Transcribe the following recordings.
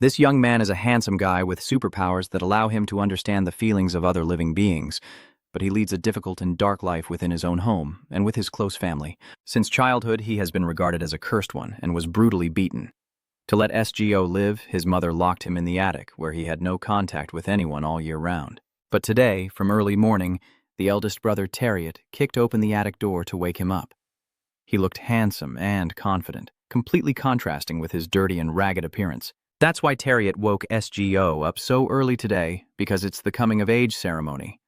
This young man is a handsome guy with superpowers that allow him to understand the feelings of other living beings, but he leads a difficult and dark life within his own home and with his close family. Since childhood, he has been regarded as a cursed one and was brutally beaten. To let SGO live, his mother locked him in the attic, where he had no contact with anyone all year round. But today, from early morning, the eldest brother, Tariot, kicked open the attic door to wake him up. He looked handsome and confident, completely contrasting with his dirty and ragged appearance. That's why Tariot woke SGO up so early today, because it's the coming-of-age ceremony.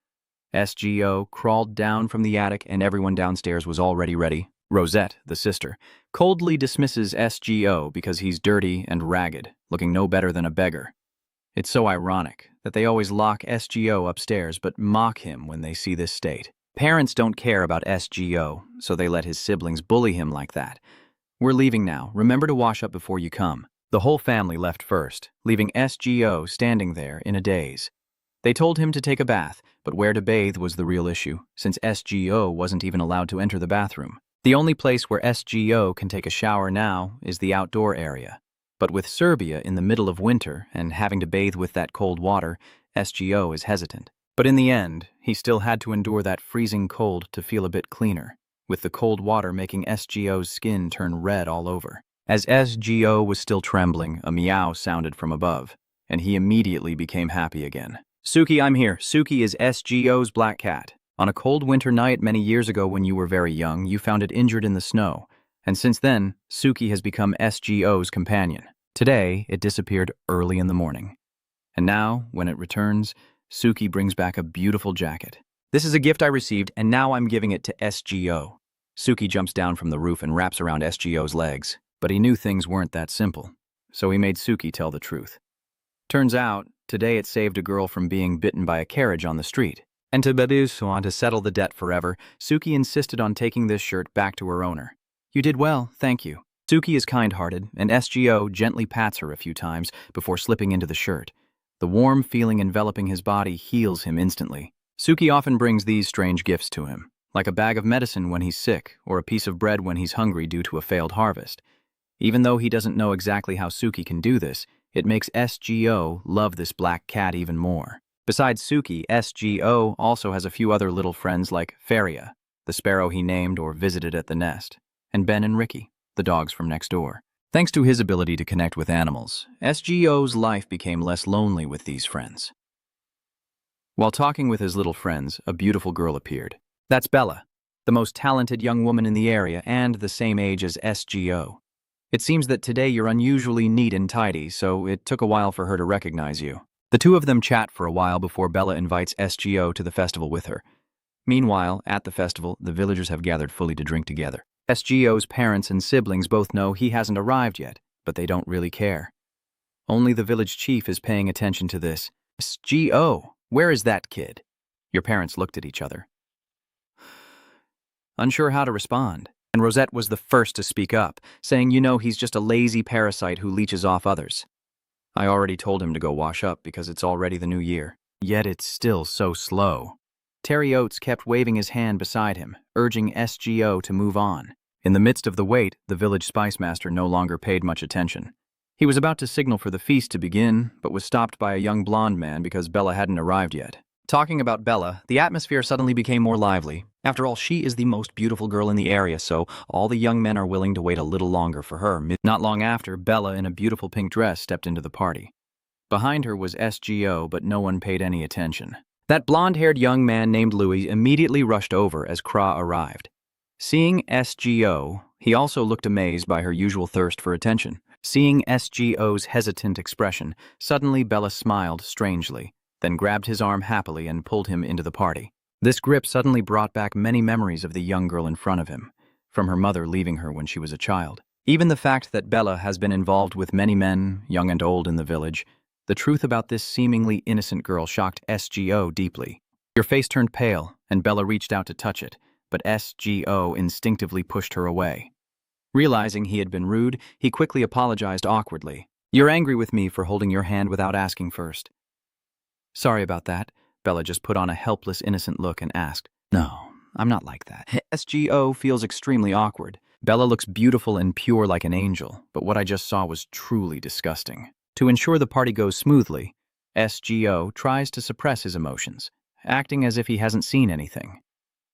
SGO crawled down from the attic and everyone downstairs was already ready. Rosette, the sister, coldly dismisses SGO because he's dirty and ragged, looking no better than a beggar. It's so ironic that they always lock SGO upstairs but mock him when they see this state. Parents don't care about SGO, so they let his siblings bully him like that. We're leaving now. Remember to wash up before you come. The whole family left first, leaving SGO standing there in a daze. They told him to take a bath, but where to bathe was the real issue, since SGO wasn't even allowed to enter the bathroom. The only place where SGO can take a shower now is the outdoor area. But with Serbia in the middle of winter and having to bathe with that cold water, SGO is hesitant. But in the end, he still had to endure that freezing cold to feel a bit cleaner, with the cold water making SGO's skin turn red all over. As SGO was still trembling, a meow sounded from above, and he immediately became happy again. Suki, I'm here. Suki is SGO's black cat. On a cold winter night many years ago when you were very young, you found it injured in the snow, and since then, Suki has become SGO's companion. Today, it disappeared early in the morning. And now, when it returns, Suki brings back a beautiful jacket. This is a gift I received, and now I'm giving it to SGO. Suki jumps down from the roof and wraps around SGO's legs. But he knew things weren't that simple, so he made Suki tell the truth. Turns out, today it saved a girl from being bitten by a carriage on the street. And to settle the debt forever, Suki insisted on taking this shirt back to her owner. You did well, thank you. Suki is kind-hearted, and SGO gently pats her a few times before slipping into the shirt. The warm feeling enveloping his body heals him instantly. Suki often brings these strange gifts to him, like a bag of medicine when he's sick, or a piece of bread when he's hungry due to a failed harvest. Even though he doesn't know exactly how Suki can do this, it makes SGO love this black cat even more. Besides Suki, SGO also has a few other little friends like Faria, the sparrow he named or visited at the nest, and Ben and Ricky, the dogs from next door. Thanks to his ability to connect with animals, SGO's life became less lonely with these friends. While talking with his little friends, a beautiful girl appeared. That's Bella, the most talented young woman in the area and the same age as SGO. It seems that today you're unusually neat and tidy, so it took a while for her to recognize you. The two of them chat for a while before Bella invites SGO to the festival with her. Meanwhile, at the festival, the villagers have gathered fully to drink together. SGO's parents and siblings both know he hasn't arrived yet, but they don't really care. Only the village chief is paying attention to this. SGO, where is that kid? Your parents looked at each other, unsure how to respond. And Rosette was the first to speak up, saying, he's just a lazy parasite who leeches off others. I already told him to go wash up because it's already the new year. Yet it's still so slow. Terry Oates kept waving his hand beside him, urging SGO to move on. In the midst of the wait, the village spice master no longer paid much attention. He was about to signal for the feast to begin, but was stopped by a young blonde man because Bella hadn't arrived yet. Talking about Bella, the atmosphere suddenly became more lively. After all, she is the most beautiful girl in the area, so all the young men are willing to wait a little longer for her. Not long after, Bella in a beautiful pink dress stepped into the party. Behind her was SGO, but no one paid any attention. That blonde-haired young man named Louis immediately rushed over as Kra arrived. Seeing SGO, he also looked amazed by her usual thirst for attention. Seeing SGO's hesitant expression, suddenly Bella smiled strangely, then grabbed his arm happily and pulled him into the party. This grip suddenly brought back many memories of the young girl in front of him, from her mother leaving her when she was a child. Even the fact that Bella has been involved with many men, young and old, in the village, the truth about this seemingly innocent girl shocked SGO deeply. Your face turned pale, and Bella reached out to touch it, but SGO instinctively pushed her away. Realizing he had been rude, he quickly apologized awkwardly. You're angry with me for holding your hand without asking first. Sorry about that. Bella just put on a helpless, innocent look and asked, No, I'm not like that. SGO feels extremely awkward. Bella looks beautiful and pure like an angel, but what I just saw was truly disgusting. To ensure the party goes smoothly, SGO tries to suppress his emotions, acting as if he hasn't seen anything.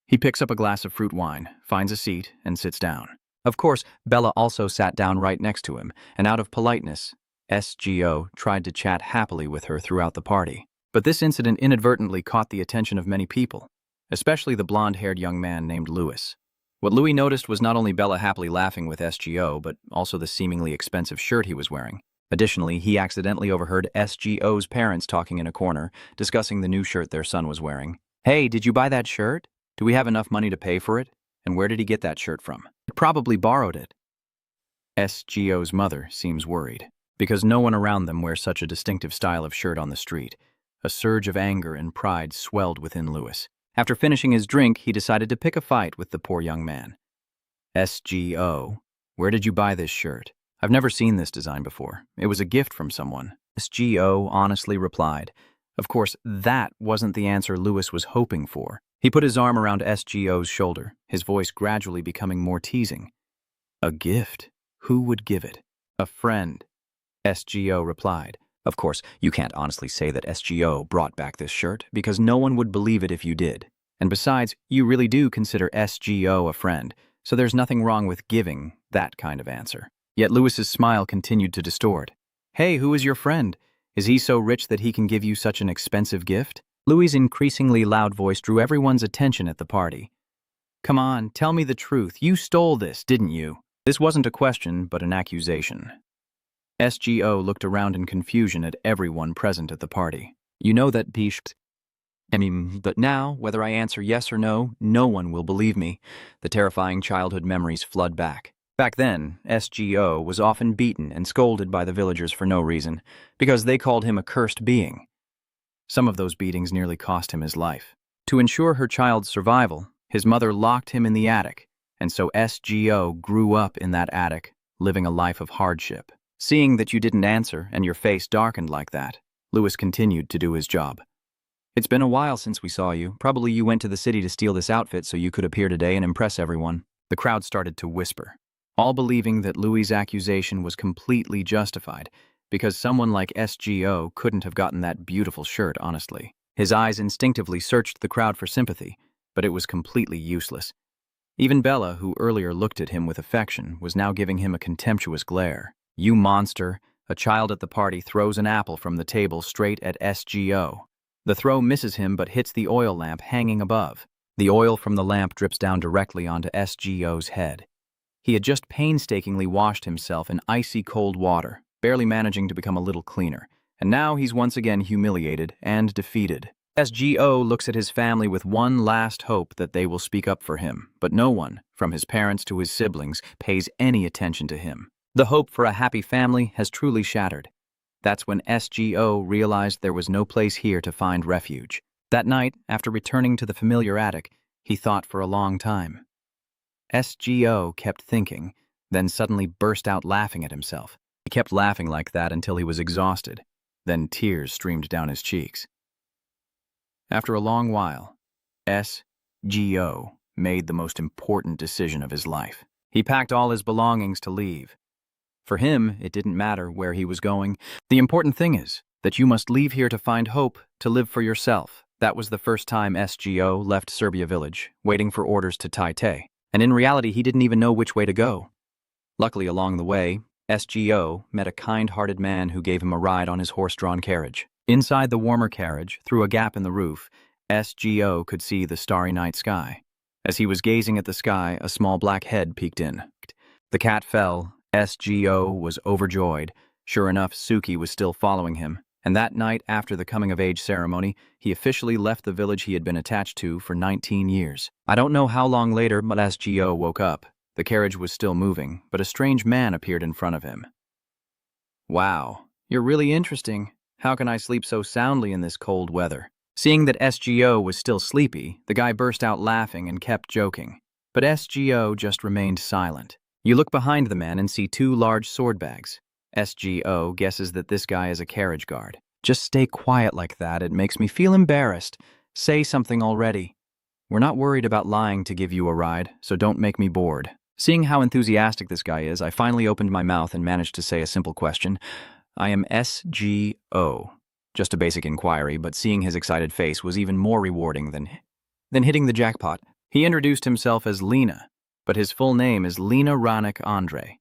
He picks up a glass of fruit wine, finds a seat, and sits down. Of course, Bella also sat down right next to him, and out of politeness, SGO tried to chat happily with her throughout the party. But this incident inadvertently caught the attention of many people, especially the blonde-haired young man named Louis. What Louis noticed was not only Bella happily laughing with SGO, but also the seemingly expensive shirt he was wearing. Additionally, he accidentally overheard SGO's parents talking in a corner, discussing the new shirt their son was wearing. "Hey, did you buy that shirt? Do we have enough money to pay for it? And where did he get that shirt from? He probably borrowed it." SGO's mother seems worried, because no one around them wears such a distinctive style of shirt on the street. A surge of anger and pride swelled within Louis. After finishing his drink, he decided to pick a fight with the poor young man. "SGO, where did you buy this shirt? I've never seen this design before. It was a gift from someone." SGO honestly replied. Of course, that wasn't the answer Louis was hoping for. He put his arm around SGO's shoulder, his voice gradually becoming more teasing. "A gift? Who would give it?" "A friend," SGO replied. Of course, you can't honestly say that SGO brought back this shirt, because no one would believe it if you did. And besides, you really do consider SGO a friend, so there's nothing wrong with giving that kind of answer. Yet Louis's smile continued to distort. "Hey, who is your friend? Is he so rich that he can give you such an expensive gift?" Louis's increasingly loud voice drew everyone's attention at the party. "Come on, tell me the truth. You stole this, didn't you?" This wasn't a question, but an accusation. SGO looked around in confusion at everyone present at the party. "You know that but now, whether I answer yes or no, no one will believe me." The terrifying childhood memories flood back. Back then, SGO was often beaten and scolded by the villagers for no reason, because they called him a cursed being. Some of those beatings nearly cost him his life. To ensure her child's survival, his mother locked him in the attic, and so SGO grew up in that attic, living a life of hardship. Seeing that you didn't answer and your face darkened like that, Louis continued to do his job. "It's been a while since we saw you. Probably you went to the city to steal this outfit so you could appear today and impress everyone." The crowd started to whisper, all believing that Louis's accusation was completely justified, because someone like SGO couldn't have gotten that beautiful shirt honestly. His eyes instinctively searched the crowd for sympathy, but it was completely useless. Even Bella, who earlier looked at him with affection, was now giving him a contemptuous glare. "You monster." A child at the party throws an apple from the table straight at SGO. The throw misses him but hits the oil lamp hanging above. The oil from the lamp drips down directly onto SGO's head. He had just painstakingly washed himself in icy cold water, barely managing to become a little cleaner, and now he's once again humiliated and defeated. SGO looks at his family with one last hope that they will speak up for him, but no one, from his parents to his siblings, pays any attention to him. The hope for a happy family has truly shattered. That's when SGO realized there was no place here to find refuge. That night, after returning to the familiar attic, he thought for a long time. SGO kept thinking, then suddenly burst out laughing at himself. He kept laughing like that until he was exhausted. Then tears streamed down his cheeks. After a long while, SGO made the most important decision of his life. He packed all his belongings to leave. For him, it didn't matter where he was going. The important thing is that you must leave here to find hope, to live for yourself. That was the first time SGO left Serbia village, waiting for orders to Tai, and in reality he didn't even know which way to go. Luckily along the way, SGO met a kind-hearted man who gave him a ride on his horse-drawn carriage. Inside the warmer carriage, through a gap in the roof, SGO could see the starry night sky. As he was gazing at the sky, a small black head peeked in. The cat fell. SGO was overjoyed. Sure enough, Suki was still following him, and that night after the coming-of-age ceremony, he officially left the village he had been attached to for 19 years. I don't know how long later, but SGO woke up. The carriage was still moving, but a strange man appeared in front of him. "Wow, you're really interesting. How can I sleep so soundly in this cold weather?" Seeing that SGO was still sleepy, the guy burst out laughing and kept joking. But SGO just remained silent. You look behind the man and see two large sword bags. SGO guesses that this guy is a carriage guard. "Just stay quiet like that. It makes me feel embarrassed. Say something already." "We're not worried about lying to give you a ride, so don't make me bored." Seeing how enthusiastic this guy is, I finally opened my mouth and managed to say a simple question. I am SGO. Just a basic inquiry, but seeing his excited face was even more rewarding than hitting the jackpot. He introduced himself as Lena, but his full name is Lena Ranik Andre.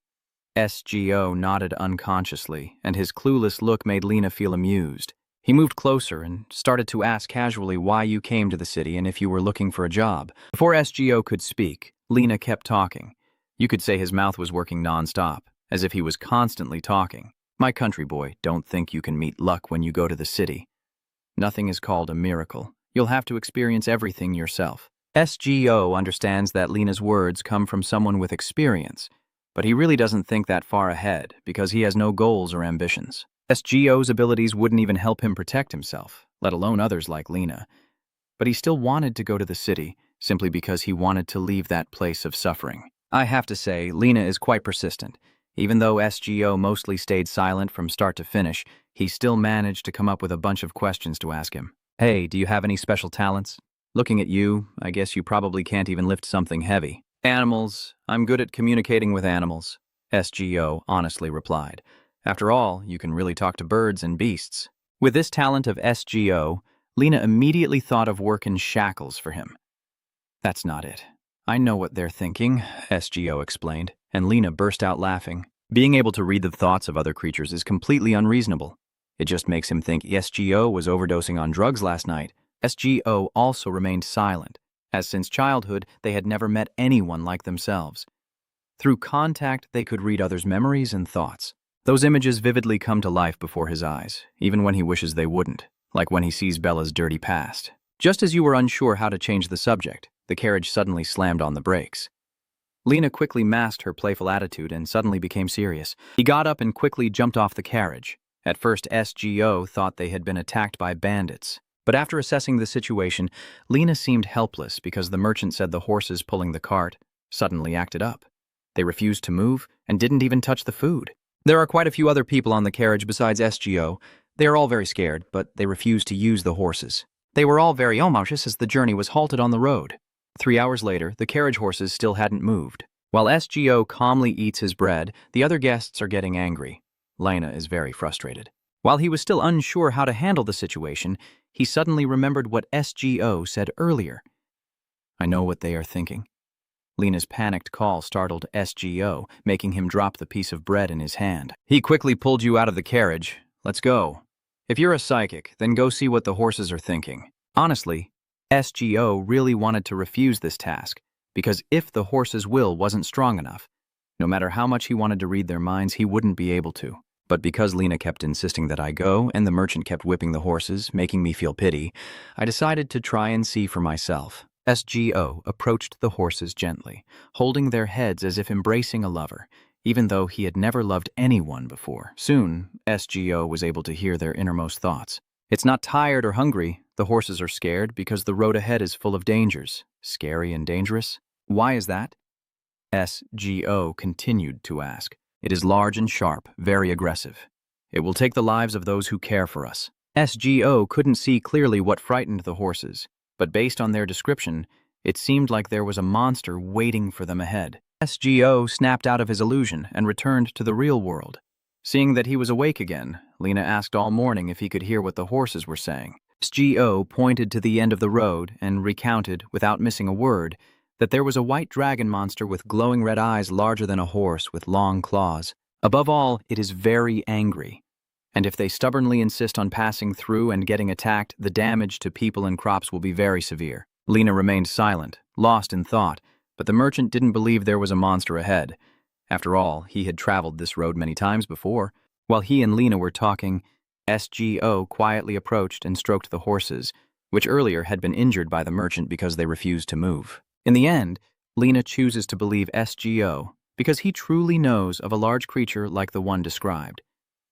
SGO nodded unconsciously, and his clueless look made Lena feel amused. He moved closer and started to ask casually why you came to the city and if you were looking for a job. Before SGO could speak, Lena kept talking. You could say his mouth was working nonstop, as if he was constantly talking. My country boy, don't think you can meet luck when you go to the city. Nothing is called a miracle. You'll have to experience everything yourself. SGO understands that Lena's words come from someone with experience, but he really doesn't think that far ahead because he has no goals or ambitions. SGO's abilities wouldn't even help him protect himself, let alone others like Lena. But he still wanted to go to the city, simply because he wanted to leave that place of suffering. I have to say, Lena is quite persistent. Even though SGO mostly stayed silent from start to finish, he still managed to come up with a bunch of questions to ask him. Hey, do you have any special talents? Looking at you, I guess you probably can't even lift something heavy. Animals. I'm good at communicating with animals, SGO honestly replied. After all, you can really talk to birds and beasts. With this talent of SGO, Lena immediately thought of work in shackles for him. That's not it. I know what they're thinking, SGO explained, and Lena burst out laughing. Being able to read the thoughts of other creatures is completely unreasonable. It just makes him think SGO was overdosing on drugs last night. SGO also remained silent, as since childhood they had never met anyone like themselves. Through contact, they could read others' memories and thoughts. Those images vividly come to life before his eyes, even when he wishes they wouldn't, like when he sees Bella's dirty past. Just as you were unsure how to change the subject, the carriage suddenly slammed on the brakes. Lena quickly masked her playful attitude and suddenly became serious. He got up and quickly jumped off the carriage. At first, SGO thought they had been attacked by bandits. But after assessing the situation, Lena seemed helpless because the merchant said the horses pulling the cart suddenly acted up. They refused to move and didn't even touch the food. There are quite a few other people on the carriage besides SGO. They are all very scared, but they refused to use the horses. They were all very anxious as the journey was halted on the road. 3 hours later, the carriage horses still hadn't moved. While SGO calmly eats his bread, the other guests are getting angry. Lena is very frustrated. While he was still unsure how to handle the situation, he suddenly remembered what SGO said earlier. I know what they are thinking. Lena's panicked call startled SGO, making him drop the piece of bread in his hand. He quickly pulled you out of the carriage. Let's go. If you're a psychic, then go see what the horses are thinking. Honestly, SGO really wanted to refuse this task, because if the horses' will wasn't strong enough, no matter how much he wanted to read their minds, he wouldn't be able to. But because Lena kept insisting that I go, and the merchant kept whipping the horses, making me feel pity, I decided to try and see for myself. SGO approached the horses gently, holding their heads as if embracing a lover, even though he had never loved anyone before. Soon, SGO was able to hear their innermost thoughts. It's not tired or hungry. The horses are scared because the road ahead is full of dangers. Scary and dangerous? Why is that? SGO continued to ask. It is large and sharp, very aggressive. It will take the lives of those who care for us. SGO couldn't see clearly what frightened the horses, but based on their description, it seemed like there was a monster waiting for them ahead. SGO snapped out of his illusion and returned to the real world. Seeing that he was awake again, Lena asked all morning if he could hear what the horses were saying. SGO pointed to the end of the road and recounted, without missing a word, that there was a white dragon monster with glowing red eyes larger than a horse with long claws. Above all, it is very angry. And if they stubbornly insist on passing through and getting attacked, the damage to people and crops will be very severe. Lena remained silent, lost in thought, but the merchant didn't believe there was a monster ahead. After all, he had traveled this road many times before. While he and Lena were talking, SGO quietly approached and stroked the horses, which earlier had been injured by the merchant because they refused to move. In the end, Lena chooses to believe SGO because he truly knows of a large creature like the one described.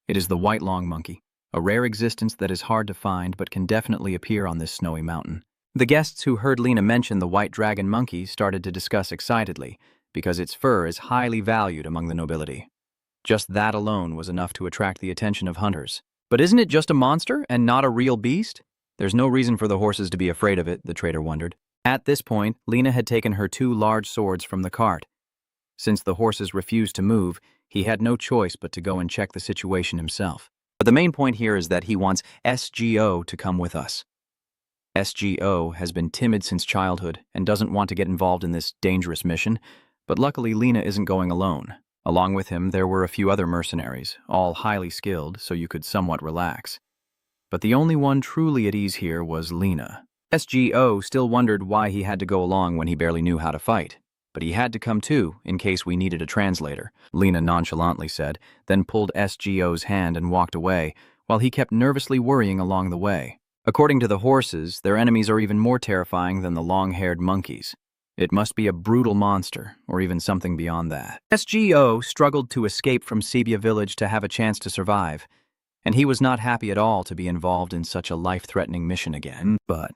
It is the white long monkey, a rare existence that is hard to find but can definitely appear on this snowy mountain. The guests who heard Lena mention the white dragon monkey started to discuss excitedly because its fur is highly valued among the nobility. Just that alone was enough to attract the attention of hunters. But isn't it just a monster and not a real beast? There's no reason for the horses to be afraid of it, the trader wondered. At this point, Lena had taken her 2 large swords from the cart. Since the horses refused to move, he had no choice but to go and check the situation himself. But the main point here is that he wants SGO to come with us. SGO has been timid since childhood and doesn't want to get involved in this dangerous mission, but luckily Lena isn't going alone. Along with him, there were a few other mercenaries, all highly skilled, so you could somewhat relax. But the only one truly at ease here was Lena. SGO still wondered why he had to go along when he barely knew how to fight. But he had to come too, in case we needed a translator, Lena nonchalantly said, then pulled SGO's hand and walked away, while he kept nervously worrying along the way. According to the horses, their enemies are even more terrifying than the long-haired monkeys. It must be a brutal monster, or even something beyond that. SGO struggled to escape from Sebia village to have a chance to survive, and he was not happy at all to be involved in such a life-threatening mission again. But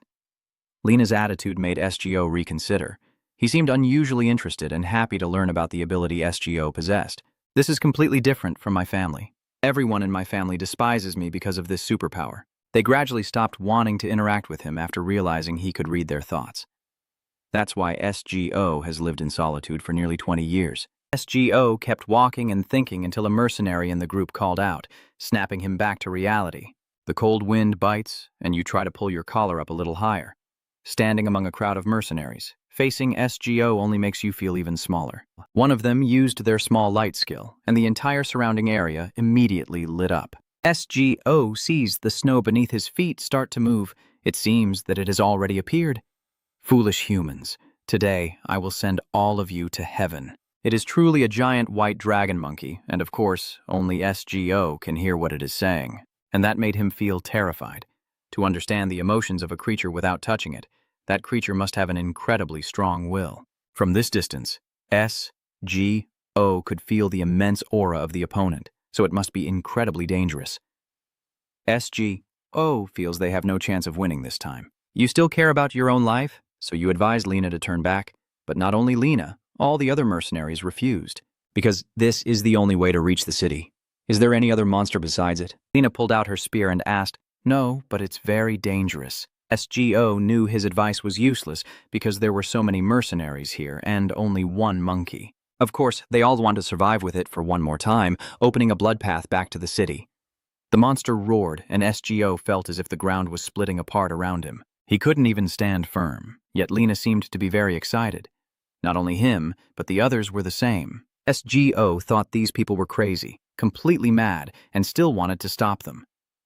Lena's attitude made SGO reconsider. He seemed unusually interested and happy to learn about the ability SGO possessed. This is completely different from my family. Everyone in my family despises me because of this superpower. They gradually stopped wanting to interact with him after realizing he could read their thoughts. That's why SGO has lived in solitude for nearly 20 years. SGO kept walking and thinking until a mercenary in the group called out, snapping him back to reality. The cold wind bites, and you try to pull your collar up a little higher. Standing among a crowd of mercenaries, facing SGO only makes you feel even smaller. One of them used their small light skill, and the entire surrounding area immediately lit up. SGO sees the snow beneath his feet start to move. It seems that it has already appeared. Foolish humans, today I will send all of you to heaven. It is truly a giant white dragon monkey, and of course, only SGO can hear what it is saying. And that made him feel terrified. To understand the emotions of a creature without touching it, that creature must have an incredibly strong will. From this distance, SGO could feel the immense aura of the opponent, so it must be incredibly dangerous. SGO feels they have no chance of winning this time. You still care about your own life, so you advised Lena to turn back, but not only Lena, all the other mercenaries refused, because this is the only way to reach the city. Is there any other monster besides it? Lena pulled out her spear and asked, No, but it's very dangerous. SGO knew his advice was useless because there were so many mercenaries here and only one monkey. Of course, they all want to survive with it for one more time, opening a blood path back to the city. The monster roared, and SGO felt as if the ground was splitting apart around him. He couldn't even stand firm, yet Lena seemed to be very excited. Not only him, but the others were the same. SGO thought these people were crazy, completely mad, and still wanted to stop them.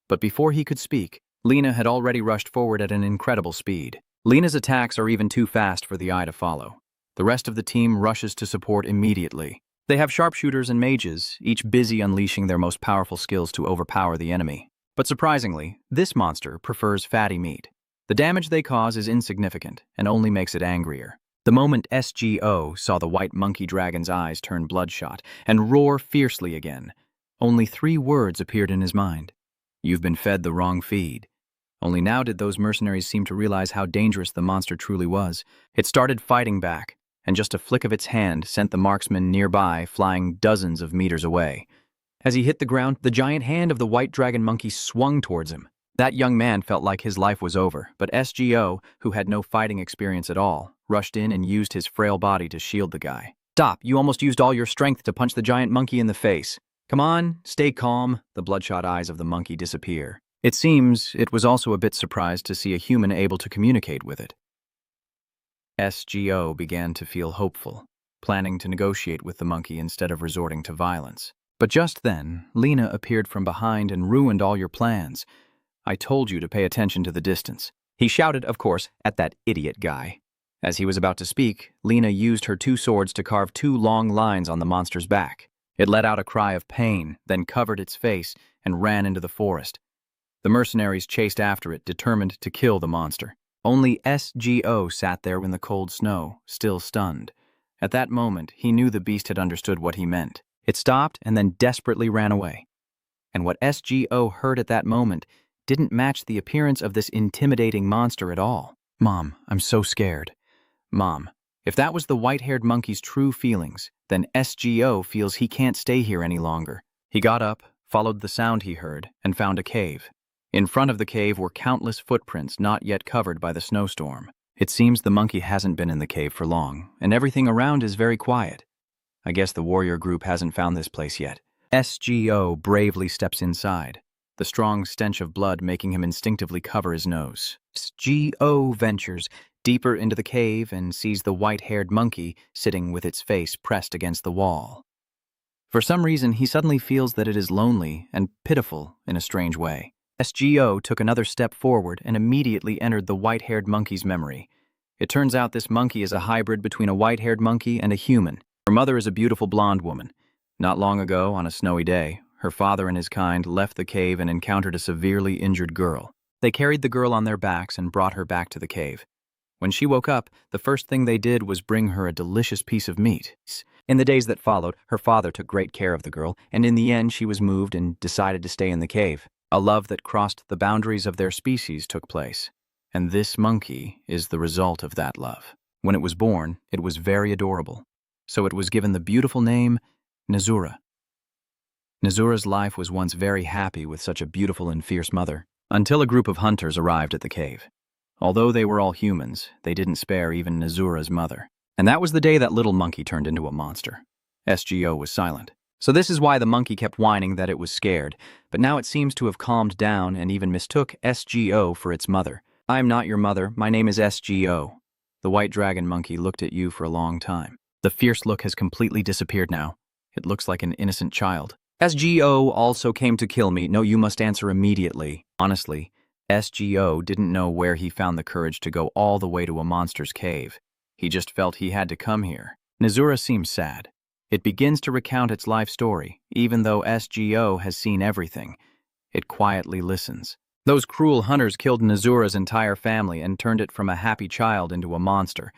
But before he could speak, Lena had already rushed forward at an incredible speed. Lena's attacks are even too fast for the eye to follow. The rest of the team rushes to support immediately. They have sharpshooters and mages, each busy unleashing their most powerful skills to overpower the enemy. But surprisingly, this monster prefers fatty meat. The damage they cause is insignificant and only makes it angrier. The moment SGO saw the white monkey dragon's eyes turn bloodshot and roar fiercely again, only 3 words appeared in his mind. You've been fed the wrong feed. Only now did those mercenaries seem to realize how dangerous the monster truly was. It started fighting back, and just a flick of its hand sent the marksman nearby flying dozens of meters away. As he hit the ground, the giant hand of the white dragon monkey swung towards him. That young man felt like his life was over, but SGO, who had no fighting experience at all, rushed in and used his frail body to shield the guy. Stop, you almost used all your strength to punch the giant monkey in the face. Come on, stay calm. The bloodshot eyes of the monkey disappear. It seems it was also a bit surprised to see a human able to communicate with it. SGO began to feel hopeful, planning to negotiate with the monkey instead of resorting to violence. But just then, Lena appeared from behind and ruined all your plans. I told you to pay attention to the distance. He shouted, of course, at that idiot guy. As he was about to speak, Lena used her 2 swords to carve 2 long lines on the monster's back. It let out a cry of pain, then covered its face and ran into the forest. The mercenaries chased after it, determined to kill the monster. Only SGO sat there in the cold snow, still stunned. At that moment, he knew the beast had understood what he meant. It stopped and then desperately ran away. And what SGO heard at that moment didn't match the appearance of this intimidating monster at all. Mom, I'm so scared. Mom, if that was the white-haired monkey's true feelings, then SGO feels he can't stay here any longer. He got up, followed the sound he heard, and found a cave. In front of the cave were countless footprints not yet covered by the snowstorm. It seems the monkey hasn't been in the cave for long, and everything around is very quiet. I guess the warrior group hasn't found this place yet. SGO bravely steps inside. the strong stench of blood making him instinctively cover his nose. SGO ventures deeper into the cave and sees the white-haired monkey sitting with its face pressed against the wall. For some reason, he suddenly feels that it is lonely and pitiful in a strange way. SGO took another step forward and immediately entered the white-haired monkey's memory. It turns out this monkey is a hybrid between a white-haired monkey and a human. Her mother is a beautiful blonde woman. Not long ago, on a snowy day, her father and his kind left the cave and encountered a severely injured girl. They carried the girl on their backs and brought her back to the cave. When she woke up, the first thing they did was bring her a delicious piece of meat. In the days that followed, her father took great care of the girl, and in the end she was moved and decided to stay in the cave. A love that crossed the boundaries of their species took place. And this monkey is the result of that love. When it was born, it was very adorable. So it was given the beautiful name Nazura. Nazura's life was once very happy with such a beautiful and fierce mother, until a group of hunters arrived at the cave. Although they were all humans, they didn't spare even Nazura's mother. And that was the day that little monkey turned into a monster. SGO was silent. So this is why the monkey kept whining that it was scared, but now it seems to have calmed down and even mistook SGO for its mother. "I am not your mother, my name is SGO. The white dragon monkey looked at you for a long time. The fierce look has completely disappeared now. It looks like an innocent child. SGO also came to kill me. No, you must answer immediately." Honestly, SGO didn't know where he found the courage to go all the way to a monster's cave. He just felt he had to come here. Nazura seems sad. It begins to recount its life story, even though SGO has seen everything. It quietly listens. Those cruel hunters killed Nazura's entire family and turned it from a happy child into a monster.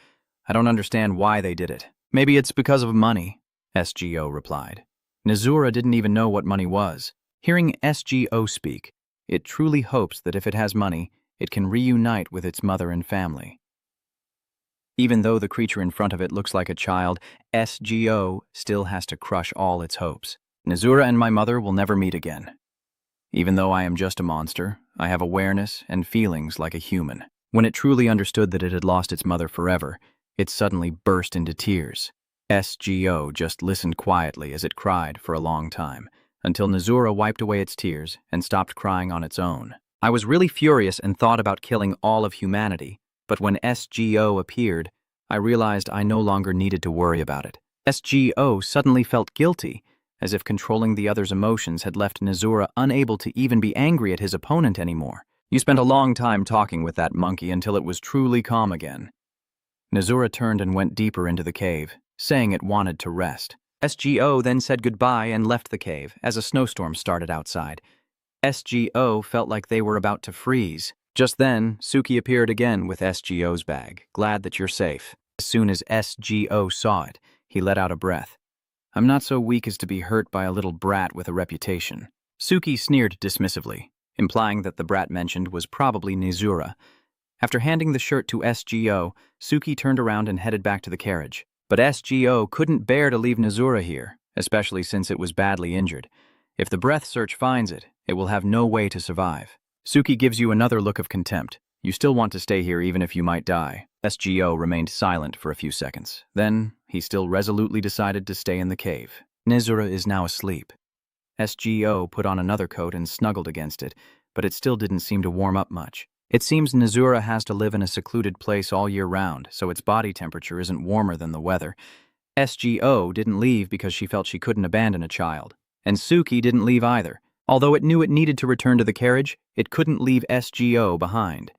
I don't understand why they did it. Maybe it's because of money, SGO replied. Nazura didn't even know what money was. Hearing SGO speak, it truly hopes that if it has money, it can reunite with its mother and family. Even though the creature in front of it looks like a child, SGO still has to crush all its hopes. Nazura and my mother will never meet again. Even though I am just a monster, I have awareness and feelings like a human. When it truly understood that it had lost its mother forever, it suddenly burst into tears. SGO just listened quietly as it cried for a long time, until Nazura wiped away its tears and stopped crying on its own. I was really furious and thought about killing all of humanity, but when SGO appeared, I realized I no longer needed to worry about it. SGO suddenly felt guilty, as if controlling the other's emotions had left Nazura unable to even be angry at his opponent anymore. You spent a long time talking with that monkey until it was truly calm again. Nazura turned and went deeper into the cave, saying it wanted to rest. SGO then said goodbye and left the cave as a snowstorm started outside. SGO felt like they were about to freeze. Just then, Suki appeared again with SGO's bag. "Glad that you're safe." As soon as SGO saw it, he let out a breath. "I'm not so weak as to be hurt by a little brat with a reputation." Suki sneered dismissively, implying that the brat mentioned was probably Nazura. After handing the shirt to SGO, Suki turned around and headed back to the carriage. But SGO couldn't bear to leave Nazura here, especially since it was badly injured. If the breath search finds it, it will have no way to survive. Suki gives you another look of contempt. You still want to stay here even if you might die. SGO remained silent for a few seconds. Then, he still resolutely decided to stay in the cave. Nazura is now asleep. SGO put on another coat and snuggled against it, but it still didn't seem to warm up much. It seems Nazura has to live in a secluded place all year round, so its body temperature isn't warmer than the weather. SGO didn't leave because she felt she couldn't abandon a child. And Suki didn't leave either. Although it knew it needed to return to the carriage, it couldn't leave SGO behind.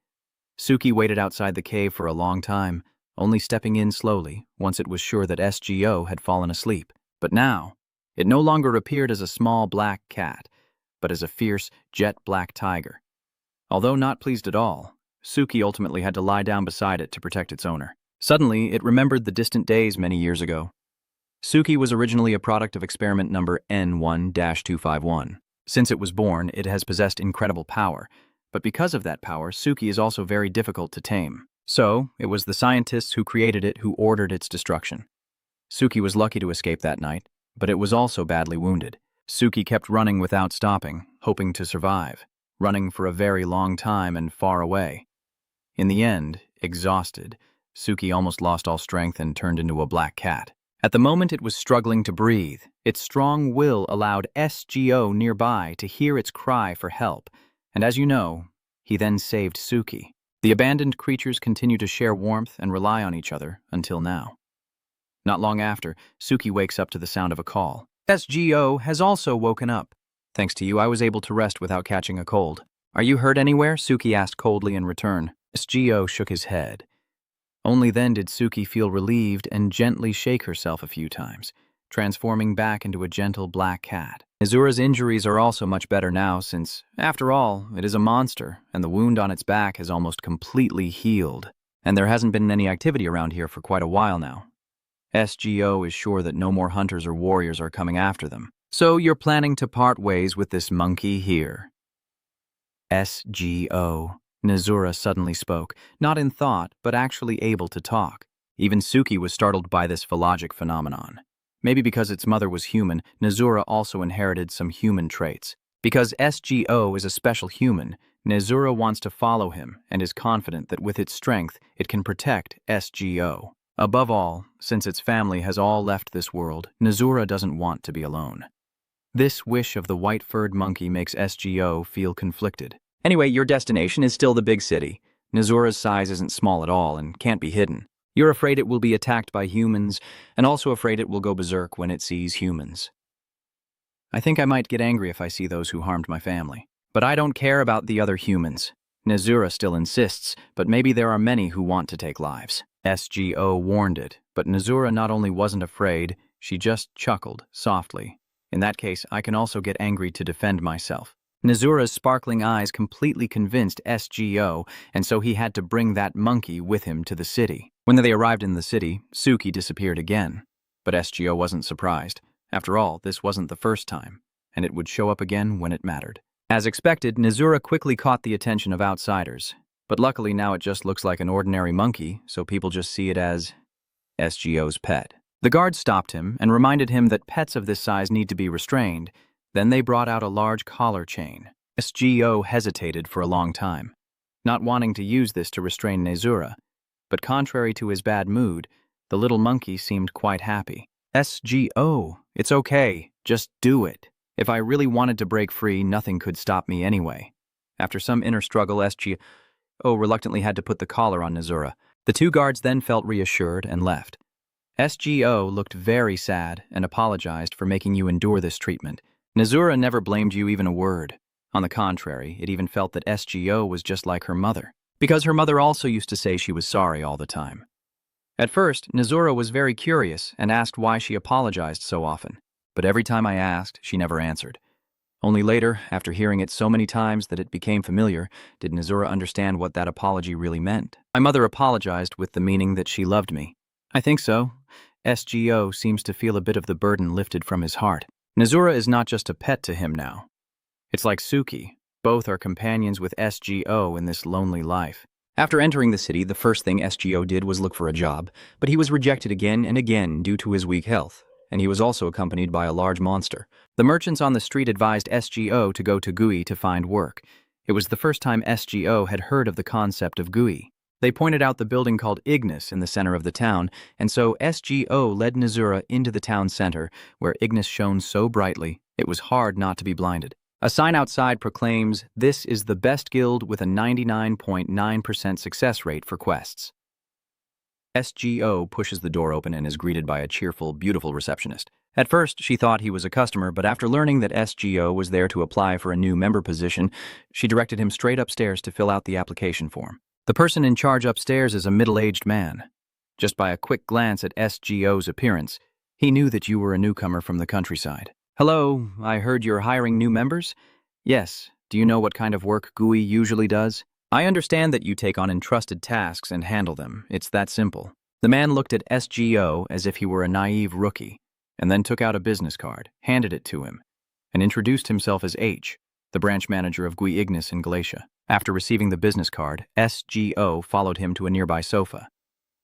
Suki waited outside the cave for a long time, only stepping in slowly once it was sure that SGO had fallen asleep. But now, it no longer appeared as a small black cat, but as a fierce, jet-black tiger. Although not pleased at all, Suki ultimately had to lie down beside it to protect its owner. Suddenly, it remembered the distant days many years ago. Suki was originally a product of experiment number N1-251. Since it was born, it has possessed incredible power, but because of that power, Suki is also very difficult to tame. So, it was the scientists who created it who ordered its destruction. Suki was lucky to escape that night, but it was also badly wounded. Suki kept running without stopping, hoping to survive, running for a very long time and far away. In the end, exhausted, Suki almost lost all strength and turned into a black cat. At the moment it was struggling to breathe, its strong will allowed SGO nearby to hear its cry for help, and as you know, he then saved Suki. The abandoned creatures continue to share warmth and rely on each other until now. Not long after, Suki wakes up to the sound of a call. SGO has also woken up. Thanks to you, I was able to rest without catching a cold. Are you hurt anywhere? Suki asked coldly in return. SGO shook his head. Only then did Suki feel relieved and gently shake herself a few times, transforming back into a gentle black cat. Nazura's injuries are also much better now since, after all, it is a monster, and the wound on its back has almost completely healed. And there hasn't been any activity around here for quite a while now. SGO is sure that no more hunters or warriors are coming after them. So you're planning to part ways with this monkey here. SGO. Nazura suddenly spoke, not in thought, but actually able to talk. Even Suki was startled by this phallogic phenomenon. Maybe because its mother was human, Nazura also inherited some human traits. Because SGO is a special human, Nazura wants to follow him and is confident that with its strength, it can protect SGO. Above all, since its family has all left this world, Nazura doesn't want to be alone. This wish of the white-furred monkey makes SGO feel conflicted. Anyway, your destination is still the big city. Nazura's size isn't small at all and can't be hidden. You're afraid it will be attacked by humans, and also afraid it will go berserk when it sees humans. I think I might get angry if I see those who harmed my family. But I don't care about the other humans. Nazura still insists, but maybe there are many who want to take lives. SGO warned it, but Nazura not only wasn't afraid, she just chuckled softly. In that case, I can also get angry to defend myself. Nazura's sparkling eyes completely convinced SGO, and so he had to bring that monkey with him to the city. When they arrived in the city, Suki disappeared again. But SGO wasn't surprised. After all, this wasn't the first time, and it would show up again when it mattered. As expected, Nazura quickly caught the attention of outsiders. But luckily now it just looks like an ordinary monkey, so people just see it as SGO's pet. The guard stopped him and reminded him that pets of this size need to be restrained. Then they brought out a large collar chain. SGO hesitated for a long time, not wanting to use this to restrain Nazura. But contrary to his bad mood, the little monkey seemed quite happy. SGO, it's okay, just do it. If I really wanted to break free, nothing could stop me anyway. After some inner struggle, SGO reluctantly had to put the collar on Nazura. The two guards then felt reassured and left. SGO looked very sad and apologized for making you endure this treatment. Nazura never blamed you even a word. On the contrary, it even felt that SGO was just like her mother, because her mother also used to say she was sorry all the time. At first, Nazura was very curious and asked why she apologized so often, but every time I asked, she never answered. Only later, after hearing it so many times that it became familiar, did Nazura understand what that apology really meant. My mother apologized with the meaning that she loved me. I think so. SGO seems to feel a bit of the burden lifted from his heart. Nazura is not just a pet to him now. It's like Suki. Both are companions with SGO in this lonely life. After entering the city, the first thing SGO did was look for a job, but he was rejected again and again due to his weak health, and he was also accompanied by a large monster. The merchants on the street advised SGO to go to GUI to find work. It was the first time SGO had heard of the concept of GUI. They pointed out the building called Ignis in the center of the town, and so SGO led Nazura into the town center, where Ignis shone so brightly, it was hard not to be blinded. A sign outside proclaims, "This is the best guild with a 99.9% success rate for quests." SGO pushes the door open and is greeted by a cheerful, beautiful receptionist. At first, she thought he was a customer, but after learning that SGO was there to apply for a new member position, she directed him straight upstairs to fill out the application form. The person in charge upstairs is a middle-aged man. Just by a quick glance at SGO's appearance, he knew that you were a newcomer from the countryside. "Hello, I heard you're hiring new members?" "Yes. Do you know what kind of work GUI usually does?" "I understand that you take on entrusted tasks and handle them. It's that simple." The man looked at SGO as if he were a naive rookie, and then took out a business card, handed it to him, and introduced himself as H, the branch manager of GUI Ignis in Galatia. After receiving the business card, SGO followed him to a nearby sofa.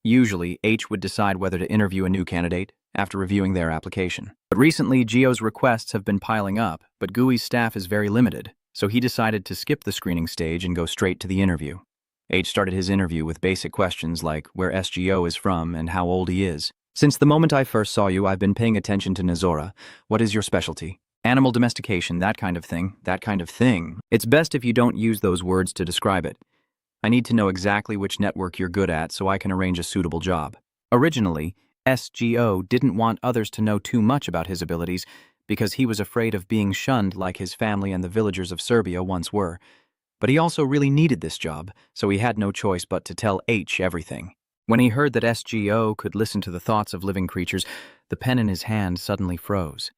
Usually, H would decide whether to interview a new candidate after reviewing their application. But recently, Gio's requests have been piling up, but GUI's staff is very limited, so he decided to skip the screening stage and go straight to the interview. H started his interview with basic questions like where SGO is from and how old he is. Since the moment I first saw you, I've been paying attention to Nazura. What is your specialty? Animal domestication, that kind of thing. That kind of thing. It's best if you don't use those words to describe it. I need to know exactly which network you're good at so I can arrange a suitable job. Originally, SGO didn't want others to know too much about his abilities because he was afraid of being shunned like his family and the villagers of Serbia once were. But he also really needed this job, so he had no choice but to tell H everything. When he heard that SGO could listen to the thoughts of living creatures, the pen in his hand suddenly froze.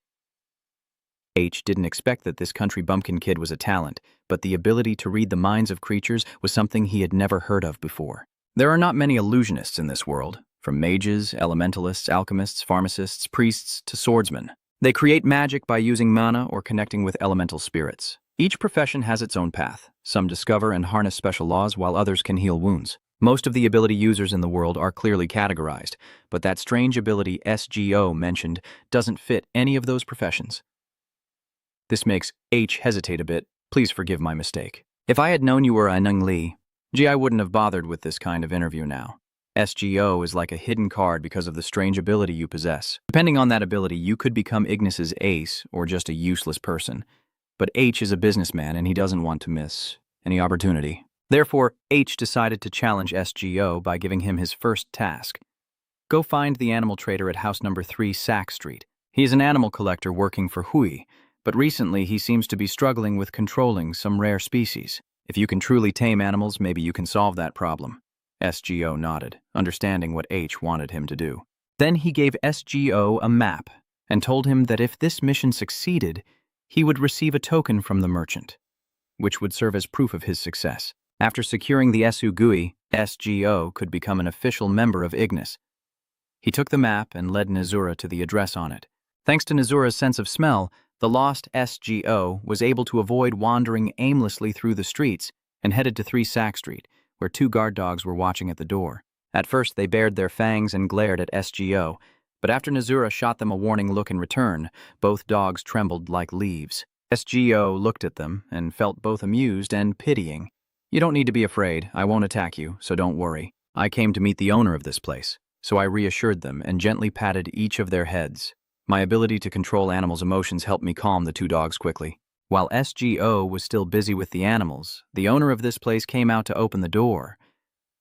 H didn't expect that this country bumpkin kid was a talent, but the ability to read the minds of creatures was something he had never heard of before. There are not many illusionists in this world, from mages, elementalists, alchemists, pharmacists, priests, to swordsmen. They create magic by using mana or connecting with elemental spirits. Each profession has its own path. Some discover and harness special laws, while others can heal wounds. Most of the ability users in the world are clearly categorized, but that strange ability SGO mentioned doesn't fit any of those professions. This makes H hesitate a bit. Please forgive my mistake. If I had known you were a Nung Li, I wouldn't have bothered with this kind of interview now. SGO is like a hidden card because of the strange ability you possess. Depending on that ability, you could become Ignis's ace or just a useless person. But H is a businessman and he doesn't want to miss any opportunity. Therefore, H decided to challenge SGO by giving him his first task. Go find the animal trader at house number 3 Sack Street. He is an animal collector working for Hui, but recently he seems to be struggling with controlling some rare species. If you can truly tame animals, maybe you can solve that problem. SGO nodded, understanding what H wanted him to do. Then he gave SGO a map and told him that if this mission succeeded, he would receive a token from the merchant, which would serve as proof of his success. After securing the SU GUI, SGO could become an official member of Ignis. He took the map and led Nazura to the address on it. Thanks to Nazura's sense of smell, the lost SGO was able to avoid wandering aimlessly through the streets and headed to 3 Sack Street, where 2 guard dogs were watching at the door. At first, they bared their fangs and glared at SGO, but after Nazura shot them a warning look in return, both dogs trembled like leaves. SGO looked at them and felt both amused and pitying. You don't need to be afraid. I won't attack you, so don't worry. I came to meet the owner of this place, so I reassured them and gently patted each of their heads. My ability to control animals' emotions helped me calm the 2 dogs quickly. While SGO was still busy with the animals, the owner of this place came out to open the door.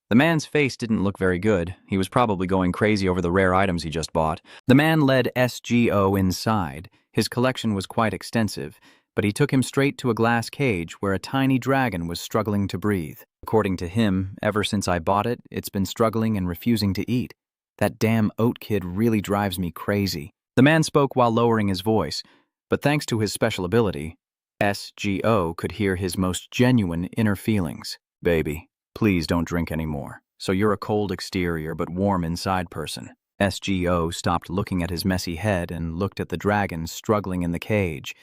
The man's face didn't look very good. He was probably going crazy over the rare items he just bought. The man led SGO inside. His collection was quite extensive, but he took him straight to a glass cage where a tiny dragon was struggling to breathe. According to him, ever since I bought it, it's been struggling and refusing to eat. That damn oat kid really drives me crazy. The man spoke while lowering his voice, but thanks to his special ability, SGO could hear his most genuine inner feelings. Baby, please don't drink anymore. So you're a cold exterior but warm inside person. SGO stopped looking at his messy head and looked at the dragon struggling in the cage.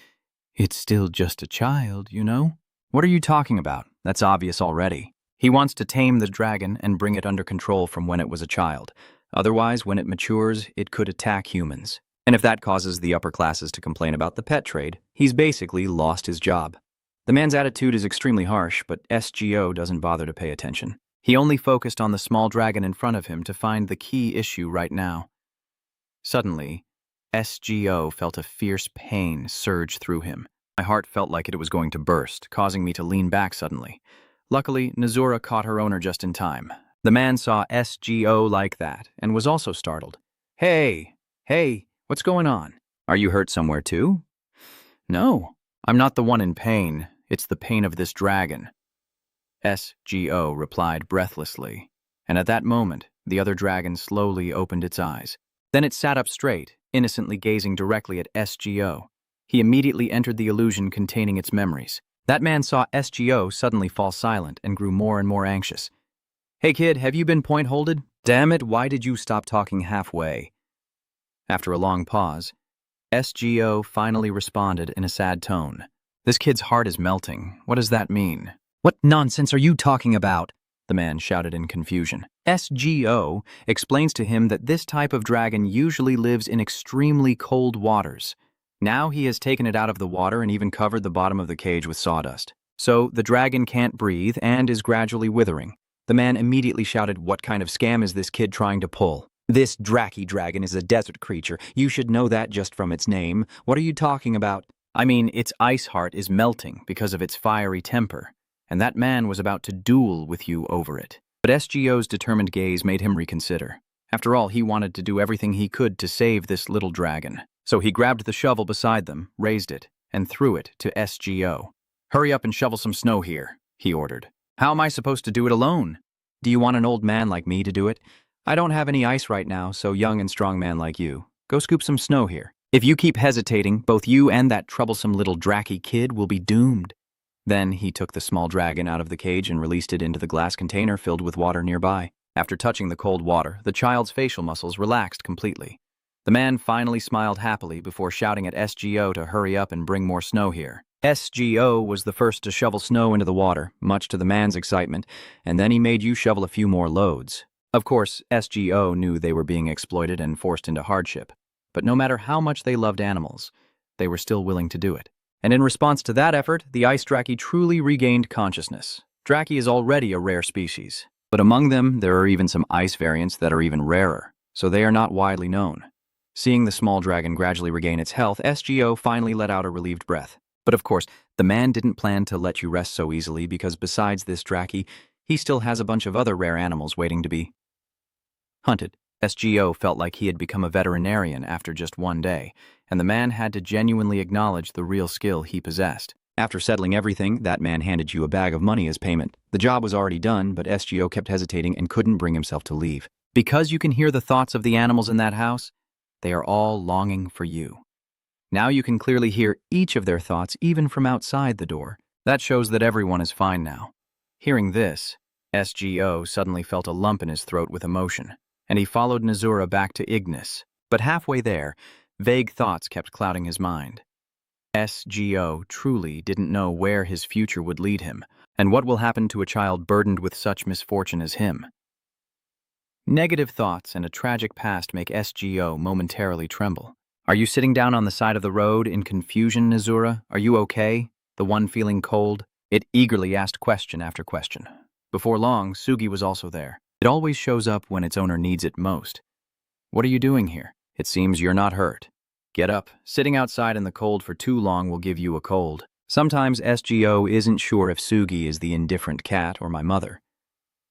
It's still just a child, you know? What are you talking about? That's obvious already. He wants to tame the dragon and bring it under control from when it was a child. Otherwise, when it matures, it could attack humans. And if that causes the upper classes to complain about the pet trade, he's basically lost his job. The man's attitude is extremely harsh, but SGO doesn't bother to pay attention. He only focused on the small dragon in front of him to find the key issue right now. Suddenly, SGO felt a fierce pain surge through him. My heart felt like it was going to burst, causing me to lean back suddenly. Luckily, Nazura caught her owner just in time. The man saw SGO like that and was also startled. Hey, what's going on? Are you hurt somewhere too? No, I'm not the one in pain. It's the pain of this dragon. SGO replied breathlessly, and at that moment, the other dragon slowly opened its eyes. Then it sat up straight, innocently gazing directly at SGO. He immediately entered the illusion containing its memories. That man saw SGO suddenly fall silent and grew more and more anxious. Hey kid, have you been point-holded? Damn it, why did you stop talking halfway? After a long pause, SGO finally responded in a sad tone. This kid's heart is melting. What does that mean? What nonsense are you talking about? The man shouted in confusion. SGO explains to him that this type of dragon usually lives in extremely cold waters. Now he has taken it out of the water and even covered the bottom of the cage with sawdust. So the dragon can't breathe and is gradually withering. The man immediately shouted, "What kind of scam is this kid trying to pull?" This Draki dragon is a desert creature. You should know that just from its name. What are you talking about? I mean, its ice heart is melting because of its fiery temper, and that man was about to duel with you over it. But SGO's determined gaze made him reconsider. After all, he wanted to do everything he could to save this little dragon. So he grabbed the shovel beside them, raised it, and threw it to SGO. "Hurry up and shovel some snow here," he ordered. "How am I supposed to do it alone? Do you want an old man like me to do it? I don't have any ice right now, so young and strong man like you. Go scoop some snow here. If you keep hesitating, both you and that troublesome little Draki kid will be doomed." Then he took the small dragon out of the cage and released it into the glass container filled with water nearby. After touching the cold water, the child's facial muscles relaxed completely. The man finally smiled happily before shouting at SGO to hurry up and bring more snow here. SGO was the first to shovel snow into the water, much to the man's excitement, and then he made you shovel a few more loads. Of course, SGO knew they were being exploited and forced into hardship, but no matter how much they loved animals, they were still willing to do it. And in response to that effort, the ice Draki truly regained consciousness. Draki is already a rare species, but among them there are even some ice variants that are even rarer, so they are not widely known. Seeing the small dragon gradually regain its health, SGO finally let out a relieved breath. But of course, the man didn't plan to let you rest so easily because besides this Draki, he still has a bunch of other rare animals waiting to be hunted. SGO felt like he had become a veterinarian after just one day, and the man had to genuinely acknowledge the real skill he possessed. After settling everything, that man handed you a bag of money as payment. The job was already done, but SGO kept hesitating and couldn't bring himself to leave. Because you can hear the thoughts of the animals in that house, they are all longing for you. Now you can clearly hear each of their thoughts even from outside the door. That shows that everyone is fine now. Hearing this, SGO suddenly felt a lump in his throat with emotion, and he followed Nazura back to Ignis. But halfway there, vague thoughts kept clouding his mind. SGO truly didn't know where his future would lead him, and what will happen to a child burdened with such misfortune as him. Negative thoughts and a tragic past make SGO momentarily tremble. "Are you sitting down on the side of the road in confusion, Nazura? Are you okay?" The one feeling cold. It eagerly asked question after question. Before long, Sugi was also there. It always shows up when its owner needs it most. "What are you doing here? It seems you're not hurt. Get up. Sitting outside in the cold for too long will give you a cold." Sometimes SGO isn't sure if Sugi is the indifferent cat or my mother.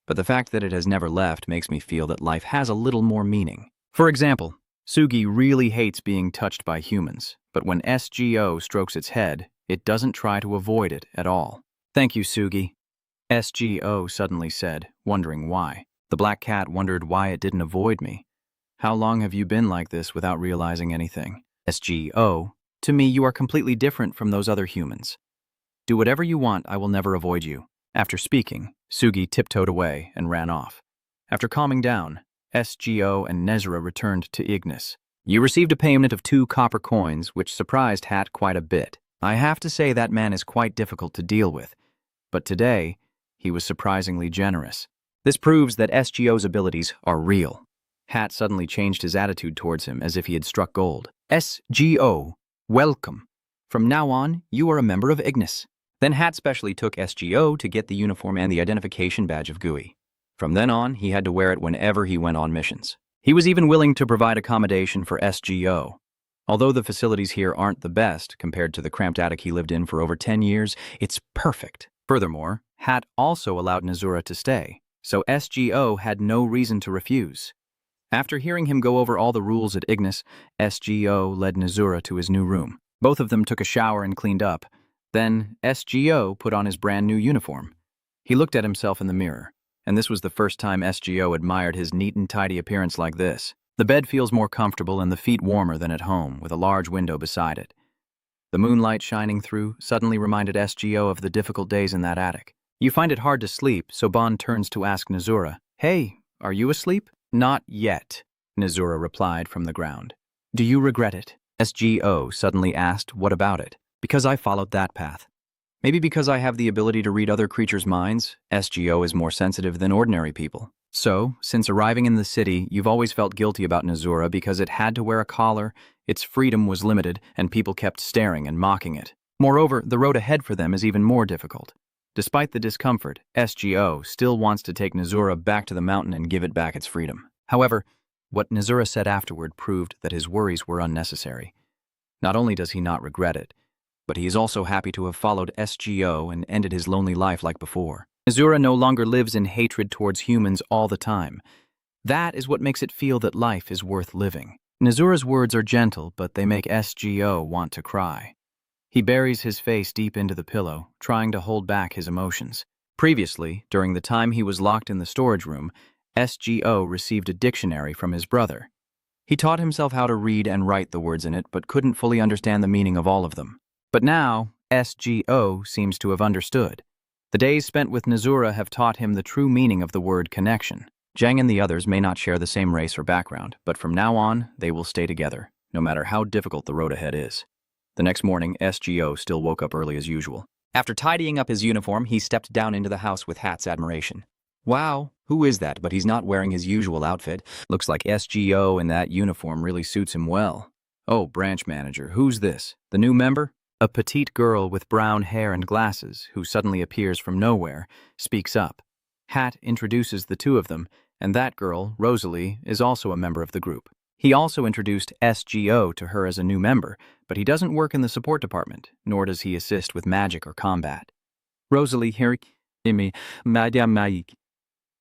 But the fact that it has never left makes me feel that life has a little more meaning. For example, Sugi really hates being touched by humans, but when SGO strokes its head, it doesn't try to avoid it at all. "Thank you, Sugi," SGO suddenly said, wondering why. The black cat wondered why it didn't avoid me. "How long have you been like this without realizing anything?" "SGO, to me you are completely different from those other humans. Do whatever you want, I will never avoid you." After speaking, Sugi tiptoed away and ran off. After calming down, SGO and Nazura returned to Ignis. You received a payment of 2 copper coins, which surprised Hat quite a bit. I have to say that man is quite difficult to deal with, but today, he was surprisingly generous. This proves that SGO's abilities are real. Hat suddenly changed his attitude towards him as if he had struck gold. "SGO, welcome. From now on, you are a member of Ignis." Then Hat specially took SGO to get the uniform and the identification badge of GUI. From then on, he had to wear it whenever he went on missions. He was even willing to provide accommodation for SGO. Although the facilities here aren't the best compared to the cramped attic he lived in for over 10 years, it's perfect. Furthermore, Hat also allowed Nazura to stay, so SGO had no reason to refuse. After hearing him go over all the rules at Ignis, SGO led Nazura to his new room. Both of them took a shower and cleaned up. Then SGO put on his brand new uniform. He looked at himself in the mirror, and this was the first time SGO admired his neat and tidy appearance like this. The bed feels more comfortable and the feet warmer than at home, with a large window beside it. The moonlight shining through suddenly reminded SGO of the difficult days in that attic. You find it hard to sleep, so Bond turns to ask Nazura, "Hey, are you asleep?" "Not yet," Nazura replied from the ground. "Do you regret it?" SGO suddenly asked, "What about it?" "Because I followed that path. Maybe because I have the ability to read other creatures' minds, SGO is more sensitive than ordinary people. So, since arriving in the city, you've always felt guilty about Nazura because it had to wear a collar, its freedom was limited, and people kept staring and mocking it. Moreover, the road ahead for them is even more difficult. Despite the discomfort, SGO still wants to take Nazura back to the mountain and give it back its freedom. However, What Nazura said afterward proved that his worries were unnecessary. Not only does he not regret it, but he is also happy to have followed SGO and ended his lonely life like before. Nazura no longer lives in hatred towards humans all the time. That is what makes it feel that life is worth living. Nazura's words are gentle, but they make SGO want to cry. He buries his face deep into the pillow, trying to hold back his emotions. Previously, during the time he was locked in the storage room, SGO received a dictionary from his brother. He taught himself how to read and write the words in it, but couldn't fully understand the meaning of all of them. But now, SGO seems to have understood. The days spent with Nazura have taught him the true meaning of the word connection. Zhang and the others may not share the same race or background, but from now on, they will stay together, no matter how difficult the road ahead is. The next morning, SGO still woke up early as usual. After tidying up his uniform, he stepped down into the house with Hat's admiration. Wow, who is that? But he's not wearing his usual outfit. Looks like SGO in that uniform really suits him well. Oh, branch manager, who's this? The new member? A petite girl with brown hair and glasses, who suddenly appears from nowhere, speaks up. Hat introduces the two of them, and that girl, Rosalie, is also a member of the group. He also introduced SGO to her as a new member, but he doesn't work in the support department, nor does he assist with magic or combat. Rosalie,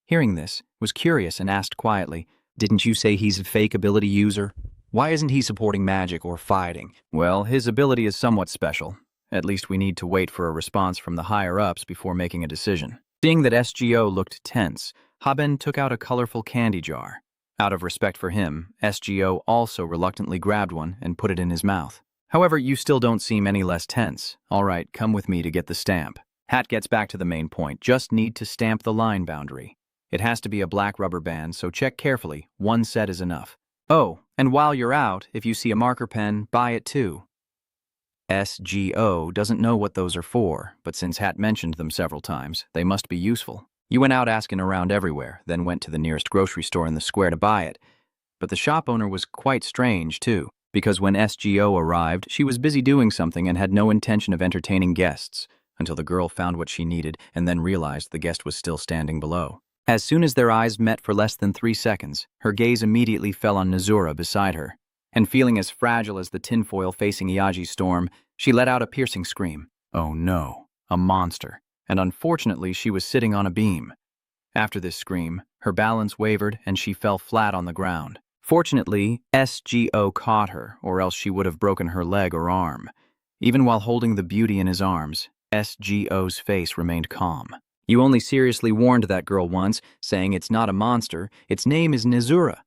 hearing this, was curious and asked quietly, "Didn't you say he's a fake ability user? Why isn't he supporting magic or fighting?" Well, his ability is somewhat special. At least we need to wait for a response from the higher-ups before making a decision. Seeing that SGO looked tense, Haben took out a colorful candy jar. Out of respect for him, SGO also reluctantly grabbed one and put it in his mouth. However, you still don't seem any less tense. All right, come with me to get the stamp. Hat gets back to the main point. Just need to stamp the line boundary. It has to be a black rubber band, so check carefully. One set is enough. Oh, and while you're out, if you see a marker pen, buy it too. SGO doesn't know what those are for, but since Hat mentioned them several times, they must be useful. You went out asking around everywhere, then went to the nearest grocery store in the square to buy it. But the shop owner was quite strange, too, because when SGO arrived, she was busy doing something and had no intention of entertaining guests, until the girl found what she needed and then realized the guest was still standing below. As soon as their eyes met for less than 3 seconds, her gaze immediately fell on Nazura beside her, and feeling as fragile as the tinfoil facing Iyagi's storm, she let out a piercing scream. Oh no, a monster. And unfortunately, she was sitting on a beam. After this scream, her balance wavered and she fell flat on the ground. Fortunately, SGO caught her, or else she would have broken her leg or arm. Even while holding the beauty in his arms, SGO's face remained calm. You only seriously warned that girl once, saying it's not a monster, its name is Nazura.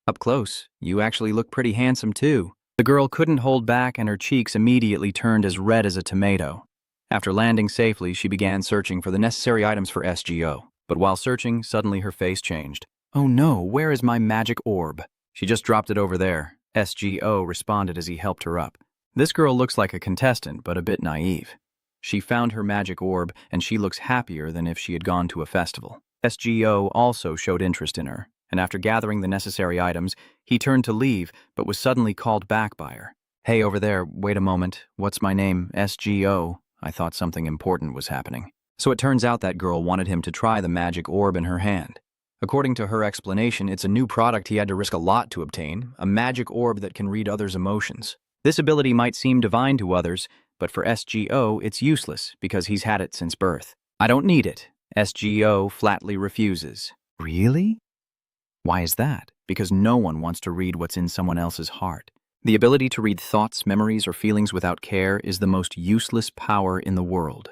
Up close, you actually look pretty handsome too. The girl couldn't hold back and her cheeks immediately turned as red as a tomato. After landing safely, she began searching for the necessary items for SGO. But while searching, suddenly her face changed. Oh no, where is my magic orb? She just dropped it over there. SGO responded as he helped her up. This girl looks like a contestant, but a bit naive. She found her magic orb, and she looks happier than if she had gone to a festival. SGO also showed interest in her, and after gathering the necessary items, he turned to leave, but was suddenly called back by her. Hey, over there, wait a moment. What's my name? SGO. I thought something important was happening. So it turns out that girl wanted him to try the magic orb in her hand. According to her explanation, it's a new product he had to risk a lot to obtain, a magic orb that can read others' emotions. This ability might seem divine to others, but for SGO, it's useless because he's had it since birth. I don't need it. SGO flatly refuses. Really? Why is that? Because no one wants to read what's in someone else's heart. The ability to read thoughts, memories, or feelings without care is the most useless power in the world.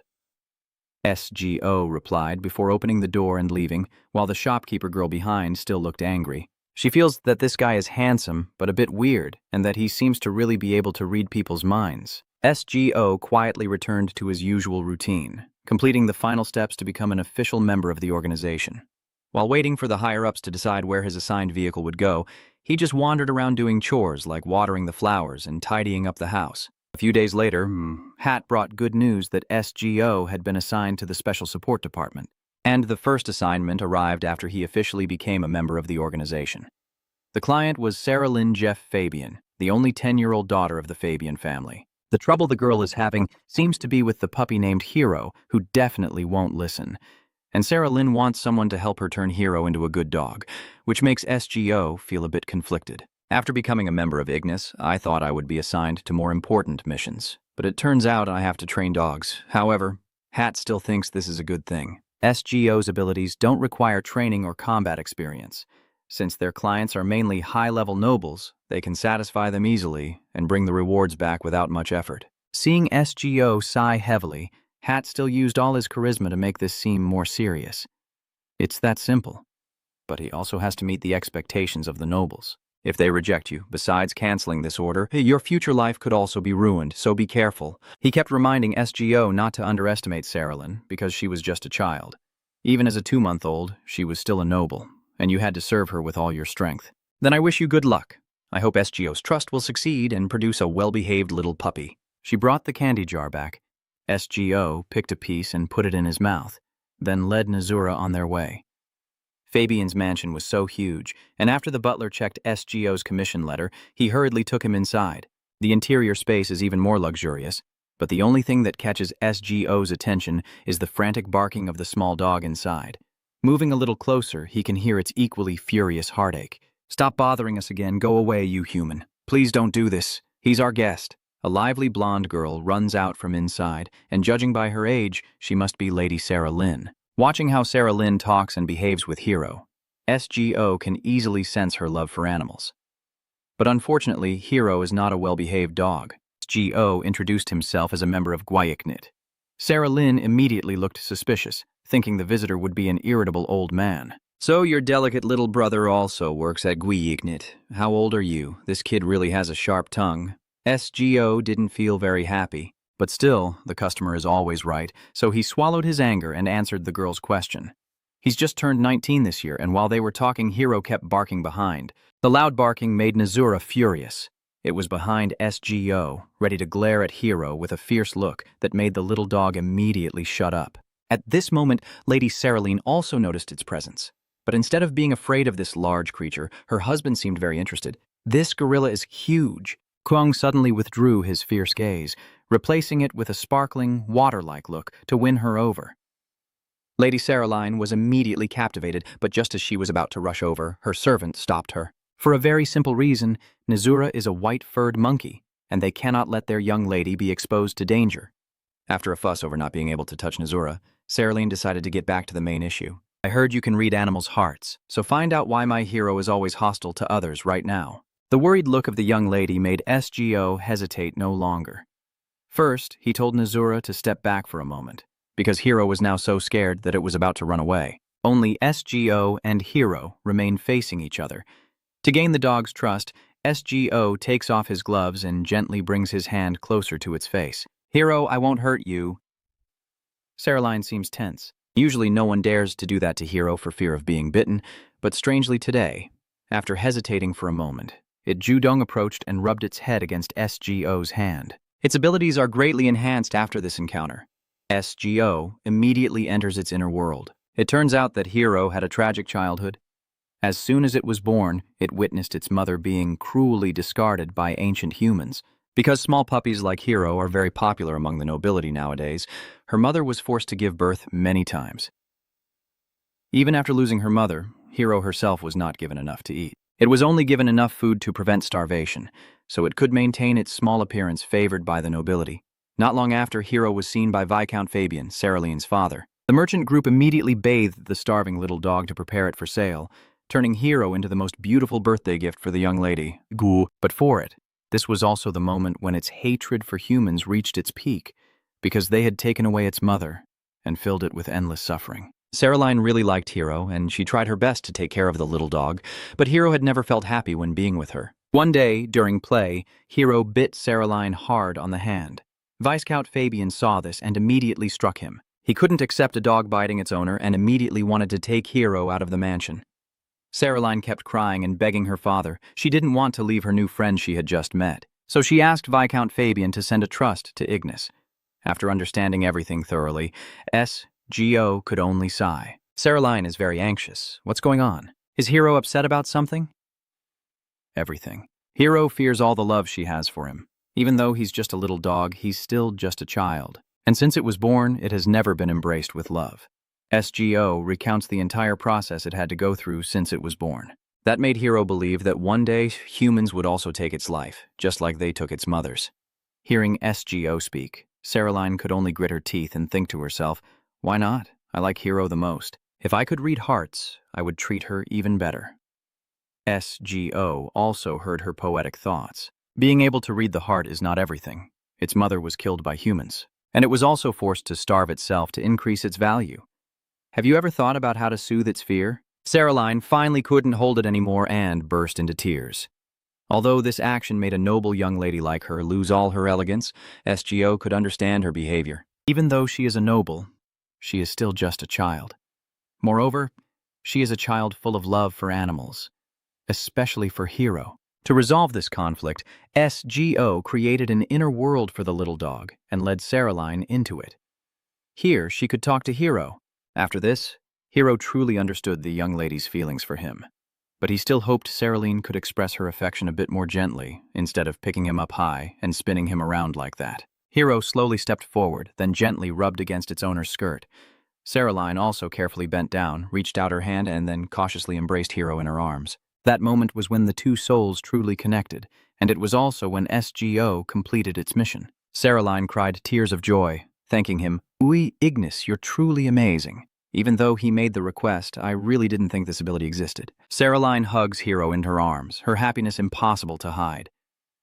SGO replied before opening the door and leaving, while the shopkeeper girl behind still looked angry. She feels that this guy is handsome, but a bit weird, and that he seems to really be able to read people's minds. SGO quietly returned to his usual routine, completing the final steps to become an official member of the organization. While waiting for the higher-ups to decide where his assigned vehicle would go, he just wandered around doing chores like watering the flowers and tidying up the house. A few days later, Hat brought good news that SGO had been assigned to the Special Support Department, and the first assignment arrived after he officially became a member of the organization. The client was Sarah Lynn Jeff Fabian, the only 10-year-old daughter of the Fabian family. The trouble the girl is having seems to be with the puppy named Hero, who definitely won't listen. And Sarah Lynn wants someone to help her turn Hero into a good dog, which makes SGO feel a bit conflicted. After becoming a member of Ignis, I thought I would be assigned to more important missions, but it turns out I have to train dogs. However, Hat still thinks this is a good thing. SGO's abilities don't require training or combat experience. Since their clients are mainly high-level nobles, they can satisfy them easily and bring the rewards back without much effort. Seeing SGO sigh heavily, Hat still used all his charisma to make this seem more serious. It's that simple. But he also has to meet the expectations of the nobles. If they reject you, besides canceling this order, your future life could also be ruined, so be careful. He kept reminding SGO not to underestimate Sarah Lynn, because she was just a child. Even as a 2-month-old, she was still a noble, and you had to serve her with all your strength. Then I wish you good luck. I hope SGO's trust will succeed and produce a well-behaved little puppy. She brought the candy jar back. SGO picked a piece and put it in his mouth, then led Nazura on their way. Fabian's mansion was so huge, and after the butler checked SGO's commission letter, he hurriedly took him inside. The interior space is even more luxurious, but the only thing that catches SGO's attention is the frantic barking of the small dog inside. Moving a little closer, he can hear its equally furious heartache. Stop bothering us again, go away, you human. Please don't do this. He's our guest. A lively blonde girl runs out from inside, and judging by her age, she must be Lady Sarah Lynn. Watching how Sarah Lynn talks and behaves with Hero, SGO can easily sense her love for animals. But unfortunately, Hero is not a well-behaved dog. SGO introduced himself as a member of Gwayiknit. Sarah Lynn immediately looked suspicious, thinking the visitor would be an irritable old man. So your delicate little brother also works at Gwayiknit. How old are you? This kid really has a sharp tongue. SGO didn't feel very happy. But still, the customer is always right, so he swallowed his anger and answered the girl's question. He's just turned 19 this year, and while they were talking, Hero kept barking behind. The loud barking made Nazura furious. It was behind SGO, ready to glare at Hero with a fierce look that made the little dog immediately shut up. At this moment, Lady Saralyn also noticed its presence. But instead of being afraid of this large creature, her husband seemed very interested. This gorilla is huge. Kwang suddenly withdrew his fierce gaze, replacing it with a sparkling, water-like look to win her over. Lady Saralyn was immediately captivated, but just as she was about to rush over, her servant stopped her. For a very simple reason, Nazura is a white-furred monkey, and they cannot let their young lady be exposed to danger. After a fuss over not being able to touch Nazura, Saralyn decided to get back to the main issue. I heard you can read animals' hearts, so find out why my hero is always hostile to others right now. The worried look of the young lady made SGO hesitate no longer. First, he told Nazura to step back for a moment, because Hero was now so scared that it was about to run away. Only SGO and Hero remained facing each other. To gain the dog's trust, SGO takes off his gloves and gently brings his hand closer to its face. Hero, I won't hurt you. Saralyn seems tense. Usually no one dares to do that to Hero for fear of being bitten, but strangely today, after hesitating for a moment, it Judong approached and rubbed its head against SGO's hand. Its abilities are greatly enhanced after this encounter. SGO immediately enters its inner world. It turns out that Hero had a tragic childhood. As soon as it was born, it witnessed its mother being cruelly discarded by ancient humans. Because small puppies like Hero are very popular among the nobility nowadays, her mother was forced to give birth many times. Even after losing her mother, Hero herself was not given enough to eat. It was only given enough food to prevent starvation, so it could maintain its small appearance favored by the nobility. Not long after, Hero was seen by Viscount Fabian, Saralyn's father. The merchant group immediately bathed the starving little dog to prepare it for sale, turning Hero into the most beautiful birthday gift for the young lady. But for it, this was also the moment when its hatred for humans reached its peak, because they had taken away its mother and filled it with endless suffering. Saralyn really liked Hero, and she tried her best to take care of the little dog, but Hero had never felt happy when being with her. One day, during play, Hero bit Saralyn hard on the hand. Viscount Fabian saw this and immediately struck him. He couldn't accept a dog biting its owner and immediately wanted to take Hero out of the mansion. Saralyn kept crying and begging her father. She didn't want to leave her new friend she had just met, so she asked Viscount Fabian to send a trust to Ignis. After understanding everything thoroughly, SGO could only sigh. Saralyn is very anxious. What's going on? Is Hero upset about something? Everything. Hero fears all the love she has for him. Even though he's just a little dog, he's still just a child. And since it was born, it has never been embraced with love. SGO recounts the entire process it had to go through since it was born. That made Hiro believe that one day humans would also take its life, just like they took its mother's. Hearing SGO speak, Saraline could only grit her teeth and think to herself, why not? I like Hiro the most. If I could read hearts, I would treat her even better. SGO also heard her poetic thoughts. Being able to read the heart is not everything. Its mother was killed by humans, and it was also forced to starve itself to increase its value. Have you ever thought about how to soothe its fear? Saraline finally couldn't hold it anymore and burst into tears. Although this action made a noble young lady like her lose all her elegance, SGO could understand her behavior. Even though she is a noble, she is still just a child. Moreover, she is a child full of love for animals, especially for Hiro. To resolve this conflict, SGO created an inner world for the little dog and led Saraline into it. Here, she could talk to Hiro. After this, Hiro truly understood the young lady's feelings for him. But he still hoped Saraline could express her affection a bit more gently, instead of picking him up high and spinning him around like that. Hiro slowly stepped forward, then gently rubbed against its owner's skirt. Saraline also carefully bent down, reached out her hand, and then cautiously embraced Hiro in her arms. That moment was when the two souls truly connected, and it was also when SGO completed its mission. Saraline cried tears of joy, thanking him. "Ui, Ignis, you're truly amazing. Even though he made the request, I really didn't think this ability existed." Saraline hugs Hiro in her arms, her happiness impossible to hide.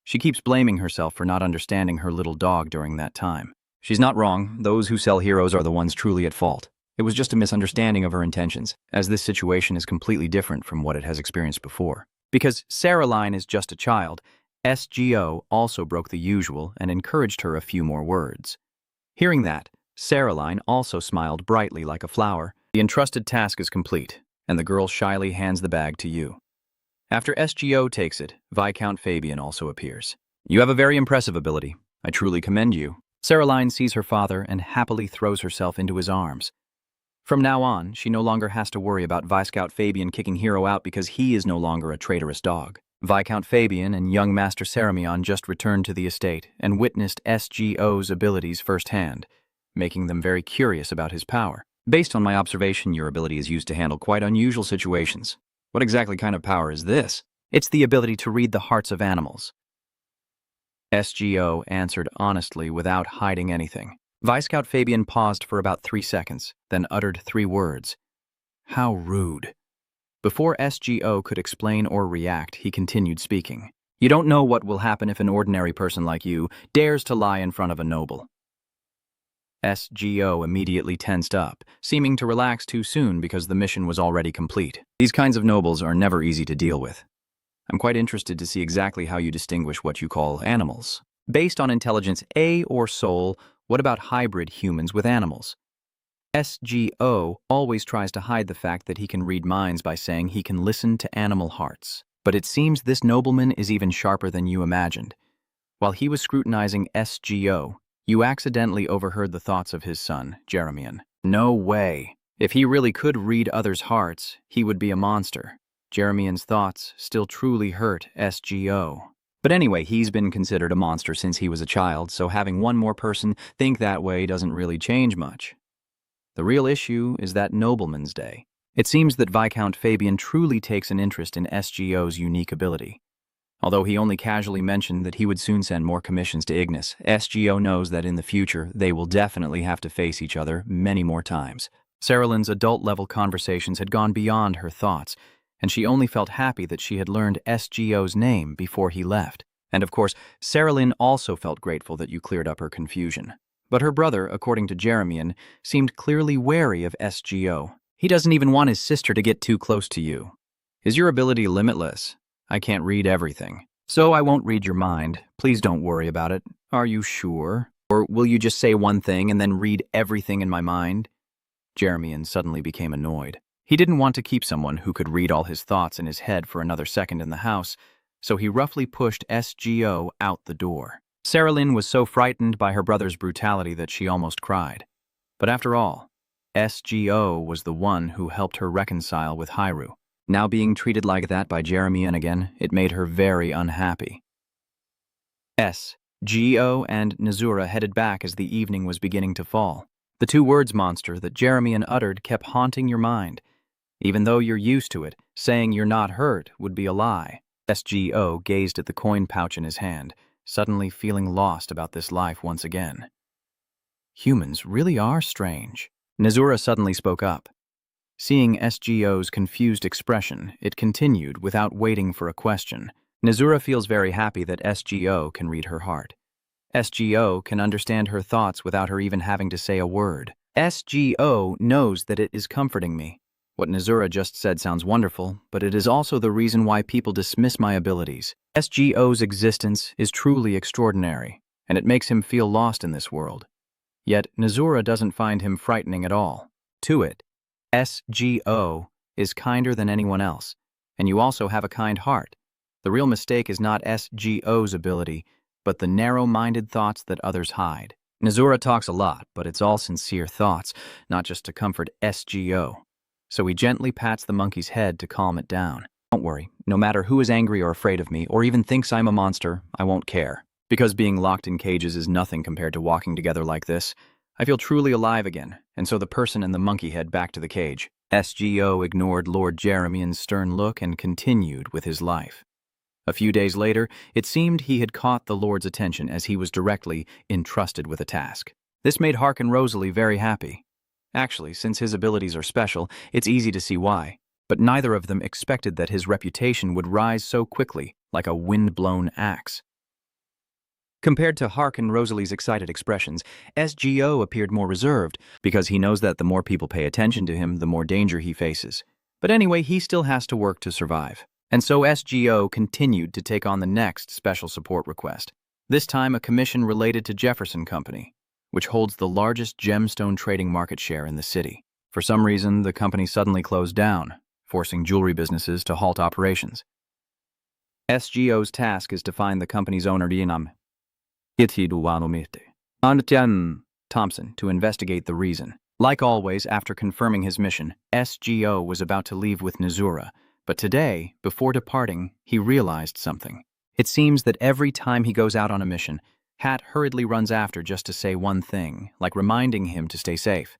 She keeps blaming herself for not understanding her little dog during that time. She's not wrong. Those who sell heroes are the ones truly at fault. It was just a misunderstanding of her intentions, as this situation is completely different from what it has experienced before. Because Saraline is just a child, SGO also broke the usual and encouraged her a few more words. Hearing that, Saraline also smiled brightly like a flower. The entrusted task is complete, and the girl shyly hands the bag to you. After SGO takes it, Viscount Fabian also appears. "You have a very impressive ability. I truly commend you." Saraline sees her father and happily throws herself into his arms. From now on, she no longer has to worry about Viscount Fabian kicking Hiro out because he is no longer a traitorous dog. Viscount Fabian and young Master Ceramion just returned to the estate and witnessed SGO's abilities firsthand, making them very curious about his power. "Based on my observation, your ability is used to handle quite unusual situations. What exactly kind of power is this?" "It's the ability to read the hearts of animals." SGO answered honestly without hiding anything. Viscount Fabian paused for about 3 seconds, then uttered 3 words. "How rude." Before SGO could explain or react, he continued speaking. "You don't know what will happen if an ordinary person like you dares to lie in front of a noble." SGO immediately tensed up, seeming to relax too soon because the mission was already complete. "These kinds of nobles are never easy to deal with. I'm quite interested to see exactly how you distinguish what you call animals. Based on intelligence A or soul, what about hybrid humans with animals?" SGO always tries to hide the fact that he can read minds by saying he can listen to animal hearts. But it seems this nobleman is even sharper than you imagined. While he was scrutinizing SGO, you accidentally overheard the thoughts of his son, Jeremian. "No way. If he really could read others' hearts, he would be a monster." Jeremian's thoughts still truly hurt SGO. But anyway, he's been considered a monster since he was a child, so having one more person think that way doesn't really change much. The real issue is that nobleman's day. It seems that Viscount Fabian truly takes an interest in SGO's unique ability. Although he only casually mentioned that he would soon send more commissions to Ignis, SGO knows that in the future they will definitely have to face each other many more times. Saraline's adult-level conversations had gone beyond her thoughts, and she only felt happy that she had learned SGO's name before he left. And of course, Saraline also felt grateful that you cleared up her confusion. But her brother, according to Jeremian, seemed clearly wary of SGO. He doesn't even want his sister to get too close to you. "Is your ability limitless?" "I can't read everything. So I won't read your mind. Please don't worry about it." "Are you sure? Or will you just say one thing and then read everything in my mind?" Jeremian suddenly became annoyed. He didn't want to keep someone who could read all his thoughts in his head for another second in the house, so he roughly pushed SGO out the door. Saraline was so frightened by her brother's brutality that she almost cried. But after all, SGO was the one who helped her reconcile with Hiro. Now being treated like that by Jeremian again, it made her very unhappy. SGO and Nazura headed back as the evening was beginning to fall. The two words monster that Jeremy uttered kept haunting your mind. Even though you're used to it, saying you're not hurt would be a lie. SGO gazed at the coin pouch in his hand, suddenly feeling lost about this life once again. Humans really are strange. Nazura suddenly spoke up. Seeing SGO's confused expression, it continued without waiting for a question. Nazura feels very happy that SGO can read her heart. SGO can understand her thoughts without her even having to say a word. SGO knows that it is comforting me. What Nazura just said sounds wonderful, but it is also the reason why people dismiss my abilities. SGO's existence is truly extraordinary, and it makes him feel lost in this world. Yet Nazura doesn't find him frightening at all. To it, SGO is kinder than anyone else, and you also have a kind heart. The real mistake is not SGO's ability, but the narrow-minded thoughts that others hide. Nazura talks a lot, but it's all sincere thoughts, not just to comfort SGO. So he gently pats the monkey's head to calm it down. Don't worry, no matter who is angry or afraid of me, or even thinks I'm a monster, I won't care. Because being locked in cages is nothing compared to walking together like this. I feel truly alive again, and so the person and the monkey head back to the cage. SGO ignored Lord Jeremy's stern look and continued with his life. A few days later, it seemed he had caught the Lord's attention as he was directly entrusted with a task. This made Hark and Rosalie very happy. Actually, since his abilities are special, it's easy to see why. But neither of them expected that his reputation would rise so quickly, like a wind-blown axe. Compared to Hark and Rosalie's excited expressions, SGO appeared more reserved, because he knows that the more people pay attention to him, the more danger he faces. But anyway, he still has to work to survive. And so SGO continued to take on the next special support request. This time a commission related to Jefferson Company, which holds the largest gemstone trading market share in the city. For some reason, the company suddenly closed down, forcing jewelry businesses to halt operations. SGO's task is to find the company's owner, Thompson, to investigate the reason. Like always, after confirming his mission, SGO was about to leave with Nazura, but today, before departing, he realized something. It seems that every time he goes out on a mission, Hat hurriedly runs after just to say one thing, like reminding him to stay safe.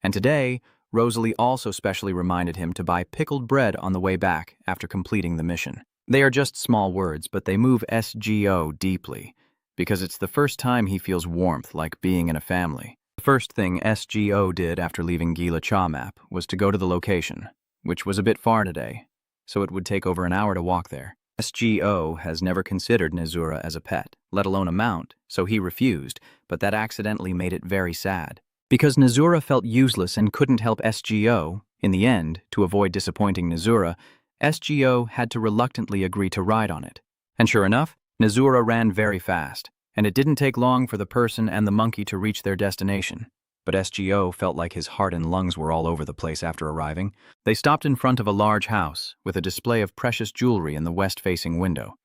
And today, Rosalie also specially reminded him to buy pickled bread on the way back after completing the mission. They are just small words, but they move SGO deeply, because it's the first time he feels warmth like being in a family. The first thing SGO did after leaving Gila Cha Map was to go to the location, which was a bit far today, so it would take over an hour to walk there. SGO has never considered Nazura as a pet, let alone a mount, so he refused, but that accidentally made it very sad. Because Nazura felt useless and couldn't help SGO, in the end, to avoid disappointing Nazura, SGO had to reluctantly agree to ride on it. And sure enough, Nazura ran very fast, and it didn't take long for the person and the monkey to reach their destination. But SGO felt like his heart and lungs were all over the place after arriving. They stopped in front of a large house with a display of precious jewelry in the west-facing window.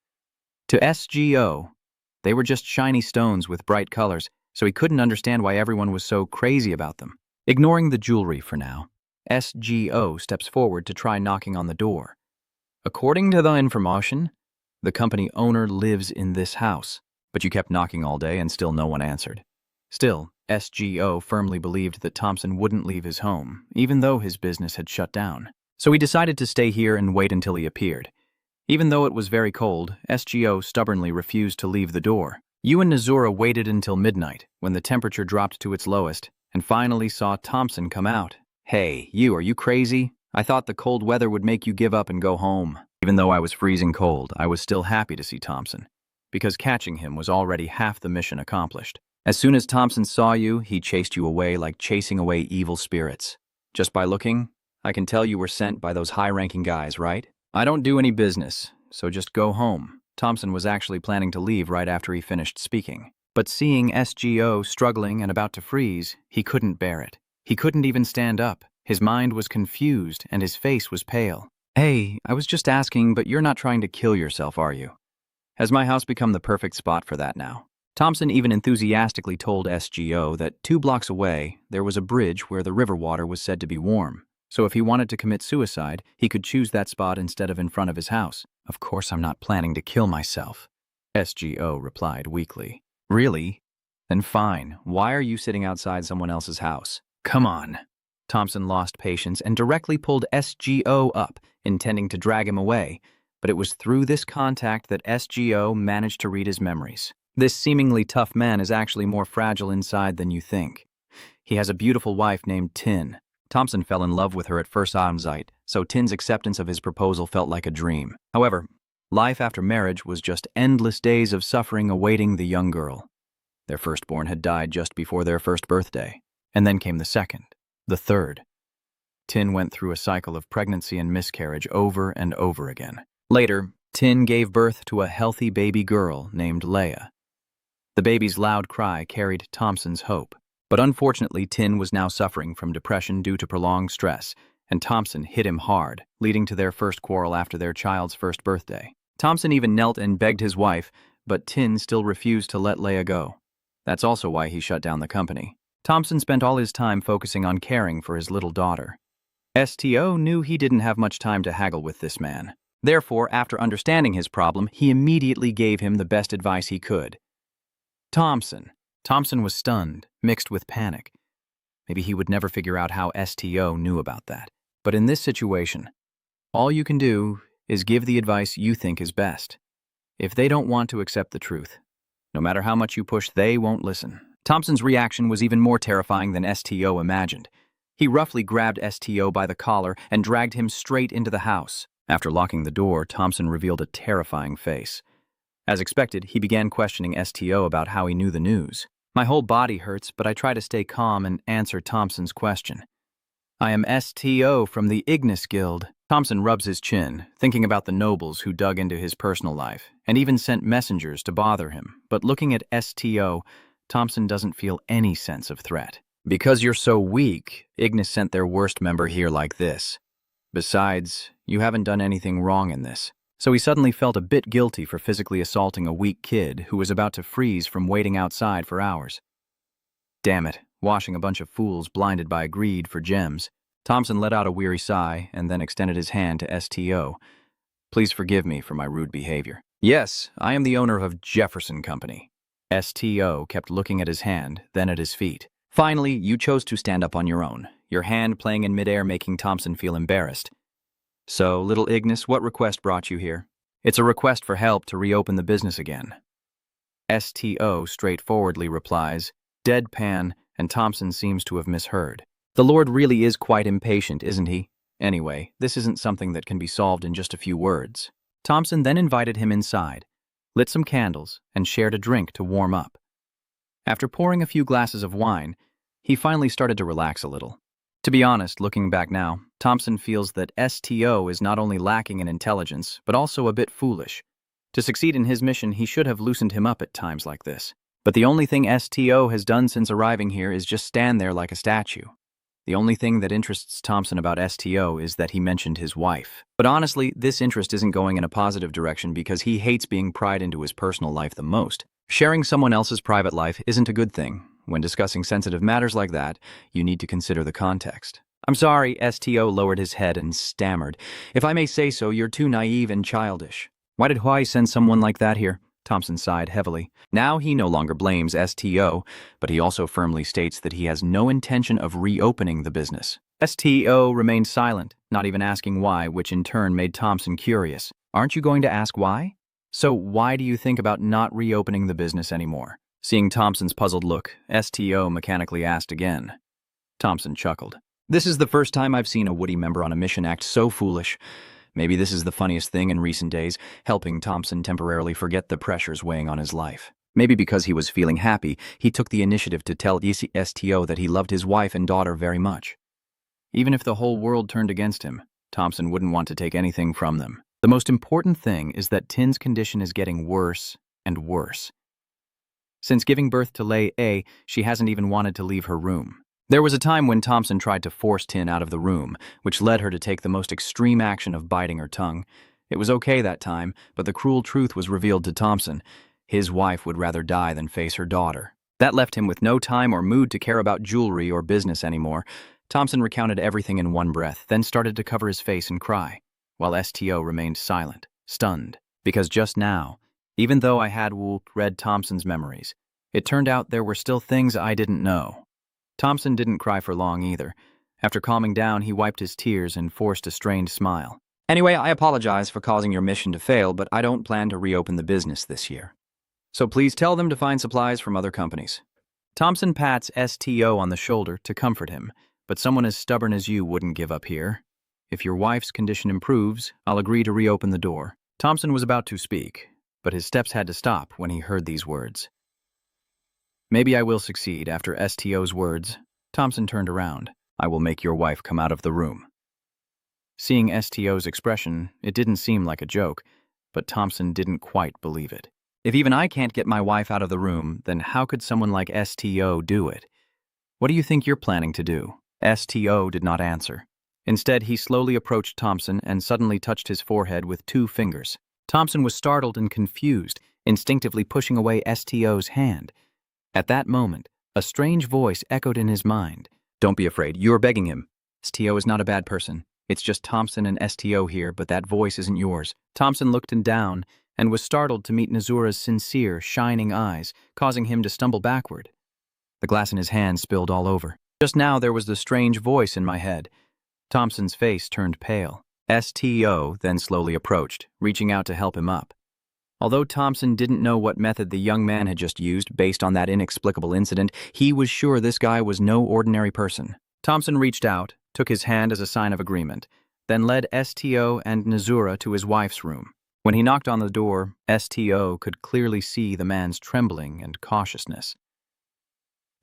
To SGO, they were just shiny stones with bright colors, so he couldn't understand why everyone was so crazy about them. Ignoring the jewelry for now, SGO steps forward to try knocking on the door. According to the information, the company owner lives in this house, but you kept knocking all day and still no one answered. Still, SGO firmly believed that Thompson wouldn't leave his home, even though his business had shut down. So he decided to stay here and wait until he appeared. Even though it was very cold, SGO stubbornly refused to leave the door. You and Nazura waited until midnight, when the temperature dropped to its lowest, and finally saw Thompson come out. Hey, are you crazy? I thought the cold weather would make you give up and go home. Even though I was freezing cold, I was still happy to see Thompson, because catching him was already half the mission accomplished. As soon as Thompson saw you, he chased you away like chasing away evil spirits. Just by looking, I can tell you were sent by those high-ranking guys, right? I don't do any business, so just go home. Thompson was actually planning to leave right after he finished speaking. But seeing SGO struggling and about to freeze, he couldn't bear it. He couldn't even stand up. His mind was confused and his face was pale. Hey, I was just asking, but you're not trying to kill yourself, are you? Has my house become the perfect spot for that now? Thompson even enthusiastically told SGO that 2 blocks away, there was a bridge where the river water was said to be warm. So if he wanted to commit suicide, he could choose that spot instead of in front of his house. Of course I'm not planning to kill myself, SGO replied weakly. Really? Then fine, why are you sitting outside someone else's house? Come on. Thompson lost patience and directly pulled SGO up, intending to drag him away, but it was through this contact that SGO managed to read his memories. This seemingly tough man is actually more fragile inside than you think. He has a beautiful wife named Tin. Thompson fell in love with her at first sight, so Tin's acceptance of his proposal felt like a dream. However, life after marriage was just endless days of suffering awaiting the young girl. Their firstborn had died just before their first birthday, and then came the second, the third. Tin went through a cycle of pregnancy and miscarriage over and over again. Later, Tin gave birth to a healthy baby girl named Leia. The baby's loud cry carried Thompson's hope. But unfortunately, Tin was now suffering from depression due to prolonged stress, and Thompson hit him hard, leading to their first quarrel after their child's first birthday. Thompson even knelt and begged his wife, but Tin still refused to let Leia go. That's also why he shut down the company. Thompson spent all his time focusing on caring for his little daughter. STO knew he didn't have much time to haggle with this man. Therefore, after understanding his problem, he immediately gave him the best advice he could. Thompson was stunned, mixed with panic. Maybe he would never figure out how STO knew about that. But in this situation, all you can do is give the advice you think is best. If they don't want to accept the truth, no matter how much you push, they won't listen. Thompson's reaction was even more terrifying than STO imagined. He roughly grabbed STO by the collar and dragged him straight into the house. After locking the door, Thompson revealed a terrifying face. As expected, he began questioning STO about how he knew the news. My whole body hurts, but I try to stay calm and answer Thompson's question. I am STO from the Ignis Guild. Thompson rubs his chin, thinking about the nobles who dug into his personal life, and even sent messengers to bother him. But looking at STO, Thompson doesn't feel any sense of threat. Because you're so weak, Ignis sent their worst member here like this. Besides, you haven't done anything wrong in this. So he suddenly felt a bit guilty for physically assaulting a weak kid who was about to freeze from waiting outside for hours. Damn it, washing a bunch of fools blinded by greed for gems. Thompson let out a weary sigh and then extended his hand to STO. Please forgive me for my rude behavior. Yes, I am the owner of Jefferson Company. STO kept looking at his hand, then at his feet. Finally, you chose to stand up on your own, your hand playing in midair making Thompson feel embarrassed. So, little Ignis, what request brought you here? It's a request for help to reopen the business again. STO straightforwardly replies, deadpan, and Thompson seems to have misheard. The Lord really is quite impatient, isn't he? Anyway, this isn't something that can be solved in just a few words. Thompson then invited him inside, lit some candles, and shared a drink to warm up. After pouring a few glasses of wine, he finally started to relax a little. To be honest, looking back now, Thompson feels that STO is not only lacking in intelligence, but also a bit foolish. To succeed in his mission, he should have loosened him up at times like this. But the only thing STO has done since arriving here is just stand there like a statue. The only thing that interests Thompson about STO is that he mentioned his wife. But honestly, this interest isn't going in a positive direction because he hates being pried into his personal life the most. Sharing someone else's private life isn't a good thing. When discussing sensitive matters like that, you need to consider the context. I'm sorry, STO lowered his head and stammered. If I may say so, you're too naive and childish. Why did Huai send someone like that here? Thompson sighed heavily. Now he no longer blames STO, but he also firmly states that he has no intention of reopening the business. STO remained silent, not even asking why, which in turn made Thompson curious. Aren't you going to ask why? So why do you think about not reopening the business anymore? Seeing Thompson's puzzled look, STO mechanically asked again. Thompson chuckled. This is the first time I've seen a Woody member on a mission act so foolish. Maybe this is the funniest thing in recent days, helping Thompson temporarily forget the pressures weighing on his life. Maybe because he was feeling happy, he took the initiative to tell STO that he loved his wife and daughter very much. Even if the whole world turned against him, Thompson wouldn't want to take anything from them. The most important thing is that Tin's condition is getting worse and worse. Since giving birth to Lei A, she hasn't even wanted to leave her room. There was a time when Thompson tried to force Tin out of the room, which led her to take the most extreme action of biting her tongue. It was okay that time, but the cruel truth was revealed to Thompson. His wife would rather die than face her daughter. That left him with no time or mood to care about jewelry or business anymore. Thompson recounted everything in one breath, then started to cover his face and cry, while STO remained silent, stunned, because just now, even though I had read Thompson's memories, It turned out there were still things I didn't know. Thompson didn't cry for long either. After calming down, he wiped his tears and forced a strained smile. Anyway, I apologize for causing your mission to fail, but I don't plan to reopen the business this year. So please tell them to find supplies from other companies. Thompson pats STO on the shoulder to comfort him, but someone as stubborn as you wouldn't give up here. If your wife's condition improves, I'll agree to reopen the door. Thompson was about to speak, but his steps had to stop when he heard these words. Maybe I will succeed. After STO's words, Thompson turned around. I will make your wife come out of the room. Seeing STO's expression, it didn't seem like a joke, but Thompson didn't quite believe it. If even I can't get my wife out of the room, then how could someone like STO do it? What do you think you're planning to do? STO did not answer. Instead, he slowly approached Thompson and suddenly touched his forehead with 2 fingers. Thompson was startled and confused, instinctively pushing away STO's hand. At that moment, a strange voice echoed in his mind. Don't be afraid, you're begging him. STO is not a bad person. It's just Thompson and STO here, but that voice isn't yours. Thompson looked down and was startled to meet Nazura's sincere, shining eyes, causing him to stumble backward. The glass in his hand spilled all over. Just now there was the strange voice in my head. Thompson's face turned pale. STO then slowly approached, reaching out to help him up. Although Thompson didn't know what method the young man had just used based on that inexplicable incident, he was sure this guy was no ordinary person. Thompson reached out, took his hand as a sign of agreement, then led STO and Nazura to his wife's room. When he knocked on the door, STO could clearly see the man's trembling and cautiousness.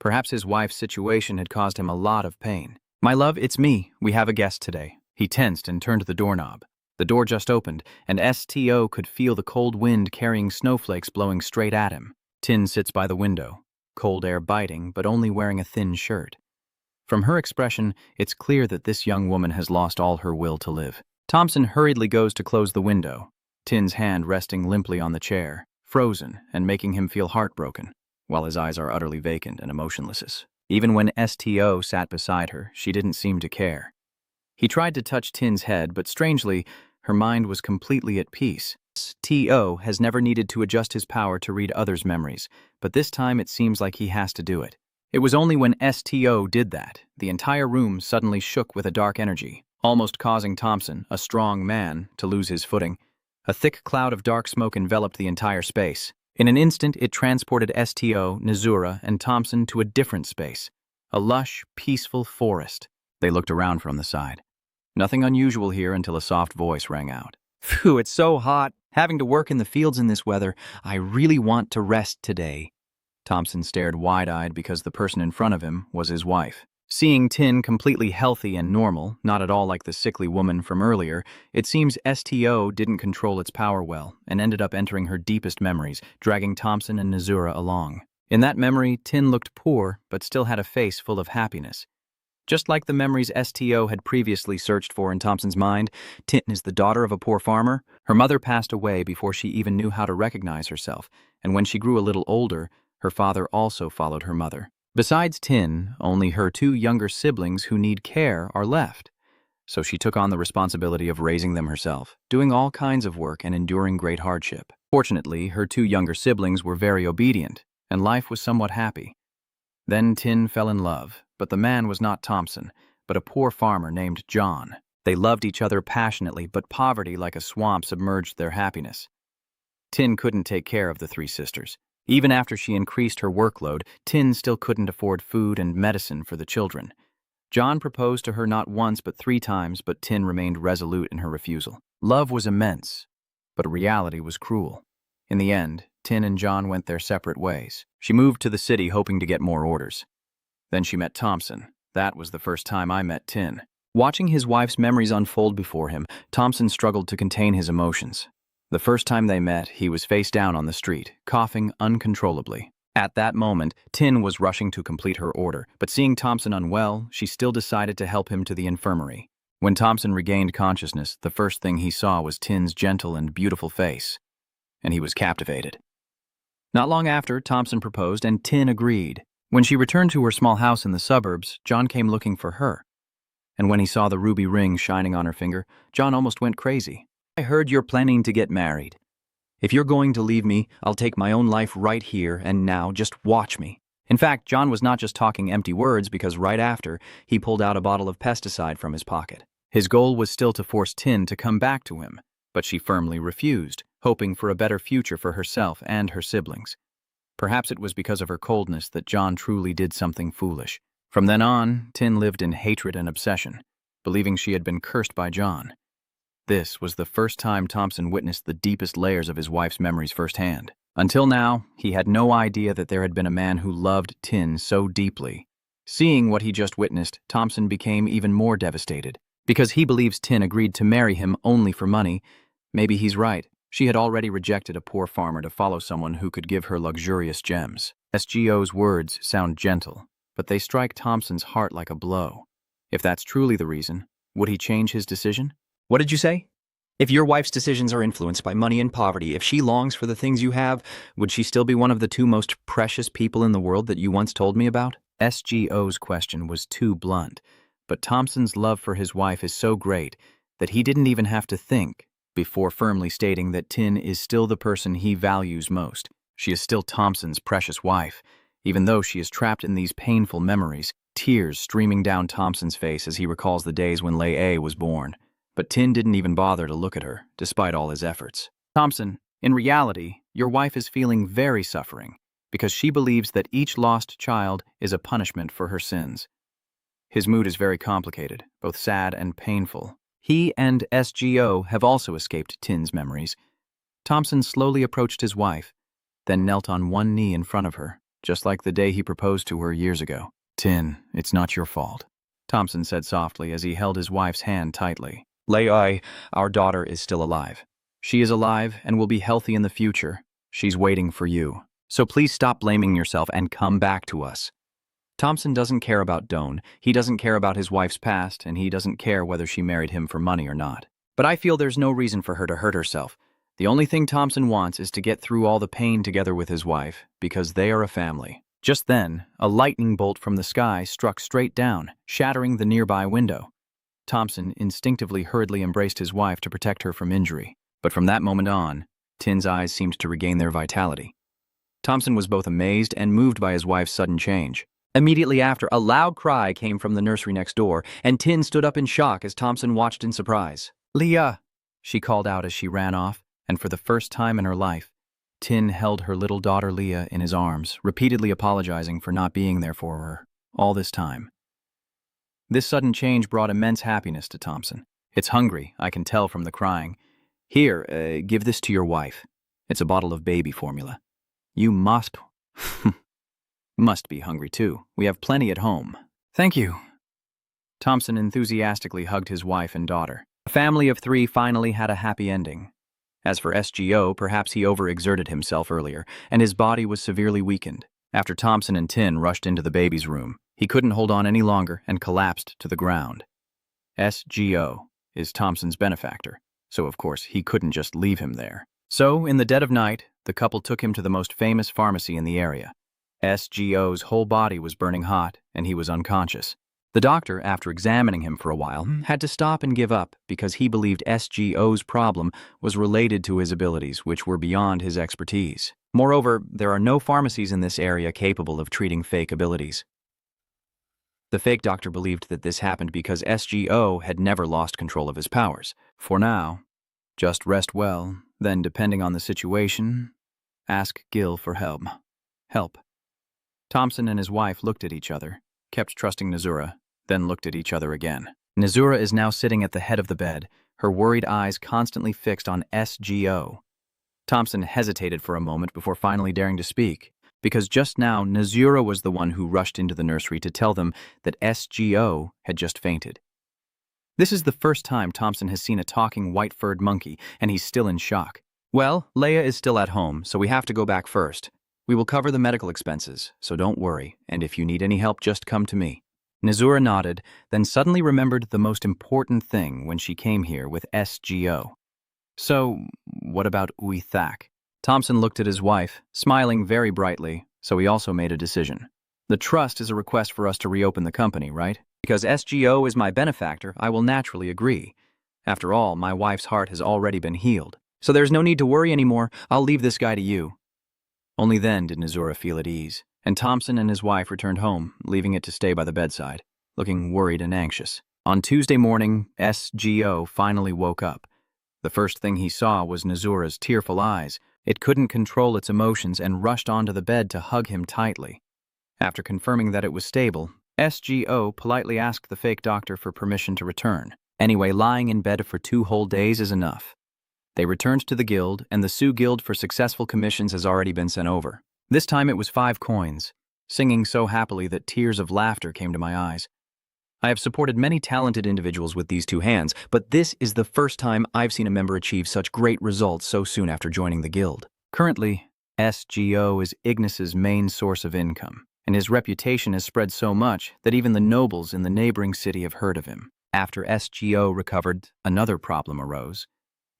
Perhaps his wife's situation had caused him a lot of pain. My love, it's me. We have a guest today. He tensed and turned the doorknob. The door just opened, and STO could feel the cold wind carrying snowflakes blowing straight at him. Tin sits by the window, cold air biting, but only wearing a thin shirt. From her expression, it's clear that this young woman has lost all her will to live. Thompson hurriedly goes to close the window, Tin's hand resting limply on the chair, frozen and making him feel heartbroken, while his eyes are utterly vacant and emotionless. Even when STO sat beside her, she didn't seem to care. He tried to touch Tin's head, but strangely, her mind was completely at peace. STO has never needed to adjust his power to read others' memories, but this time it seems like he has to do it. It was only when STO did that, the entire room suddenly shook with a dark energy, almost causing Thompson, a strong man, to lose his footing. A thick cloud of dark smoke enveloped the entire space. In an instant, it transported STO, Nazura, and Thompson to a different space, a lush, peaceful forest. They looked around from the side. Nothing unusual here until a soft voice rang out. Phew, it's so hot. Having to work in the fields in this weather, I really want to rest today. Thompson stared wide-eyed because the person in front of him was his wife. Seeing Tin completely healthy and normal, not at all like the sickly woman from earlier, it seems STO didn't control its power well and ended up entering her deepest memories, dragging Thompson and Nazura along. In that memory, Tin looked poor but still had a face full of happiness. Just like the memories STO had previously searched for in Thompson's mind, Tin is the daughter of a poor farmer. Her mother passed away before she even knew how to recognize herself, and when she grew a little older, her father also followed her mother. Besides Tin, only her 2 younger siblings who need care are left, so she took on the responsibility of raising them herself, doing all kinds of work and enduring great hardship. Fortunately, her 2 younger siblings were very obedient, and life was somewhat happy. Then Tin fell in love, but the man was not Thompson, but a poor farmer named John. They loved each other passionately, but poverty like a swamp submerged their happiness. Tin couldn't take care of the 3 sisters. Even after she increased her workload, Tin still couldn't afford food and medicine for the children. John proposed to her not once but 3 times, but Tin remained resolute in her refusal. Love was immense, but reality was cruel. In the end, Tin and John went their separate ways. She moved to the city hoping to get more orders. Then she met Thompson. That was the first time I met Tin. Watching his wife's memories unfold before him, Thompson struggled to contain his emotions. The first time they met, he was face down on the street, coughing uncontrollably. At that moment, Tin was rushing to complete her order, but seeing Thompson unwell, she still decided to help him to the infirmary. When Thompson regained consciousness, the first thing he saw was Tin's gentle and beautiful face, and he was captivated. Not long after, Thompson proposed, and Tin agreed. When she returned to her small house in the suburbs, John came looking for her. And when he saw the ruby ring shining on her finger, John almost went crazy. I heard you're planning to get married. If you're going to leave me, I'll take my own life right here and now. Just watch me. In fact, John was not just talking empty words because right after, he pulled out a bottle of pesticide from his pocket. His goal was still to force Tin to come back to him, but she firmly refused, hoping for a better future for herself and her siblings. Perhaps it was because of her coldness that John truly did something foolish. From then on, Tin lived in hatred and obsession, believing she had been cursed by John. This was the first time Thompson witnessed the deepest layers of his wife's memories firsthand. Until now, he had no idea that there had been a man who loved Tin so deeply. Seeing what he just witnessed, Thompson became even more devastated. Because he believes Tin agreed to marry him only for money, maybe he's right. She had already rejected a poor farmer to follow someone who could give her luxurious gems. SGO's words sound gentle, but they strike Thompson's heart like a blow. If that's truly the reason, would he change his decision? What did you say? If your wife's decisions are influenced by money and poverty, if she longs for the things you have, would she still be one of the two most precious people in the world that you once told me about? SGO's question was too blunt, but Thompson's love for his wife is so great that he didn't even have to think before firmly stating that Tin is still the person he values most. She is still Thompson's precious wife, even though she is trapped in these painful memories, tears streaming down Thompson's face as he recalls the days when Lei A was born. But Tin didn't even bother to look at her, despite all his efforts. Thompson, in reality, your wife is feeling very suffering, because she believes that each lost child is a punishment for her sins. His mood is very complicated, both sad and painful. He and SGO have also escaped Tin's memories. Thompson slowly approached his wife, then knelt on one knee in front of her, just like the day he proposed to her years ago. "Tin, it's not your fault," Thompson said softly as he held his wife's hand tightly. Lei, our daughter is still alive. She is alive and will be healthy in the future. She's waiting for you. So please stop blaming yourself and come back to us. Thompson doesn't care about Doan, he doesn't care about his wife's past, and he doesn't care whether she married him for money or not. But I feel there's no reason for her to hurt herself. The only thing Thompson wants is to get through all the pain together with his wife, because they are a family. Just then, a lightning bolt from the sky struck straight down, shattering the nearby window. Thompson instinctively hurriedly embraced his wife to protect her from injury. But from that moment on, Tin's eyes seemed to regain their vitality. Thompson was both amazed and moved by his wife's sudden change. Immediately after, a loud cry came from the nursery next door, and Tin stood up in shock as Thompson watched in surprise. "Leah!" she called out as she ran off, and for the first time in her life, Tin held her little daughter Leah in his arms, repeatedly apologizing for not being there for her all this time. This sudden change brought immense happiness to Thompson. "It's hungry, I can tell from the crying. Here, give this to your wife. It's a bottle of baby formula. You must be hungry too. We have plenty at home." "Thank you." Thompson enthusiastically hugged his wife and daughter. A family of 3 finally had a happy ending. As for SGO, perhaps he overexerted himself earlier, and his body was severely weakened. After Thompson and Tin rushed into the baby's room, he couldn't hold on any longer and collapsed to the ground. SGO is Thompson's benefactor, so of course he couldn't just leave him there. So, in the dead of night, the couple took him to the most famous pharmacy in the area. SGO's whole body was burning hot, and he was unconscious. The doctor, after examining him for a while, had to stop and give up because he believed SGO's problem was related to his abilities, which were beyond his expertise. Moreover, there are no pharmacies in this area capable of treating fake abilities. The fake doctor believed that this happened because SGO had never lost control of his powers. For now, just rest well, then depending on the situation, ask Gil for help. Thompson and his wife looked at each other, kept trusting Nazura, then looked at each other again. Nazura is now sitting at the head of the bed, her worried eyes constantly fixed on SGO. Thompson hesitated for a moment before finally daring to speak, because just now Nazura was the one who rushed into the nursery to tell them that SGO had just fainted. This is the first time Thompson has seen a talking white-furred monkey, and he's still in shock. "Well, Leia is still at home, so we have to go back first. We will cover the medical expenses, so don't worry, and if you need any help, just come to me." Nazura nodded, then suddenly remembered the most important thing when she came here with SGO. "So, what about Uithak?" Thompson looked at his wife, smiling very brightly, so he also made a decision. "The trust is a request for us to reopen the company, right? Because SGO is my benefactor, I will naturally agree. After all, my wife's heart has already been healed. So there's no need to worry anymore. I'll leave this guy to you. Only then did Nazura feel at ease, and Thompson and his wife returned home, leaving it to stay by the bedside, looking worried and anxious. On Tuesday morning, SGO finally woke up. The first thing he saw was Nazura's tearful eyes. It couldn't control its emotions and rushed onto the bed to hug him tightly. After confirming that it was stable, SGO politely asked the fake doctor for permission to return. Anyway, lying in bed for 2 whole days is enough. They returned to the guild, and the Sioux Guild for successful commissions has already been sent over. This time it was 5 coins, singing so happily that tears of laughter came to my eyes. I have supported many talented individuals with these 2 hands, but this is the first time I've seen a member achieve such great results so soon after joining the guild. Currently, SGO is Ignis's main source of income, and his reputation has spread so much that even the nobles in the neighboring city have heard of him. After SGO recovered, another problem arose.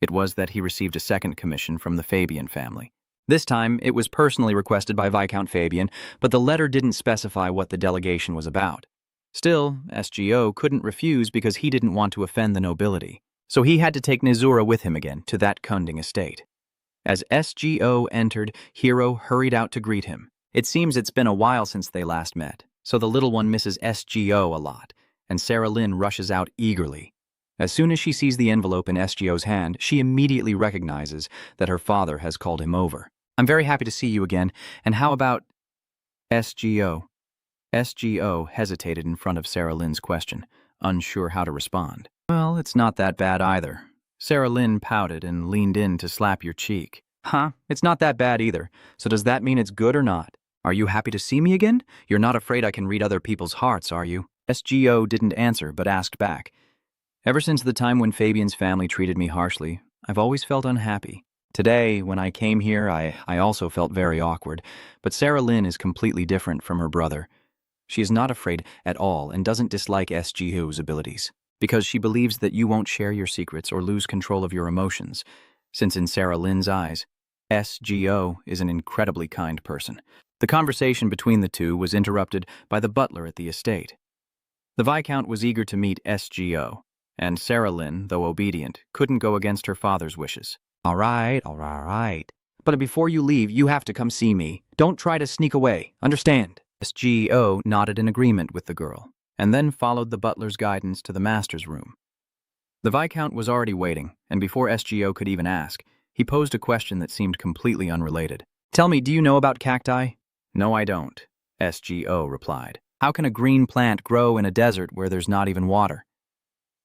It was that he received a second commission from the Fabian family. This time, it was personally requested by Viscount Fabian, but the letter didn't specify what the delegation was about. Still, SGO couldn't refuse because he didn't want to offend the nobility. So he had to take Nazura with him again to that Kunding estate. As SGO entered, Hero hurried out to greet him. It seems it's been a while since they last met, so the little one misses SGO a lot, and Sarah Lynn rushes out eagerly. As soon as she sees the envelope in SGO's hand, she immediately recognizes that her father has called him over. I'm very happy to see you again, and how about SGO? SGO hesitated in front of Sarah Lynn's question, unsure how to respond. Well, it's not that bad either. Sarah Lynn pouted and leaned in to slap your cheek. Huh? It's not that bad either. So does that mean it's good or not? Are you happy to see me again? You're not afraid I can read other people's hearts, are you? SGO didn't answer, but asked back. Ever since the time when Fabian's family treated me harshly, I've always felt unhappy. Today, when I came here, I also felt very awkward, but Sarah Lynn is completely different from her brother. She is not afraid at all and doesn't dislike SGO's abilities, because she believes that you won't share your secrets or lose control of your emotions, since in Sarah Lynn's eyes, SGO is an incredibly kind person. The conversation between the two was interrupted by the butler at the estate. The Viscount was eager to meet SGO, and Sarah Lynn, though obedient, couldn't go against her father's wishes. All right. But before you leave, you have to come see me. Don't try to sneak away, understand? SGO nodded in agreement with the girl, and then followed the butler's guidance to the master's room. The Viscount was already waiting, and before SGO could even ask, he posed a question that seemed completely unrelated. Tell me, do you know about cacti? No, I don't, SGO replied. How can a green plant grow in a desert where there's not even water?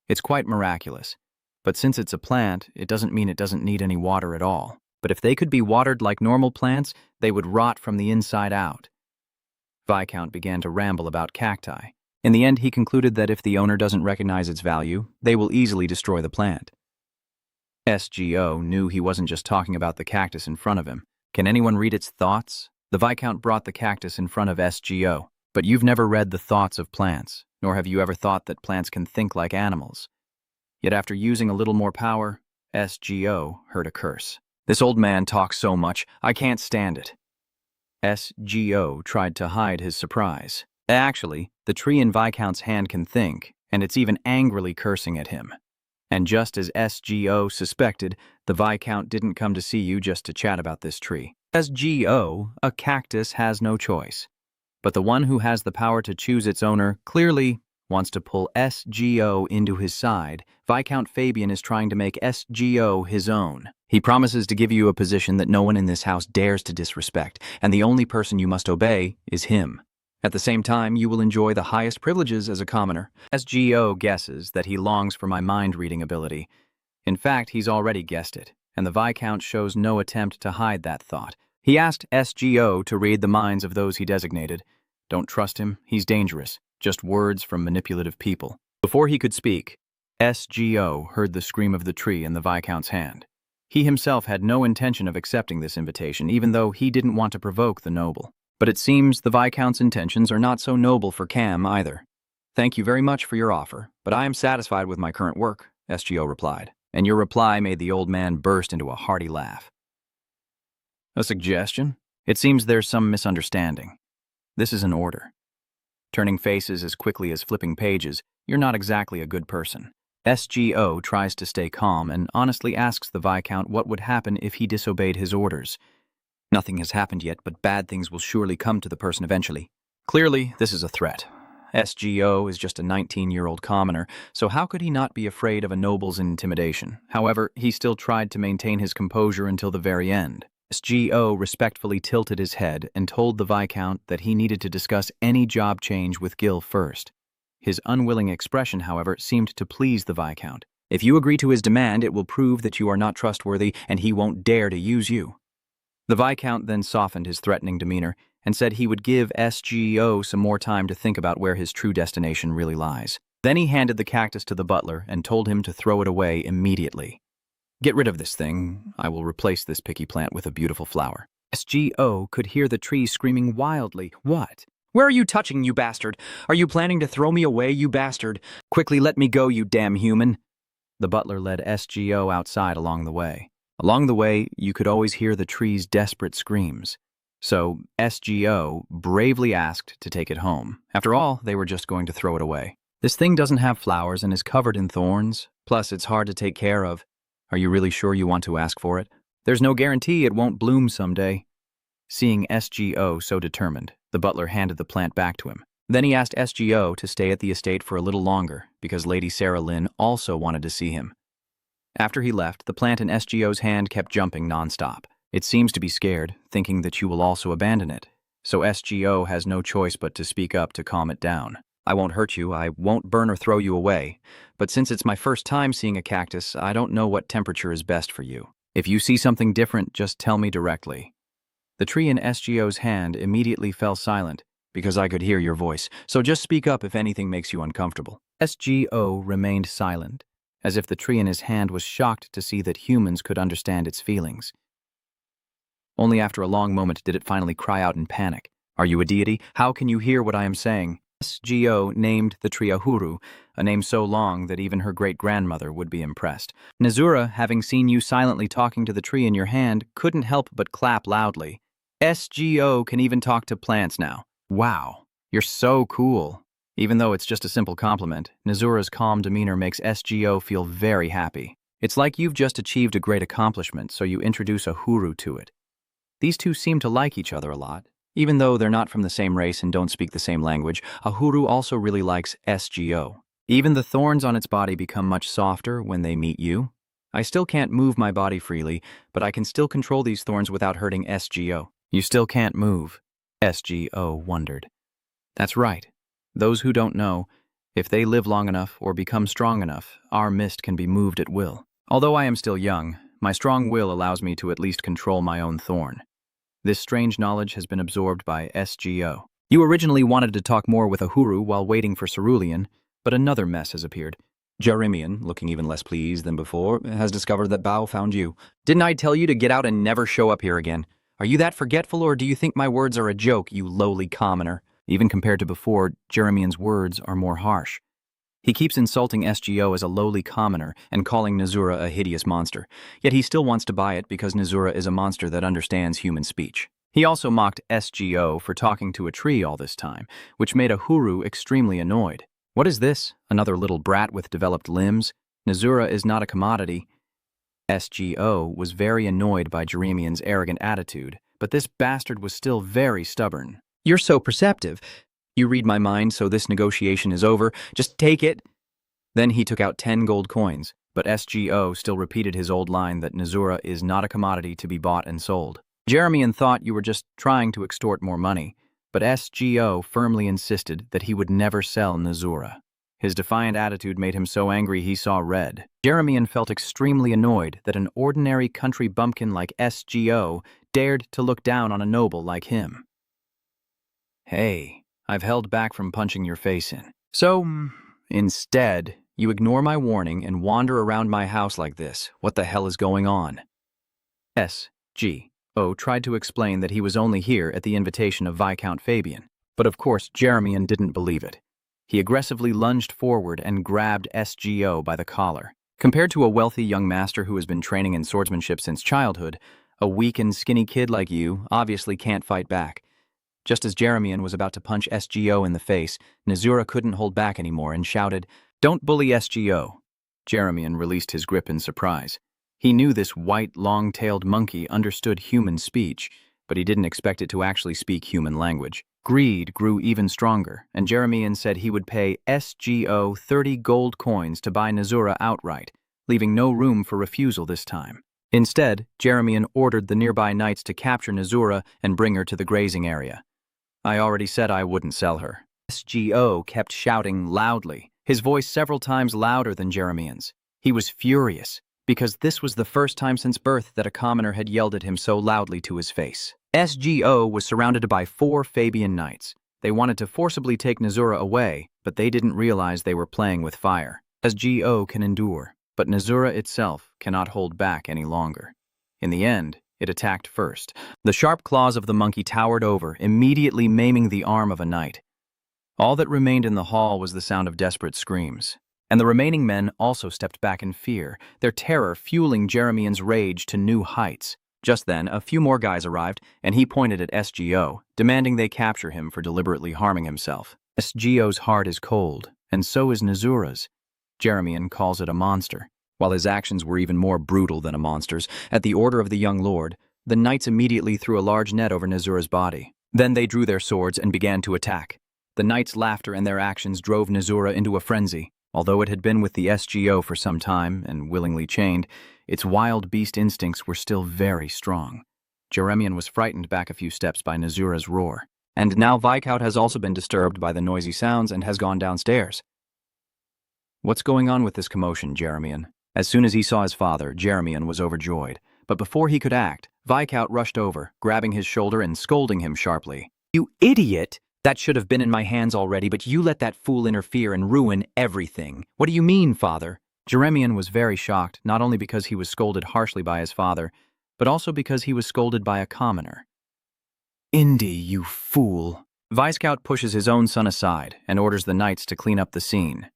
It's quite miraculous, but since it's a plant, it doesn't mean it doesn't need any water at all. But if they could be watered like normal plants, they would rot from the inside out. Viscount began to ramble about cacti. In the end, he concluded that if the owner doesn't recognize its value, they will easily destroy the plant. SGO knew he wasn't just talking about the cactus in front of him. Can anyone read its thoughts? The Viscount brought the cactus in front of SGO. But you've never read the thoughts of plants, nor have you ever thought that plants can think like animals. Yet after using a little more power, SGO heard a curse. This old man talks so much, I can't stand it. SGO tried to hide his surprise. Actually, the tree in Viscount's hand can think, and it's even angrily cursing at him. And just as SGO suspected, the Viscount didn't come to see you just to chat about this tree. SGO, a cactus has no choice. But the one who has the power to choose its owner clearly wants to pull SGO into his side. Viscount Fabian is trying to make SGO his own. He promises to give you a position that no one in this house dares to disrespect, and the only person you must obey is him. At the same time, you will enjoy the highest privileges as a commoner. SGO guesses that he longs for my mind-reading ability. In fact, he's already guessed it, and the Viscount shows no attempt to hide that thought. He asked SGO to read the minds of those he designated. Don't trust him, he's dangerous. Just words from manipulative people. Before he could speak, SGO heard the scream of the tree in the Viscount's hand. He himself had no intention of accepting this invitation, even though he didn't want to provoke the noble. But it seems the Viscount's intentions are not so noble for Cam either. Thank you very much for your offer, but I am satisfied with my current work, SGO replied. And your reply made the old man burst into a hearty laugh. A suggestion? It seems there's some misunderstanding. This is an order. Turning faces as quickly as flipping pages, you're not exactly a good person. SGO tries to stay calm and honestly asks the Viscount what would happen if he disobeyed his orders. Nothing has happened yet, but bad things will surely come to the person eventually. Clearly, this is a threat. SGO is just a 19-year-old commoner, so how could he not be afraid of a noble's intimidation? However, he still tried to maintain his composure until the very end. SGO respectfully tilted his head and told the Viscount that he needed to discuss any job change with Gil first. His unwilling expression, however, seemed to please the Viscount. If you agree to his demand, it will prove that you are not trustworthy and he won't dare to use you. The Viscount then softened his threatening demeanor and said he would give SGO some more time to think about where his true destination really lies. Then he handed the cactus to the butler and told him to throw it away immediately. Get rid of this thing. I will replace this picky plant with a beautiful flower. SGO could hear the tree screaming wildly. What? Where are you touching, you bastard? Are you planning to throw me away, you bastard? Quickly let me go, you damn human. The butler led SGO outside along the way. Along the way, you could always hear the tree's desperate screams. So SGO bravely asked to take it home. After all, they were just going to throw it away. This thing doesn't have flowers and is covered in thorns. Plus, it's hard to take care of. Are you really sure you want to ask for it? There's no guarantee it won't bloom someday. Seeing SGO so determined, the butler handed the plant back to him. Then he asked SGO to stay at the estate for a little longer because Lady Sarah Lynn also wanted to see him. After he left, the plant in SGO's hand kept jumping nonstop. It seems to be scared, thinking that you will also abandon it. So SGO has no choice but to speak up to calm it down. I won't hurt you, I won't burn or throw you away. But since it's my first time seeing a cactus, I don't know what temperature is best for you. If you see something different, just tell me directly. The tree in SGO's hand immediately fell silent because I could hear your voice, so just speak up if anything makes you uncomfortable. SGO remained silent, as if the tree in his hand was shocked to see that humans could understand its feelings. Only after a long moment did it finally cry out in panic. Are you a deity? How can you hear what I am saying? SGO named the tree Ahuru, a name so long that even her great-grandmother would be impressed. Nazura, having seen you silently talking to the tree in your hand, couldn't help but clap loudly. SGO can even talk to plants now. Wow, you're so cool. Even though it's just a simple compliment, Nazura's calm demeanor makes SGO feel very happy. It's like you've just achieved a great accomplishment, so you introduce Ahuru to it. These two seem to like each other a lot. Even though they're not from the same race and don't speak the same language, Ahuru also really likes SGO. Even the thorns on its body become much softer when they meet you. I still can't move my body freely, but I can still control these thorns without hurting SGO. You still can't move, SGO wondered. That's right. Those who don't know, if they live long enough or become strong enough, our mist can be moved at will. Although I am still young, my strong will allows me to at least control my own thorn. This strange knowledge has been absorbed by SGO. You originally wanted to talk more with Ahuru while waiting for Cerulean, but another mess has appeared. Jeremian, looking even less pleased than before, has discovered that Bao found you. Didn't I tell you to get out and never show up here again? Are you that forgetful, or do you think my words are a joke, you lowly commoner? Even compared to before, Jeremian's words are more harsh. He keeps insulting SGO as a lowly commoner and calling Nazura a hideous monster, yet he still wants to buy it because Nazura is a monster that understands human speech. He also mocked SGO for talking to a tree all this time, which made Ahuru extremely annoyed. What is this? Another little brat with developed limbs? Nazura is not a commodity. SGO was very annoyed by Jeremian's arrogant attitude, but this bastard was still very stubborn. You're so perceptive. You read my mind, so this negotiation is over. Just take it. Then he took out 10 gold coins, but SGO still repeated his old line that Nazura is not a commodity to be bought and sold. Jeremian thought you were just trying to extort more money, but SGO firmly insisted that he would never sell Nazura. His defiant attitude made him so angry he saw red. Jeremian felt extremely annoyed that an ordinary country bumpkin like SGO dared to look down on a noble like him. Hey. I've held back from punching your face in. So, instead, you ignore my warning and wander around my house like this. What the hell is going on? SGO tried to explain that he was only here at the invitation of Viscount Fabian, but of course Jeremian didn't believe it. He aggressively lunged forward and grabbed SGO by the collar. Compared to a wealthy young master who has been training in swordsmanship since childhood, a weak and skinny kid like you obviously can't fight back. Just as Jeremian was about to punch SGO in the face, Nazura couldn't hold back anymore and shouted, "Don't bully SGO." Jeremian released his grip in surprise. He knew this white, long-tailed monkey understood human speech, but he didn't expect it to actually speak human language. Greed grew even stronger, and Jeremian said he would pay SGO 30 gold coins to buy Nazura outright, leaving no room for refusal this time. Instead, Jeremian ordered the nearby knights to capture Nazura and bring her to the grazing area. I already said I wouldn't sell her. SGO kept shouting loudly, his voice several times louder than Jeremian's. He was furious, because this was the first time since birth that a commoner had yelled at him so loudly to his face. SGO was surrounded by 4 Fabian knights. They wanted to forcibly take Nazura away, but they didn't realize they were playing with fire. SGO can endure, but Nazura itself cannot hold back any longer. In the end, it attacked first. The sharp claws of the monkey towered over, immediately maiming the arm of a knight. All that remained in the hall was the sound of desperate screams. And the remaining men also stepped back in fear, their terror fueling Jeremian's rage to new heights. Just then, a few more guys arrived, and he pointed at SGO, demanding they capture him for deliberately harming himself. SGO's heart is cold, and so is Nazura's. Jeremian calls it a monster. While his actions were even more brutal than a monster's, at the order of the young lord, the knights immediately threw a large net over Nazura's body. Then they drew their swords and began to attack. The knights' laughter and their actions drove Nazura into a frenzy. Although it had been with the SGO for some time and willingly chained, its wild beast instincts were still very strong. Jeremian was frightened back a few steps by Nazura's roar. And now Viscount has also been disturbed by the noisy sounds and has gone downstairs. What's going on with this commotion, Jeremian? As soon as he saw his father, Jeremian was overjoyed. But before he could act, Viscount rushed over, grabbing his shoulder and scolding him sharply. "You idiot! That should have been in my hands already, but you let that fool interfere and ruin everything. What do you mean, father?" Jeremian was very shocked, not only because he was scolded harshly by his father, but also because he was scolded by a commoner. "Indy, you fool." Viscount pushes his own son aside and orders the knights to clean up the scene.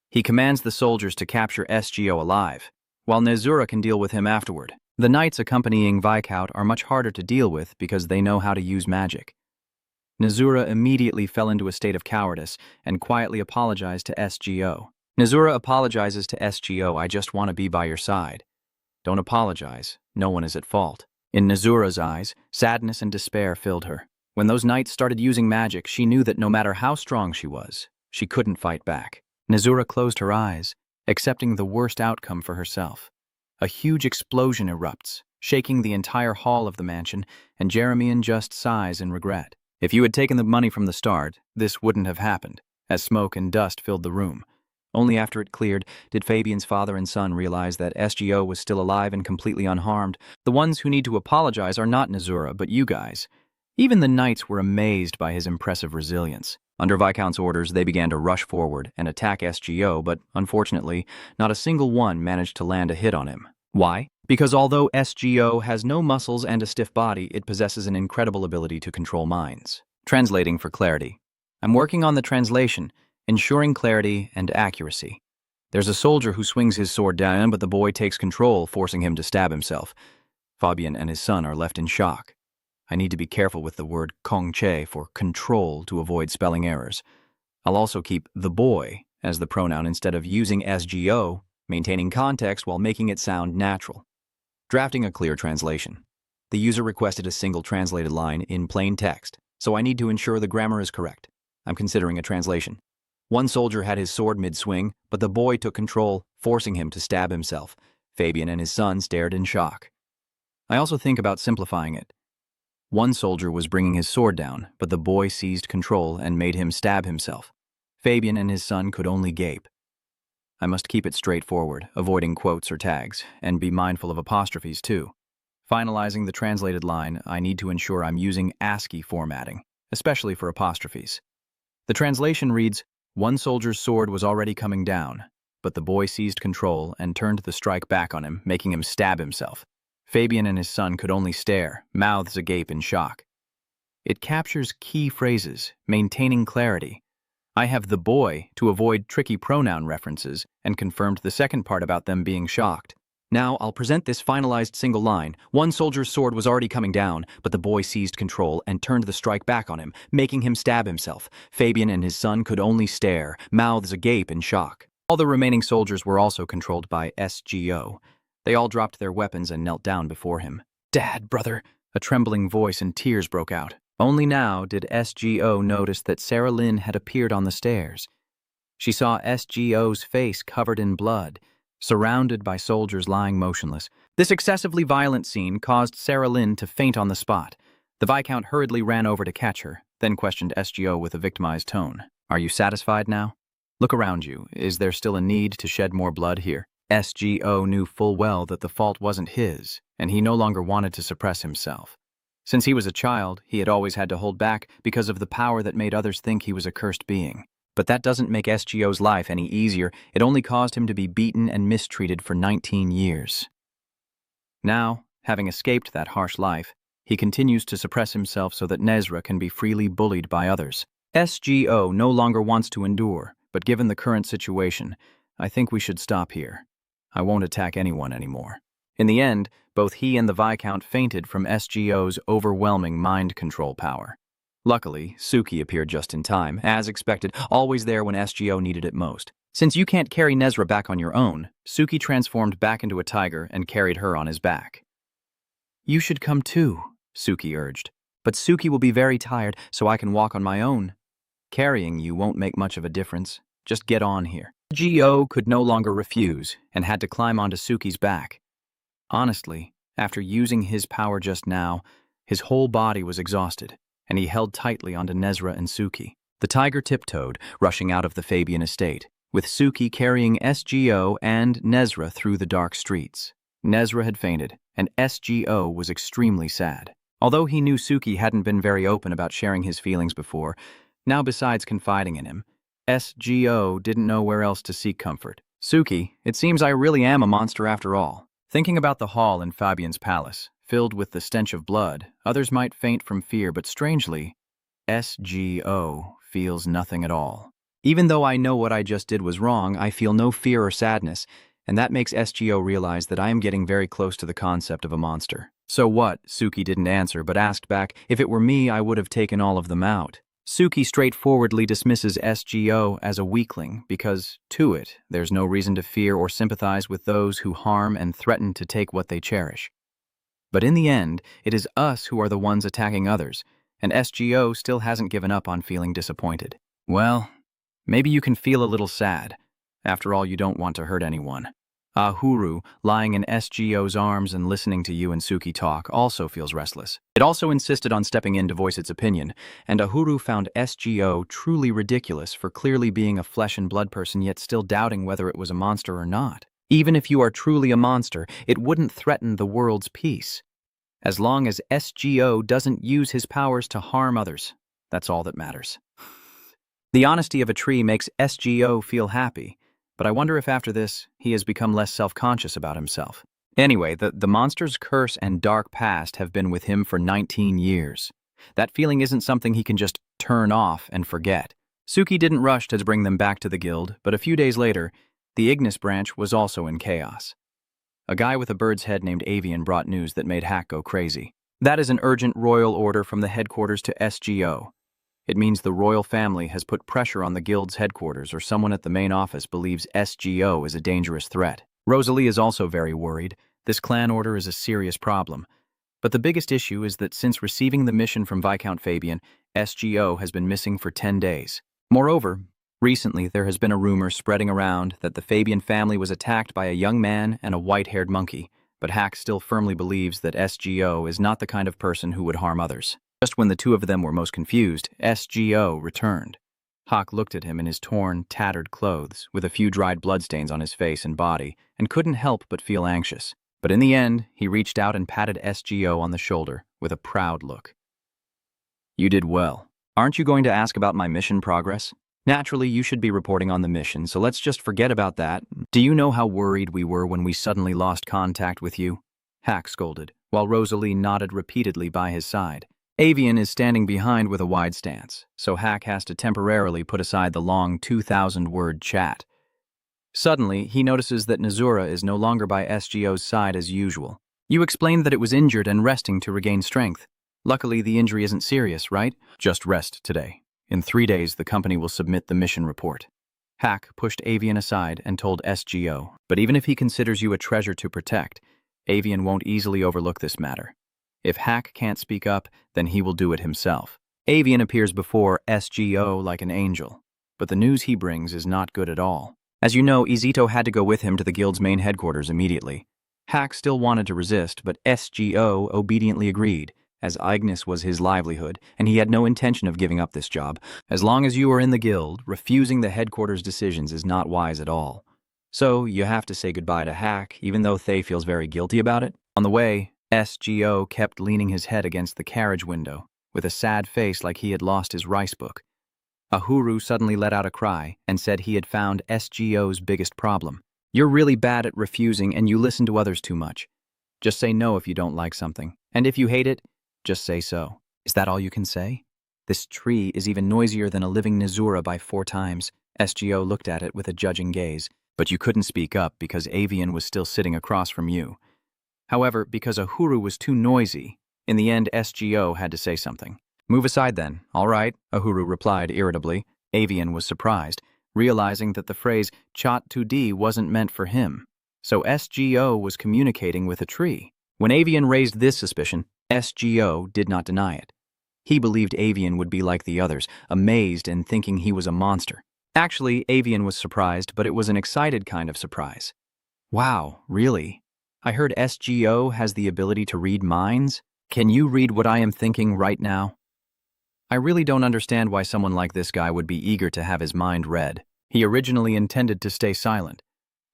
He commands the soldiers to capture SGO alive, while Nazura can deal with him afterward. The knights accompanying Viscount are much harder to deal with because they know how to use magic. Nazura immediately fell into a state of cowardice and quietly apologized to SGO. Nazura apologizes to SGO, "I just want to be by your side." Don't apologize. No one is at fault. In Nazura's eyes, sadness and despair filled her. When those knights started using magic, she knew that no matter how strong she was, she couldn't fight back. Nazura closed her eyes, accepting the worst outcome for herself. A huge explosion erupts, shaking the entire hall of the mansion, and Jeremian just sighs in regret. If you had taken the money from the start, this wouldn't have happened, as smoke and dust filled the room. Only after it cleared did Fabian's father and son realize that SGO was still alive and completely unharmed. The ones who need to apologize are not Nazura, but you guys. Even the knights were amazed by his impressive resilience. Under Viscount's orders, they began to rush forward and attack SGO, but unfortunately, not a single one managed to land a hit on him. Why? Because although SGO has no muscles and a stiff body, it possesses an incredible ability to control minds. Translating for clarity. I'm working on the translation, ensuring clarity and accuracy. There's a soldier who swings his sword down, but the boy takes control, forcing him to stab himself. Fabian and his son are left in shock. I need to be careful with the word kongche for control to avoid spelling errors. I'll also keep the boy as the pronoun instead of using SGO, maintaining context while making it sound natural. Drafting a clear translation. The user requested a single translated line in plain text, so I need to ensure the grammar is correct. I'm considering a translation. One soldier had his sword mid-swing, but the boy took control, forcing him to stab himself. Fabian and his son stared in shock. I also think about simplifying it. One soldier was bringing his sword down, but the boy seized control and made him stab himself. Fabian and his son could only gape. I must keep it straightforward, avoiding quotes or tags, and be mindful of apostrophes too. Finalizing the translated line, I need to ensure I'm using ASCII formatting, especially for apostrophes. The translation reads, "One soldier's sword was already coming down, but the boy seized control and turned the strike back on him, making him stab himself. Fabian and his son could only stare, mouths agape in shock." It captures key phrases, maintaining clarity. I have the boy to avoid tricky pronoun references and confirmed the second part about them being shocked. Now I'll present this finalized single line. One soldier's sword was already coming down, but the boy seized control and turned the strike back on him, making him stab himself. Fabian and his son could only stare, mouths agape in shock. All the remaining soldiers were also controlled by SGO. They all dropped their weapons and knelt down before him. "Dad, brother," a trembling voice and tears broke out. Only now did SGO notice that Sarah Lynn had appeared on the stairs. She saw SGO's face covered in blood, surrounded by soldiers lying motionless. This excessively violent scene caused Sarah Lynn to faint on the spot. The Viscount hurriedly ran over to catch her, then questioned SGO with a victimized tone. "Are you satisfied now? Look around you. Is there still a need to shed more blood here?" SGO knew full well that the fault wasn't his, and he no longer wanted to suppress himself. Since he was a child, he had always had to hold back because of the power that made others think he was a cursed being. But that doesn't make SGO's life any easier. It only caused him to be beaten and mistreated for 19 years. Now, having escaped that harsh life, he continues to suppress himself so that Nazura can be freely bullied by others. SGO no longer wants to endure, but given the current situation, I think we should stop here. I won't attack anyone anymore. In the end, both he and the Viscount fainted from SGO's overwhelming mind control power. Luckily, Suki appeared just in time, as expected, always there when SGO needed it most. Since you can't carry Nazura back on your own, Suki transformed back into a tiger and carried her on his back. "You should come too," Suki urged. "But Suki will be very tired, so I can walk on my own. Carrying you won't make much of a difference. Just get on here." SGO could no longer refuse and had to climb onto Suki's back. Honestly, after using his power just now, his whole body was exhausted, and he held tightly onto Nazura and Suki. The tiger tiptoed, rushing out of the Fabian estate, with Suki carrying SGO and Nazura through the dark streets. Nazura had fainted, and SGO was extremely sad. Although he knew Suki hadn't been very open about sharing his feelings before, now besides confiding in him, SGO didn't know where else to seek comfort. "Suki, it seems I really am a monster after all." Thinking about the hall in Fabian's palace, filled with the stench of blood, others might faint from fear, but strangely, SGO feels nothing at all. "Even though I know what I just did was wrong, I feel no fear or sadness, and that makes SGO realize that I am getting very close to the concept of a monster." "So what?" Suki didn't answer, but asked back, "If it were me, I would have taken all of them out." Suki straightforwardly dismisses SGO as a weakling because, to it, there's no reason to fear or sympathize with those who harm and threaten to take what they cherish. But in the end, it is us who are the ones attacking others, and SGO still hasn't given up on feeling disappointed. "Well, maybe you can feel a little sad. After all, you don't want to hurt anyone." Ahuru, lying in SGO's arms and listening to you and Suki talk, also feels restless. It also insisted on stepping in to voice its opinion, and Ahuru found SGO truly ridiculous for clearly being a flesh and blood person yet still doubting whether it was a monster or not. Even if you are truly a monster, it wouldn't threaten the world's peace. As long as SGO doesn't use his powers to harm others, that's all that matters. The honesty of a tree makes SGO feel happy. But I wonder if after this, he has become less self-conscious about himself. Anyway, the monster's curse and dark past have been with him for 19 years. That feeling isn't something he can just turn off and forget. Suki didn't rush to bring them back to the guild, but a few days later, the Ignis branch was also in chaos. A guy with a bird's head named Avian brought news that made Hack go crazy. That is an urgent royal order from the headquarters to SGO. It means the royal family has put pressure on the guild's headquarters, or someone at the main office believes SGO is a dangerous threat. Rosalie is also very worried. This clan order is a serious problem. But the biggest issue is that since receiving the mission from Viscount Fabian, SGO has been missing for 10 days. Moreover, recently there has been a rumor spreading around that the Fabian family was attacked by a young man and a white-haired monkey, but Hack still firmly believes that SGO is not the kind of person who would harm others. Just when the two of them were most confused, SGO returned. Hawk looked at him in his torn, tattered clothes, with a few dried bloodstains on his face and body, and couldn't help but feel anxious. But in the end, he reached out and patted SGO on the shoulder, with a proud look. "You did well. Aren't you going to ask about my mission progress? Naturally, you should be reporting on the mission, so let's just forget about that. Do you know how worried we were when we suddenly lost contact with you?" Hack scolded, while Rosalie nodded repeatedly by his side. Avian is standing behind with a wide stance, so Hack has to temporarily put aside the long 2,000-word chat. Suddenly, he notices that Nazura is no longer by SGO's side as usual. "You explained that it was injured and resting to regain strength. Luckily, the injury isn't serious, right?" "Just rest today. In 3 days, the company will submit the mission report." Hack pushed Avian aside and told SGO, but even if he considers you a treasure to protect, Avian won't easily overlook this matter. If Hack can't speak up, then he will do it himself. Avian appears before SGO like an angel, but the news he brings is not good at all. As you know, Izito had to go with him to the guild's main headquarters immediately. Hack still wanted to resist, but SGO obediently agreed, as Ignis was his livelihood, and he had no intention of giving up this job. As long as you are in the guild, refusing the headquarters' decisions is not wise at all. So, you have to say goodbye to Hack, even though Thay feels very guilty about it. On the way, SGO kept leaning his head against the carriage window, with a sad face like he had lost his rice book. Ahuru suddenly let out a cry and said he had found SGO's biggest problem. You're really bad at refusing and you listen to others too much. Just say no if you don't like something, and if you hate it, just say so. Is that all you can say? This tree is even noisier than a living Nazura by 4 times. SGO looked at it with a judging gaze, but you couldn't speak up because Avian was still sitting across from you. However, because Ahuru was too noisy, in the end SGO had to say something. Move aside then, all right, Ahuru replied irritably. Avian was surprised, realizing that the phrase Chat 2D wasn't meant for him. So SGO was communicating with a tree. When Avian raised this suspicion, SGO did not deny it. He believed Avian would be like the others, amazed and thinking he was a monster. Actually, Avian was surprised, but it was an excited kind of surprise. Wow, really? I heard SGO has the ability to read minds? Can you read what I am thinking right now? I really don't understand why someone like this guy would be eager to have his mind read. He originally intended to stay silent,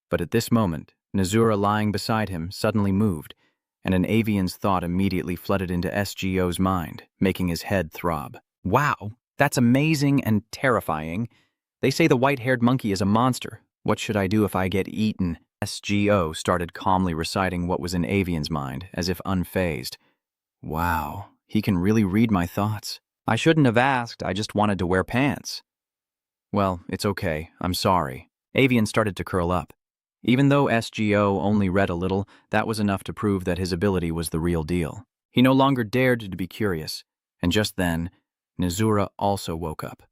but at this moment, Nazura lying beside him suddenly moved, and an Avian's thought immediately flooded into SGO's mind, making his head throb. Wow, that's amazing and terrifying. They say the white-haired monkey is a monster. What should I do if I get eaten? SGO started calmly reciting what was in Avian's mind, as if unfazed. Wow, he can really read my thoughts. I shouldn't have asked, I just wanted to wear pants. Well, it's okay, I'm sorry. Avian started to curl up. Even though SGO only read a little, that was enough to prove that his ability was the real deal. He no longer dared to be curious, and just then, Nazura also woke up.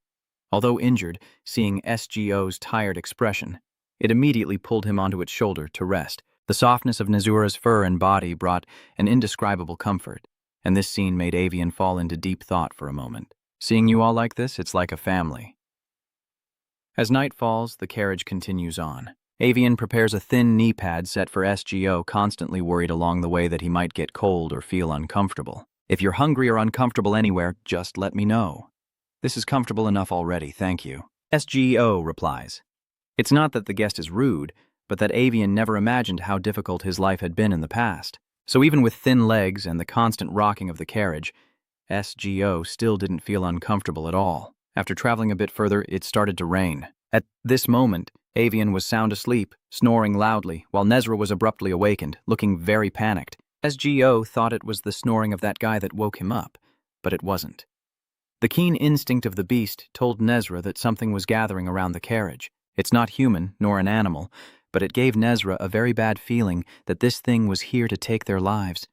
Although injured, seeing SGO's tired expression, it immediately pulled him onto its shoulder to rest. The softness of Nazura's fur and body brought an indescribable comfort, and this scene made Avian fall into deep thought for a moment. Seeing you all like this, it's like a family. As night falls, the carriage continues on. Avian prepares a thin knee pad set for SGO, constantly worried along the way that he might get cold or feel uncomfortable. If you're hungry or uncomfortable anywhere, just let me know. This is comfortable enough already, thank you. SGO replies. It's not that the guest is rude, but that Avian never imagined how difficult his life had been in the past. So even with thin legs and the constant rocking of the carriage, SGO still didn't feel uncomfortable at all. After traveling a bit further, it started to rain. At this moment, Avian was sound asleep, snoring loudly, while Nazura was abruptly awakened, looking very panicked. SGO thought it was the snoring of that guy that woke him up, but it wasn't. The keen instinct of the beast told Nazura that something was gathering around the carriage. It's not human, nor an animal, but it gave Nazura a very bad feeling that this thing was here to take their lives.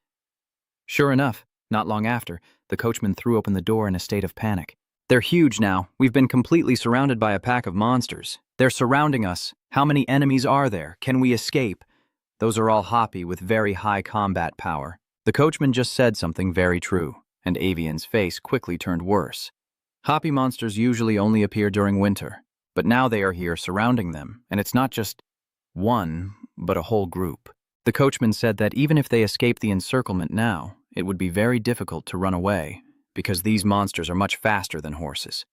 Sure enough, not long after, the coachman threw open the door in a state of panic. They're huge now. We've been completely surrounded by a pack of monsters. They're surrounding us. How many enemies are there? Can we escape? Those are all Hoppy with very high combat power. The coachman just said something very true, and Avian's face quickly turned worse. Hoppy monsters usually only appear during winter, but now they are here surrounding them, and it's not just one, but a whole group. The coachman said that even if they escape the encirclement now, it would be very difficult to run away, because these monsters are much faster than horses.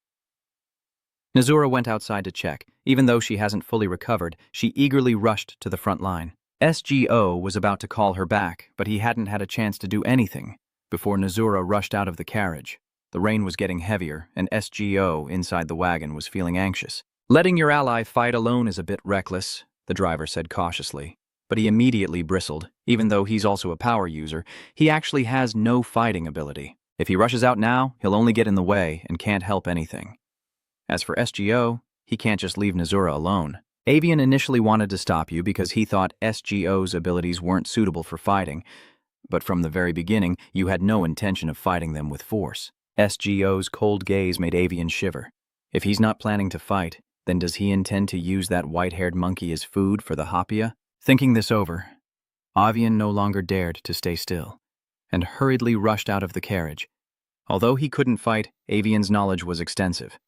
Nazura went outside to check. Even though she hasn't fully recovered, she eagerly rushed to the front line. SGO was about to call her back, but he hadn't had a chance to do anything before Nazura rushed out of the carriage. The rain was getting heavier, and SGO inside the wagon was feeling anxious. Letting your ally fight alone is a bit reckless, the driver said cautiously. But he immediately bristled. Even though he's also a power user, he actually has no fighting ability. If he rushes out now, he'll only get in the way and can't help anything. As for SGO, he can't just leave Nazura alone. Avian initially wanted to stop you because he thought SGO's abilities weren't suitable for fighting, but from the very beginning, you had no intention of fighting them with force. SGO's cold gaze made Avian shiver. If he's not planning to fight, then Then does he intend to use that white-haired monkey as food for the Hapia? Thinking this over, Avian no longer dared to stay still, and hurriedly rushed out of the carriage. Although he couldn't fight, Avian's knowledge was extensive.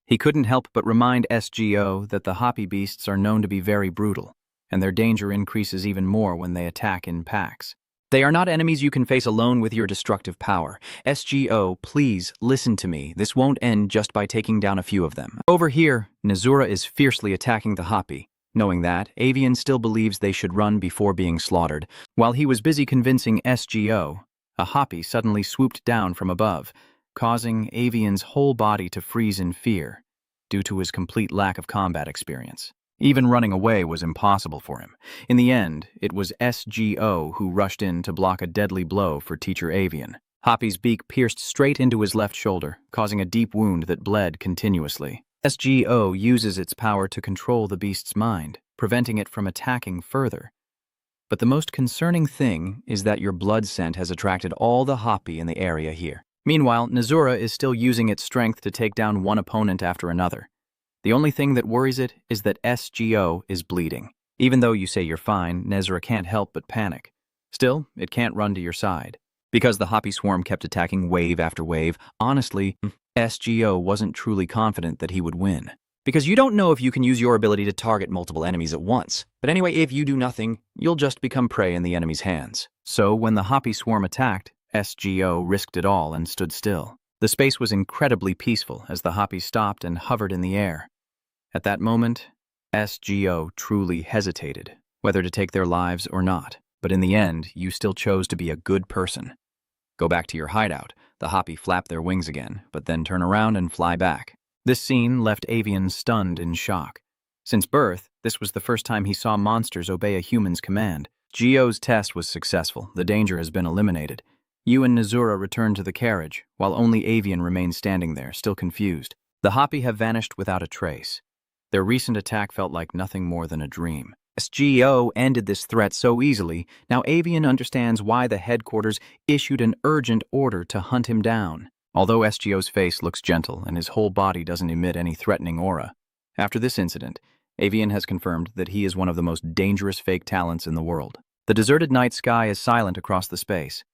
He couldn't help but remind SGO that the Happy beasts are known to be very brutal, and their danger increases even more when they attack in packs. They are not enemies you can face alone with your destructive power. SGO, please listen to me. This won't end just by taking down a few of them. Over here, Nazura is fiercely attacking the Happy. Knowing that, Avian still believes they should run before being slaughtered. While he was busy convincing SGO, a Happy suddenly swooped down from above, causing Avian's whole body to freeze in fear due to his complete lack of combat experience. Even running away was impossible for him. In the end, it was SGO who rushed in to block a deadly blow for Teacher Avian. Happy's beak pierced straight into his left shoulder, causing a deep wound that bled continuously. SGO uses its power to control the beast's mind, preventing it from attacking further. But the most concerning thing is that your blood scent has attracted all the Happy in the area here. Meanwhile, Nazura is still using its strength to take down one opponent after another. The only thing that worries it is that SGO is bleeding. Even though you say you're fine, Nazura can't help but panic. Still, it can't run to your side. Because the Happy swarm kept attacking wave after wave, honestly, SGO wasn't truly confident that he would win. Because you don't know if you can use your ability to target multiple enemies at once. But anyway, if you do nothing, you'll just become prey in the enemy's hands. So when the Happy swarm attacked, SGO risked it all and stood still. The space was incredibly peaceful as the Happy stopped and hovered in the air. At that moment, SGO truly hesitated whether to take their lives or not. But in the end, you still chose to be a good person. Go back to your hideout. The Happy flap their wings again, but then turn around and fly back. This scene left Avian stunned in shock. Since birth, this was the first time he saw monsters obey a human's command. Geo's test was successful. The danger has been eliminated. You and Nazura returned to the carriage, while only Avian remained standing there, still confused. The Happy have vanished without a trace. Their recent attack felt like nothing more than a dream. SGO ended this threat so easily, now Avian understands why the headquarters issued an urgent order to hunt him down. Although SGO's face looks gentle and his whole body doesn't emit any threatening aura, after this incident, Avian has confirmed that he is one of the most dangerous fake talents in the world. The deserted night sky is silent across the space.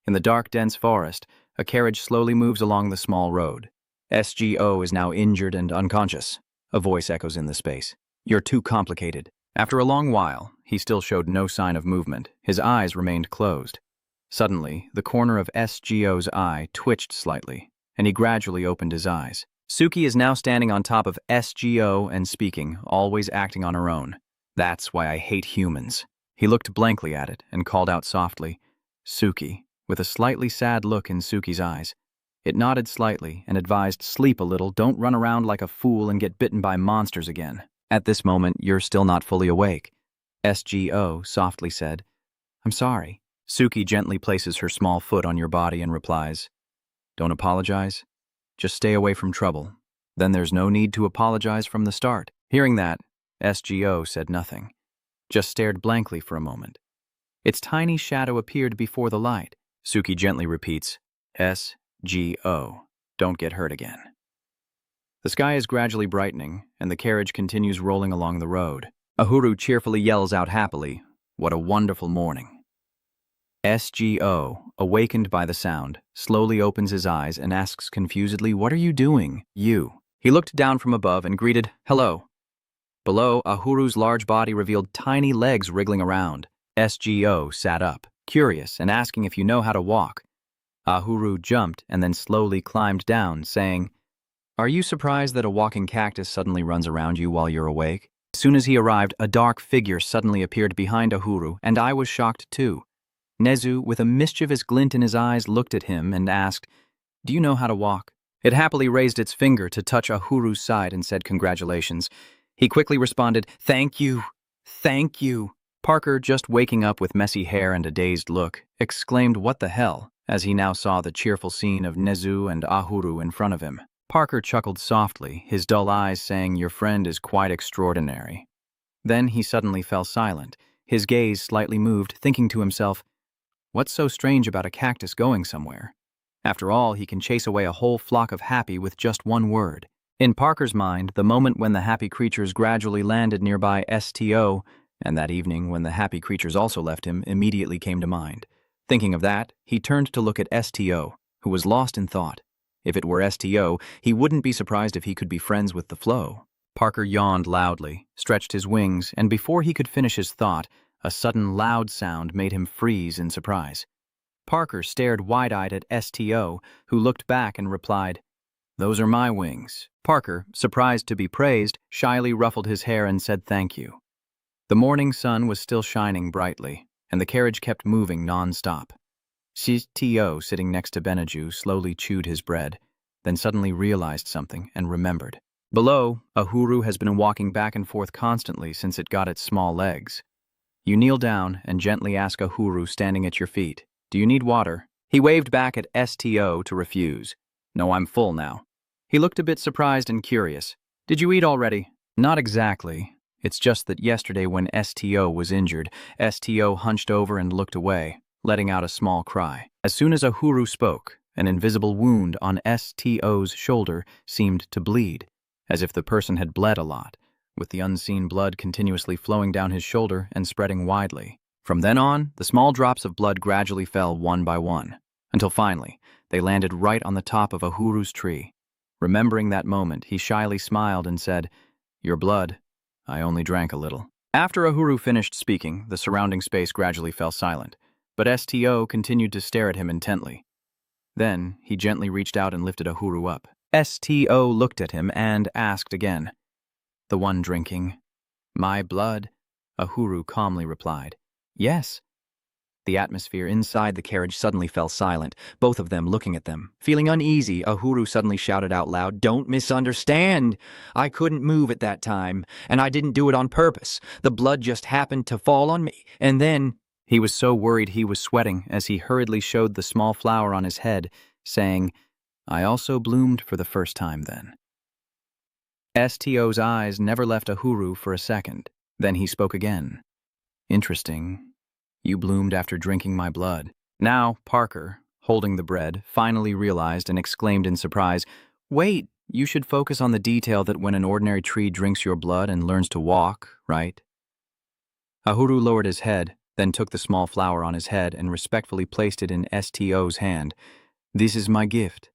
In the dark, dense forest, a carriage slowly moves along the small road. SGO is now injured and unconscious. A voice echoes in the space. You're too complicated. After a long while, he still showed no sign of movement. His eyes remained closed. Suddenly, the corner of SGO's eye twitched slightly, and he gradually opened his eyes. Suki is now standing on top of SGO and speaking, always acting on her own. That's why I hate humans. He looked blankly at it and called out softly, Suki, with a slightly sad look in Suki's eyes. It nodded slightly and advised, sleep a little, don't run around like a fool and get bitten by monsters again. At this moment, you're still not fully awake. SGO softly said, I'm sorry. Suki gently places her small foot on your body and replies, don't apologize. Just stay away from trouble. Then there's no need to apologize from the start. Hearing that, SGO said nothing, just stared blankly for a moment. Its tiny shadow appeared before the light. Suki gently repeats, SGO, don't get hurt again. The sky is gradually brightening, and the carriage continues rolling along the road. Ahuru cheerfully yells out happily, what a wonderful morning. SGO, awakened by the sound, slowly opens his eyes and asks confusedly, what are you doing? You. He looked down from above and greeted, hello. Below, Ahuru's large body revealed tiny legs wriggling around. SGO sat up, curious and asking if you know how to walk. Ahuru jumped and then slowly climbed down, saying, are you surprised that a walking cactus suddenly runs around you while you're awake? As soon as he arrived, a dark figure suddenly appeared behind Ahuru, and I was shocked too. Nezu, with a mischievous glint in his eyes, looked at him and asked, do you know how to walk? It happily raised its finger to touch Ahuru's side and said congratulations. He quickly responded, thank you, thank you. Parker, just waking up with messy hair and a dazed look, exclaimed what the hell, as he now saw the cheerful scene of Nezu and Ahuru in front of him. Parker chuckled softly, his dull eyes saying, your friend is quite extraordinary. Then he suddenly fell silent, his gaze slightly moved, thinking to himself, what's so strange about a cactus going somewhere? After all, he can chase away a whole flock of happy with just one word. In Parker's mind, the moment when the happy creatures gradually landed nearby STO, and that evening when the happy creatures also left him, immediately came to mind. Thinking of that, he turned to look at STO, who was lost in thought. If it were STO, he wouldn't be surprised if he could be friends with the flow. Parker yawned loudly, stretched his wings, and before he could finish his thought, a sudden loud sound made him freeze in surprise. Parker stared wide-eyed at STO, who looked back and replied, "Those are my wings." Parker, surprised to be praised, shyly ruffled his hair and said thank you. The morning sun was still shining brightly, and the carriage kept moving non-stop. STO, sitting next to Benaju, slowly chewed his bread, then suddenly realized something and remembered. Below, a huru has been walking back and forth constantly since it got its small legs. You kneel down and gently ask a huru standing at your feet, "Do you need water?" He waved back at STO to refuse. "No, I'm full now." He looked a bit surprised and curious. "Did you eat already?" "Not exactly. It's just that yesterday when STO was injured, STO hunched over and looked away, letting out a small cry. As soon as a huru spoke, an invisible wound on STO's shoulder seemed to bleed, as if the person had bled a lot, with the unseen blood continuously flowing down his shoulder and spreading widely. From then on, the small drops of blood gradually fell one by one, until finally, they landed right on the top of a huru's tree. Remembering that moment, he shyly smiled and said, "Your blood. I only drank a little." After Ahuru finished speaking, the surrounding space gradually fell silent, but STO continued to stare at him intently. Then, he gently reached out and lifted Ahuru up. STO looked at him and asked again, "The one drinking my blood?" Ahuru calmly replied, "Yes." The atmosphere inside the carriage suddenly fell silent, both of them looking at them. Feeling uneasy, Ahuru suddenly shouted out loud, "Don't misunderstand! I couldn't move at that time, and I didn't do it on purpose. The blood just happened to fall on me, and then—" He was so worried he was sweating as he hurriedly showed the small flower on his head, saying, "I also bloomed for the first time then." STO's eyes never left Ahuru for a second. Then he spoke again. "Interesting. You bloomed after drinking my blood." Now, Parker, holding the bread, finally realized and exclaimed in surprise, "Wait, you should focus on the detail that when an ordinary tree drinks your blood and learns to walk, right?" Ahuru lowered his head, then took the small flower on his head and respectfully placed it in STO's hand. "This is my gift.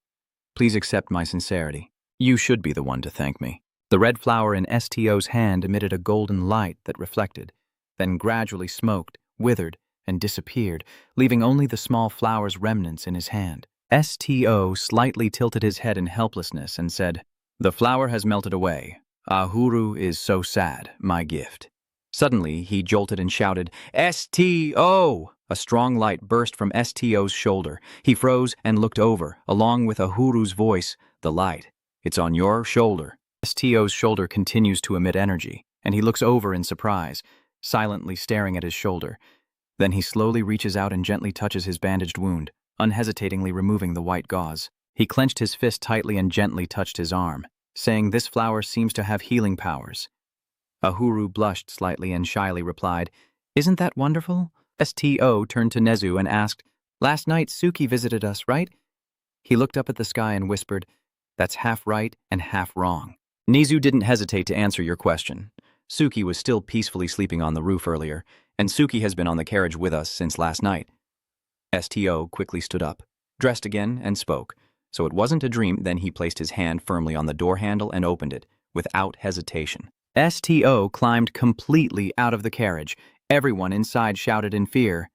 Please accept my sincerity. You should be the one to thank me." The red flower in STO's hand emitted a golden light that reflected, then gradually smoked, withered, and disappeared, leaving only the small flower's remnants in his hand. STO slightly tilted his head in helplessness and said, "The flower has melted away. Ahuru is so sad, my gift." Suddenly, he jolted and shouted, "STO!" A strong light burst from STO's shoulder. He froze and looked over, along with Ahuru's voice, "The light. It's on your shoulder." STO's shoulder continues to emit energy, and he looks over in surprise, silently staring at his shoulder. Then he slowly reaches out and gently touches his bandaged wound, unhesitatingly removing the white gauze. He clenched his fist tightly and gently touched his arm, saying, "This flower seems to have healing powers." Ahuru blushed slightly and shyly replied, "Isn't that wonderful?" STO turned to Nezu and asked, "Last night Suki visited us, right?" He looked up at the sky and whispered, "That's half right and half wrong." Nezu didn't hesitate to answer your question. Suki was still peacefully sleeping on the roof earlier, and Suki has been on the carriage with us since last night. STO quickly stood up, dressed again, and spoke. So it wasn't a dream. Then he placed his hand firmly on the door handle and opened it, without hesitation. STO climbed completely out of the carriage. Everyone inside shouted in fear,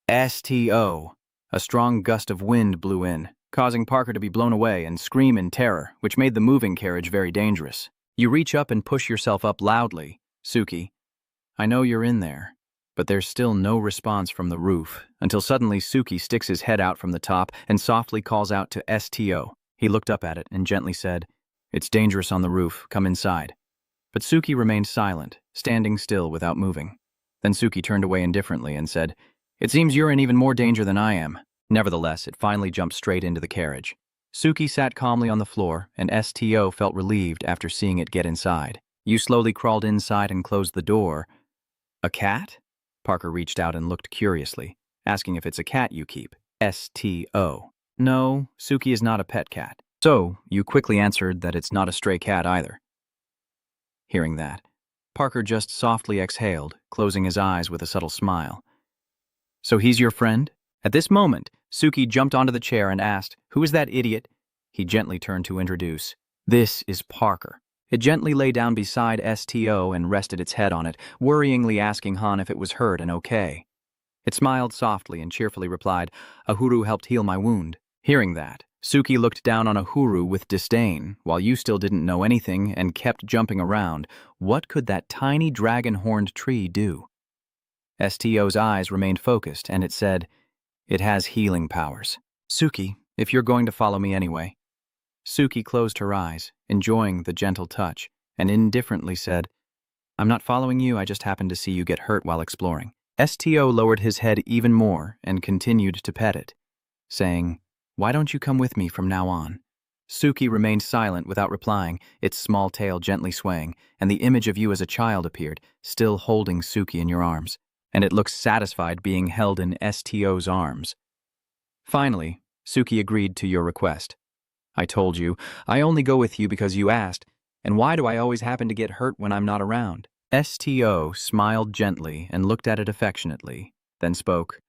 "STO!" A strong gust of wind blew in, causing Parker to be blown away and scream in terror, which made the moving carriage very dangerous. You reach up and push yourself up loudly. "Suki, I know you're in there." But there's still no response from the roof, until suddenly Suki sticks his head out from the top and softly calls out to STO. He looked up at it and gently said, "It's dangerous on the roof, come inside." But Suki remained silent, standing still without moving. Then Suki turned away indifferently and said, "It seems you're in even more danger than I am." Nevertheless, it finally jumped straight into the carriage. Suki sat calmly on the floor, and STO felt relieved after seeing it get inside. You slowly crawled inside and closed the door. "A cat?" Parker reached out and looked curiously, asking if it's a cat you keep. STO. "No, Suki is not a pet cat. So, you quickly answered that it's not a stray cat either. Hearing that, Parker just softly exhaled, closing his eyes with a subtle smile. So he's your friend? At this moment, Suki jumped onto the chair and asked, "Who is that idiot?" He gently turned to introduce. "This is Parker." It gently lay down beside STO and rested its head on it, worryingly asking Han if it was hurt and okay. It smiled softly and cheerfully replied, "Ahuru helped heal my wound." Hearing that, Suki looked down on Ahuru with disdain. While you still didn't know anything and kept jumping around, what could that tiny dragon-horned tree do? STO's eyes remained focused, and it said, "It has healing powers. Suki, if you're going to follow me anyway." Suki closed her eyes, enjoying the gentle touch, and indifferently said, "I'm not following you, I just happened to see you get hurt while exploring." STO lowered his head even more and continued to pet it, saying, "Why don't you come with me from now on?" Suki remained silent without replying, its small tail gently swaying, and the image of you as a child appeared, still holding Suki in your arms, and it looked satisfied being held in STO's arms. Finally, Suki agreed to your request. "I told you, I only go with you because you asked, and why do I always happen to get hurt when I'm not around?" STO smiled gently and looked at it affectionately, then spoke,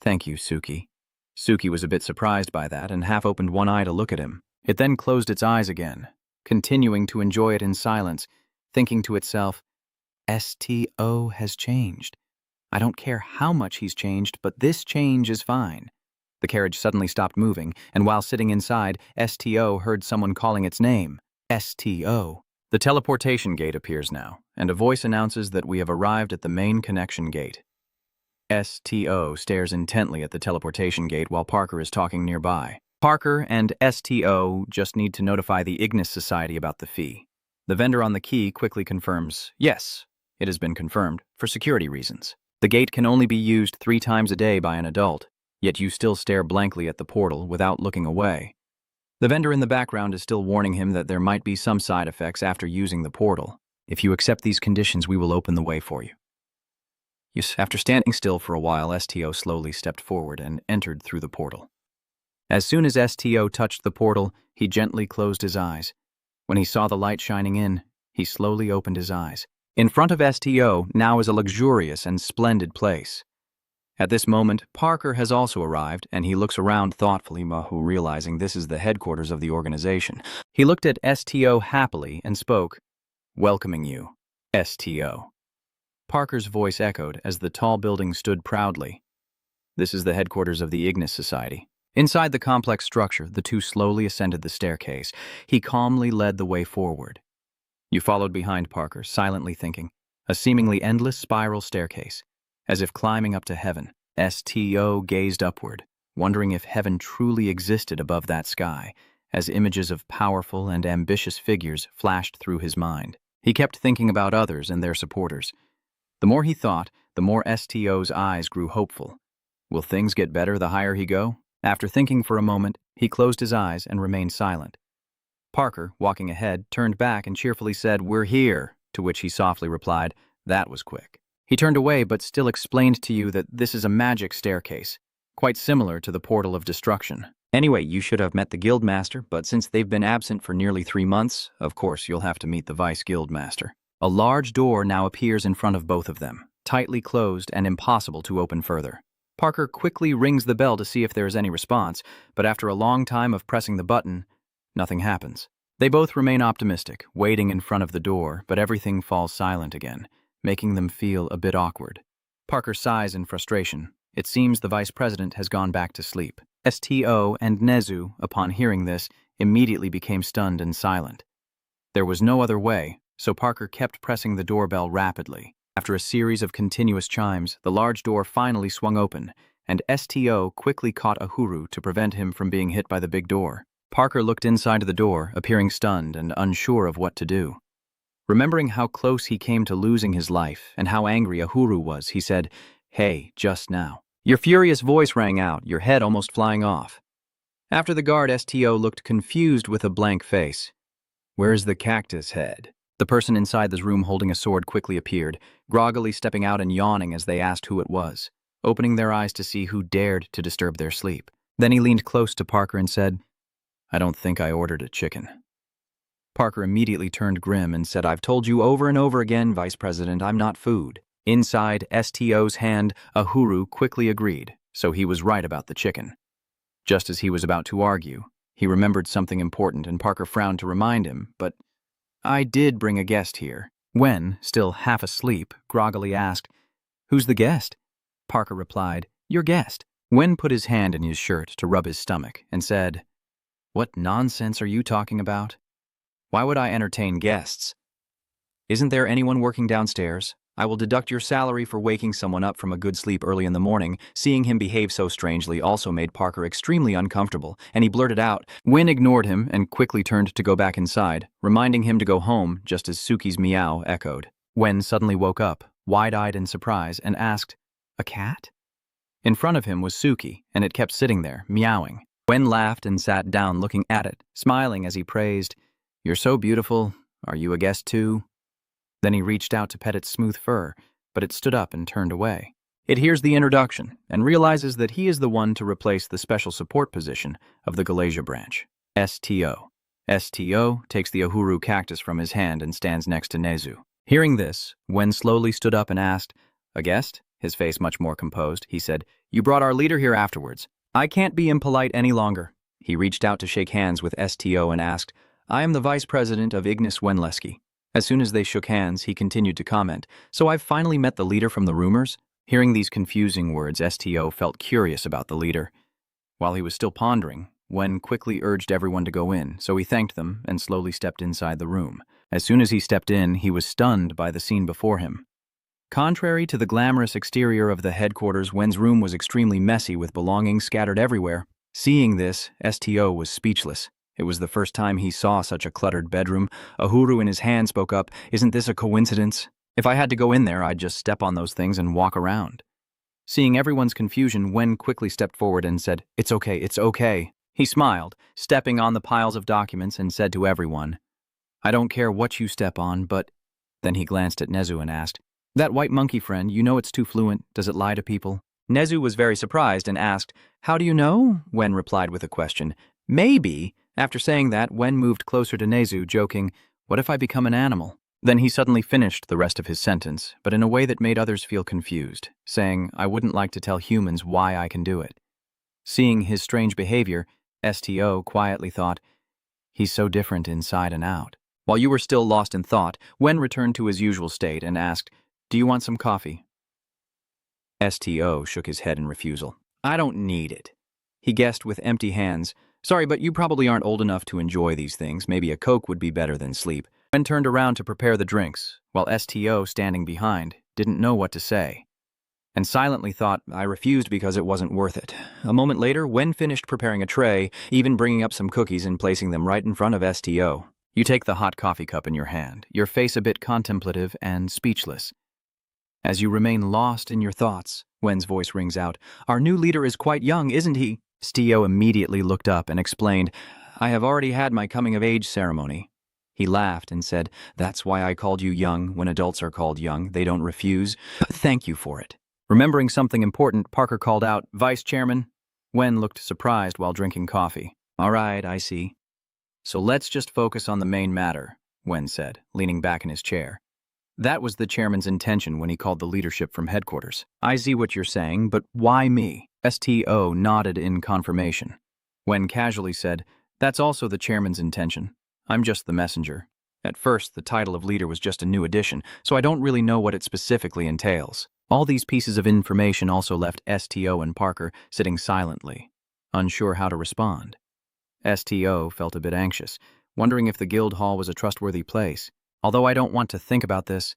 "Thank you, Suki." Suki was a bit surprised by that and half opened one eye to look at him. It then closed its eyes again, continuing to enjoy it in silence, thinking to itself, "STO has changed. I don't care how much he's changed, but this change is fine." The carriage suddenly stopped moving, and while sitting inside, STO heard someone calling its name, STO. The teleportation gate appears now, and a voice announces that we have arrived at the main connection gate. STO stares intently at the teleportation gate while Parker is talking nearby. Parker and STO just need to notify the Ignis Society about the fee. The vendor on the key quickly confirms, "Yes, it has been confirmed, for security reasons." The gate can only be used 3 times a day by an adult, yet you still stare blankly at the portal without looking away. The vendor in the background is still warning him that there might be some side effects after using the portal. "If you accept these conditions, we will open the way for you." Yes, after standing still for a while, STO slowly stepped forward and entered through the portal. As soon as STO touched the portal, he gently closed his eyes. When he saw the light shining in, he slowly opened his eyes. In front of STO now is a luxurious and splendid place. At this moment, Parker has also arrived, and he looks around thoughtfully, realizing this is the headquarters of the organization. He looked at STO happily and spoke, "Welcoming you, STO." Parker's voice echoed as the tall building stood proudly. "This is the headquarters of the Ignis Society." Inside the complex structure, the two slowly ascended the staircase. He calmly led the way forward. You followed behind Parker, silently thinking, a seemingly endless spiral staircase, as if climbing up to heaven. STO gazed upward, wondering if heaven truly existed above that sky, as images of powerful and ambitious figures flashed through his mind. He kept thinking about others and their supporters. The more he thought, the more STO's eyes grew hopeful. Will things get better the higher he go? After thinking for a moment, he closed his eyes and remained silent. Parker, walking ahead, turned back and cheerfully said, "We're here," to which he softly replied, "That was quick." He turned away but still explained to you that this is a magic staircase, quite similar to the portal of destruction. Anyway, you should have met the guildmaster, but since they've been absent for nearly 3 months, of course you'll have to meet the vice guildmaster. A large door now appears in front of both of them, tightly closed and impossible to open further. Parker quickly rings the bell to see if there is any response, but after a long time of pressing the button, nothing happens. They both remain optimistic, waiting in front of the door, but everything falls silent again, making them feel a bit awkward. Parker sighs in frustration. It seems the vice president has gone back to sleep. STO and Nezu, upon hearing this, immediately became stunned and silent. There was no other way, so Parker kept pressing the doorbell rapidly. After a series of continuous chimes, the large door finally swung open, and STO quickly caught Ahuru to prevent him from being hit by the big door. Parker looked inside the door, appearing stunned and unsure of what to do. Remembering how close he came to losing his life and how angry Ahuru was, he said, "Hey, just now." Your furious voice rang out, your head almost flying off. After the guard, STO looked confused with a blank face. "Where's the cactus head?" The person inside the room holding a sword quickly appeared, groggily stepping out and yawning as they asked who it was, opening their eyes to see who dared to disturb their sleep. Then he leaned close to Parker and said, I don't think I ordered a chicken. Parker immediately turned grim and said, I've told you over and over again, Vice President, I'm not food. Inside STO's hand, Uhuru quickly agreed, so he was right about the chicken. Just as he was about to argue, he remembered something important and Parker frowned to remind him, but I did bring a guest here. Wen, still half asleep, groggily asked, Who's the guest? Parker replied, Your guest. Wen put his hand in his shirt to rub his stomach and said, What nonsense are you talking about? Why would I entertain guests? Isn't there anyone working downstairs? I will deduct your salary for waking someone up from a good sleep early in the morning. Seeing him behave so strangely also made Parker extremely uncomfortable, and he blurted out. Wen ignored him and quickly turned to go back inside, reminding him to go home just as Suki's meow echoed. Wen suddenly woke up, wide-eyed in surprise, and asked, A cat? In front of him was Suki, and it kept sitting there, meowing. Wen laughed and sat down looking at it, smiling as he praised, You're so beautiful. Are you a guest too? Then he reached out to pet its smooth fur, but it stood up and turned away. It hears the introduction and realizes that he is the one to replace the special support position of the Galatia branch, STO. STO takes the Uhuru cactus from his hand and stands next to Nezu. Hearing this, Wen slowly stood up and asked, A guest? His face much more composed, he said, You brought our leader here afterwards. I can't be impolite any longer. He reached out to shake hands with STO and asked, I am the Vice President of Ignis Wenleski. As soon as they shook hands, he continued to comment, So I've finally met the leader from the rumors? Hearing these confusing words, STO felt curious about the leader. While he was still pondering, Wen quickly urged everyone to go in, so he thanked them and slowly stepped inside the room. As soon as he stepped in, he was stunned by the scene before him. Contrary to the glamorous exterior of the headquarters, Wen's room was extremely messy with belongings scattered everywhere. Seeing this, STO was speechless. It was the first time he saw such a cluttered bedroom. Uhuru in his hand spoke up, Isn't this a coincidence? If I had to go in there, I'd just step on those things and walk around. Seeing everyone's confusion, Wen quickly stepped forward and said, It's okay, it's okay. He smiled, stepping on the piles of documents and said to everyone, I don't care what you step on, but... Then he glanced at Nezu and asked, That white monkey friend, you know it's too fluent. Does it lie to people? Nezu was very surprised and asked, How do you know? Wen replied with a question. Maybe. After saying that, Wen moved closer to Nezu, joking, What if I become an animal? Then he suddenly finished the rest of his sentence, but in a way that made others feel confused, saying, I wouldn't like to tell humans why I can do it. Seeing his strange behavior, STO quietly thought, He's so different inside and out. While you were still lost in thought, Wen returned to his usual state and asked, Do you want some coffee? STO shook his head in refusal. I don't need it. He guessed with empty hands, Sorry, but you probably aren't old enough to enjoy these things. Maybe a Coke would be better than sleep. Wen turned around to prepare the drinks, while STO, standing behind, didn't know what to say, and silently thought, I refused because it wasn't worth it. A moment later, Wen finished preparing a tray, even bringing up some cookies and placing them right in front of STO. You take the hot coffee cup in your hand, your face a bit contemplative and speechless. As you remain lost in your thoughts, Wen's voice rings out, Our new leader is quite young, isn't he? STO immediately looked up and explained, I have already had my coming-of-age ceremony. He laughed and said, That's why I called you young. When adults are called young, they don't refuse. Thank you for it. Remembering something important, Parker called out, Vice Chairman. Wen looked surprised while drinking coffee. All right, I see. So let's just focus on the main matter, Wen said, leaning back in his chair. That was the chairman's intention when he called the leadership from headquarters. I see what you're saying, but why me? STO nodded in confirmation. Wen casually said, That's also the chairman's intention. I'm just the messenger. At first, the title of leader was just a new addition, so I don't really know what it specifically entails. All these pieces of information also left STO and Parker sitting silently, unsure how to respond. STO felt a bit anxious, wondering if the guild hall was a trustworthy place. Although I don't want to think about this,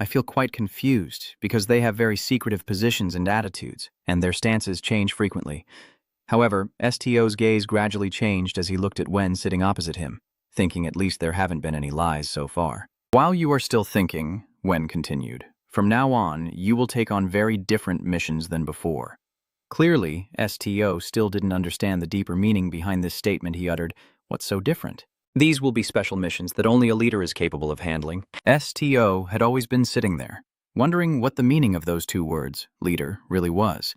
I feel quite confused because they have very secretive positions and attitudes, and their stances change frequently. However, STO's gaze gradually changed as he looked at Wen sitting opposite him, thinking at least there haven't been any lies so far. While you are still thinking, Wen continued, from now on, you will take on very different missions than before. Clearly, STO still didn't understand the deeper meaning behind this statement he uttered. What's so different? These will be special missions that only a leader is capable of handling. STO had always been sitting there, wondering what the meaning of those two words, leader, really was.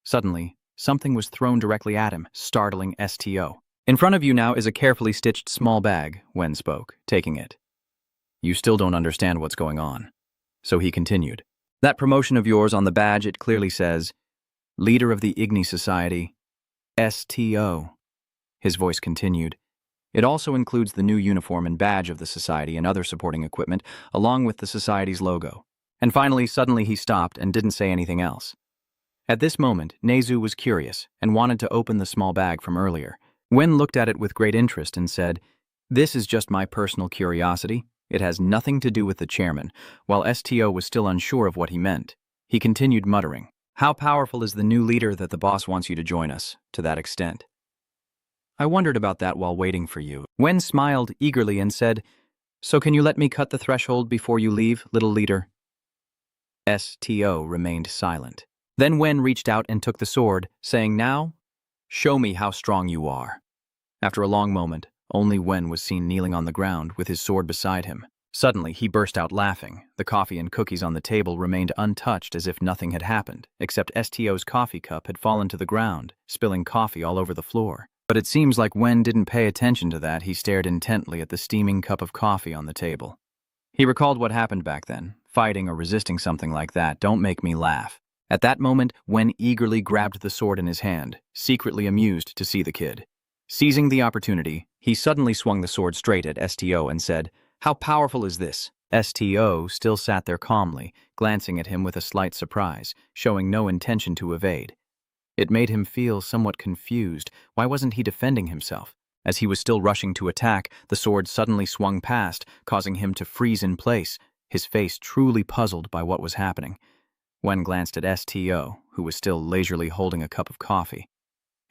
Suddenly, something was thrown directly at him, startling STO. In front of you now is a carefully stitched small bag, Wen spoke, taking it. You still don't understand what's going on. So he continued. That promotion of yours on the badge, it clearly says, Leader of the Ignis Society, STO. His voice continued. It also includes the new uniform and badge of the society and other supporting equipment, along with the society's logo. And finally, suddenly he stopped and didn't say anything else. At this moment, Nezu was curious and wanted to open the small bag from earlier. Wen looked at it with great interest and said, This is just my personal curiosity. It has nothing to do with the chairman. While STO was still unsure of what he meant, he continued muttering, How powerful is the new leader that the boss wants you to join us, to that extent? I wondered about that while waiting for you. Wen smiled eagerly and said, So can you let me cut the threshold before you leave, little leader? STO remained silent. Then Wen reached out and took the sword, saying, Now, show me how strong you are. After a long moment, only Wen was seen kneeling on the ground with his sword beside him. Suddenly, he burst out laughing. The coffee and cookies on the table remained untouched as if nothing had happened, except STO's coffee cup had fallen to the ground, spilling coffee all over the floor. But it seems like Wen didn't pay attention to that. He stared intently at the steaming cup of coffee on the table. He recalled what happened back then. Fighting or resisting something like that, don't make me laugh. At that moment, Wen eagerly grabbed the sword in his hand, secretly amused to see the kid. Seizing the opportunity, he suddenly swung the sword straight at STO and said, How powerful is this? STO still sat there calmly, glancing at him with a slight surprise, showing no intention to evade. It made him feel somewhat confused. Why wasn't he defending himself? As he was still rushing to attack, the sword suddenly swung past, causing him to freeze in place, his face truly puzzled by what was happening. Wen glanced at STO, who was still leisurely holding a cup of coffee,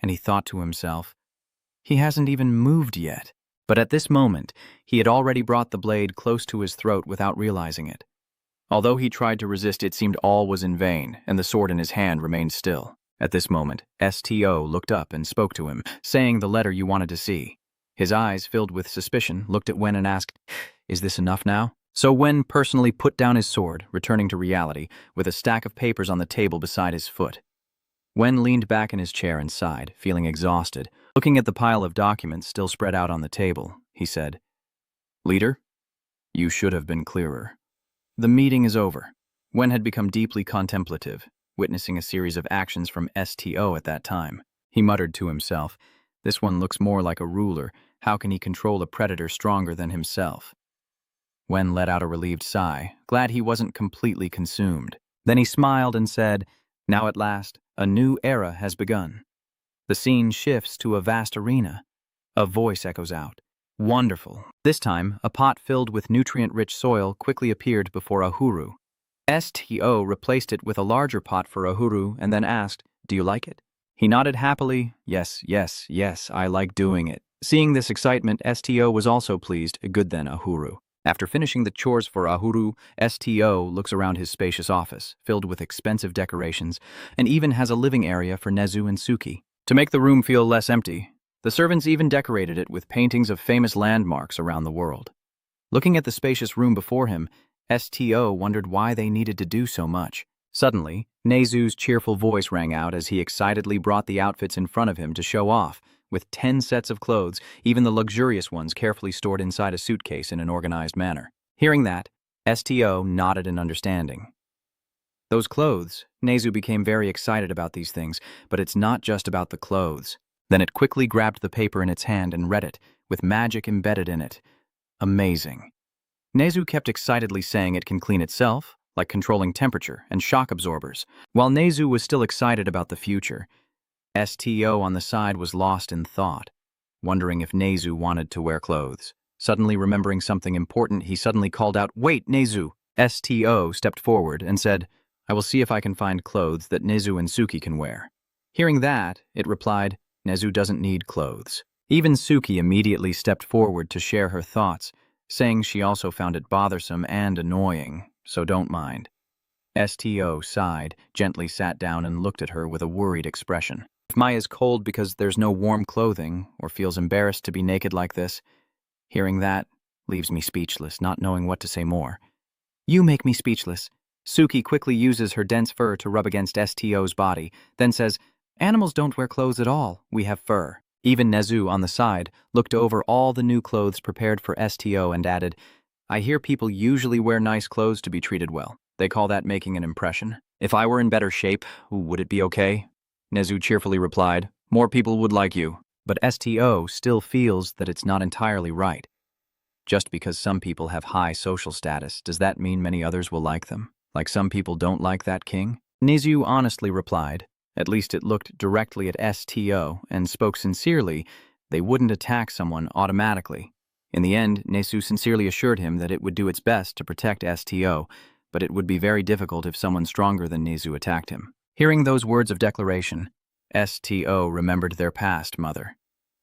and he thought to himself, He hasn't even moved yet. But at this moment, he had already brought the blade close to his throat without realizing it. Although he tried to resist, it seemed all was in vain, and the sword in his hand remained still. At this moment, STO looked up and spoke to him, saying the letter you wanted to see. His eyes, filled with suspicion, looked at Wen and asked, Is this enough now? So Wen personally put down his sword, returning to reality, with a stack of papers on the table beside his foot. Wen leaned back in his chair and sighed, feeling exhausted. Looking at the pile of documents still spread out on the table, he said, Leader, you should have been clearer. The meeting is over. Wen had become deeply contemplative, witnessing a series of actions from STO at that time. He muttered to himself, This one looks more like a ruler. How can he control a predator stronger than himself? Wen let out a relieved sigh, glad he wasn't completely consumed. Then he smiled and said, Now at last, a new era has begun. The scene shifts to a vast arena. A voice echoes out. Wonderful. This time, a pot filled with nutrient-rich soil quickly appeared before Ahuru. STO replaced it with a larger pot for Ahuru and then asked, Do you like it? He nodded happily. Yes, I like doing it. Seeing this excitement, STO was also pleased. Good then, Ahuru. After finishing the chores for Ahuru, STO looks around his spacious office, filled with expensive decorations, and even has a living area for Nezu and Suki. To make the room feel less empty, the servants even decorated it with paintings of famous landmarks around the world. Looking at the spacious room before him, STO wondered why they needed to do so much. Suddenly, Nezu's cheerful voice rang out as he excitedly brought the outfits in front of him to show off, with 10 sets of clothes, even the luxurious ones carefully stored inside a suitcase in an organized manner. Hearing that, STO nodded in understanding. Those clothes, Nezu became very excited about these things, but it's not just about the clothes. Then it quickly grabbed the paper in its hand and read it, with magic embedded in it. Amazing. Nezu kept excitedly saying it can clean itself, like controlling temperature and shock absorbers. While Nezu was still excited about the future, STO on the side was lost in thought, wondering if Nezu wanted to wear clothes. Suddenly remembering something important, he suddenly called out, Wait, Nezu! STO stepped forward and said, I will see if I can find clothes that Nezu and Suki can wear. Hearing that, it replied, Nezu doesn't need clothes. Even Suki immediately stepped forward to share her thoughts, saying she also found it bothersome and annoying, so don't mind. STO sighed, gently sat down and looked at her with a worried expression. If Mai is cold because there's no warm clothing, or feels embarrassed to be naked like this, hearing that leaves me speechless, not knowing what to say more. You make me speechless. Suki quickly uses her dense fur to rub against STO's body, then says, Animals don't wear clothes at all, we have fur. Even Nezu, on the side, looked over all the new clothes prepared for STO and added, I hear people usually wear nice clothes to be treated well. They call that making an impression. If I were in better shape, would it be okay? Nezu cheerfully replied, more people would like you. But STO still feels that it's not entirely right. Just because some people have high social status, does that mean many others will like them? Like some people don't like that king? Nezu honestly replied, at least it looked directly at STO and spoke sincerely, they wouldn't attack someone automatically. In the end, Nezu sincerely assured him that it would do its best to protect STO, but it would be very difficult if someone stronger than Nezu attacked him. Hearing those words of declaration, STO remembered their past mother.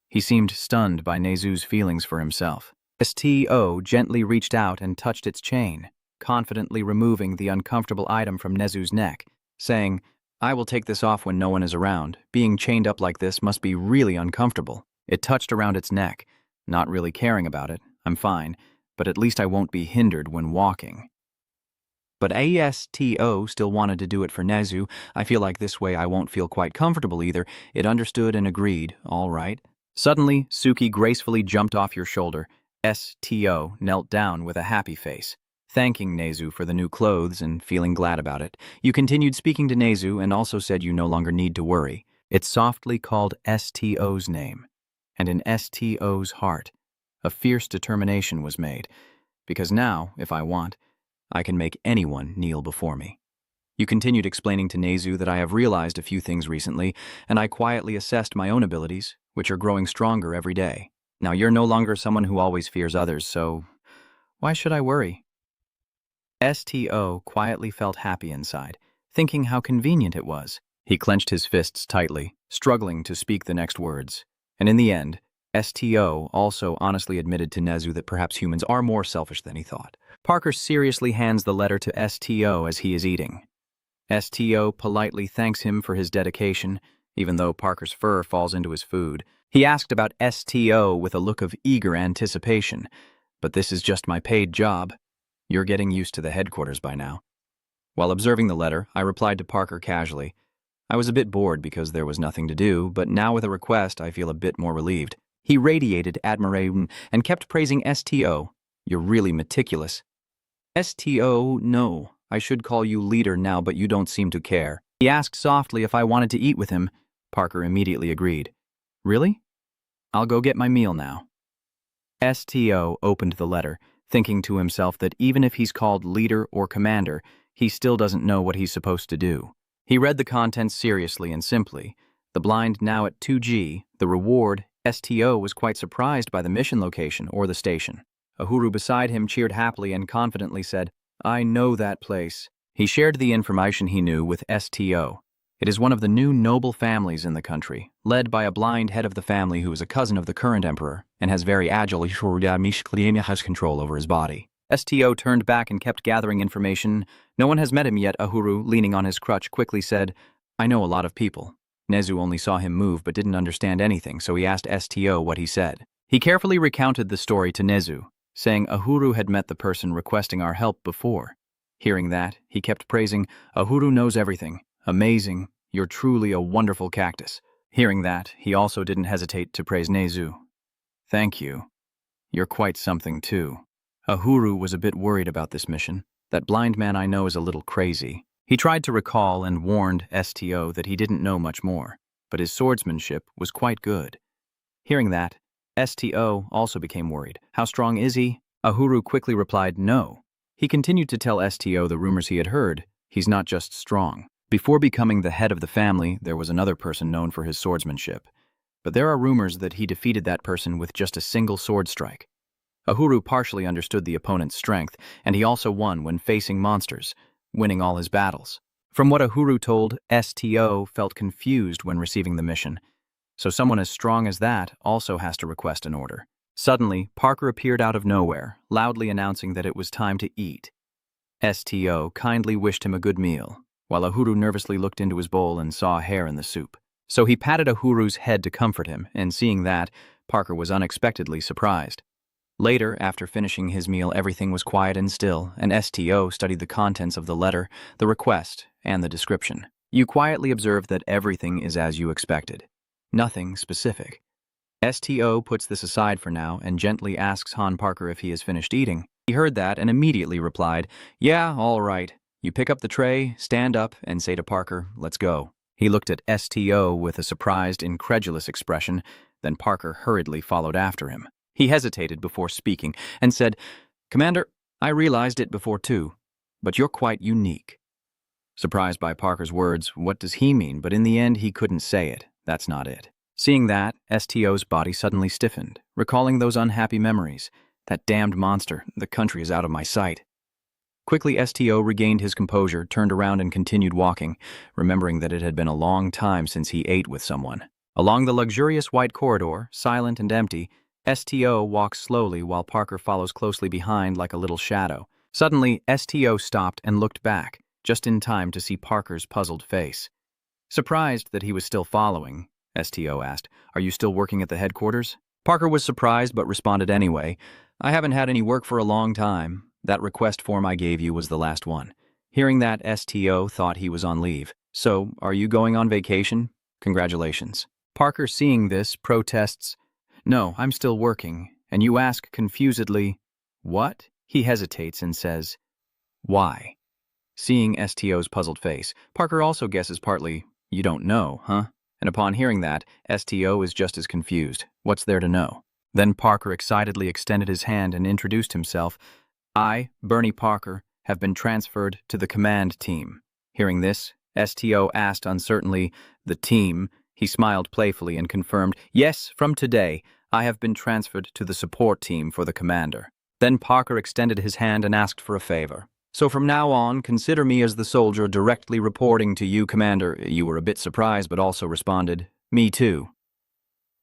He seemed stunned by Nezu's feelings for himself. STO gently reached out and touched its chain, confidently removing the uncomfortable item from Nezu's neck, saying, I will take this off when no one is around. Being chained up like this must be really uncomfortable. It touched around its neck, not really caring about it. I'm fine, but at least I won't be hindered when walking. But ASTO still wanted to do it for Nezu. I feel like this way I won't feel quite comfortable either. It understood and agreed, all right. Suddenly, Suki gracefully jumped off your shoulder. STO knelt down with a happy face, thanking Nezu for the new clothes and feeling glad about it. You continued speaking to Nezu and also said you no longer need to worry. It softly called STO's name, and in STO's heart, a fierce determination was made, because now, if I want, I can make anyone kneel before me. You continued explaining to Nezu that I have realized a few things recently, and I quietly assessed my own abilities, which are growing stronger every day. Now you're no longer someone who always fears others, so why should I worry? STO quietly felt happy inside, thinking how convenient it was. He clenched his fists tightly, struggling to speak the next words. And in the end, STO also honestly admitted to Nezu that perhaps humans are more selfish than he thought. Parker seriously hands the letter to STO as he is eating. STO politely thanks him for his dedication, even though Parker's fur falls into his food. He asked about STO with a look of eager anticipation. But this is just my paid job. You're getting used to the headquarters by now. While observing the letter, I replied to Parker casually. I was a bit bored because there was nothing to do, but now with a request, I feel a bit more relieved. He radiated admiration and kept praising STO. You're really meticulous. STO, no. I should call you leader now, but you don't seem to care. He asked softly if I wanted to eat with him. Parker immediately agreed. Really? I'll go get my meal now. STO opened the letter, thinking to himself that even if he's called leader or commander, he still doesn't know what he's supposed to do. He read the contents seriously and simply. The blind now at 2G, the reward. STO was quite surprised by the mission location or the station. Uhuru beside him cheered happily and confidently said, I know that place. He shared the information he knew with STO. It is one of the new noble families in the country, led by a blind head of the family who is a cousin of the current emperor and has very agile has control over his body. STO turned back and kept gathering information. No one has met him yet. Uhuru, leaning on his crutch, quickly said, I know a lot of people. Nezu only saw him move but didn't understand anything, so he asked STO what he said. He carefully recounted the story to Nezu, saying Uhuru had met the person requesting our help before. Hearing that, he kept praising, Uhuru knows everything. Amazing. You're truly a wonderful cactus. Hearing that, he also didn't hesitate to praise Nezu. Thank you. You're quite something too. Uhuru was a bit worried about this mission. That blind man I know is a little crazy. He tried to recall and warned STO that he didn't know much more, but his swordsmanship was quite good. Hearing that, STO also became worried. How strong is he? Uhuru quickly replied no. He continued to tell STO the rumors he had heard. He's not just strong. Before becoming the head of the family, there was another person known for his swordsmanship. But there are rumors that he defeated that person with just a single sword strike. Uhuru partially understood the opponent's strength, and he also won when facing monsters, winning all his battles. From what Uhuru told, STO felt confused when receiving the mission. So someone as strong as that also has to request an order. Suddenly, Parker appeared out of nowhere, loudly announcing that it was time to eat. STO kindly wished him a good meal, while Uhuru nervously looked into his bowl and saw hair in the soup. So he patted Uhuru's head to comfort him, and seeing that, Parker was unexpectedly surprised. Later, after finishing his meal, everything was quiet and still, and STO studied the contents of the letter, the request, and the description. You quietly observed that everything is as you expected. Nothing specific. STO puts this aside for now and gently asks Han Parker if he has finished eating. He heard that and immediately replied, "Yeah, all right. You pick up the tray, stand up, and say to Parker, 'Let's go.'" He looked at STO with a surprised, incredulous expression, then Parker hurriedly followed after him. He hesitated before speaking and said, "Commander, I realized it before too, but you're quite unique." Surprised by Parker's words, what does he mean? But in the end, he couldn't say it. That's not it. Seeing that, STO's body suddenly stiffened, recalling those unhappy memories. That damned monster, the country is out of my sight. Quickly, STO regained his composure, turned around and continued walking, remembering that it had been a long time since he ate with someone. Along the luxurious white corridor, silent and empty, STO walks slowly while Parker follows closely behind like a little shadow. Suddenly, STO stopped and looked back, just in time to see Parker's puzzled face. Surprised that he was still following, STO asked, "Are you still working at the headquarters?" Parker was surprised but responded anyway, "I haven't had any work for a long time. That request form I gave you was the last one." Hearing that, STO thought he was on leave. "So, are you going on vacation? Congratulations." Parker, seeing this, protests, "No, I'm still working." And you ask confusedly, "What?" He hesitates and says, "Why?" Seeing STO's puzzled face, Parker also guesses partly, "You don't know, huh?" And upon hearing that, STO is just as confused. What's there to know? Then Parker excitedly extended his hand and introduced himself. "I, Bernie Parker, have been transferred to the command team." Hearing this, STO asked uncertainly, "The team?" He smiled playfully and confirmed, "Yes, from today, I have been transferred to the support team for the commander." Then Parker extended his hand and asked for a favor. "So from now on, consider me as the soldier directly reporting to you, Commander." You were a bit surprised but also responded, "Me too."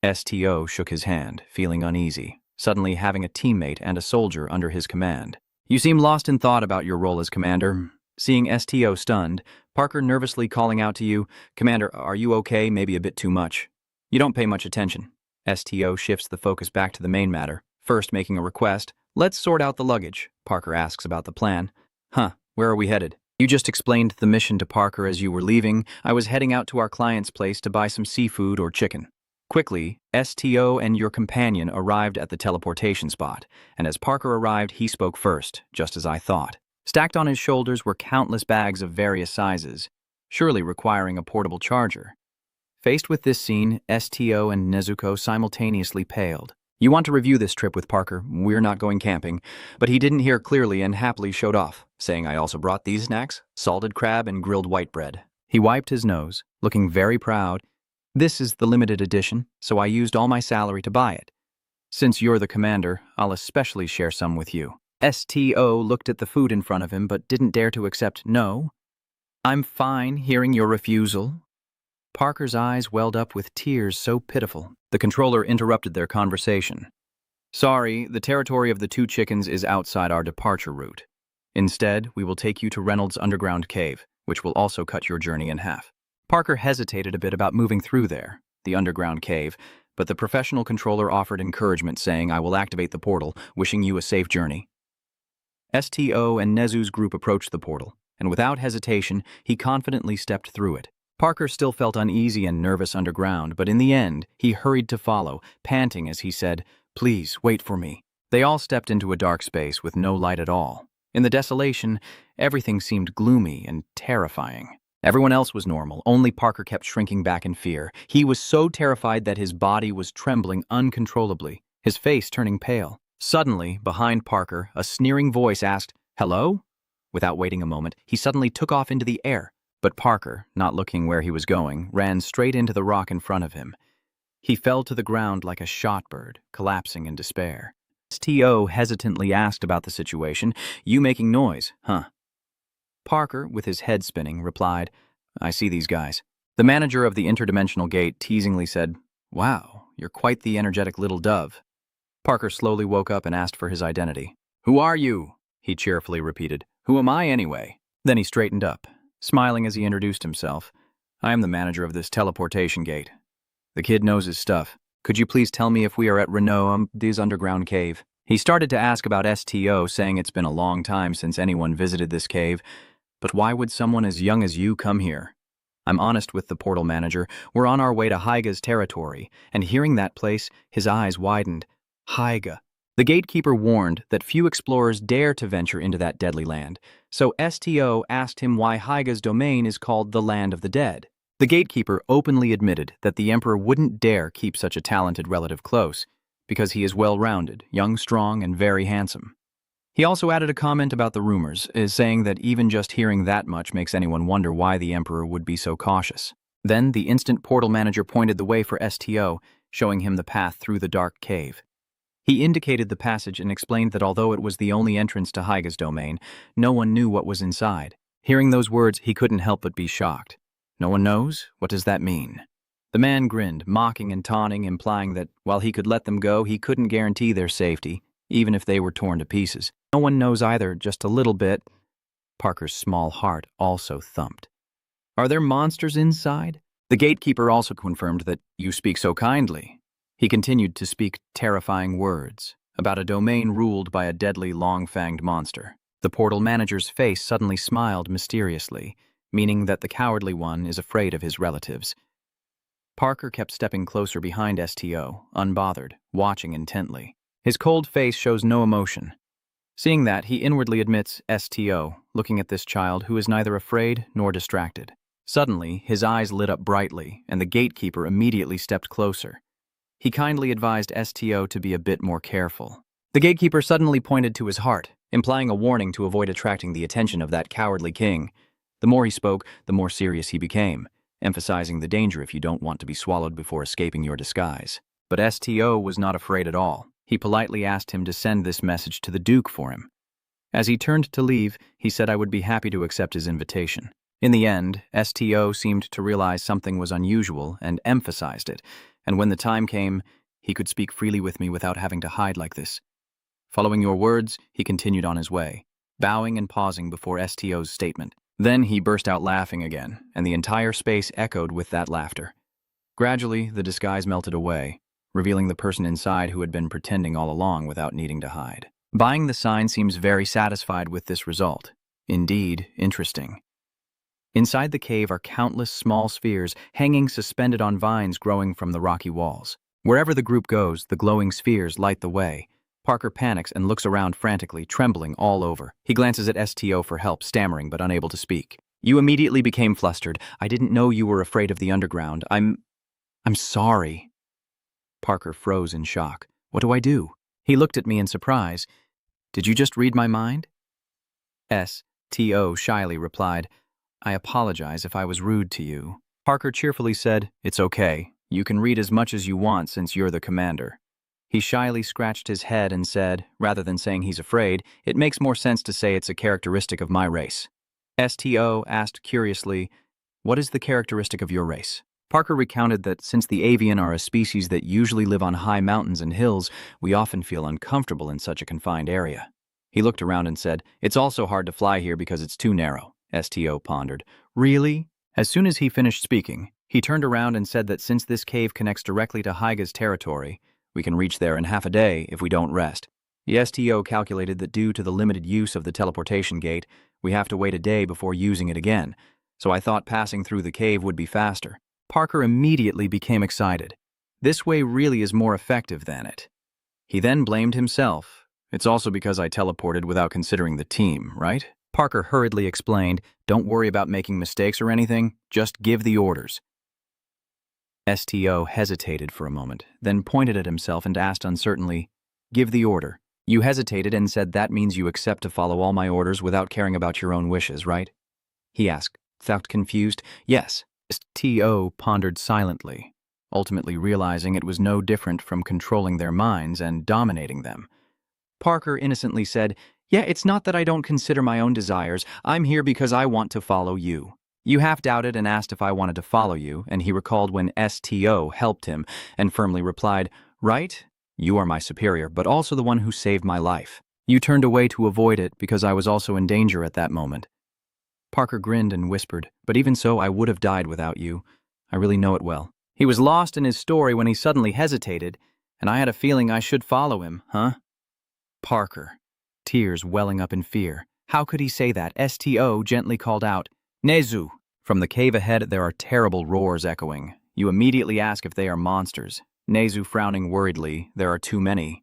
STO shook his hand, feeling uneasy, suddenly having a teammate and a soldier under his command. "You seem lost in thought about your role as commander." Seeing STO stunned, Parker nervously calling out to you, "Commander, are you okay? Maybe a bit too much." You don't pay much attention. STO shifts the focus back to the main matter, first making a request. "Let's sort out the luggage." Parker asks about the plan. "Huh, where are we headed?" "You just explained the mission to Parker as you were leaving. I was heading out to our client's place to buy some seafood or chicken." Quickly, STO and your companion arrived at the teleportation spot, and as Parker arrived, he spoke first, just as I thought. Stacked on his shoulders were countless bags of various sizes, surely requiring a portable charger. Faced with this scene, STO and Nezuko simultaneously paled. "You want to review this trip with Parker? We're not going camping." But he didn't hear clearly and happily showed off, saying, "I also brought these snacks, salted crab and grilled white bread." He wiped his nose, looking very proud. "This is the limited edition, so I used all my salary to buy it. Since you're the commander, I'll especially share some with you." STO looked at the food in front of him but didn't dare to accept no. "I'm fine hearing your refusal." Parker's eyes welled up with tears so pitiful. The controller interrupted their conversation. "Sorry, the territory of the two chickens is outside our departure route. Instead, we will take you to Reynolds' underground cave, which will also cut your journey in half." Parker hesitated a bit about moving through there, the underground cave, but the professional controller offered encouragement, saying, "I will activate the portal, wishing you a safe journey." STO and Nezu's group approached the portal, and without hesitation, he confidently stepped through it. Parker still felt uneasy and nervous underground, but in the end, he hurried to follow, panting as he said, "Please, wait for me." They all stepped into a dark space with no light at all. In the desolation, everything seemed gloomy and terrifying. Everyone else was normal, only Parker kept shrinking back in fear. He was so terrified that his body was trembling uncontrollably, his face turning pale. Suddenly, behind Parker, a sneering voice asked, "Hello?" Without waiting a moment, he suddenly took off into the air. But Parker, not looking where he was going, ran straight into the rock in front of him. He fell to the ground like a shot bird, collapsing in despair. STO hesitantly asked about the situation. "You making noise, huh?" Parker, with his head spinning, replied, "I see these guys." The manager of the interdimensional gate teasingly said, "Wow, you're quite the energetic little dove." Parker slowly woke up and asked for his identity. "Who are you?" he cheerfully repeated. "Who am I anyway?" Then he straightened up, smiling as he introduced himself. "I am the manager of this teleportation gate. The kid knows his stuff. Could you please tell me if we are at Renault's underground cave?" He started to ask about STO, saying it's been a long time since anyone visited this cave. But why would someone as young as you come here? I'm honest with the portal manager. We're on our way to Haiga's territory, and hearing that place, his eyes widened. Haiga. The gatekeeper warned that few explorers dare to venture into that deadly land, so STO asked him why Haiga's domain is called the Land of the Dead. The gatekeeper openly admitted that the emperor wouldn't dare keep such a talented relative close, because he is well-rounded, young, strong, and very handsome. He also added a comment about the rumors, saying that even just hearing that much makes anyone wonder why the emperor would be so cautious. Then the instant portal manager pointed the way for STO, showing him the path through the dark cave. He indicated the passage and explained that although it was the only entrance to Haiga's domain, no one knew what was inside. Hearing those words, he couldn't help but be shocked. No one knows? What does that mean? The man grinned, mocking and taunting, implying that while he could let them go, he couldn't guarantee their safety, even if they were torn to pieces. No one knows either, just a little bit. Parker's small heart also thumped. Are there monsters inside? The gatekeeper also confirmed that you speak so kindly. He continued to speak terrifying words about a domain ruled by a deadly long-fanged monster. The portal manager's face suddenly smiled mysteriously, meaning that the cowardly one is afraid of his relatives. Parker kept stepping closer behind STO, unbothered, watching intently. His cold face shows no emotion. Seeing that, he inwardly admits STO, looking at this child who is neither afraid nor distracted. Suddenly, his eyes lit up brightly, and the gatekeeper immediately stepped closer. He kindly advised STO to be a bit more careful. The gatekeeper suddenly pointed to his heart, implying a warning to avoid attracting the attention of that cowardly king. The more he spoke, the more serious he became, emphasizing the danger if you don't want to be swallowed before escaping your disguise. But STO was not afraid at all. He politely asked him to send this message to the Duke for him. As he turned to leave, he said I would be happy to accept his invitation. In the end, STO seemed to realize something was unusual and emphasized it, and when the time came, he could speak freely with me without having to hide like this. Following your words, he continued on his way, bowing and pausing before STO's statement. Then he burst out laughing again, and the entire space echoed with that laughter. Gradually, the disguise melted away, revealing the person inside who had been pretending all along without needing to hide. Buying the sign seems very satisfied with this result. Indeed, interesting. Inside the cave are countless small spheres hanging suspended on vines growing from the rocky walls. Wherever the group goes, the glowing spheres light the way. Parker panics and looks around frantically, trembling all over. He glances at STO for help, stammering but unable to speak. You immediately became flustered. I didn't know you were afraid of the underground. I'm sorry. Parker froze in shock. What do I do? He looked at me in surprise. Did you just read my mind? STO shyly replied, I apologize if I was rude to you. Parker cheerfully said, It's okay. You can read as much as you want since you're the commander. He shyly scratched his head and said, rather than saying he's afraid, it makes more sense to say it's a characteristic of my race. STO asked curiously, What is the characteristic of your race? Parker recounted that since the avian are a species that usually live on high mountains and hills, we often feel uncomfortable in such a confined area. He looked around and said, It's also hard to fly here because it's too narrow. STO pondered. Really? As soon as he finished speaking, he turned around and said that since this cave connects directly to Haiga's territory, we can reach there in half a day if we don't rest. The STO calculated that due to the limited use of the teleportation gate, we have to wait a day before using it again, so I thought passing through the cave would be faster. Parker immediately became excited. This way really is more effective than it. He then blamed himself. It's also because I teleported without considering the team, right? Parker hurriedly explained, Don't worry about making mistakes or anything, just give the orders. STO hesitated for a moment, then pointed at himself and asked uncertainly, Give the order. You hesitated and said that means you accept to follow all my orders without caring about your own wishes, right? He asked, felt confused. Yes. STO pondered silently, ultimately realizing it was no different from controlling their minds and dominating them. Parker innocently said, Yeah, it's not that I don't consider my own desires. I'm here because I want to follow you. You half doubted and asked if I wanted to follow you, and he recalled when STO helped him and firmly replied, Right? You are my superior, but also the one who saved my life. You turned away to avoid it because I was also in danger at that moment. Parker grinned and whispered, But even so, I would have died without you. I really know it well. He was lost in his story when he suddenly hesitated, and I had a feeling I should follow him, huh? Parker, tears welling up in fear. How could he say that? STO gently called out, Nezu. From the cave ahead, there are terrible roars echoing. You immediately ask if they are monsters. Nezu frowning worriedly, there are too many.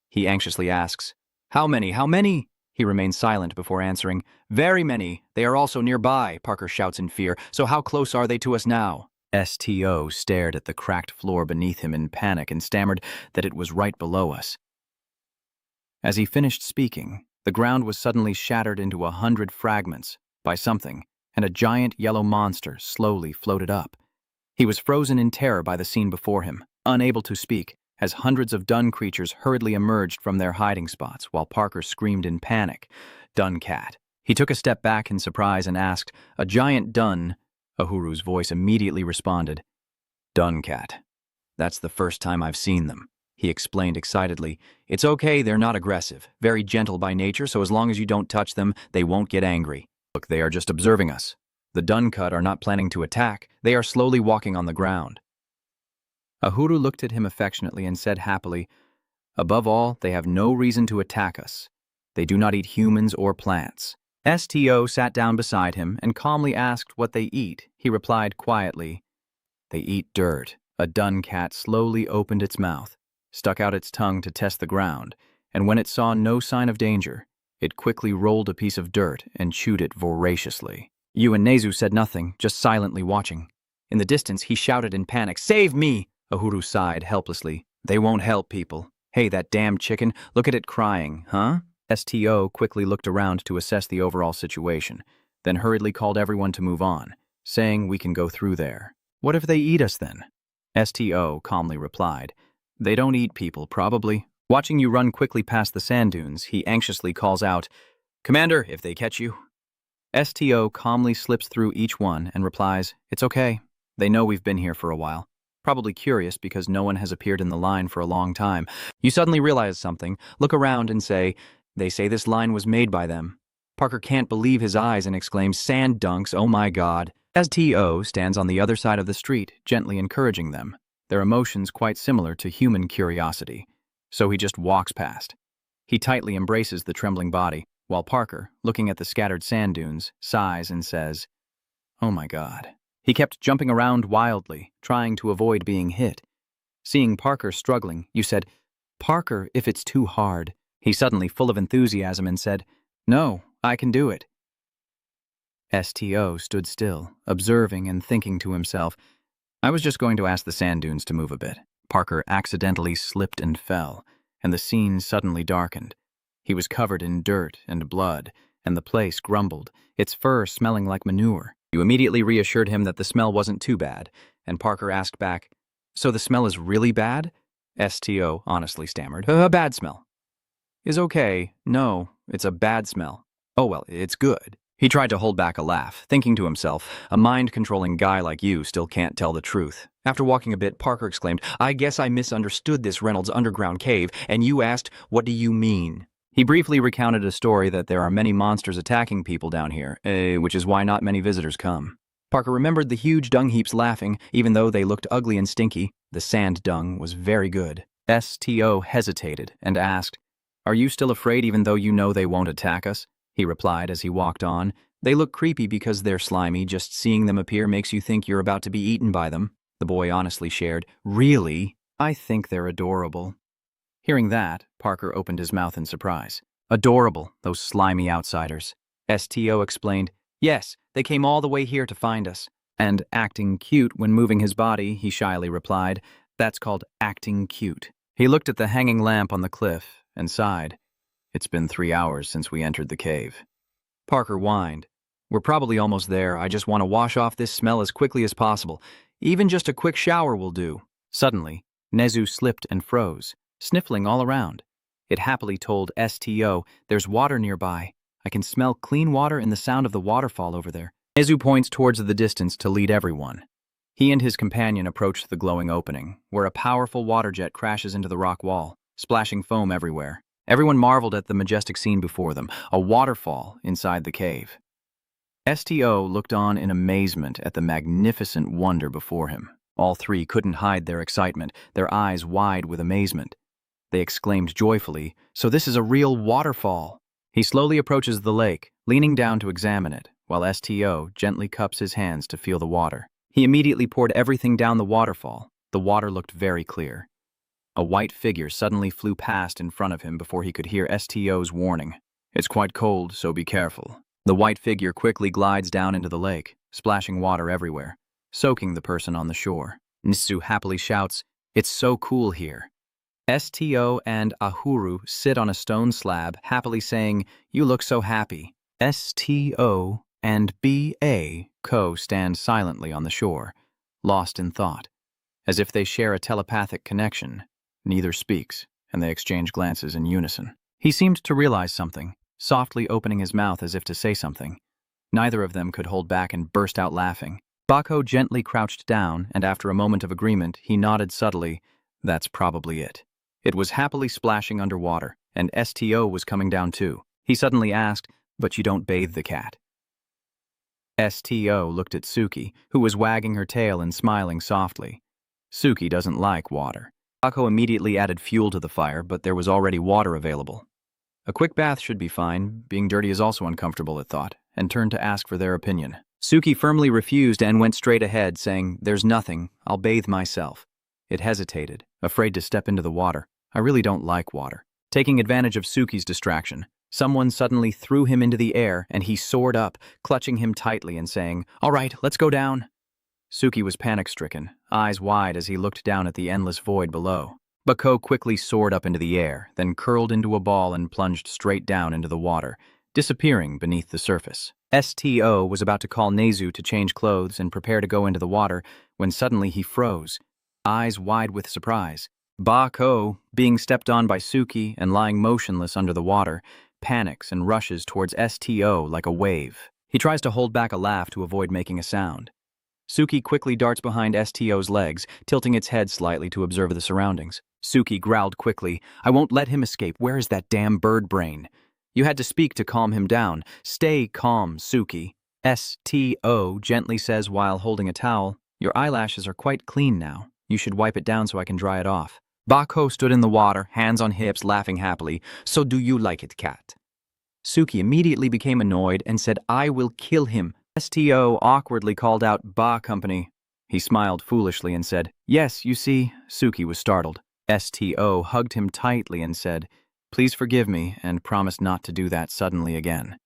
He anxiously asks, "How many? How many?" He remains silent before answering, "Very many. They are also nearby," Parker shouts in fear. "So how close are they to us now?" STO stared at the cracked floor beneath him in panic and stammered that it was right below us. As he finished speaking, the ground was suddenly shattered into 100 fragments by something, and a giant yellow monster slowly floated up. He was frozen in terror by the scene before him, unable to speak, as hundreds of dun creatures hurriedly emerged from their hiding spots while Parker screamed in panic, "Dun cat." He took a step back in surprise and asked, "A giant dun?" Uhuru's voice immediately responded, "Dun cat. That's the first time I've seen them," he explained excitedly. "It's okay, they're not aggressive, very gentle by nature, so as long as you don't touch them, they won't get angry. Look, they are just observing us. The Duncut are not planning to attack, they are slowly walking on the ground." Uhuru looked at him affectionately and said happily, "Above all, they have no reason to attack us. They do not eat humans or plants." STO sat down beside him and calmly asked what they eat. He replied quietly, "They eat dirt." A dun cat slowly opened its mouth, stuck out its tongue to test the ground, and when it saw no sign of danger, it quickly rolled a piece of dirt and chewed it voraciously. Yu and Nezu said nothing, just silently watching. In the distance, he shouted in panic, "Save me!" Uhuru sighed helplessly. "They won't help people. Hey, that damn chicken, look at it crying, huh?" STO quickly looked around to assess the overall situation, then hurriedly called everyone to move on, saying we can go through there. "What if they eat us then?" STO calmly replied, "They don't eat people, probably." Watching you run quickly past the sand dunes, he anxiously calls out, "Commander, if they catch you." STO calmly slips through each one and replies, "It's okay. They know we've been here for a while. Probably curious because no one has appeared in the line for a long time." You suddenly realize something, look around and say, "They say this line was made by them." Parker can't believe his eyes and exclaims, "Sand dunks, oh my god." STO stands on the other side of the street, gently encouraging them, their emotions quite similar to human curiosity. So he just walks past. He tightly embraces the trembling body, while Parker, looking at the scattered sand dunes, sighs and says, "Oh my god." He kept jumping around wildly, trying to avoid being hit. Seeing Parker struggling, you said, "Parker, if it's too hard." He suddenly, full of enthusiasm, and said, "No, I can do it." STO stood still, observing and thinking to himself, "I was just going to ask the sand dunes to move a bit." Parker accidentally slipped and fell, and the scene suddenly darkened. He was covered in dirt and blood, and the place grumbled, its fur smelling like manure. You immediately reassured him that the smell wasn't too bad, and Parker asked back, "So the smell is really bad?" STO honestly stammered, "A bad smell." "Is okay. No, it's a bad smell." "Oh well, it's good." He tried to hold back a laugh, thinking to himself, "A mind-controlling guy like you still can't tell the truth." After walking a bit, Parker exclaimed, "I guess I misunderstood this Reynolds underground cave, and you asked, 'What do you mean?'" He briefly recounted a story that there are many monsters attacking people down here, which is why not many visitors come. Parker remembered the huge dung heaps laughing, even though they looked ugly and stinky. The sand dung was very good. STO hesitated and asked, "Are you still afraid even though you know they won't attack us?" He replied as he walked on, "They look creepy because they're slimy. Just seeing them appear makes you think you're about to be eaten by them." The boy honestly shared, "Really? I think they're adorable." Hearing that, Parker opened his mouth in surprise. "Adorable, those slimy outsiders." STO explained, "Yes, they came all the way here to find us." And acting cute when moving his body, he shyly replied, "That's called acting cute." He looked at the hanging lamp on the cliff and sighed. "It's been 3 hours since we entered the cave." Parker whined, "We're probably almost there. I just want to wash off this smell as quickly as possible. Even just a quick shower will do." Suddenly, Nezu slipped and froze, sniffling all around. It happily told STO, "There's water nearby. I can smell clean water and the sound of the waterfall over there." Nezu points towards the distance to lead everyone. He and his companion approached the glowing opening, where a powerful water jet crashes into the rock wall, splashing foam everywhere. Everyone marveled at the majestic scene before them, a waterfall inside the cave. STO looked on in amazement at the magnificent wonder before him. All three couldn't hide their excitement, their eyes wide with amazement. They exclaimed joyfully, "So this is a real waterfall." He slowly approaches the lake, leaning down to examine it, while STO gently cups his hands to feel the water. He immediately poured everything down the waterfall. The water looked very clear. A white figure suddenly flew past in front of him before he could hear STO's warning. "It's quite cold, so be careful." The white figure quickly glides down into the lake, splashing water everywhere, soaking the person on the shore. Nisu happily shouts, "It's so cool here." STO and Ahuru sit on a stone slab, happily saying, "You look so happy." STO and BA stand silently on the shore, lost in thought. As if they share a telepathic connection, neither speaks, and they exchange glances in unison. He seemed to realize something, softly opening his mouth as if to say something. Neither of them could hold back and burst out laughing. Bako gently crouched down, and after a moment of agreement, he nodded subtly, "That's probably it." It was happily splashing underwater, and STO was coming down too. He suddenly asked, "But you don't bathe the cat?" STO looked at Suki, who was wagging her tail and smiling softly. Suki doesn't like water. Bako immediately added fuel to the fire, but there was already water available. A quick bath should be fine. Being dirty is also uncomfortable, it thought, and turned to ask for their opinion. Suki firmly refused and went straight ahead, saying, "There's nothing. I'll bathe myself." It hesitated, afraid to step into the water. "I really don't like water." Taking advantage of Suki's distraction, someone suddenly threw him into the air, and he soared up, clutching him tightly and saying, "All right, let's go down." Suki was panic-stricken, eyes wide as he looked down at the endless void below. Bako quickly soared up into the air, then curled into a ball and plunged straight down into the water, disappearing beneath the surface. STO was about to call Nezu to change clothes and prepare to go into the water when suddenly he froze, eyes wide with surprise. Bako, being stepped on by Suki and lying motionless under the water, panics and rushes towards STO like a wave. He tries to hold back a laugh to avoid making a sound. Suki quickly darts behind STO's legs, tilting its head slightly to observe the surroundings. Suki growled quickly, "I won't let him escape. Where is that damn bird brain?" "You had to speak to calm him down. Stay calm, Suki." STO gently says while holding a towel, "Your eyelashes are quite clean now. You should wipe it down so I can dry it off." Bako stood in the water, hands on hips, laughing happily. "So do you like it, cat?" Suki immediately became annoyed and said, "I will kill him." STO awkwardly called out, "Ba company." He smiled foolishly and said, "Yes, you see." Suki was startled. STO hugged him tightly and said, "Please forgive me and promise not to do that suddenly again."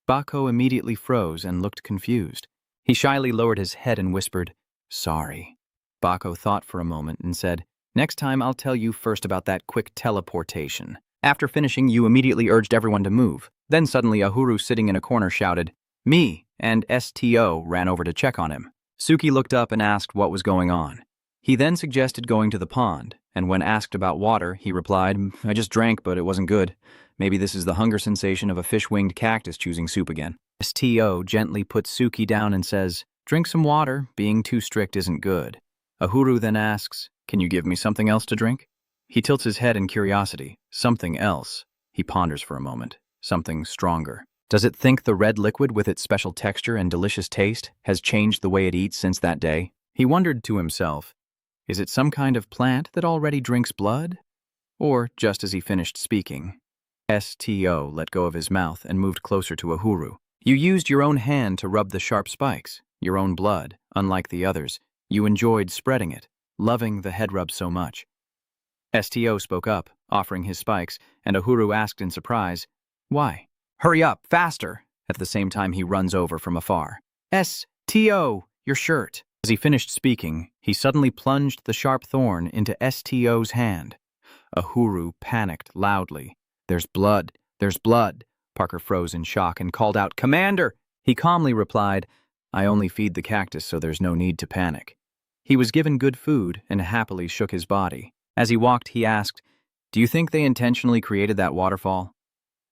Bako immediately froze and looked confused. He shyly lowered his head and whispered, "Sorry." Bako thought for a moment and said, "Next time I'll tell you first about that quick teleportation." After finishing, you immediately urged everyone to move. Then suddenly Ahuru sitting in a corner shouted, "Me," and STO ran over to check on him. Suki looked up and asked what was going on. He then suggested going to the pond, and when asked about water, he replied, "I just drank, but it wasn't good. Maybe this is the hunger sensation of a fish-winged cactus choosing soup again." STO gently puts Suki down and says, "Drink some water. Being too strict isn't good." Ahuru then asks, "Can you give me something else to drink?" He tilts his head in curiosity. Something else. He ponders for a moment. Something stronger. Does it think the red liquid with its special texture and delicious taste has changed the way it eats since that day? He wondered to himself, is it some kind of plant that already drinks blood? Or, just as he finished speaking, STO let go of his mouth and moved closer to Ahuru. "You used your own hand to rub the sharp spikes, your own blood, unlike the others. You enjoyed spreading it, loving the head rub so much." STO spoke up, offering his spikes, and Ahuru asked in surprise, "Why?" "Hurry up, faster!" At the same time he runs over from afar. "STO, your shirt!" As he finished speaking, he suddenly plunged the sharp thorn into STO's hand. Ahuru panicked loudly. "There's blood! There's blood!" Parker froze in shock and called out, "Commander!" He calmly replied, "I only feed the cactus, so there's no need to panic." He was given good food and happily shook his body. As he walked, he asked, "Do you think they intentionally created that waterfall?"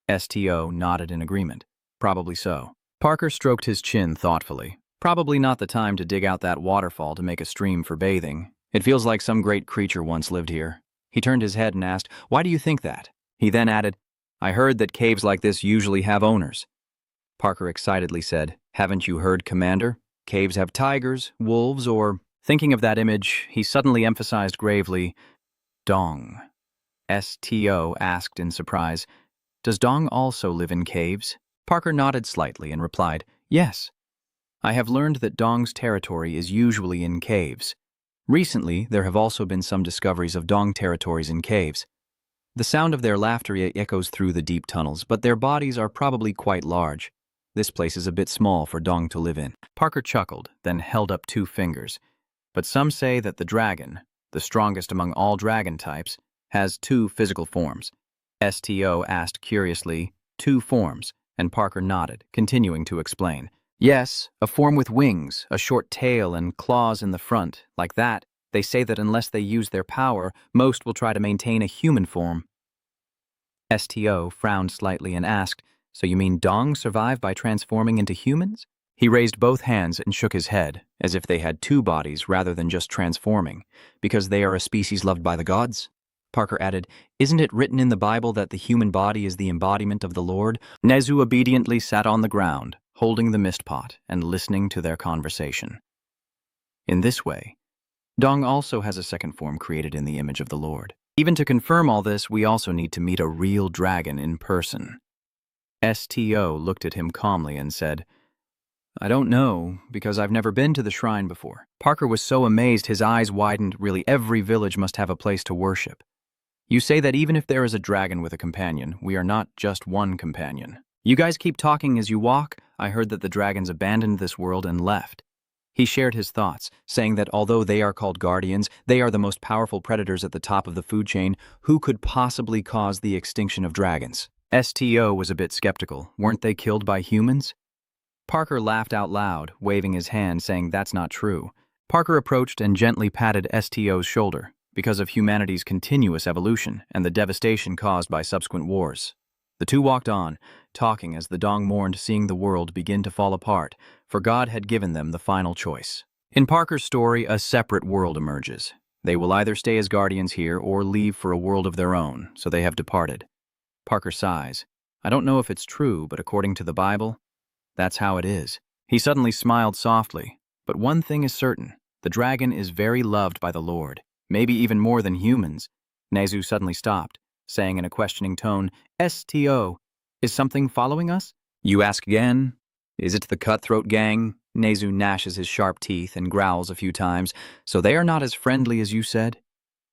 STO nodded in agreement. "Probably so." Parker stroked his chin thoughtfully. "Probably not the time to dig out that waterfall to make a stream for bathing. It feels like some great creature once lived here." He turned his head and asked, "Why do you think that?" He then added, "I heard that caves like this usually have owners." Parker excitedly said, "Haven't you heard, Commander? Caves have tigers, wolves, or..." Thinking of that image, he suddenly emphasized gravely, "Dong." STO asked in surprise, "Does Dong also live in caves?" Parker nodded slightly and replied, Yes. I have learned that Dong's territory is usually in caves. Recently, there have also been some discoveries of Dong territories in caves. The sound of their laughter echoes through the deep tunnels, but their bodies are probably quite large. This place is a bit small for Dong to live in. Parker chuckled, then held up 2 fingers. But some say that the dragon, the strongest among all dragon types, has 2 physical forms. STO asked curiously, 2 forms, and Parker nodded, continuing to explain. Yes, a form with wings, a short tail, and claws in the front, like that. They say that unless they use their power, most will try to maintain a human form. STO frowned slightly and asked, so you mean Dong survive by transforming into humans? He raised both hands and shook his head, as if they had 2 bodies rather than just transforming, because they are a species loved by the gods. Parker added, isn't it written in the Bible that the human body is the embodiment of the Lord? Nezu obediently sat on the ground, holding the mist pot and listening to their conversation. In this way, Dong also has a second form created in the image of the Lord. Even to confirm all this, we also need to meet a real dragon in person. STO looked at him calmly and said, I don't know, because I've never been to the shrine before. Parker was so amazed his eyes widened. Really, every village must have a place to worship. You say that even if there is a dragon with a companion, we are not just one companion. You guys keep talking as you walk. I heard that the dragons abandoned this world and left. He shared his thoughts, saying that although they are called guardians, they are the most powerful predators at the top of the food chain. Who could possibly cause the extinction of dragons? STO was a bit skeptical. Weren't they killed by humans? Parker laughed out loud, waving his hand, saying that's not true. Parker approached and gently patted STO's shoulder, because of humanity's continuous evolution and the devastation caused by subsequent wars. The 2 walked on, talking as the Dong mourned seeing the world begin to fall apart, for God had given them the final choice. In Parker's story, a separate world emerges. They will either stay as guardians here or leave for a world of their own, so they have departed. Parker sighs. I don't know if it's true, but according to the Bible, that's how it is. He suddenly smiled softly, but one thing is certain. The dragon is very loved by the Lord, maybe even more than humans. Nezu suddenly stopped, saying in a questioning tone, STO, is something following us? You ask again? Is it the cutthroat gang? Nezu gnashes his sharp teeth and growls a few times. So they are not as friendly as you said?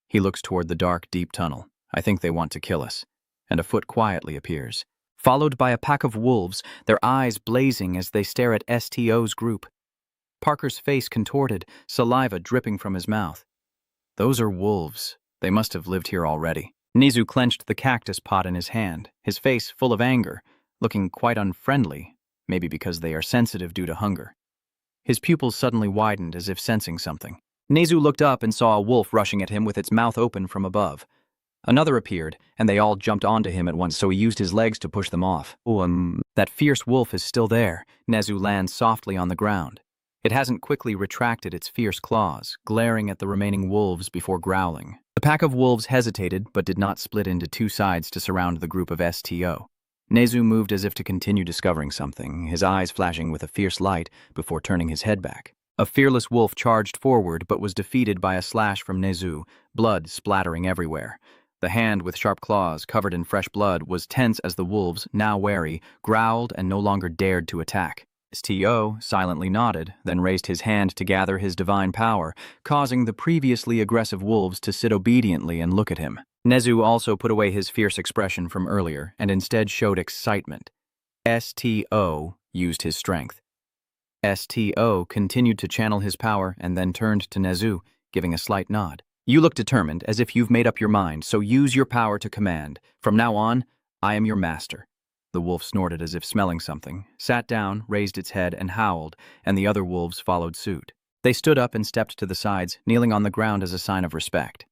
He looks toward the dark, deep tunnel. I think they want to kill us. And a foot quietly appears, followed by a pack of wolves, their eyes blazing as they stare at STO's group. Parker's face contorted, saliva dripping from his mouth. Those are wolves. They must have lived here already. Nezu clenched the cactus pot in his hand, his face full of anger, looking quite unfriendly, maybe because they are sensitive due to hunger. His pupils suddenly widened as if sensing something. Nezu looked up and saw a wolf rushing at him with its mouth open from above. Another appeared, and they all jumped onto him at once, so he used his legs to push them off. That fierce wolf is still there. Nezu lands softly on the ground. It hasn't quickly retracted its fierce claws, glaring at the remaining wolves before growling. The pack of wolves hesitated, but did not split into 2 sides to surround the group of STO. Nezu moved as if to continue discovering something, his eyes flashing with a fierce light before turning his head back. A fearless wolf charged forward, but was defeated by a slash from Nezu, blood splattering everywhere. The hand with sharp claws, covered in fresh blood, was tense as the wolves, now wary, growled and no longer dared to attack. STO silently nodded, then raised his hand to gather his divine power, causing the previously aggressive wolves to sit obediently and look at him. Nezu also put away his fierce expression from earlier and instead showed excitement. STO used his strength. STO continued to channel his power and then turned to Nezu, giving a slight nod. You look determined, as if you've made up your mind, so use your power to command. From now on, I am your master. The wolf snorted as if smelling something, sat down, raised its head, and howled, and the other wolves followed suit. They stood up and stepped to the sides, kneeling on the ground as a sign of respect.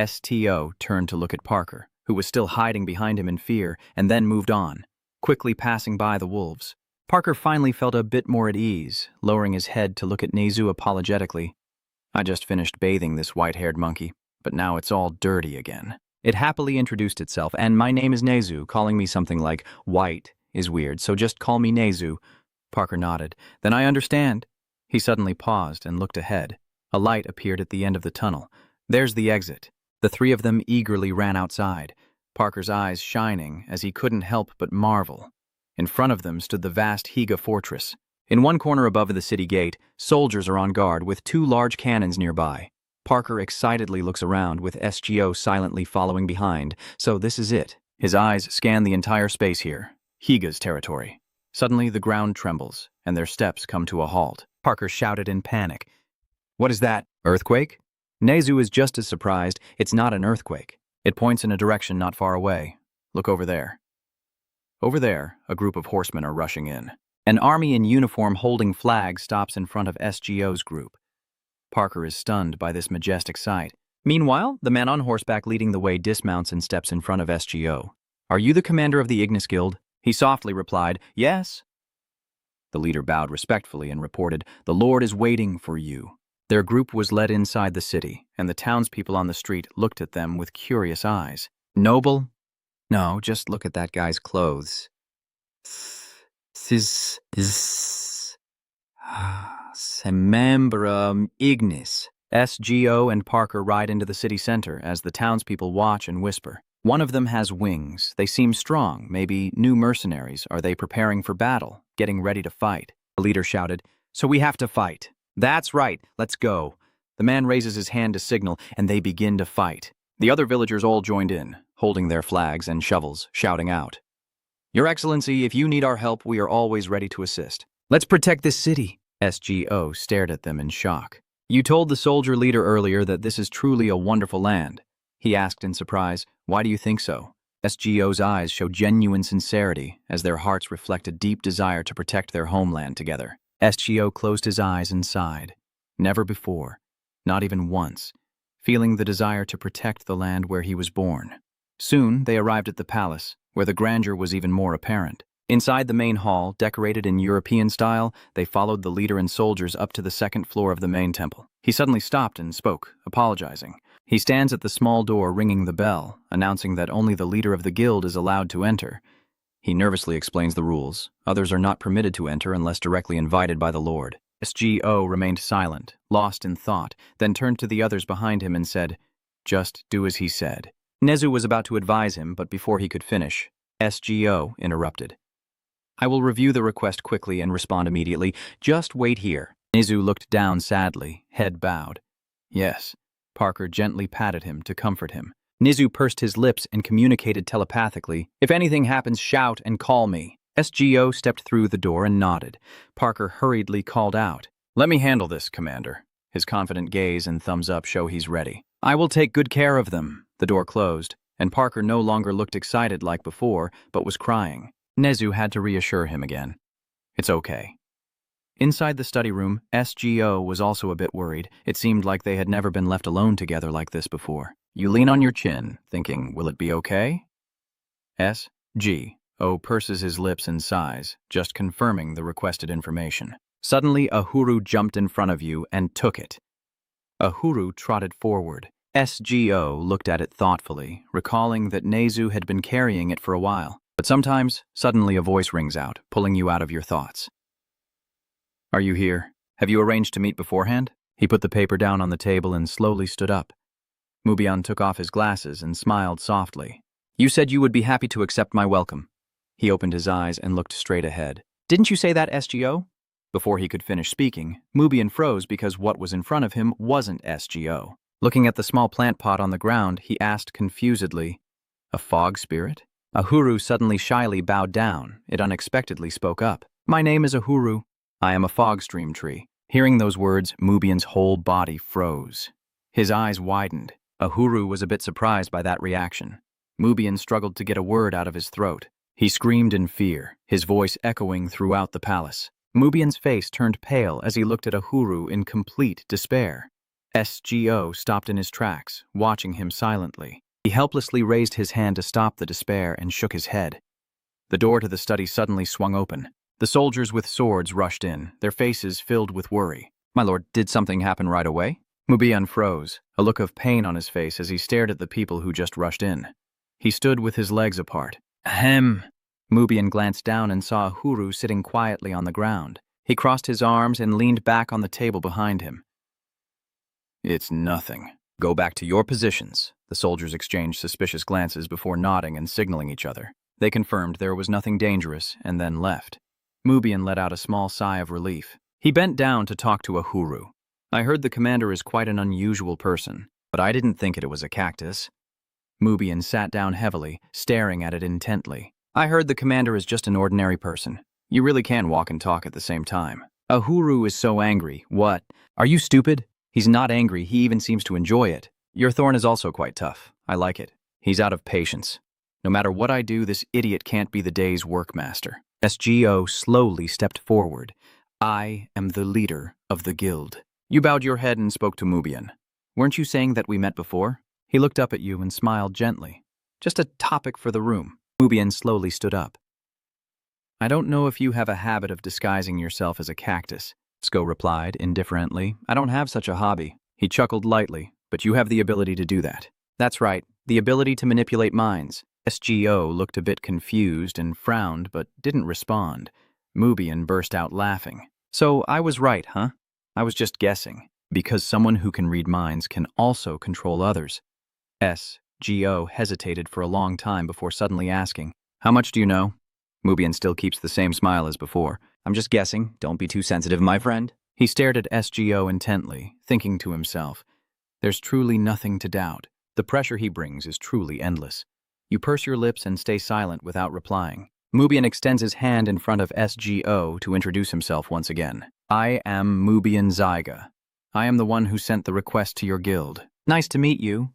STO turned to look at Parker, who was still hiding behind him in fear, and then moved on, quickly passing by the wolves. Parker finally felt a bit more at ease, lowering his head to look at Nezu apologetically. I just finished bathing this white-haired monkey, but now it's all dirty again. It happily introduced itself, and my name is Nezu. Calling me something like white is weird, so just call me Nezu. Parker nodded. Then I understand. He suddenly paused and looked ahead. A light appeared at the end of the tunnel. There's the exit. The 3 of them eagerly ran outside, Parker's eyes shining as he couldn't help but marvel. In front of them stood the vast Higa fortress. In one corner above the city gate, soldiers are on guard with 2 large cannons nearby. Parker excitedly looks around with SGO silently following behind. So this is it. His eyes scan the entire space here. Higa's territory. Suddenly the ground trembles, and their steps come to a halt. Parker shouted in panic. What is that? Earthquake? Nezu is just as surprised. It's not an earthquake. It points in a direction not far away. Look over there. Over there, a group of horsemen are rushing in. An army in uniform holding flags stops in front of SGO's group. Parker is stunned by this majestic sight. Meanwhile, the man on horseback leading the way dismounts and steps in front of SGO. Are you the commander of the Ignis Guild? He softly replied, Yes. The leader bowed respectfully and reported, The Lord is waiting for you. Their group was led inside the city, and the townspeople on the street looked at them with curious eyes. Noble? No, just look at that guy's clothes. Semembra Ignis. SGO and Parker ride into the city center as the townspeople watch and whisper. One of them has wings. They seem strong, maybe new mercenaries. Are they preparing for battle, getting ready to fight? The leader shouted, So we have to fight. That's right, let's go. The man raises his hand to signal, and they begin to fight. The other villagers all joined in, holding their flags and shovels, shouting out. Your Excellency, if you need our help, we are always ready to assist. Let's protect this city. SGO stared at them in shock. You told the soldier leader earlier that this is truly a wonderful land. He asked in surprise, Why do you think so? SGO's eyes showed genuine sincerity as their hearts reflect a deep desire to protect their homeland together. SGO closed his eyes and sighed. Never before, not even once, feeling the desire to protect the land where he was born. Soon they arrived at the palace, where the grandeur was even more apparent. Inside the main hall, decorated in European style, they followed the leader and soldiers up to the 2nd floor of the main temple. He suddenly stopped and spoke, apologizing. He stands at the small door ringing the bell, announcing that only the leader of the guild is allowed to enter. He nervously explains the rules. Others are not permitted to enter unless directly invited by the Lord. SGO remained silent, lost in thought, then turned to the others behind him and said, Just do as he said. Nezu was about to advise him, but before he could finish, SGO interrupted. I will review the request quickly and respond immediately. Just wait here. Nezu looked down sadly, head bowed. Yes. Parker gently patted him to comfort him. Nezu pursed his lips and communicated telepathically, If anything happens, shout and call me. SGO stepped through the door and nodded. Parker hurriedly called out, Let me handle this, Commander. His confident gaze and thumbs up show he's ready. I will take good care of them. The door closed, and Parker no longer looked excited like before, but was crying. Nezu had to reassure him again. It's okay. Inside the study room, SGO was also a bit worried. It seemed like they had never been left alone together like this before. You lean on your chin, thinking, will it be okay? SGO purses his lips and sighs, just confirming the requested information. Suddenly, a huru jumped in front of you and took it. A huru trotted forward. SGO looked at it thoughtfully, recalling that Nezu had been carrying it for a while. But sometimes, suddenly a voice rings out, pulling you out of your thoughts. Are you here? Have you arranged to meet beforehand? He put the paper down on the table and slowly stood up. Mubian took off his glasses and smiled softly. You said you would be happy to accept my welcome. He opened his eyes and looked straight ahead. Didn't you say that, SGO? Before he could finish speaking, Mubian froze because what was in front of him wasn't SGO. Looking at the small plant pot on the ground, he asked confusedly, A fog spirit? Ahuru suddenly shyly bowed down. It unexpectedly spoke up. My name is Ahuru. I am a fog stream tree. Hearing those words, Mubian's whole body froze. His eyes widened. Ahuru was a bit surprised by that reaction. Mubian struggled to get a word out of his throat. He screamed in fear, his voice echoing throughout the palace. Mubian's face turned pale as he looked at Ahuru in complete despair. SGO stopped in his tracks, watching him silently. He helplessly raised his hand to stop the despair and shook his head. The door to the study suddenly swung open. The soldiers with swords rushed in, their faces filled with worry. My lord, did something happen right away? Mubian froze, a look of pain on his face as he stared at the people who just rushed in. He stood with his legs apart. Ahem. Mubian glanced down and saw Ahuru sitting quietly on the ground. He crossed his arms and leaned back on the table behind him. It's nothing. Go back to your positions. The soldiers exchanged suspicious glances before nodding and signaling each other. They confirmed there was nothing dangerous and then left. Mubian let out a small sigh of relief. He bent down to talk to Uhuru. I heard the commander is quite an unusual person, but I didn't think it was a cactus. Mubian sat down heavily, staring at it intently. I heard the commander is just an ordinary person. You really can walk and talk at the same time. Uhuru is so angry. What? Are you stupid? He's not angry, he even seems to enjoy it. Your thorn is also quite tough. I like it. He's out of patience. No matter what I do, this idiot can't be the day's workmaster. SGO slowly stepped forward. I am the leader of the guild. You bowed your head and spoke to Mubian. Weren't you saying that we met before? He looked up at you and smiled gently. Just a topic for the room. Mubian slowly stood up. I don't know if you have a habit of disguising yourself as a cactus, Sko replied indifferently. I don't have such a hobby. He chuckled lightly, but you have the ability to do that. That's right, the ability to manipulate minds. SGO looked a bit confused and frowned, but didn't respond. Mubian burst out laughing. So I was right, huh? I was just guessing. Because someone who can read minds can also control others. SGO hesitated for a long time before suddenly asking, How much do you know? Mubian still keeps the same smile as before. I'm just guessing. Don't be too sensitive, my friend. He stared at SGO intently, thinking to himself, There's truly nothing to doubt. The pressure he brings is truly endless. You purse your lips and stay silent without replying. Mubian extends his hand in front of SGO to introduce himself once again. I am Mubian Zyga. I am the one who sent the request to your guild. Nice to meet you.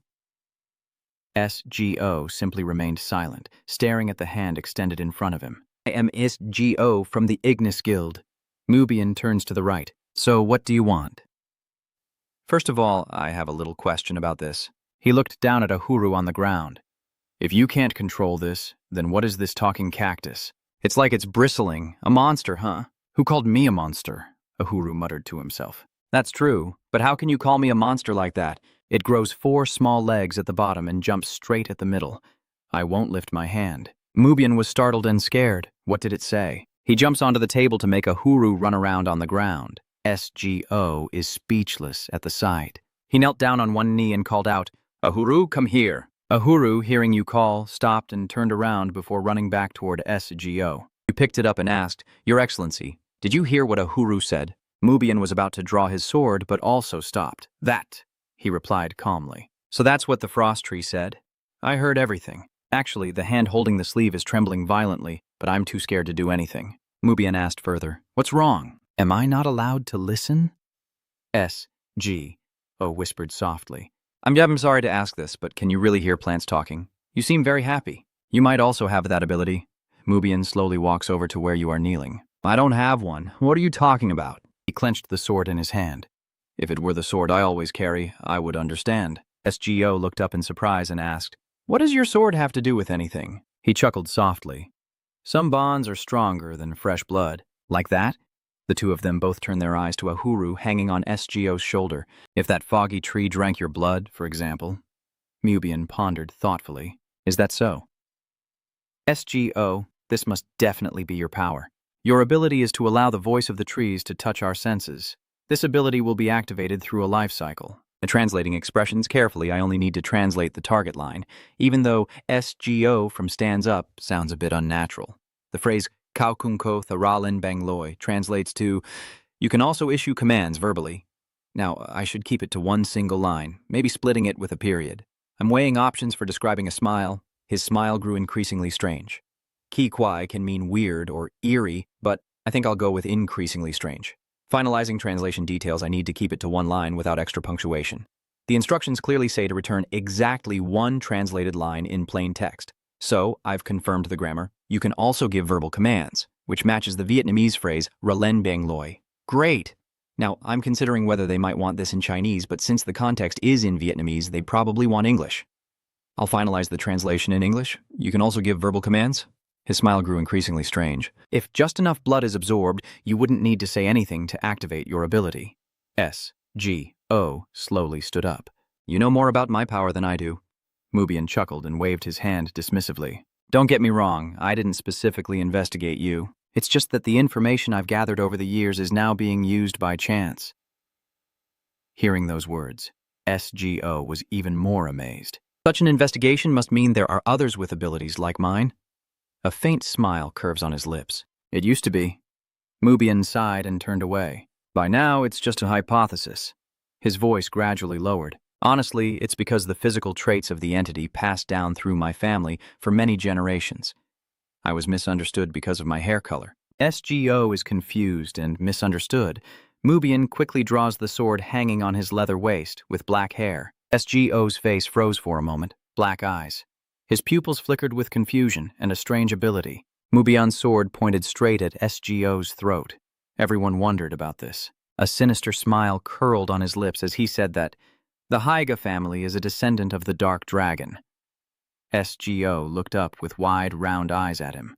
SGO simply remained silent, staring at the hand extended in front of him. I am SGO from the Ignis guild. Mubian turns to the right. So what do you want? First of all, I have a little question about this. He looked down at Uhuru on the ground. If you can't control this, then what is this talking cactus? It's like it's bristling. A monster, huh? Who called me a monster? Uhuru muttered to himself. That's true, but how can you call me a monster like that? It grows 4 small legs at the bottom and jumps straight at the middle. I won't lift my hand. Mubian was startled and scared. What did it say? He jumps onto the table to make Uhuru run around on the ground. SGO is speechless at the sight. He knelt down on one knee and called out, Uhuru, come here. Uhuru, hearing you call, stopped and turned around before running back toward SGO. You picked it up and asked, Your Excellency, did you hear what Uhuru said? Mubian was about to draw his sword, but also stopped. That, he replied calmly. So that's what the frost tree said? I heard everything. Actually, the hand holding the sleeve is trembling violently, but I'm too scared to do anything. Mubian asked further, What's wrong? Am I not allowed to listen? SGO whispered softly. I'm sorry to ask this, but can you really hear plants talking? You seem very happy. You might also have that ability. Mubian slowly walks over to where you are kneeling. I don't have one. What are you talking about? He clenched the sword in his hand. If it were the sword I always carry, I would understand. SGO looked up in surprise and asked, What does your sword have to do with anything? He chuckled softly. Some bonds are stronger than fresh blood. Like that? The two of them both turned their eyes to Uhuru hanging on SGO's shoulder. If that foggy tree drank your blood, for example. Mubian pondered thoughtfully. Is that so? SGO, this must definitely be your power. Your ability is to allow the voice of the trees to touch our senses. This ability will be activated through a life cycle. Translating expressions carefully, I only need to translate the target line, even though SGO from stands up sounds a bit unnatural. The phrase Kaukunko Tharalin Bangloi translates to, You can also issue commands verbally. Now, I should keep it to one single line, maybe splitting it with a period. I'm weighing options for describing a smile. His smile grew increasingly strange. Ki Kwai can mean weird or eerie, but I think I'll go with increasingly strange. Finalizing translation details, I need to keep it to one line without extra punctuation. The instructions clearly say to return exactly one translated line in plain text. So, I've confirmed the grammar. You can also give verbal commands, which matches the Vietnamese phrase Ralen Bang Loi. Great! Now, I'm considering whether they might want this in Chinese, but since the context is in Vietnamese, they probably want English. I'll finalize the translation in English. You can also give verbal commands? His smile grew increasingly strange. If just enough blood is absorbed, you wouldn't need to say anything to activate your ability. SGO slowly stood up. You know more about my power than I do. Mubian chuckled and waved his hand dismissively. Don't get me wrong, I didn't specifically investigate you. It's just that the information I've gathered over the years is now being used by chance. Hearing those words, SGO was even more amazed. Such an investigation must mean there are others with abilities like mine. A faint smile curves on his lips. It used to be. Mubian sighed and turned away. By now, it's just a hypothesis. His voice gradually lowered. Honestly, it's because the physical traits of the entity passed down through my family for many generations. I was misunderstood because of my hair color. SGO is confused and misunderstood. Mubian quickly draws the sword hanging on his leather waist with black hair. SGO's face froze for a moment, black eyes. His pupils flickered with confusion and a strange ability. Mubian's sword pointed straight at SGO's throat. Everyone wondered about this. A sinister smile curled on his lips as he said that the Haiga family is a descendant of the Dark Dragon. SGO looked up with wide, round eyes at him.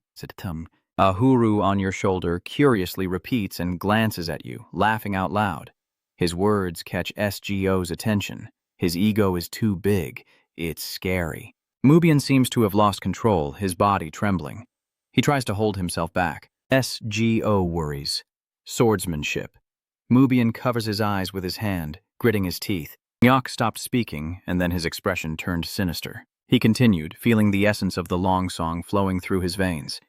A huru on your shoulder curiously repeats and glances at you, laughing out loud. His words catch SGO's attention. His ego is too big. It's scary. Mubian seems to have lost control, his body trembling. He tries to hold himself back. SGO worries. Swordsmanship. Mubian covers his eyes with his hand, gritting his teeth. Nyok stopped speaking, and then his expression turned sinister. He continued, feeling the essence of the long song flowing through his veins.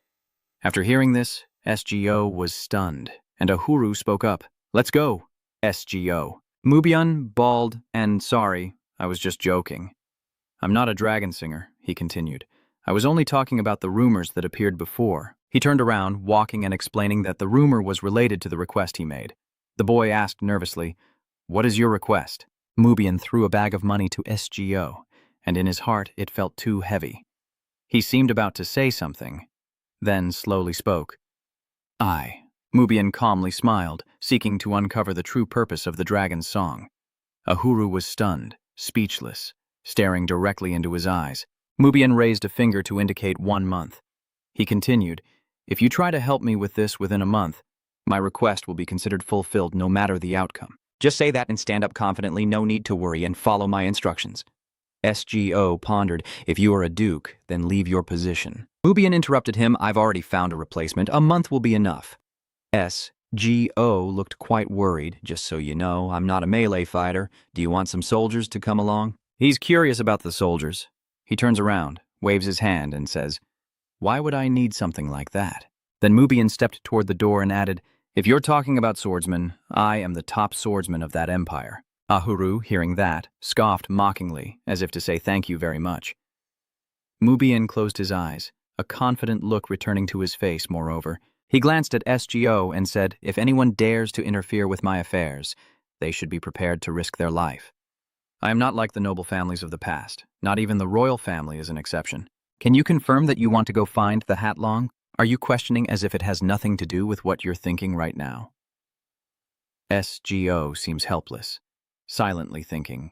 After hearing this, SGO was stunned, and Ahuru spoke up. Let's go, SGO. Mubian, bald, and sorry, I was just joking. I'm not a dragon singer, he continued. I was only talking about the rumors that appeared before. He turned around, walking and explaining that the rumor was related to the request he made. The boy asked nervously, What is your request? Mubian threw a bag of money to SGO, and in his heart it felt too heavy. He seemed about to say something, then slowly spoke. Mubian calmly smiled, seeking to uncover the true purpose of the dragon's song. Ahuru was stunned, speechless, staring directly into his eyes. Mubian raised a finger to indicate 1 month. He continued, If you try to help me with this within a month, my request will be considered fulfilled no matter the outcome. Just say that and stand up confidently, no need to worry, and follow my instructions. SGO pondered, If you are a duke, then leave your position. Mubian interrupted him, I've already found a replacement. A month will be enough. SGO looked quite worried. Just so you know, I'm not a melee fighter. Do you want some soldiers to come along? He's curious about the soldiers. He turns around, waves his hand, and says, Why would I need something like that? Then Mubian stepped toward the door and added, If you're talking about swordsmen, I am the top swordsman of that empire. Ahuru, hearing that, scoffed mockingly, as if to say thank you very much. Mubian closed his eyes, a confident look returning to his face, moreover. He glanced at SGO and said, If anyone dares to interfere with my affairs, they should be prepared to risk their life. I am not like the noble families of the past. Not even the royal family is an exception. Can you confirm that you want to go find the Hatlong? Are you questioning as if it has nothing to do with what you're thinking right now? SGO seems helpless, silently thinking.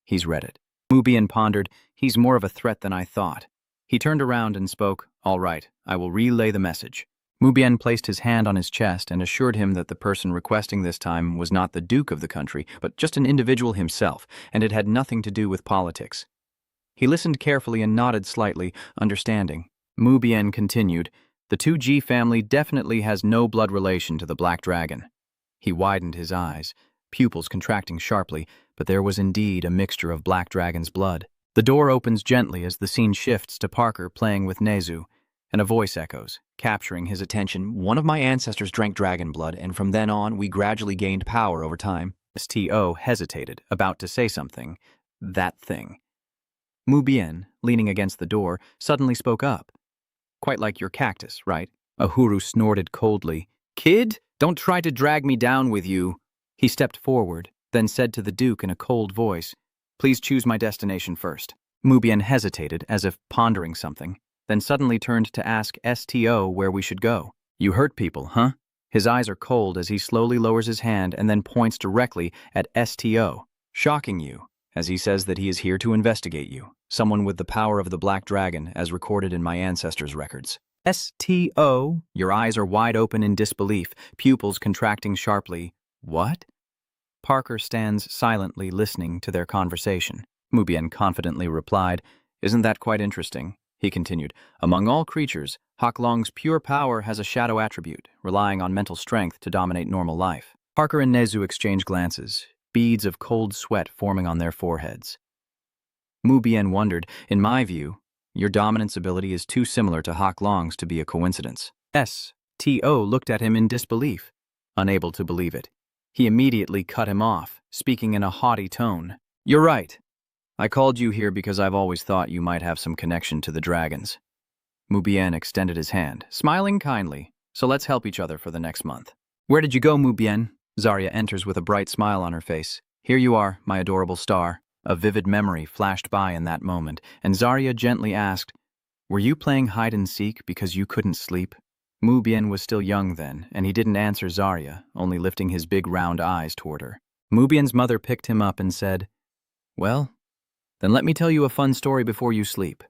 He's read it. Mubian pondered, He's more of a threat than I thought. He turned around and spoke, All right, I will relay the message. Mubian placed his hand on his chest and assured him that the person requesting this time was not the duke of the country, but just an individual himself, and it had nothing to do with politics. He listened carefully and nodded slightly, understanding. Mubian continued, The 2G family definitely has no blood relation to the Black Dragon. He widened his eyes, pupils contracting sharply, but there was indeed a mixture of Black Dragon's blood. The door opens gently as the scene shifts to Parker playing with Nezu, and a voice echoes, capturing his attention. One of my ancestors drank dragon blood, and from then on, we gradually gained power over time. STO hesitated, about to say something. That thing. Mubian, leaning against the door, suddenly spoke up. Quite like your cactus, right? Ahuru snorted coldly. Kid, don't try to drag me down with you. He stepped forward, then said to the Duke in a cold voice, Please choose my destination first. Mubian hesitated, as if pondering something, then suddenly turned to ask STO where we should go. You hurt people, huh? His eyes are cold as he slowly lowers his hand and then points directly at STO, shocking you, as he says that he is here to investigate you, someone with the power of the Black Dragon as recorded in my ancestors' records. STO, your eyes are wide open in disbelief, pupils contracting sharply. What? Parker stands silently listening to their conversation. Mubian confidently replied, Isn't that quite interesting? He continued, Among all creatures, Haklong's pure power has a shadow attribute, relying on mental strength to dominate normal life. Parker and Nezu exchange glances, beads of cold sweat forming on their foreheads. Mubian wondered, In my view, Your dominance ability is too similar to Hak Long's to be a coincidence. S.T.O. looked at him in disbelief, unable to believe it. He immediately cut him off, speaking in a haughty tone. You're right. I called you here because I've always thought you might have some connection to the dragons. Mubien extended his hand, smiling kindly. So let's help each other for the next month. Where did you go, Mubien? Zarya enters with a bright smile on her face. Here you are, my adorable star. A vivid memory flashed by in that moment, and Zarya gently asked, Were you playing hide-and-seek because you couldn't sleep? Mubien was still young then, and he didn't answer Zarya, only lifting his big round eyes toward her. Mubien's mother picked him up and said, Well, then let me tell you a fun story before you sleep.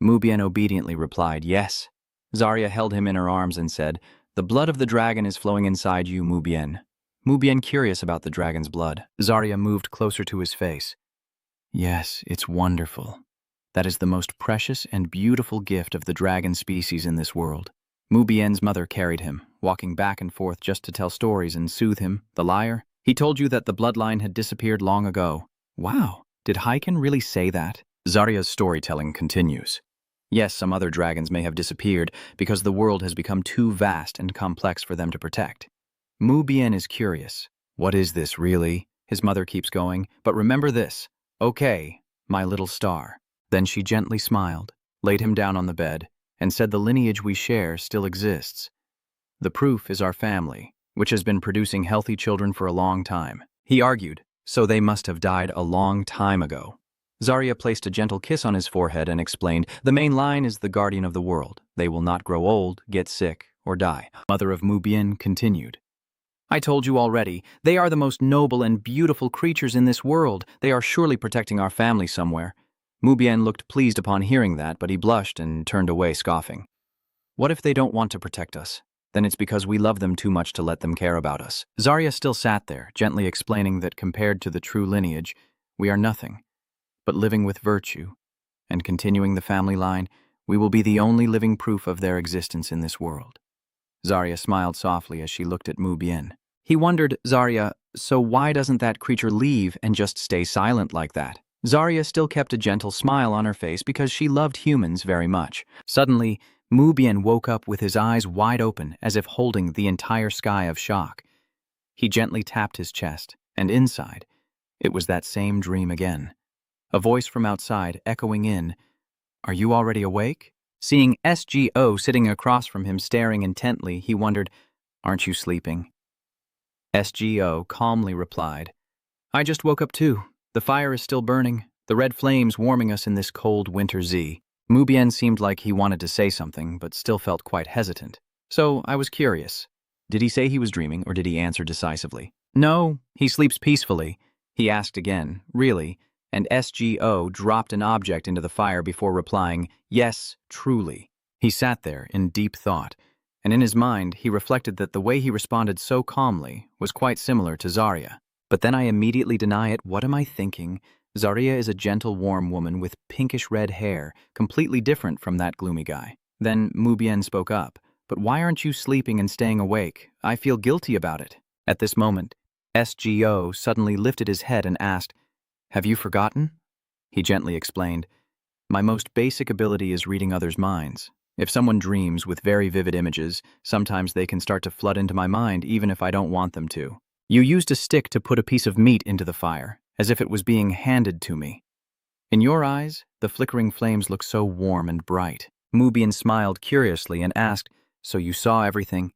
Mubien obediently replied, Yes. Zarya held him in her arms and said, The blood of the dragon is flowing inside you, Mubien. Mubien curious about the dragon's blood. Zarya moved closer to his face. Yes, it's wonderful. That is the most precious and beautiful gift of the dragon species in this world. Mubien's mother carried him, walking back and forth just to tell stories and soothe him, the liar. He told you that the bloodline had disappeared long ago. Wow, did Hyken really say that? Zarya's storytelling continues. Yes, some other dragons may have disappeared because the world has become too vast and complex for them to protect. Mubien is curious. What is this, really? His mother keeps going. But remember this. Okay, my little star. Then she gently smiled, laid him down on the bed, and said the lineage we share still exists. The proof is our family, which has been producing healthy children for a long time. He argued, so they must have died a long time ago. Zarya placed a gentle kiss on his forehead and explained, The main line is the guardian of the world. They will not grow old, get sick, or die. Mother of Mubien continued. I told you already, they are the most noble and beautiful creatures in this world. They are surely protecting our family somewhere. Mubien looked pleased upon hearing that, but he blushed and turned away scoffing. What if they don't want to protect us? Then it's because we love them too much to let them care about us. Zarya still sat there, gently explaining that compared to the true lineage, we are nothing. But living with virtue, and continuing the family line, we will be the only living proof of their existence in this world. Zarya smiled softly as she looked at Mubien. He wondered, Zarya, so why doesn't that creature leave and just stay silent like that? Zarya still kept a gentle smile on her face because she loved humans very much. Suddenly, Mubien woke up with his eyes wide open as if holding the entire sky of shock. He gently tapped his chest, and inside, it was that same dream again. A voice from outside echoing in, Are you already awake? Seeing SGO sitting across from him staring intently, he wondered, Aren't you sleeping? SGO calmly replied, I just woke up too. The fire is still burning, the red flames warming us in this cold winter Z. Mubien seemed like he wanted to say something, but still felt quite hesitant. So I was curious. Did he say he was dreaming, or did he answer decisively? No, he sleeps peacefully. He asked again, really, and SGO dropped an object into the fire before replying, Yes, truly. He sat there in deep thought, and in his mind he reflected that the way he responded so calmly was quite similar to Zarya. But then I immediately deny it. What am I thinking? Zarya is a gentle, warm woman with pinkish-red hair, completely different from that gloomy guy. Then Mubien spoke up, But why aren't you sleeping and staying awake? I feel guilty about it. At this moment, SGO suddenly lifted his head and asked, Have you forgotten? He gently explained, My most basic ability is reading others' minds. If someone dreams with very vivid images, sometimes they can start to flood into my mind even if I don't want them to. You used a stick to put a piece of meat into the fire, as if it was being handed to me. In your eyes, the flickering flames look so warm and bright. Mubien smiled curiously and asked, So you saw everything?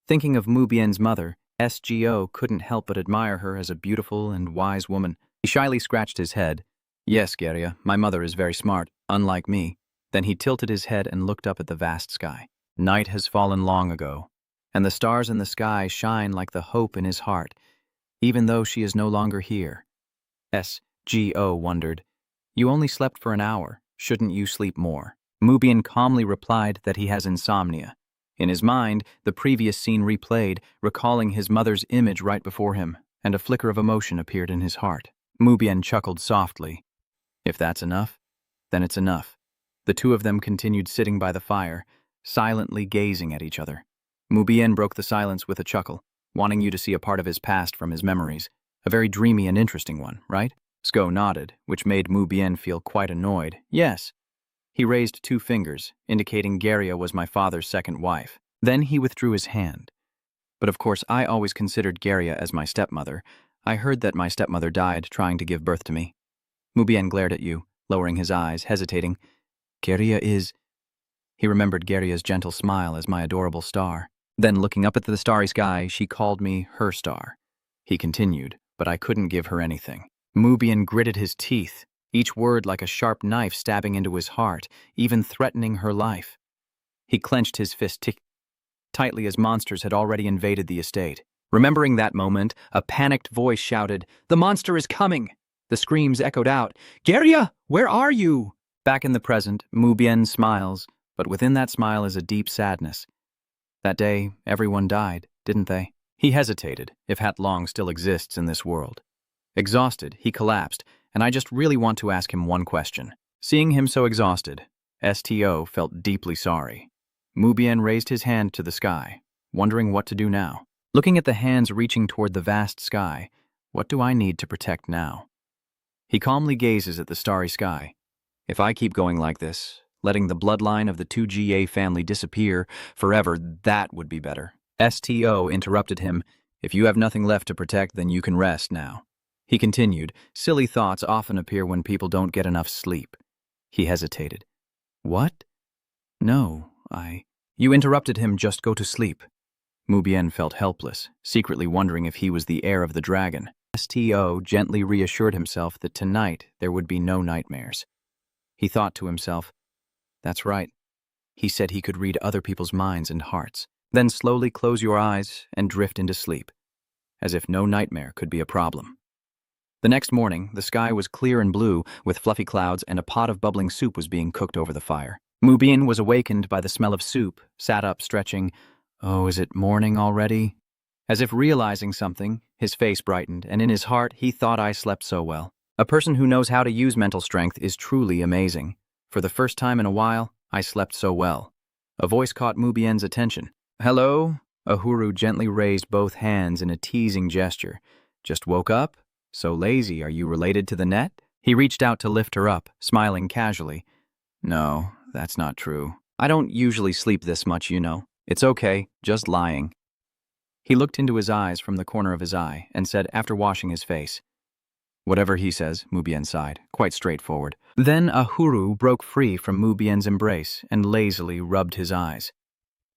Thinking of Mubien's mother, SGO couldn't help but admire her as a beautiful and wise woman. He shyly scratched his head. Yes, Geria, my mother is very smart, unlike me. Then he tilted his head and looked up at the vast sky. Night has fallen long ago, and the stars in the sky shine like the hope in his heart, even though she is no longer here. SGO wondered, You only slept for an hour. Shouldn't you sleep more? Mubien calmly replied that he has insomnia. In his mind, the previous scene replayed, recalling his mother's image right before him, and a flicker of emotion appeared in his heart. Mubien chuckled softly. If that's enough, then it's enough. The two of them continued sitting by the fire, silently gazing at each other. Mubien broke the silence with a chuckle, wanting you to see a part of his past from his memories. A very dreamy and interesting one, right? Sko nodded, which made Mubien feel quite annoyed. Yes, He raised 2 fingers, indicating Garia was my father's second wife. Then he withdrew his hand. But of course, I always considered Garia as my stepmother. I heard that my stepmother died trying to give birth to me. Mubien glared at you, lowering his eyes, hesitating. Garia is... He remembered Garia's gentle smile as my adorable star. Then, looking up at the starry sky, she called me her star. He continued, but I couldn't give her anything. Mubien gritted his teeth, each word like a sharp knife stabbing into his heart, even threatening her life. He clenched his fist tightly as monsters had already invaded the estate. Remembering that moment, a panicked voice shouted, "The monster is coming!" The screams echoed out, "Garia, where are you?" Back in the present, Mubien smiles, but within that smile is a deep sadness. That day, everyone died, didn't they? He hesitated, if Hat Long still exists in this world. Exhausted, he collapsed, and I just really want to ask him one question. Seeing him so exhausted, STO felt deeply sorry. Mubien raised his hand to the sky, wondering what to do now. Looking at the hands reaching toward the vast sky, what do I need to protect now? He calmly gazes at the starry sky. If I keep going like this, letting the bloodline of the 2GA family disappear forever, that would be better. STO interrupted him. If you have nothing left to protect, then you can rest now. He continued, silly thoughts often appear when people don't get enough sleep. He hesitated. What? No, You interrupted him, just go to sleep. Mubien felt helpless, secretly wondering if he was the heir of the dragon. STO gently reassured himself that tonight there would be no nightmares. He thought to himself, that's right. He said he could read other people's minds and hearts. Then slowly close your eyes and drift into sleep, as if no nightmare could be a problem. The next morning, the sky was clear and blue, with fluffy clouds, and a pot of bubbling soup was being cooked over the fire. Mubien was awakened by the smell of soup, sat up stretching. Oh, is it morning already? As if realizing something, his face brightened, and in his heart he thought I slept so well. A person who knows how to use mental strength is truly amazing. For the first time in a while, I slept so well. A voice caught Mubien's attention. Hello? Uhuru gently raised both hands in a teasing gesture. Just woke up? So lazy, are you related to the net? He reached out to lift her up, smiling casually. No, that's not true. I don't usually sleep this much, you know. It's okay, just lying. He looked into his eyes from the corner of his eye and said after washing his face. Whatever he says, Mubien sighed, quite straightforward. Then Uhuru broke free from Mubien's embrace and lazily rubbed his eyes.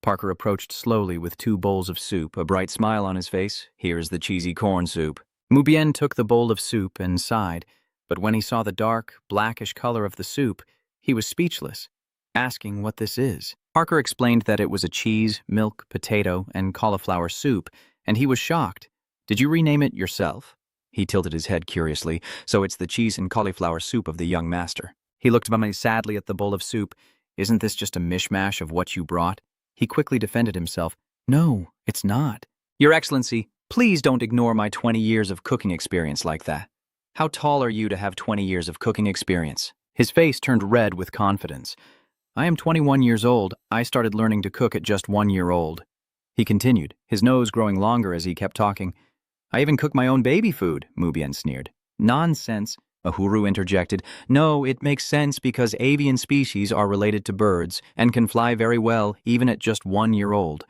Parker approached slowly with 2 bowls of soup, a bright smile on his face. Here's the cheesy corn soup. Mubien took the bowl of soup and sighed, but when he saw the dark, blackish color of the soup, he was speechless, asking what this is. Parker explained that it was a cheese, milk, potato, and cauliflower soup, and he was shocked. Did you rename it yourself? He tilted his head curiously. So it's the cheese and cauliflower soup of the young master. He looked sadly at the bowl of soup. Isn't this just a mishmash of what you brought? He quickly defended himself. No, it's not. Your Excellency, please don't ignore my 20 years of cooking experience like that. How tall are you to have 20 years of cooking experience? His face turned red with confidence. I am 21 years old. I started learning to cook at just 1 year old. He continued, his nose growing longer as he kept talking. I even cook my own baby food, Mubien sneered. Nonsense, Uhuru interjected. No, it makes sense because avian species are related to birds and can fly very well even at just 1 year old.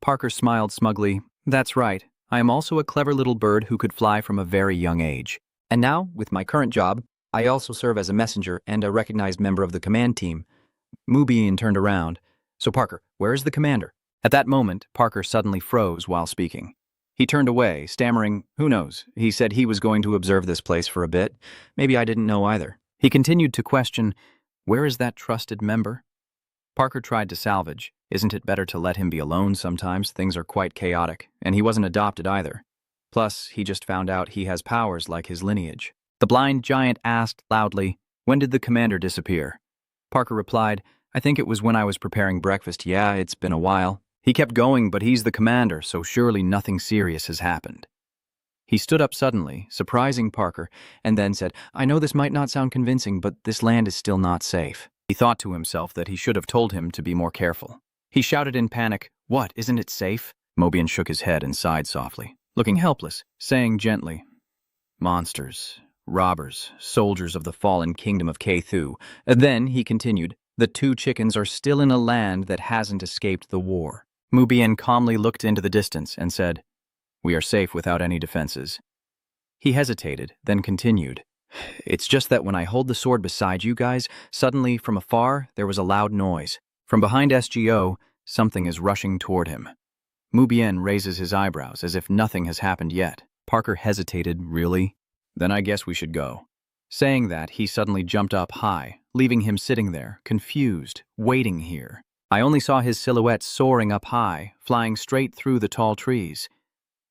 Parker smiled smugly. That's right. I am also a clever little bird who could fly from a very young age. And now, with my current job, I also serve as a messenger and a recognized member of the command team. Mubien turned around. So Parker, where is the commander? At that moment, Parker suddenly froze while speaking. He turned away, stammering, who knows? He said he was going to observe this place for a bit. Maybe I didn't know either. He continued to question, where is that trusted member? Parker tried to salvage. Isn't it better to let him be alone sometimes? Things are quite chaotic, and he wasn't adopted either. Plus, he just found out he has powers like his lineage. The blind giant asked loudly, when did the commander disappear? Parker replied, I think it was when I was preparing breakfast. Yeah, it's been a while. He kept going, but he's the commander, so surely nothing serious has happened. He stood up suddenly, surprising Parker, and then said, I know this might not sound convincing, but this land is still not safe. He thought to himself that he should have told him to be more careful. He shouted in panic, what, isn't it safe? Mubien shook his head and sighed softly, looking helpless, saying gently, monsters, robbers, soldiers of the fallen kingdom of Kethu. Then he continued, The 2 chickens are still in a land that hasn't escaped the war. Mubian calmly looked into the distance and said, "We are safe without any defenses." He hesitated, then continued, "It's just that when I hold the sword beside you guys, suddenly, from afar, there was a loud noise. From behind SGO, something is rushing toward him." Mubien raises his eyebrows as if nothing has happened yet. Parker hesitated. "Really? Then I guess we should go." Saying that, he suddenly jumped up high, leaving him sitting there, confused, waiting here. I only saw his silhouette soaring up high, flying straight through the tall trees.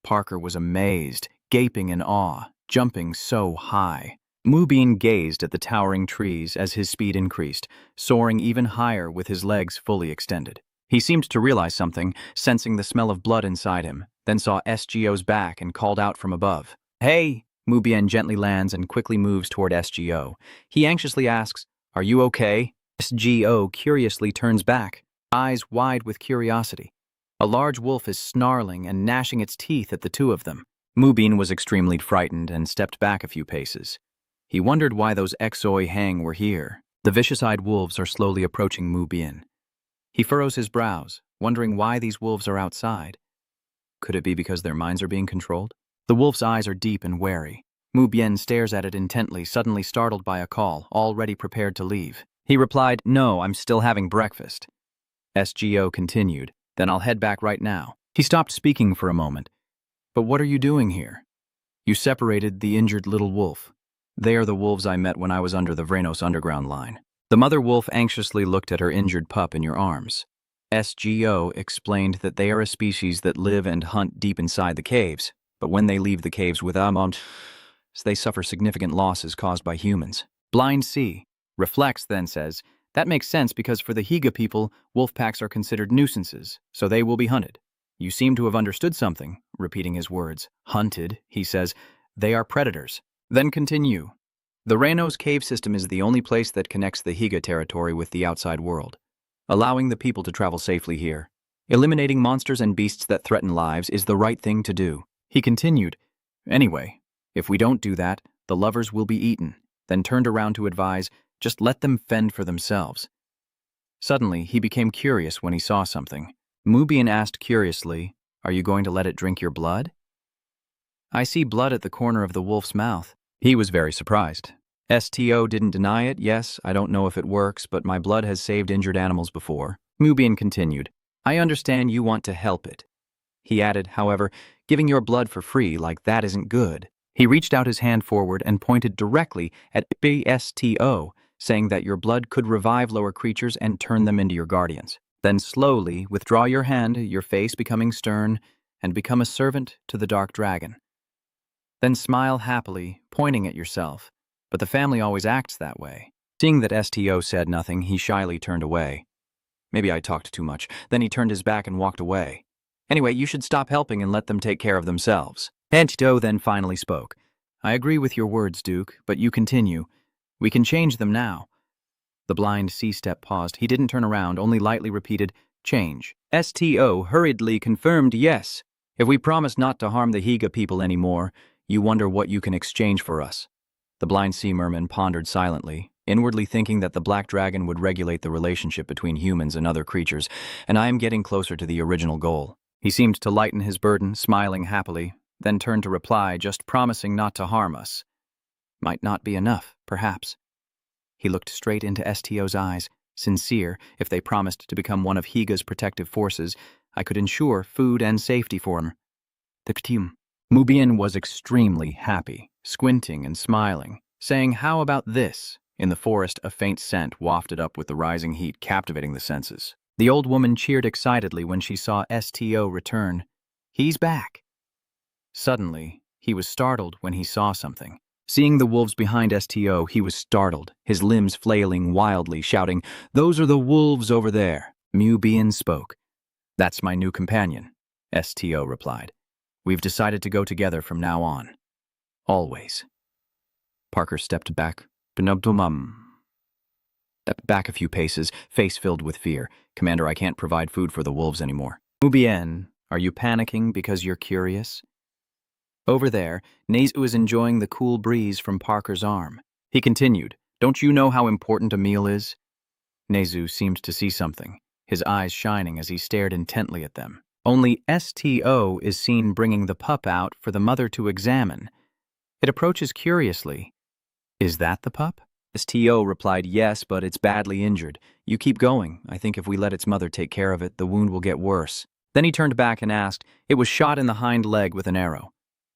Parker was amazed, gaping in awe, jumping so high. Mubin gazed at the towering trees as his speed increased, soaring even higher with his legs fully extended. He seemed to realize something, sensing the smell of blood inside him, then saw SGO's back and called out from above. "Hey!" Mubien gently lands and quickly moves toward SGO. He anxiously asks, "Are you okay?" SGO curiously turns back, eyes wide with curiosity. A large wolf is snarling and gnashing its teeth at the 2 of them. Mubin was extremely frightened and stepped back a few paces. He wondered why those Exoi Hang were here. The vicious-eyed wolves are slowly approaching Mubin. He furrows his brows, wondering why these wolves are outside. Could it be because their minds are being controlled? The wolf's eyes are deep and wary. Mubien stares at it intently, suddenly startled by a call, already prepared to leave. He replied, "No, I'm still having breakfast." SGO continued, "Then I'll head back right now." He stopped speaking for a moment. "But what are you doing here?" "You separated the injured little wolf. They are the wolves I met when I was under the Vrenos underground line." The mother wolf anxiously looked at her injured pup in your arms. SGO explained that they are a species that live and hunt deep inside the caves, but when they leave the caves with Amont, they suffer significant losses caused by humans. Blind C reflects, then says, "That makes sense because for the Higa people, wolf packs are considered nuisances, so they will be hunted." "You seem to have understood something," repeating his words. "Hunted," he says, "they are predators." Then continue. "The Reynos cave system is the only place that connects the Higa territory with the outside world, allowing the people to travel safely here. Eliminating monsters and beasts that threaten lives is the right thing to do." He continued, "Anyway, if we don't do that, the lovers will be eaten," then turned around to advise, "Just let them fend for themselves." Suddenly, he became curious when he saw something. Mubien asked curiously, "Are you going to let it drink your blood?" "I see blood at the corner of the wolf's mouth." He was very surprised. STO didn't deny it. "Yes, I don't know if it works, but my blood has saved injured animals before." Mubien continued, "I understand you want to help it." He added, however, "Giving your blood for free like that isn't good." He reached out his hand forward and pointed directly at BSTO, saying that your blood could revive lower creatures and turn them into your guardians. Then slowly withdraw your hand, your face becoming stern, and become a servant to the dark dragon. Then smile happily, pointing at yourself, but the family always acts that way. Seeing that STO said nothing, he shyly turned away. Maybe I talked too much. Then he turned his back and walked away. "Anyway, you should stop helping and let them take care of themselves." STO then finally spoke. "I agree with your words, Duke, but you continue. We can change them now." The blind C-step paused. He didn't turn around, only lightly repeated, "Change." STO hurriedly confirmed, "Yes. If we promise not to harm the Higa people anymore, you wonder what you can exchange for us." The blind sea merman pondered silently, inwardly thinking that the black dragon would regulate the relationship between humans and other creatures, and I am getting closer to the original goal. He seemed to lighten his burden, smiling happily, then turned to reply, "Just promising not to harm us might not be enough, perhaps." He looked straight into STO's eyes, sincere. "If they promised to become one of Higa's protective forces, I could ensure food and safety for him." The Ktim. Mubien was extremely happy, squinting and smiling, saying, "How about this?" In the forest, a faint scent wafted up with the rising heat, captivating the senses. The old woman cheered excitedly when she saw STO return. "He's back." Suddenly, he was startled when he saw something. Seeing the wolves behind STO, he was startled, his limbs flailing wildly, shouting, "Those are the wolves over there." Mubien spoke. "That's my new companion," STO replied. "We've decided to go together from now on. Always." Parker stepped back. Stepped back a few paces, face filled with fear. "Commander, I can't provide food for the wolves anymore." "Mubien, are you panicking because you're curious?" Over there, Nezu is enjoying the cool breeze from Parker's arm. He continued, "Don't you know how important a meal is?" Nezu seemed to see something, his eyes shining as he stared intently at them. Only STO is seen bringing the pup out for the mother to examine. It approaches curiously. Is that the pup? STO replied, yes, but it's badly injured. You keep going. I think if we let its mother take care of it, the wound will get worse. Then he turned back and asked, it was shot in the hind leg with an arrow.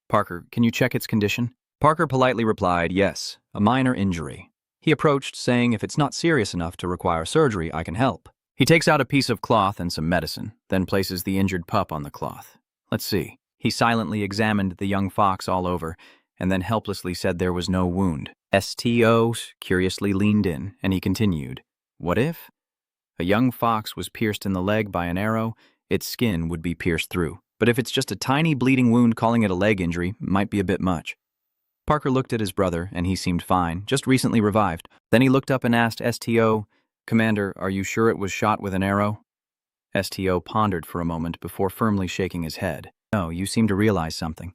Parker, can you check its condition? Parker politely replied, yes, a minor injury. He approached, saying if it's not serious enough to require surgery, I can help. He takes out a piece of cloth and some medicine, then places the injured pup on the cloth. Let's see. He silently examined the young fox all over, and then helplessly said there was no wound. STO curiously leaned in, and he continued, what if a young fox was pierced in the leg by an arrow, its skin would be pierced through. But if it's just a tiny bleeding wound, calling it a leg injury might be a bit much. Parker looked at his brother, and he seemed fine, just recently revived. Then he looked up and asked STO, Commander, are you sure it was shot with an arrow? STO pondered for a moment before firmly shaking his head. No, you seem to realize something.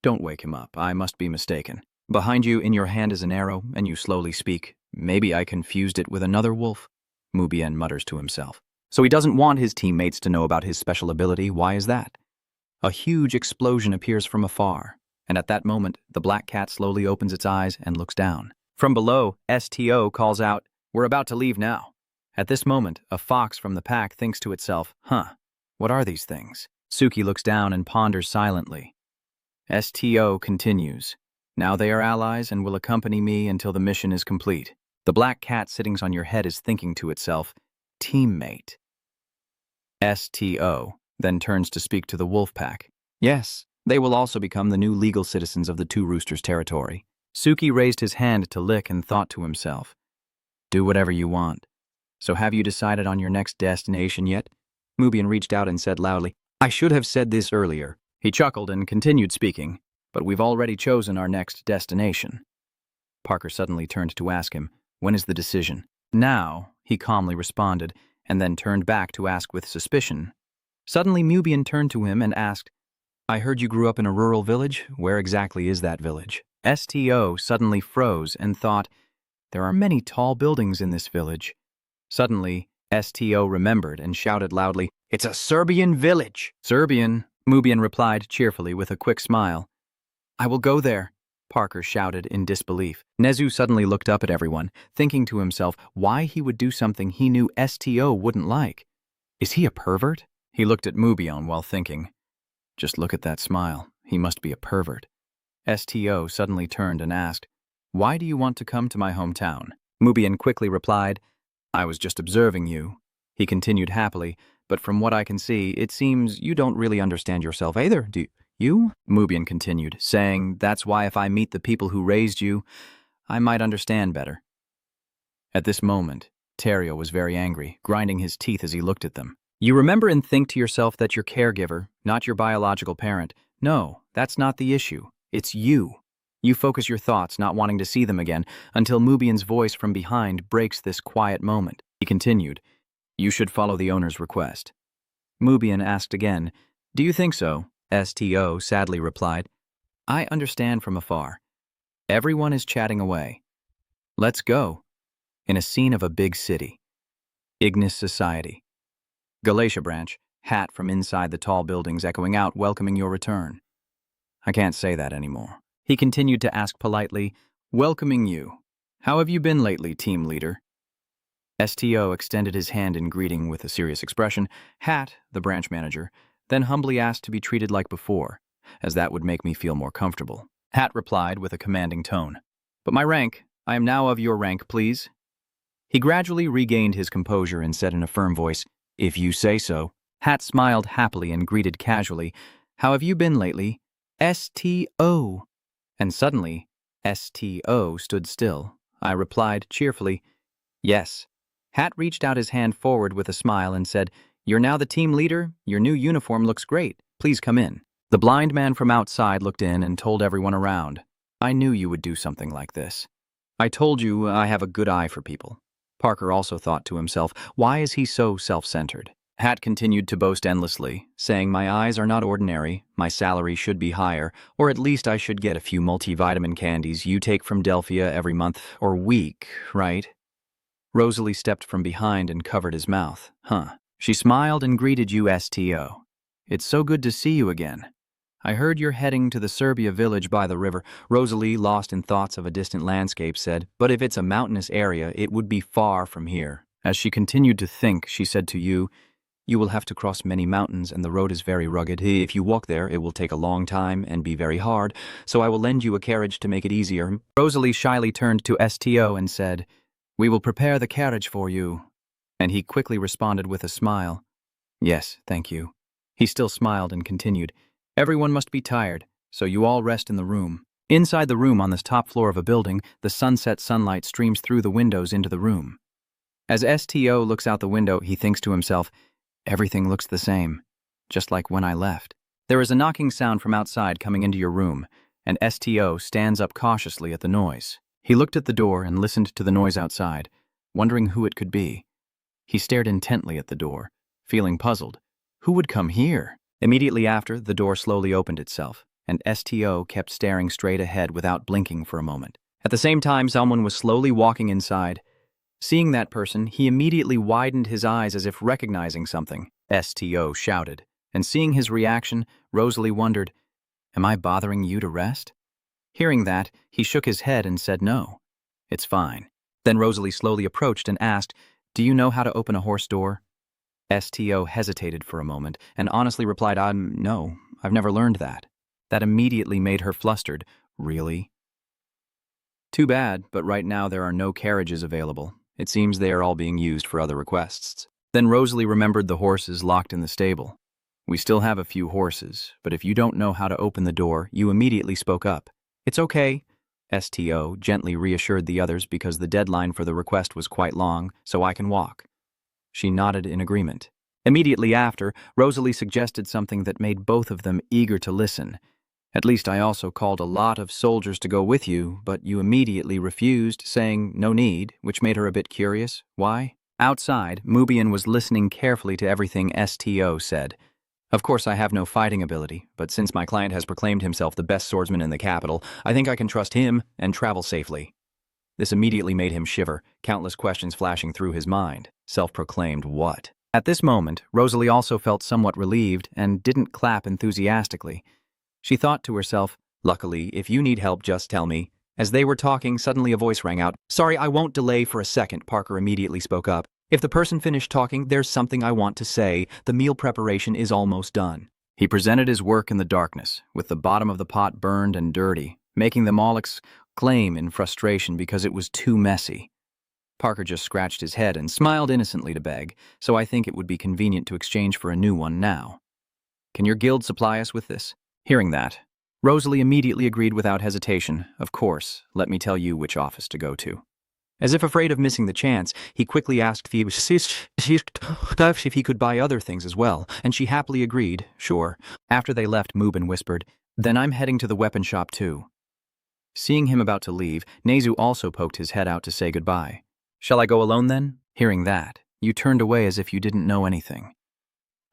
Don't wake him up. I must be mistaken. Behind you, in your hand is an arrow, and you slowly speak. Maybe I confused it with another wolf, Mubien mutters to himself. So he doesn't want his teammates to know about his special ability. Why is that? A huge explosion appears from afar, and at that moment, the black cat slowly opens its eyes and looks down. From below, STO calls out, we're about to leave now. At this moment, a fox from the pack thinks to itself, what are these things? Suki looks down and ponders silently. STO continues, now they are allies and will accompany me until the mission is complete. The black cat sitting on your head is thinking to itself, teammate. STO then turns to speak to the wolf pack. Yes, they will also become the new legal citizens of the Two Roosters territory. Suki raised his hand to lick and thought to himself, do whatever you want. So have you decided on your next destination yet? Mubien reached out and said loudly, I should have said this earlier. He chuckled and continued speaking, but we've already chosen our next destination. Parker suddenly turned to ask him, when is the decision? Now, he calmly responded, and then turned back to ask with suspicion. Suddenly, Mubien turned to him and asked, I heard you grew up in a rural village. Where exactly is that village? STO suddenly froze and thought, there are many tall buildings in this village. Suddenly, STO remembered and shouted loudly, it's a Serbian village. Serbian, Mubien replied cheerfully with a quick smile. I will go there, Parker shouted in disbelief. Nezu suddenly looked up at everyone, thinking to himself why he would do something he knew STO wouldn't like. Is he a pervert? He looked at Mubien while thinking. Just look at that smile. He must be a pervert. STO suddenly turned and asked, why do you want to come to my hometown? Mubien quickly replied, I was just observing you. He continued happily, but from what I can see, it seems you don't really understand yourself either, do you? Mubien continued, saying, that's why if I meet the people who raised you, I might understand better. At this moment, Terrio was very angry, grinding his teeth as he looked at them. You remember and think to yourself that your caregiver, not your biological parent. No, that's not the issue. It's you. You focus your thoughts, not wanting to see them again, until Mubien's voice from behind breaks this quiet moment. He continued, you should follow the owner's request. Mubien asked again, do you think so? STO sadly replied, I understand from afar. Everyone is chatting away. Let's go. In a scene of a big city. Ignis Society. Galatia branch, hat from inside the tall buildings echoing out, welcoming your return. I can't say that anymore. He continued to ask politely, welcoming you. How have you been lately, team leader? STO extended his hand in greeting with a serious expression. Hat, the branch manager, then humbly asked to be treated like before, as that would make me feel more comfortable. Hat replied with a commanding tone. But my rank, I am now of your rank, please. He gradually regained his composure and said in a firm voice, if you say so. Hat smiled happily and greeted casually, how have you been lately? STO. And suddenly, STO stood still. I replied cheerfully, yes. Hat reached out his hand forward with a smile and said, you're now the team leader. Your new uniform looks great. Please come in. The blind man from outside looked in and told everyone around, I knew you would do something like this. I told you I have a good eye for people. Parker also thought to himself, why is he so self-centered? Hat continued to boast endlessly, saying my eyes are not ordinary, my salary should be higher, or at least I should get a few multivitamin candies you take from Delphia every month or week, right? Rosalie stepped from behind and covered his mouth. Huh. She smiled and greeted you, STO. It's so good to see you again. I heard you're heading to the Serbia village by the river. Rosalie, lost in thoughts of a distant landscape, said, but if it's a mountainous area, it would be far from here. As she continued to think, she said to you, you will have to cross many mountains and the road is very rugged. If you walk there, it will take a long time and be very hard, so I will lend you a carriage to make it easier. Rosalie shyly turned to STO and said, we will prepare the carriage for you. And he quickly responded with a smile. Yes, thank you. He still smiled and continued, everyone must be tired, so you all rest in the room. Inside the room on the top floor of a building, the sunset sunlight streams through the windows into the room. As STO looks out the window, he thinks to himself, everything looks the same, just like when I left. There is a knocking sound from outside coming into your room, and STO stands up cautiously at the noise. He looked at the door and listened to the noise outside, wondering who it could be. He stared intently at the door, feeling puzzled. Who would come here? Immediately after, the door slowly opened itself, and STO kept staring straight ahead without blinking for a moment. At the same time, someone was slowly walking inside. Seeing that person, he immediately widened his eyes as if recognizing something. STO shouted, and seeing his reaction, Rosalie wondered, am I bothering you to rest? Hearing that, he shook his head and said no. It's fine. Then Rosalie slowly approached and asked, do you know how to open a horse door? STO hesitated for a moment and honestly replied, no, I've never learned that. That immediately made her flustered. Really? Too bad, but right now there are no carriages available. It seems they are all being used for other requests. Then Rosalie remembered the horses locked in the stable. We still have a few horses, but if you don't know how to open the door, you immediately spoke up. It's okay. STO gently reassured the others because the deadline for the request was quite long, so I can walk. She nodded in agreement. Immediately after, Rosalie suggested something that made both of them eager to listen. At least I also called a lot of soldiers to go with you, but you immediately refused, saying no need, which made her a bit curious. Why? Outside, Mubian was listening carefully to everything STO said. Of course, I have no fighting ability, but since my client has proclaimed himself the best swordsman in the capital, I think I can trust him and travel safely. This immediately made him shiver, countless questions flashing through his mind. Self-proclaimed what? At this moment, Rosalie also felt somewhat relieved and didn't clap enthusiastically. She thought to herself, luckily, if you need help, just tell me. As they were talking, suddenly a voice rang out. Sorry, I won't delay for a second, Parker immediately spoke up. If the person finished talking, there's something I want to say. The meal preparation is almost done. He presented his work in the darkness, with the bottom of the pot burned and dirty, making them all exclaim in frustration because it was too messy. Parker just scratched his head and smiled innocently to beg, so I think it would be convenient to exchange for a new one now. Can your guild supply us with this? Hearing that, Rosalie immediately agreed without hesitation. Of course, let me tell you which office to go to. As if afraid of missing the chance, he quickly asked if he could buy other things as well, and she happily agreed, sure. After they left, Mubin whispered, then I'm heading to the weapon shop too. Seeing him about to leave, Nezu also poked his head out to say goodbye. Shall I go alone then? Hearing that, you turned away as if you didn't know anything.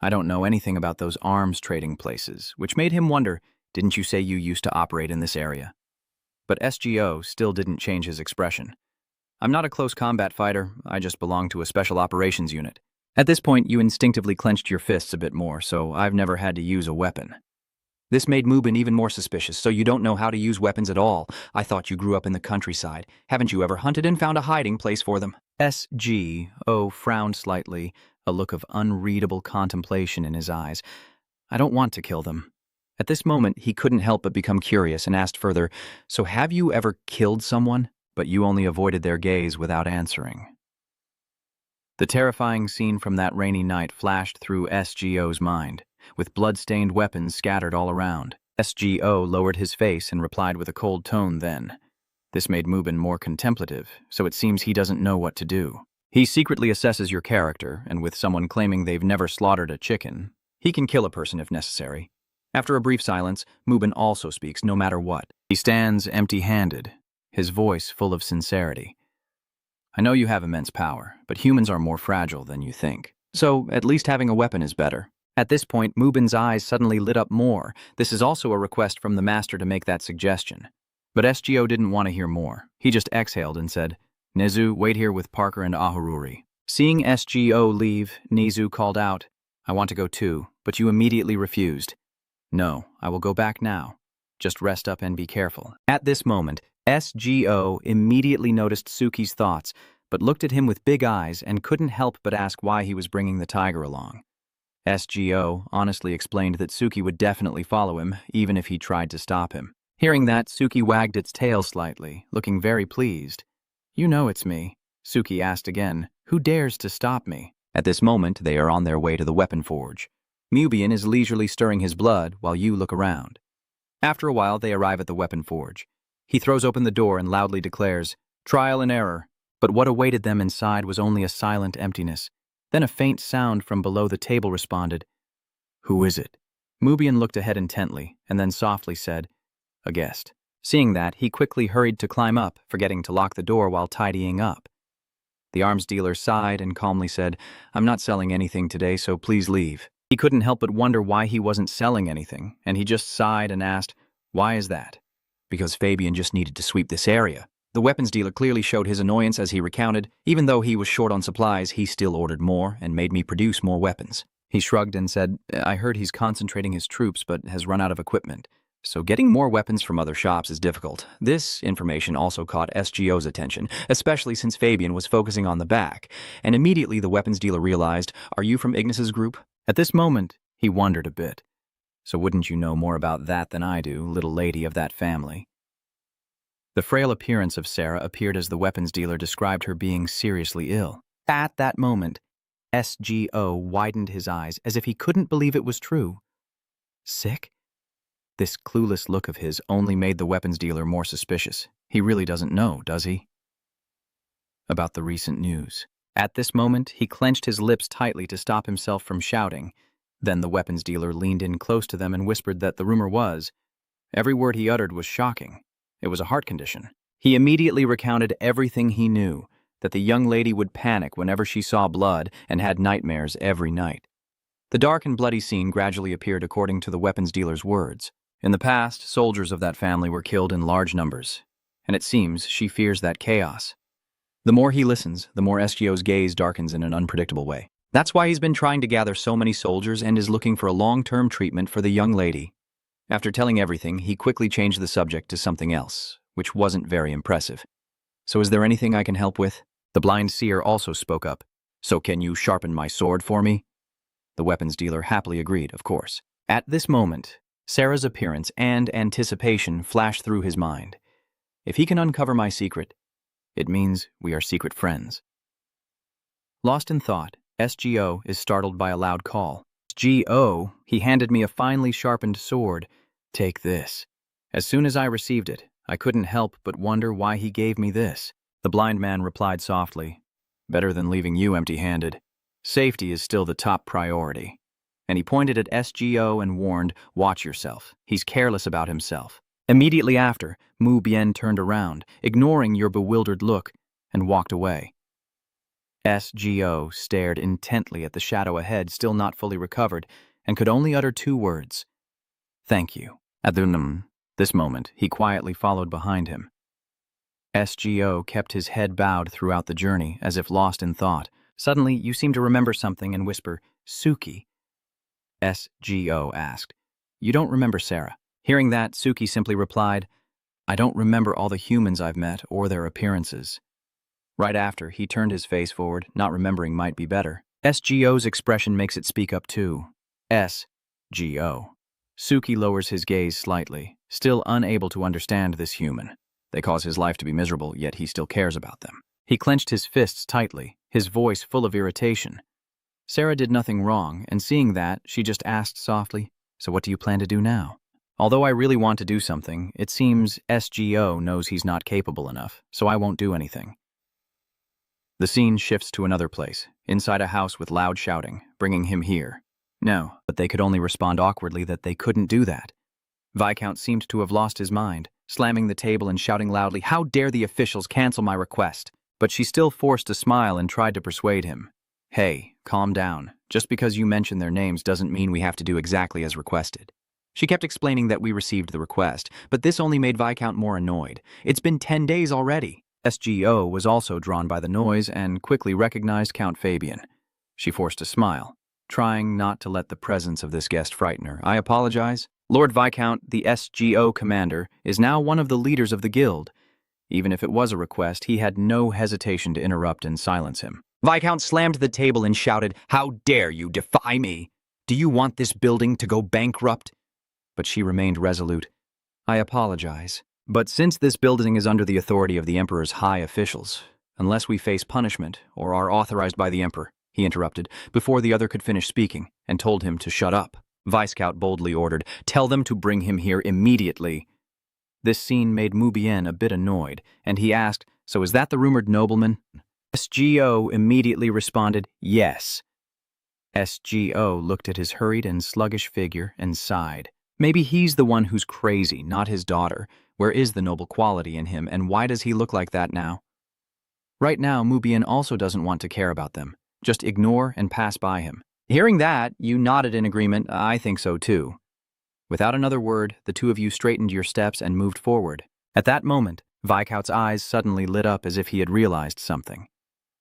I don't know anything about those arms trading places, which made him wonder, didn't you say you used to operate in this area? But SGO still didn't change his expression. I'm not a close combat fighter, I just belong to a special operations unit. At this point, you instinctively clenched your fists a bit more, so I've never had to use a weapon. This made Mubin even more suspicious, so you don't know how to use weapons at all. I thought you grew up in the countryside. Haven't you ever hunted and found a hiding place for them? SGO frowned slightly, a look of unreadable contemplation in his eyes. I don't want to kill them. At this moment, he couldn't help but become curious and asked further, so have you ever killed someone? But you only avoided their gaze without answering. The terrifying scene from that rainy night flashed through SGO's mind, with blood-stained weapons scattered all around. SGO lowered his face and replied with a cold tone then. This made Mubin more contemplative, so it seems he doesn't know what to do. He secretly assesses your character, and with someone claiming they've never slaughtered a chicken, he can kill a person if necessary. After a brief silence, Mubin also speaks no matter what. He stands empty-handed, his voice full of sincerity. I know you have immense power, but humans are more fragile than you think. So, at least having a weapon is better. At this point, Mubin's eyes suddenly lit up more. This is also a request from the master to make that suggestion. But SGO didn't want to hear more. He just exhaled and said, Nezu, wait here with Parker and Ahururi. Seeing SGO leave, Nezu called out, I want to go too, but you immediately refused. No, I will go back now. Just rest up and be careful. At this moment, SGO immediately noticed Suki's thoughts, but looked at him with big eyes and couldn't help but ask why he was bringing the tiger along. SGO honestly explained that Suki would definitely follow him, even if he tried to stop him. Hearing that, Suki wagged its tail slightly, looking very pleased. You know it's me. Suki asked again, who dares to stop me? At this moment, they are on their way to the weapon forge. Mubian is leisurely stirring his blood while you look around. After a while, they arrive at the weapon forge. He throws open the door and loudly declares, trial and error. But what awaited them inside was only a silent emptiness. Then a faint sound from below the table responded, who is it? Mubian looked ahead intently and then softly said, a guest. Seeing that, he quickly hurried to climb up, forgetting to lock the door while tidying up. The arms dealer sighed and calmly said, I'm not selling anything today, so please leave. He couldn't help but wonder why he wasn't selling anything, and he just sighed and asked, why is that? Because Fabian just needed to sweep this area. The weapons dealer clearly showed his annoyance as he recounted, even though he was short on supplies, he still ordered more and made me produce more weapons. He shrugged and said, I heard he's concentrating his troops but has run out of equipment. So getting more weapons from other shops is difficult. This information also caught SGO's attention, especially since Fabian was focusing on the back, and immediately the weapons dealer realized, are you from Ignis's group? At this moment, he wondered a bit. So wouldn't you know more about that than I do, little lady of that family? The frail appearance of Sarah appeared as the weapons dealer described her being seriously ill. At that moment, SGO widened his eyes as if he couldn't believe it was true. Sick? This clueless look of his only made the weapons dealer more suspicious. He really doesn't know, does he? About the recent news. At this moment, he clenched his lips tightly to stop himself from shouting. Then the weapons dealer leaned in close to them and whispered that the rumor was. Every word he uttered was shocking. It was a heart condition. He immediately recounted everything he knew, that the young lady would panic whenever she saw blood and had nightmares every night. The dark and bloody scene gradually appeared according to the weapons dealer's words. In the past, soldiers of that family were killed in large numbers, and it seems she fears that chaos. The more he listens, the more SGO's gaze darkens in an unpredictable way. That's why he's been trying to gather so many soldiers and is looking for a long-term treatment for the young lady. After telling everything, he quickly changed the subject to something else, which wasn't very impressive. So is there anything I can help with? The blind seer also spoke up. So can you sharpen my sword for me? The weapons dealer happily agreed, of course. At this moment, Sarah's appearance and anticipation flashed through his mind. If he can uncover my secret, it means we are secret friends. Lost in thought, SGO is startled by a loud call. SGO, he handed me a finely sharpened sword. Take this. As soon as I received it, I couldn't help but wonder why he gave me this. The blind man replied softly, better than leaving you empty-handed. Safety is still the top priority. And he pointed at SGO and warned, watch yourself. He's careless about himself. Immediately after, Mu Bian turned around, ignoring your bewildered look, and walked away. SGO stared intently at the shadow ahead, still not fully recovered, and could only utter two words. Thank you. At this moment, he quietly followed behind him. SGO kept his head bowed throughout the journey, as if lost in thought. Suddenly, you seem to remember something and whisper, Suki. SGO asked, you don't remember Sarah? Hearing that, Suki simply replied, I don't remember all the humans I've met or their appearances. Right after, he turned his face forward, not remembering might be better. SGO's expression makes it speak up too. SGO. Suki lowers his gaze slightly, still unable to understand this human. They cause his life to be miserable, yet he still cares about them. He clenched his fists tightly, his voice full of irritation. Sarah did nothing wrong, and seeing that, she just asked softly, so what do you plan to do now? Although I really want to do something, it seems SGO knows he's not capable enough, so I won't do anything. The scene shifts to another place, inside a house with loud shouting, bringing him here. No, but they could only respond awkwardly that they couldn't do that. Viscount seemed to have lost his mind, slamming the table and shouting loudly, how dare the officials cancel my request? But she still forced a smile and tried to persuade him. Hey, calm down. Just because you mention their names doesn't mean we have to do exactly as requested. She kept explaining that we received the request, but this only made Viscount more annoyed. It's been 10 days already. SGO was also drawn by the noise and quickly recognized Count Fabian. She forced a smile, trying not to let the presence of this guest frighten her. "I apologize. Lord Viscount, the SGO commander, is now one of the leaders of the guild." Even if it was a request, he had no hesitation to interrupt and silence him. Viscount slammed the table and shouted, "How dare you defy me? Do you want this building to go bankrupt?" But she remained resolute. "I apologize. But since this building is under the authority of the Emperor's high officials, unless we face punishment or are authorized by the Emperor," he interrupted, before the other could finish speaking, and told him to shut up. Viscount boldly ordered, "Tell them to bring him here immediately." This scene made Mubien a bit annoyed, and he asked, "So is that the rumored nobleman?" SGO immediately responded, "Yes." SGO looked at his hurried and sluggish figure and sighed. Maybe he's the one who's crazy, not his daughter. Where is the noble quality in him, and why does he look like that now? Right now, Mubien also doesn't want to care about them. Just ignore and pass by him. Hearing that, you nodded in agreement. "I think so too." Without another word, the two of you straightened your steps and moved forward. At that moment, Viscount's eyes suddenly lit up as if he had realized something.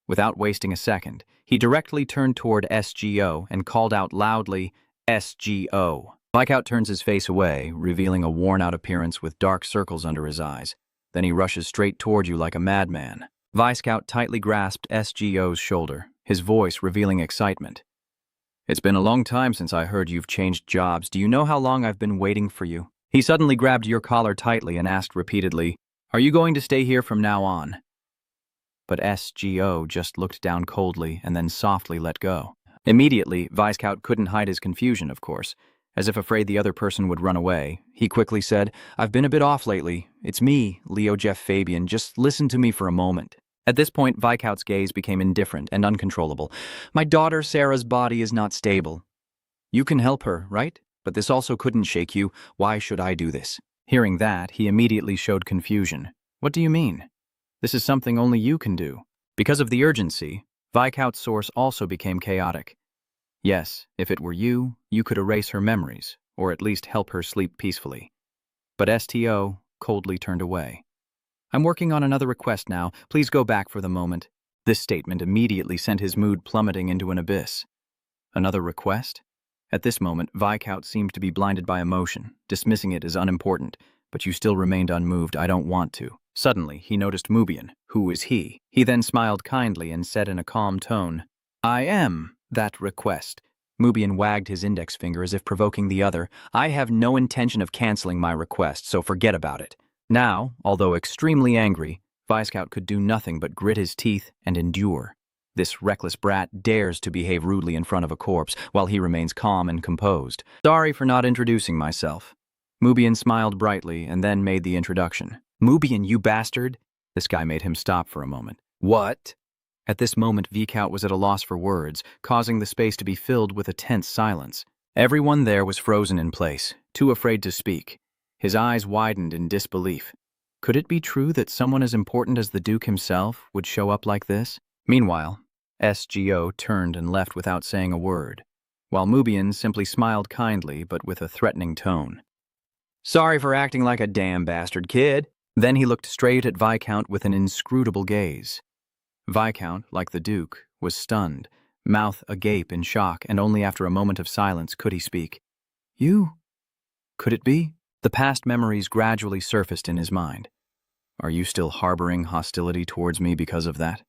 Without wasting a second, he directly turned toward SGO and called out loudly, "SGO." Viscount turns his face away, revealing a worn-out appearance with dark circles under his eyes. Then he rushes straight toward you like a madman. Viscount tightly grasped SGO's shoulder, his voice revealing excitement. "It's been a long time since I heard you've changed jobs. Do you know how long I've been waiting for you?" He suddenly grabbed your collar tightly and asked repeatedly, "Are you going to stay here from now on?" But SGO just looked down coldly and then softly let go. Immediately, Viscount couldn't hide his confusion, of course. As if afraid the other person would run away, he quickly said, "I've been a bit off lately. It's me, Leo Jeff Fabian. Just listen to me for a moment." At this point, Viscount's gaze became indifferent and uncontrollable. "My daughter Sarah's body is not stable. You can help her, right? But this also couldn't shake you. Why should I do this?" Hearing that, he immediately showed confusion. "What do you mean? This is something only you can do." Because of the urgency, Viscount's source also became chaotic. Yes, if it were you, you could erase her memories, or at least help her sleep peacefully. But STO coldly turned away. "I'm working on another request now. Please go back for the moment." This statement immediately sent his mood plummeting into an abyss. Another request? At this moment, Viscount seemed to be blinded by emotion, dismissing it as unimportant, but you still remained unmoved. "I don't want to." Suddenly, he noticed Mubien. Who was he? He then smiled kindly and said in a calm tone, "I am that request." Mubien wagged his index finger as if provoking the other. "I have no intention of canceling my request, so forget about it." Now, although extremely angry, Viscount could do nothing but grit his teeth and endure. This reckless brat dares to behave rudely in front of a corpse, while he remains calm and composed. "Sorry for not introducing myself." Mubien smiled brightly and then made the introduction. "Mubien, you bastard!" This guy made him stop for a moment. "What?" At this moment, Viscount was at a loss for words, causing the space to be filled with a tense silence. Everyone there was frozen in place, too afraid to speak. His eyes widened in disbelief. Could it be true that someone as important as the Duke himself would show up like this? Meanwhile, SGO turned and left without saying a word, while Mubien simply smiled kindly but with a threatening tone. "Sorry for acting like a damn bastard, kid." Then he looked straight at Viscount with an inscrutable gaze. Viscount, like the Duke, was stunned, mouth agape in shock, and only after a moment of silence could he speak. "You? Could it be?" The past memories gradually surfaced in his mind. "Are you still harboring hostility towards me because of that?"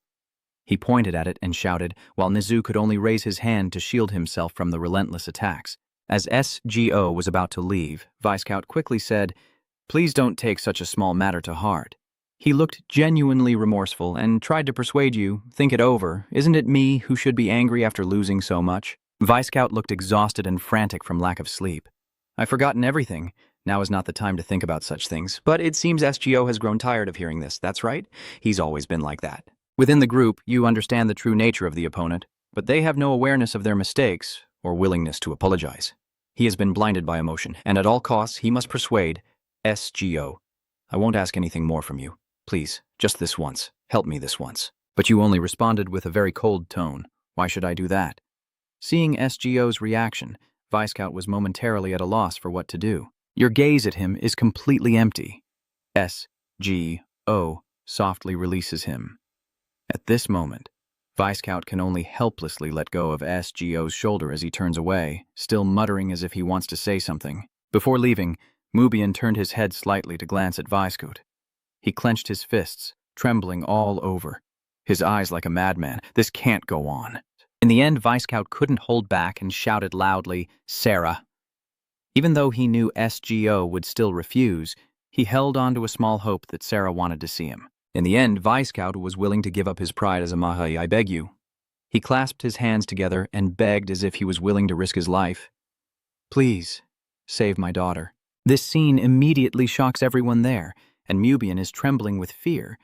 He pointed at it and shouted, while Nizu could only raise his hand to shield himself from the relentless attacks. As SGO was about to leave, Viscount quickly said, "Please don't take such a small matter to heart." He looked genuinely remorseful and tried to persuade you, "Think it over. Isn't it me who should be angry after losing so much?" Viscount looked exhausted and frantic from lack of sleep. "I've forgotten everything. Now is not the time to think about such things." But it seems SGO has grown tired of hearing this. That's right. He's always been like that. Within the group, you understand the true nature of the opponent, but they have no awareness of their mistakes or willingness to apologize. He has been blinded by emotion, and at all costs, he must persuade SGO. "I won't ask anything more from you. Please, just this once. Help me this once." But you only responded with a very cold tone. "Why should I do that?" Seeing SGO's reaction, Viscount was momentarily at a loss for what to do. Your gaze at him is completely empty. SGO softly releases him. At this moment, Viscount can only helplessly let go of SGO's shoulder as he turns away, still muttering as if he wants to say something. Before leaving, Mubian turned his head slightly to glance at Viscount. He clenched his fists, trembling all over. His eyes like a madman. This can't go on. In the end, Viscount couldn't hold back and shouted loudly, "Sarah!" Even though he knew SGO would still refuse, he held on to a small hope that Sarah wanted to see him. In the end, Viscount was willing to give up his pride as a Mahai. "I beg you." He clasped his hands together and begged as if he was willing to risk his life. "Please, save my daughter." This scene immediately shocks everyone there, and Mubian is trembling with fear.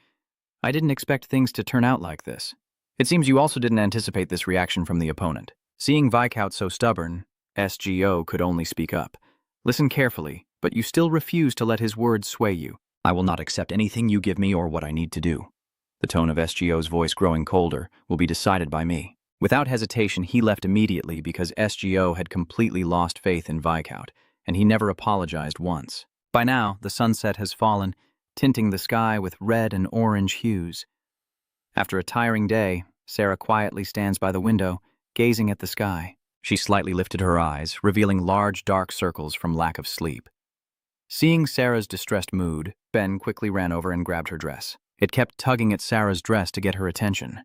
I didn't expect things to turn out like this. It seems you also didn't anticipate this reaction from the opponent. Seeing Viscount so stubborn, SGO could only speak up. "Listen carefully, but you still refuse to let his words sway you." "I will not accept anything you give me or what I need to do." The tone of SGO's voice growing colder will be decided by me. Without hesitation, he left immediately because SGO had completely lost faith in Viscount, and he never apologized once. By now, the sunset has fallen, tinting the sky with red and orange hues. After a tiring day, Sarah quietly stands by the window, gazing at the sky. She slightly lifted her eyes, revealing large dark circles from lack of sleep. Seeing Sarah's distressed mood, Ben quickly ran over and grabbed her dress. It kept tugging at Sarah's dress to get her attention.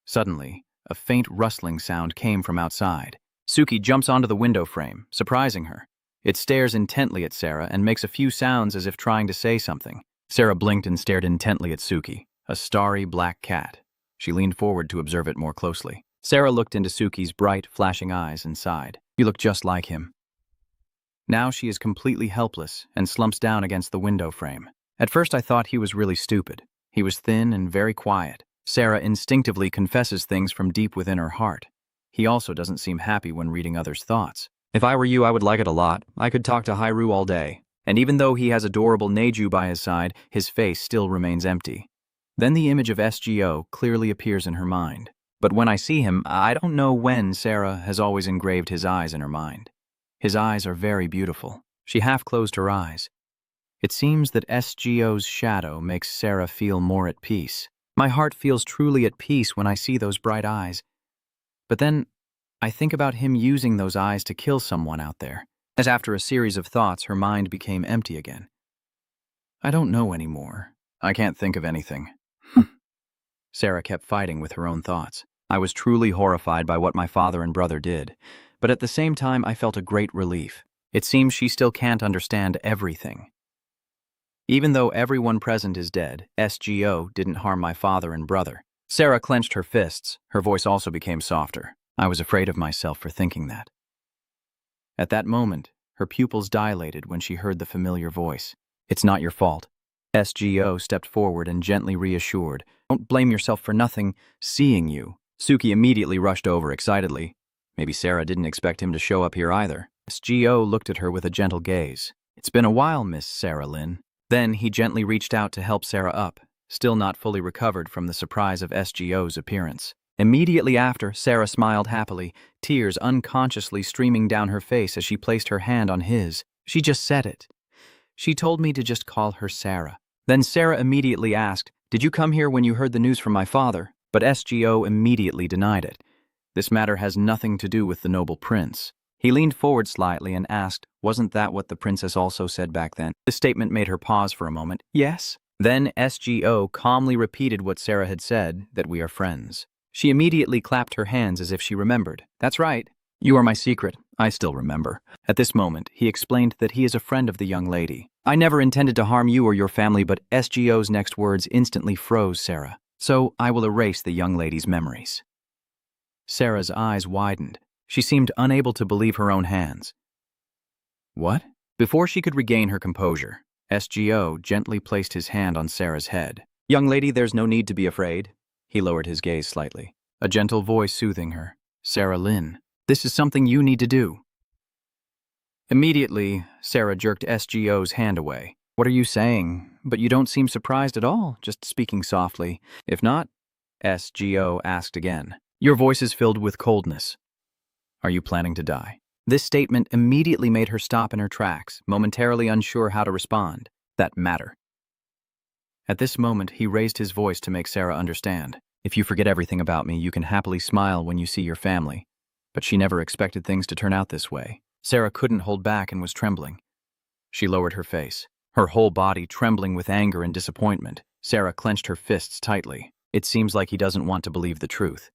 Suddenly, a faint rustling sound came from outside. Suki jumps onto the window frame, surprising her. It stares intently at Sarah and makes a few sounds as if trying to say something. Sarah blinked and stared intently at Suki, a starry black cat. She leaned forward to observe it more closely. Sarah looked into Suki's bright, flashing eyes and sighed. "You look just like him." Now she is completely helpless and slumps down against the window frame. At first I thought he was really stupid. He was thin and very quiet. Sarah instinctively confesses things from deep within her heart. He also doesn't seem happy when reading others' thoughts. "If I were you, I would like it a lot. I could talk to Hairu all day." And even though he has adorable Neju by his side, his face still remains empty. Then the image of SGO clearly appears in her mind. But when I see him, I don't know when Sarah has always engraved his eyes in her mind. His eyes are very beautiful. She half closed her eyes. It seems that SGO's shadow makes Sarah feel more at peace. My heart feels truly at peace when I see those bright eyes. But then I think about him using those eyes to kill someone out there. As after a series of thoughts, her mind became empty again. I don't know anymore. I can't think of anything. Sarah kept fighting with her own thoughts. I was truly horrified by what my father and brother did, but at the same time I felt a great relief. It seems she still can't understand everything. Even though everyone present is dead, SGO didn't harm my father and brother. Sarah clenched her fists. Her voice also became softer. I was afraid of myself for thinking that. At that moment, her pupils dilated when she heard the familiar voice. "It's not your fault." SGO stepped forward and gently reassured. "Don't blame yourself for nothing. Seeing you." Suki immediately rushed over excitedly. Maybe Sarah didn't expect him to show up here either. SGO looked at her with a gentle gaze. "It's been a while, Miss Sarah Lynn." Then he gently reached out to help Sarah up, still not fully recovered from the surprise of SGO's appearance. Immediately after, Sarah smiled happily, tears unconsciously streaming down her face as she placed her hand on his. "She just said it. She told me to just call her Sarah." Then Sarah immediately asked, "Did you come here when you heard the news from my father?" But SGO immediately denied it. This matter has nothing to do with the noble prince. He leaned forward slightly and asked, "Wasn't that what the princess also said back then?" This statement made her pause for a moment. "Yes." Then SGO calmly repeated what Sarah had said, that we are friends. She immediately clapped her hands as if she remembered. "That's right. You are my secret. I still remember." At this moment, he explained that he is a friend of the young lady. "I never intended to harm you or your family, but SGO's next words instantly froze Sarah. So I will erase the young lady's memories." Sarah's eyes widened. She seemed unable to believe her own hands. "What?" Before she could regain her composure, SGO gently placed his hand on Sarah's head. "Young lady, there's no need to be afraid." He lowered his gaze slightly, a gentle voice soothing her. "Sarah Lynn, this is something you need to do." Immediately, Sarah jerked SGO's hand away. "What are you saying? But you don't seem surprised at all, just speaking softly." "If not?" SGO asked again. "Your voice is filled with coldness. Are you planning to die?" This statement immediately made her stop in her tracks, momentarily unsure how to respond. That matter. At this moment, he raised his voice to make Sarah understand. If you forget everything about me, you can happily smile when you see your family. But she never expected things to turn out this way. Sarah couldn't hold back and was trembling. She lowered her face, her whole body trembling with anger and disappointment. Sarah clenched her fists tightly. It seems like he doesn't want to believe the truth.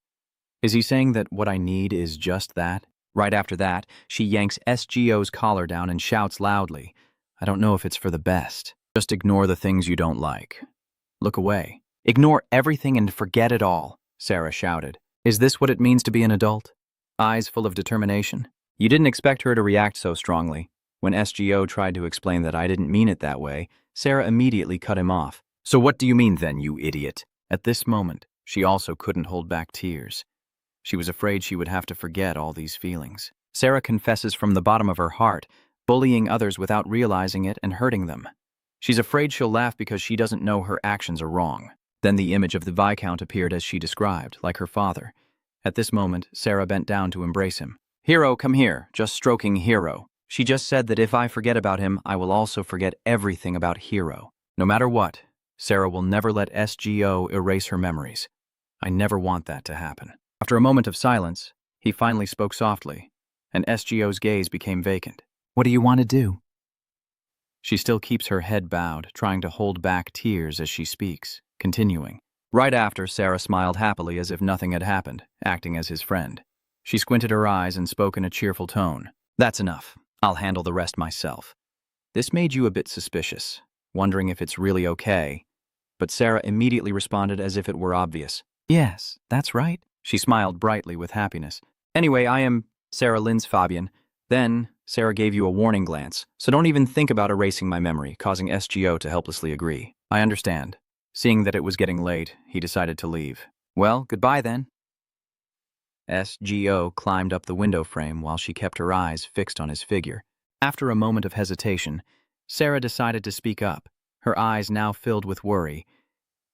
Is he saying that what I need is just that? Right after that, she yanks SGO's collar down and shouts loudly, I don't know if it's for the best. Just ignore the things you don't like. Look away. Ignore everything and forget it all, Sarah shouted. Is this what it means to be an adult? Eyes full of determination. You didn't expect her to react so strongly. When SGO tried to explain that I didn't mean it that way, Sarah immediately cut him off. So what do you mean then, you idiot? At this moment, she also couldn't hold back tears. She was afraid she would have to forget all these feelings. Sarah confesses from the bottom of her heart, bullying others without realizing it and hurting them. She's afraid she'll laugh because she doesn't know her actions are wrong. Then the image of the Viscount appeared as she described, like her father. At this moment, Sarah bent down to embrace him. Hero, come here, just stroking Hero. She just said that if I forget about him, I will also forget everything about Hero. No matter what, Sarah will never let SGO erase her memories. I never want that to happen. After a moment of silence, he finally spoke softly, and SGO's gaze became vacant. What do you want to do? She still keeps her head bowed, trying to hold back tears as she speaks, continuing. Right after, Sarah smiled happily as if nothing had happened, acting as his friend. She squinted her eyes and spoke in a cheerful tone. That's enough. I'll handle the rest myself. This made you a bit suspicious, wondering if it's really okay. But Sarah immediately responded as if it were obvious. Yes, that's right. She smiled brightly with happiness. Anyway, I am Sarah Lynn's Fabian. Then, Sarah gave you a warning glance, so don't even think about erasing my memory, causing SGO to helplessly agree. I understand. Seeing that it was getting late, he decided to leave. Well, goodbye then. SGO climbed up the window frame while she kept her eyes fixed on his figure. After a moment of hesitation, Sarah decided to speak up, her eyes now filled with worry.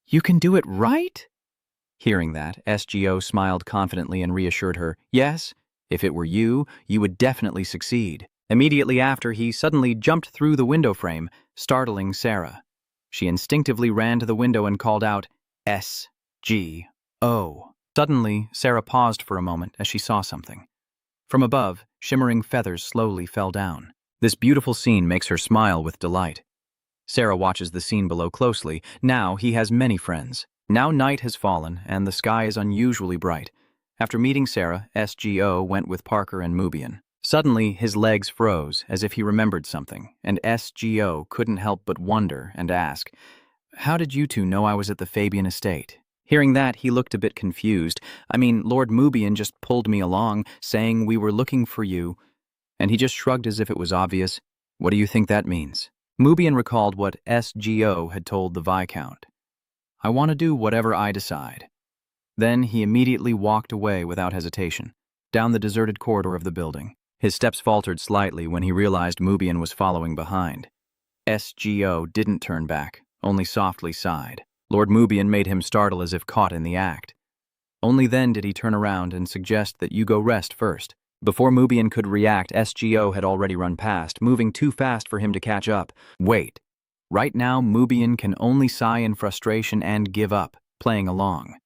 You can do it, right? Hearing that, SGO smiled confidently and reassured her, yes, if it were you, you would definitely succeed. Immediately after, he suddenly jumped through the window frame, startling Sarah. She instinctively ran to the window and called out, S-G-O. Suddenly, Sarah paused for a moment as she saw something. From above, shimmering feathers slowly fell down. This beautiful scene makes her smile with delight. Sarah watches the scene below closely. Now he has many friends. Now night has fallen, and the sky is unusually bright. After meeting Sarah, SGO went with Parker and Mubian. Suddenly, his legs froze, as if he remembered something, and SGO couldn't help but wonder and ask, How did you two know I was at the Fabian estate? Hearing that, he looked a bit confused. I mean, Lord Mubian just pulled me along, saying we were looking for you, and he just shrugged as if it was obvious. What do you think that means? Mubian recalled what SGO had told the Viscount. I want to do whatever I decide. Then he immediately walked away without hesitation, down the deserted corridor of the building. His steps faltered slightly when he realized Mubian was following behind. SGO didn't turn back, only softly sighed. Lord Mubian made him startle as if caught in the act. Only then did he turn around and suggest that you go rest first. Before Mubian could react, SGO had already run past, moving too fast for him to catch up. Wait. Right now, Mubian can only sigh in frustration and give up, playing along.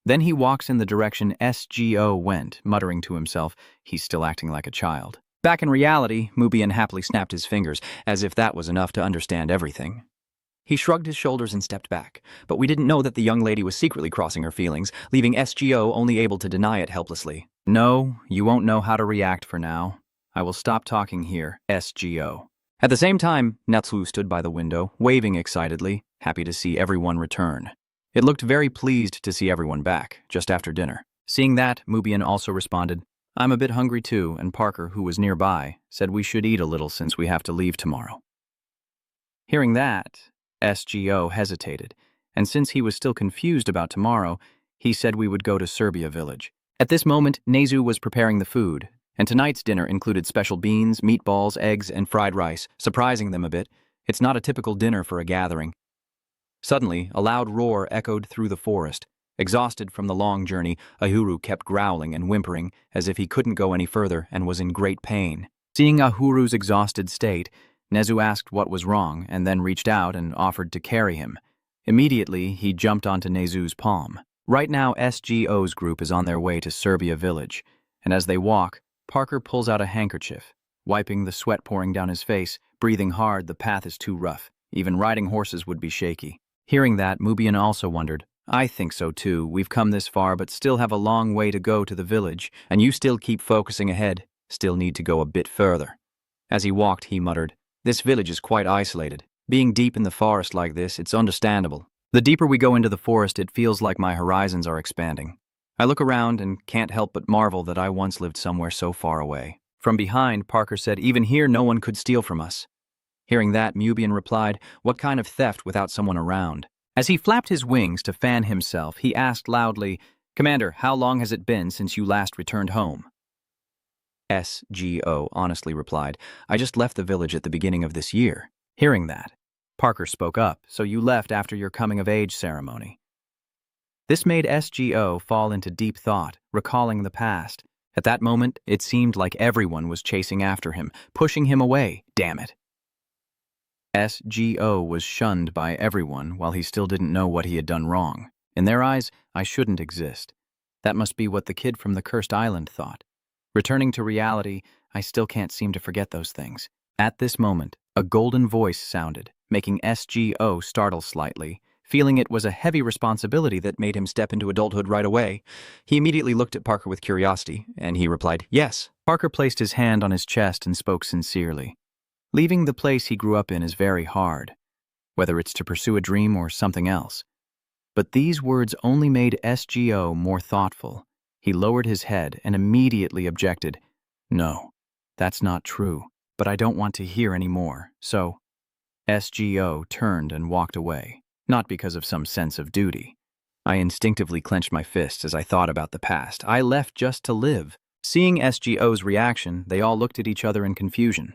Then he walks in the direction SGO went, muttering to himself, he's still acting like a child. Back in reality, Mubian happily snapped his fingers, as if that was enough to understand everything. He shrugged his shoulders and stepped back, but we didn't know that the young lady was secretly crossing her feelings, leaving SGO only able to deny it helplessly. No, you won't know how to react for now. I will stop talking here, SGO. At the same time, Natsu stood by the window, waving excitedly, happy to see everyone return. It looked very pleased to see everyone back, just after dinner. Seeing that, Mubian also responded, I'm a bit hungry too, and Parker, who was nearby, said we should eat a little since we have to leave tomorrow. Hearing that, SGO hesitated, and since he was still confused about tomorrow, he said we would go to Serbia Village. At this moment, Nezu was preparing the food, and tonight's dinner included special beans, meatballs, eggs, and fried rice, surprising them a bit. It's not a typical dinner for a gathering. Suddenly, a loud roar echoed through the forest. Exhausted from the long journey, Ahuru kept growling and whimpering as if he couldn't go any further and was in great pain. Seeing Ahuru's exhausted state, Nezu asked what was wrong and then reached out and offered to carry him. Immediately, he jumped onto Nezu's palm. Right now, SGO's group is on their way to Serbia village, and as they walk, Parker pulls out a handkerchief. Wiping the sweat pouring down his face, breathing hard, the path is too rough. Even riding horses would be shaky. Hearing that, Mubian also wondered, I think so too. We've come this far but still have a long way to go to the village, and you still keep focusing ahead, still need to go a bit further. As he walked, he muttered, this village is quite isolated. Being deep in the forest like this, it's understandable. The deeper we go into the forest, it feels like my horizons are expanding. I look around and can't help but marvel that I once lived somewhere so far away. From behind, Parker said, even here no one could steal from us. Hearing that, Mubian replied, what kind of theft without someone around? As he flapped his wings to fan himself, he asked loudly, Commander, how long has it been since you last returned home? SGO honestly replied, I just left the village at the beginning of this year. Hearing that, Parker spoke up, so you left after your coming-of-age ceremony. This made SGO fall into deep thought, recalling the past. At that moment, it seemed like everyone was chasing after him, pushing him away, damn it. SGO was shunned by everyone while he still didn't know what he had done wrong. In their eyes, I shouldn't exist. That must be what the kid from the cursed island thought. Returning to reality, I still can't seem to forget those things. At this moment, a golden voice sounded, making SGO startle slightly. Feeling it was a heavy responsibility that made him step into adulthood right away, he immediately looked at Parker with curiosity, and he replied, yes. Parker placed his hand on his chest and spoke sincerely. Leaving the place he grew up in is very hard, whether it's to pursue a dream or something else. But these words only made SGO more thoughtful. He lowered his head and immediately objected, no, that's not true, but I don't want to hear any more, so SGO turned and walked away. Not because of some sense of duty. I instinctively clenched my fists as I thought about the past. I left just to live. Seeing SGO's reaction, they all looked at each other in confusion.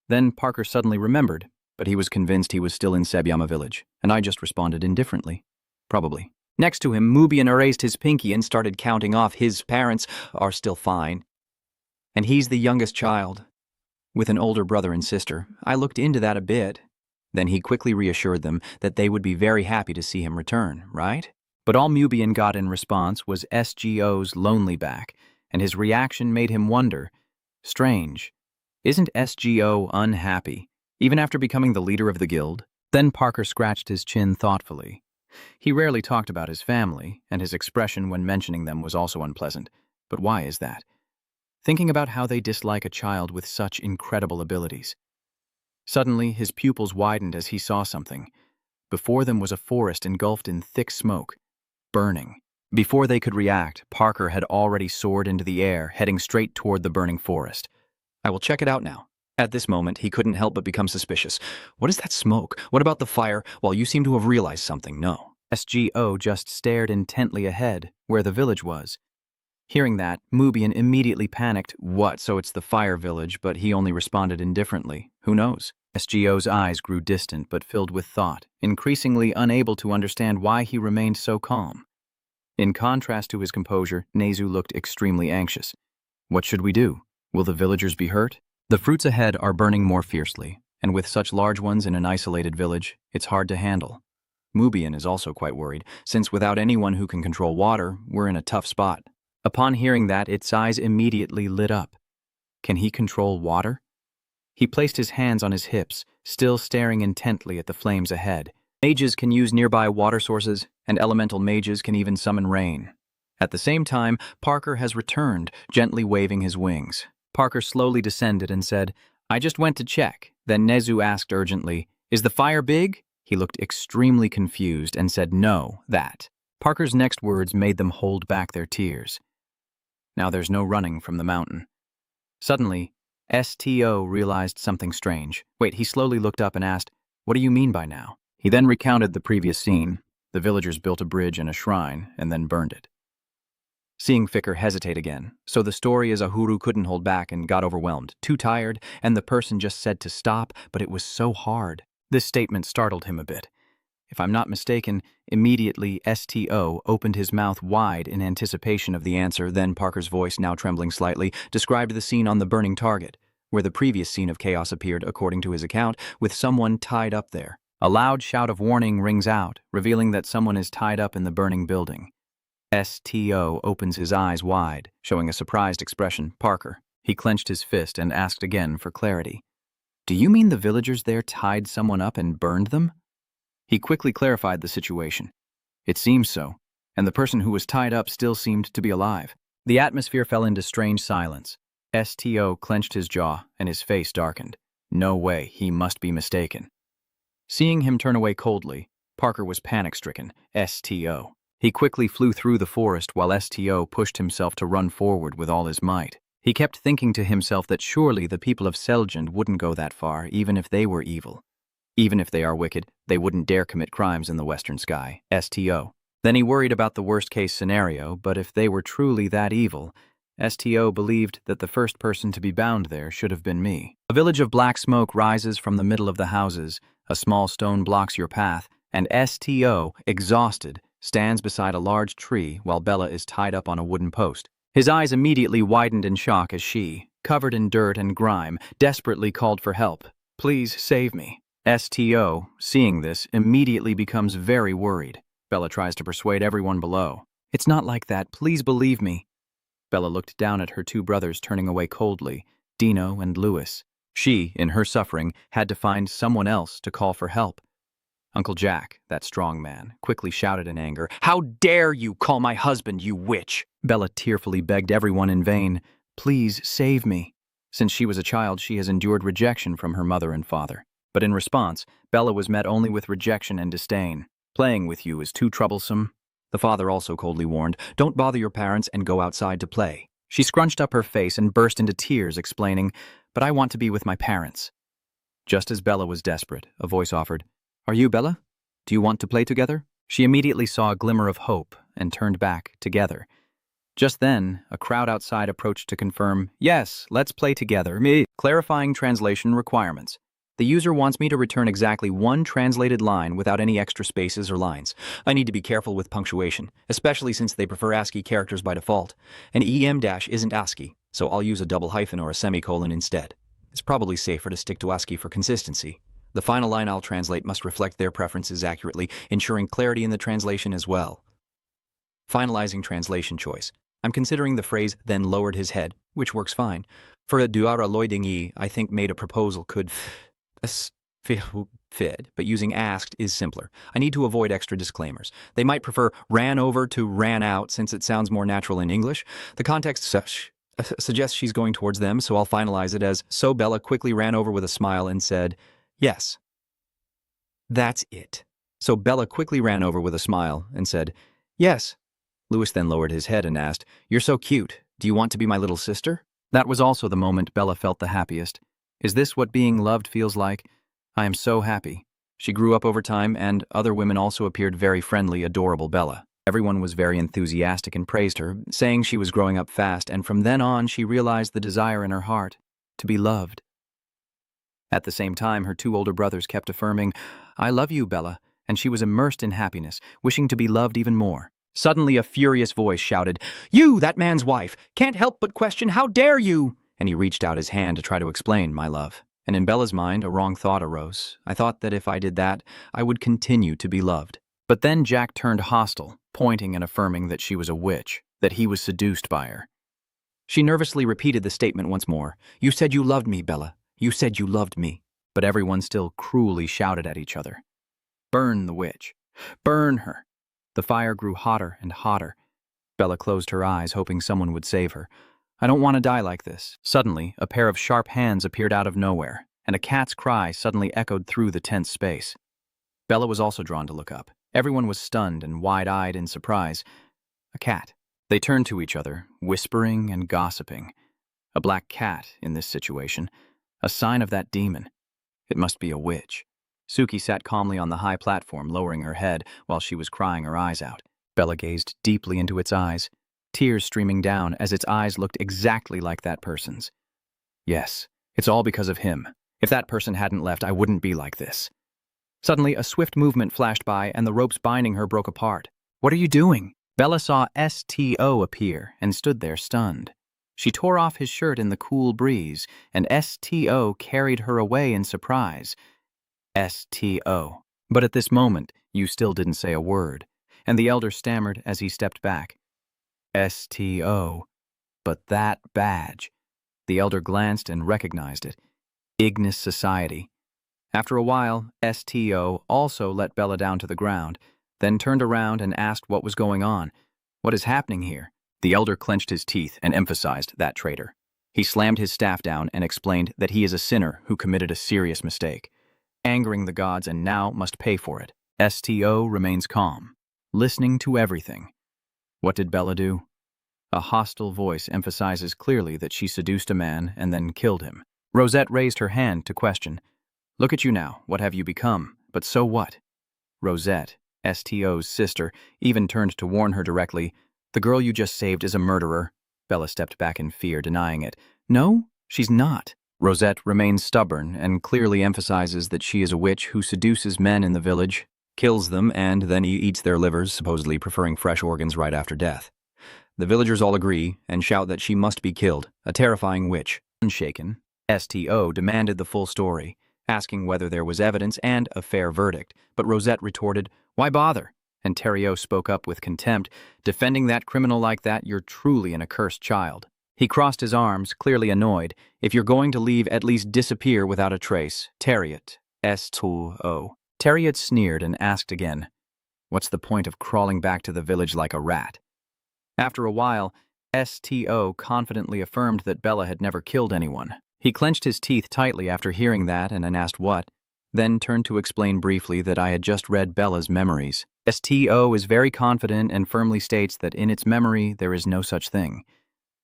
Then Parker suddenly remembered, but he was convinced he was still in Sebyama village, and I just responded indifferently. Probably. Next to him, Mubian erased his pinky and started counting off. His parents are still fine. And he's the youngest child, with an older brother and sister. I looked into that a bit. Then he quickly reassured them that they would be very happy to see him return, right? But all Mubian got in response was SGO's lonely back, and his reaction made him wonder, strange, isn't SGO unhappy, even after becoming the leader of the guild? Then Parker scratched his chin thoughtfully. He rarely talked about his family, and his expression when mentioning them was also unpleasant. But why is that? Thinking about how they dislike a child with such incredible abilities. Suddenly, his pupils widened as he saw something. Before them was a forest engulfed in thick smoke, burning. Before they could react, Parker had already soared into the air, heading straight toward the burning forest. I will check it out now. At this moment, he couldn't help but become suspicious. What is that smoke? What about the fire? Well, you seem to have realized something, no. SGO just stared intently ahead, where the village was. Hearing that, Mubian immediately panicked. What, so it's the fire village, but he only responded indifferently. Who knows? SGO's eyes grew distant but filled with thought, increasingly unable to understand why he remained so calm. In contrast to his composure, Nezu looked extremely anxious. What should we do? Will the villagers be hurt? The fruits ahead are burning more fiercely, and with such large ones in an isolated village, it's hard to handle. Mubian is also quite worried, since without anyone who can control water, we're in a tough spot. Upon hearing that, its eyes immediately lit up. Can he control water? He placed his hands on his hips, still staring intently at the flames ahead. Mages can use nearby water sources, and elemental mages can even summon rain. At the same time, Parker has returned, gently waving his wings. Parker slowly descended and said, I just went to check. Then Nezu asked urgently, is the fire big? He looked extremely confused and said no, that. Parker's next words made them hold back their tears. Now there's no running from the mountain. Suddenly, STO realized something strange. Wait, he slowly looked up and asked, what do you mean by now? He then recounted the previous scene. The villagers built a bridge and a shrine, and then burned it. Seeing Ficker hesitate again, so the story is Ahuru couldn't hold back and got overwhelmed, too tired, and the person just said to stop, but it was so hard. This statement startled him a bit. If I'm not mistaken, immediately STO opened his mouth wide in anticipation of the answer. Then Parker's voice, now trembling slightly, described the scene on the burning target, where the previous scene of chaos appeared, according to his account, with someone tied up there. A loud shout of warning rings out, revealing that someone is tied up in the burning building. STO opens his eyes wide, showing a surprised expression. Parker. He clenched his fist and asked again for clarity. Do you mean the villagers there tied someone up and burned them? He quickly clarified the situation. It seems so, and the person who was tied up still seemed to be alive. The atmosphere fell into strange silence. STO clenched his jaw, and his face darkened. No way, he must be mistaken. Seeing him turn away coldly, Parker was panic-stricken. STO. He quickly flew through the forest while STO pushed himself to run forward with all his might. He kept thinking to himself that surely the people of Seljund wouldn't go that far, even if they were evil. Even if they are wicked, they wouldn't dare commit crimes in the western sky. STO. Then he worried about the worst-case scenario, but if they were truly that evil, STO believed that the first person to be bound there should have been me. A village of black smoke rises from the middle of the houses, a small stone blocks your path, and STO, exhausted, stands beside a large tree while Bella is tied up on a wooden post. His eyes immediately widened in shock as she, covered in dirt and grime, desperately called for help. Please save me. STO, seeing this, immediately becomes very worried. Bella tries to persuade everyone below. It's not like that, please believe me. Bella looked down at her two brothers turning away coldly, Dino and Louis. She, in her suffering, had to find someone else to call for help. Uncle Jack, that strong man, quickly shouted in anger, How dare you call my husband, you witch? Bella tearfully begged everyone in vain, Please save me. Since she was a child, she has endured rejection from her mother and father. But in response, Bella was met only with rejection and disdain. Playing with you is too troublesome. The father also coldly warned, Don't bother your parents and go outside to play. She scrunched up her face and burst into tears, explaining, But I want to be with my parents. Just as Bella was desperate, a voice offered, Are you Bella? Do you want to play together? She immediately saw a glimmer of hope and turned back together. Just then, a crowd outside approached to confirm, Yes, let's play together. Clarifying translation requirements. The user wants me to return exactly one translated line without any extra spaces or lines. I need to be careful with punctuation, especially since they prefer ASCII characters by default. An EM dash isn't ASCII, so I'll use a double hyphen or a semicolon instead. It's probably safer to stick to ASCII for consistency. The final line I'll translate must reflect their preferences accurately, ensuring clarity in the translation as well. Finalizing translation choice. I'm considering the phrase, then lowered his head, which works fine. For a duara loidingi, I think made a proposal could fit, but using asked is simpler. I need to avoid extra disclaimers. They might prefer ran over to ran out since it sounds more natural in English. The context suggests she's going towards them, so I'll finalize it as, So Bella quickly ran over with a smile and said, Yes. That's it. So Bella quickly ran over with a smile and said, Yes. Louis then lowered his head and asked, You're so cute. Do you want to be my little sister? That was also the moment Bella felt the happiest. Is this what being loved feels like? I am so happy. She grew up over time, and other women also appeared very friendly, adorable Bella. Everyone was very enthusiastic and praised her, saying she was growing up fast, and from then on she realized the desire in her heart, to be loved. At the same time, her two older brothers kept affirming, I love you, Bella, and she was immersed in happiness, wishing to be loved even more. Suddenly a furious voice shouted, You, that man's wife, can't help but question, How dare you? And he reached out his hand to try to explain, my love. And in Bella's mind, a wrong thought arose. I thought that if I did that, I would continue to be loved. But then Jack turned hostile, pointing and affirming that she was a witch, that he was seduced by her. She nervously repeated the statement once more. You said you loved me, Bella. You said you loved me. But everyone still cruelly shouted at each other. Burn the witch. Burn her. The fire grew hotter and hotter. Bella closed her eyes, hoping someone would save her. I don't want to die like this. Suddenly, a pair of sharp hands appeared out of nowhere, and a cat's cry suddenly echoed through the tense space. Bella was also drawn to look up. Everyone was stunned and wide-eyed in surprise. A cat. They turned to each other, whispering and gossiping. A black cat in this situation. A sign of that demon. It must be a witch. Suki sat calmly on the high platform, lowering her head while she was crying her eyes out. Bella gazed deeply into its eyes, tears streaming down as its eyes looked exactly like that person's. Yes, it's all because of him. If that person hadn't left, I wouldn't be like this. Suddenly, a swift movement flashed by and the ropes binding her broke apart. What are you doing? Bella saw STO appear and stood there stunned. She tore off his shirt in the cool breeze, and STO carried her away in surprise. STO. But at this moment, you still didn't say a word, and the elder stammered as he stepped back. STO. But that badge. The elder glanced and recognized it. Ignis Society. After a while, STO also let Bella down to the ground, then turned around and asked what was going on. What is happening here? The elder clenched his teeth and emphasized that traitor. He slammed his staff down and explained that he is a sinner who committed a serious mistake, angering the gods and now must pay for it. STO remains calm, listening to everything. What did Bella do? A hostile voice emphasizes clearly that she seduced a man and then killed him. Rosette raised her hand to question. Look at you now, what have you become? But so what? Rosette, STO's sister, even turned to warn her directly. The girl you just saved is a murderer. Bella stepped back in fear, denying it. No, she's not. Rosette remains stubborn and clearly emphasizes that she is a witch who seduces men in the village, kills them, and then eats their livers, supposedly preferring fresh organs right after death. The villagers all agree and shout that she must be killed, a terrifying witch. Unshaken, STO demanded the full story, asking whether there was evidence and a fair verdict, but Rosette retorted, "Why bother?" And Theriot spoke up with contempt, defending that criminal like that, you're truly an accursed child. He crossed his arms, clearly annoyed. If you're going to leave, at least disappear without a trace. Theriot, S2O. Theriot sneered and asked again, what's the point of crawling back to the village like a rat? After a while, STO confidently affirmed that Bella had never killed anyone. He clenched his teeth tightly after hearing that and asked what, then turned to explain briefly that I had just read Bella's memories. STO is very confident and firmly states that in its memory there is no such thing.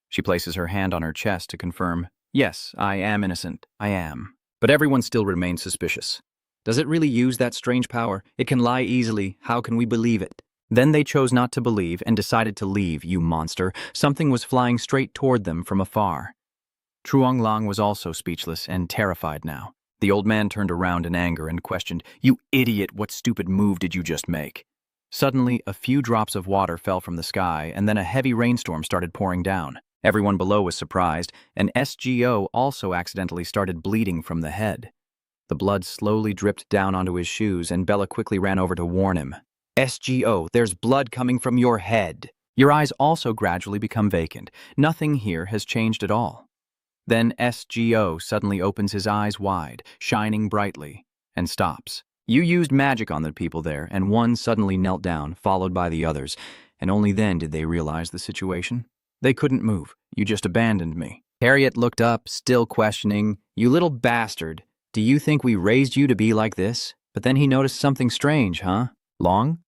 She places her hand on her chest to confirm, yes, I am innocent, I am. But everyone still remains suspicious. Does it really use that strange power? It can lie easily. How can we believe it? Then they chose not to believe and decided to leave, you monster. Something was flying straight toward them from afar. Truong Lang was also speechless and terrified now. The old man turned around in anger and questioned, you idiot, what stupid move did you just make? Suddenly, a few drops of water fell from the sky, and then a heavy rainstorm started pouring down. Everyone below was surprised, and SGO also accidentally started bleeding from the head. The blood slowly dripped down onto his shoes, and Bella quickly ran over to warn him. SGO, there's blood coming from your head. Your eyes also gradually become vacant. Nothing here has changed at all. Then SGO suddenly opens his eyes wide, shining brightly, and stops. You used magic on the people there, and one suddenly knelt down, followed by the others, and only then did they realize the situation. They couldn't move. You just abandoned me. Harriet looked up, still questioning. You little bastard. Do you think we raised you to be like this? But then he noticed something strange, huh? Long?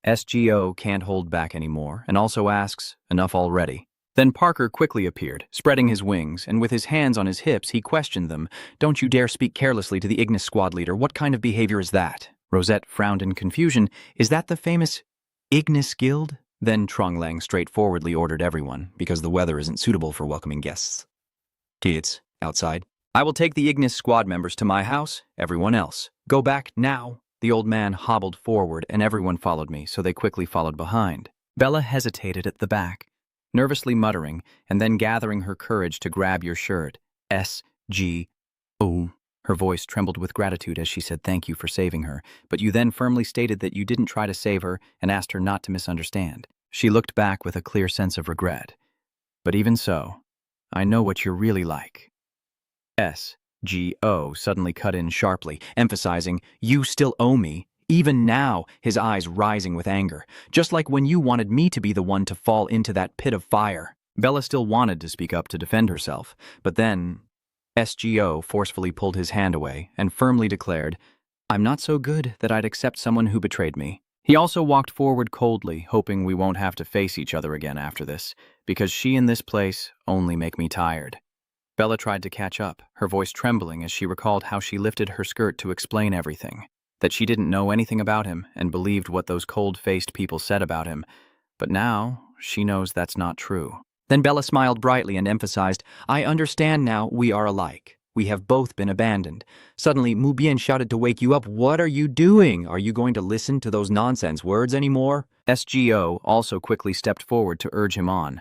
SGO can't hold back anymore, and also asks, enough already. Then Parker quickly appeared, spreading his wings, and with his hands on his hips, he questioned them. Don't you dare speak carelessly to the Ignis squad leader. What kind of behavior is that? Rosette frowned in confusion. Is that the famous Ignis Guild? Then Truong Lang straightforwardly ordered everyone, because the weather isn't suitable for welcoming guests. Kids, outside. I will take the Ignis squad members to my house. Everyone else, go back now. The old man hobbled forward, and everyone followed me, so they quickly followed behind. Bella hesitated at the back, nervously muttering, and then gathering her courage to grab your shirt. SGO. Her voice trembled with gratitude as she said thank you for saving her, but you then firmly stated that you didn't try to save her and asked her not to misunderstand. She looked back with a clear sense of regret. But even so, I know what you're really like. SGO suddenly cut in sharply, emphasizing, you still owe me. Even now, his eyes rising with anger, just like when you wanted me to be the one to fall into that pit of fire. Bella still wanted to speak up to defend herself, but then SGO forcefully pulled his hand away and firmly declared, I'm not so good that I'd accept someone who betrayed me. He also walked forward coldly, hoping we won't have to face each other again after this, because she and this place only make me tired. Bella tried to catch up, her voice trembling as she recalled how she lifted her skirt to explain everything. That she didn't know anything about him and believed what those cold-faced people said about him. But now, she knows that's not true. Then Bella smiled brightly and emphasized, I understand now we are alike. We have both been abandoned. Suddenly, Mubien shouted to wake you up. What are you doing? Are you going to listen to those nonsense words anymore? SGO also quickly stepped forward to urge him on.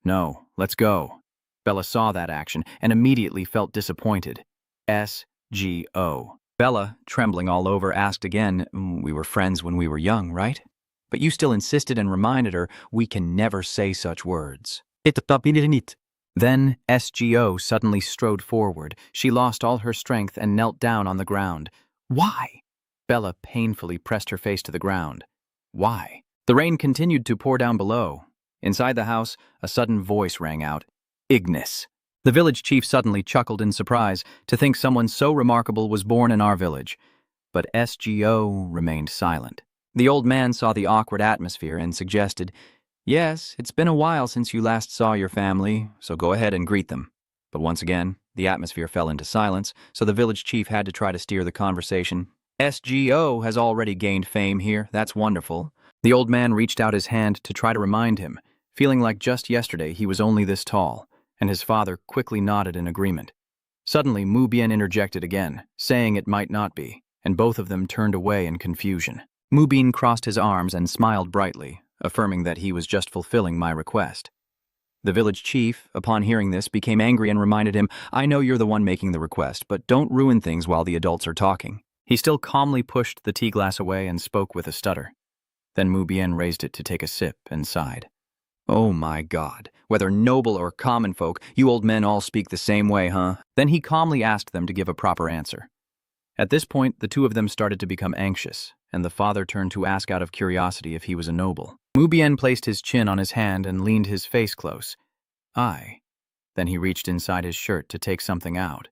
No, let's go. Bella saw that action and immediately felt disappointed. SGO. Bella, trembling all over, asked again, "We were friends when we were young, right?" But you still insisted and reminded her, "We can never say such words." Then SGO suddenly strode forward. She lost all her strength and knelt down on the ground. Why? Bella painfully pressed her face to the ground. Why? The rain continued to pour down below. Inside the house, a sudden voice rang out. Ignis. The village chief suddenly chuckled in surprise to think someone so remarkable was born in our village. But SGO remained silent. The old man saw the awkward atmosphere and suggested, "Yes, it's been a while since you last saw your family, so go ahead and greet them." But once again, the atmosphere fell into silence, so the village chief had to try to steer the conversation. "SGO has already gained fame here, that's wonderful." The old man reached out his hand to try to remind him, feeling like just yesterday he was only this tall, and his father quickly nodded in agreement. Suddenly, Mubien interjected again, saying it might not be, and both of them turned away in confusion. Mubien crossed his arms and smiled brightly, affirming that he was just fulfilling my request. The village chief, upon hearing this, became angry and reminded him, "I know you're the one making the request, but don't ruin things while the adults are talking." He still calmly pushed the tea glass away and spoke with a stutter. Then Mubien raised it to take a sip and sighed. "Oh my God, whether noble or common folk, you old men all speak the same way, huh?" Then he calmly asked them to give a proper answer. At this point, the two of them started to become anxious, and the father turned to ask out of curiosity if he was a noble. Mubien placed his chin on his hand and leaned his face close. "I." Then he reached inside his shirt to take something out.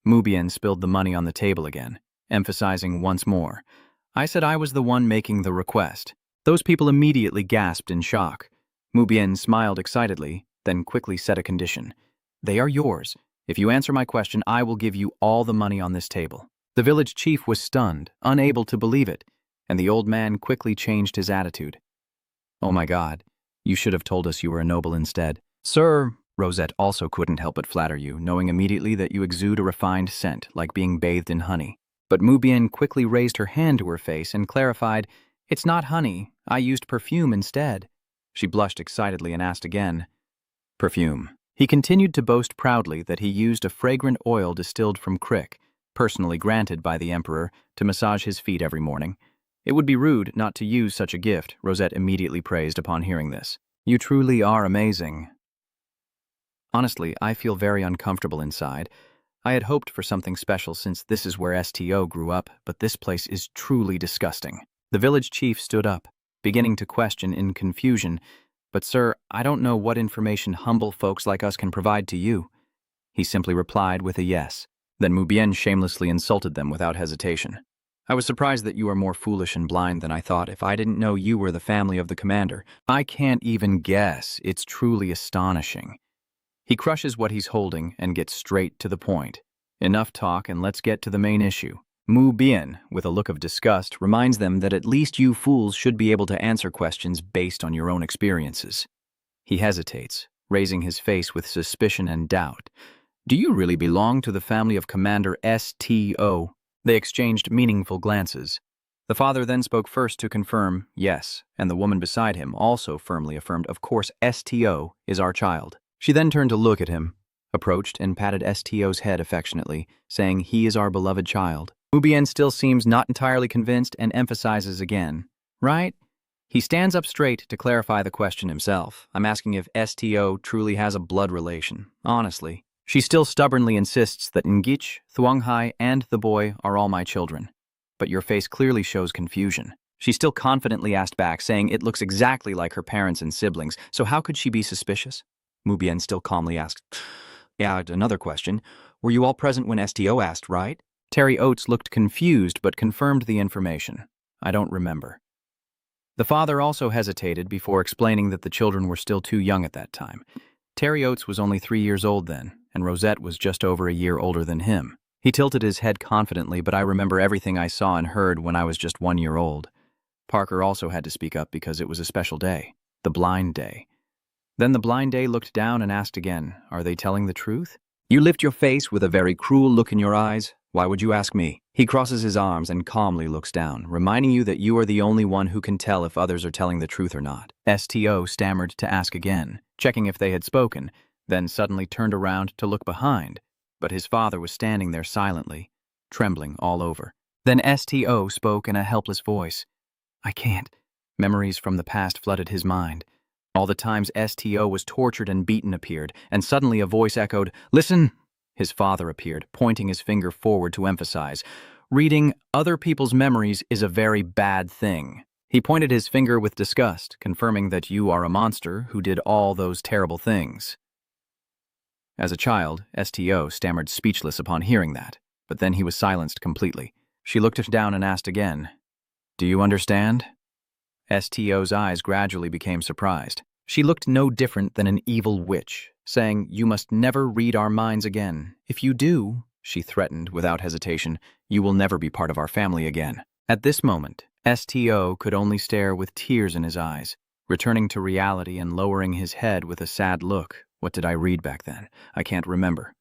Mubien spilled the money on the table again, emphasizing once more, "I said I was the one making the request." Those people immediately gasped in shock. Mubien smiled excitedly, then quickly set a condition. "They are yours. If you answer my question, I will give you all the money on this table." The village chief was stunned, unable to believe it, and the old man quickly changed his attitude. "Oh my God, you should have told us you were a noble instead." "Sir," Rosette also couldn't help but flatter you, knowing immediately that you exude a refined scent, like being bathed in honey. But Mubien quickly raised her hand to her face and clarified, "It's not honey, I used perfume instead." She blushed excitedly and asked again, "Perfume." He continued to boast proudly that he used a fragrant oil distilled from crick, personally granted by the emperor, to massage his feet every morning. It would be rude not to use such a gift, Rosette immediately praised upon hearing this. "You truly are amazing." Honestly, I feel very uncomfortable inside. I had hoped for something special since this is where STO grew up, but this place is truly disgusting. The village chief stood up, beginning to question in confusion, "But sir, I don't know what information humble folks like us can provide to you." He simply replied with a yes. Then Mubien shamelessly insulted them without hesitation. "I was surprised that you are more foolish and blind than I thought if I didn't know you were the family of the commander. I can't even guess. It's truly astonishing." He crushes what he's holding and gets straight to the point. "Enough talk and let's get to the main issue." Mubien, with a look of disgust, reminds them that at least you fools should be able to answer questions based on your own experiences. He hesitates, raising his face with suspicion and doubt. "Do you really belong to the family of Commander STO? They exchanged meaningful glances. The father then spoke first to confirm, yes, and the woman beside him also firmly affirmed, "Of course, STO is our child." She then turned to look at him, approached and patted STO's head affectionately, saying, "He is our beloved child." Mubien still seems not entirely convinced and emphasizes again, "Right?" He stands up straight to clarify the question himself. "I'm asking if STO truly has a blood relation, honestly." She still stubbornly insists that Ngich, Thuanghai, and the boy are all my children. But your face clearly shows confusion. She still confidently asked back, saying it looks exactly like her parents and siblings, so how could she be suspicious? Mubien still calmly asked, "Yeah, another question. Were you all present when STO asked, right?" Terry Oates looked confused but confirmed the information. "I don't remember." The father also hesitated before explaining that the children were still too young at that time. Terry Oates was only 3 years old then, and Rosette was just over a year older than him. He tilted his head confidently, but I remember everything I saw and heard when I was just 1 year old. Parker also had to speak up because it was a special day, the blind day. Then the blind day looked down and asked again, "Are they telling the truth?" You lift your face with a very cruel look in your eyes. Why would you ask me? He crosses his arms and calmly looks down, reminding you that you are the only one who can tell if others are telling the truth or not. STO stammered to ask again, checking if they had spoken, then suddenly turned around to look behind, but his father was standing there silently, trembling all over. Then STO spoke in a helpless voice. I can't. Memories from the past flooded his mind. All the times STO was tortured and beaten appeared, and suddenly a voice echoed, Listen! His father appeared, pointing his finger forward to emphasize, Reading other people's memories is a very bad thing. He pointed his finger with disgust, confirming that you are a monster who did all those terrible things. As a child, STO stammered speechless upon hearing that, but then he was silenced completely. She looked down and asked again, Do you understand? STO's eyes gradually became surprised. She looked no different than an evil witch, saying, You must never read our minds again. If you do, she threatened without hesitation, you will never be part of our family again. At this moment, STO could only stare with tears in his eyes, returning to reality and lowering his head with a sad look. What did I read back then? I can't remember.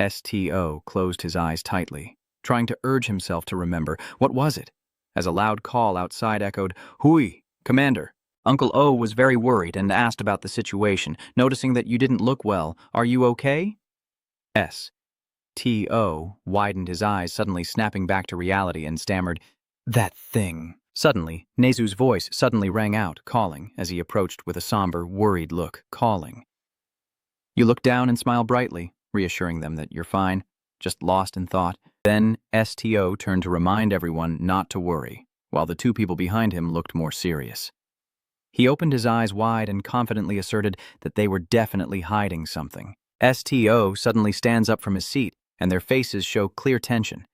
STO closed his eyes tightly, trying to urge himself to remember. What was it? As a loud call outside echoed, Hui, Commander. Uncle O was very worried and asked about the situation, noticing that you didn't look well. Are you okay? STO widened his eyes, suddenly snapping back to reality, and stammered, That thing. Suddenly, Nezu's voice suddenly rang out, calling, as he approached with a somber, worried look, calling. You look down and smile brightly, reassuring them that you're fine, just lost in thought. Then STO turned to remind everyone not to worry, while the two people behind him looked more serious. He opened his eyes wide and confidently asserted that they were definitely hiding something. STO suddenly stands up from his seat, and their faces show clear tension.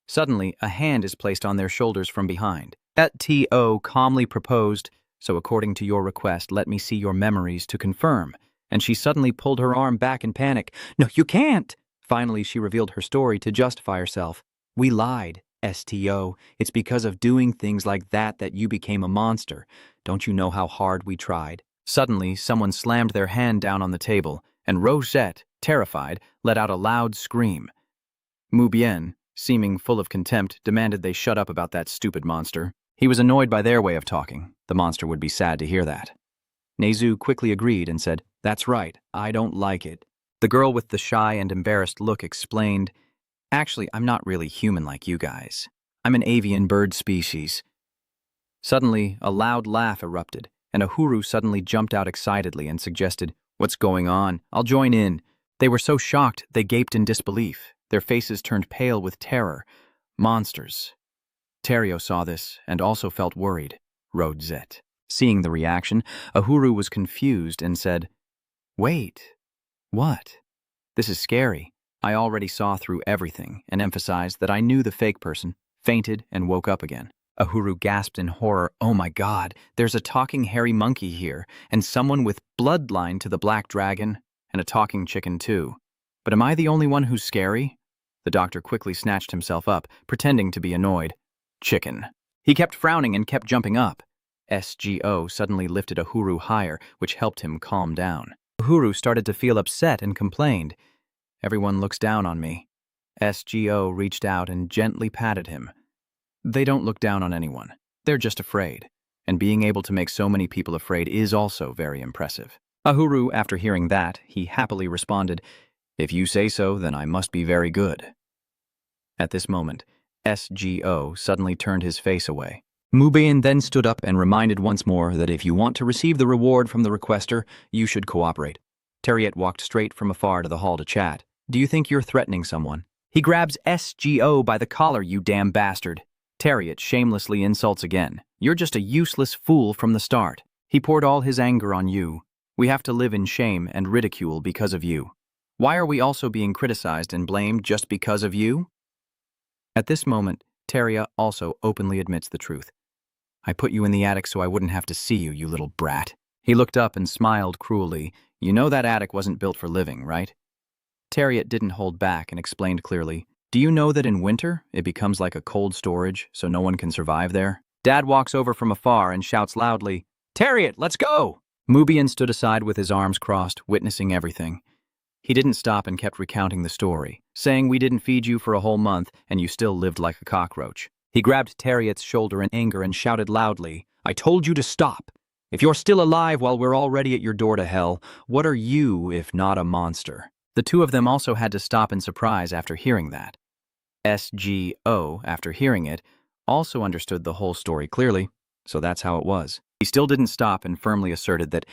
Suddenly, a hand is placed on their shoulders from behind. STO calmly proposed, So according to your request, let me see your memories to confirm. And she suddenly pulled her arm back in panic. No, you can't! Finally, she revealed her story to justify herself. We lied, STO. It's because of doing things like that that you became a monster. Don't you know how hard we tried? Suddenly, someone slammed their hand down on the table, and Rosette, terrified, let out a loud scream. Mubien, seeming full of contempt, demanded they shut up about that stupid monster. He was annoyed by their way of talking. The monster would be sad to hear that. Nezu quickly agreed and said, That's right, I don't like it. The girl with the shy and embarrassed look explained, Actually, I'm not really human like you guys. I'm an avian bird species. Suddenly, a loud laugh erupted, and Uhuru suddenly jumped out excitedly and suggested, What's going on? I'll join in. They were so shocked, they gaped in disbelief. Their faces turned pale with terror. Monsters. Terrio saw this and also felt worried. Rosette. Seeing the reaction, Uhuru was confused and said, Wait, what? This is scary. I already saw through everything and emphasized that I knew the fake person, fainted, and woke up again. Uhuru gasped in horror, Oh my God, there's a talking hairy monkey here, and someone with bloodline to the black dragon, and a talking chicken too. But am I the only one who's scary? The doctor quickly snatched himself up, pretending to be annoyed. Chicken. He kept frowning and kept jumping up. SGO suddenly lifted Uhuru higher, which helped him calm down. Uhuru started to feel upset and complained. Everyone looks down on me. SGO reached out and gently patted him. They don't look down on anyone. They're just afraid. And being able to make so many people afraid is also very impressive. Uhuru, after hearing that, he happily responded, If you say so, then I must be very good. At this moment, SGO suddenly turned his face away. Mubien then stood up and reminded once more that if you want to receive the reward from the requester, you should cooperate. Terriet walked straight from afar to the hall to chat. Do you think you're threatening someone? He grabs SGO by the collar, you damn bastard. Terriet shamelessly insults again. You're just a useless fool from the start. He poured all his anger on you. We have to live in shame and ridicule because of you. Why are we also being criticized and blamed just because of you? At this moment, Terriet also openly admits the truth. I put you in the attic so I wouldn't have to see you, you little brat. He looked up and smiled cruelly. You know that attic wasn't built for living, right? Terriet didn't hold back and explained clearly. Do you know that in winter, it becomes like a cold storage, so no one can survive there? Dad walks over from afar and shouts loudly, Terriet, let's go! Mubien stood aside with his arms crossed, witnessing everything. He didn't stop and kept recounting the story, saying we didn't feed you for a whole month and you still lived like a cockroach. He grabbed Terriet's shoulder in anger and shouted loudly, I told you to stop. If you're still alive while we're already at your door to hell, what are you if not a monster? The two of them also had to stop in surprise after hearing that. SGO, after hearing it, also understood the whole story clearly, so that's how it was. He still didn't stop and firmly asserted that,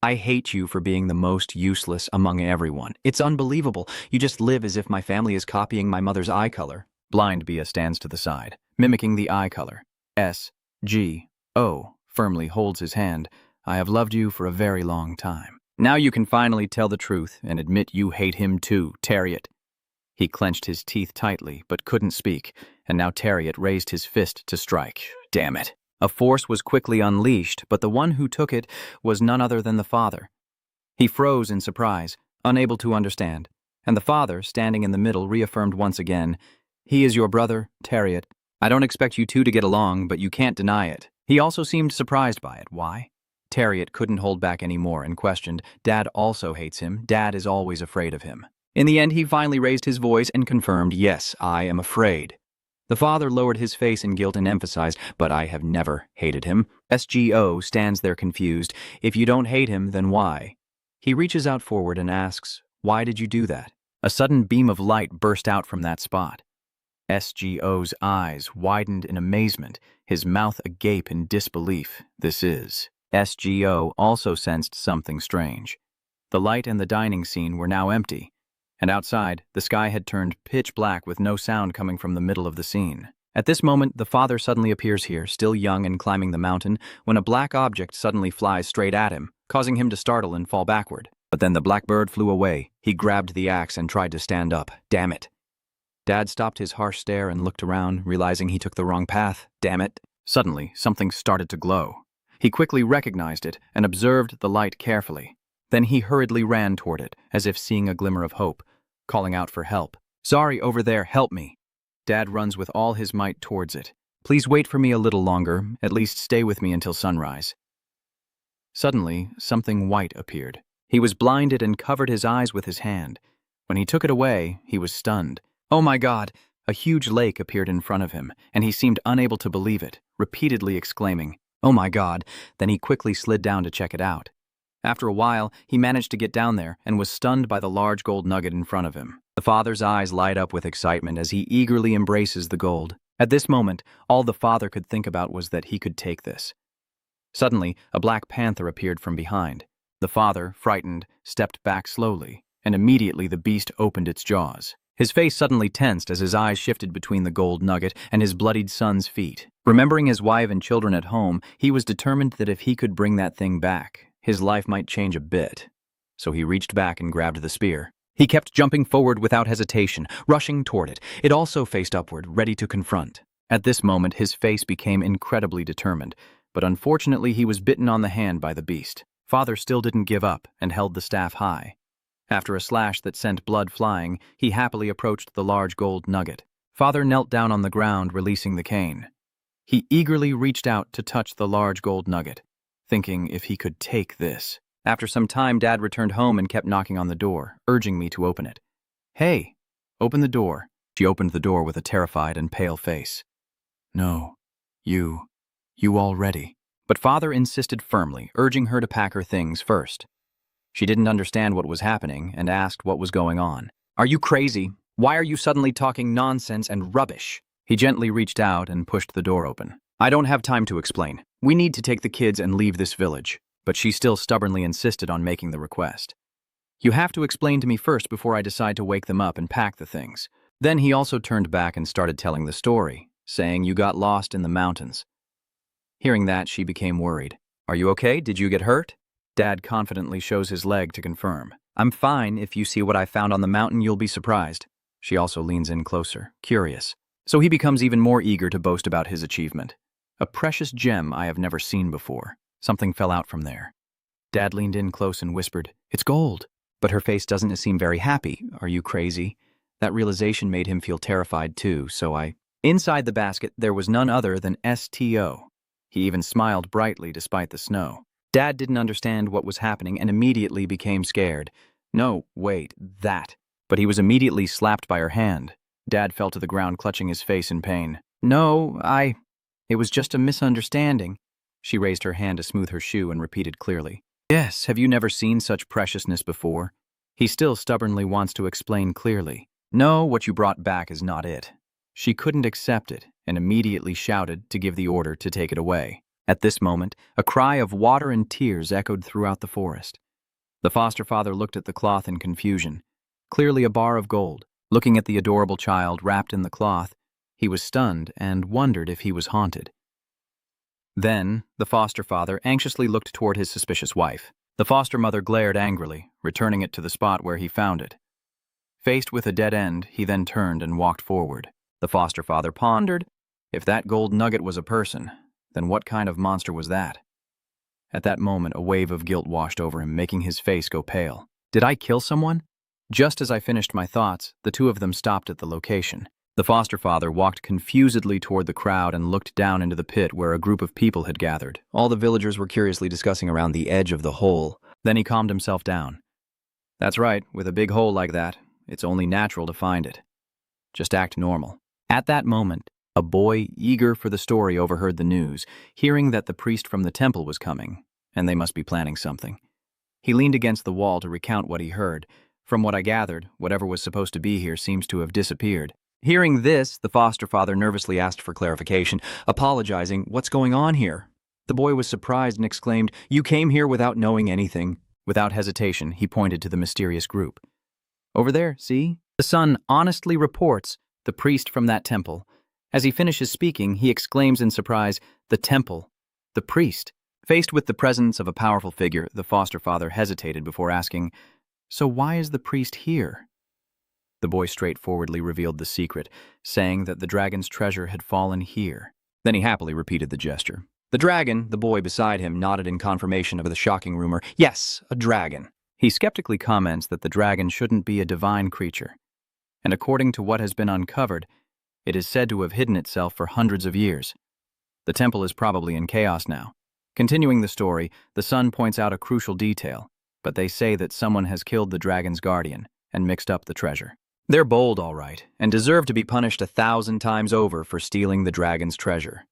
"I hate you for being the most useless among everyone. It's unbelievable. You just live as if my family is copying my mother's eye color." Blind Bia stands to the side, mimicking the eye color. SGO firmly holds his hand. "I have loved you for a very long time. Now you can finally tell the truth and admit you hate him too, Tariot." He clenched his teeth tightly, but couldn't speak, and now Tariot raised his fist to strike. Damn it. A force was quickly unleashed, but the one who took it was none other than the father. He froze in surprise, unable to understand, and the father, standing in the middle, reaffirmed once again, "He is your brother, Tariot. I don't expect you two to get along, but you can't deny it." He also seemed surprised by it. Why? Tariot couldn't hold back anymore and questioned, "Dad also hates him. Dad is always afraid of him." In the end, he finally raised his voice and confirmed, "Yes, I am afraid." The father lowered his face in guilt and emphasized, "But I have never hated him." SGO stands there confused. "If you don't hate him, then why?" He reaches out forward and asks, "Why did you do that?" A sudden beam of light burst out from that spot. SGO's eyes widened in amazement, his mouth agape in disbelief. SGO also sensed something strange. The light and the dining scene were now empty, and outside, the sky had turned pitch black with no sound coming from the middle of the scene. At this moment, the father suddenly appears here, still young and climbing the mountain, when a black object suddenly flies straight at him, causing him to startle and fall backward. But then the black bird flew away. He grabbed the axe and tried to stand up. Damn it. Dad stopped his harsh stare and looked around, realizing he took the wrong path. Damn it. Suddenly, something started to glow. He quickly recognized it and observed the light carefully. Then he hurriedly ran toward it, as if seeing a glimmer of hope, calling out for help. "Sorry, over there, help me." Dad runs with all his might towards it. "Please wait for me a little longer, at least stay with me until sunrise." Suddenly, something white appeared. He was blinded and covered his eyes with his hand. When he took it away, he was stunned. Oh my God! A huge lake appeared in front of him, and he seemed unable to believe it, repeatedly exclaiming, "Oh my God!" Then he quickly slid down to check it out. After a while, he managed to get down there and was stunned by the large gold nugget in front of him. The father's eyes light up with excitement as he eagerly embraces the gold. At this moment, all the father could think about was that he could take this. Suddenly, a black panther appeared from behind. The father, frightened, stepped back slowly, and immediately the beast opened its jaws. His face suddenly tensed as his eyes shifted between the gold nugget and his bloodied son's feet. Remembering his wife and children at home, he was determined that if he could bring that thing back, his life might change a bit. So he reached back and grabbed the spear. He kept jumping forward without hesitation, rushing toward it. It also faced upward, ready to confront. At this moment, his face became incredibly determined, but unfortunately he was bitten on the hand by the beast. Father still didn't give up and held the staff high. After a slash that sent blood flying, he happily approached the large gold nugget. Father knelt down on the ground, releasing the cane. He eagerly reached out to touch the large gold nugget, thinking if he could take this. After some time, Dad returned home and kept knocking on the door, urging me to open it. "Hey, open the door." She opened the door with a terrified and pale face. "No, you already." But Father insisted firmly, urging her to pack her things first. She didn't understand what was happening and asked what was going on. "Are you crazy? Why are you suddenly talking nonsense and rubbish?" He gently reached out and pushed the door open. "I don't have time to explain. We need to take the kids and leave this village." But she still stubbornly insisted on making the request. "You have to explain to me first before I decide to wake them up and pack the things." Then he also turned back and started telling the story, saying you got lost in the mountains. Hearing that, she became worried. "Are you okay? Did you get hurt?" Dad confidently shows his leg to confirm. "I'm fine. If you see what I found on the mountain, you'll be surprised." She also leans in closer, curious. So he becomes even more eager to boast about his achievement. "A precious gem I have never seen before. Something fell out from there." Dad leaned in close and whispered, "It's gold." But her face doesn't seem very happy. "Are you crazy?" That realization made him feel terrified too, Inside the basket, there was none other than STO. He even smiled brightly despite the snow. Dad didn't understand what was happening and immediately became scared. "No, wait, that." But he was immediately slapped by her hand. Dad fell to the ground, clutching his face in pain. "No, it was just a misunderstanding." She raised her hand to smooth her shoe and repeated clearly. "Yes, have you never seen such preciousness before?" He still stubbornly wants to explain clearly. No, what you brought back is not it. She couldn't accept it and immediately shouted to give the order to take it away. At this moment, a cry of water and tears echoed throughout the forest. The foster father looked at the cloth in confusion. Clearly a bar of gold. Looking at the adorable child wrapped in the cloth, he was stunned and wondered if he was haunted. Then, the foster father anxiously looked toward his suspicious wife. The foster mother glared angrily, returning it to the spot where he found it. Faced with a dead end, he then turned and walked forward. The foster father pondered, if that gold nugget was a person, then what kind of monster was that? At that moment, a wave of guilt washed over him, making his face go pale. Did I kill someone? Just as I finished my thoughts, the two of them stopped at the location. The foster father walked confusedly toward the crowd and looked down into the pit where a group of people had gathered. All the villagers were curiously discussing around the edge of the hole. Then he calmed himself down. That's right, with a big hole like that, it's only natural to find it. Just act normal. At that moment, a boy eager for the story overheard the news, hearing that the priest from the temple was coming, and they must be planning something. He leaned against the wall to recount what he heard. From what I gathered, whatever was supposed to be here seems to have disappeared. Hearing this, the foster father nervously asked for clarification, apologizing, "What's going on here?" The boy was surprised and exclaimed, "You came here without knowing anything." Without hesitation, he pointed to the mysterious group. "Over there, see? The son honestly reports the priest from that temple." As he finishes speaking, he exclaims in surprise, "The temple, the priest." Faced with the presence of a powerful figure, the foster father hesitated before asking, "So why is the priest here?" The boy straightforwardly revealed the secret, saying that the dragon's treasure had fallen here. Then he happily repeated the gesture. The dragon, the boy beside him, nodded in confirmation of the shocking rumor. Yes, a dragon. He skeptically comments that the dragon shouldn't be a divine creature. And according to what has been uncovered, it is said to have hidden itself for hundreds of years. The temple is probably in chaos now. Continuing the story, the son points out a crucial detail, but they say that someone has killed the dragon's guardian and mixed up the treasure. They're bold, all right, and deserve to be punished 1,000 times over for stealing the dragon's treasure.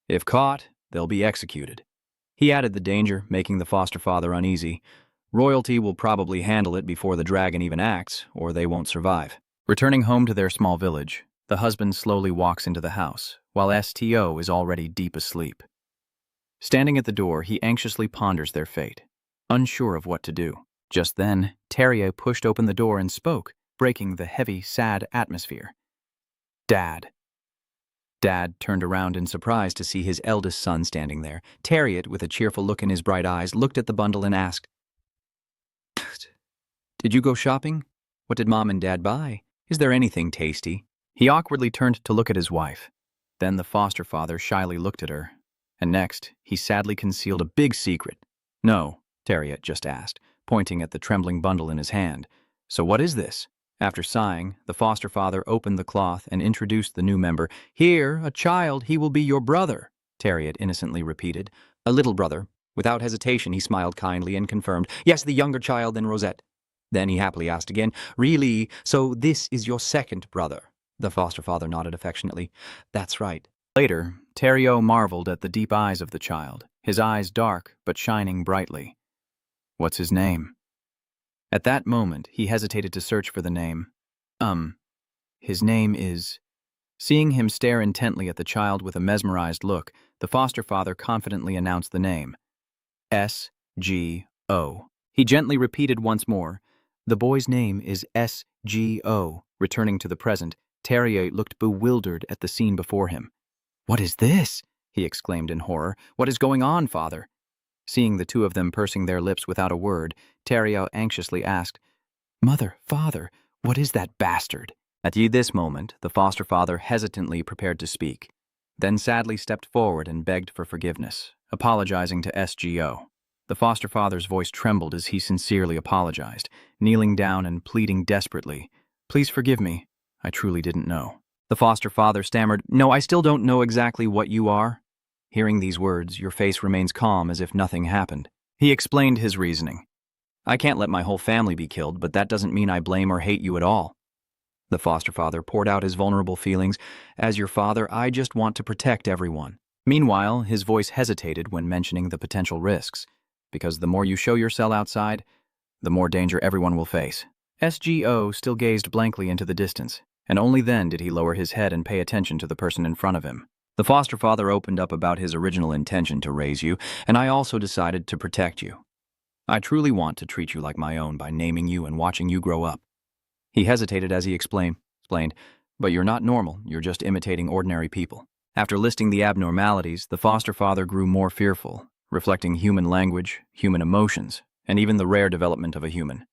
If caught, they'll be executed. He added the danger, making the foster father uneasy. Royalty will probably handle it before the dragon even acts, or they won't survive. Returning home to their small village, the husband slowly walks into the house, while STO is already deep asleep. Standing at the door, he anxiously ponders their fate, unsure of what to do. Just then, Terrier pushed open the door and spoke, breaking the heavy, sad atmosphere. Dad. Dad turned around in surprise to see his eldest son standing there. Terrier, with a cheerful look in his bright eyes, looked at the bundle and asked, "Did you go shopping? What did Mom and Dad buy? Is there anything tasty?" He awkwardly turned to look at his wife. Then the foster father shyly looked at her, and next, he sadly concealed a big secret. "No," Terrier just asked, pointing at the trembling bundle in his hand. "So what is this?" After sighing, the foster father opened the cloth and introduced the new member. "Here, a child, he will be your brother," Terrier innocently repeated. "A little brother." Without hesitation, he smiled kindly and confirmed, "Yes, the younger child than Rosette." Then he happily asked again, "Really? So this is your second brother?" The foster father nodded affectionately. "That's right." Later, Terrio marveled at the deep eyes of the child, his eyes dark but shining brightly. "What's his name?" At that moment, he hesitated to search for the name. His name is... Seeing him stare intently at the child with a mesmerized look, the foster father confidently announced the name. S.G.O. He gently repeated once more, "The boy's name is S.G.O." Returning to the present, Terrier looked bewildered at the scene before him. "What is this?" he exclaimed in horror. "What is going on, father?" Seeing the two of them pursing their lips without a word, Terrier anxiously asked, "Mother, father, what is that bastard?" At this moment, the foster father hesitantly prepared to speak, then sadly stepped forward and begged for forgiveness, apologizing to SGO. The foster father's voice trembled as he sincerely apologized, kneeling down and pleading desperately, "Please forgive me. I truly didn't know." The foster father stammered, "No, I still don't know exactly what you are." Hearing these words, your face remains calm as if nothing happened. He explained his reasoning. "I can't let my whole family be killed, but that doesn't mean I blame or hate you at all." The foster father poured out his vulnerable feelings. "As your father, I just want to protect everyone." Meanwhile, his voice hesitated when mentioning the potential risks, because the more you show yourself outside, the more danger everyone will face. SGO still gazed blankly into the distance, and only then did he lower his head and pay attention to the person in front of him. The foster father opened up about his original intention to raise you, and I also decided to protect you. I truly want to treat you like my own by naming you and watching you grow up. He hesitated as he explained, but you're not normal, you're just imitating ordinary people. After listing the abnormalities, the foster father grew more fearful, reflecting human language, human emotions, and even the rare development of a human.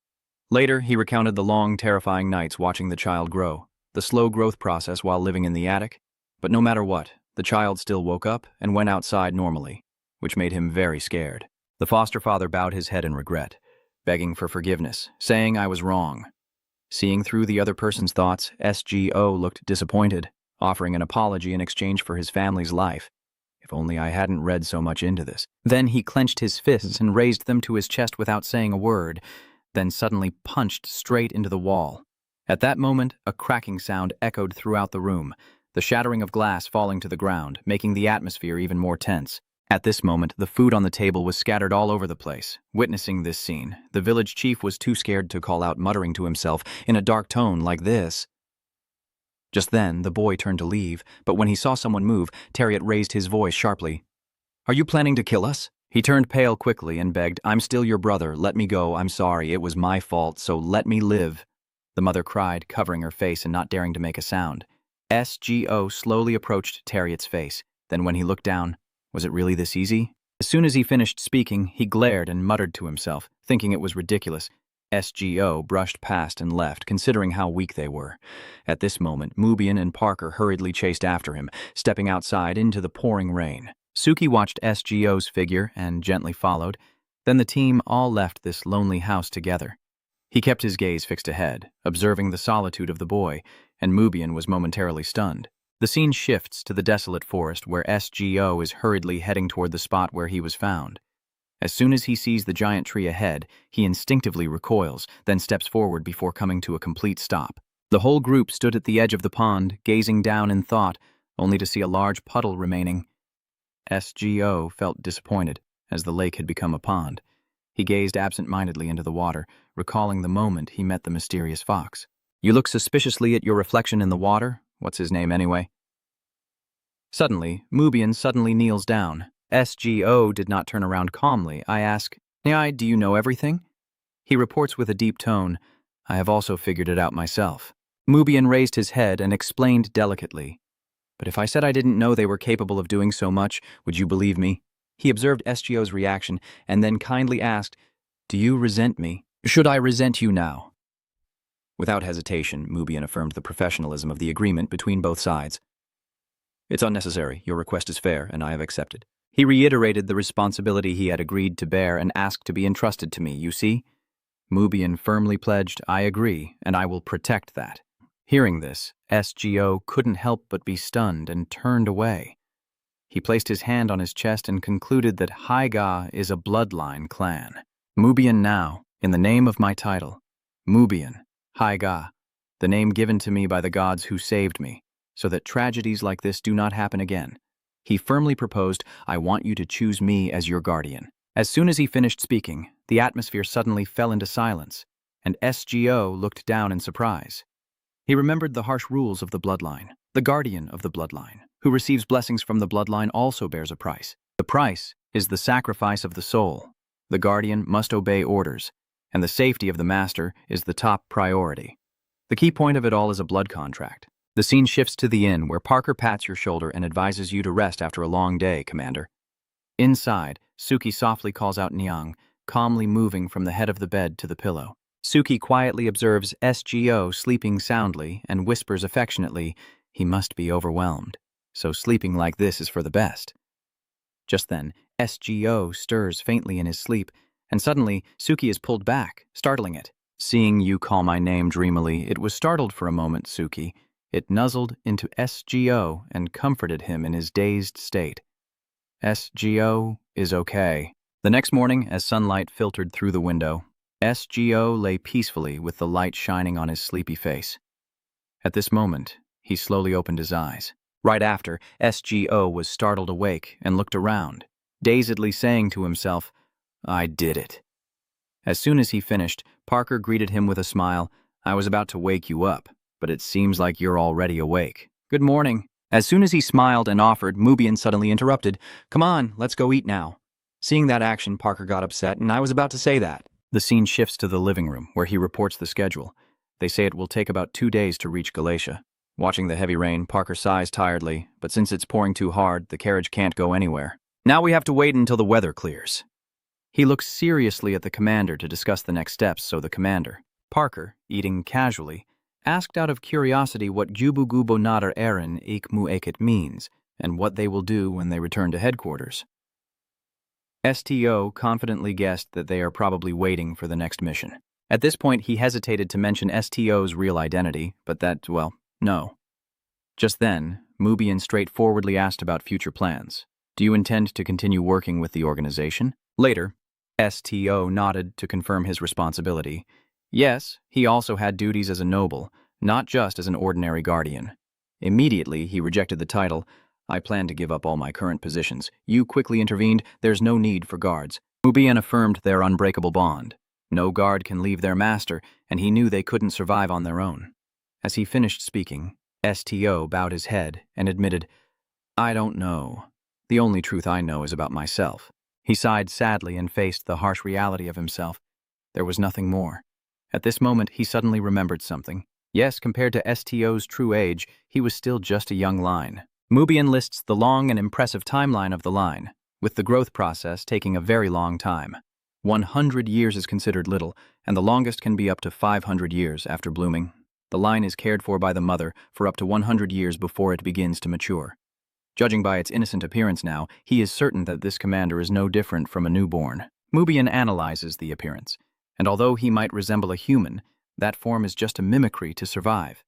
Later, he recounted the long, terrifying nights watching the child grow, the slow growth process while living in the attic. But no matter what, the child still woke up and went outside normally, which made him very scared. The foster father bowed his head in regret, begging for forgiveness, saying I was wrong. Seeing through the other person's thoughts, SGO looked disappointed, offering an apology in exchange for his family's life. If only I hadn't read so much into this. Then he clenched his fists and raised them to his chest without saying a word, then suddenly punched straight into the wall. At that moment, a cracking sound echoed throughout the room, the shattering of glass falling to the ground, making the atmosphere even more tense. At this moment, the food on the table was scattered all over the place. Witnessing this scene, the village chief was too scared to call out, muttering to himself in a dark tone like this. Just then, the boy turned to leave, but when he saw someone move, Terriot raised his voice sharply. Are you planning to kill us? He turned pale quickly and begged, I'm still your brother, let me go, I'm sorry, it was my fault, so let me live. The mother cried, covering her face and not daring to make a sound. SGO slowly approached Terriot's face. Then when he looked down, was it really this easy? As soon as he finished speaking, he glared and muttered to himself, thinking it was ridiculous. SGO brushed past and left, considering how weak they were. At this moment, Mubian and Parker hurriedly chased after him, stepping outside into the pouring rain. Suki watched SGO's figure and gently followed. Then the team all left this lonely house together. He kept his gaze fixed ahead, observing the solitude of the boy, and Mubian was momentarily stunned. The scene shifts to the desolate forest where SGO is hurriedly heading toward the spot where he was found. As soon as he sees the giant tree ahead, he instinctively recoils, then steps forward before coming to a complete stop. The whole group stood at the edge of the pond, gazing down in thought, only to see a large puddle remaining. SGO felt disappointed, as the lake had become a pond. He gazed absent-mindedly into the water, recalling the moment he met the mysterious fox. You look suspiciously at your reflection in the water. What's his name anyway? Suddenly, Mubian suddenly kneels down. SGO did not turn around calmly. I ask, Nyai, do you know everything? He reports with a deep tone, I have also figured it out myself. Mubian raised his head and explained delicately, but if I said I didn't know they were capable of doing so much, would you believe me? He observed SGO's reaction and then kindly asked, do you resent me? Should I resent you now? Without hesitation, Mubian affirmed the professionalism of the agreement between both sides. It's unnecessary. Your request is fair, and I have accepted. He reiterated the responsibility he had agreed to bear and asked to be entrusted to me, you see? Mubian firmly pledged, I agree, and I will protect that. Hearing this, SGO couldn't help but be stunned and turned away. He placed his hand on his chest and concluded that Haiga is a bloodline clan. Mubian now, in the name of my title, Mubian, Haiga, the name given to me by the gods who saved me, so that tragedies like this do not happen again. He firmly proposed, I want you to choose me as your guardian. As soon as he finished speaking, the atmosphere suddenly fell into silence, and SGO looked down in surprise. He remembered the harsh rules of the bloodline. The guardian of the bloodline, who receives blessings from the bloodline, also bears a price. The price is the sacrifice of the soul. The guardian must obey orders, and the safety of the master is the top priority. The key point of it all is a blood contract. The scene shifts to the inn, where Parker pats your shoulder and advises you to rest after a long day, Commander. Inside, Suki softly calls out Nyang, calmly moving from the head of the bed to the pillow. Suki quietly observes SGO sleeping soundly and whispers affectionately, he must be overwhelmed, so sleeping like this is for the best. Just then, SGO stirs faintly in his sleep, and suddenly Suki is pulled back, startling it. Seeing you call my name dreamily, it was startled for a moment, Suki. It nuzzled into SGO and comforted him in his dazed state. SGO is okay. The next morning, as sunlight filtered through the window, SGO lay peacefully with the light shining on his sleepy face. At this moment, he slowly opened his eyes. Right after, SGO was startled awake and looked around, dazedly saying to himself, I did it. As soon as he finished, Parker greeted him with a smile. I was about to wake you up, but it seems like you're already awake. Good morning. As soon as he smiled and offered, Mubian suddenly interrupted. Come on, let's go eat now. Seeing that action, Parker got upset, and I was about to say that. The scene shifts to the living room, where he reports the schedule. They say it will take about 2 days to reach Galatia. Watching the heavy rain, Parker sighs tiredly, but since it's pouring too hard, the carriage can't go anywhere. Now we have to wait until the weather clears. He looks seriously at the commander to discuss the next steps, so the commander, Parker, eating casually, asked out of curiosity what Jubu Gubo Nadar Eren Ikmu Ekit means, and what they will do when they return to headquarters. STO confidently guessed that they are probably waiting for the next mission. At this point, he hesitated to mention STO's real identity, but that, well, no. Just then, Mubian straightforwardly asked about future plans. Do you intend to continue working with the organization? Later, STO nodded to confirm his responsibility. Yes, he also had duties as a noble, not just as an ordinary guardian. Immediately, he rejected the title. I plan to give up all my current positions. You quickly intervened. There's no need for guards. Mubian affirmed their unbreakable bond. No guard can leave their master, and he knew they couldn't survive on their own. As he finished speaking, STO bowed his head and admitted, I don't know. The only truth I know is about myself. He sighed sadly and faced the harsh reality of himself. There was nothing more. At this moment, he suddenly remembered something. Yes, compared to STO's true age, he was still just a young line. Mubian lists the long and impressive timeline of the line, with the growth process taking a very long time. 100 years is considered little, and the longest can be up to 500 years after blooming. The line is cared for by the mother for up to 100 years before it begins to mature. Judging by its innocent appearance now, he is certain that this commander is no different from a newborn. Mubian analyzes the appearance, and although he might resemble a human, that form is just a mimicry to survive.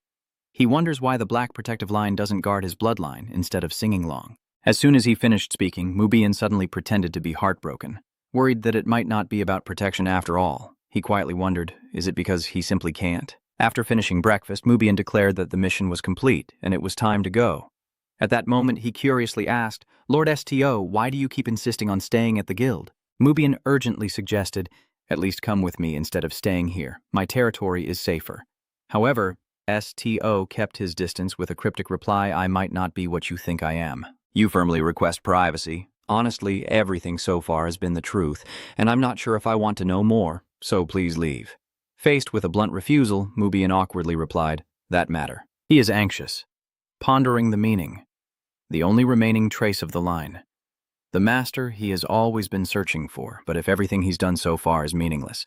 He wonders why the black protective line doesn't guard his bloodline instead of singing long. As soon as he finished speaking, Mubian suddenly pretended to be heartbroken. Worried that it might not be about protection after all, he quietly wondered, is it because he simply can't? After finishing breakfast, Mubian declared that the mission was complete and it was time to go. At that moment, he curiously asked, Lord STO, why do you keep insisting on staying at the guild? Mubian urgently suggested, at least come with me instead of staying here. My territory is safer. However, STO kept his distance with a cryptic reply, I might not be what you think I am. You firmly request privacy. Honestly, everything so far has been the truth, and I'm not sure if I want to know more, so please leave. Faced with a blunt refusal, Mubian awkwardly replied, that matter. He is anxious, pondering the meaning, the only remaining trace of the line. The master he has always been searching for, but if everything he's done so far is meaningless.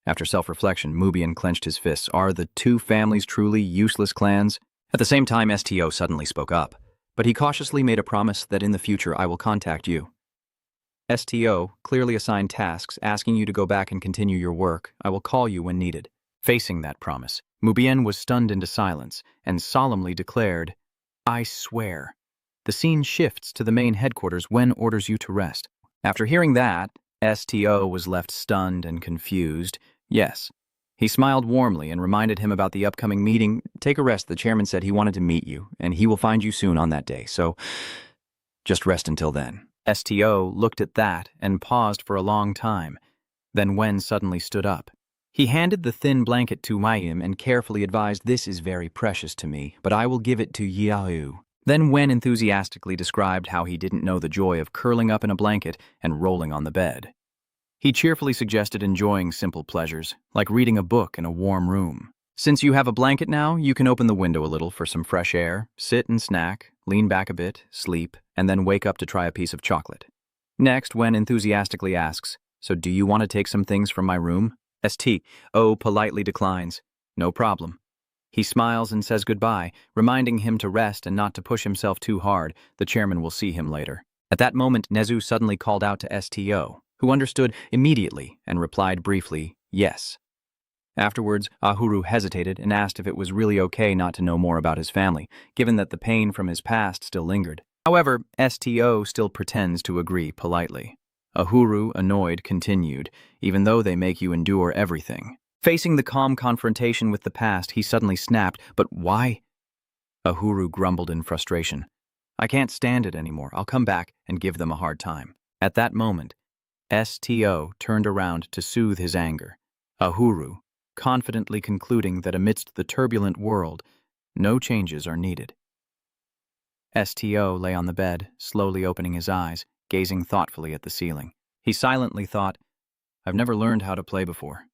After self-reflection, Mubian clenched his fists. Are the two families truly useless clans? At the same time, STO suddenly spoke up, but he cautiously made a promise that in the future I will contact you. STO clearly assigned tasks, asking you to go back and continue your work. I will call you when needed. Facing that promise, Mubian was stunned into silence and solemnly declared, I swear. The scene shifts to the main headquarters when orders you to rest. After hearing that, STO was left stunned and confused. Yes. He smiled warmly and reminded him about the upcoming meeting. Take a rest. The chairman said he wanted to meet you, and he will find you soon on that day, so just rest until then. STO looked at that and paused for a long time. Then Wen suddenly stood up. He handed the thin blanket to Mayim and carefully advised, this is very precious to me, but I will give it to Yao. Then Wen enthusiastically described how he didn't know the joy of curling up in a blanket and rolling on the bed. He cheerfully suggested enjoying simple pleasures, like reading a book in a warm room. Since you have a blanket now, you can open the window a little for some fresh air, sit and snack, lean back a bit, sleep, and then wake up to try a piece of chocolate. Next, Wen enthusiastically asks, so do you want to take some things from my room? STO politely declines. No problem. He smiles and says goodbye, reminding him to rest and not to push himself too hard. The chairman will see him later. At that moment, Nezu suddenly called out to STO, who understood immediately and replied briefly, yes. Afterwards, Ahuru hesitated and asked if it was really okay not to know more about his family, given that the pain from his past still lingered. However, STO still pretends to agree politely. Ahuru, annoyed, continued, even though they make you endure everything. Facing the calm confrontation with the past, he suddenly snapped, but why? Ahuru grumbled in frustration. I can't stand it anymore. I'll come back and give them a hard time. At that moment, STO turned around to soothe his anger. Ahuru, confidently concluding that amidst the turbulent world, no changes are needed. STO lay on the bed, slowly opening his eyes, gazing thoughtfully at the ceiling. He silently thought, I've never learned how to play before.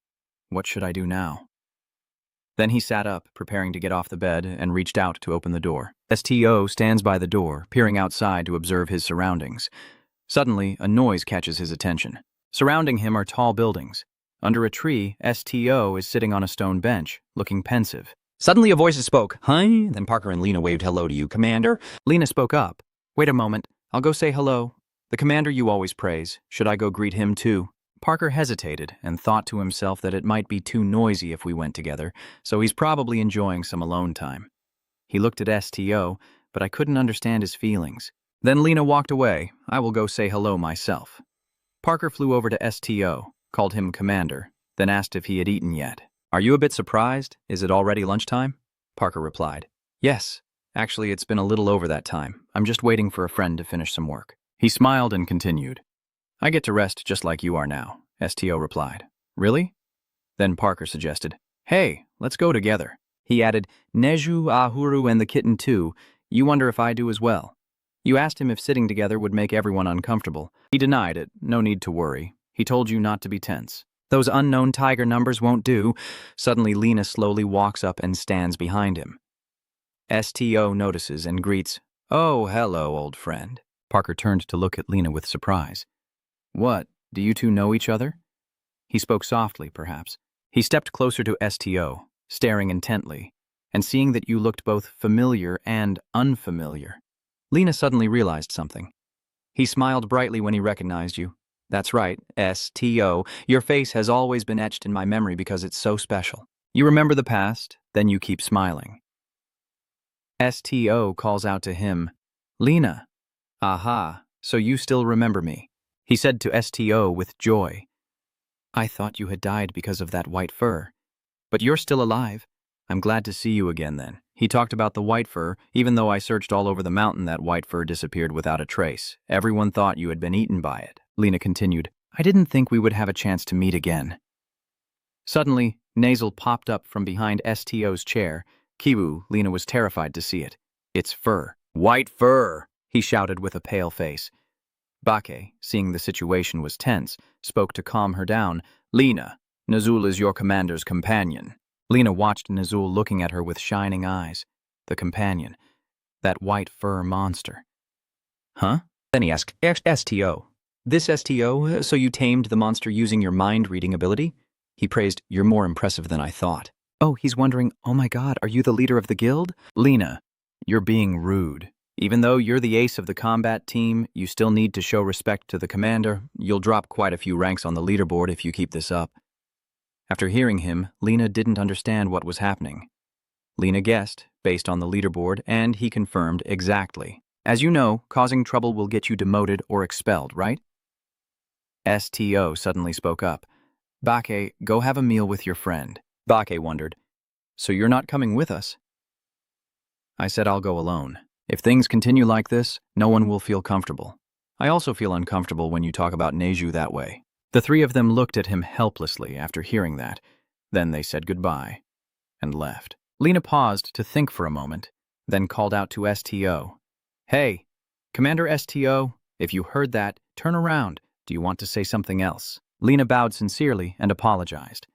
What should I do now? Then he sat up, preparing to get off the bed, and reached out to open the door. STO stands by the door, peering outside to observe his surroundings. Suddenly, a noise catches his attention. Surrounding him are tall buildings. Under a tree, STO is sitting on a stone bench, looking pensive. Suddenly a voice spoke. Hi? Then Parker and Lena waved hello to you, Commander. Lena spoke up. Wait a moment, I'll go say hello. The commander you always praise. Should I go greet him too? Parker hesitated and thought to himself that it might be too noisy if we went together, so he's probably enjoying some alone time. He looked at STO, but I couldn't understand his feelings. Then Lena walked away. I will go say hello myself. Parker flew over to STO, called him Commander, then asked if he had eaten yet. Are you a bit surprised? Is it already lunchtime? Parker replied. Yes, actually it's been a little over that time. I'm just waiting for a friend to finish some work. He smiled and continued. I get to rest just like you are now, STO replied. Really? Then Parker suggested, hey, let's go together. He added, Neju, Ahuru, and the kitten too. You wonder if I do as well. You asked him if sitting together would make everyone uncomfortable. He denied it, no need to worry. He told you not to be tense. Those unknown tiger numbers won't do. Suddenly Lena slowly walks up and stands behind him. STO notices and greets, Oh, hello, old friend. Parker turned to look at Lena with surprise. What, do you two know each other? He spoke softly, perhaps. He stepped closer to STO, staring intently, and seeing that you looked both familiar and unfamiliar. Lena suddenly realized something. He smiled brightly when he recognized you. That's right, STO. Your face has always been etched in my memory because it's so special. You remember the past, then you keep smiling. STO calls out to him, Lena. Aha, so you still remember me. He said to STO with joy, I thought you had died because of that white fur. But you're still alive. I'm glad to see you again then. He talked about the white fur. Even though I searched all over the mountain, that white fur disappeared without a trace. Everyone thought you had been eaten by it. Lena continued, I didn't think we would have a chance to meet again. Suddenly, Nasal popped up from behind STO's chair. Kiwu, Lena was terrified to see it. It's fur. White fur, he shouted with a pale face. Bake, seeing the situation was tense, spoke to calm her down. Lena, Nazul is your commander's companion. Lena watched Nazul looking at her with shining eyes. The companion. That white fur monster. Huh? Then he asked, STO. This STO, so you tamed the monster using your mind-reading ability? He praised, you're more impressive than I thought. Oh, he's wondering, oh my god, are you the leader of the guild? Lena, you're being rude. Even though you're the ace of the combat team, you still need to show respect to the commander. You'll drop quite a few ranks on the leaderboard if you keep this up. After hearing him, Lena didn't understand what was happening. Lena guessed, based on the leaderboard, and he confirmed exactly. As you know, causing trouble will get you demoted or expelled, right? STO suddenly spoke up. Bake, go have a meal with your friend. Bake wondered, so you're not coming with us? I said I'll go alone. If things continue like this, no one will feel comfortable. I also feel uncomfortable when you talk about Neju that way. The three of them looked at him helplessly after hearing that. Then they said goodbye and left. Lena paused to think for a moment, then called out to STO. Hey, Commander STO, if you heard that, turn around. Do you want to say something else? Lena bowed sincerely and apologized.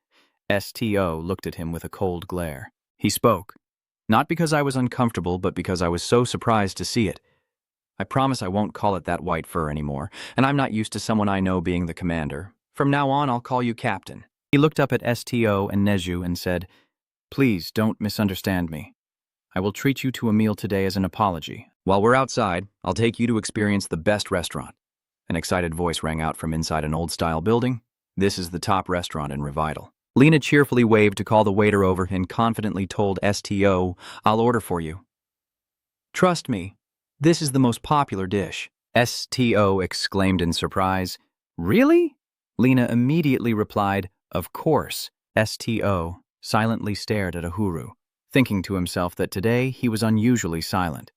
STO looked at him with a cold glare. He spoke. Not because I was uncomfortable, but because I was so surprised to see it. I promise I won't call it that white fur anymore, and I'm not used to someone I know being the commander. From now on, I'll call you Captain. He looked up at STO and Neju and said, Please don't misunderstand me. I will treat you to a meal today as an apology. While we're outside, I'll take you to experience the best restaurant. An excited voice rang out from inside an old-style building. This is the top restaurant in Revital. Lena cheerfully waved to call the waiter over and confidently told STO, I'll order for you. Trust me, this is the most popular dish. STO exclaimed in surprise. Really? Lena immediately replied, Of course. STO silently stared at Ahuru, thinking to himself that today he was unusually silent.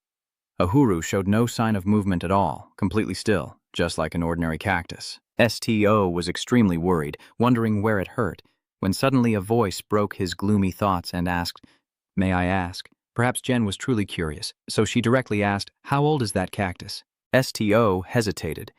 Ahuru showed no sign of movement at all, completely still, just like an ordinary cactus. STO was extremely worried, wondering where it hurt, when suddenly a voice broke his gloomy thoughts and asked, "May I ask?" Perhaps Jen was truly curious, so she directly asked, "How old is that cactus?" STO hesitated.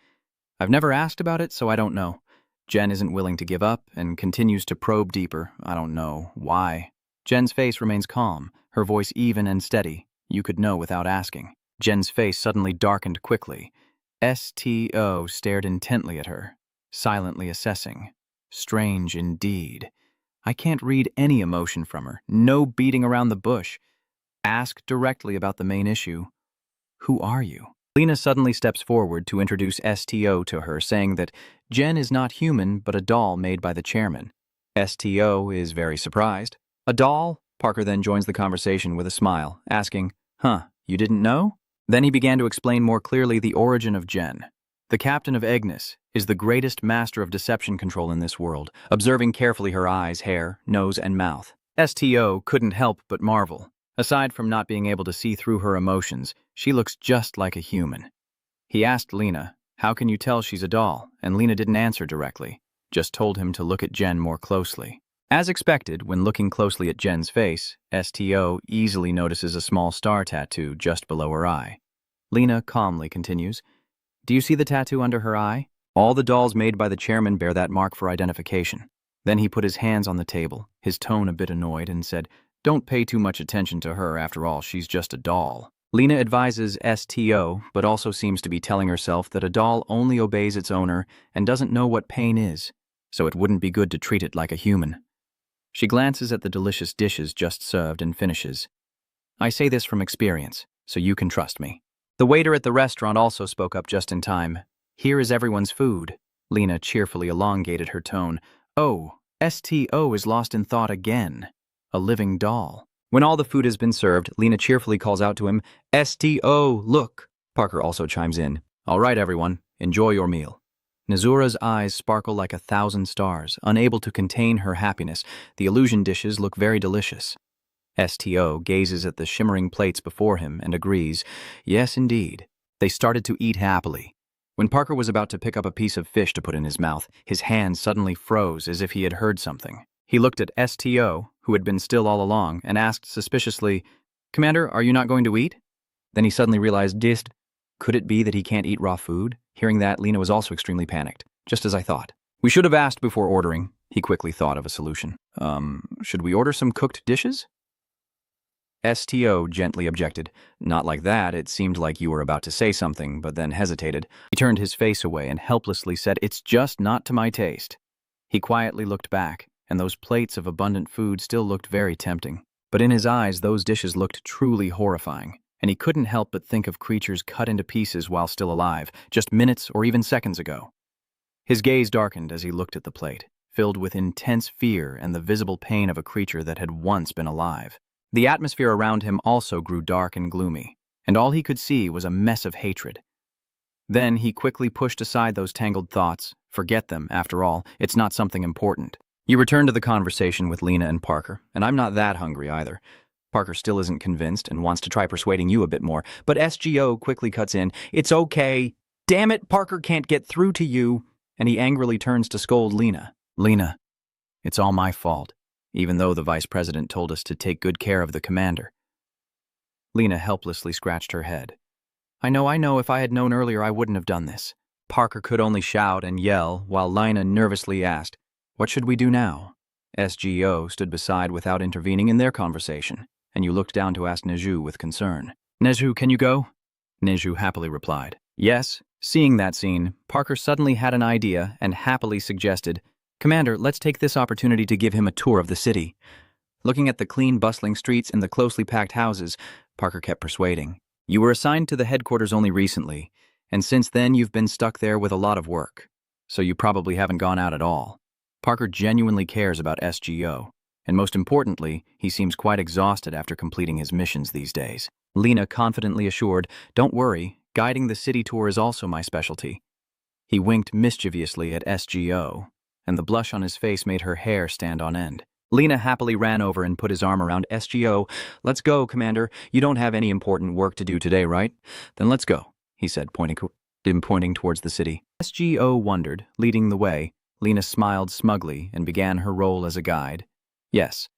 "I've never asked about it, so I don't know." Jen isn't willing to give up and continues to probe deeper. "I don't know. Why?" Jen's face remains calm, her voice even and steady. You could know without asking. Jen's face suddenly darkened quickly. STO stared intently at her, silently assessing. Strange indeed. I can't read any emotion from her. No beating around the bush. Ask directly about the main issue. "Who are you?" Lena suddenly steps forward to introduce STO to her, saying that Jen is not human but a doll made by the chairman. STO is very surprised. "A doll?" Parker then joins the conversation with a smile, asking, "Huh, you didn't know?" Then he began to explain more clearly the origin of Jen. The captain of Ignis is the greatest master of deception control in this world, observing carefully her eyes, hair, nose, and mouth. STO couldn't help but marvel. Aside from not being able to see through her emotions, she looks just like a human. He asked Lena, "How can you tell she's a doll?" And Lena didn't answer directly, just told him to look at Jen more closely. As expected, when looking closely at Jen's face, STO easily notices a small star tattoo just below her eye. Lena calmly continues, "Do you see the tattoo under her eye? All the dolls made by the chairman bear that mark for identification." Then he put his hands on the table, his tone a bit annoyed, and said, "Don't pay too much attention to her, after all, she's just a doll." Lena advises STO, but also seems to be telling herself that a doll only obeys its owner and doesn't know what pain is, so it wouldn't be good to treat it like a human. She glances at the delicious dishes just served and finishes. "I say this from experience, so you can trust me." The waiter at the restaurant also spoke up just in time. "Here is everyone's food." Lena cheerfully elongated her tone. "Oh, STO is lost in thought again. A living doll." When all the food has been served, Lena cheerfully calls out to him, "STO, look." Parker also chimes in, "All right, everyone, enjoy your meal." Nazura's eyes sparkle like 1,000 stars, unable to contain her happiness. The illusion dishes look very delicious. STO gazes at the shimmering plates before him and agrees, yes, indeed. They started to eat happily. When Parker was about to pick up a piece of fish to put in his mouth, his hand suddenly froze as if he had heard something. He looked at STO, who had been still all along, and asked suspiciously, "Commander, are you not going to eat?" Then he suddenly realized, could it be that he can't eat raw food? Hearing that, Lena was also extremely panicked, just as I thought. "We should have asked before ordering." He quickly thought of a solution. Should we order some cooked dishes?" STO gently objected. "Not like that. It seemed like you were about to say something, but then hesitated." He turned his face away and helplessly said, "It's just not to my taste." He quietly looked back, and those plates of abundant food still looked very tempting. But in his eyes, those dishes looked truly horrifying, and he couldn't help but think of creatures cut into pieces while still alive, just minutes or even seconds ago. His gaze darkened as he looked at the plate, filled with intense fear and the visible pain of a creature that had once been alive. The atmosphere around him also grew dark and gloomy, and all he could see was a mess of hatred. Then he quickly pushed aside those tangled thoughts. Forget them, after all, it's not something important. You return to the conversation with Lena and Parker, and I'm not that hungry either. Parker still isn't convinced and wants to try persuading you a bit more, but SGO quickly cuts in, "It's okay. Damn it, Parker can't get through to you." And he angrily turns to scold Lena. "Lena, it's all my fault, even though the vice president told us to take good care of the commander." Lena helplessly scratched her head. I know, if I had known earlier I wouldn't have done this." Parker could only shout and yell, while Lena nervously asked, "What should we do now?" SGO stood beside without intervening in their conversation, and you looked down to ask Neju with concern. "Neju, can you go?" Neju happily replied, "Yes." Seeing that scene, Parker suddenly had an idea and happily suggested, "Commander, let's take this opportunity to give him a tour of the city." Looking at the clean, bustling streets and the closely packed houses, Parker kept persuading. "You were assigned to the headquarters only recently, and since then you've been stuck there with a lot of work, so you probably haven't gone out at all." Parker genuinely cares about SGO, and most importantly, he seems quite exhausted after completing his missions these days. Lena confidently assured, "Don't worry, guiding the city tour is also my specialty." He winked mischievously at SGO, and the blush on his face made her hair stand on end. Lena happily ran over and put his arm around SGO. "Let's go, Commander. You don't have any important work to do today, right? Then let's go," he said, pointing. him pointing towards the city. SGO wondered, leading the way. Lena smiled smugly and began her role as a guide. Yes.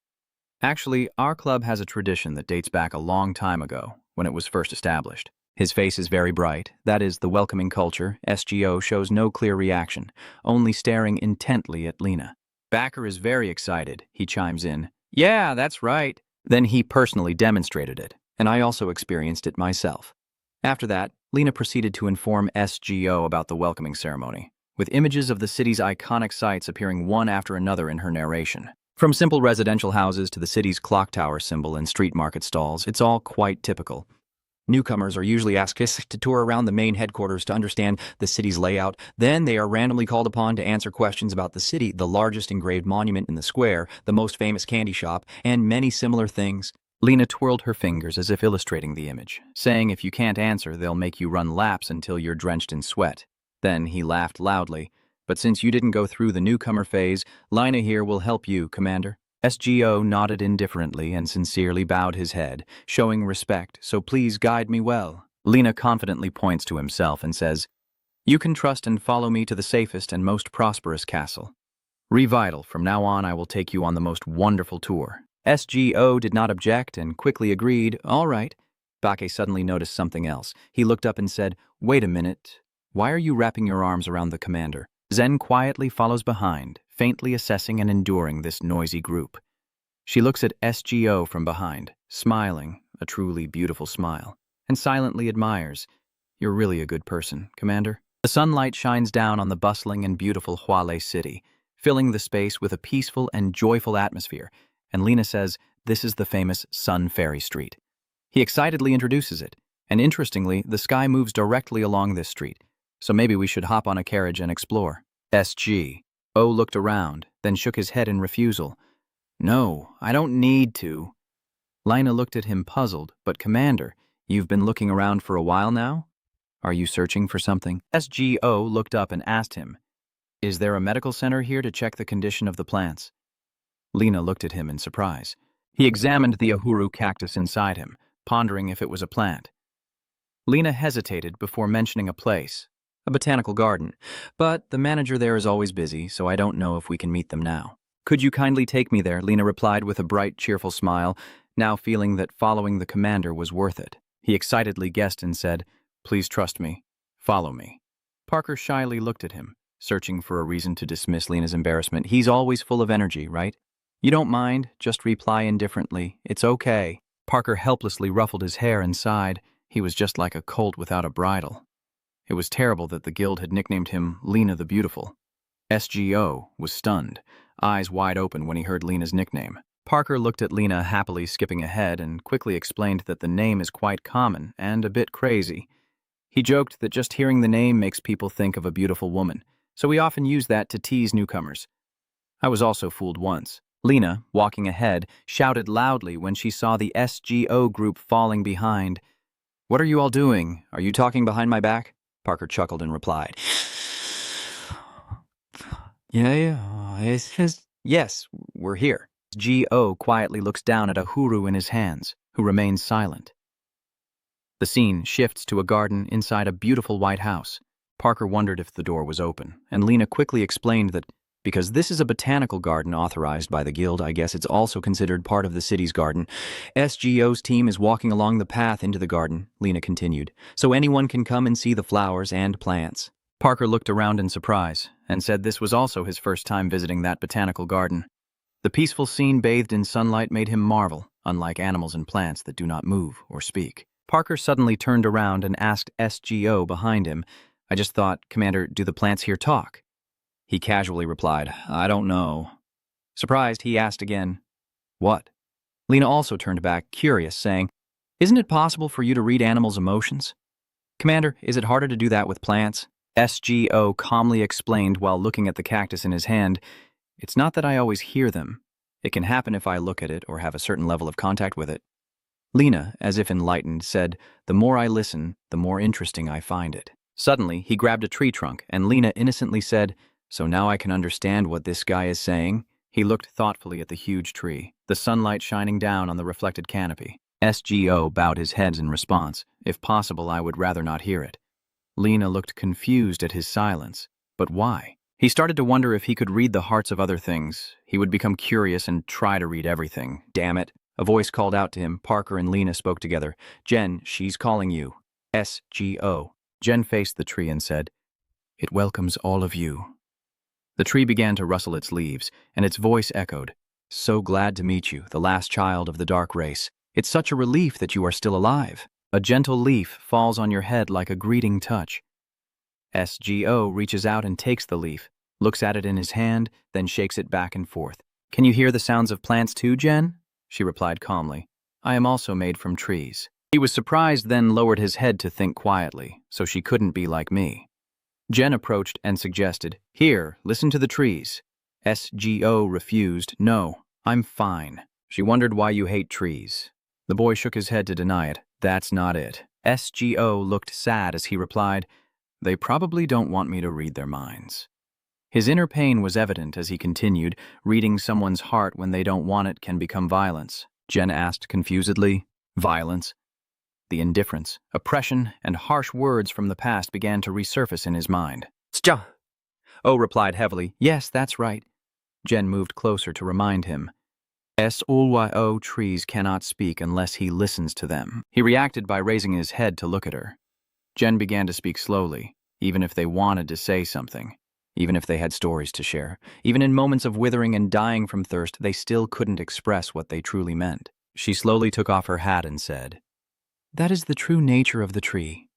Actually, our club has a tradition that dates back a long time ago, when it was first established. His face is very bright, that is, the welcoming culture. SGO shows no clear reaction, only staring intently at Lena. Backer is very excited, he chimes in. Yeah, that's right. Then he personally demonstrated it, and I also experienced it myself. After that, Lena proceeded to inform SGO about the welcoming ceremony, with images of the city's iconic sites appearing one after another in her narration. From simple residential houses to the city's clock tower symbol and street market stalls, it's all quite typical. Newcomers are usually asked to tour around the main headquarters to understand the city's layout. Then they are randomly called upon to answer questions about the city, the largest engraved monument in the square, the most famous candy shop, and many similar things. Lena twirled her fingers as if illustrating the image, saying if you can't answer, they'll make you run laps until you're drenched in sweat. Then he laughed loudly. But since you didn't go through the newcomer phase, Lena here will help you, Commander. SGO nodded indifferently and sincerely bowed his head, showing respect, so please guide me well. Lena confidently points to himself and says, You can trust and follow me to the safest and most prosperous castle. Revital, from now on I will take you on the most wonderful tour. SGO did not object and quickly agreed, all right. Bake suddenly noticed something else. He looked up and said, Wait a minute. Why are you wrapping your arms around the commander? Zen quietly follows behind, faintly assessing and enduring this noisy group. She looks at SGO from behind, smiling, a truly beautiful smile, and silently admires. You're really a good person, Commander. The sunlight shines down on the bustling and beautiful Huale city, filling the space with a peaceful and joyful atmosphere, and Lena says this is the famous Sun Ferry Street. He excitedly introduces it, and interestingly, the sky moves directly along this street, so maybe we should hop on a carriage and explore. SGO looked around, then shook his head in refusal. No, I don't need to. Lena looked at him puzzled, but Commander, you've been looking around for a while now? Are you searching for something? SGO looked up and asked him, Is there a medical center here to check the condition of the plants? Lena looked at him in surprise. He examined the ahuru cactus inside him, pondering if it was a plant. Lena hesitated before mentioning a place. A botanical garden, but the manager there is always busy, so I don't know if we can meet them now. Could you kindly take me there? Lena replied with a bright, cheerful smile, now feeling that following the commander was worth it. He excitedly guessed and said, Please trust me. Follow me. Parker shyly looked at him, searching for a reason to dismiss Lena's embarrassment. He's always full of energy, right? You don't mind, just reply indifferently. It's okay. Parker helplessly ruffled his hair and sighed. He was just like a colt without a bridle. It was terrible that the guild had nicknamed him Lena the Beautiful. SGO was stunned, eyes wide open when he heard Lena's nickname. Parker looked at Lena happily skipping ahead and quickly explained that the name is quite common and a bit crazy. He joked that just hearing the name makes people think of a beautiful woman, so we often use that to tease newcomers. I was also fooled once. Lena, walking ahead, shouted loudly when she saw the SGO group falling behind. What are you all doing? Are you talking behind my back? Parker chuckled and replied. Yes, we're here. SGO quietly looks down at Ahuru in his hands, who remains silent. The scene shifts to a garden inside a beautiful white house. Parker wondered if the door was open, and Lena quickly explained that because this is a botanical garden authorized by the guild, I guess it's also considered part of the city's garden. SGO's team is walking along the path into the garden, Lena continued, so anyone can come and see the flowers and plants. Parker looked around in surprise and said this was also his first time visiting that botanical garden. The peaceful scene bathed in sunlight made him marvel, unlike animals and plants that do not move or speak. Parker suddenly turned around and asked SGO behind him, I just thought, Commander, do the plants here talk? He casually replied, I don't know. Surprised, he asked again, What? Lena also turned back, curious, saying, Isn't it possible for you to read animals' emotions? Commander, is it harder to do that with plants? SGO calmly explained while looking at the cactus in his hand, It's not that I always hear them. It can happen if I look at it or have a certain level of contact with it. Lena, as if enlightened, said, The more I listen, the more interesting I find it. Suddenly, he grabbed a tree trunk, and Lena innocently said, So now I can understand what this guy is saying? He looked thoughtfully at the huge tree, the sunlight shining down on the reflected canopy. SGO bowed his head in response. If possible, I would rather not hear it. Lena looked confused at his silence. But why? He started to wonder if he could read the hearts of other things. He would become curious and try to read everything. Damn it. A voice called out to him. Parker and Lena spoke together. Jen, she's calling you. SGO. Jen faced the tree and said, "It welcomes all of you." The tree began to rustle its leaves, and its voice echoed, So glad to meet you, the last child of the dark race. It's such a relief that you are still alive. "A gentle leaf falls on your head like a greeting touch." SGO reaches out and takes the leaf, looks at it in his hand, then shakes it back and forth. "Can you hear the sounds of plants too, Jen?" She replied calmly. "I am also made from trees." He was surprised, then lowered his head to think quietly, so she couldn't be like me. Jen approached and suggested, "Here, listen to the trees." SGO refused. "No, I'm fine." She wondered why you hate trees. The boy shook his head to deny it. "That's not it." SGO looked sad as he replied, "They probably don't want me to read their minds." His inner pain was evident as he continued, "Reading someone's heart when they don't want it can become violence." Jen asked confusedly, "Violence?" The indifference, oppression, and harsh words from the past began to resurface in his mind. Stja. O replied heavily, "Yes, that's right." Jen moved closer to remind him. SOYO trees cannot speak unless he listens to them. He reacted by raising his head to look at her. Jen began to speak slowly, even if they wanted to say something, even if they had stories to share. Even in moments of withering and dying from thirst, they still couldn't express what they truly meant. She slowly took off her hat and said, "That is the true nature of the tree."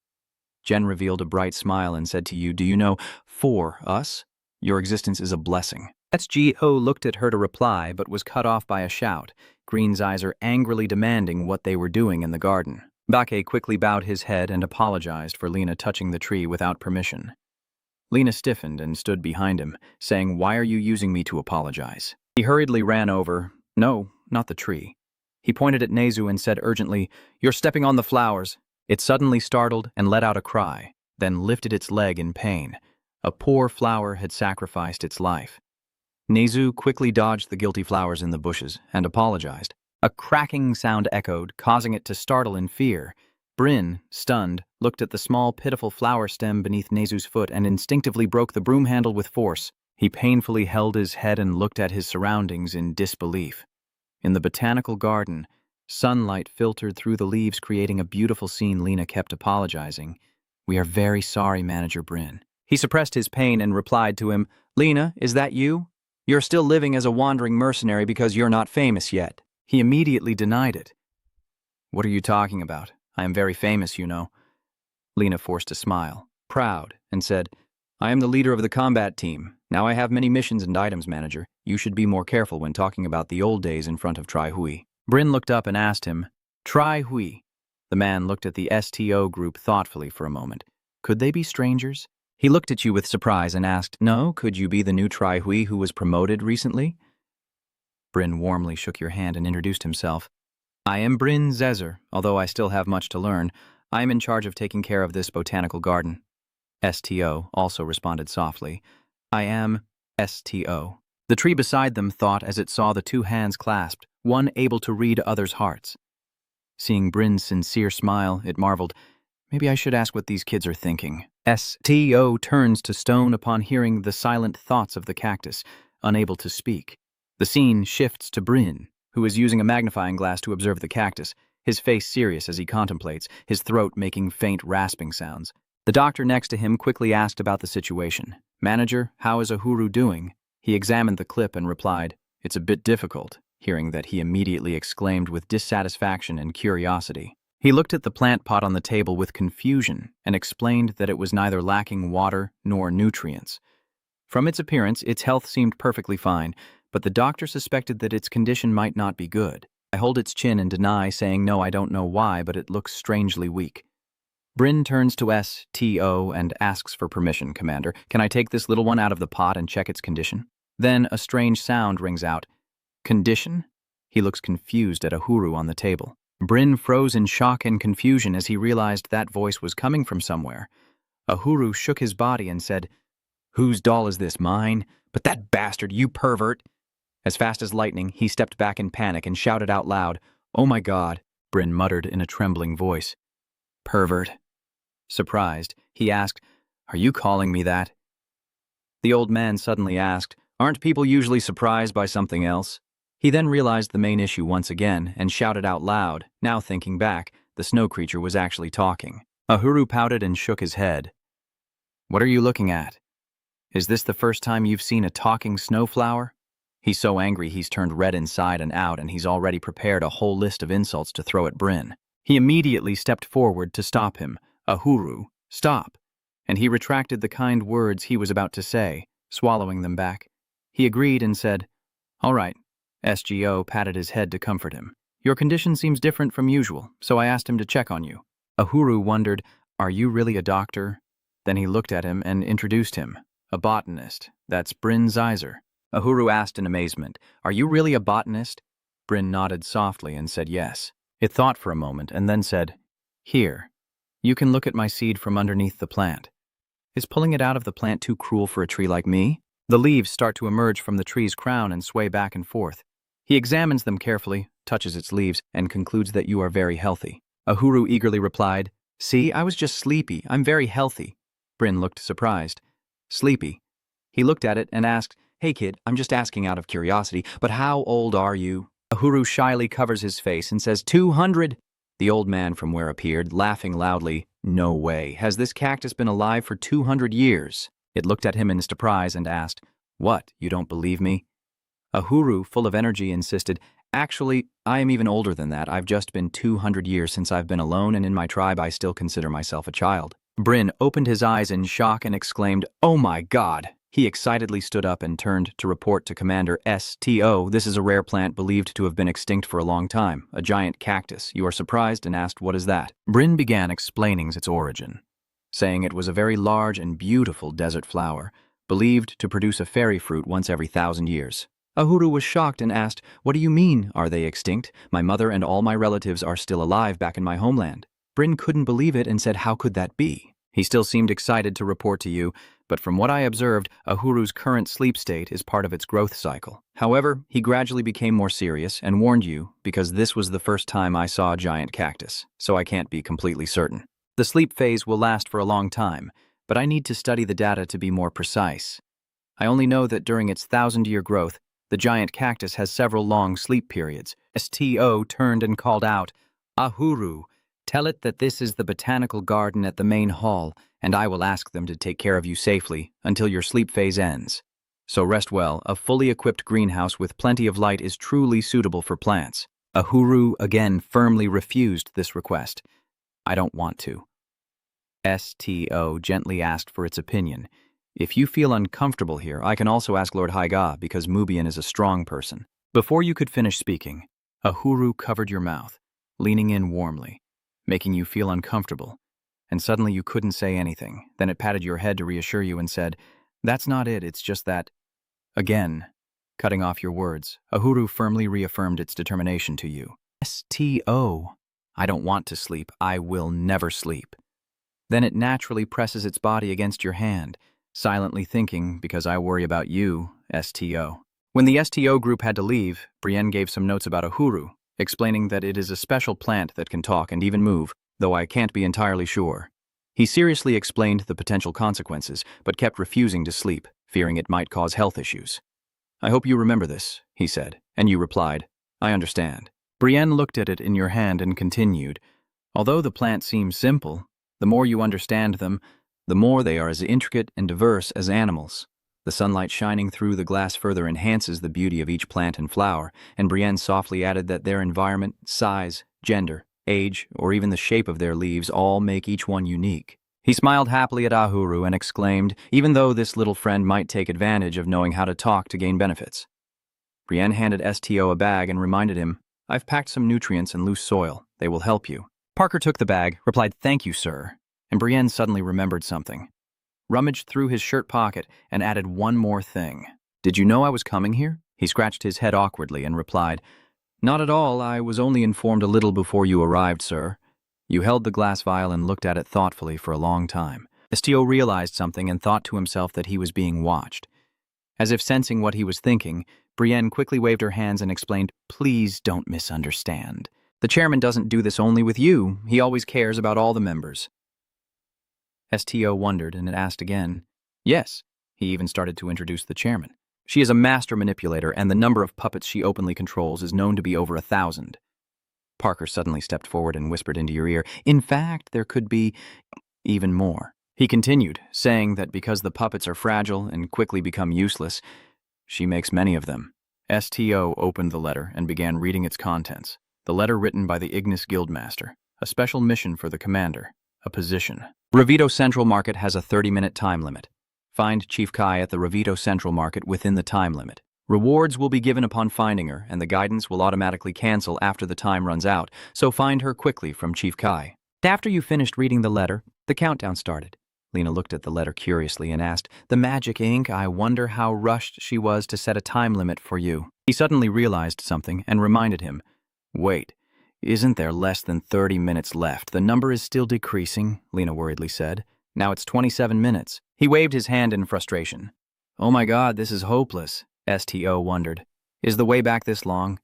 Jen revealed a bright smile and said to you, "Do you know, for us, your existence is a blessing." SGO looked at her to reply, but was cut off by a shout. Green's eyes are angrily demanding what they were doing in the garden. Bake quickly bowed his head and apologized for Lena touching the tree without permission. Lena stiffened and stood behind him, saying, "Why are you using me to apologize?" He hurriedly ran over. "No, not the tree." He pointed at Nezu and said urgently, "You're stepping on the flowers." It suddenly startled and let out a cry, then lifted its leg in pain. A poor flower had sacrificed its life. Nezu quickly dodged the guilty flowers in the bushes and apologized. A cracking sound echoed, causing it to startle in fear. Bryn, stunned, looked at the small, pitiful flower stem beneath Nezu's foot and instinctively broke the broom handle with force. He painfully held his head and looked at his surroundings in disbelief. In the botanical garden, sunlight filtered through the leaves, creating a beautiful scene. Lena kept apologizing. "We are very sorry, Manager Bryn." He suppressed his pain and replied to him, "Lena, is that you? You're still living as a wandering mercenary because you're not famous yet." He immediately denied it. "What are you talking about? I am very famous, you know." Lena forced a smile, proud, and said, "I am the leader of the combat team. Now I have many missions and items, Manager. You should be more careful when talking about the old days in front of Tri Hui." Bryn looked up and asked him, "Tri Hui?" The man looked at the STO group thoughtfully for a moment. "Could they be strangers?" He looked at you with surprise and asked, "No, could you be the new Tri Hui who was promoted recently?" Bryn warmly shook your hand and introduced himself. "I am Bryn Zezer, although I still have much to learn. I am in charge of taking care of this botanical garden." STO also responded softly, "I am STO." The tree beside them thought as it saw the two hands clasped, one able to read others' hearts. Seeing Bryn's sincere smile, it marveled, "Maybe I should ask what these kids are thinking." STO turns to stone upon hearing the silent thoughts of the cactus, unable to speak. The scene shifts to Bryn, who is using a magnifying glass to observe the cactus, his face serious as he contemplates, his throat making faint rasping sounds. The doctor next to him quickly asked about the situation. "Manager, how is Uhuru doing?" He examined the clip and replied, "It's a bit difficult." Hearing that, he immediately exclaimed with dissatisfaction and curiosity. He looked at the plant pot on the table with confusion and explained that it was neither lacking water nor nutrients. From its appearance, its health seemed perfectly fine, but the doctor suspected that its condition might not be good. I hold its chin and deny, saying, "No, I don't know why, but it looks strangely weak." Bryn turns to STO and asks for permission, "Commander, can I take this little one out of the pot and check its condition?" Then a strange sound rings out. "Condition?" He looks confused at Uhuru on the table. Bryn froze in shock and confusion as he realized that voice was coming from somewhere. Uhuru shook his body and said, "Whose doll is this, mine? But that bastard, you pervert!" As fast as lightning, he stepped back in panic and shouted out loud, "Oh my God!" Bryn muttered in a trembling voice. "Pervert." Surprised, he asked, "Are you calling me that?" The old man suddenly asked, "Aren't people usually surprised by something else?" He then realized the main issue once again and shouted out loud. Now thinking back, the snow creature was actually talking. Ahuru pouted and shook his head. "What are you looking at? Is this the first time you've seen a talking snowflower?" He's so angry he's turned red inside and out, and he's already prepared a whole list of insults to throw at Bryn. He immediately stepped forward to stop him. "Ahuru, stop." And he retracted the kind words he was about to say, swallowing them back. He agreed and said, "All right." SGO patted his head to comfort him. "Your condition seems different from usual, so I asked him to check on you." Ahuru wondered, "Are you really a doctor?" Then he looked at him and introduced him. "A botanist. That's Bryn Zeiser." Ahuru asked in amazement, "Are you really a botanist?" Bryn nodded softly and said yes. It thought for a moment and then said, "Here, you can look at my seed from underneath the plant. Is pulling it out of the plant too cruel for a tree like me?" The leaves start to emerge from the tree's crown and sway back and forth. He examines them carefully, touches its leaves, and concludes that you are very healthy. Ahuru eagerly replied, "See, I was just sleepy. I'm very healthy." Bryn looked surprised. "Sleepy?" He looked at it and asked, "Hey kid, I'm just asking out of curiosity, but how old are you?" Ahuru shyly covers his face and says, 200. The old man from where appeared, laughing loudly, "No way. Has this cactus been alive for 200 years? It looked at him in surprise and asked, "What, you don't believe me?" Ahuru, full of energy, insisted, "Actually, I am even older than that. I've just been 200 years since I've been alone, and in my tribe I still consider myself a child." Bryn opened his eyes in shock and exclaimed, "Oh my God!" He excitedly stood up and turned to report to Commander STO, "This is a rare plant believed to have been extinct for a long time, a giant cactus. You are surprised and asked, what is that?" Bryn began explaining its origin, saying it was a very large and beautiful desert flower, believed to produce a fairy fruit once every 1,000 years. Ahuru was shocked and asked, "What do you mean, are they extinct? My mother and all my relatives are still alive back in my homeland." Bryn couldn't believe it and said, "How could that be?" He still seemed excited to report to you, but from what I observed, Ahuru's current sleep state is part of its growth cycle. However, he gradually became more serious and warned you because this was the first time I saw a giant cactus, so I can't be completely certain. The sleep phase will last for a long time, but I need to study the data to be more precise. I only know that during its 1,000-year growth, the giant cactus has several long sleep periods. STO turned and called out, "Ahuru, tell it that this is the botanical garden at the main hall, and I will ask them to take care of you safely until your sleep phase ends. So rest well. A fully equipped greenhouse with plenty of light is truly suitable for plants." Ahuru again firmly refused this request. "I don't want to." STO gently asked for its opinion. "If you feel uncomfortable here, I can also ask Lord Haiga because Mubian is a strong person." Before you could finish speaking, Ahuru covered your mouth, leaning in warmly, making you feel uncomfortable, and suddenly you couldn't say anything. Then it patted your head to reassure you and said, "That's not it, it's just that." Again, cutting off your words, Ahuru firmly reaffirmed its determination to you. STO, "I don't want to sleep. I will never sleep." Then it naturally presses its body against your hand, silently thinking, "Because I worry about you, STO." When the STO group had to leave, Brienne gave some notes about Ahuru, explaining that it is a special plant that can talk and even move, though I can't be entirely sure. He seriously explained the potential consequences, but kept refusing to sleep, fearing it might cause health issues. "I hope you remember this," he said, and you replied, "I understand." Brienne looked at it in your hand and continued, "Although the plant seems simple, the more you understand them, the more they are as intricate and diverse as animals. The sunlight shining through the glass further enhances the beauty of each plant and flower," and Brienne softly added that their environment, size, gender, age, or even the shape of their leaves all make each one unique. He smiled happily at Ahuru and exclaimed, "Even though this little friend might take advantage of knowing how to talk to gain benefits." Brienne handed STO a bag and reminded him, "I've packed some nutrients and loose soil. They will help you." Parker took the bag, replied, "Thank you, sir," and Brienne suddenly remembered something. Rummaged through his shirt pocket and added one more thing. "Did you know I was coming here?" He scratched his head awkwardly and replied, "Not at all. I was only informed a little before you arrived, sir." You held the glass vial and looked at it thoughtfully for a long time. Estio realized something and thought to himself that he was being watched. As if sensing what he was thinking, Brienne quickly waved her hands and explained, "Please don't misunderstand. The chairman doesn't do this only with you. He always cares about all the members." STO wondered and asked again. Yes, he even started to introduce the chairman. She is a master manipulator, and the number of puppets she openly controls is known to be over 1,000. Parker suddenly stepped forward and whispered into your ear, in fact, there could be even more. He continued, saying that because the puppets are fragile and quickly become useless, she makes many of them. STO opened the letter and began reading its contents. The letter written by the Ignis Guildmaster. A special mission for the commander. A position. Ravito Central Market has a 30-minute time limit. Find Chief Kai at the Ravito Central Market within the time limit. Rewards will be given upon finding her, and the guidance will automatically cancel after the time runs out, so find her quickly from Chief Kai. After you finished reading the letter, the countdown started. Lena looked at the letter curiously and asked, "The magic ink, I wonder how rushed she was to set a time limit for you." He suddenly realized something and reminded him, "Wait, isn't there less than 30 minutes left? The number is still decreasing," Lena worriedly said. "Now it's 27 minutes. He waved his hand in frustration. "Oh my God, this is hopeless," STO wondered. "Is the way back this long?"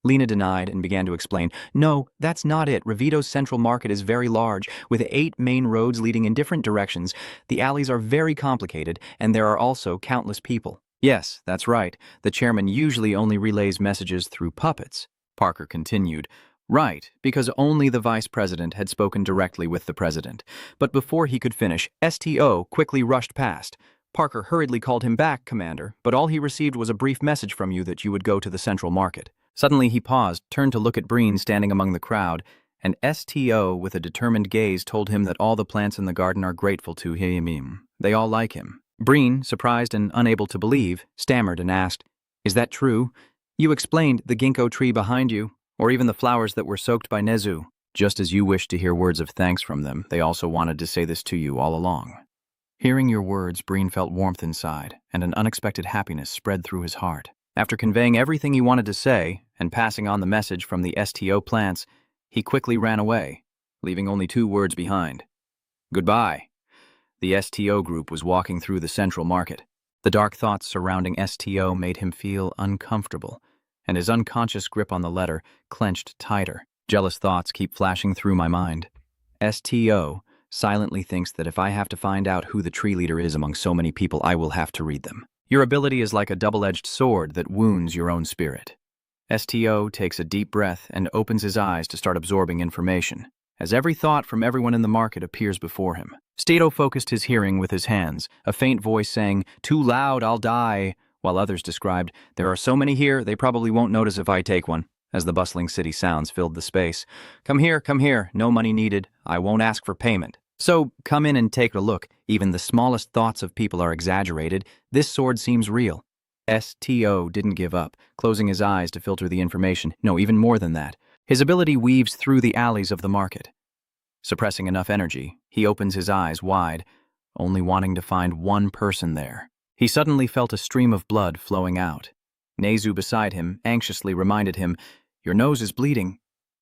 Lena denied and began to explain. "No, that's not it. Ravito's Central Market is very large, with 8 main roads leading in different directions. The alleys are very complicated, and there are also countless people." "Yes, that's right. The chairman usually only relays messages through puppets," Parker continued. "Right, because only the vice president had spoken directly with the president." But before he could finish, STO quickly rushed past. Parker hurriedly called him back, Commander, but all he received was a brief message from you that you would go to the Central Market. Suddenly he paused, turned to look at Breen standing among the crowd, and STO, with a determined gaze, told him that all the plants in the garden are grateful to him. They all like him. Breen, surprised and unable to believe, stammered and asked, "Is that true? You explained the ginkgo tree behind you, or even the flowers that were soaked by Nezu. Just as you wished to hear words of thanks from them, they also wanted to say this to you all along." Hearing your words, Breen felt warmth inside, and an unexpected happiness spread through his heart. After conveying everything he wanted to say, and passing on the message from the STO plants, he quickly ran away, leaving only 2 words behind. Goodbye. The STO group was walking through the Central Market. The dark thoughts surrounding STO made him feel uncomfortable, and his unconscious grip on the letter clenched tighter. Jealous thoughts keep flashing through my mind. STO silently thinks that if I have to find out who the tree leader is among so many people, I will have to read them. Your ability is like a double-edged sword that wounds your own spirit. STO takes a deep breath and opens his eyes to start absorbing information, as every thought from everyone in the market appears before him. Stato focused his hearing with his hands, a faint voice saying, "Too loud, I'll die," while others described, "There are so many here, they probably won't notice if I take one," as the bustling city sounds filled the space. Come here, no money needed, I won't ask for payment. So, come in and take a look. Even the smallest thoughts of people are exaggerated. This sword seems real." STO didn't give up, closing his eyes to filter the information. No, even more than that. His ability weaves through the alleys of the market. Suppressing enough energy, he opens his eyes wide, only wanting to find one person there. He suddenly felt a stream of blood flowing out. Nezu beside him anxiously reminded him, "Your nose is bleeding."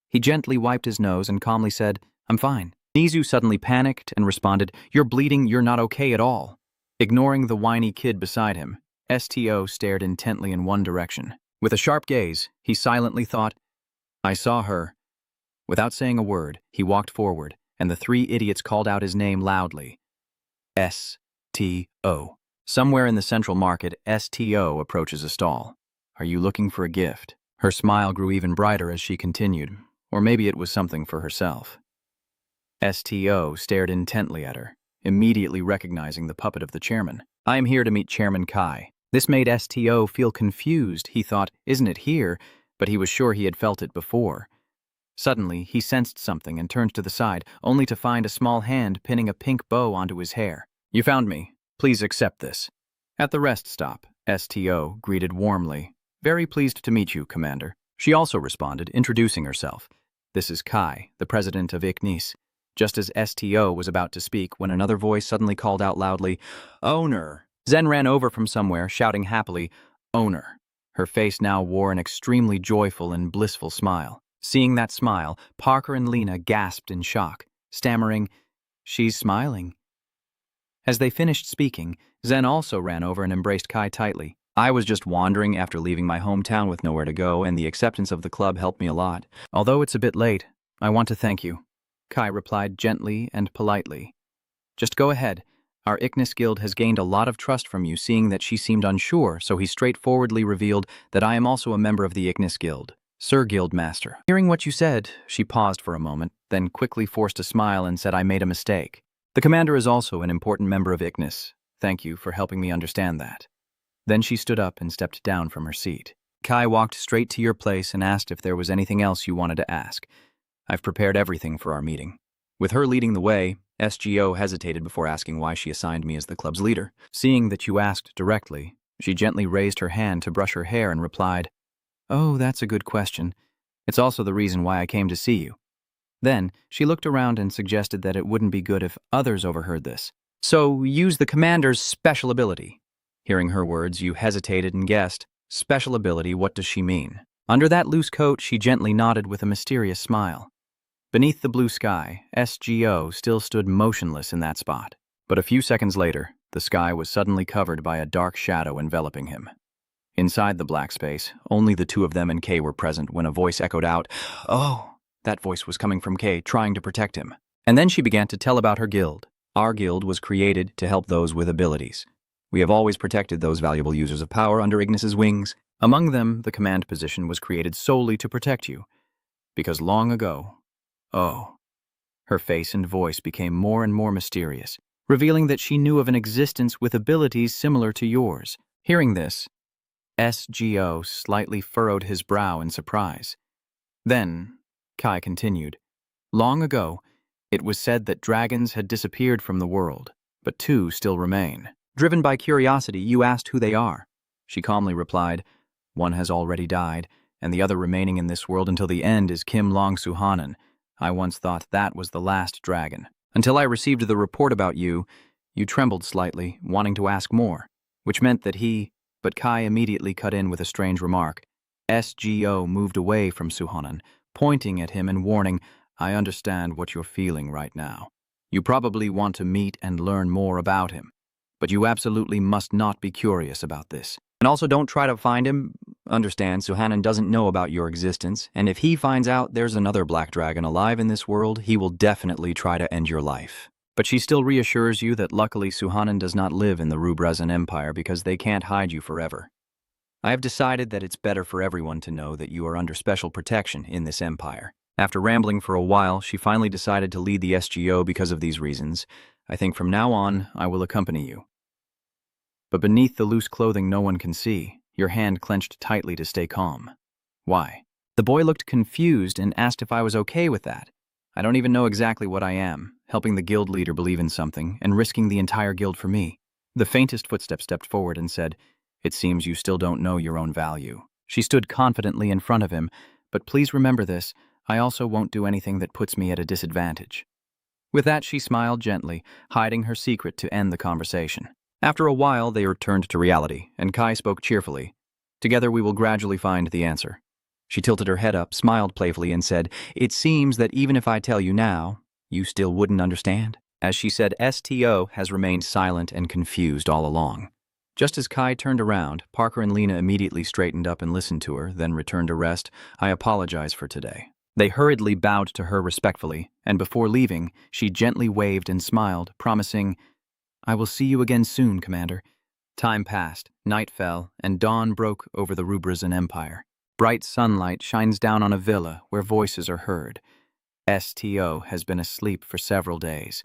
He gently wiped his nose and calmly said, "I'm fine." Nezu suddenly panicked and responded, "You're bleeding, you're not okay at all." Ignoring the whiny kid beside him, STO stared intently in one direction. With a sharp gaze, he silently thought, "I saw her." Without saying a word, he walked forward, and the 3 idiots called out his name loudly. STO. Somewhere in the Central Market, STO approaches a stall. "Are you looking for a gift?" Her smile grew even brighter as she continued, or maybe it was something for herself. STO stared intently at her, immediately recognizing the puppet of the chairman. "I am here to meet Chairman Kai." This made STO feel confused. He thought, "Isn't it here?" But he was sure he had felt it before. Suddenly, he sensed something and turned to the side, only to find a small hand pinning a pink bow onto his hair. "You found me. Please accept this." At the rest stop, STO greeted warmly. "Very pleased to meet you, Commander." She also responded, introducing herself. "This is Kai, the president of Ignis." Just as STO was about to speak when another voice suddenly called out loudly, "Owner!" Zen ran over from somewhere, shouting happily, "Owner!" Her face now wore an extremely joyful and blissful smile. Seeing that smile, Parker and Lena gasped in shock, stammering, "She's smiling." As they finished speaking, Zen also ran over and embraced Kai tightly. "I was just wandering after leaving my hometown with nowhere to go, and the acceptance of the club helped me a lot. Although it's a bit late, I want to thank you," Kai replied gently and politely. Just go ahead. Our Ignis guild has gained a lot of trust from you, seeing that she seemed unsure, so he straightforwardly revealed that I am also a member of the Ignis guild. Sir Guildmaster. Hearing what you said, she paused for a moment, then quickly forced a smile and said I made a mistake. The commander is also an important member of Ignis. Thank you for helping me understand that. Then she stood up and stepped down from her seat. Kai walked straight to your place and asked if there was anything else you wanted to ask. I've prepared everything for our meeting. With her leading the way, SGO hesitated before asking why she assigned me as the club's leader. Seeing that you asked directly, she gently raised her hand to brush her hair and replied, "Oh, that's a good question. It's also the reason why I came to see you." Then, she looked around and suggested that it wouldn't be good if others overheard this. So, use the commander's special ability. Hearing her words, you hesitated and guessed, special ability, what does she mean? Under that loose coat, she gently nodded with a mysterious smile. Beneath the blue sky, SGO still stood motionless in that spot. But a few seconds later, the sky was suddenly covered by a dark shadow enveloping him. Inside the black space, only the two of them and Kay were present when a voice echoed out, "Oh!" That voice was coming from Kay, trying to protect him. And then she began to tell about her guild. Our guild was created to help those with abilities. We have always protected those valuable users of power under Ignis's wings. Among them, the command position was created solely to protect you. Because long ago, her face and voice became more and more mysterious, revealing that she knew of an existence with abilities similar to yours. Hearing this, SGO slightly furrowed his brow in surprise. Then, Kai continued, long ago, it was said that dragons had disappeared from the world, but two still remain. Driven by curiosity, you asked who they are. She calmly replied, one has already died, and the other remaining in this world until the end is Kim Long Suhanan. I once thought that was the last dragon. Until I received the report about you, you trembled slightly, wanting to ask more, which meant that but Kai immediately cut in with a strange remark. SGO moved away from Suhanan, pointing at him and warning, I understand what you're feeling right now. You probably want to meet and learn more about him, but you absolutely must not be curious about this. And also don't try to find him. Understand, Suhanan doesn't know about your existence, and if he finds out there's another black dragon alive in this world, he will definitely try to end your life. But she still reassures you that luckily Suhanan does not live in the Rubrezan Empire because they can't hide you forever. I have decided that it's better for everyone to know that you are under special protection in this empire. After rambling for a while, she finally decided to lead the SGO because of these reasons. I think from now on, I will accompany you. But beneath the loose clothing no one can see, your hand clenched tightly to stay calm. Why? The boy looked confused and asked if I was okay with that. I don't even know exactly what I am, helping the guild leader believe in something and risking the entire guild for me. The faintest footstep stepped forward and said, It seems you still don't know your own value. She stood confidently in front of him, but please remember this, I also won't do anything that puts me at a disadvantage. With that, she smiled gently, hiding her secret to end the conversation. After a while, they returned to reality, and Kai spoke cheerfully. Together we will gradually find the answer. She tilted her head up, smiled playfully, and said, It seems that even if I tell you now, you still wouldn't understand. As she said, STO has remained silent and confused all along. Just as Kai turned around, Parker and Lena immediately straightened up and listened to her, then returned to rest. I apologize for today. They hurriedly bowed to her respectfully, and before leaving, she gently waved and smiled, promising, I will see you again soon, Commander. Time passed, night fell, and dawn broke over the Rubrezan Empire. Bright sunlight shines down on a villa where voices are heard. STO has been asleep for several days.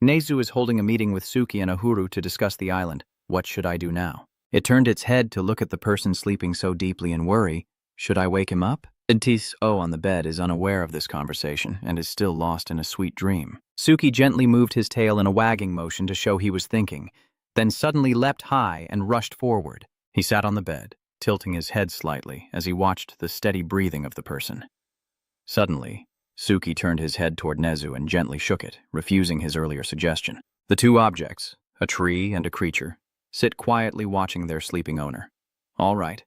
Nezu is holding a meeting with Suki and Ahuru to discuss the island. What should I do now? It turned its head to look at the person sleeping so deeply in worry. Should I wake him up? Tis on the bed is unaware of this conversation and is still lost in a sweet dream. Suki gently moved his tail in a wagging motion to show he was thinking, then suddenly leapt high and rushed forward. He sat on the bed, tilting his head slightly as he watched the steady breathing of the person. Suddenly, Suki turned his head toward Nezu and gently shook it, refusing his earlier suggestion. The two objects, a tree and a creature, sit quietly watching their sleeping owner. All right.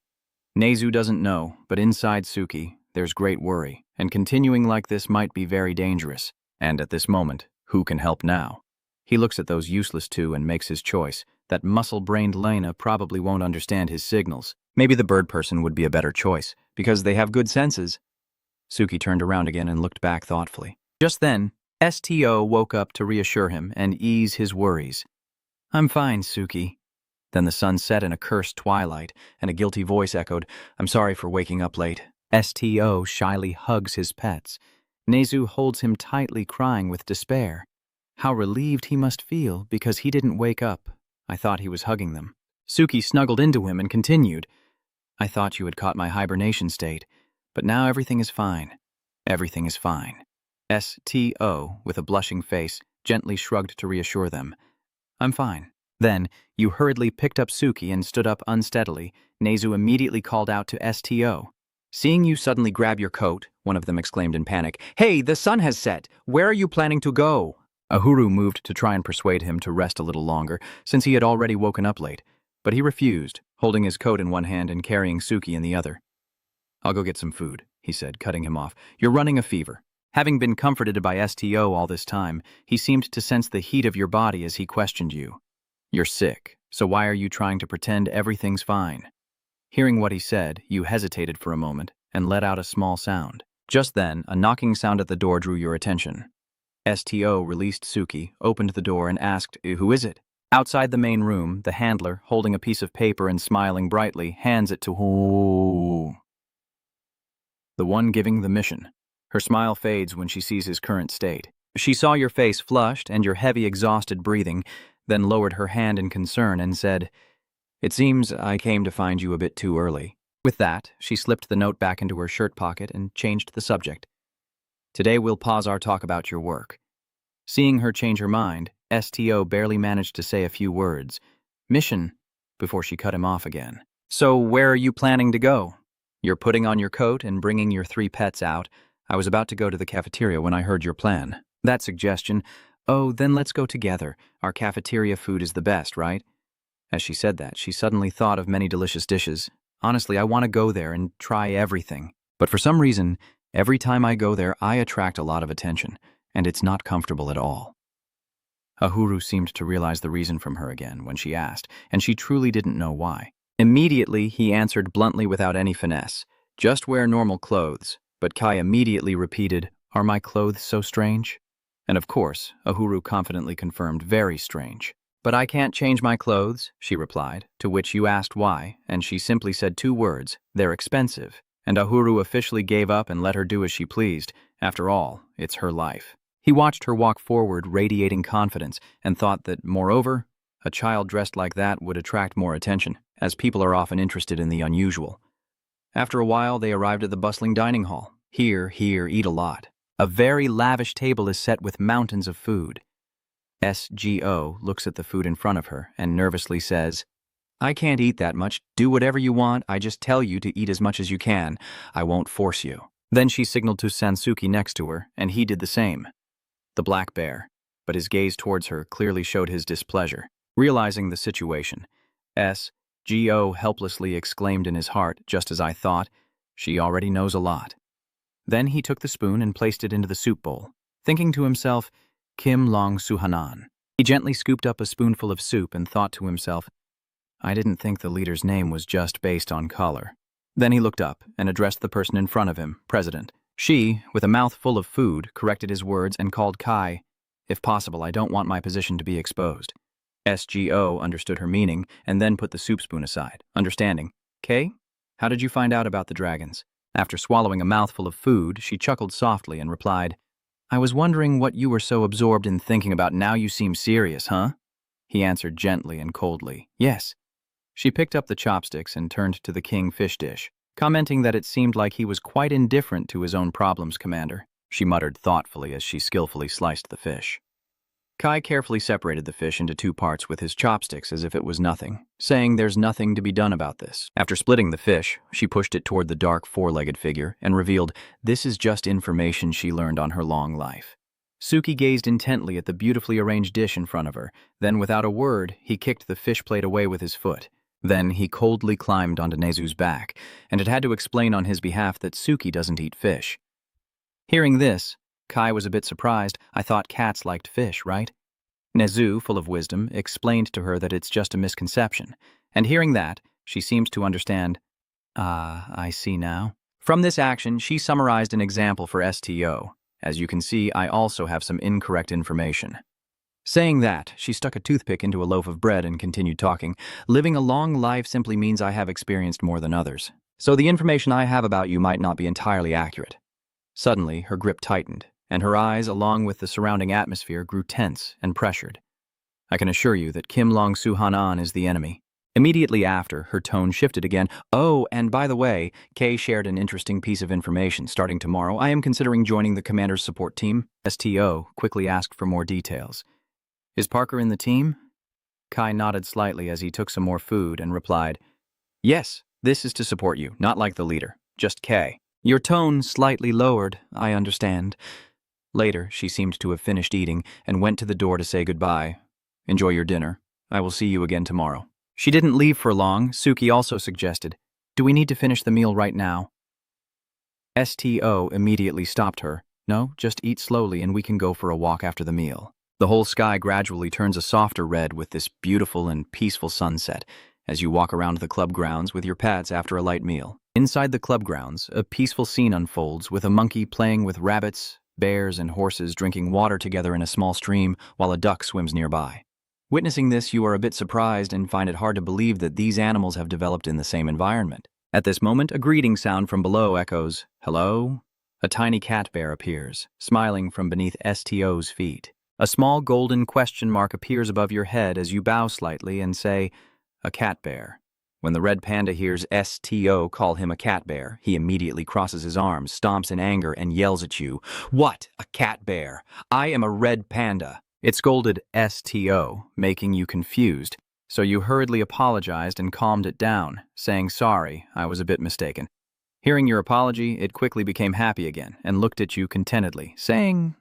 Nezu doesn't know, but inside Suki, there's great worry, and continuing like this might be very dangerous. And at this moment, who can help now? He looks at those useless two and makes his choice. That muscle-brained Lena probably won't understand his signals. Maybe the bird person would be a better choice, because they have good senses. Suki turned around again and looked back thoughtfully. Just then, STO woke up to reassure him and ease his worries. I'm fine, Suki. Then the sun set in a cursed twilight, and a guilty voice echoed, I'm sorry for waking up late. STO shyly hugs his pets. Nezu holds him tightly, crying with despair. How relieved he must feel because he didn't wake up. I thought he was hugging them. Suki snuggled into him and continued, I thought you had caught my hibernation state, but now everything is fine. Everything is fine. STO, with a blushing face, gently shrugged to reassure them. I'm fine. Then, you hurriedly picked up Suki and stood up unsteadily. Nezu immediately called out to STO. Seeing you suddenly grab your coat, one of them exclaimed in panic, Hey, the sun has set! Where are you planning to go? Ahuru moved to try and persuade him to rest a little longer, since he had already woken up late, but he refused, holding his coat in one hand and carrying Suki in the other. I'll go get some food, he said, cutting him off. You're running a fever. Having been comforted by STO all this time, he seemed to sense the heat of your body as he questioned you. You're sick, so why are you trying to pretend everything's fine? Hearing what he said, you hesitated for a moment and let out a small sound. Just then, a knocking sound at the door drew your attention. STO released Suki, opened the door, and asked, Who is it? Outside the main room, the handler, holding a piece of paper and smiling brightly, hands it to the one giving the mission. Her smile fades when she sees his current state. She saw your face flushed and your heavy, exhausted breathing, then lowered her hand in concern and said, It seems I came to find you a bit too early. With that, she slipped the note back into her shirt pocket and changed the subject. Today we'll pause our talk about your work. Seeing her change her mind, STO barely managed to say a few words. Mission, before she cut him off again. So where are you planning to go? You're putting on your coat and bringing your 3 pets out. I was about to go to the cafeteria when I heard your plan. That suggestion, oh, then let's go together. Our cafeteria food is the best, right? As she said that, she suddenly thought of many delicious dishes. Honestly, I want to go there and try everything. But for some reason, every time I go there, I attract a lot of attention, and it's not comfortable at all. Ahuru seemed to realize the reason from her again when she asked, and she truly didn't know why. Immediately, he answered bluntly without any finesse, Just wear normal clothes. But Kai immediately repeated, Are my clothes so strange? And of course, Ahuru confidently confirmed, Very strange. But I can't change my clothes, she replied, to which you asked why, and she simply said 2 words, They're expensive. And Ahuru officially gave up and let her do as she pleased. After all, it's her life. He watched her walk forward, radiating confidence, and thought that, moreover, a child dressed like that would attract more attention, as people are often interested in the unusual. After a while, they arrived at the bustling dining hall. Here, eat a lot. A very lavish table is set with mountains of food. SGO looks at the food in front of her and nervously says, I can't eat that much. Do whatever you want. I just tell you to eat as much as you can. I won't force you. Then she signaled to Sansuki next to her, and he did the same. The black bear, but his gaze towards her clearly showed his displeasure. Realizing the situation, SGO helplessly exclaimed in his heart, just as I thought, She already knows a lot. Then he took the spoon and placed it into the soup bowl, thinking to himself, Kim Long Suhanan. He gently scooped up a spoonful of soup and thought to himself, I didn't think the leader's name was just based on color. Then he looked up and addressed the person in front of him, President. She, with a mouth full of food, corrected his words and called Kai, If possible, I don't want my position to be exposed. SGO understood her meaning and then put the soup spoon aside, understanding. Kay, how did you find out about the dragons? After swallowing a mouthful of food, she chuckled softly and replied, I was wondering what you were so absorbed in thinking about. Now you seem serious, huh? He answered gently and coldly, Yes. She picked up the chopsticks and turned to the king fish dish, commenting that it seemed like he was quite indifferent to his own problems, Commander. She muttered thoughtfully as she skillfully sliced the fish. Kai carefully separated the fish into 2 parts with his chopsticks as if it was nothing, saying there's nothing to be done about this. After splitting the fish, she pushed it toward the dark 4-legged figure and revealed this is just information she learned on her long life. Suki gazed intently at the beautifully arranged dish in front of her. Then, without a word, he kicked the fish plate away with his foot. Then he coldly climbed onto Nezu's back, and it had to explain on his behalf that Suki doesn't eat fish. Hearing this, Kai was a bit surprised. I thought cats liked fish, right? Nezu, full of wisdom, explained to her that it's just a misconception, and hearing that, she seems to understand. I see now. From this action, she summarized an example for STO, As you can see, I also have some incorrect information. Saying that, she stuck a toothpick into a loaf of bread and continued talking. Living a long life simply means I have experienced more than others. So the information I have about you might not be entirely accurate. Suddenly, her grip tightened, and her eyes, along with the surrounding atmosphere, grew tense and pressured. I can assure you that Kim Long-Soo Han-an is the enemy. Immediately after, her tone shifted again. Oh, and by the way, Kay shared an interesting piece of information. Starting tomorrow, I am considering joining the commander's support team. STO quickly asked for more details. Is Parker in the team? Kai nodded slightly as he took some more food and replied, Yes, this is to support you, not like the leader, just Kay. Your tone slightly lowered, I understand. Later, she seemed to have finished eating and went to the door to say goodbye. Enjoy your dinner. I will see you again tomorrow. She didn't leave for long. Suki also suggested, Do we need to finish the meal right now? STO immediately stopped her. No, just eat slowly and we can go for a walk after the meal. The whole sky gradually turns a softer red with this beautiful and peaceful sunset as you walk around the club grounds with your pets after a light meal. Inside the club grounds, a peaceful scene unfolds with a monkey playing with rabbits, bears, and horses drinking water together in a small stream while a duck swims nearby. Witnessing this, you are a bit surprised and find it hard to believe that these animals have developed in the same environment. At this moment, a greeting sound from below echoes, Hello? A tiny cat bear appears, smiling from beneath STO's feet. A small golden question mark appears above your head as you bow slightly and say, A cat bear. When the red panda hears STO call him a cat bear, he immediately crosses his arms, stomps in anger, and yells at you, What? A cat bear? I am a red panda. It scolded STO, making you confused, so you hurriedly apologized and calmed it down, saying, Sorry, I was a bit mistaken. Hearing your apology, it quickly became happy again and looked at you contentedly, saying,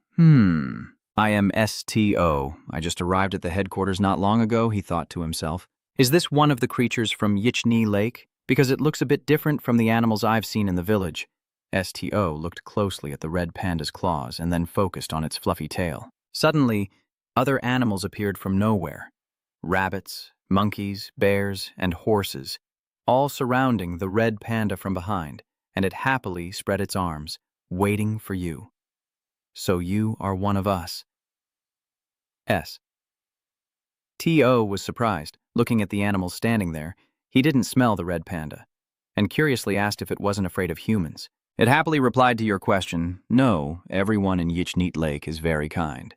I am STO. I just arrived at the headquarters not long ago, he thought to himself. Is this one of the creatures from Yichni Lake? Because it looks a bit different from the animals I've seen in the village. STO looked closely at the red panda's claws and then focused on its fluffy tail. Suddenly, other animals appeared from nowhere. Rabbits, monkeys, bears, and horses, all surrounding the red panda from behind, and it happily spread its arms, waiting for you. So you are one of us. T.O. was surprised, looking at the animals standing there. He didn't smell the red panda, and curiously asked if it wasn't afraid of humans. It happily replied to your question, No, everyone in Yichneet Lake is very kind.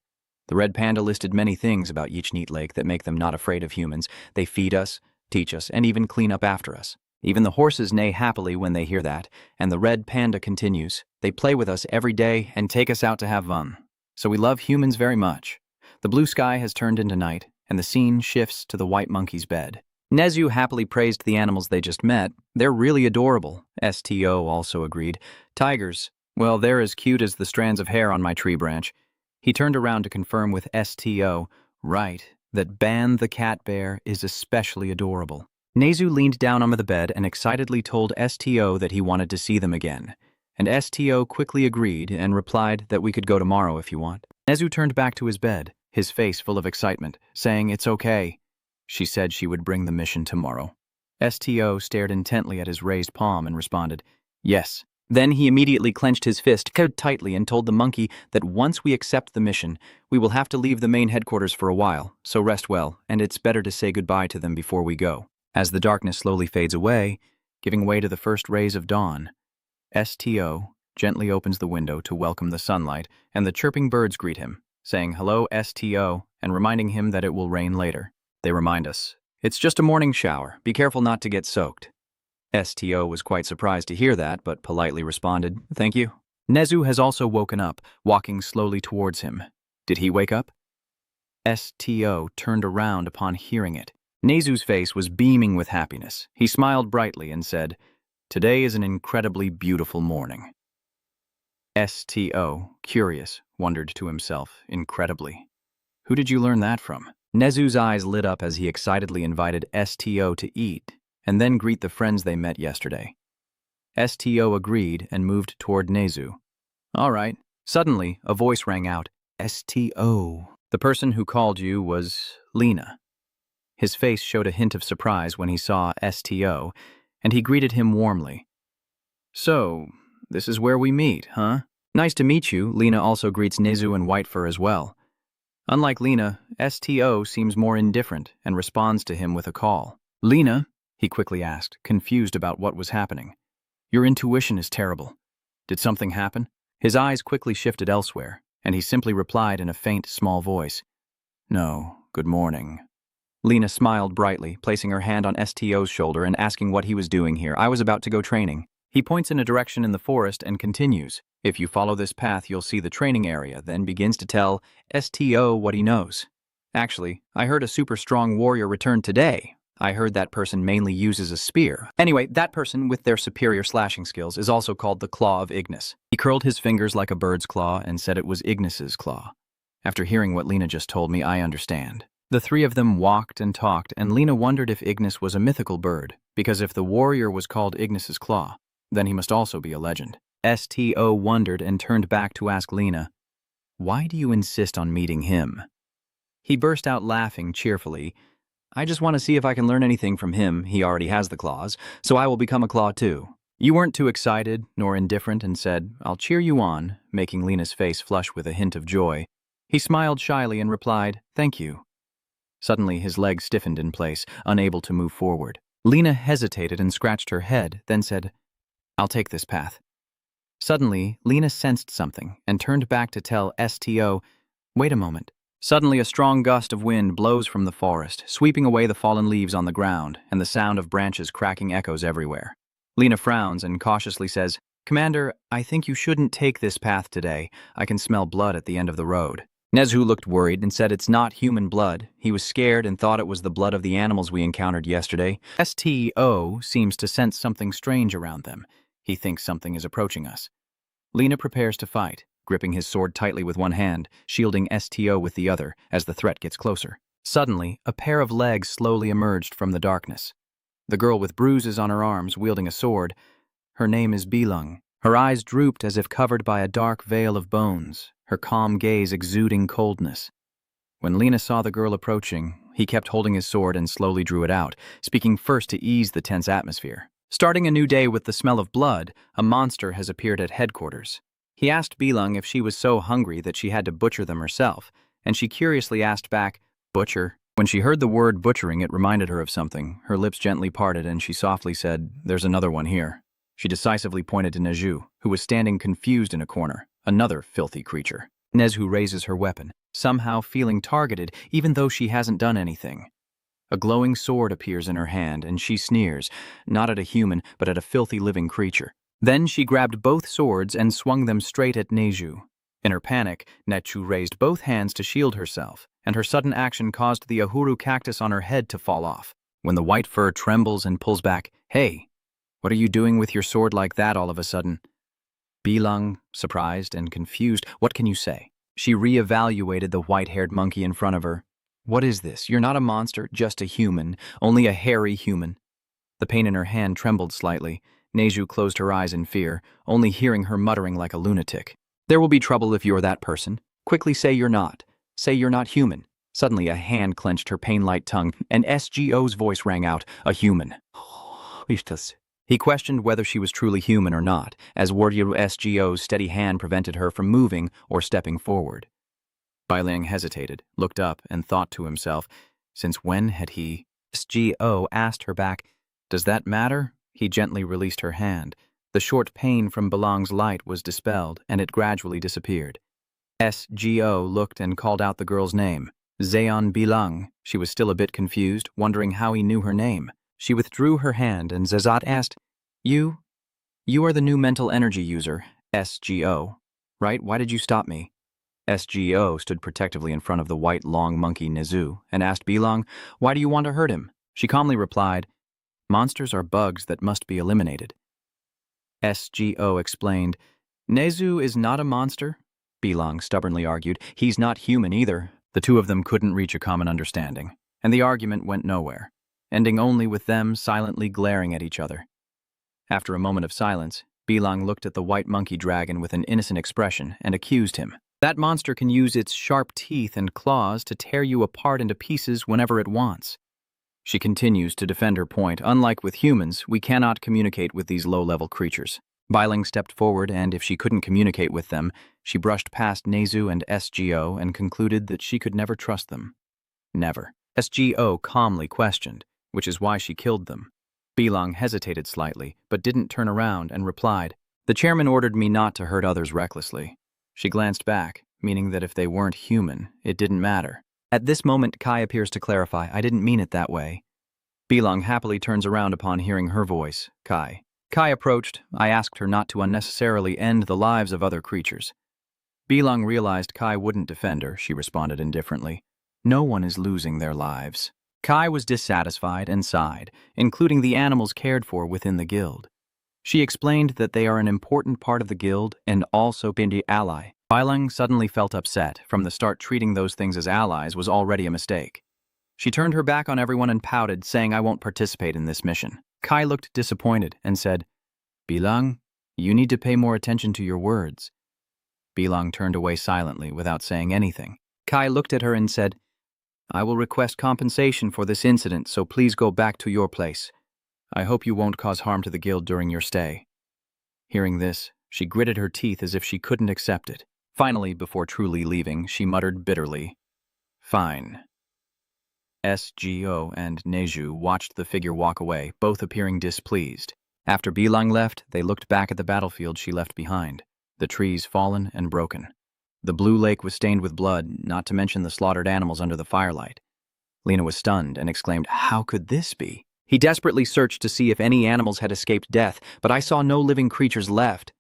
The red panda listed many things about Yichneet Lake that make them not afraid of humans. They feed us, teach us, and even clean up after us. Even the horses neigh happily when they hear that, and the red panda continues. They play with us every day and take us out to have fun. So we love humans very much. The blue sky has turned into night, and the scene shifts to the white monkey's bed. Nezu happily praised the animals they just met. They're really adorable, STO also agreed. Tigers, well, they're as cute as the strands of hair on my tree branch. He turned around to confirm with STO, right, that Ban the cat bear is especially adorable. Nezu leaned down on the bed and excitedly told STO that he wanted to see them again. And STO quickly agreed and replied that we could go tomorrow if you want. Nezu turned back to his bed, his face full of excitement, saying it's okay. She said she would bring the mission tomorrow. STO stared intently at his raised palm and responded, Yes. Then he immediately clenched his fist tightly and told the monkey that once we accept the mission, we will have to leave the main headquarters for a while, so rest well, and it's better to say goodbye to them before we go. As the darkness slowly fades away, giving way to the first rays of dawn, STO gently opens the window to welcome the sunlight, and the chirping birds greet him, saying hello STO and reminding him that it will rain later. They remind us, it's just a morning shower, be careful not to get soaked. STO was quite surprised to hear that, but politely responded, Thank you. Nezu has also woken up, walking slowly towards him. Did he wake up? STO turned around upon hearing it. Nezu's face was beaming with happiness. He smiled brightly and said, Today is an incredibly beautiful morning. STO, curious, wondered to himself, incredibly. Who did you learn that from? Nezu's eyes lit up as he excitedly invited STO to eat, and then greet the friends they met yesterday. STO agreed and moved toward Nezu. All right. Suddenly, a voice rang out, STO. The person who called you was Lena. His face showed a hint of surprise when he saw STO, and he greeted him warmly. So, this is where we meet, huh? Nice to meet you. Lena also greets Nezu and Whitefur as well. Unlike Lena, STO seems more indifferent and responds to him with a call. Lena, he quickly asked, confused about what was happening. Your intuition is terrible. Did something happen? His eyes quickly shifted elsewhere, and he simply replied in a faint, small voice. No, good morning. Lena smiled brightly, placing her hand on STO's shoulder and asking what he was doing here. I was about to go training. He points in a direction in the forest and continues. If you follow this path, you'll see the training area, then begins to tell STO what he knows. Actually, I heard a super strong warrior return today. I heard that person mainly uses a spear. Anyway, that person with their superior slashing skills is also called the Claw of Ignis. He curled his fingers like a bird's claw and said it was Ignis's claw. After hearing what Lena just told me, I understand. The three of them walked and talked, and Lena wondered if Ignis was a mythical bird, because if the warrior was called Ignis's claw, then he must also be a legend. STO wondered and turned back to ask Lena, why do you insist on meeting him? He burst out laughing cheerfully. I just want to see if I can learn anything from him. He already has the claws, so I will become a claw too. You weren't too excited nor indifferent and said, I'll cheer you on, making Lena's face flush with a hint of joy. He smiled shyly and replied, thank you. Suddenly his legs stiffened in place, unable to move forward. Lena hesitated and scratched her head, then said, I'll take this path. Suddenly, Lena sensed something and turned back to tell STO, wait a moment. Suddenly, a strong gust of wind blows from the forest, sweeping away the fallen leaves on the ground, and the sound of branches cracking echoes everywhere. Lena frowns and cautiously says, Commander, I think you shouldn't take this path today. I can smell blood at the end of the road. Nezu looked worried and said it's not human blood. He was scared and thought it was the blood of the animals we encountered yesterday. STO seems to sense something strange around them. He thinks something is approaching us. Lena prepares to fight, gripping his sword tightly with one hand, shielding STO with the other as the threat gets closer. Suddenly, a pair of legs slowly emerged from the darkness. The girl with bruises on her arms, wielding a sword. Her name is Bilung. Her eyes drooped as if covered by a dark veil of bones, her calm gaze exuding coldness. When Lena saw the girl approaching, he kept holding his sword and slowly drew it out, speaking first to ease the tense atmosphere. Starting a new day with the smell of blood, a monster has appeared at headquarters. He asked Bilung if she was so hungry that she had to butcher them herself, and she curiously asked back, Butcher? When she heard the word butchering, it reminded her of something. Her lips gently parted and she softly said, There's another one here. She decisively pointed to Nezu, who was standing confused in a corner, another filthy creature. Nezu raises her weapon, somehow feeling targeted even though she hasn't done anything. A glowing sword appears in her hand, and she sneers, not at a human, but at a filthy living creature. Then she grabbed both swords and swung them straight at Nezu. In her panic, Nechu raised both hands to shield herself, and her sudden action caused the ahuru cactus on her head to fall off. When the white fur trembles and pulls back, Hey, what are you doing with your sword like that all of a sudden? Bilung, surprised and confused, what can you say? She re-evaluated the white-haired monkey in front of her. What is this? You're not a monster, just a human, only a hairy human. The pain in her hand trembled slightly. Nezu closed her eyes in fear, only hearing her muttering like a lunatic. There will be trouble if you're that person. Quickly say you're not. Say you're not human. Suddenly a hand clenched her pain-light tongue, and SGO's voice rang out, a human. He questioned whether she was truly human or not, as Warrior SGO's steady hand prevented her from moving or stepping forward. Bailing hesitated, looked up, and thought to himself, since when had he? SGO asked her back, Does that matter? He gently released her hand. The short pain from Bilung's light was dispelled, and it gradually disappeared. SGO looked and called out the girl's name. Zeon Bilung. She was still a bit confused, wondering how he knew her name. She withdrew her hand, and Zazat asked, You are the new mental energy user, SGO, right? Why did you stop me? SGO stood protectively in front of the white long monkey Nezu and asked Bilung, Why do you want to hurt him? She calmly replied, Monsters are bugs that must be eliminated. SGO explained, Nezu is not a monster. Bilung stubbornly argued, He's not human either. The two of them couldn't reach a common understanding, and the argument went nowhere, ending only with them silently glaring at each other. After a moment of silence, Bilung looked at the white monkey dragon with an innocent expression and accused him. That monster can use its sharp teeth and claws to tear you apart into pieces whenever it wants. She continues to defend her point. Unlike with humans, we cannot communicate with these low-level creatures. Biling stepped forward, and if she couldn't communicate with them, she brushed past Nezu and SGO and concluded that she could never trust them. Never. SGO calmly questioned, which is why she killed them. Bilang hesitated slightly, but didn't turn around and replied, "The chairman ordered me not to hurt others recklessly." She glanced back, meaning that if they weren't human, it didn't matter. At this moment, Kai appears to clarify, "I didn't mean it that way." Bilang happily turns around upon hearing her voice, Kai. Kai approached. I asked her not to unnecessarily end the lives of other creatures. Bilang realized Kai wouldn't defend her. She responded indifferently. No one is losing their lives. Kai was dissatisfied and sighed, including the animals cared for within the guild. She explained that they are an important part of the guild and also Bindi ally. Bilang suddenly felt upset. From the start, treating those things as allies was already a mistake. She turned her back on everyone and pouted, saying, "I won't participate in this mission." Kai looked disappointed and said, "Bilang, you need to pay more attention to your words." Bilang turned away silently without saying anything. Kai looked at her and said, "I will request compensation for this incident, so please go back to your place. I hope you won't cause harm to the guild during your stay." Hearing this, she gritted her teeth as if she couldn't accept it. Finally, before truly leaving, she muttered bitterly, "Fine." SGO and Neju watched the figure walk away, both appearing displeased. After Bilang left, they looked back at the battlefield she left behind, the trees fallen and broken. The blue lake was stained with blood, not to mention the slaughtered animals under the firelight. Lena was stunned and exclaimed, "How could this be?" He desperately searched to see if any animals had escaped death, but I saw no living creatures left.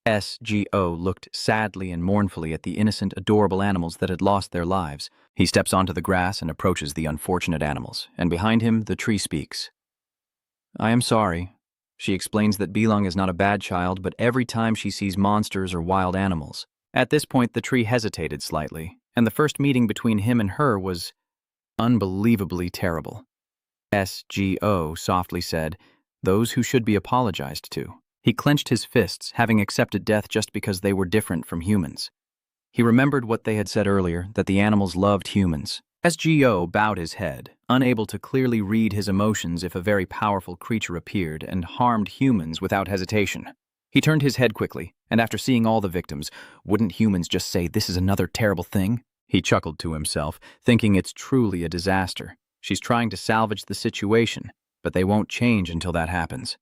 SGO looked sadly and mournfully at the innocent, adorable animals that had lost their lives. He steps onto the grass and approaches the unfortunate animals, and behind him, the tree speaks. "I am sorry." She explains that Bilang is not a bad child, but every time she sees monsters or wild animals. At this point, the tree hesitated slightly, and the first meeting between him and her was unbelievably terrible. SGO softly said, "Those who should be apologized to." He clenched his fists, having accepted death just because they were different from humans. He remembered what they had said earlier, that the animals loved humans. SGO bowed his head, unable to clearly read his emotions if a very powerful creature appeared and harmed humans without hesitation. He turned his head quickly, and after seeing all the victims, wouldn't humans just say, "This is another terrible thing?" He chuckled to himself, thinking it's truly a disaster. She's trying to salvage the situation, but they won't change until that happens.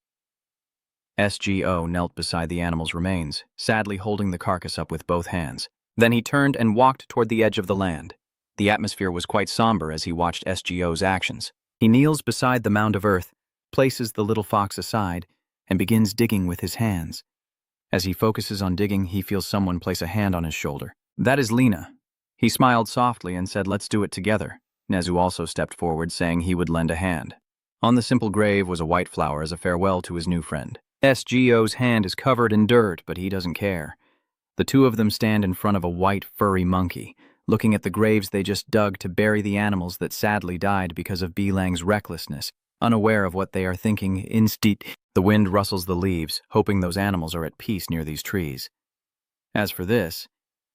SGO knelt beside the animal's remains, sadly holding the carcass up with both hands. Then he turned and walked toward the edge of the land. The atmosphere was quite somber as he watched SGO's actions. He kneels beside the mound of earth, places the little fox aside, and begins digging with his hands. As he focuses on digging, he feels someone place a hand on his shoulder. That is Lena. He smiled softly and said, "Let's do it together." Nezu also stepped forward, saying he would lend a hand. On the simple grave was a white flower as a farewell to his new friend. SGO's hand is covered in dirt, but he doesn't care. The two of them stand in front of a white, furry monkey, looking at the graves they just dug to bury the animals that sadly died because of Bilang's recklessness, unaware of what they are thinking. The wind rustles the leaves, hoping those animals are at peace near these trees. As for this,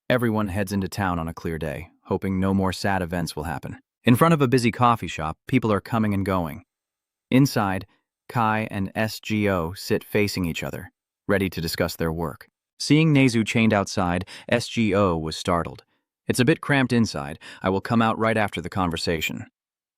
everyone heads into town on a clear day, hoping no more sad events will happen. In front of a busy coffee shop, people are coming and going. Inside, Kai and SGO sit facing each other, ready to discuss their work. Seeing Nezu chained outside, SGO was startled. "It's a bit cramped inside. I will come out right after the conversation."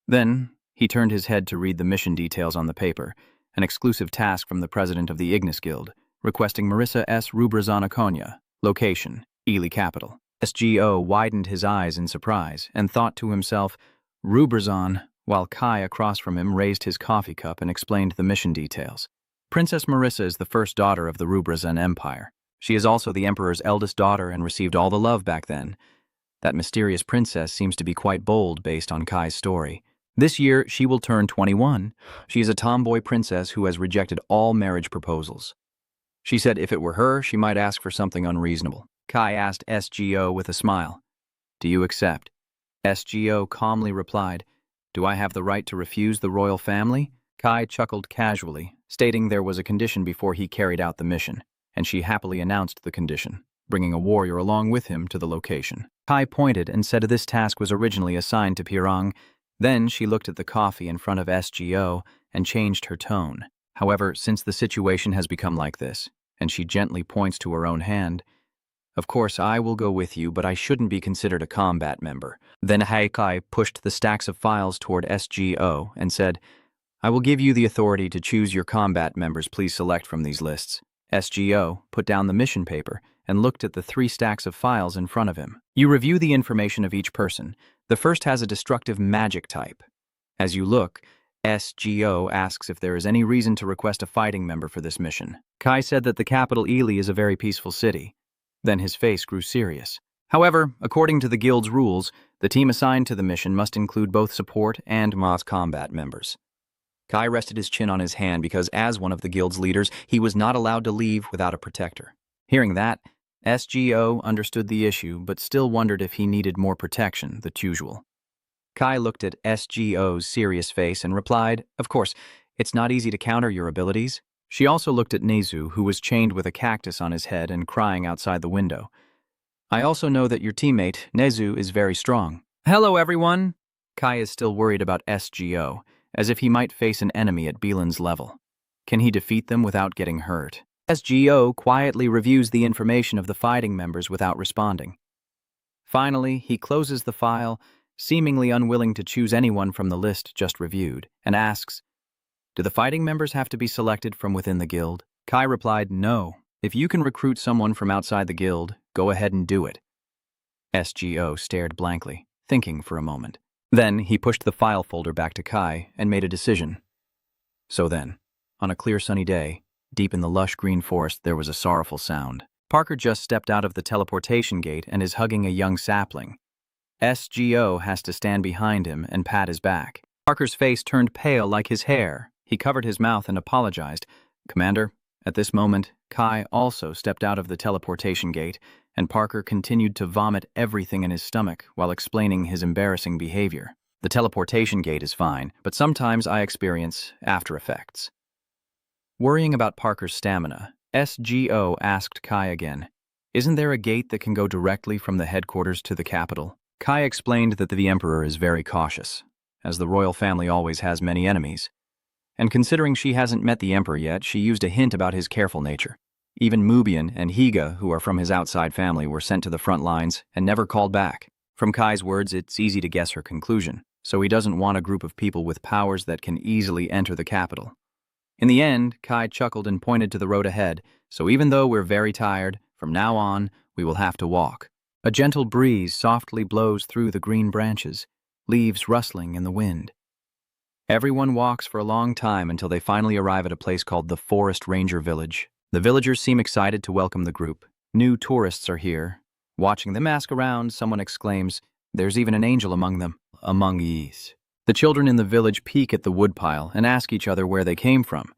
Then, he turned his head to read the mission details on the paper, an exclusive task from the president of the Ignis Guild, requesting Marissa S. Rubrazana Konya, location, Ely Capital. SGO widened his eyes in surprise and thought to himself, "Rubrazan," while Kai across from him raised his coffee cup and explained the mission details. Princess Marissa is the first daughter of the Rubrazan Empire. She is also the Emperor's eldest daughter and received all the love back then. That mysterious princess seems to be quite bold based on Kai's story. This year, she will turn 21. She is a tomboy princess who has rejected all marriage proposals. She said if it were her, she might ask for something unreasonable. Kai asked SGO with a smile, "Do you accept?" SGO calmly replied, "Do I have the right to refuse the royal family?" Kai chuckled casually, stating there was a condition before he carried out the mission, and she happily announced the condition, bringing a warrior along with him to the location. Kai pointed and said this task was originally assigned to Pirang. Then she looked at the coffee in front of SGO and changed her tone. However, since the situation has become like this, and she gently points to her own hand. Of course, I will go with you, but I shouldn't be considered a combat member. Then Kai pushed the stacks of files toward SGO and said, I will give you the authority to choose your combat members. Please select from these lists. SGO put down the mission paper and looked at the 3 stacks of files in front of him. You review the information of each person. The first has a destructive magic type. As you look, SGO asks if there is any reason to request a fighting member for this mission. Kai said that the capital Ely is a very peaceful city. Then his face grew serious. However, according to the guild's rules, the team assigned to the mission must include both support and mass combat members. Kai rested his chin on his hand because, as one of the guild's leaders, he was not allowed to leave without a protector. Hearing that, SGO understood the issue, but still wondered if he needed more protection than usual. Kai looked at SGO's serious face and replied, Of course, it's not easy to counter your abilities. She also looked at Nezu, who was chained with a cactus on his head and crying outside the window. I also know that your teammate, Nezu, is very strong. Hello, everyone! Kai is still worried about SGO, as if he might face an enemy at Beelan's level. Can he defeat them without getting hurt? SGO quietly reviews the information of the fighting members without responding. Finally, he closes the file, seemingly unwilling to choose anyone from the list just reviewed, and asks, Do the fighting members have to be selected from within the guild? Kai replied, No. If you can recruit someone from outside the guild, go ahead and do it. SGO stared blankly, thinking for a moment. Then he pushed the file folder back to Kai and made a decision. So then, on a clear sunny day, deep in the lush green forest, there was a sorrowful sound. Parker just stepped out of the teleportation gate and is hugging a young sapling. SGO has to stand behind him and pat his back. Parker's face turned pale like his hair. He covered his mouth and apologized. Commander, at this moment, Kai also stepped out of the teleportation gate, and Parker continued to vomit everything in his stomach while explaining his embarrassing behavior. The teleportation gate is fine, but sometimes I experience after effects. Worrying about Parker's stamina, SGO asked Kai again, Isn't there a gate that can go directly from the headquarters to the capital? Kai explained that the Emperor is very cautious, as the royal family always has many enemies. And considering she hasn't met the Emperor yet, she used a hint about his careful nature. Even Mubian and Higa, who are from his outside family, were sent to the front lines and never called back. From Kai's words, it's easy to guess her conclusion, so he doesn't want a group of people with powers that can easily enter the capital. In the end, Kai chuckled and pointed to the road ahead, so even though we're very tired, from now on, we will have to walk. A gentle breeze softly blows through the green branches, leaves rustling in the wind. Everyone walks for a long time until they finally arrive at a place called the Forest Ranger Village. The villagers seem excited to welcome the group. New tourists are here. Watching them ask around, someone exclaims, There's even an angel among them. Among these. The children in the village peek at the woodpile and ask each other where they came from.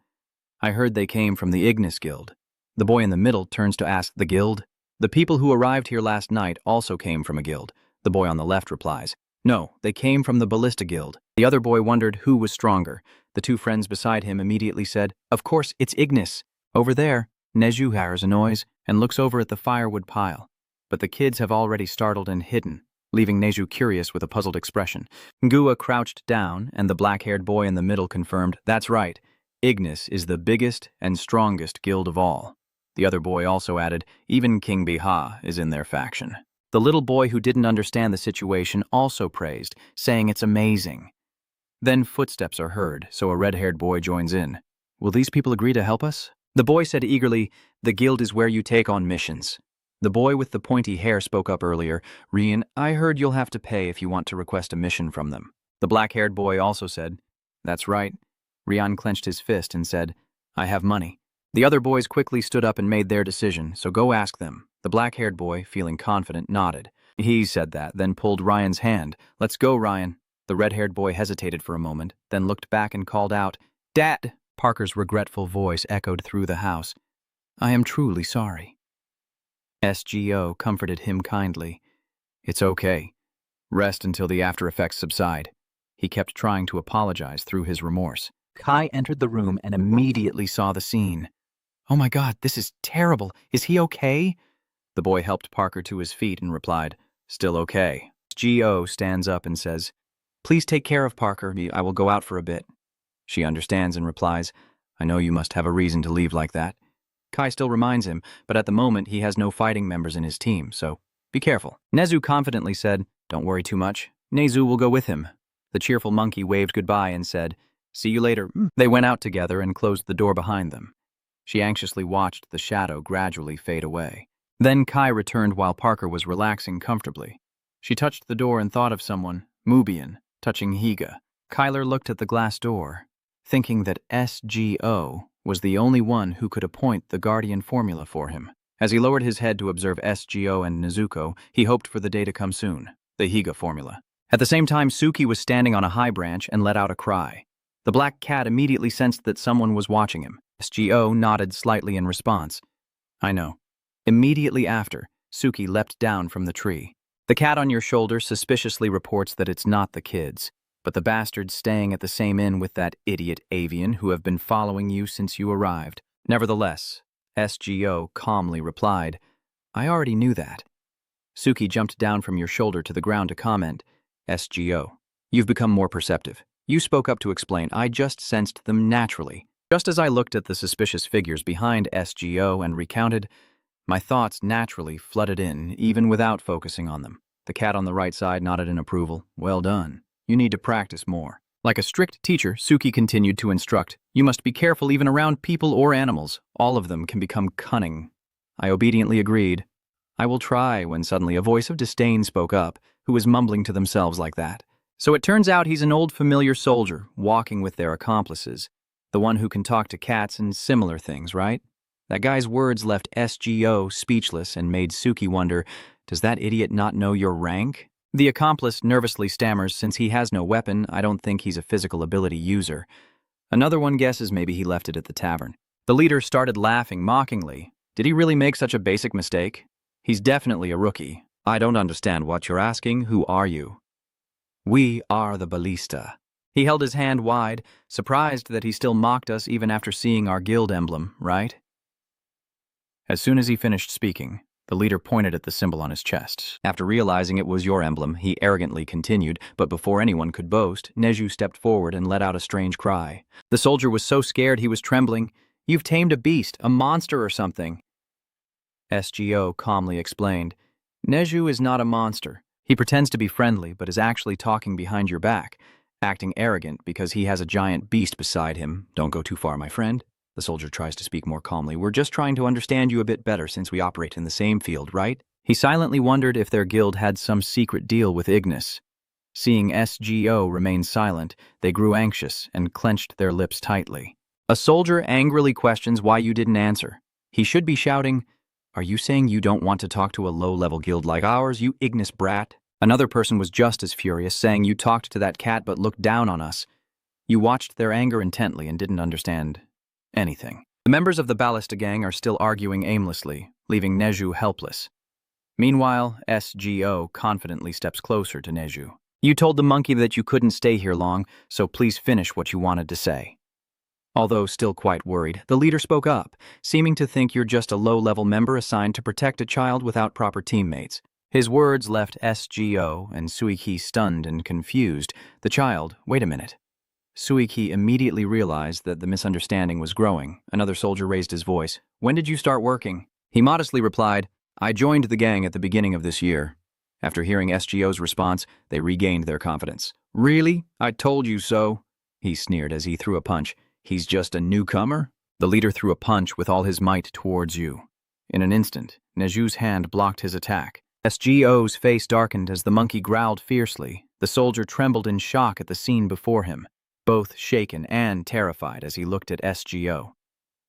I heard they came from the Ignis Guild. The boy in the middle turns to ask, The guild? The people who arrived here last night also came from a guild. The boy on the left replies, No, they came from the Ballista Guild. The other boy wondered who was stronger. The 2 friends beside him immediately said, Of course, it's Ignis. Over there, Nezu hears a noise and looks over at the firewood pile. But the kids have already startled and hidden, leaving Nezu curious with a puzzled expression. Ngua crouched down, and the black-haired boy in the middle confirmed, That's right, Ignis is the biggest and strongest guild of all. The other boy also added, Even King Biha is in their faction. The little boy who didn't understand the situation also praised, saying it's amazing. Then footsteps are heard, so a red-haired boy joins in. Will these people agree to help us? The boy said eagerly, The guild is where you take on missions. The boy with the pointy hair spoke up earlier, Rian, I heard you'll have to pay if you want to request a mission from them. The black-haired boy also said, That's right. Rian clenched his fist and said, I have money. The other boys quickly stood up and made their decision, so go ask them. The black-haired boy, feeling confident, nodded. He said that, then pulled Ryan's hand. Let's go, Ryan. The red-haired boy hesitated for a moment, then looked back and called out, Dad! Parker's regretful voice echoed through the house. I am truly sorry. SGO comforted him kindly. It's okay. Rest until the after-effects subside. He kept trying to apologize through his remorse. Kai entered the room and immediately saw the scene. Oh my God, this is terrible. Is he okay? The boy helped Parker to his feet and replied, Still okay. SGO stands up and says, Please take care of Parker. I will go out for a bit. She understands and replies, I know you must have a reason to leave like that. Kai still reminds him, but at the moment he has no fighting members in his team, so be careful. Nezu confidently said, "Don't worry too much. Nezu will go with him." The cheerful monkey waved goodbye and said, "See you later." They went out together and closed the door behind them. She anxiously watched the shadow gradually fade away. Then Kai returned while Parker was relaxing comfortably. She touched the door and thought of someone, Mubian, touching Higa. Kyler looked at the glass door, thinking that SGO was the only one who could appoint the guardian formula for him. As he lowered his head to observe SGO and Nezuko, he hoped for the day to come soon, the Higa formula. At the same time, Suki was standing on a high branch and let out a cry. The black cat immediately sensed that someone was watching him. SGO nodded slightly in response. "I know." Immediately after, Suki leapt down from the tree. "The cat on your shoulder suspiciously reports that it's not the kids, but the bastards staying at the same inn with that idiot avian who have been following you since you arrived." Nevertheless, SGO calmly replied, "I already knew that." Suki jumped down from your shoulder to the ground to comment, "SGO, you've become more perceptive. You spoke up to explain. I just sensed them naturally." Just as I looked at the suspicious figures behind SGO and recounted, my thoughts naturally flooded in, even without focusing on them. The cat on the right side nodded in approval. "Well done. You need to practice more." Like a strict teacher, Suki continued to instruct, "You must be careful even around people or animals. All of them can become cunning." I obediently agreed. "I will try," when suddenly a voice of disdain spoke up, who was mumbling to themselves like that. "So it turns out he's an old familiar soldier, walking with their accomplices. The one who can talk to cats and similar things, right?" That guy's words left SGO speechless and made Suki wonder, does that idiot not know your rank? The accomplice nervously stammers, "Since he has no weapon, I don't think he's a physical ability user." Another one guesses maybe he left it at the tavern. The leader started laughing mockingly. Did he really make such a basic mistake? He's definitely a rookie. "I don't understand what you're asking. Who are you?" "We are the ballista." He held his hand wide, surprised that he still mocked us even after seeing our guild emblem, right? As soon as he finished speaking, the leader pointed at the symbol on his chest. After realizing it was your emblem, he arrogantly continued, but before anyone could boast, Neju stepped forward and let out a strange cry. The soldier was so scared he was trembling. "You've tamed a beast, a monster or something." SGO calmly explained, "Neju is not a monster. He pretends to be friendly, but is actually talking behind your back, acting arrogant because he has a giant beast beside him. Don't go too far, my friend." The soldier tries to speak more calmly. "We're just trying to understand you a bit better since we operate in the same field, right?" He silently wondered if their guild had some secret deal with Ignis. Seeing SGO remain silent, they grew anxious and clenched their lips tightly. A soldier angrily questions why you didn't answer. He should be shouting, "Are you saying you don't want to talk to a low-level guild like ours, you Ignis brat?" Another person was just as furious, saying, "You talked to that cat but looked down on us." You watched their anger intently and didn't understand anything. The members of the Ballista gang are still arguing aimlessly, leaving Neju helpless. Meanwhile, SGO confidently steps closer to Neju. "You told the monkey that you couldn't stay here long, so please finish what you wanted to say." Although still quite worried, the leader spoke up, seeming to think you're just a low-level member assigned to protect a child without proper teammates. His words left SGO and Suiki stunned and confused. The child, wait a minute. Suiki immediately realized that the misunderstanding was growing. Another soldier raised his voice. "When did you start working?" He modestly replied, "I joined the gang at the beginning of this year." After hearing SGO's response, they regained their confidence. "Really? I told you so," he sneered as he threw a punch. "He's just a newcomer?" The leader threw a punch with all his might towards you. In an instant, Neju's hand blocked his attack. SGO's face darkened as the monkey growled fiercely. The soldier trembled in shock at the scene before him, both shaken and terrified as he looked at SGO.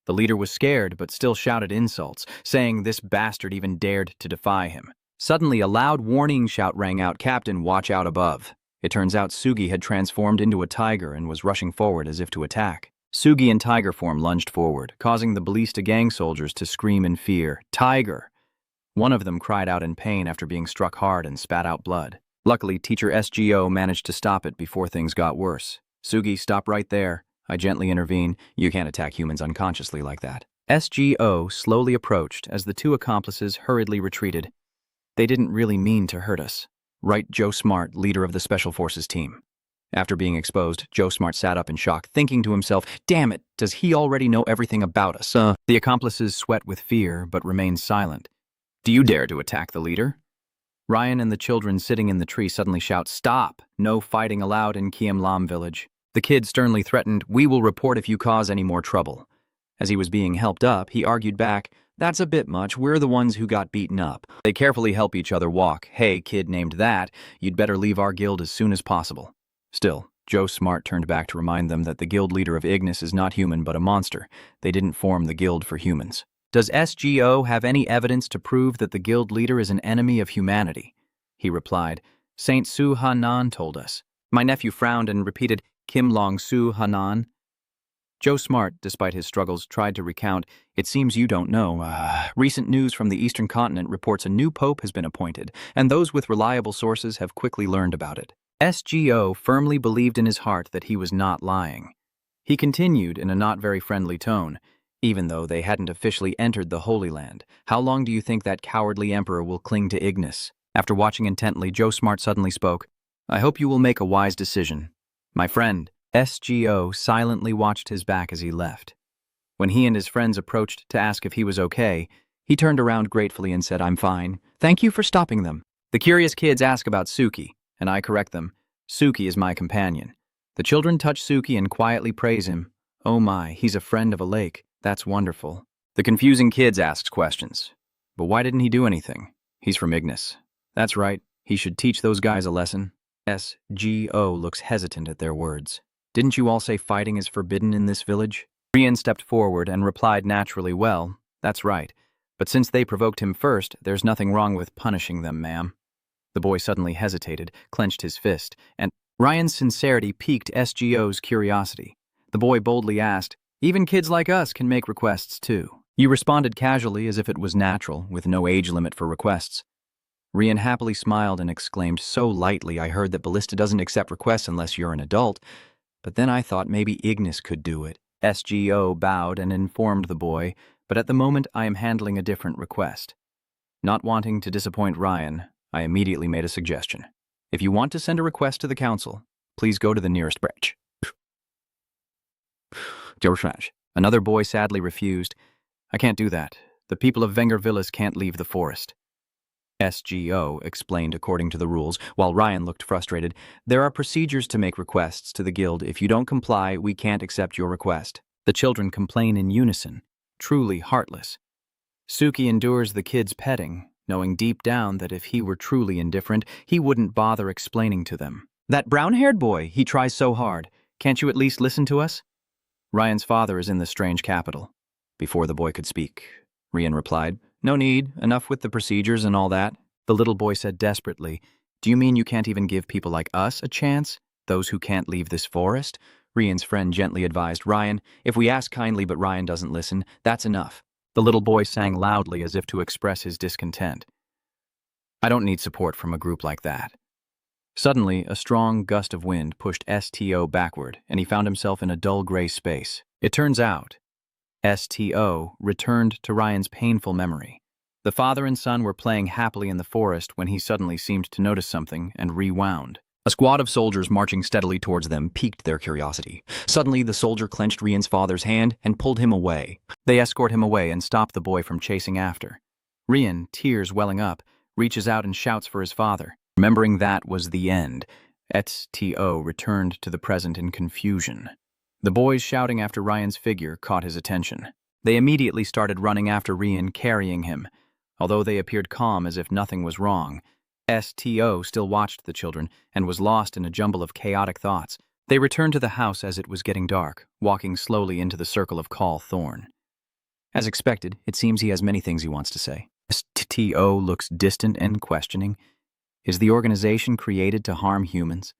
The leader was scared but still shouted insults, saying this bastard even dared to defy him. Suddenly, a loud warning shout rang out, "Captain, watch out above." It turns out Sugi had transformed into a tiger and was rushing forward as if to attack. Sugi in tiger form lunged forward, causing the Ballista gang soldiers to scream in fear. "Tiger!" One of them cried out in pain after being struck hard and spat out blood. Luckily, Teacher SGO managed to stop it before things got worse. "Sugi, stop right there." I gently intervene. "You can't attack humans unconsciously like that." SGO slowly approached as the two accomplices hurriedly retreated. "They didn't really mean to hurt us. Right, Joe Smart, leader of the Special Forces team." After being exposed, Joe Smart sat up in shock, thinking to himself, damn it, does he already know everything about us? The accomplices sweat with fear, but remain silent. Do you dare to attack the leader? Ryan and the children sitting in the tree suddenly shout, "Stop! No fighting allowed in Kiem Lam village." The kid sternly threatened, "We will report if you cause any more trouble." As he was being helped up, he argued back, "That's a bit much, we're the ones who got beaten up." They carefully help each other walk. "Hey, kid named that, you'd better leave our guild as soon as possible." Still, Joe Smart turned back to remind them that the guild leader of Ignis is not human but a monster. They didn't form the guild for humans. "Does SGO have any evidence to prove that the guild leader is an enemy of humanity?" He replied, "Saint Su Hanan told us." My nephew frowned and repeated, "Kim Long Su Hanan." Joe Smart, despite his struggles, tried to recount, "It seems you don't know. Recent news from the Eastern Continent reports a new pope has been appointed, and those with reliable sources have quickly learned about it." SGO firmly believed in his heart that he was not lying. He continued in a not very friendly tone, "Even though they hadn't officially entered the Holy Land, how long do you think that cowardly emperor will cling to Ignis?" After watching intently, Joe Smart suddenly spoke, "I hope you will make a wise decision. My friend." SGO silently watched his back as he left. When he and his friends approached to ask if he was okay, he turned around gratefully and said, "I'm fine. Thank you for stopping them." The curious kids ask about Suki, and I correct them. "Suki is my companion." The children touch Suki and quietly praise him. "Oh my, he's a friend of a lake. That's wonderful." The confusing kids ask questions. "But why didn't he do anything? He's from Ignis." "That's right. He should teach those guys a lesson." SGO looks hesitant at their words. "Didn't you all say fighting is forbidden in this village?" Rian stepped forward and replied naturally, "Well, that's right. But since they provoked him first, there's nothing wrong with punishing them, ma'am." The boy suddenly hesitated, clenched his fist, and Ryan's sincerity piqued SGO's curiosity. The boy boldly asked, "Even kids like us can make requests too." You responded casually as if it was natural, with no age limit for requests. Rian happily smiled and exclaimed, "So lightly, I heard that Ballista doesn't accept requests unless you're an adult. But then I thought maybe Ignis could do it." SGO bowed and informed the boy, "But at the moment I am handling a different request." Not wanting to disappoint Ryan, I immediately made a suggestion. "If you want to send a request to the council, please go to the nearest branch." Another boy sadly refused. "I can't do that. The people of Wenger Villas can't leave the forest." SGO explained according to the rules, while Ryan looked frustrated. "There are procedures to make requests to the guild. If you don't comply, we can't accept your request." The children complain in unison, truly heartless. Suki endures the kids' petting, knowing deep down that if he were truly indifferent, he wouldn't bother explaining to them. "That brown-haired boy, he tries so hard. Can't you at least listen to us?" Ryan's father is in the strange capital. Before the boy could speak, Rian replied, "No need, enough with the procedures and all that." The little boy said desperately, "Do you mean you can't even give people like us a chance? Those who can't leave this forest?" Rian's friend gently advised, "Ryan, if we ask kindly but Ryan doesn't listen, that's enough." The little boy sang loudly as if to express his discontent. "I don't need support from a group like that." Suddenly, a strong gust of wind pushed STO backward, and he found himself in a dull gray space. It turns out, STO returned to Ryan's painful memory. The father and son were playing happily in the forest when he suddenly seemed to notice something and rewound. A squad of soldiers marching steadily towards them piqued their curiosity. Suddenly, the soldier clenched Rian's father's hand and pulled him away. They escort him away and stop the boy from chasing after. Rian, tears welling up, reaches out and shouts for his father. Remembering that was the end, STO returned to the present in confusion. The boys shouting after Ryan's figure caught his attention. They immediately started running after Rian, carrying him. Although they appeared calm as if nothing was wrong, STO still watched the children and was lost in a jumble of chaotic thoughts. They returned to the house as it was getting dark, walking slowly into the circle of Call Thorn. As expected, it seems he has many things he wants to say. STO looks distant and questioning. Is the organization created to harm humans?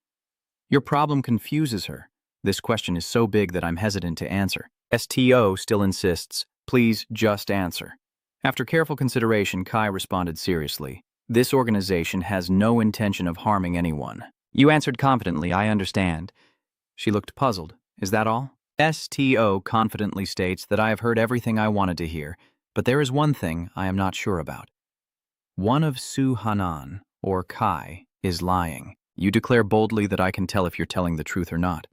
Your problem confuses her. This question is so big that I'm hesitant to answer. STO still insists, please just answer. After careful consideration, Kai responded seriously. This organization has no intention of harming anyone. You answered confidently, I understand. She looked puzzled. Is that all? STO confidently states that I have heard everything I wanted to hear, but there is one thing I am not sure about. One of Su Hanan, or Kai, is lying. You declare boldly that I can tell if you're telling the truth or not.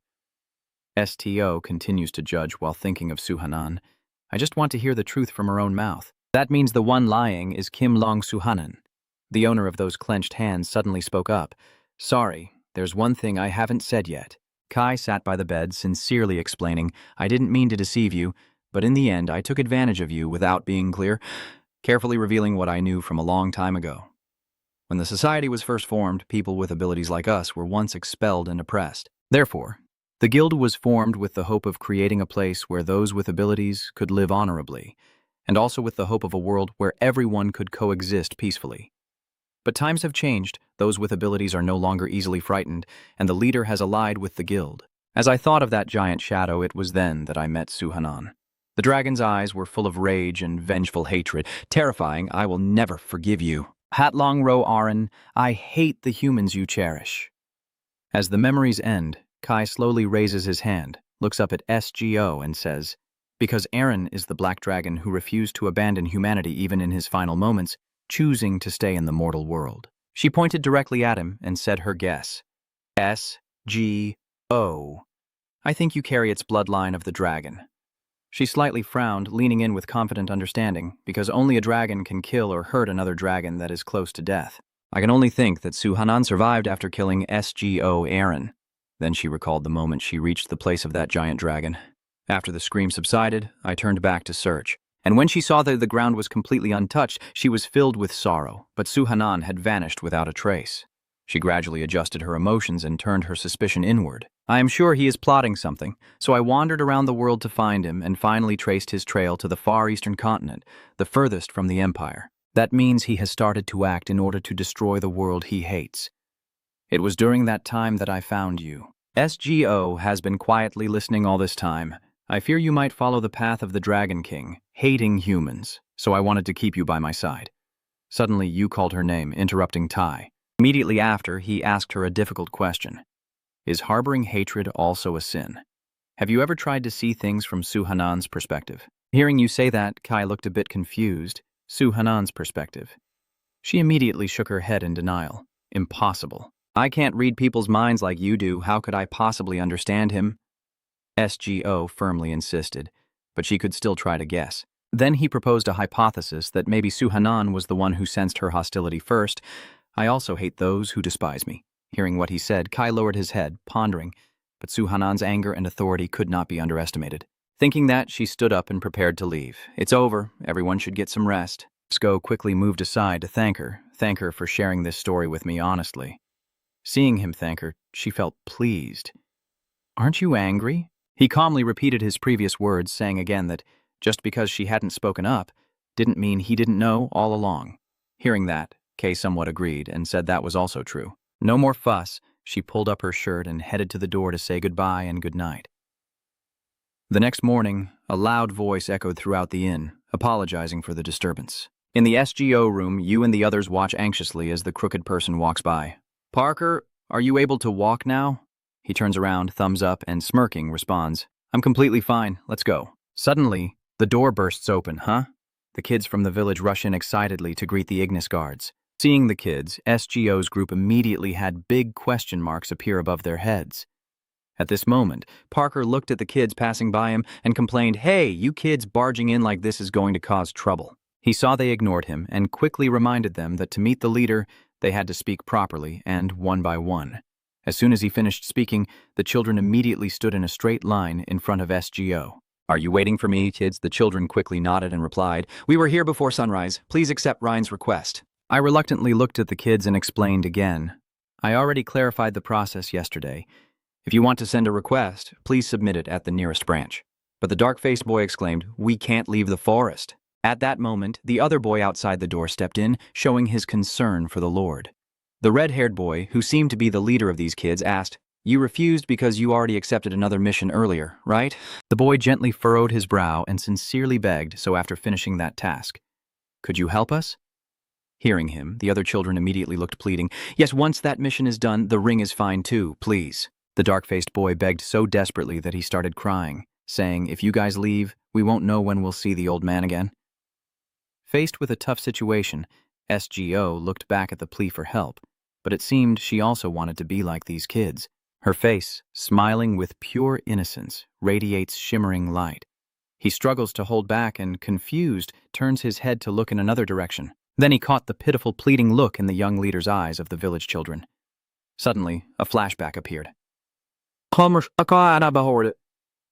STO continues to judge while thinking of Suhanan. I just want to hear the truth from her own mouth. That means the one lying is Kim Long Suhanan. The owner of those clenched hands suddenly spoke up. Sorry, there's one thing I haven't said yet. Kai sat by the bed, sincerely explaining, I didn't mean to deceive you, but in the end I took advantage of you without being clear, carefully revealing what I knew from a long time ago. When the society was first formed, people with abilities like us were once expelled and oppressed. Therefore, the guild was formed with the hope of creating a place where those with abilities could live honorably, and also with the hope of a world where everyone could coexist peacefully. But times have changed, those with abilities are no longer easily frightened, and the leader has allied with the guild. As I thought of that giant shadow, it was then that I met Suhanan. The dragon's eyes were full of rage and vengeful hatred, terrifying. I will never forgive you. Hatlong Ro Aran, I hate the humans you cherish. As the memories end, Kai slowly raises his hand, looks up at SGO and says, because Aaron is the black dragon who refused to abandon humanity even in his final moments, choosing to stay in the mortal world. She pointed directly at him and said her guess. SGO. I think you carry its bloodline of the dragon. She slightly frowned, leaning in with confident understanding, because only a dragon can kill or hurt another dragon that is close to death. I can only think that Suhanan survived after killing SGO Aaron. Then she recalled the moment she reached the place of that giant dragon. After the scream subsided, I turned back to search. And when she saw that the ground was completely untouched, she was filled with sorrow, but Suhanan had vanished without a trace. She gradually adjusted her emotions and turned her suspicion inward. I am sure he is plotting something, so I wandered around the world to find him and finally traced his trail to the far eastern continent, the furthest from the Empire. That means he has started to act in order to destroy the world he hates. It was during that time that I found you. SGO has been quietly listening all this time. I fear you might follow the path of the Dragon King, hating humans, so I wanted to keep you by my side. Suddenly, you called her name, interrupting Tai. Immediately after, he asked her a difficult question. Is harboring hatred also a sin? Have you ever tried to see things from Suhanan's perspective? Hearing you say that, Kai looked a bit confused. Suhanan's perspective. She immediately shook her head in denial. Impossible. I can't read people's minds like you do. How could I possibly understand him? SGO firmly insisted, but she could still try to guess. Then he proposed a hypothesis that maybe Suhanan was the one who sensed her hostility first. I also hate those who despise me. Hearing what he said, Kai lowered his head, pondering, but Suhanan's anger and authority could not be underestimated. Thinking that, she stood up and prepared to leave. It's over. Everyone should get some rest. Sko quickly moved aside to thank her for sharing this story with me honestly. Seeing him thank her, she felt pleased. Aren't you angry? He calmly repeated his previous words, saying again that just because she hadn't spoken up didn't mean he didn't know all along. Hearing that, Kay somewhat agreed and said that was also true. No more fuss. She pulled up her shirt and headed to the door to say goodbye and goodnight. The next morning, a loud voice echoed throughout the inn, apologizing for the disturbance. In the SGO room, you and the others watch anxiously as the crooked person walks by. Parker, are you able to walk now? He turns around, thumbs up, and smirking responds, I'm completely fine, let's go. Suddenly, the door bursts open, The kids from the village rush in excitedly to greet the Ignis guards. Seeing the kids, SGO's group immediately had big question marks appear above their heads. At this moment, Parker looked at the kids passing by him and complained, Hey, you kids barging in like this is going to cause trouble. He saw they ignored him and quickly reminded them that to meet the leader, they had to speak properly and one by one. As soon as he finished speaking, the children immediately stood in a straight line in front of SGO. Are you waiting for me, kids? The children quickly nodded and replied, We were here before sunrise. Please accept Ryan's request. I reluctantly looked at the kids and explained again. I already clarified the process yesterday. If you want to send a request, please submit it at the nearest branch. But the dark-faced boy exclaimed, We can't leave the forest. At that moment, the other boy outside the door stepped in, showing his concern for the Lord. The red-haired boy, who seemed to be the leader of these kids, asked, You refused because you already accepted another mission earlier, right? The boy gently furrowed his brow and sincerely begged, so after finishing that task, Could you help us? Hearing him, the other children immediately looked pleading, Yes, once that mission is done, the ring is fine too, please. The dark-faced boy begged so desperately that he started crying, saying, If you guys leave, we won't know when we'll see the old man again. Faced with a tough situation, SGO looked back at the plea for help, but it seemed she also wanted to be like these kids. Her face, smiling with pure innocence, radiates shimmering light. He struggles to hold back and, confused, turns his head to look in another direction. Then he caught the pitiful, pleading look in the young leader's eyes of the village children. Suddenly, a flashback appeared.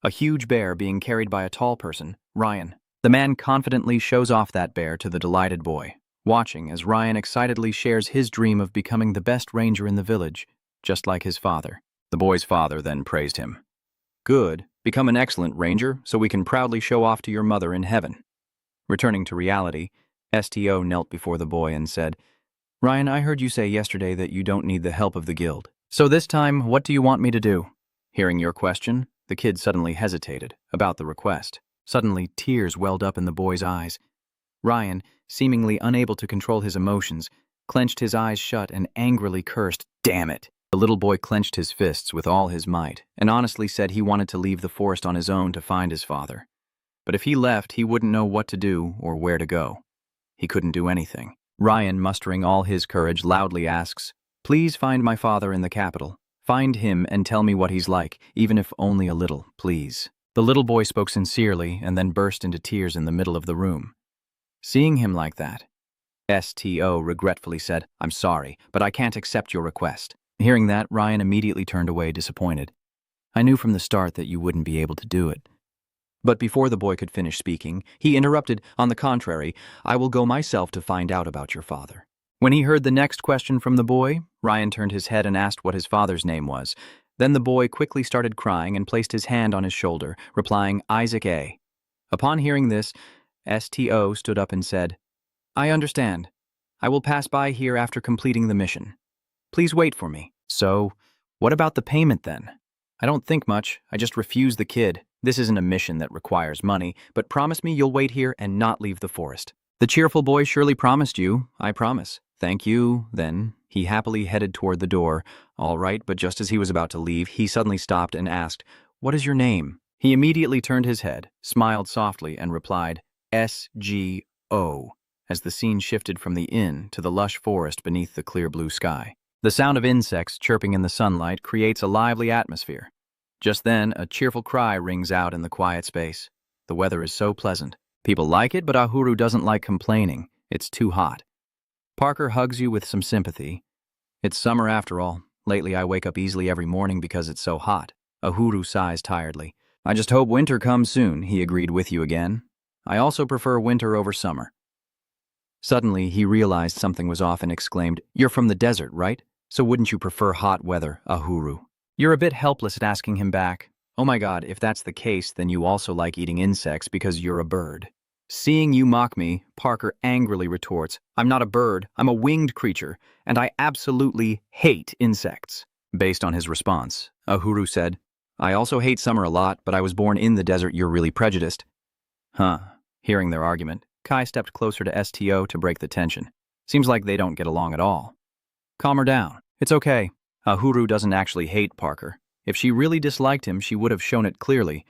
A huge bear being carried by a tall person, Ryan. The man confidently shows off that bear to the delighted boy, watching as Ryan excitedly shares his dream of becoming the best ranger in the village, just like his father. The boy's father then praised him. Good, become an excellent ranger so we can proudly show off to your mother in heaven. Returning to reality, STO knelt before the boy and said, Ryan, I heard you say yesterday that you don't need the help of the guild. So this time, what do you want me to do? Hearing your question, the kid suddenly hesitated about the request. Suddenly, tears welled up in the boy's eyes. Ryan, seemingly unable to control his emotions, clenched his eyes shut and angrily cursed, Damn it! The little boy clenched his fists with all his might and honestly said he wanted to leave the forest on his own to find his father. But if he left, he wouldn't know what to do or where to go. He couldn't do anything. Ryan, mustering all his courage, loudly asks, Please find my father in the capital. Find him and tell me what he's like, even if only a little, please. The little boy spoke sincerely and then burst into tears in the middle of the room. Seeing him like that, STO regretfully said, I'm sorry, but I can't accept your request. Hearing that, Ryan immediately turned away disappointed. I knew from the start that you wouldn't be able to do it. But before the boy could finish speaking, he interrupted, On the contrary, I will go myself to find out about your father. When he heard the next question from the boy, Ryan turned his head and asked what his father's name was. Then the boy quickly started crying and placed his hand on his shoulder, replying, Isaac A. Upon hearing this, STO stood up and said, I understand. I will pass by here after completing the mission. Please wait for me. So, what about the payment then? I don't think much. I just refuse the kid. This isn't a mission that requires money, but promise me you'll wait here and not leave the forest. The cheerful boy surely promised you. I promise. Thank you. Then he happily headed toward the door. All right, but just as he was about to leave, he suddenly stopped and asked, What is your name? He immediately turned his head, smiled softly, and replied, SGO, as the scene shifted from the inn to the lush forest beneath the clear blue sky. The sound of insects chirping in the sunlight creates a lively atmosphere. Just then, a cheerful cry rings out in the quiet space. The weather is so pleasant. People like it, but Ahuru doesn't like complaining. It's too hot. Parker hugs you with some sympathy. It's summer after all. Lately I wake up easily every morning because it's so hot. Ahuru sighs tiredly. I just hope winter comes soon, he agreed with you again. I also prefer winter over summer. Suddenly he realized something was off and exclaimed, You're from the desert, right? So wouldn't you prefer hot weather, Ahuru? You're a bit helpless at asking him back. Oh my god, if that's the case, then you also like eating insects because you're a bird. Seeing you mock me, Parker angrily retorts, I'm not a bird, I'm a winged creature, and I absolutely hate insects. Based on his response, Ahuru said, I also hate summer a lot, but I was born in the desert, you're really prejudiced. Huh. Hearing their argument, Kai stepped closer to STO to break the tension. Seems like they don't get along at all. Calm her down. It's okay. Ahuru doesn't actually hate Parker. If she really disliked him, she would have shown it clearly.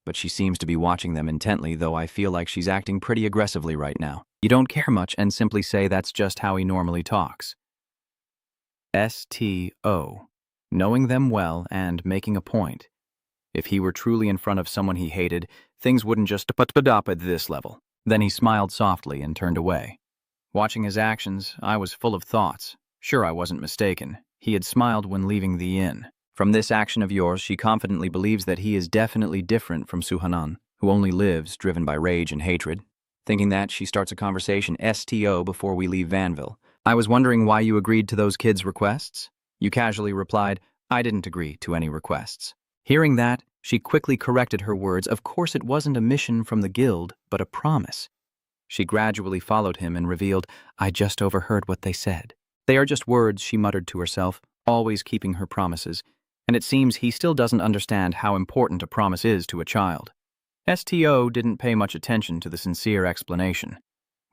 But she seems to be watching them intently, though I feel like she's acting pretty aggressively right now. You don't care much and simply say that's just how he normally talks. STO. Knowing them well and making a point. If he were truly in front of someone he hated, things wouldn't just up at this level. Then he smiled softly and turned away. Watching his actions, I was full of thoughts. Sure, I wasn't mistaken. He had smiled when leaving the inn. From this action of yours, she confidently believes that he is definitely different from Suhanan, who only lives driven by rage and hatred. Thinking that, she starts a conversation STO before we leave Vanville. I was wondering why you agreed to those kids' requests. You casually replied, I didn't agree to any requests. Hearing that, she quickly corrected her words. Of course it wasn't a mission from the guild, but a promise. She gradually followed him and revealed, I just overheard what they said. They are just words, she muttered to herself, always keeping her promises. And it seems he still doesn't understand how important a promise is to a child. STO didn't pay much attention to the sincere explanation.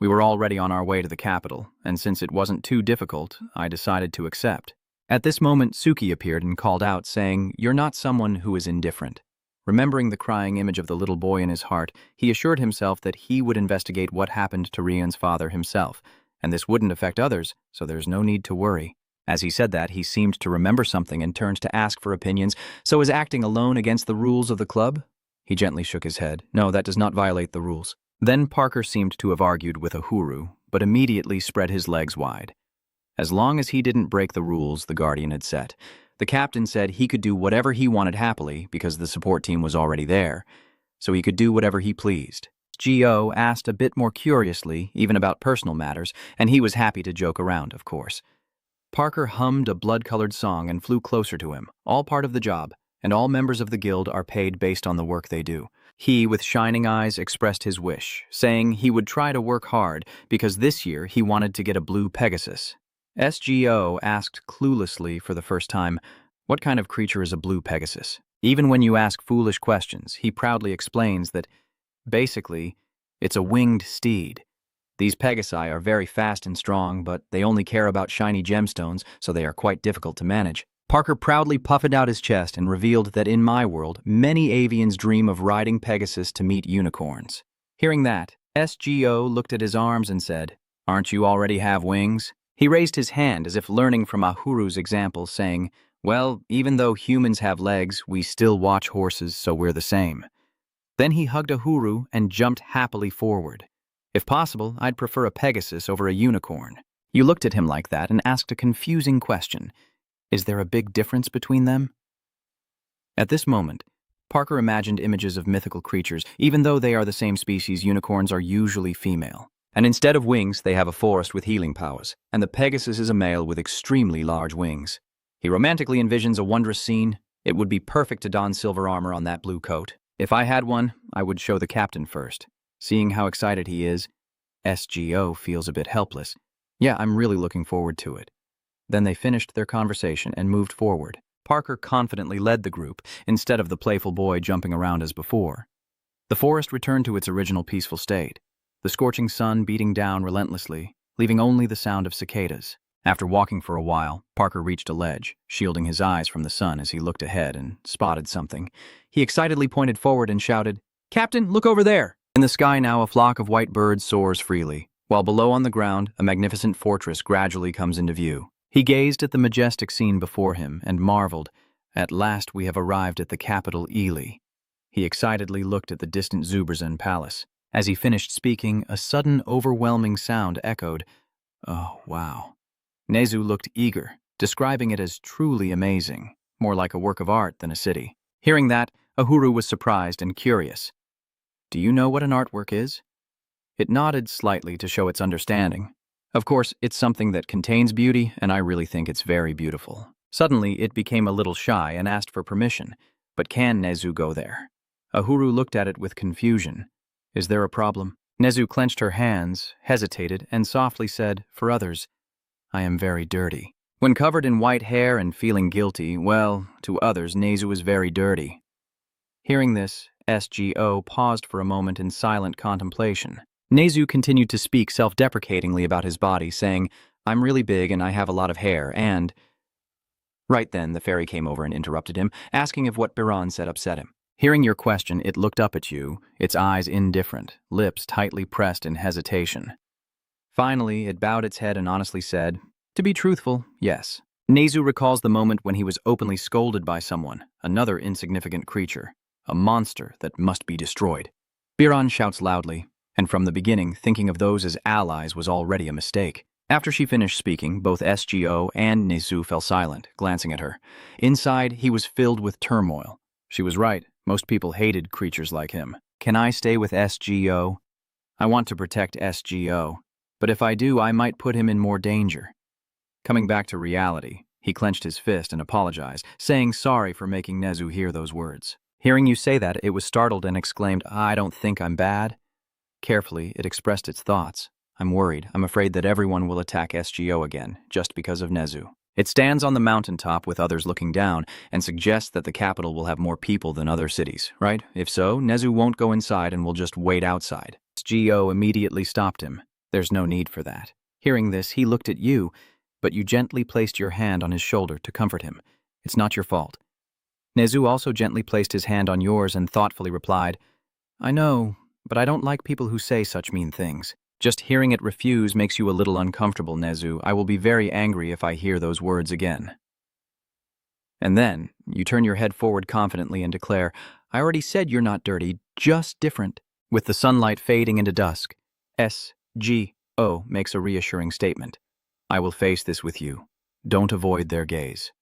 We were already on our way to the capital, and since it wasn't too difficult, I decided to accept. At this moment, Suki appeared and called out, saying, You're not someone who is indifferent. Remembering the crying image of the little boy in his heart, he assured himself that he would investigate what happened to Rian's father himself, and this wouldn't affect others, so there's no need to worry. As he said that, he seemed to remember something and turned to ask for opinions. So is acting alone against the rules of the club? He gently shook his head. No, that does not violate the rules. Then Parker seemed to have argued with Uhuru, but immediately spread his legs wide. As long as he didn't break the rules the Guardian had set, the captain said he could do whatever he wanted happily because the support team was already there, so he could do whatever he pleased. G.O. asked a bit more curiously, even about personal matters, and he was happy to joke around, of course. Parker hummed a blood-colored song and flew closer to him, all part of the job, and all members of the guild are paid based on the work they do. He, with shining eyes, expressed his wish, saying he would try to work hard because this year he wanted to get a blue Pegasus. SGO asked cluelessly for the first time, what kind of creature is a blue Pegasus? Even when you ask foolish questions, he proudly explains that, basically, it's a winged steed. These Pegasi are very fast and strong, but they only care about shiny gemstones, so they are quite difficult to manage. Parker proudly puffed out his chest and revealed that in my world, many avians dream of riding Pegasus to meet unicorns. Hearing that, SGO looked at his arms and said, aren't you already have wings? He raised his hand as if learning from Ahuru's example, saying, well, even though humans have legs, we still watch horses, so we're the same. Then he hugged Uhuru and jumped happily forward. If possible, I'd prefer a Pegasus over a unicorn. You looked at him like that and asked a confusing question. Is there a big difference between them? At this moment, Parker imagined images of mythical creatures. Even though they are the same species, unicorns are usually female. And instead of wings, they have a forest with healing powers, and the Pegasus is a male with extremely large wings. He romantically envisions a wondrous scene. It would be perfect to don silver armor on that blue coat. If I had one, I would show the captain first. Seeing how excited he is, SGO feels a bit helpless. Yeah, I'm really looking forward to it. Then they finished their conversation and moved forward. Parker confidently led the group, instead of the playful boy jumping around as before. The forest returned to its original peaceful state, the scorching sun beating down relentlessly, leaving only the sound of cicadas. After walking for a while, Parker reached a ledge, shielding his eyes from the sun as he looked ahead and spotted something. He excitedly pointed forward and shouted, Captain, look over there! In the sky now, a flock of white birds soars freely, while below on the ground, a magnificent fortress gradually comes into view. He gazed at the majestic scene before him and marveled, at last we have arrived at the capital Ely. He excitedly looked at the distant Zuberzan palace. As he finished speaking, a sudden overwhelming sound echoed, oh, wow. Nezu looked eager, describing it as truly amazing, more like a work of art than a city. Hearing that, Uhuru was surprised and curious. Do you know what an artwork is? It nodded slightly to show its understanding. Of course, it's something that contains beauty, and I really think it's very beautiful. Suddenly, it became a little shy and asked for permission. But can Nezu go there? Uhuru looked at it with confusion. Is there a problem? Nezu clenched her hands, hesitated, and softly said, for others, I am very dirty. When covered in white hair and feeling guilty, well, to others, Nezu is very dirty. Hearing this, SGO paused for a moment in silent contemplation. Nezu continued to speak self-deprecatingly about his body, saying, I'm really big and I have a lot of hair, and... Right then, the fairy came over and interrupted him, asking if what Biran said upset him. Hearing your question, it looked up at you, its eyes indifferent, lips tightly pressed in hesitation. Finally, it bowed its head and honestly said, to be truthful, yes. Nezu recalls the moment when he was openly scolded by someone, another insignificant creature, a monster that must be destroyed. Biran shouts loudly, and from the beginning, thinking of those as allies was already a mistake. After she finished speaking, both SGO and Nezu fell silent, glancing at her. Inside, he was filled with turmoil. She was right. Most people hated creatures like him. Can I stay with SGO? I want to protect SGO, but if I do, I might put him in more danger. Coming back to reality, he clenched his fist and apologized, saying sorry for making Nezu hear those words. Hearing you say that, it was startled and exclaimed, I don't think I'm bad. Carefully, it expressed its thoughts. I'm worried. I'm afraid that everyone will attack SGO again, just because of Nezu. It stands on the mountaintop with others looking down and suggests that the capital will have more people than other cities, right? If so, Nezu won't go inside and will just wait outside. SGO immediately stopped him. There's no need for that. Hearing this, he looked at you, but you gently placed your hand on his shoulder to comfort him. It's not your fault. Nezu also gently placed his hand on yours and thoughtfully replied, I know, but I don't like people who say such mean things. Just hearing it refuse makes you a little uncomfortable, Nezu. I will be very angry if I hear those words again. And then, you turn your head forward confidently and declare, I already said you're not dirty, just different. With the sunlight fading into dusk, SGO makes a reassuring statement. I will face this with you. Don't avoid their gaze.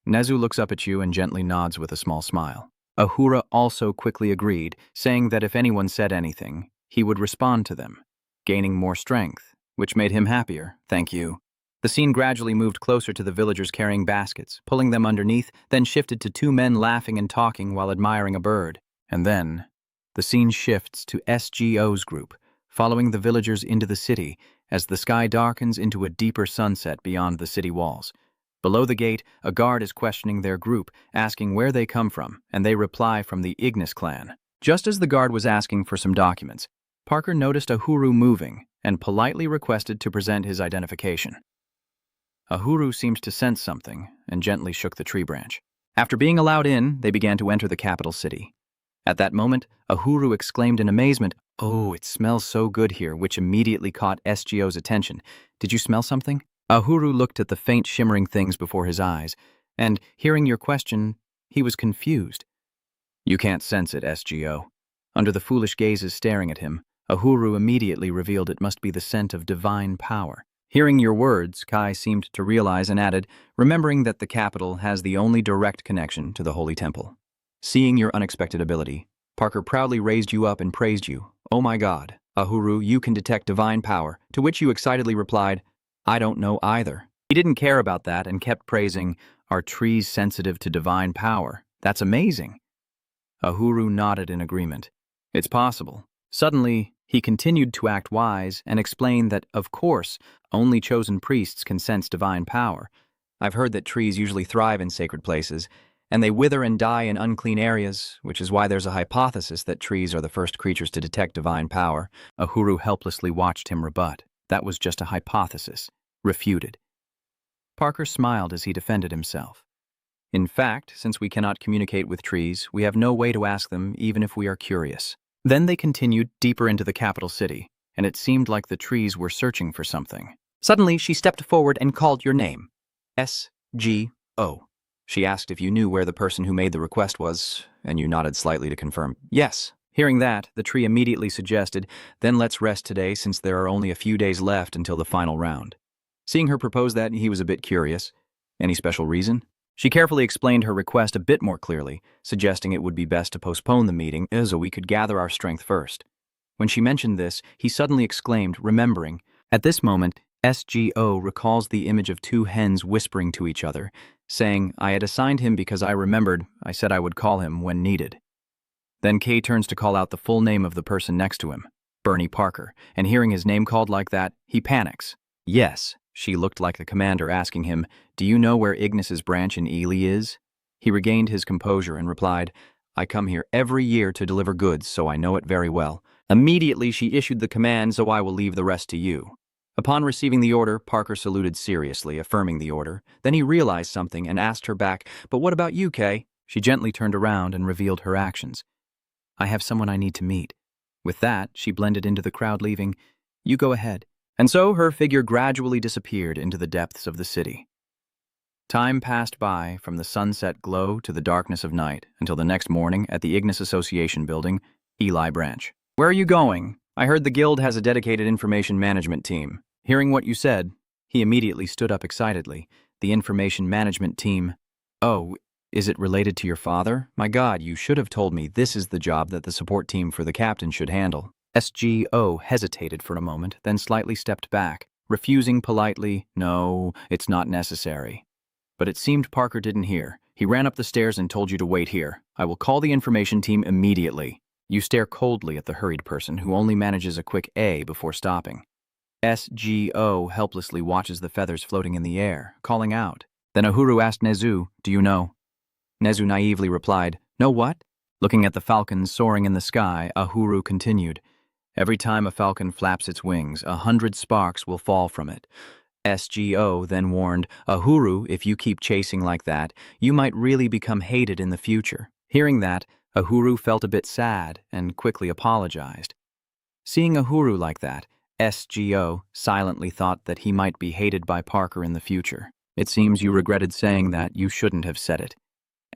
Nezu looks up at you and gently nods with a small smile. Ahura also quickly agreed, saying that if anyone said anything, he would respond to them, gaining more strength, which made him happier. Thank you. The scene gradually moved closer to the villagers carrying baskets, pulling them underneath, then shifted to two men laughing and talking while admiring a bird. And then, the scene shifts to SGO's group, following the villagers into the city as the sky darkens into a deeper sunset beyond the city walls. Below the gate, a guard is questioning their group, asking where they come from, and they reply from the Ignis clan. Just as the guard was asking for some documents, Parker noticed Ahuru moving and politely requested to present his identification. Ahuru seemed to sense something and gently shook the tree branch. After being allowed in, they began to enter the capital city. At that moment, Ahuru exclaimed in amazement, "Oh, it smells so good here," which immediately caught SGO's attention. "Did you smell something?" Ahuru looked at the faint shimmering things before his eyes, and, hearing your question, he was confused. "You can't sense it, SGO." Under the foolish gazes staring at him, Ahuru immediately revealed it must be the scent of divine power. Hearing your words, Kai seemed to realize and added, remembering that the capital has the only direct connection to the Holy Temple. Seeing your unexpected ability, Parker proudly raised you up and praised you. "Oh my God, Ahuru, you can detect divine power," to which you excitedly replied, "I don't know either." He didn't care about that and kept praising, "Are trees sensitive to divine power? That's amazing." Ahuru nodded in agreement. "It's possible." Suddenly, he continued to act wise and explain that, of course, only chosen priests can sense divine power. "I've heard that trees usually thrive in sacred places, and they wither and die in unclean areas, which is why there's a hypothesis that trees are the first creatures to detect divine power." Ahuru helplessly watched him rebut. That was just a hypothesis. Refuted. Parker smiled as he defended himself. "In fact, since we cannot communicate with trees, we have no way to ask them even if we are curious." Then they continued deeper into the capital city, and it seemed like the trees were searching for something. Suddenly, she stepped forward and called your name. SGO. She asked if you knew where the person who made the request was, and you nodded slightly to confirm. "Yes." Hearing that, the tree immediately suggested, "Then let's rest today since there are only a few days left until the final round." Seeing her propose that, he was a bit curious. Any special reason? She carefully explained her request a bit more clearly, suggesting it would be best to postpone the meeting so we could gather our strength first. When she mentioned this, he suddenly exclaimed, remembering. At this moment, SGO recalls the image of two hens whispering to each other, saying, "I had assigned him because I remembered I said I would call him when needed." Then Kay turns to call out the full name of the person next to him, Bernie Parker, and hearing his name called like that, he panics. "Yes." She looked like the commander asking him, "Do you know where Ignis's branch in Ely is?" He regained his composure and replied, "I come here every year to deliver goods, so I know it very well." Immediately she issued the command, "So I will leave the rest to you." Upon receiving the order, Parker saluted seriously, affirming the order. Then he realized something and asked her back, "But what about you, Kay?" She gently turned around and revealed her actions. "I have someone I need to meet." With that, she blended into the crowd, leaving, "You go ahead." And so her figure gradually disappeared into the depths of the city. Time passed by from the sunset glow to the darkness of night until the next morning at the Ignis Association building, Ely Branch. "Where are you going? I heard the guild has a dedicated information management team." Hearing what you said, he immediately stood up excitedly. "The information management team? Oh, is it related to your father? My God, you should have told me this is the job that the support team for the captain should handle." SGO hesitated for a moment, then slightly stepped back, refusing politely, "No, it's not necessary." But it seemed Parker didn't hear. He ran up the stairs and told you to wait here. "I will call the information team immediately." You stare coldly at the hurried person who only manages a quick A before stopping. SGO helplessly watches the feathers floating in the air, calling out. Then Ahuru asked Nezu, "Do you know?" Nezu naively replied, "No what?" Looking at the falcons soaring in the sky, Ahuru continued, "Every time a falcon flaps its wings, 100 sparks will fall from it." SGO then warned, "Ahuru, if you keep chasing like that, you might really become hated in the future." Hearing that, Ahuru felt a bit sad and quickly apologized. Seeing a Huru like that, SGO silently thought that he might be hated by Parker in the future. It seems you regretted saying that. You shouldn't have said it,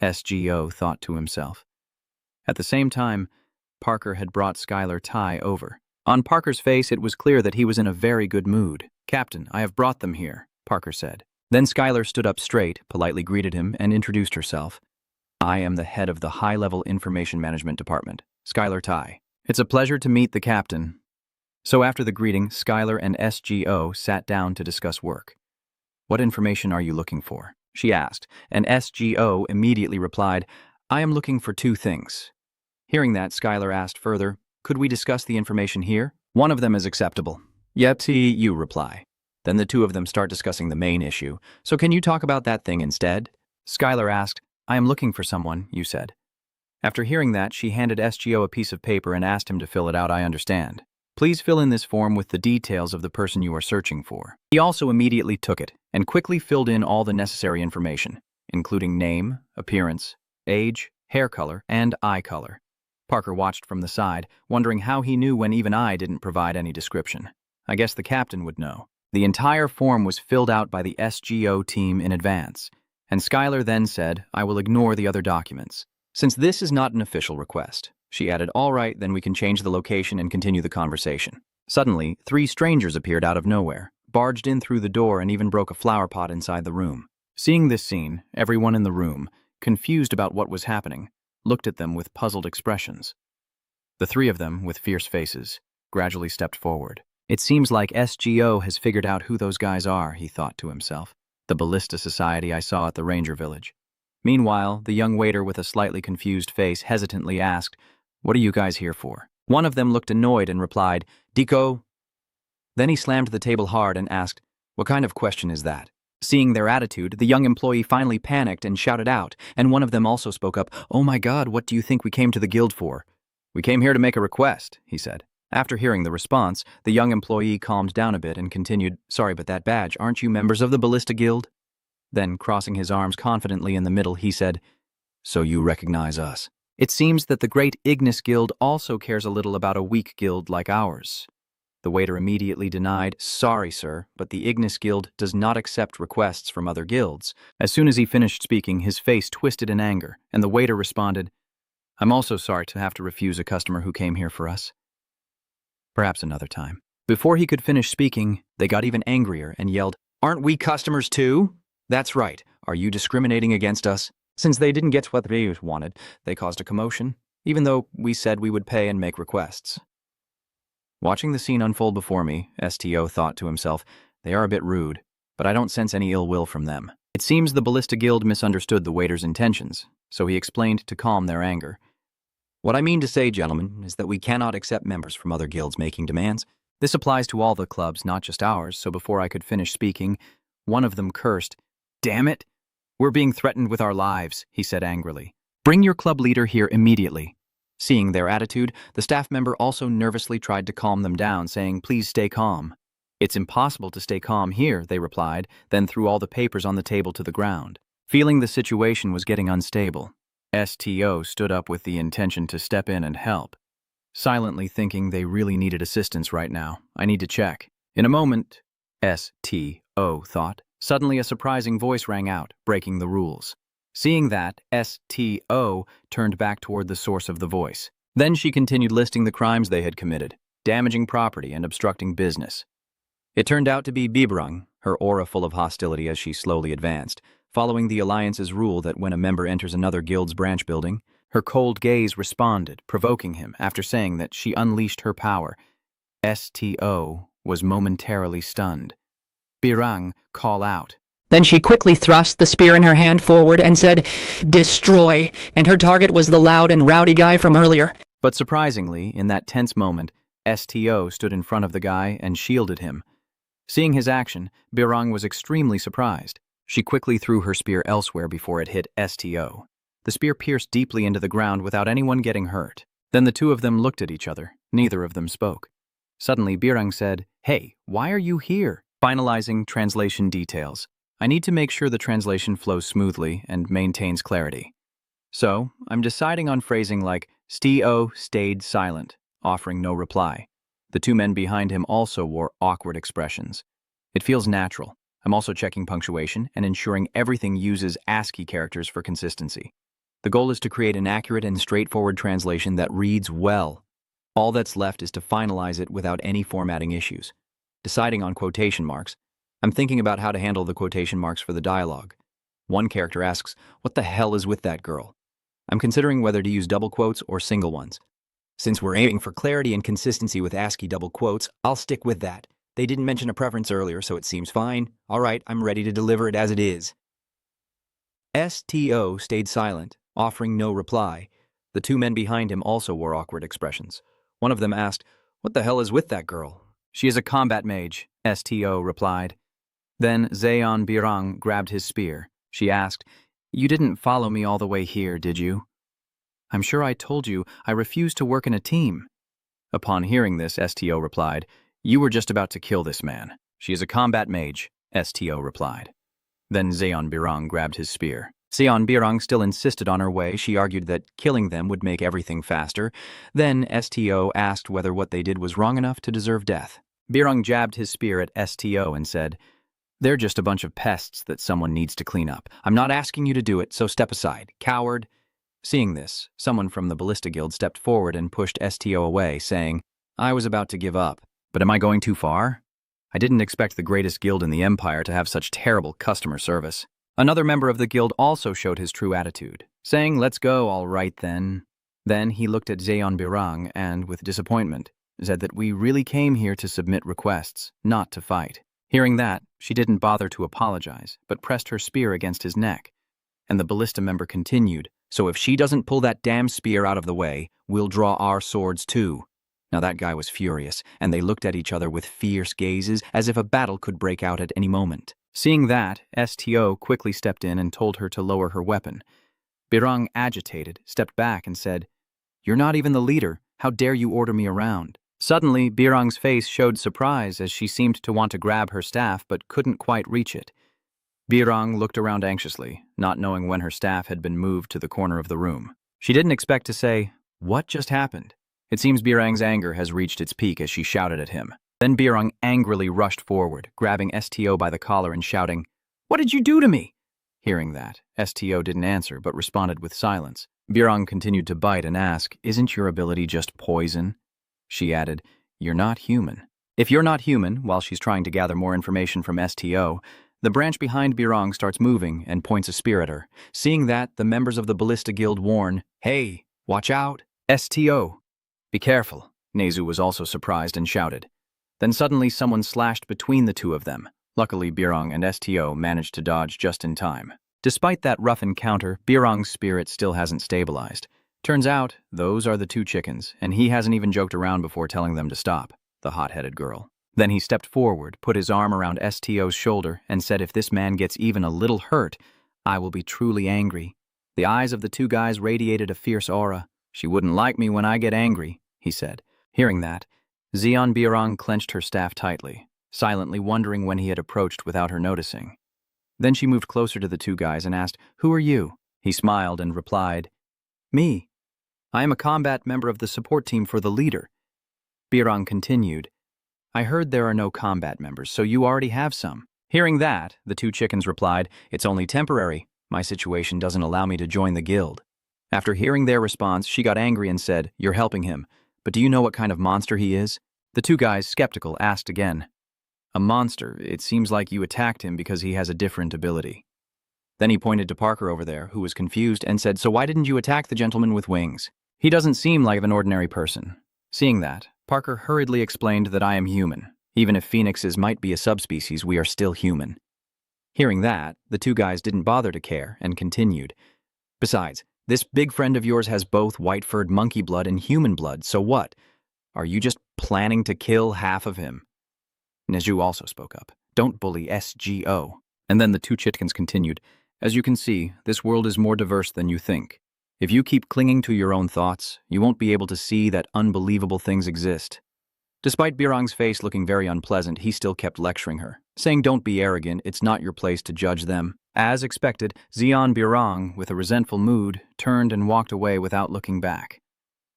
SGO thought to himself. At the same time, Parker had brought Skylar Ty over. On Parker's face, it was clear that he was in a very good mood. "Captain, I have brought them here," Parker said. Then Skylar stood up straight, politely greeted him, and introduced herself. "I am the head of the High-Level Information Management Department, Skylar Ty. It's a pleasure to meet the captain." So after the greeting, Skylar and SGO sat down to discuss work. "What information are you looking for?" she asked, and SGO immediately replied, "I am looking for 2 things. Hearing that, Skylar asked further, "Could we discuss the information here?" "One of them is acceptable." "Yep, you reply. Then the 2 of them start discussing the main issue. "So can you talk about that thing instead?" Skylar asked, "I am looking for someone," you said. After hearing that, she handed SGO a piece of paper and asked him to fill it out. "I understand. Please fill in this form with the details of the person you are searching for." He also immediately took it and quickly filled in all the necessary information, including name, appearance, age, hair color, and eye color. Parker watched from the side, wondering how he knew when even I didn't provide any description. I guess the captain would know. The entire form was filled out by the SGO team in advance, and Skylar then said, "I will ignore the other documents. Since this is not an official request," she added, "all right, then we can change the location and continue the conversation." Suddenly, 3 strangers appeared out of nowhere, barged in through the door, and even broke a flower pot inside the room. Seeing this scene, everyone in the room, confused about what was happening, looked at them with puzzled expressions. The 3 of them, with fierce faces, gradually stepped forward. "It seems like SGO has figured out who those guys are," he thought to himself. "The Ballista Society I saw at the Ranger Village." Meanwhile, the young waiter with a slightly confused face hesitantly asked, "What are you guys here for?" One of them looked annoyed and replied, "Deco." Then he slammed the table hard and asked, "What kind of question is that?" Seeing their attitude, the young employee finally panicked and shouted out, and one of them also spoke up, "Oh my God, what do you think we came to the guild for?" "We came here to make a request," he said. After hearing the response, the young employee calmed down a bit and continued, "Sorry, but that badge, aren't you members of the Ballista Guild?" Then, crossing his arms confidently in the middle, he said, "So you recognize us?" "It seems that the great Ignis Guild also cares a little about a weak guild like ours." The waiter immediately denied, "Sorry, sir, but the Ignis Guild does not accept requests from other guilds." As soon as he finished speaking, his face twisted in anger, and the waiter responded, "I'm also sorry to have to refuse a customer who came here for us. Perhaps another time." Before he could finish speaking, they got even angrier and yelled, "Aren't we customers too? That's right. Are you discriminating against us?" Since they didn't get what they wanted, they caused a commotion, even though we said we would pay and make requests. Watching the scene unfold before me, STO thought to himself, "They are a bit rude, but I don't sense any ill will from them." It seems the Ballista Guild misunderstood the waiter's intentions, so he explained to calm their anger. "What I mean to say, gentlemen, is that we cannot accept members from other guilds making demands. This applies to all the clubs, not just ours," so before I could finish speaking, one of them cursed. "Damn it! We're being threatened with our lives," he said angrily. "Bring your club leader here immediately." Seeing their attitude, the staff member also nervously tried to calm them down, saying, "Please stay calm." "It's impossible to stay calm here," they replied, then threw all the papers on the table to the ground. Feeling the situation was getting unstable, STO stood up with the intention to step in and help. Silently thinking they really needed assistance right now, I need to check. In a moment, STO thought. Suddenly a surprising voice rang out, breaking the rules. Seeing that, STO turned back toward the source of the voice. Then she continued listing the crimes they had committed, damaging property and obstructing business. It turned out to be Biberang, her aura full of hostility as she slowly advanced, following the Alliance's rule that when a member enters another guild's branch building, her cold gaze responded, provoking him after saying that she unleashed her power. STO was momentarily stunned. Birang, call out. Then she quickly thrust the spear in her hand forward and said, "Destroy," and her target was the loud and rowdy guy from earlier. But surprisingly, in that tense moment, STO stood in front of the guy and shielded him. Seeing his action, Birang was extremely surprised. She quickly threw her spear elsewhere before it hit STO. The spear pierced deeply into the ground without anyone getting hurt. Then the 2 of them looked at each other. Neither of them spoke. Suddenly, Birang said, "Hey, why are you here?" Finalizing translation details. I need to make sure the translation flows smoothly and maintains clarity. So, I'm deciding on phrasing like, STO stayed silent, offering no reply. The two men behind him also wore awkward expressions. It feels natural. I'm also checking punctuation and ensuring everything uses ASCII characters for consistency. The goal is to create an accurate and straightforward translation that reads well. All that's left is to finalize it without any formatting issues. Deciding on quotation marks, I'm thinking about how to handle the quotation marks for the dialogue. One character asks, "What the hell is with that girl?" I'm considering whether to use double quotes or single ones. Since we're aiming for clarity and consistency with ASCII double quotes, I'll stick with that. They didn't mention a preference earlier, so it seems fine. All right, I'm ready to deliver it as it is. STO stayed silent, offering no reply. The two men behind him also wore awkward expressions. One of them asked, "What the hell is with that girl?" "She is a combat mage," STO replied. Then Zeon Birang grabbed his spear. She asked, "You didn't follow me all the way here, did you?" "I'm sure I told you I refuse to work in a team." Upon hearing this, STO replied, "You were just about to kill this man." "She is a combat mage," STO replied. Then Zeon Birang grabbed his spear. Zeon Birang still insisted on her way. She argued that killing them would make everything faster. Then STO asked whether what they did was wrong enough to deserve death. Birang jabbed his spear at STO and said, "They're just a bunch of pests that someone needs to clean up. I'm not asking you to do it, so step aside, coward." Seeing this, someone from the Ballista Guild stepped forward and pushed STO away, saying, "I was about to give up. But am I going too far? I didn't expect the greatest guild in the Empire to have such terrible customer service." Another member of the guild also showed his true attitude, saying, "Let's go, all right then." Then he looked at Zeon Birang and, with disappointment, said that we really came here to submit requests, not to fight. Hearing that, she didn't bother to apologize, but pressed her spear against his neck. And the ballista member continued, "So if she doesn't pull that damn spear out of the way, we'll draw our swords too." Now that guy was furious, and they looked at each other with fierce gazes as if a battle could break out at any moment. Seeing that, STO quickly stepped in and told her to lower her weapon. Birang, agitated, stepped back and said, "You're not even the leader. How dare you order me around?" Suddenly, Birang's face showed surprise as she seemed to want to grab her staff but couldn't quite reach it. Birang looked around anxiously, not knowing when her staff had been moved to the corner of the room. She didn't expect to say, "What just happened?" It seems Birang's anger has reached its peak as she shouted at him. Then Birang angrily rushed forward, grabbing STO by the collar and shouting, "What did you do to me?" Hearing that, STO didn't answer but responded with silence. Birang continued to bite and ask, "Isn't your ability just poison?" She added, "You're not human." If you're not human, while she's trying to gather more information from STO, the branch behind Birang starts moving and points a spear at her. Seeing that, the members of the Ballista Guild warn, "Hey, watch out." STO, "Be careful." Nezu was also surprised and shouted. Then suddenly someone slashed between the two of them. Luckily, Birang and STO managed to dodge just in time. Despite that rough encounter, Birang's spirit still hasn't stabilized. Turns out, those are the two chickens, and he hasn't even joked around before telling them to stop, the hot-headed girl. Then he stepped forward, put his arm around STO's shoulder, and said if this man gets even a little hurt, I will be truly angry. The eyes of the two guys radiated a fierce aura. "She wouldn't like me when I get angry," he said. Hearing that, Zeon Birang clenched her staff tightly, silently wondering when he had approached without her noticing. Then she moved closer to the two guys and asked, "Who are you?" He smiled and replied, "Me. I am a combat member of the support team for the leader." Birang continued, "I heard there are no combat members, so you already have some." Hearing that, the two chickens replied, "It's only temporary. My situation doesn't allow me to join the guild." After hearing their response, she got angry and said, "You're helping him, but do you know what kind of monster he is?" The two guys, skeptical, asked again, "A monster? It seems like you attacked him because he has a different ability." Then he pointed to Parker over there, who was confused, and said, "So why didn't you attack the gentleman with wings? He doesn't seem like an ordinary person." Seeing that, Parker hurriedly explained that I am human. Even if phoenixes might be a subspecies, we are still human. Hearing that, the two guys didn't bother to care and continued, "Besides, this big friend of yours has both white-furred monkey blood and human blood, so what? Are you just planning to kill half of him?" Nezu also spoke up, "Don't bully SGO." And then the two chitkins continued, "As you can see, this world is more diverse than you think. If you keep clinging to your own thoughts, you won't be able to see that unbelievable things exist." Despite Birang's face looking very unpleasant, he still kept lecturing her, saying, "Don't be arrogant, it's not your place to judge them." As expected, Zeon Birang, with a resentful mood, turned and walked away without looking back.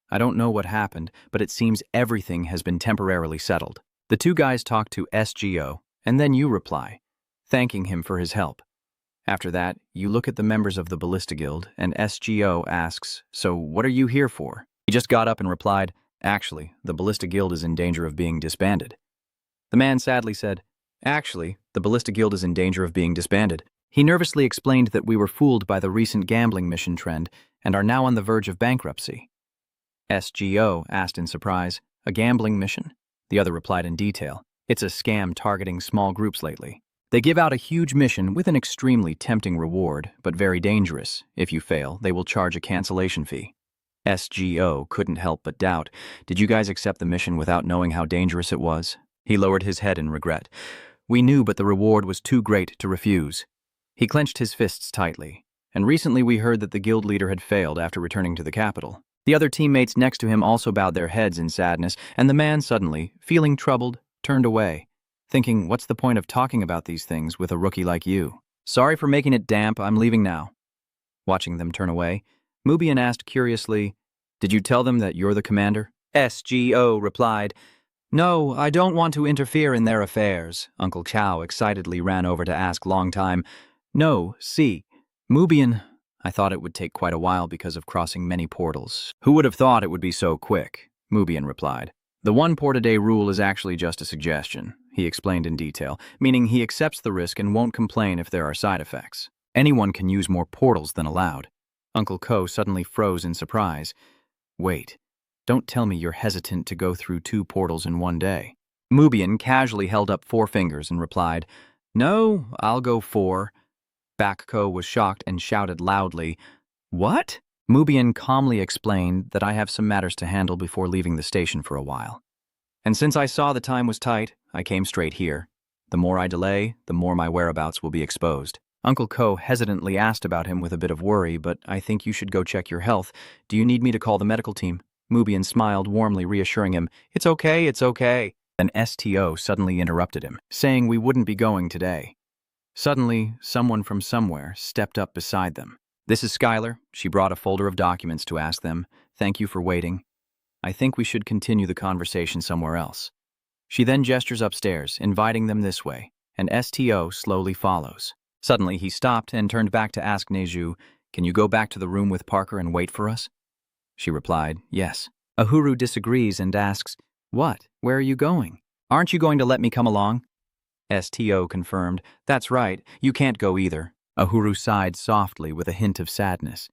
I don't know what happened, but it seems everything has been temporarily settled. The two guys talk to SGO, and then you reply, thanking him for his help. After that, you look at the members of the Ballista Guild, and SGO asks, so what are you here for? He just got up and replied, actually, the Ballista Guild is in danger of being disbanded. The man sadly said, actually, the Ballista Guild is in danger of being disbanded. He nervously explained that we were fooled by the recent gambling mission trend and are now on the verge of bankruptcy. SGO asked in surprise, a gambling mission? The other replied in detail, it's a scam targeting small groups lately. They give out a huge mission with an extremely tempting reward, but very dangerous. If you fail, they will charge a cancellation fee. SGO couldn't help but doubt, did you guys accept the mission without knowing how dangerous it was? He lowered his head in regret. We knew, but the reward was too great to refuse. He clenched his fists tightly, and recently we heard that the guild leader had failed after returning to the capital. The other teammates next to him also bowed their heads in sadness, and the man suddenly, feeling troubled, turned away, thinking, what's the point of talking about these things with a rookie like you? Sorry for making it damp, I'm leaving now. Watching them turn away, Mubian asked curiously, did you tell them that you're the commander? SGO replied, no, I don't want to interfere in their affairs. Uncle Chow excitedly ran over to ask long time, no, see, Mubian, I thought it would take quite a while because of crossing many portals. Who would have thought it would be so quick? Mubian replied. The one port a day rule is actually just a suggestion, he explained in detail, meaning he accepts the risk and won't complain if there are side effects. Anyone can use more portals than allowed. Uncle Ko suddenly froze in surprise. Wait, don't tell me you're hesitant to go through 2 portals in one day. Mubian casually held up 4 fingers and replied, no, I'll go 4. Bakko was shocked and shouted loudly, what? Mubian calmly explained that I have some matters to handle before leaving the station for a while. And since I saw the time was tight, I came straight here. The more I delay, the more my whereabouts will be exposed. Uncle Ko hesitantly asked about him with a bit of worry, but I think you should go check your health. Do you need me to call the medical team? Mubian smiled warmly, reassuring him, it's okay, it's okay. Then STO suddenly interrupted him, saying we wouldn't be going today. Suddenly, someone from somewhere stepped up beside them. This is Skylar. She brought a folder of documents to ask them, thank you for waiting. I think we should continue the conversation somewhere else. She then gestures upstairs, inviting them this way, and STO slowly follows. Suddenly, he stopped and turned back to ask Neju, can you go back to the room with Parker and wait for us? She replied, yes. Ahuru disagrees and asks, what? Where are you going? Aren't you going to let me come along? STO confirmed, that's right, you can't go either. Ahuru sighed softly with a hint of sadness.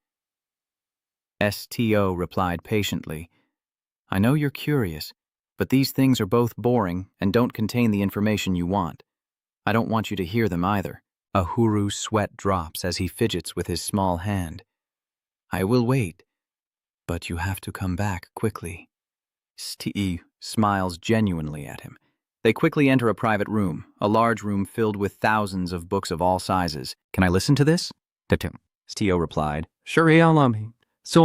STO replied patiently, I know you're curious, but these things are both boring and don't contain the information you want. I don't want you to hear them either. Ahuru's sweat drops as he fidgets with his small hand. I will wait, but you have to come back quickly. STE smiles genuinely at him. They quickly enter a private room, a large room filled with thousands of books of all sizes. Can I listen to this? STO replied, sure, Just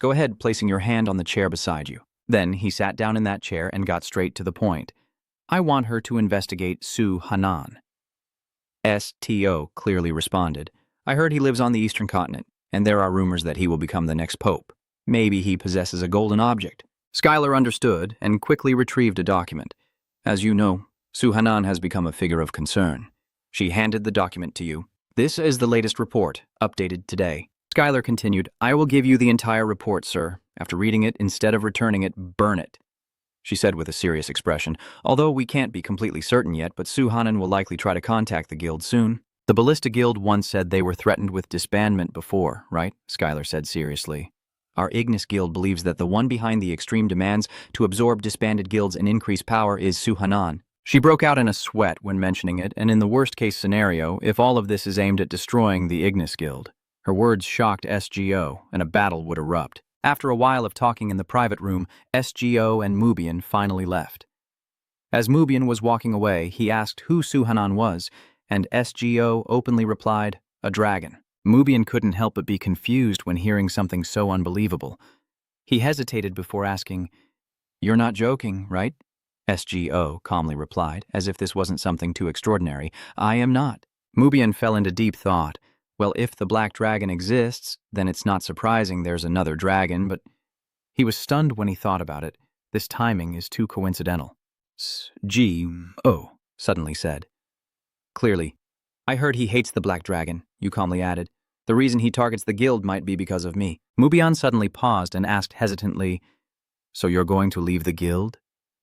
go ahead, placing your hand on the chair beside you. Then he sat down in that chair and got straight to the point. I want her to investigate Su Hanan. STO clearly responded, I heard he lives on the eastern continent, and there are rumors that he will become the next pope. Maybe he possesses a golden object. Skylar understood and quickly retrieved a document. As you know, Su Hanan has become a figure of concern. She handed the document to you. This is the latest report, updated today. Skylar continued, I will give you the entire report, sir. After reading it, instead of returning it, burn it. She said with a serious expression, although we can't be completely certain yet, but Su Hanan will likely try to contact the guild soon. The Ballista Guild once said they were threatened with disbandment before, right? Skylar said seriously. Our Ignis guild believes that the one behind the extreme demands to absorb disbanded guilds and increase power is Su Hanan. She broke out in a sweat when mentioning it, and in the worst-case scenario, if all of this is aimed at destroying the Ignis guild. Her words shocked SGO, and a battle would erupt. After a while of talking in the private room, SGO and Mubian finally left. As Mubian was walking away, he asked who Su Hanan was, and SGO openly replied, a dragon. Mubian couldn't help but be confused when hearing something so unbelievable. He hesitated before asking, you're not joking, right? SGO calmly replied, as if this wasn't something too extraordinary. I am not. Mubian fell into deep thought. Well, if the black dragon exists, then it's not surprising there's another dragon, but He was stunned when he thought about it. This timing is too coincidental. S-G-O, suddenly said. Clearly. I heard he hates the Black Dragon, you calmly added. The reason he targets the guild might be because of me. Mubian suddenly paused and asked hesitantly, So you're going to leave the guild?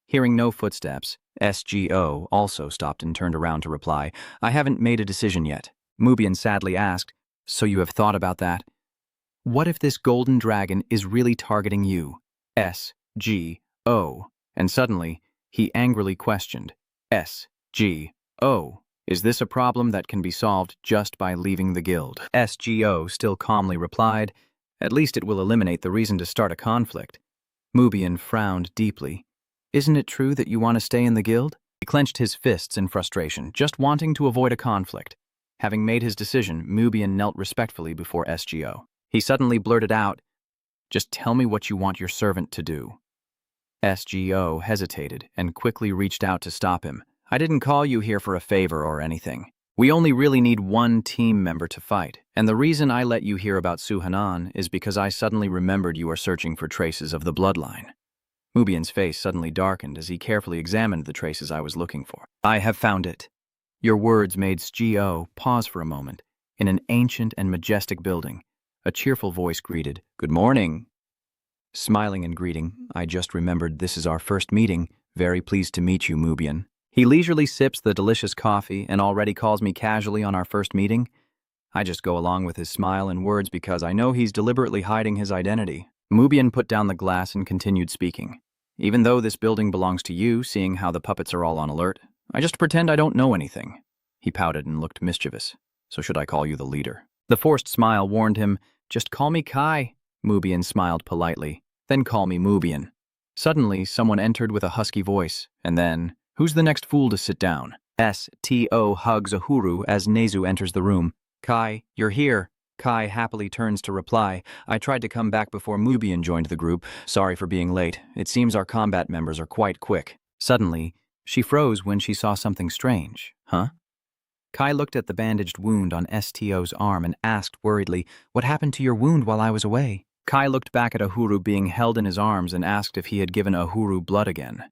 Hearing no footsteps, SGO also stopped and turned around to reply, I haven't made a decision yet. Mubian sadly asked, So you have thought about that? What if this golden dragon is really targeting you? SGO. And suddenly, he angrily questioned, SGO. Is this a problem that can be solved just by leaving the guild? SGO still calmly replied, At least it will eliminate the reason to start a conflict. Mubian frowned deeply. Isn't it true that you want to stay in the guild? He clenched his fists in frustration, just wanting to avoid a conflict. Having made his decision, Mubian knelt respectfully before SGO. He suddenly blurted out, Just tell me what you want your servant to do. SGO hesitated and quickly reached out to stop him. I didn't call you here for a favor or anything. We only really need one team member to fight, and the reason I let you hear about Suhanan is because I suddenly remembered you are searching for traces of the bloodline. Mubian's face suddenly darkened as he carefully examined the traces I was looking for. I have found it. Your words made SGO pause for a moment. In an ancient and majestic building, a cheerful voice greeted, Good morning. Smiling in greeting, I just remembered this is our first meeting. Very pleased to meet you, Mubian. He leisurely sips the delicious coffee and already calls me casually on our first meeting. I just go along with his smile and words because I know he's deliberately hiding his identity. Mubian put down the glass and continued speaking. Even though this building belongs to you, seeing how the puppets are all on alert, I just pretend I don't know anything. He pouted and looked mischievous. So should I call you the leader? The forced smile warned him, Just call me Kai. Mubian smiled politely. Then call me Mubian. Suddenly, someone entered with a husky voice, and then, Who's the next fool to sit down? STO hugs Uhuru as Nezu enters the room. Kai, you're here. Kai happily turns to reply. I tried to come back before Mubian joined the group. Sorry for being late. It seems our combat members are quite quick. Suddenly, she froze when she saw something strange. Huh? Kai looked at the bandaged wound on STO's arm and asked worriedly, What happened to your wound while I was away? Kai looked back at Uhuru being held in his arms and asked if he had given Uhuru blood again.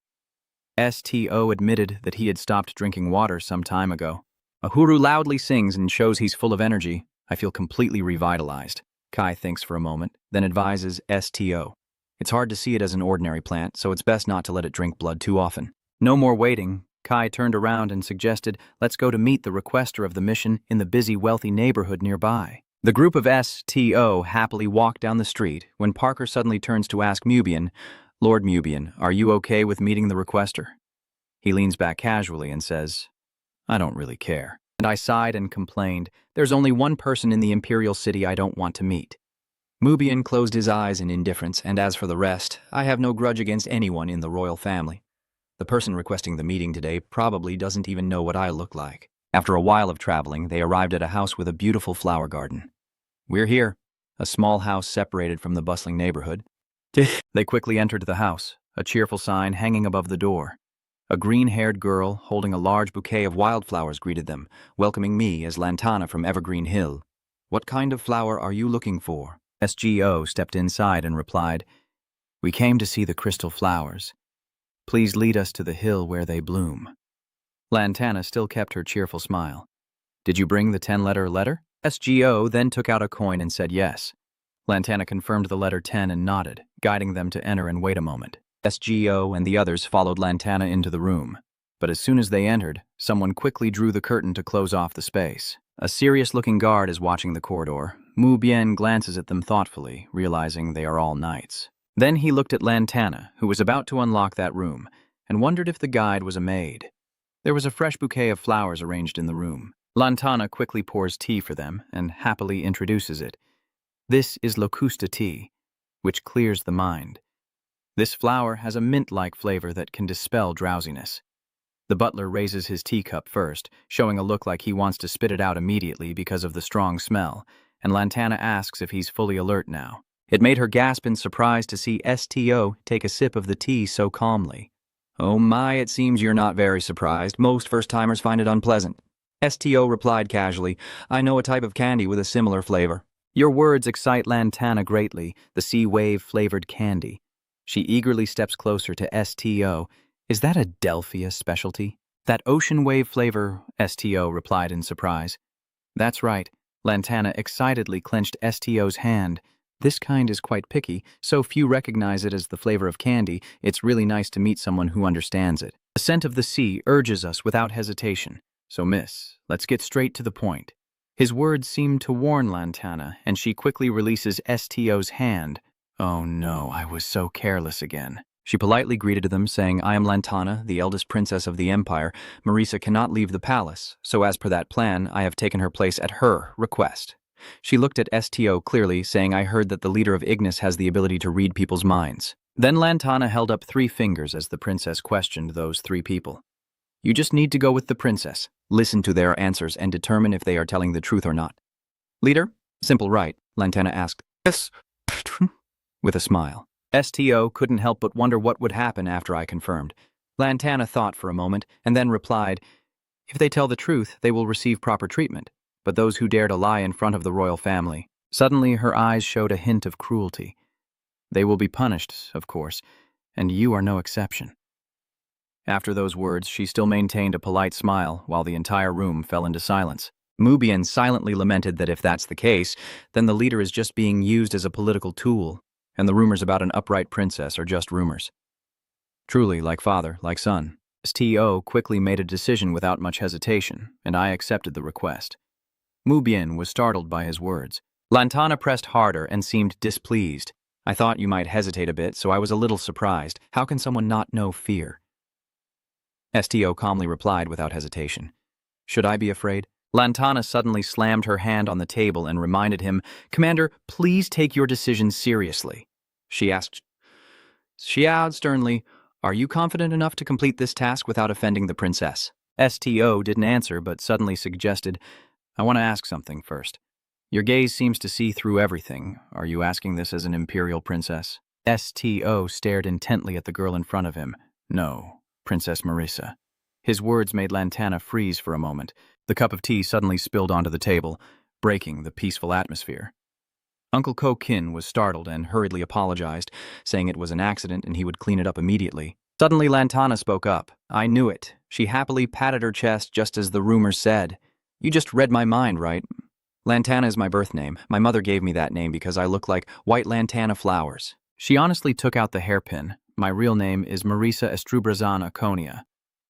STO admitted that he had stopped drinking water some time ago. Uhuru loudly sings and shows he's full of energy. I feel completely revitalized. Kai thinks for a moment, then advises STO. It's hard to see it as an ordinary plant, so it's best not to let it drink blood too often. No more waiting. Kai turned around and suggested, Let's go to meet the requester of the mission in the busy, wealthy neighborhood nearby. The group of STO happily walked down the street when Parker suddenly turns to ask Mubian, Lord Mubian, are you okay with meeting the requester? He leans back casually and says, I don't really care. And I sighed and complained, There's only one person in the Imperial City I don't want to meet. Mubian closed his eyes in indifference, and as for the rest, I have no grudge against anyone in the royal family. The person requesting the meeting today probably doesn't even know what I look like. After a while of traveling, they arrived at a house with a beautiful flower garden. We're here, a small house separated from the bustling neighborhood. They quickly entered the house, a cheerful sign hanging above the door. A green-haired girl holding a large bouquet of wildflowers greeted them, welcoming me as Lantana from Evergreen Hill. What kind of flower are you looking for? SGO stepped inside and replied, We came to see the crystal flowers. Please lead us to the hill where they bloom. Lantana still kept her cheerful smile. Did you bring the 10-letter letter? SGO then took out a coin and said yes. Lantana confirmed the letter 10 and nodded, guiding them to enter and wait a moment. SGO and the others followed Lantana into the room. But as soon as they entered, someone quickly drew the curtain to close off the space. A serious-looking guard is watching the corridor. Mubian glances at them thoughtfully, realizing they are all knights. Then he looked at Lantana, who was about to unlock that room, and wondered if the guide was a maid. There was a fresh bouquet of flowers arranged in the room. Lantana quickly pours tea for them and happily introduces it. This is Locusta tea, which clears the mind. This flower has a mint-like flavor that can dispel drowsiness. The butler raises his teacup first, showing a look like he wants to spit it out immediately because of the strong smell, and Lantana asks if he's fully alert now. It made her gasp in surprise to see STO take a sip of the tea so calmly. Oh my, it seems you're not very surprised. Most first-timers find it unpleasant. STO replied casually, I know a type of candy with a similar flavor. Your words excite Lantana greatly, the sea wave-flavored candy. She eagerly steps closer to STO. Is that a Delphia specialty? That ocean wave flavor, STO replied in surprise. That's right. Lantana excitedly clenched STO's hand. This kind is quite picky, so few recognize it as the flavor of candy. It's really nice to meet someone who understands it. The scent of the sea urges us without hesitation. So, miss, let's get straight to the point. His words seem to warn Lantana, and she quickly releases STO's hand. Oh no, I was so careless again. She politely greeted them, saying, I am Lantana, the eldest princess of the empire. Marisa cannot leave the palace, so as per that plan, I have taken her place at her request. She looked at STO clearly, saying, I heard that the leader of Ignis has the ability to read people's minds. Then Lantana held up 3 fingers as the princess questioned those 3 people. You just need to go with the princess, listen to their answers, and determine if they are telling the truth or not. Leader? Simple, right? Lantana asked. Yes. With a smile. STO couldn't help but wonder what would happen after I confirmed. Lantana thought for a moment, and then replied, if they tell the truth, they will receive proper treatment, but those who dare to lie in front of the royal family. Suddenly her eyes showed a hint of cruelty. They will be punished, of course, and you are no exception. After those words, she still maintained a polite smile, while the entire room fell into silence. Mubian silently lamented that if that's the case, then the leader is just being used as a political tool, and the rumors about an upright princess are just rumors. Truly, like father, like son. STO quickly made a decision without much hesitation, and I accepted the request. Mubian was startled by his words. Lantana pressed harder and seemed displeased. I thought you might hesitate a bit, so I was a little surprised. How can someone not know fear? STO calmly replied without hesitation. Should I be afraid? Lantana suddenly slammed her hand on the table and reminded him, Commander, please take your decision seriously. She asked sternly, are you confident enough to complete this task without offending the princess? STO didn't answer, but suddenly suggested, I want to ask something first. Your gaze seems to see through everything. Are you asking this as an imperial princess? STO stared intently at the girl in front of him. No, Princess Marisa. His words made Lantana freeze for a moment. The cup of tea suddenly spilled onto the table, breaking the peaceful atmosphere. Uncle Ko Kin was startled and hurriedly apologized, saying it was an accident and he would clean it up immediately. Suddenly Lantana spoke up. I knew it. She happily patted her chest just as the rumors said. You just read my mind, right? Lantana is my birth name. My mother gave me that name because I look like white lantana flowers. She honestly took out the hairpin. My real name is Marisa Estrubrazan Aconia.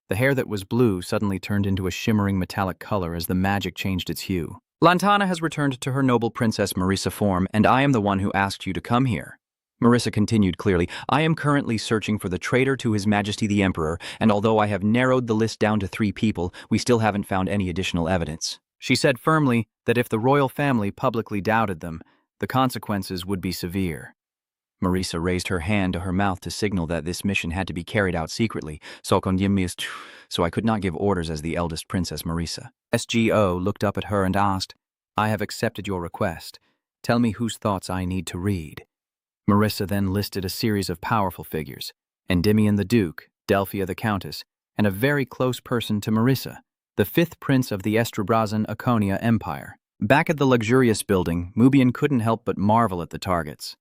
The hair that was blue suddenly turned into a shimmering metallic color as the magic changed its hue. Lantana has returned to her noble Princess Marisa form, and I am the one who asked you to come here. Marisa continued clearly, I am currently searching for the traitor to His Majesty the Emperor, and although I have narrowed the list down to 3 people, we still haven't found any additional evidence. She said firmly that if the royal family publicly doubted them, the consequences would be severe. Marisa raised her hand to her mouth to signal that this mission had to be carried out secretly, so I could not give orders as the eldest Princess Marisa. SGO looked up at her and asked, I have accepted your request. Tell me whose thoughts I need to read. Marisa then listed a series of powerful figures, Endymion the Duke, Delphia the Countess, and a very close person to Marisa, the 5th prince of the Estrubrazan Aconia Empire. Back at the luxurious building, Mubian couldn't help but marvel at the targets.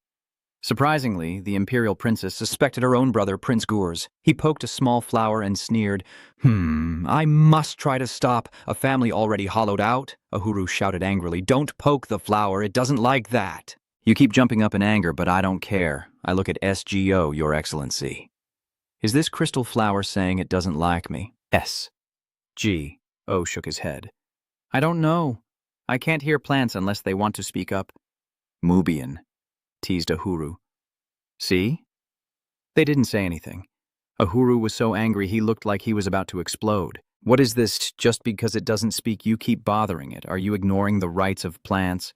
Surprisingly, the imperial princess suspected her own brother, Prince Gurs. He poked a small flower and sneered, I must try to stop. A family already hollowed out? Uhuru shouted angrily, don't poke the flower, it doesn't like that. You keep jumping up in anger, but I don't care. I look at SGO, Your Excellency. Is this crystal flower saying it doesn't like me? SGO shook his head. I don't know. I can't hear plants unless they want to speak up. Mubian, teased Uhuru. See? They didn't say anything. Uhuru was so angry he looked like he was about to explode. What is this, just because it doesn't speak you keep bothering it? Are you ignoring the rights of plants?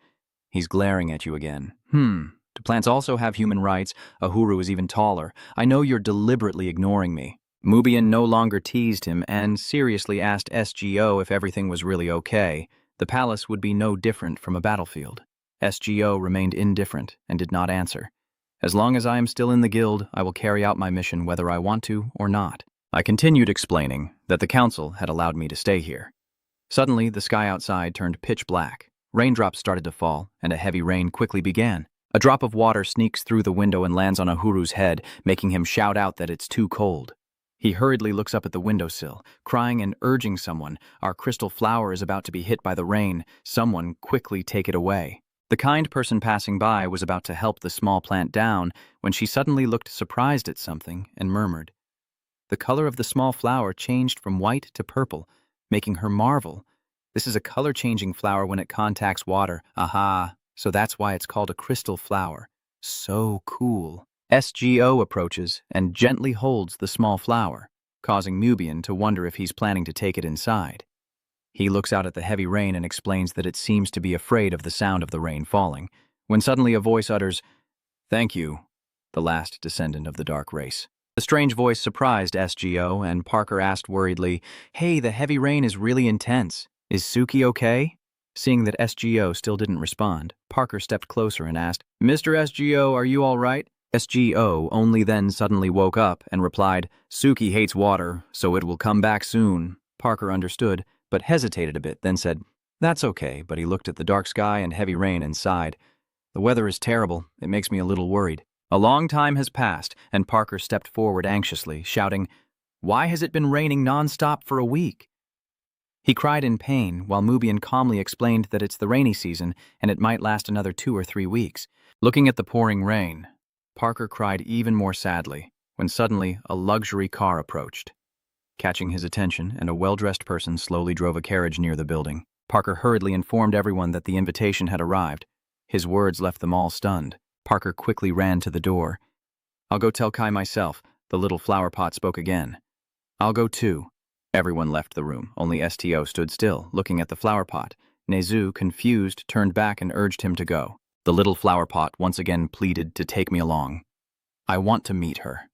He's glaring at you again. Do plants also have human rights? Uhuru is even taller. I know you're deliberately ignoring me. Mubian no longer teased him and seriously asked SGO if everything was really okay. The palace would be no different from a battlefield. SGO remained indifferent and did not answer. As long as I am still in the guild, I will carry out my mission whether I want to or not. I continued explaining that the council had allowed me to stay here. Suddenly, the sky outside turned pitch black. Raindrops started to fall, and a heavy rain quickly began. A drop of water sneaks through the window and lands on Ahuru's head, making him shout out that it's too cold. He hurriedly looks up at the windowsill, crying and urging someone. Our crystal flower is about to be hit by the rain. Someone quickly take it away. The kind person passing by was about to help the small plant down when she suddenly looked surprised at something and murmured. The color of the small flower changed from white to purple, making her marvel. This is a color-changing flower when it contacts water. Aha, so that's why it's called a crystal flower. So cool. SGO approaches and gently holds the small flower, causing Mubian to wonder if he's planning to take it inside. He looks out at the heavy rain and explains that it seems to be afraid of the sound of the rain falling, when suddenly a voice utters, "Thank you," the last descendant of the dark race. The strange voice surprised SGO, and Parker asked worriedly, "Hey, the heavy rain is really intense. Is Suki okay?" Seeing that SGO still didn't respond, Parker stepped closer and asked, "Mr. SGO, are you all right?" SGO only then suddenly woke up and replied, "Suki hates water, so it will come back soon." Parker understood, but hesitated a bit, then said, "That's okay," but he looked at the dark sky and heavy rain and sighed. "The weather is terrible. It makes me a little worried." A long time has passed, and Parker stepped forward anxiously, shouting, "Why has it been raining non-stop for a week?" He cried in pain, while Mubian calmly explained that it's the rainy season and it might last another 2 or 3 weeks. Looking at the pouring rain, Parker cried even more sadly when suddenly a luxury car approached. Catching his attention, and a well-dressed person slowly drove a carriage near the building. Parker hurriedly informed everyone that the invitation had arrived. His words left them all stunned. Parker quickly ran to the door. "I'll go tell Kai myself," the little flower pot spoke again. "I'll go too." Everyone left the room. Only STO stood still, looking at the flower pot. Nezu, confused, turned back and urged him to go. The little flower pot once again pleaded to take me along. "I want to meet her."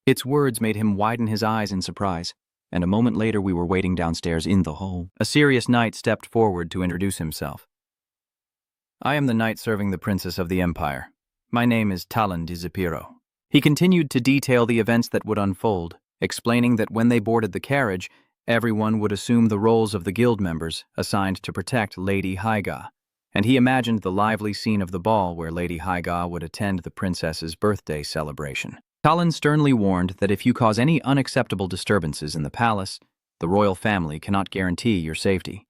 Its words made him widen his eyes in surprise, and a moment later we were waiting downstairs in the hall. A serious knight stepped forward to introduce himself. "I am the knight serving the princess of the empire. My name is Talon de Zapiro." He continued to detail the events that would unfold, explaining that when they boarded the carriage, everyone would assume the roles of the guild members assigned to protect Lady Haiga, and he imagined the lively scene of the ball where Lady Haiga would attend the princess's birthday celebration. Talon sternly warned that if you cause any unacceptable disturbances in the palace, the royal family cannot guarantee your safety.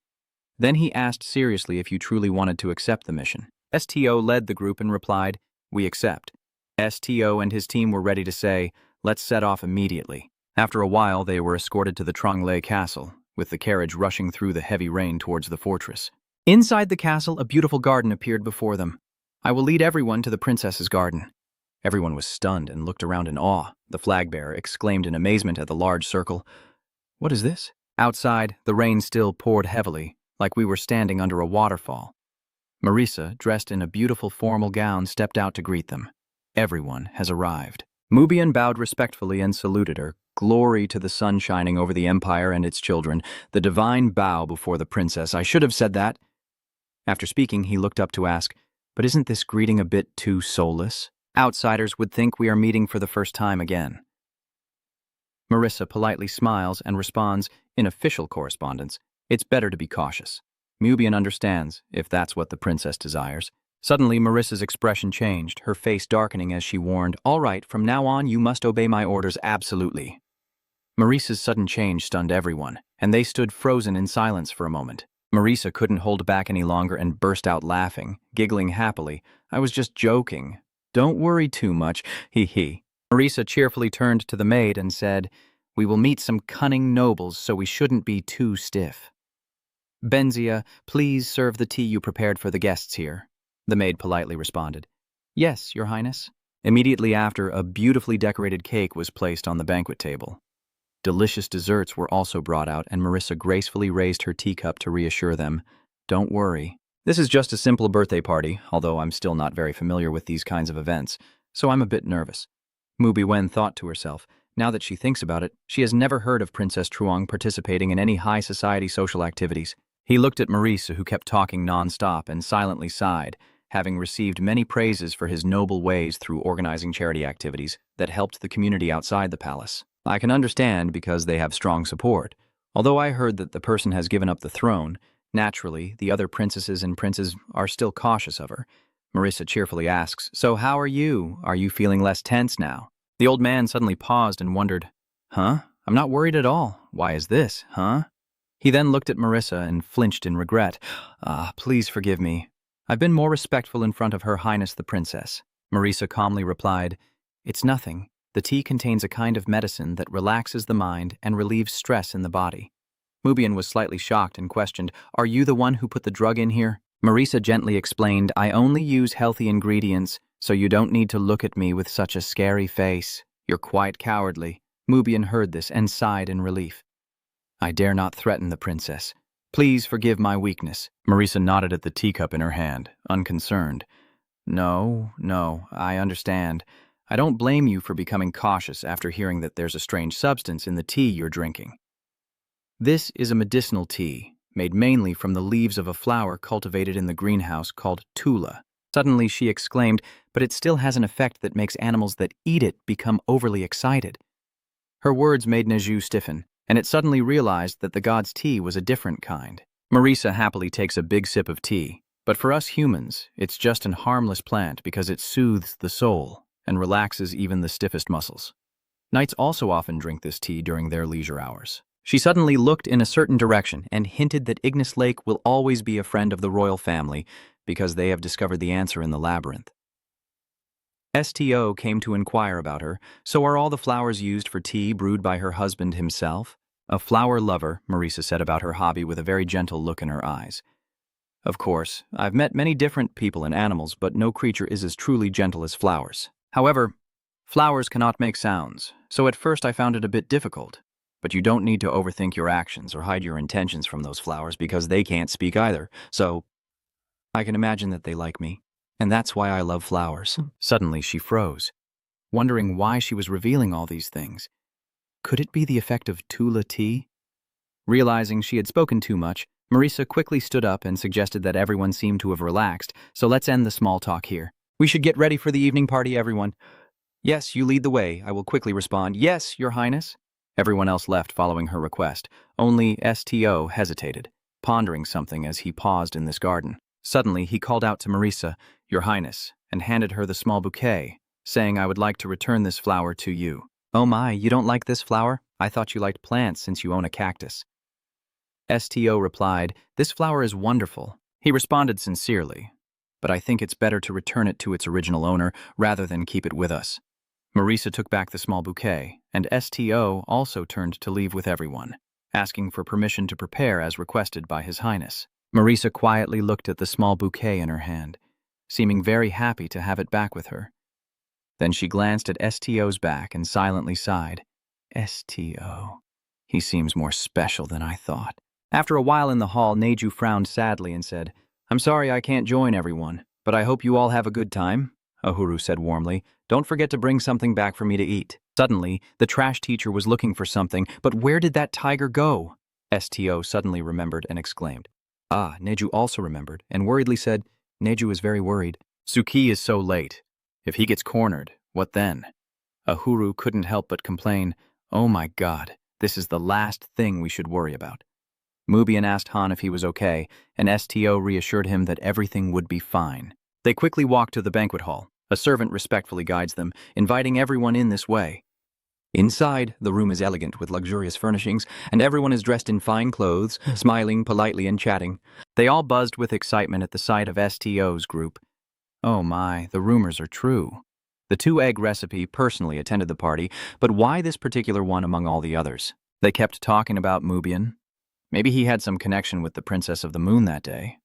Then he asked seriously if you truly wanted to accept the mission. STO led the group and replied, "We accept." STO and his team were ready to say, "Let's set off immediately." After a while, they were escorted to the Tronglei castle, with the carriage rushing through the heavy rain towards the fortress. Inside the castle, a beautiful garden appeared before them. "I will lead everyone to the princess's garden." Everyone was stunned and looked around in awe. The flag-bearer exclaimed in amazement at the large circle, "What is this?" Outside, the rain still poured heavily, like we were standing under a waterfall. Marisa, dressed in a beautiful formal gown, stepped out to greet them. "Everyone has arrived." Mubian bowed respectfully and saluted her. Glory to the sun shining over the empire and its children. The divine bow before the princess. I should have said that. After speaking, he looked up to ask, "But isn't this greeting a bit too soulless? Outsiders would think we are meeting for the first time again." Marisa politely smiles and responds, in official correspondence, "It's better to be cautious." Mubian understands, if that's what the princess desires. Suddenly, Marissa's expression changed, her face darkening as she warned, "All right, from now on you must obey my orders absolutely." Marissa's sudden change stunned everyone, and they stood frozen in silence for a moment. Marisa couldn't hold back any longer and burst out laughing, giggling happily. "I was just joking. Don't worry too much, hee." Marisa cheerfully turned to the maid and said, "We will meet some cunning nobles, so we shouldn't be too stiff. Benzia, please serve the tea you prepared for the guests here." The maid politely responded, "Yes, Your Highness." Immediately after, a beautifully decorated cake was placed on the banquet table. Delicious desserts were also brought out, and Marisa gracefully raised her teacup to reassure them, "Don't worry. This is just a simple birthday party, although I'm still not very familiar with these kinds of events, so I'm a bit nervous." Mubi Wen thought to herself, now that she thinks about it, she has never heard of Princess Truong participating in any high society social activities. He looked at Marisa, who kept talking non-stop, and silently sighed, having received many praises for his noble ways through organizing charity activities that helped the community outside the palace. I can understand because they have strong support. Although I heard that the person has given up the throne, naturally, the other princesses and princes are still cautious of her. Marissa cheerfully asks, "So how are you? Are you feeling less tense now?" The old man suddenly paused and wondered, "Huh? I'm not worried at all. Why is this, huh?" He then looked at Marissa and flinched in regret. Please forgive me. I've been more respectful in front of Her Highness the Princess." Marissa calmly replied, "It's nothing. The tea contains a kind of medicine that relaxes the mind and relieves stress in the body." Mubian was slightly shocked and questioned, "Are you the one who put the drug in here?" Marissa gently explained, "I only use healthy ingredients, so you don't need to look at me with such a scary face. You're quite cowardly." Mubian heard this and sighed in relief. "I dare not threaten the princess. Please forgive my weakness." Marissa nodded at the teacup in her hand, unconcerned. No, I understand. I don't blame you for becoming cautious after hearing that there's a strange substance in the tea you're drinking. This is a medicinal tea, made mainly from the leaves of a flower cultivated in the greenhouse called tula." Suddenly she exclaimed, "But it still has an effect that makes animals that eat it become overly excited." Her words made Neju stiffen, and it suddenly realized that the god's tea was a different kind. Marissa happily takes a big sip of tea, but for us humans, it's just an harmless plant because it soothes the soul and relaxes even the stiffest muscles. Knights also often drink this tea during their leisure hours. She suddenly looked in a certain direction and hinted that Ignis Lake will always be a friend of the royal family because they have discovered the answer in the labyrinth. STO came to inquire about her. "So are all the flowers used for tea brewed by her husband himself?" "A flower lover," Marissa said about her hobby with a very gentle look in her eyes. "Of course, I've met many different people and animals, but no creature is as truly gentle as flowers. However, flowers cannot make sounds, so at first I found it a bit difficult. But you don't need to overthink your actions or hide your intentions from those flowers because they can't speak either, so I can imagine that they like me. And that's why I love flowers." Suddenly she froze, wondering why she was revealing all these things. Could it be the effect of Tula tea? Realizing she had spoken too much, Marissa quickly stood up and suggested that everyone seemed to have relaxed, so let's end the small talk here. "We should get ready for the evening party, everyone." "Yes, you lead the way," I will quickly respond. "Yes, Your Highness." Everyone else left following her request. Only STO hesitated, pondering something as he paused in this garden. Suddenly, he called out to Marissa, "Your Highness," and handed her the small bouquet, saying, "I would like to return this flower to you." "Oh my, you don't like this flower? I thought you liked plants since you own a cactus." STO replied, "This flower is wonderful." He responded sincerely, "But I think it's better to return it to its original owner rather than keep it with us." Marissa took back the small bouquet, and STO also turned to leave with everyone, asking for permission to prepare as requested by His Highness. Marissa quietly looked at the small bouquet in her hand, seeming very happy to have it back with her. Then she glanced at STO's back and silently sighed. STO. He seems more special than I thought. After a while in the hall, Neju frowned sadly and said, "I'm sorry I can't join everyone, but I hope you all have a good time," Ahuru said warmly. "Don't forget to bring something back for me to eat." Suddenly, the trash teacher was looking for something, but where did that tiger go? STO suddenly remembered and exclaimed. Neju also remembered and worriedly said, "Neju is very worried. Suki is so late. If he gets cornered, what then?" Ahuru couldn't help but complain, "Oh my God, this is the last thing we should worry about." Mubian asked Han if he was okay, and STO reassured him that everything would be fine. They quickly walk to the banquet hall. A servant respectfully guides them, inviting everyone in this way. Inside, the room is elegant with luxurious furnishings, and everyone is dressed in fine clothes, smiling politely and chatting. They all buzzed with excitement at the sight of STO's group. Oh my, the rumors are true. The two-egg recipe personally attended the party, but why this particular one among all the others? They kept talking about Mubian. Maybe he had some connection with the Princess of the Moon that day.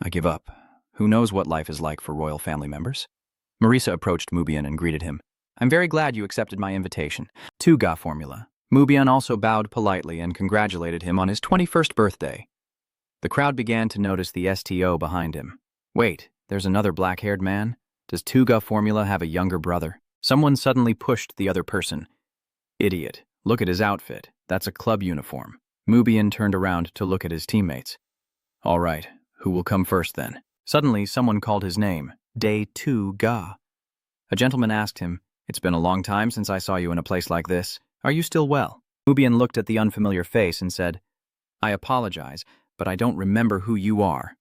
I give up. Who knows what life is like for royal family members? Marissa approached Mubian and greeted him. "I'm very glad you accepted my invitation." Tuga formula. Mubian also bowed politely and congratulated him on his 21st birthday. The crowd began to notice the STO behind him. Wait, there's another black-haired man? Does Tuga formula have a younger brother? Someone suddenly pushed the other person. Idiot. Look at his outfit. That's a club uniform. Mubian turned around to look at his teammates. All right, who will come first then? Suddenly, someone called his name. Day 2 Ga. A gentleman asked him, "It's been a long time since I saw you in a place like this. Are you still well?" Mubian looked at the unfamiliar face and said, "I apologize, but I don't remember who you are."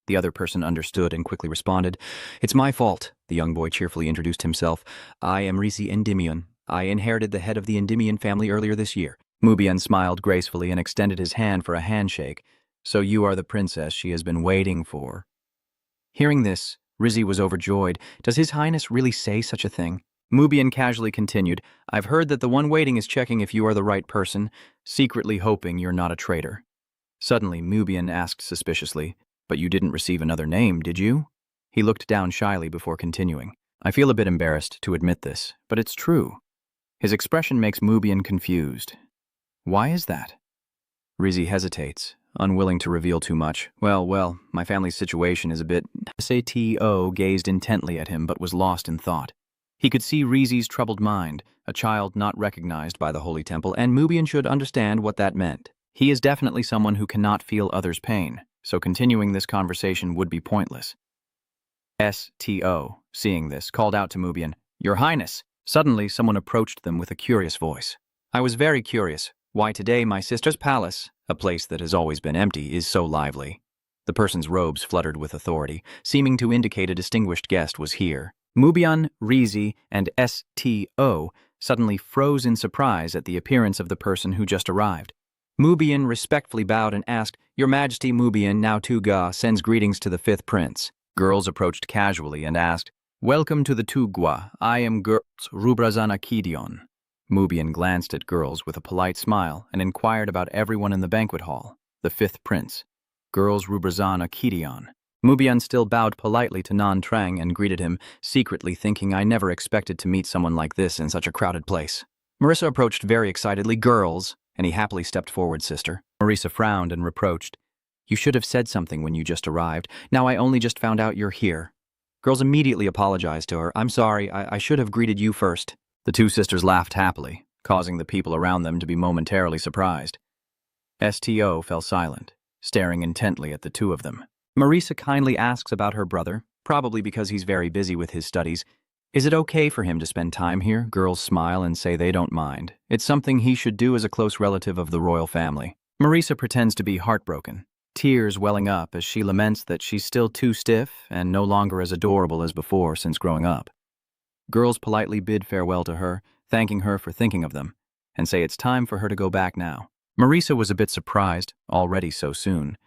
The other person understood and quickly responded. It's my fault, the young boy cheerfully introduced himself. I am Risi Endymion. I inherited the head of the Endymion family earlier this year. Mubian smiled gracefully and extended his hand for a handshake. So you are the princess she has been waiting for. Hearing this, Rizzi was overjoyed. Does His Highness really say such a thing? Mubian casually continued, I've heard that the one waiting is checking if you are the right person, secretly hoping you're not a traitor. Suddenly, Mubian asked suspiciously, but you didn't receive another name, did you? He looked down shyly before continuing. I feel a bit embarrassed to admit this, but it's true. His expression makes Mubian confused. Why is that? Rizzi hesitates, unwilling to reveal too much. Well, my family's situation is a bit... Sato gazed intently at him but was lost in thought. He could see Rizzi's troubled mind, a child not recognized by the Holy Temple, and Mubian should understand what that meant. He is definitely someone who cannot feel others' pain, so continuing this conversation would be pointless. Sato, seeing this, called out to Mubian, Your Highness! Suddenly, someone approached them with a curious voice. I was very curious. Why today my sister's palace, a place that has always been empty, is so lively. The person's robes fluttered with authority, seeming to indicate a distinguished guest was here. Mubian, Rizzi, and Sato suddenly froze in surprise at the appearance of the person who just arrived. Mubian respectfully bowed and asked, Your Majesty Mubian now Tuga sends greetings to the fifth prince. Girls approached casually and asked, Welcome to the Tugwa. I am Girls Rubrazana Kidion. Mubian glanced at Girls with a polite smile and inquired about everyone in the banquet hall. The fifth prince, Girls Rubrazana Kidion. Mubian still bowed politely to Nan Trang and greeted him, secretly thinking I never expected to meet someone like this in such a crowded place. Marissa approached very excitedly, Girls, and he happily stepped forward, sister. Marissa frowned and reproached. You should have said something when you just arrived. Now I only just found out you're here. Girls immediately apologized to her. I'm sorry, I should have greeted you first. The two sisters laughed happily, causing the people around them to be momentarily surprised. Sato fell silent, staring intently at the two of them. Marissa kindly asks about her brother, probably because he's very busy with his studies. Is it okay for him to spend time here? Girls smile and say they don't mind. It's something he should do as a close relative of the royal family. Marissa pretends to be heartbroken, tears welling up as she laments that she's still too stiff and no longer as adorable as before since growing up. Girls politely bid farewell to her, thanking her for thinking of them, and say it's time for her to go back now. Marissa was a bit surprised, already so soon.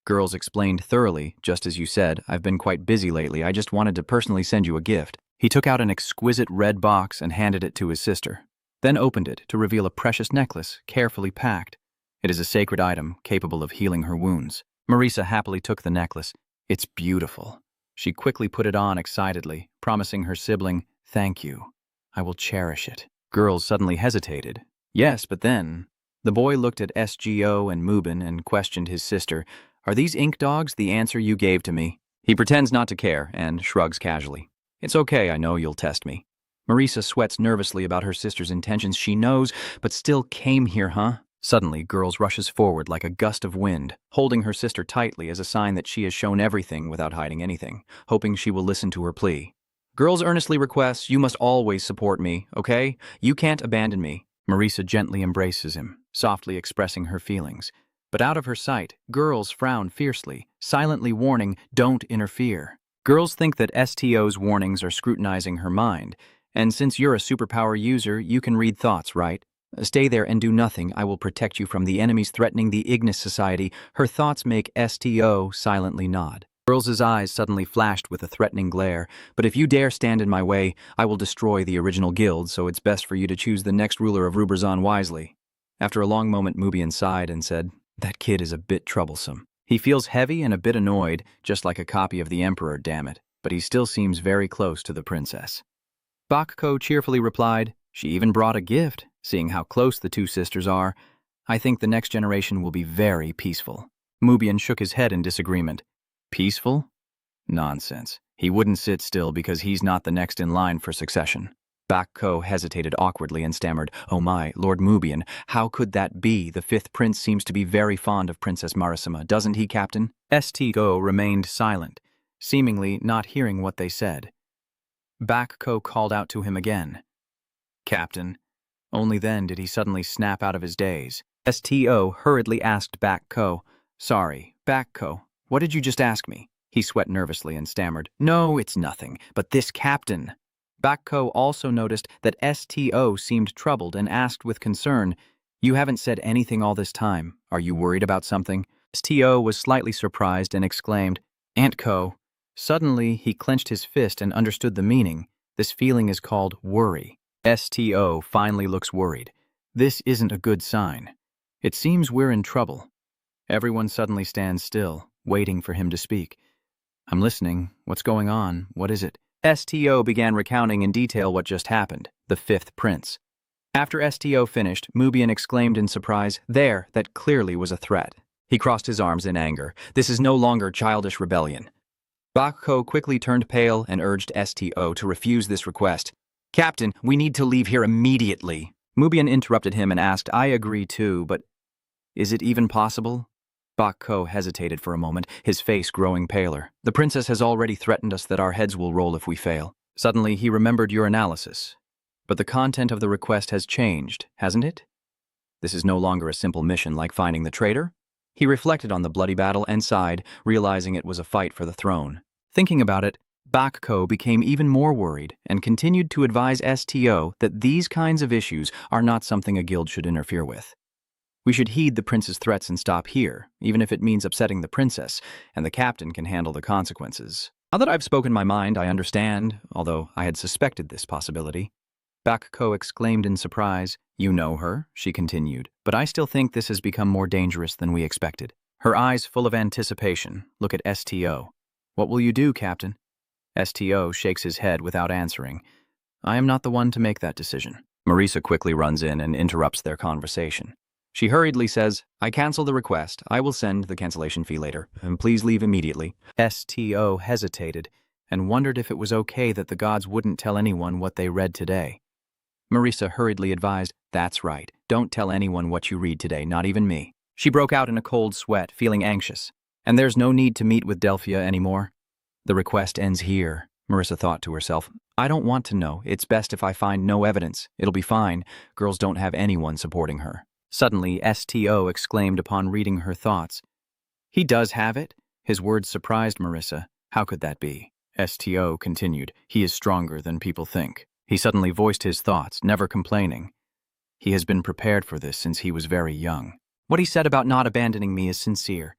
Girls explained thoroughly, just as you said, I've been quite busy lately, I just wanted to personally send you a gift. He took out an exquisite red box and handed it to his sister, then opened it to reveal a precious necklace, carefully packed. It is a sacred item, capable of healing her wounds. Marissa happily took the necklace. It's beautiful. She quickly put it on excitedly, promising her sibling, Thank you. I will cherish it. Girls suddenly hesitated. Yes, but then... The boy looked at SGO and Mubin and questioned his sister, Are these ink dogs the answer you gave to me? He pretends not to care and shrugs casually. It's okay, I know you'll test me. Marissa sweats nervously about her sister's intentions. She knows, but still came here, huh? Suddenly, Girls rushes forward like a gust of wind, holding her sister tightly as a sign that she has shown everything without hiding anything, hoping she will listen to her plea. Girls earnestly requests, You must always support me, okay? You can't abandon me. Marissa gently embraces him, softly expressing her feelings. But out of her sight, Girls frown fiercely, silently warning, Don't interfere. Girls think that STO's warnings are scrutinizing her mind, and since you're a superpower user, you can read thoughts, right? Stay there and do nothing. I will protect you from the enemies threatening the Ignis Society. Her thoughts make STO silently nod. Girls' eyes suddenly flashed with a threatening glare. But if you dare stand in my way, I will destroy the original guild, so it's best for you to choose the next ruler of Rubrazan wisely. After a long moment, Mubian sighed and said, That kid is a bit troublesome. He feels heavy and a bit annoyed, just like a copy of the Emperor, damn it. But he still seems very close to the princess. Bakko cheerfully replied, She even brought a gift, seeing how close the two sisters are. I think the next generation will be very peaceful. Mubian shook his head in disagreement. Peaceful? Nonsense. He wouldn't sit still because he's not the next in line for succession. Bakko hesitated awkwardly and stammered, Oh my, Lord Mubian, how could that be? The fifth prince seems to be very fond of Princess Marissima, doesn't he, Captain? Go remained silent, seemingly not hearing what they said. Bakko called out to him again. Captain. Only then did he suddenly snap out of his daze. STO hurriedly asked Bakko, Sorry, Bakko, what did you just ask me? He sweat nervously and stammered, "No, it's nothing, but this captain." Bakko also noticed that STO seemed troubled and asked with concern, "You haven't said anything all this time. Are you worried about something?" STO was slightly surprised and exclaimed, "Antko." Suddenly, he clenched his fist and understood the meaning. This feeling is called worry. STO finally looks worried. This isn't a good sign. It seems we're in trouble. Everyone suddenly stands still, waiting for him to speak. "I'm listening. What's going on? What is it?" STO began recounting in detail what just happened, the fifth prince. After STO finished, Mubian exclaimed in surprise, "There, that clearly was a threat." He crossed his arms in anger. "This is no longer childish rebellion." Bakko quickly turned pale and urged STO to refuse this request. "Captain, we need to leave here immediately." Mubian interrupted him and asked, "I agree too, but is it even possible?" Bakko hesitated for a moment, his face growing paler. "The princess has already threatened us that our heads will roll if we fail." Suddenly, he remembered your analysis. "But the content of the request has changed, hasn't it? This is no longer a simple mission like finding the traitor?" He reflected on the bloody battle and sighed, realizing it was a fight for the throne. Thinking about it, Bakko became even more worried and continued to advise STO that these kinds of issues are not something a guild should interfere with. "We should heed the prince's threats and stop here, even if it means upsetting the princess, and the captain can handle the consequences." Now that I've spoken my mind, I understand, although I had suspected this possibility. Bakko exclaimed in surprise. "You know her," she continued, "but I still think this has become more dangerous than we expected." Her eyes full of anticipation look at STO. "What will you do, Captain?" STO shakes his head without answering. "I am not the one to make that decision." Marisa quickly runs in and interrupts their conversation. She hurriedly says, "I cancel the request. I will send the cancellation fee later. And please leave immediately." STO hesitated and wondered if it was okay that the gods wouldn't tell anyone what they read today. Marisa hurriedly advised, "That's right. Don't tell anyone what you read today, not even me." She broke out in a cold sweat, feeling anxious. "And there's no need to meet with Delphia anymore?" "The request ends here," Marisa thought to herself. "I don't want to know. It's best if I find no evidence. It'll be fine. Girls don't have anyone supporting her." Suddenly, STO exclaimed upon reading her thoughts. "He does have it?" His words surprised Marisa. "How could that be?" STO continued, "He is stronger than people think." He suddenly voiced his thoughts, never complaining. "He has been prepared for this since he was very young. What he said about not abandoning me is sincere."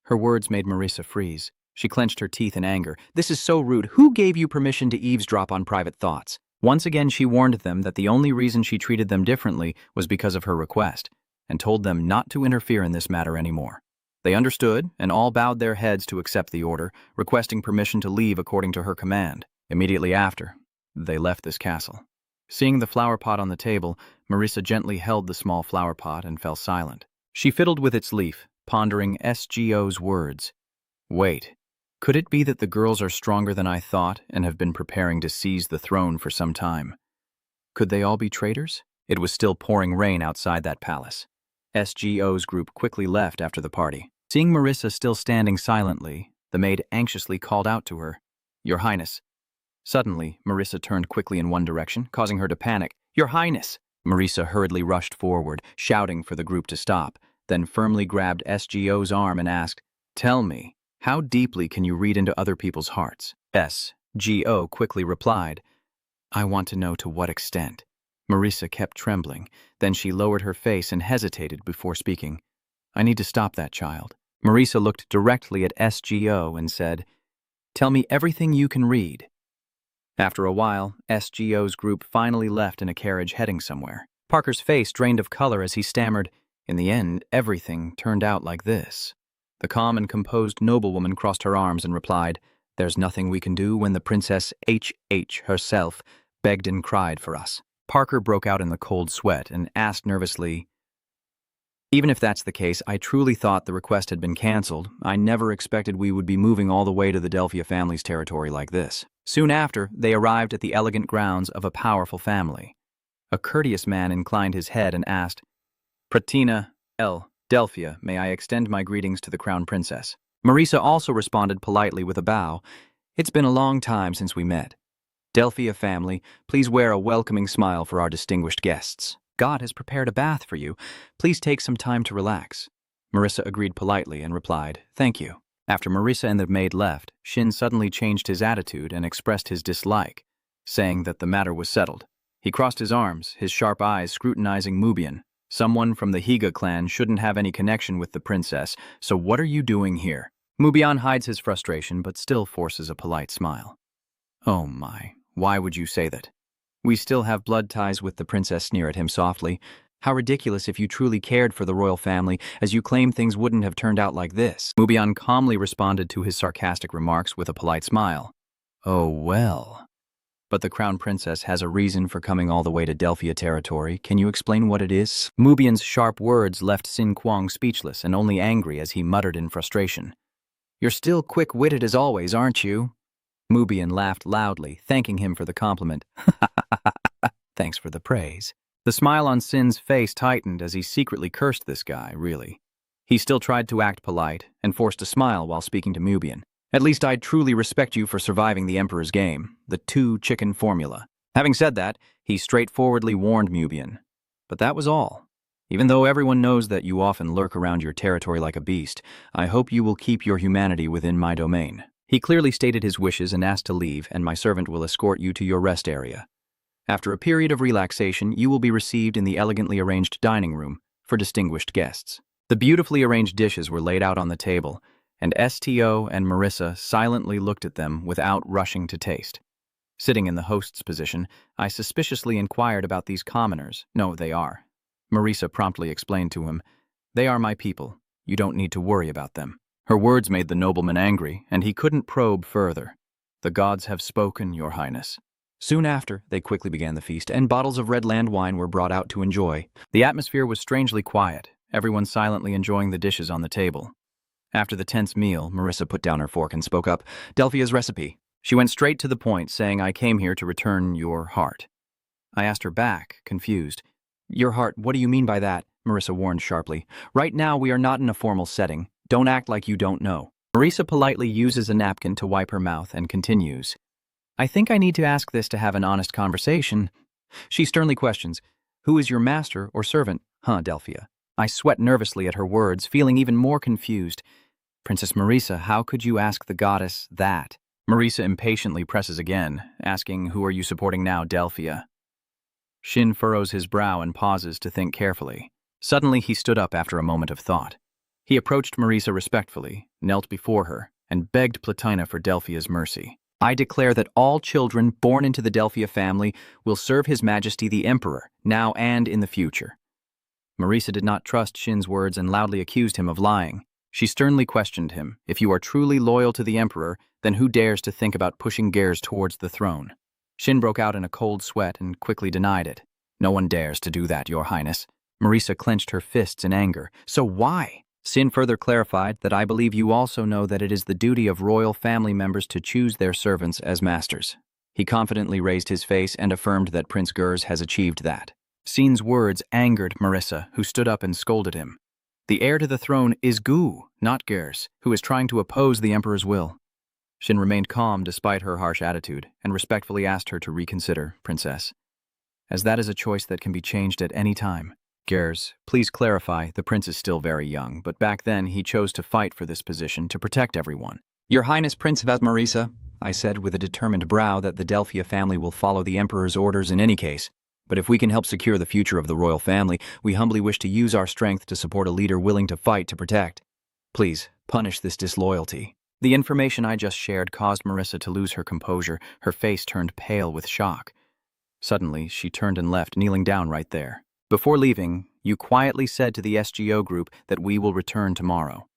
Her words made Marisa freeze. She clenched her teeth in anger. "This is so rude. Who gave you permission to eavesdrop on private thoughts?" Once again she warned them that the only reason she treated them differently was because of her request, and told them not to interfere in this matter anymore. They understood, and all bowed their heads to accept the order, requesting permission to leave according to her command. Immediately after, they left this castle. Seeing the flower pot on the table, Marisa gently held the small flower pot and fell silent. She fiddled with its leaf, pondering SGO's words. "Wait. Could it be that the girls are stronger than I thought and have been preparing to seize the throne for some time? Could they all be traitors?" It was still pouring rain outside that palace. SGO's group quickly left after the party. Seeing Marisa still standing silently, the maid anxiously called out to her, "Your Highness." Suddenly, Marisa turned quickly in one direction, causing her to panic. "Your Highness!" Marisa hurriedly rushed forward, shouting for the group to stop, then firmly grabbed SGO's arm and asked, "Tell me, how deeply can you read into other people's hearts?" SGO quickly replied, "I want to know to what extent." Marisa kept trembling. Then she lowered her face and hesitated before speaking. "I need to stop that child." Marisa looked directly at SGO and said, "Tell me everything you can read." After a while, SGO's group finally left in a carriage heading somewhere. Parker's face drained of color as he stammered, "In the end, everything turned out like this." The calm and composed noblewoman crossed her arms and replied, "There's nothing we can do when the Princess HH herself begged and cried for us." Parker broke out in the cold sweat and asked nervously, "Even if that's the case, I truly thought the request had been canceled. I never expected we would be moving all the way to the Delphia family's territory like this." Soon after, they arrived at the elegant grounds of a powerful family. A courteous man inclined his head and asked, "Pratina L. Delphia, may I extend my greetings to the Crown Princess?" Marisa also responded politely with a bow. "It's been a long time since we met. Delphia family, please wear a welcoming smile for our distinguished guests. God has prepared a bath for you. Please take some time to relax." Marisa agreed politely and replied, "Thank you." After Marissa and the maid left, Shin suddenly changed his attitude and expressed his dislike, saying that the matter was settled. He crossed his arms, his sharp eyes scrutinizing Mubian. Someone from the Higa clan shouldn't have any connection with the princess, so what are you doing here? Mubian hides his frustration but still forces a polite smile. Oh my, why would you say that? We still have blood ties with the princess, sneer at him softly. How ridiculous if you truly cared for the royal family, as you claim things wouldn't have turned out like this. Mubian calmly responded to his sarcastic remarks with a polite smile. Oh well. But the crown princess has a reason for coming all the way to Delphia territory. Can you explain what it is? Mubian's sharp words left Sin Kwang speechless and only angry as he muttered in frustration. You're still quick-witted as always, aren't you? Mubian laughed loudly, thanking him for the compliment. Thanks for the praise. The smile on Sin's face tightened as he secretly cursed this guy, really. He still tried to act polite and forced a smile while speaking to Mubian. At least I truly respect you for surviving the Emperor's game, the two-chicken formula. Having said that, he straightforwardly warned Mubian. But that was all. Even though everyone knows that you often lurk around your territory like a beast, I hope you will keep your humanity within my domain. He clearly stated his wishes and asked to leave, and my servant will escort you to your rest area. After a period of relaxation, you will be received in the elegantly arranged dining room for distinguished guests. The beautifully arranged dishes were laid out on the table, and STO and Marissa silently looked at them without rushing to taste. Sitting in the host's position, I suspiciously inquired about these commoners. No, they are. Marissa promptly explained to him, They are my people. You don't need to worry about them. Her words made the nobleman angry, and he couldn't probe further. The gods have spoken, Your Highness. Soon after, they quickly began the feast, and bottles of red land wine were brought out to enjoy. The atmosphere was strangely quiet, everyone silently enjoying the dishes on the table. After the tense meal, Marissa put down her fork and spoke up, Delphia's recipe. She went straight to the point, saying, I came here to return your heart. I asked her back, confused. Your heart, what do you mean by that? Marissa warned sharply. Right now, we are not in a formal setting. Don't act like you don't know. Marissa politely uses a napkin to wipe her mouth and continues. I think I need to ask this to have an honest conversation. She sternly questions, Who is your master or servant, Delphia? I sweat nervously at her words, feeling even more confused. Princess Marissa, how could you ask the goddess that? Marissa impatiently presses again, asking, Who are you supporting now, Delphia? Shin furrows his brow and pauses to think carefully. Suddenly he stood up after a moment of thought. He approached Marissa respectfully, knelt before her, and begged Platina for Delphia's mercy. I declare that all children born into the Delphia family will serve His Majesty the Emperor, now and in the future. Marissa did not trust Shin's words and loudly accused him of lying. She sternly questioned him, If you are truly loyal to the Emperor, then who dares to think about pushing Gers towards the throne? Shin broke out in a cold sweat and quickly denied it. No one dares to do that, Your Highness. Marissa clenched her fists in anger. So why? Sin further clarified that I believe you also know that it is the duty of royal family members to choose their servants as masters. He confidently raised his face and affirmed that Prince Gers has achieved that. Sin's words angered Marissa, who stood up and scolded him. The heir to the throne is Gu, not Gers, who is trying to oppose the Emperor's will. Shin remained calm despite her harsh attitude and respectfully asked her to reconsider, Princess, as that is a choice that can be changed at any time. Gers, please clarify, the prince is still very young, but back then he chose to fight for this position to protect everyone. Your Highness Prince of Marissa, I said with a determined brow that the Delphia family will follow the Emperor's orders in any case. But if we can help secure the future of the royal family, we humbly wish to use our strength to support a leader willing to fight to protect. Please, punish this disloyalty. The information I just shared caused Marissa to lose her composure. Her face turned pale with shock. Suddenly, she turned and left, kneeling down right there. Before leaving, you quietly said to the SGO group that we will return tomorrow.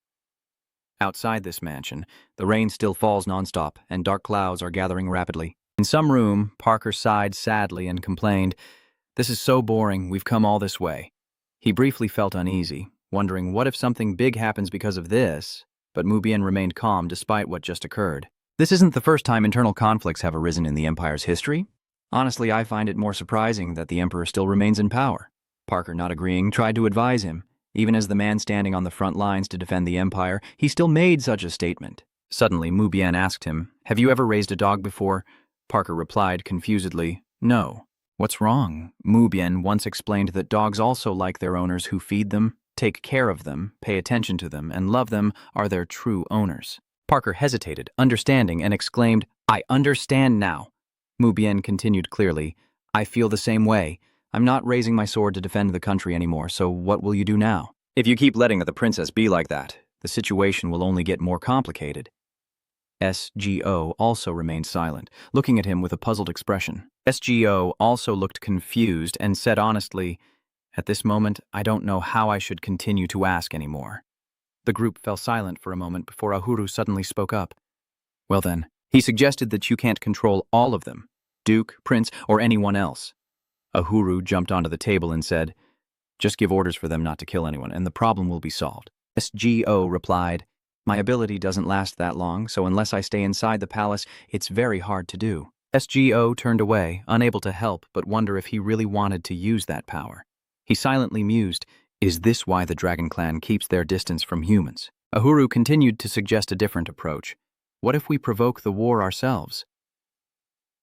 Outside this mansion, the rain still falls nonstop, and dark clouds are gathering rapidly. In some room, Parker sighed sadly and complained, This is so boring, we've come all this way. He briefly felt uneasy, wondering what if something big happens because of this, but Mubian remained calm despite what just occurred. This isn't the first time internal conflicts have arisen in the Empire's history. Honestly, I find it more surprising that the Emperor still remains in power. Parker, not agreeing, tried to advise him. Even as the man standing on the front lines to defend the Empire, he still made such a statement. Suddenly, Mubian asked him, Have you ever raised a dog before? Parker replied confusedly, No. What's wrong? Mubian once explained that dogs also like their owners who feed them. take care of them, pay attention to them, and love them are their true owners. Parker hesitated, understanding, and exclaimed, "I understand now." Mubian continued clearly, "I feel the same way. I'm not raising my sword to defend the country anymore, so what will you do now? If you keep letting the princess be like that, the situation will only get more complicated." SGO also remained silent, looking at him with a puzzled expression. SGO also looked confused and said honestly, "At this moment, I don't know how I should continue to ask anymore." The group fell silent for a moment before Ahuru suddenly spoke up. "Well then, he suggested that you can't control all of them, Duke, Prince, or anyone else." Ahuru jumped onto the table and said, "Just give orders for them not to kill anyone, and the problem will be solved." SGO replied, "My ability doesn't last that long, so unless I stay inside the palace, it's very hard to do." SGO turned away, unable to help but wonder if he really wanted to use that power. He silently mused, "Is this why the Dragon Clan keeps their distance from humans?" Ahuru continued to suggest a different approach. "What if we provoke the war ourselves?"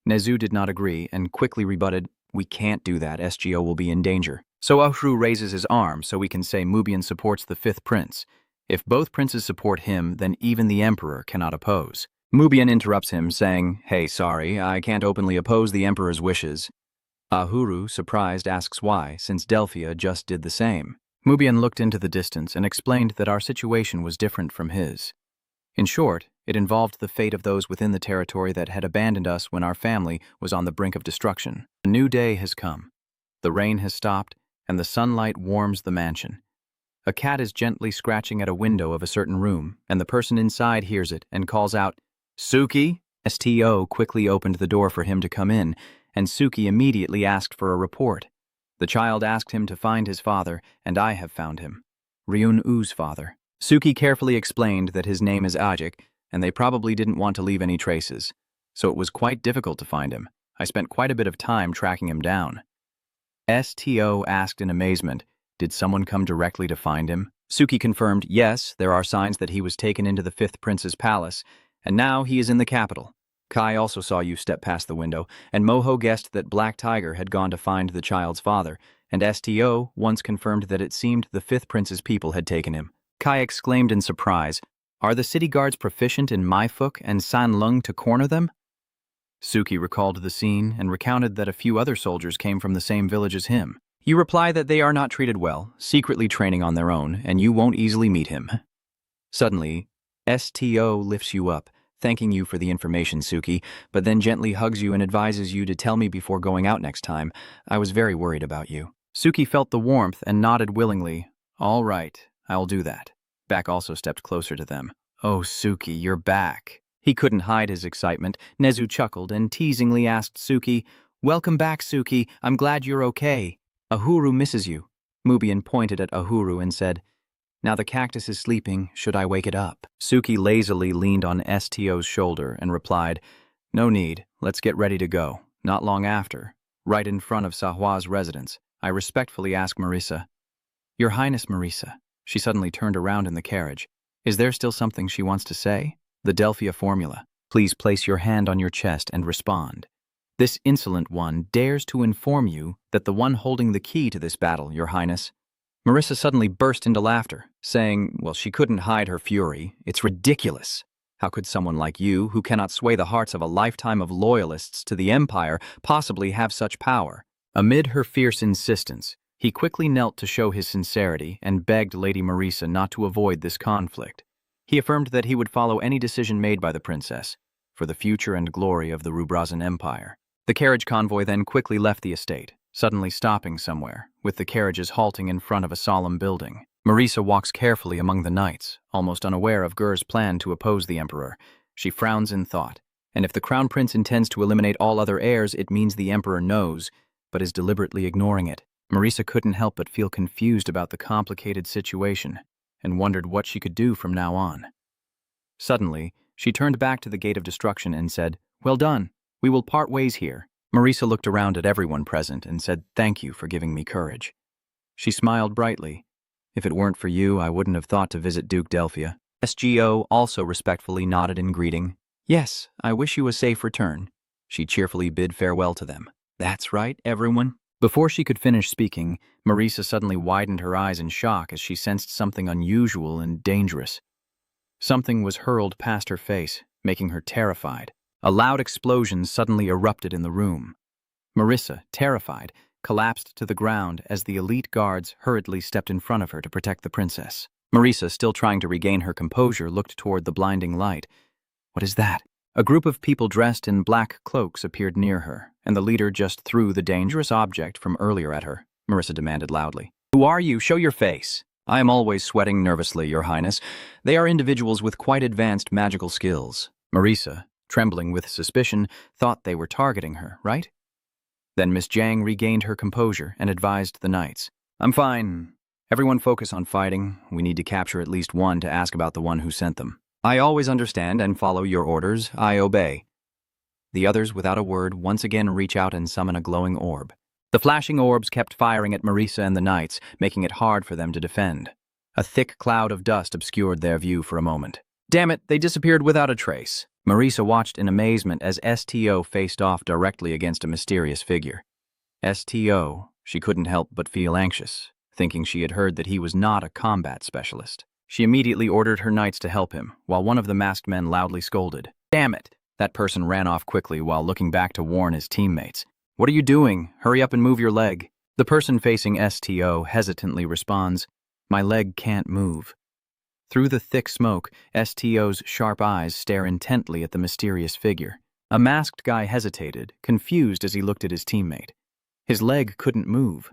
Nezu did not agree and quickly rebutted, "We can't do that, SGO will be in danger." So Ahuru raises his arm so we can say Mubian supports the fifth prince. If both princes support him, then even the emperor cannot oppose. Mubian interrupts him, saying, "Hey, sorry, I can't openly oppose the emperor's wishes." Ahuru, surprised, asks why, since Delphia just did the same. Mubian looked into the distance and explained that our situation was different from his. In short, it involved the fate of those within the territory that had abandoned us when our family was on the brink of destruction. A new day has come. The rain has stopped, and the sunlight warms the mansion. A cat is gently scratching at a window of a certain room, and the person inside hears it and calls out, "Suki?" STO quickly opened the door for him to come in, and Suki immediately asked for a report. The child asked him to find his father, and I have found him. Ryun-U's father. Suki carefully explained that his name is Ajik, and they probably didn't want to leave any traces, so it was quite difficult to find him. I spent quite a bit of time tracking him down. STO asked in amazement, "Did someone come directly to find him?" Suki confirmed, "Yes, there are signs that he was taken into the fifth prince's palace, and now he is in the capital. Kai also saw you step past the window, and Moho guessed that Black Tiger had gone to find the child's father, and STO once confirmed that it seemed the fifth prince's people had taken him." Kai exclaimed in surprise, "Are the city guards proficient in Maifuk and Sanlung to corner them?" Suki recalled the scene and recounted that a few other soldiers came from the same village as him. "You reply that they are not treated well, secretly training on their own, and you won't easily meet him." Suddenly, STO lifts you up, thanking you for the information, Suki, but then gently hugs you and advises you to tell me before going out next time. I was very worried about you. Suki felt the warmth and nodded willingly. "All right, I'll do that." Back also stepped closer to them. "Oh, Suki, you're back." He couldn't hide his excitement. Nezu chuckled and teasingly asked Suki, "Welcome back, Suki. I'm glad you're okay. Ahuru misses you." Mubian pointed at Ahuru and said, "Now the cactus is sleeping. Should I wake it up?" Suki lazily leaned on STO's shoulder and replied, "No need. Let's get ready to go. Not long after, right in front of Sahwa's residence, I respectfully ask Marisa." "Your Highness Marisa." She suddenly turned around in the carriage. Is there still something she wants to say? The Delphia formula. Please place your hand on your chest and respond. This insolent one dares to inform you that the one holding the key to this battle, Your Highness. Marissa suddenly burst into laughter, saying, well, she couldn't hide her fury. It's ridiculous. How could someone like you, who cannot sway the hearts of a lifetime of loyalists to the Empire, possibly have such power? Amid her fierce insistence, he quickly knelt to show his sincerity and begged Lady Marisa not to avoid this conflict. He affirmed that he would follow any decision made by the princess, for the future and glory of the Rubrazan Empire. The carriage convoy then quickly left the estate, suddenly stopping somewhere, with the carriages halting in front of a solemn building. Marisa walks carefully among the knights, almost unaware of Gur's plan to oppose the emperor. She frowns in thought, and if the crown prince intends to eliminate all other heirs, it means the emperor knows, but is deliberately ignoring it. Marisa couldn't help but feel confused about the complicated situation, and wondered what she could do from now on. Suddenly, she turned back to the gate of destruction and said, "Well done. We will part ways here." Marisa looked around at everyone present and said, "Thank you for giving me courage." She smiled brightly. "If it weren't for you, I wouldn't have thought to visit Duke Delphia." SGO also respectfully nodded in greeting. "Yes, I wish you a safe return." She cheerfully bid farewell to them. "That's right, everyone." Before she could finish speaking, Marisa suddenly widened her eyes in shock as she sensed something unusual and dangerous. Something was hurled past her face, making her terrified. A loud explosion suddenly erupted in the room. Marisa, terrified, collapsed to the ground as the elite guards hurriedly stepped in front of her to protect the princess. Marisa, still trying to regain her composure, looked toward the blinding light. What is that? A group of people dressed in black cloaks appeared near her, and the leader just threw the dangerous object from earlier at her. Marisa demanded loudly. Who are you? Show your face. I am always sweating nervously, Your Highness. They are individuals with quite advanced magical skills. Marisa, trembling with suspicion, thought they were targeting her, right? Then Miss Jiang regained her composure and advised the knights. I'm fine. Everyone focus on fighting. We need to capture at least one to ask about the one who sent them. I always understand and follow your orders. I obey. The others, without a word, once again reach out and summon a glowing orb. The flashing orbs kept firing at Marisa and the knights, making it hard for them to defend. A thick cloud of dust obscured their view for a moment. Damn it, they disappeared without a trace. Marisa watched in amazement as STO faced off directly against a mysterious figure. STO, she couldn't help but feel anxious, thinking she had heard that he was not a combat specialist. She immediately ordered her knights to help him, while one of the masked men loudly scolded. Damn it! That person ran off quickly while looking back to warn his teammates. What are you doing? Hurry up and move your leg. The person facing STO hesitantly responds, My leg can't move. Through the thick smoke, STO's sharp eyes stare intently at the mysterious figure. A masked guy hesitated, confused as he looked at his teammate. His leg couldn't move.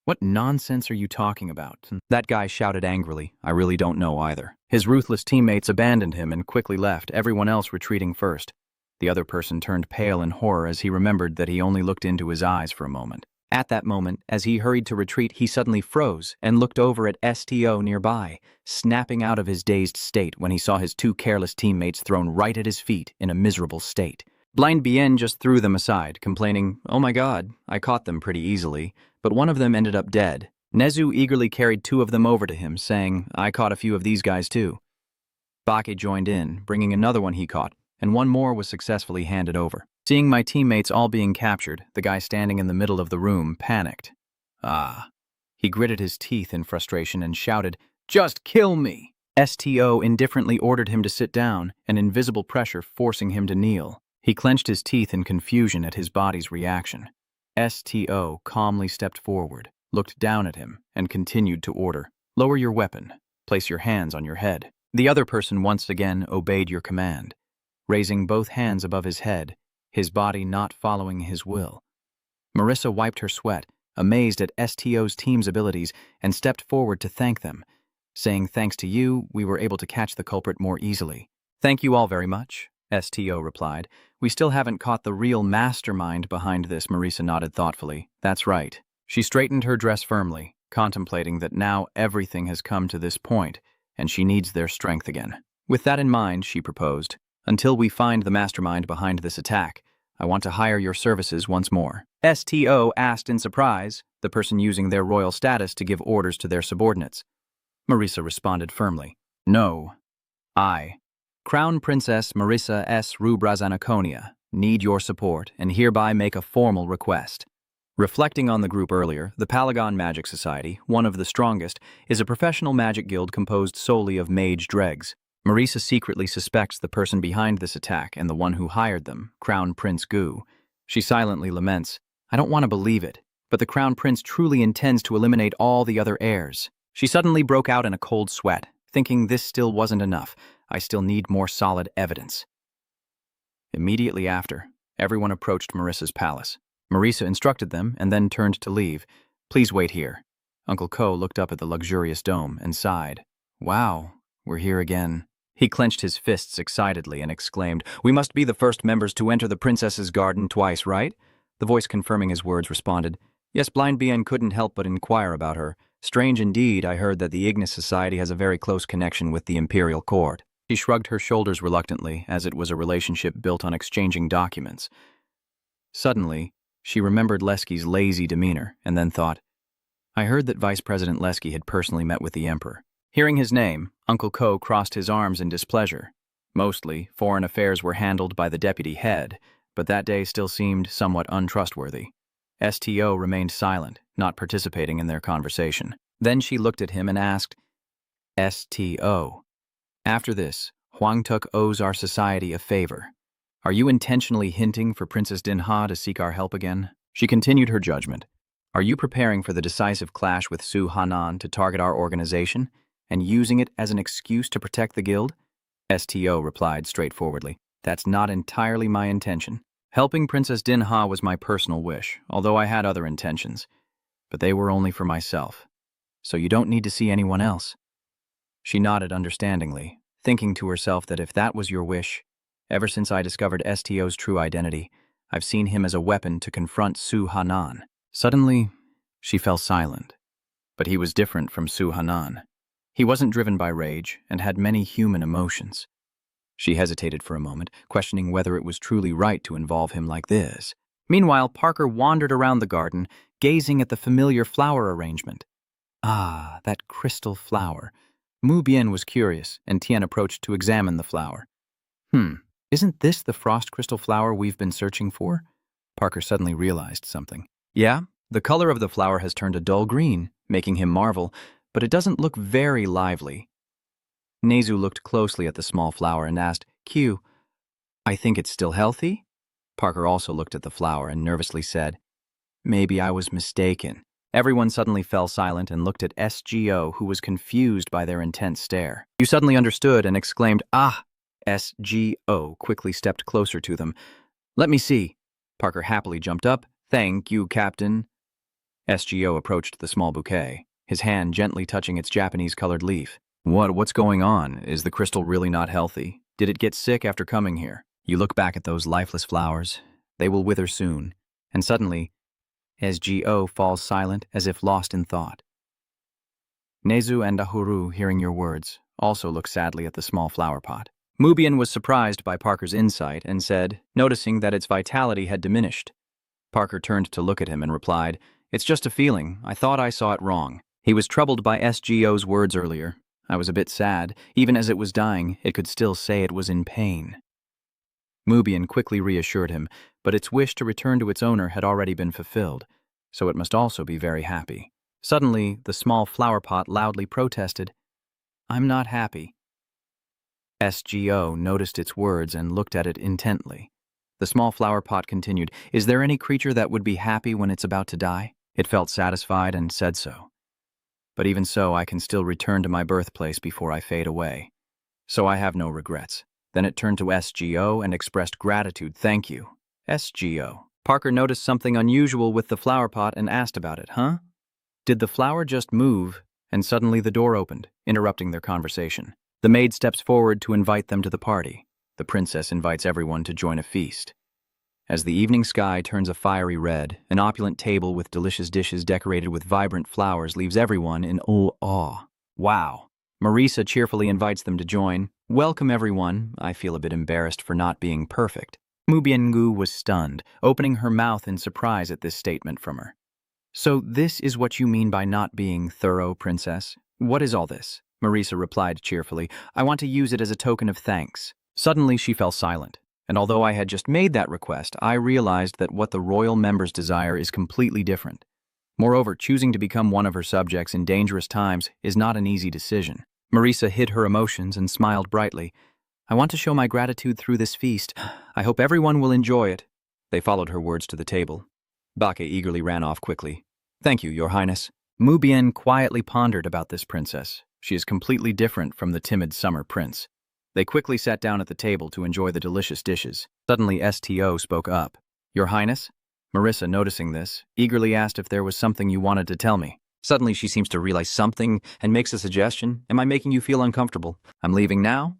What nonsense are you talking about? That guy shouted angrily. I really don't know either. His ruthless teammates abandoned him and quickly left, everyone else retreating first. The other person turned pale in horror as he remembered that he only looked into his eyes for a moment. At that moment, as he hurried to retreat, he suddenly froze and looked over at STO nearby, snapping out of his dazed state when he saw his two careless teammates thrown right at his feet in a miserable state. Blind Bien just threw them aside, complaining, Oh my god, I caught them pretty easily, but one of them ended up dead. Nezu eagerly carried two of them over to him, saying, I caught a few of these guys too. Bake joined in, bringing another one he caught, and one more was successfully handed over. Seeing my teammates all being captured, the guy standing in the middle of the room panicked. He gritted his teeth in frustration and shouted, Just kill me! STO indifferently ordered him to sit down, an invisible pressure forcing him to kneel. He clenched his teeth in confusion at his body's reaction. STO calmly stepped forward, looked down at him, and continued to order, Lower your weapon. Place your hands on your head. The other person once again obeyed your command, raising both hands above his head, his body not following his will. Marisa wiped her sweat, amazed at STO's team's abilities, and stepped forward to thank them, saying, Thanks to you, we were able to catch the culprit more easily. Thank you all very much, STO replied. We still haven't caught the real mastermind behind this, Marisa nodded thoughtfully. That's right. She straightened her dress firmly, contemplating that now everything has come to this point, and she needs their strength again. With that in mind, she proposed, Until we find the mastermind behind this attack, I want to hire your services once more. STO asked in surprise, the person using their royal status to give orders to their subordinates. Marisa responded firmly, No. I, Crown Princess Marisa S. Rubrazanaconia, need your support and hereby make a formal request. Reflecting on the group earlier, the Palagon Magic Society, one of the strongest, is a professional magic guild composed solely of mage dregs. Marisa secretly suspects the person behind this attack and the one who hired them, Crown Prince Gu. She silently laments, I don't want to believe it, but the Crown Prince truly intends to eliminate all the other heirs. She suddenly broke out in a cold sweat, thinking this still wasn't enough. I still need more solid evidence. Immediately after, everyone approached Marisa's palace. Marisa instructed them and then turned to leave. Please wait here. Uncle Ko looked up at the luxurious dome and sighed. Wow, we're here again. He clenched his fists excitedly and exclaimed, We must be the first members to enter the princess's garden twice, right? The voice confirming his words responded, Yes, Blind Bien couldn't help but inquire about her. Strange indeed, I heard that the Ignis Society has a very close connection with the imperial court. She shrugged her shoulders reluctantly, as it was a relationship built on exchanging documents. Suddenly, she remembered Lesky's lazy demeanor, and then thought, I heard that Vice President Lesky had personally met with the Emperor. Hearing his name, Uncle Ko crossed his arms in displeasure. Mostly, foreign affairs were handled by the deputy head, but that day still seemed somewhat untrustworthy. STO remained silent, not participating in their conversation. Then she looked at him and asked, STO. After this, Hwang Tuk owes our society a favor. Are you intentionally hinting for Princess Dinha to seek our help again? She continued her judgment. Are you preparing for the decisive clash with Su Hanan to target our organization and using it as an excuse to protect the guild? STO replied straightforwardly. That's not entirely my intention. Helping Princess Dinha was my personal wish, although I had other intentions. But they were only for myself. So you don't need to see anyone else. She nodded understandingly, thinking to herself that if that was your wish, ever since I discovered STO's true identity, I've seen him as a weapon to confront Su Hanan. Suddenly, she fell silent. But he was different from Su Hanan. He wasn't driven by rage and had many human emotions. She hesitated for a moment, questioning whether it was truly right to involve him like this. Meanwhile, Parker wandered around the garden, gazing at the familiar flower arrangement. Ah, that crystal flower. Mu Bian was curious, and Tian approached to examine the flower. Isn't this the frost crystal flower we've been searching for? Parker suddenly realized something. Yeah, the color of the flower has turned a dull green, making him marvel, but it doesn't look very lively. Nezu looked closely at the small flower and asked, Q, I think it's still healthy? Parker also looked at the flower and nervously said, Maybe I was mistaken. Everyone suddenly fell silent and looked at SGO, who was confused by their intense stare. You suddenly understood and exclaimed, Ah! SGO quickly stepped closer to them. Let me see. Parker happily jumped up. Thank you, Captain. SGO approached the small bouquet, his hand gently touching its Japanese-colored leaf. What's going on? Is the crystal really not healthy? Did it get sick after coming here? You look back at those lifeless flowers. They will wither soon. And suddenly, SGO falls silent as if lost in thought. Nezu and Ahuru, hearing your words, also look sadly at the small flower pot. Mu Bian was surprised by Parker's insight and said, noticing that its vitality had diminished. Parker turned to look at him and replied, It's just a feeling. I thought I saw it wrong. He was troubled by SGO's words earlier. I was a bit sad. Even as it was dying, it could still say it was in pain. Mu Bian quickly reassured him, but its wish to return to its owner had already been fulfilled, so it must also be very happy. Suddenly, the small flower pot loudly protested, I'm not happy. SGO noticed its words and looked at it intently. The small flower pot continued, Is there any creature that would be happy when it's about to die? It felt satisfied and said so. But even so, I can still return to my birthplace before I fade away. So I have no regrets. Then it turned to SGO and expressed gratitude. Thank you. SGO. Parker noticed something unusual with the flower pot and asked about it. Did the flower just move? And suddenly the door opened, interrupting their conversation. The maid steps forward to invite them to the party. The princess invites everyone to join a feast. As the evening sky turns a fiery red, an opulent table with delicious dishes decorated with vibrant flowers leaves everyone in awe. Wow. Marisa cheerfully invites them to join. Welcome, everyone. I feel a bit embarrassed for not being perfect. Mu Bian-gu was stunned, opening her mouth in surprise at this statement from her. So this is what you mean by not being thorough, princess? What is all this? Marisa replied cheerfully, I want to use it as a token of thanks. Suddenly she fell silent, and although I had just made that request, I realized that what the royal members desire is completely different. Moreover, choosing to become one of her subjects in dangerous times is not an easy decision. Marisa hid her emotions and smiled brightly. I want to show my gratitude through this feast. I hope everyone will enjoy it. They followed her words to the table. Bake eagerly ran off quickly. Thank you, Your Highness. Mu Bian quietly pondered about this princess. She is completely different from the timid summer prince. They quickly sat down at the table to enjoy the delicious dishes. Suddenly, STO spoke up. Your Highness? Marisa, noticing this, eagerly asked if there was something you wanted to tell me. Suddenly, she seems to realize something and makes a suggestion. Am I making you feel uncomfortable? I'm leaving now?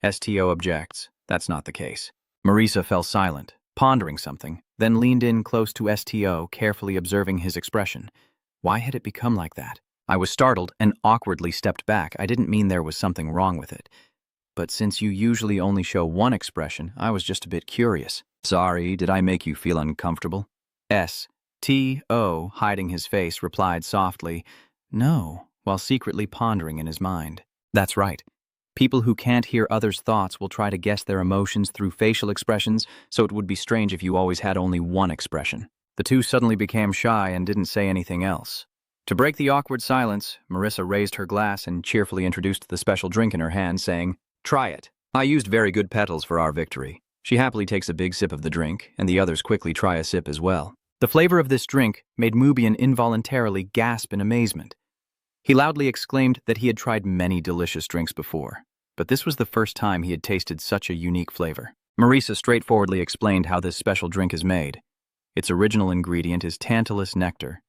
STO objects. That's not the case. Marisa fell silent, pondering something, then leaned in close to STO, carefully observing his expression. Why had it become like that? I was startled and awkwardly stepped back. I didn't mean there was something wrong with it. But since you usually only show one expression, I was just a bit curious. Sorry, did I make you feel uncomfortable? STO, hiding his face, replied softly, No, while secretly pondering in his mind. That's right. People who can't hear others' thoughts will try to guess their emotions through facial expressions, so it would be strange if you always had only one expression. The two suddenly became shy and didn't say anything else. To break the awkward silence, Marissa raised her glass and cheerfully introduced the special drink in her hand, saying, "Try it. I used very good petals for our victory." She happily takes a big sip of the drink, and the others quickly try a sip as well. The flavor of this drink made Mubian involuntarily gasp in amazement. He loudly exclaimed that he had tried many delicious drinks before, but this was the first time he had tasted such a unique flavor. Marissa straightforwardly explained how this special drink is made. Its original ingredient is tantalus nectar,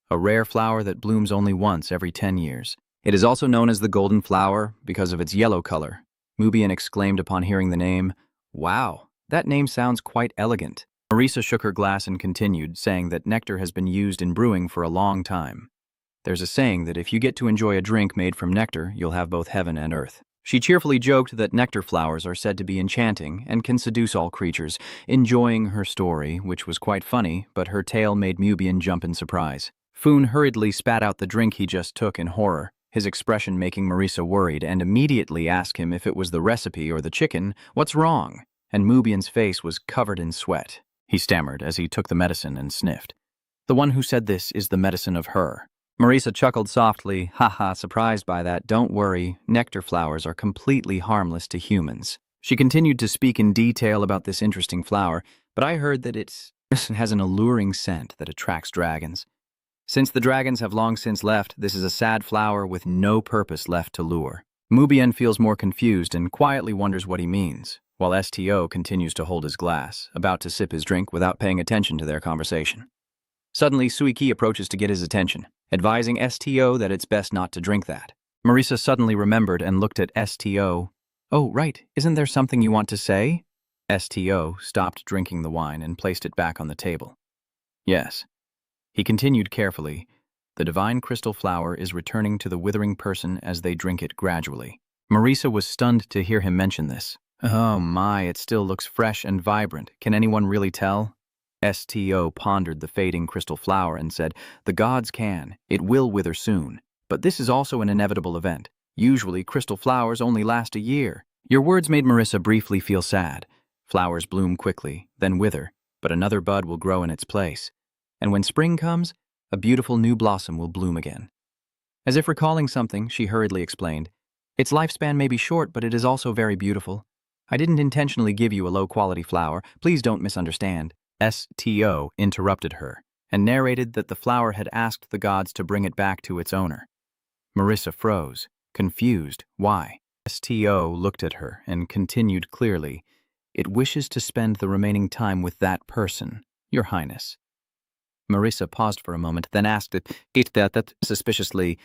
a rare flower that blooms only once every 10 years. It is also known as the golden flower because of its yellow color. Mubian exclaimed upon hearing the name, "Wow, that name sounds quite elegant." Marissa shook her glass and continued, saying that nectar has been used in brewing for a long time. There's a saying that if you get to enjoy a drink made from nectar, you'll have both heaven and earth. She cheerfully joked that nectar flowers are said to be enchanting and can seduce all creatures, enjoying her story, which was quite funny, but her tale made Mubian jump in surprise. Foon hurriedly spat out the drink he just took in horror, his expression making Marissa worried, and immediately asked him if it was the recipe or the chicken. "What's wrong?" And Mubian's face was covered in sweat. He stammered as he took the medicine and sniffed. "The one who said this is the medicine of her." Marissa chuckled softly, "Haha, surprised by that. Don't worry, nectar flowers are completely harmless to humans." She continued to speak in detail about this interesting flower, but I heard that it has an alluring scent that attracts dragons. Since the dragons have long since left, this is a sad flower with no purpose left to lure. Mubian feels more confused and quietly wonders what he means, while STO continues to hold his glass, about to sip his drink without paying attention to their conversation. Suddenly, Suiki approaches to get his attention, advising STO that it's best not to drink that. Marissa suddenly remembered and looked at STO. "Oh, right, isn't there something you want to say?" STO stopped drinking the wine and placed it back on the table. "Yes." He continued carefully, "The divine crystal flower is returning to the withering person as they drink it gradually." Marissa was stunned to hear him mention this. "Oh my, it still looks fresh and vibrant. Can anyone really tell?" STO pondered the fading crystal flower and said, "The gods can. It will wither soon. But this is also an inevitable event. Usually, crystal flowers only last a year." Your words made Marissa briefly feel sad. Flowers bloom quickly, then wither, but another bud will grow in its place. And when spring comes, a beautiful new blossom will bloom again. As if recalling something, she hurriedly explained, "Its lifespan may be short, but it is also very beautiful. I didn't intentionally give you a low-quality flower. Please don't misunderstand." STO interrupted her and narrated that the flower had asked the gods to bring it back to its owner. Marissa froze, confused. Why? STO looked at her and continued clearly, "It wishes to spend the remaining time with that person, Your Highness." Marissa paused for a moment, then asked it suspiciously,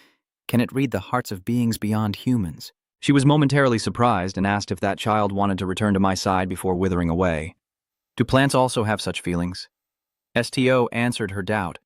"Can it read the hearts of beings beyond humans?" She was momentarily surprised and asked if that child wanted to return to my side before withering away. "Do plants also have such feelings?" STO answered her doubt.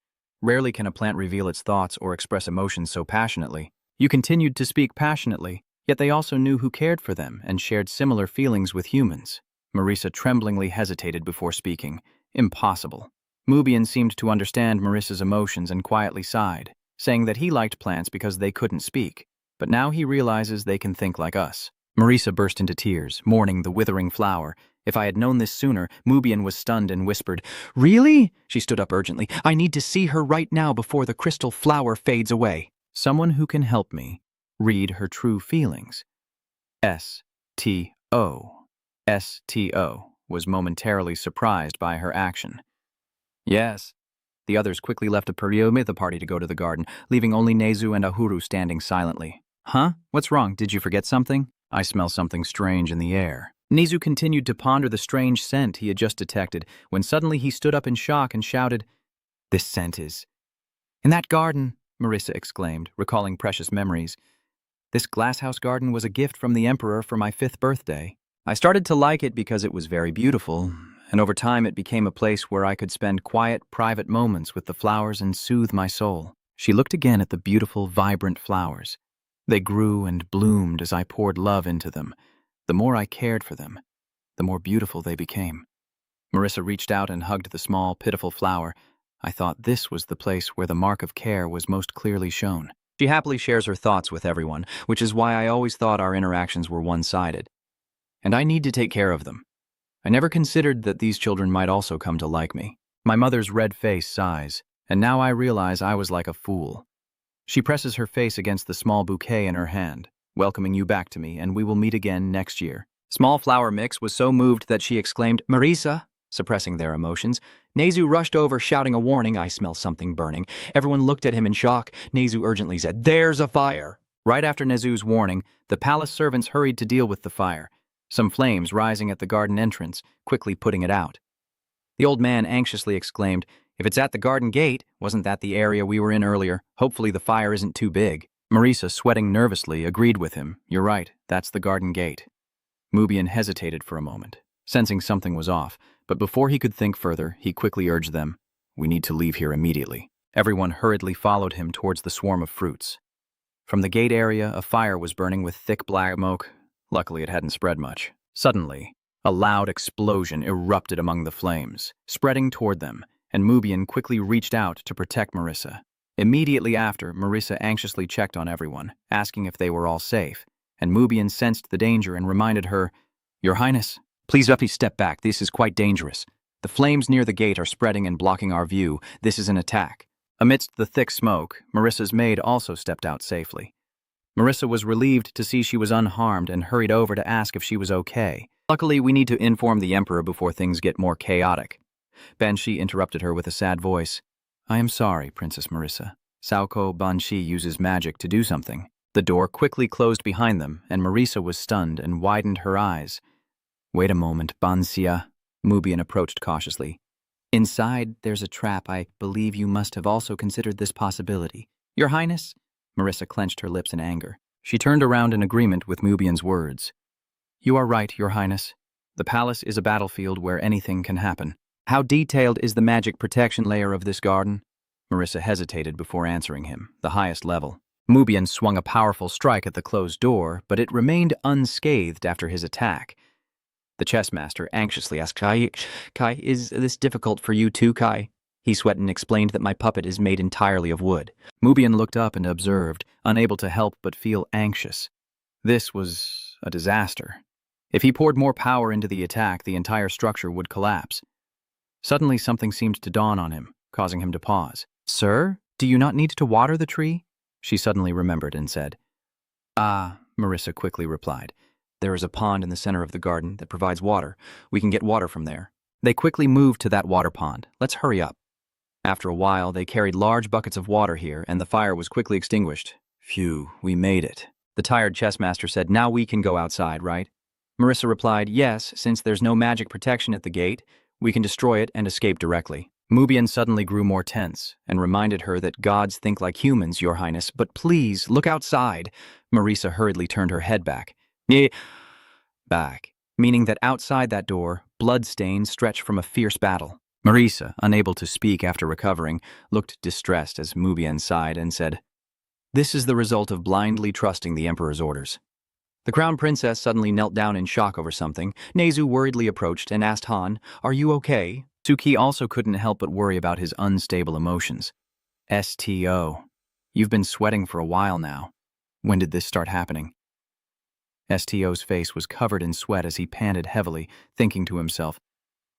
Rarely can a plant reveal its thoughts or express emotions so passionately. You continued to speak passionately, yet they also knew who cared for them and shared similar feelings with humans. Marissa tremblingly hesitated before speaking. Impossible. Mubian seemed to understand Marissa's emotions and quietly sighed, saying that he liked plants because they couldn't speak, but now he realizes they can think like us. Marissa burst into tears, mourning the withering flower. If I had known this sooner, Mubian was stunned and whispered, "Really?" She stood up urgently. "I need to see her right now before the crystal flower fades away." Someone who can help me read her true feelings. STO. STO was momentarily surprised by her action. "Yes." The others quickly left the party to go to the garden, leaving only Nezu and Ahuru standing silently. "Huh? What's wrong? Did you forget something?" "I smell something strange in the air." Nezu continued to ponder the strange scent he had just detected, when suddenly he stood up in shock and shouted, "This scent is in that garden," Marissa exclaimed, recalling precious memories. "This glasshouse garden was a gift from the Emperor for my 5th birthday. I started to like it because it was very beautiful, and over time it became a place where I could spend quiet, private moments with the flowers and soothe my soul." She looked again at the beautiful, vibrant flowers. They grew and bloomed as I poured love into them. The more I cared for them, the more beautiful they became. Marissa reached out and hugged the small, pitiful flower. I thought this was the place where the mark of care was most clearly shown. She happily shares her thoughts with everyone, which is why I always thought our interactions were one-sided. And I need to take care of them. I never considered that these children might also come to like me. My mother's red face sighs, and now I realize I was like a fool. She presses her face against the small bouquet in her hand, welcoming you back to me, and we will meet again next year. Small Flower Mix was so moved that she exclaimed, Marisa, suppressing their emotions. Nezu rushed over, shouting a warning. I smell something burning. Everyone looked at him in shock. Nezu urgently said, There's a fire. Right after Nezu's warning, the palace servants hurried to deal with the fire, some flames rising at the garden entrance, quickly putting it out. The old man anxiously exclaimed, If it's at the garden gate, wasn't that the area we were in earlier? Hopefully the fire isn't too big. Marisa, sweating nervously, agreed with him. You're right, that's the garden gate. Mubian hesitated for a moment, sensing something was off, but before he could think further, he quickly urged them, We need to leave here immediately. Everyone hurriedly followed him towards the swarm of fruits. From the gate area, a fire was burning with thick black smoke. Luckily, it hadn't spread much. Suddenly, a loud explosion erupted among the flames, spreading toward them, and Mubian quickly reached out to protect Marisa. Immediately after, Marisa anxiously checked on everyone, asking if they were all safe, and Mubian sensed the danger and reminded her, Your Highness, please step back. This is quite dangerous. The flames near the gate are spreading and blocking our view. This is an attack. Amidst the thick smoke, Marissa's maid also stepped out safely. Marisa was relieved to see she was unharmed and hurried over to ask if she was okay. Luckily, we need to inform the Emperor before things get more chaotic. Banshee interrupted her with a sad voice. I am sorry, Princess Marisa. Sauko Banshee uses magic to do something. The door quickly closed behind them, and Marisa was stunned and widened her eyes. Wait a moment, Bansia. Mubian approached cautiously. Inside, there's a trap. I believe you must have also considered this possibility. Your Highness? Marisa clenched her lips in anger. She turned around in agreement with Mubian's words. You are right, Your Highness. The palace is a battlefield where anything can happen. How detailed is the magic protection layer of this garden? Marisa hesitated before answering him, the highest level. Mubian swung a powerful strike at the closed door, but it remained unscathed after his attack. The chessmaster anxiously asked, Kai, is this difficult for you too, Kai? He sweated and explained that my puppet is made entirely of wood. Mubian looked up and observed, unable to help but feel anxious. This was a disaster. If he poured more power into the attack, the entire structure would collapse. Suddenly something seemed to dawn on him, causing him to pause. Sir, do you not need to water the tree? She suddenly remembered and said. Ah, Marisa quickly replied. There is a pond in the center of the garden that provides water. We can get water from there. They quickly moved to that water pond. Let's hurry up. After a while, they carried large buckets of water here, and the fire was quickly extinguished. Phew, we made it. The tired chessmaster said, Now we can go outside, right? Marisa replied, Yes, since there's no magic protection at the gate, we can destroy it and escape directly. Mubian suddenly grew more tense and reminded her that gods think like humans, Your Highness, but please, look outside. Marisa hurriedly turned her head back. Back, meaning that outside that door, bloodstains stretched from a fierce battle. Marisa, unable to speak after recovering, looked distressed as Mubian sighed and said, This is the result of blindly trusting the Emperor's orders. The crown princess suddenly knelt down in shock over something. Nezu worriedly approached and asked Han, Are you okay? Suki also couldn't help but worry about his unstable emotions. STO. You've been sweating for a while now. When did this start happening? STO's face was covered in sweat as he panted heavily, thinking to himself,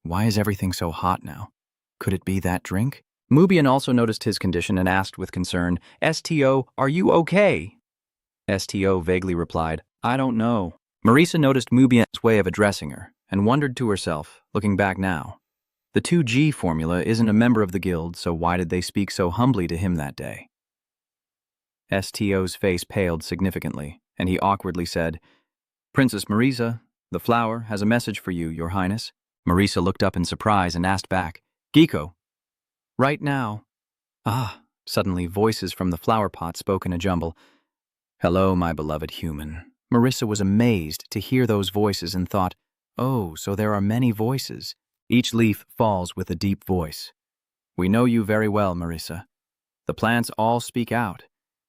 Why is everything so hot now? Could it be that drink? Mubian also noticed his condition and asked with concern, STO, are you okay? STO vaguely replied, I don't know. Marisa noticed Mubian's way of addressing her and wondered to herself, looking back now. The 2G formula isn't a member of the guild, so why did they speak so humbly to him that day? STO's face paled significantly, and he awkwardly said, Princess Marisa, the flower has a message for you, Your Highness. Marisa looked up in surprise and asked back, Giko. Right now. Ah, suddenly voices from the flower pot spoke in a jumble. Hello, my beloved human. Marisa was amazed to hear those voices and thought, Oh, so there are many voices. Each leaf falls with a deep voice. We know you very well, Marisa. The plants all speak out.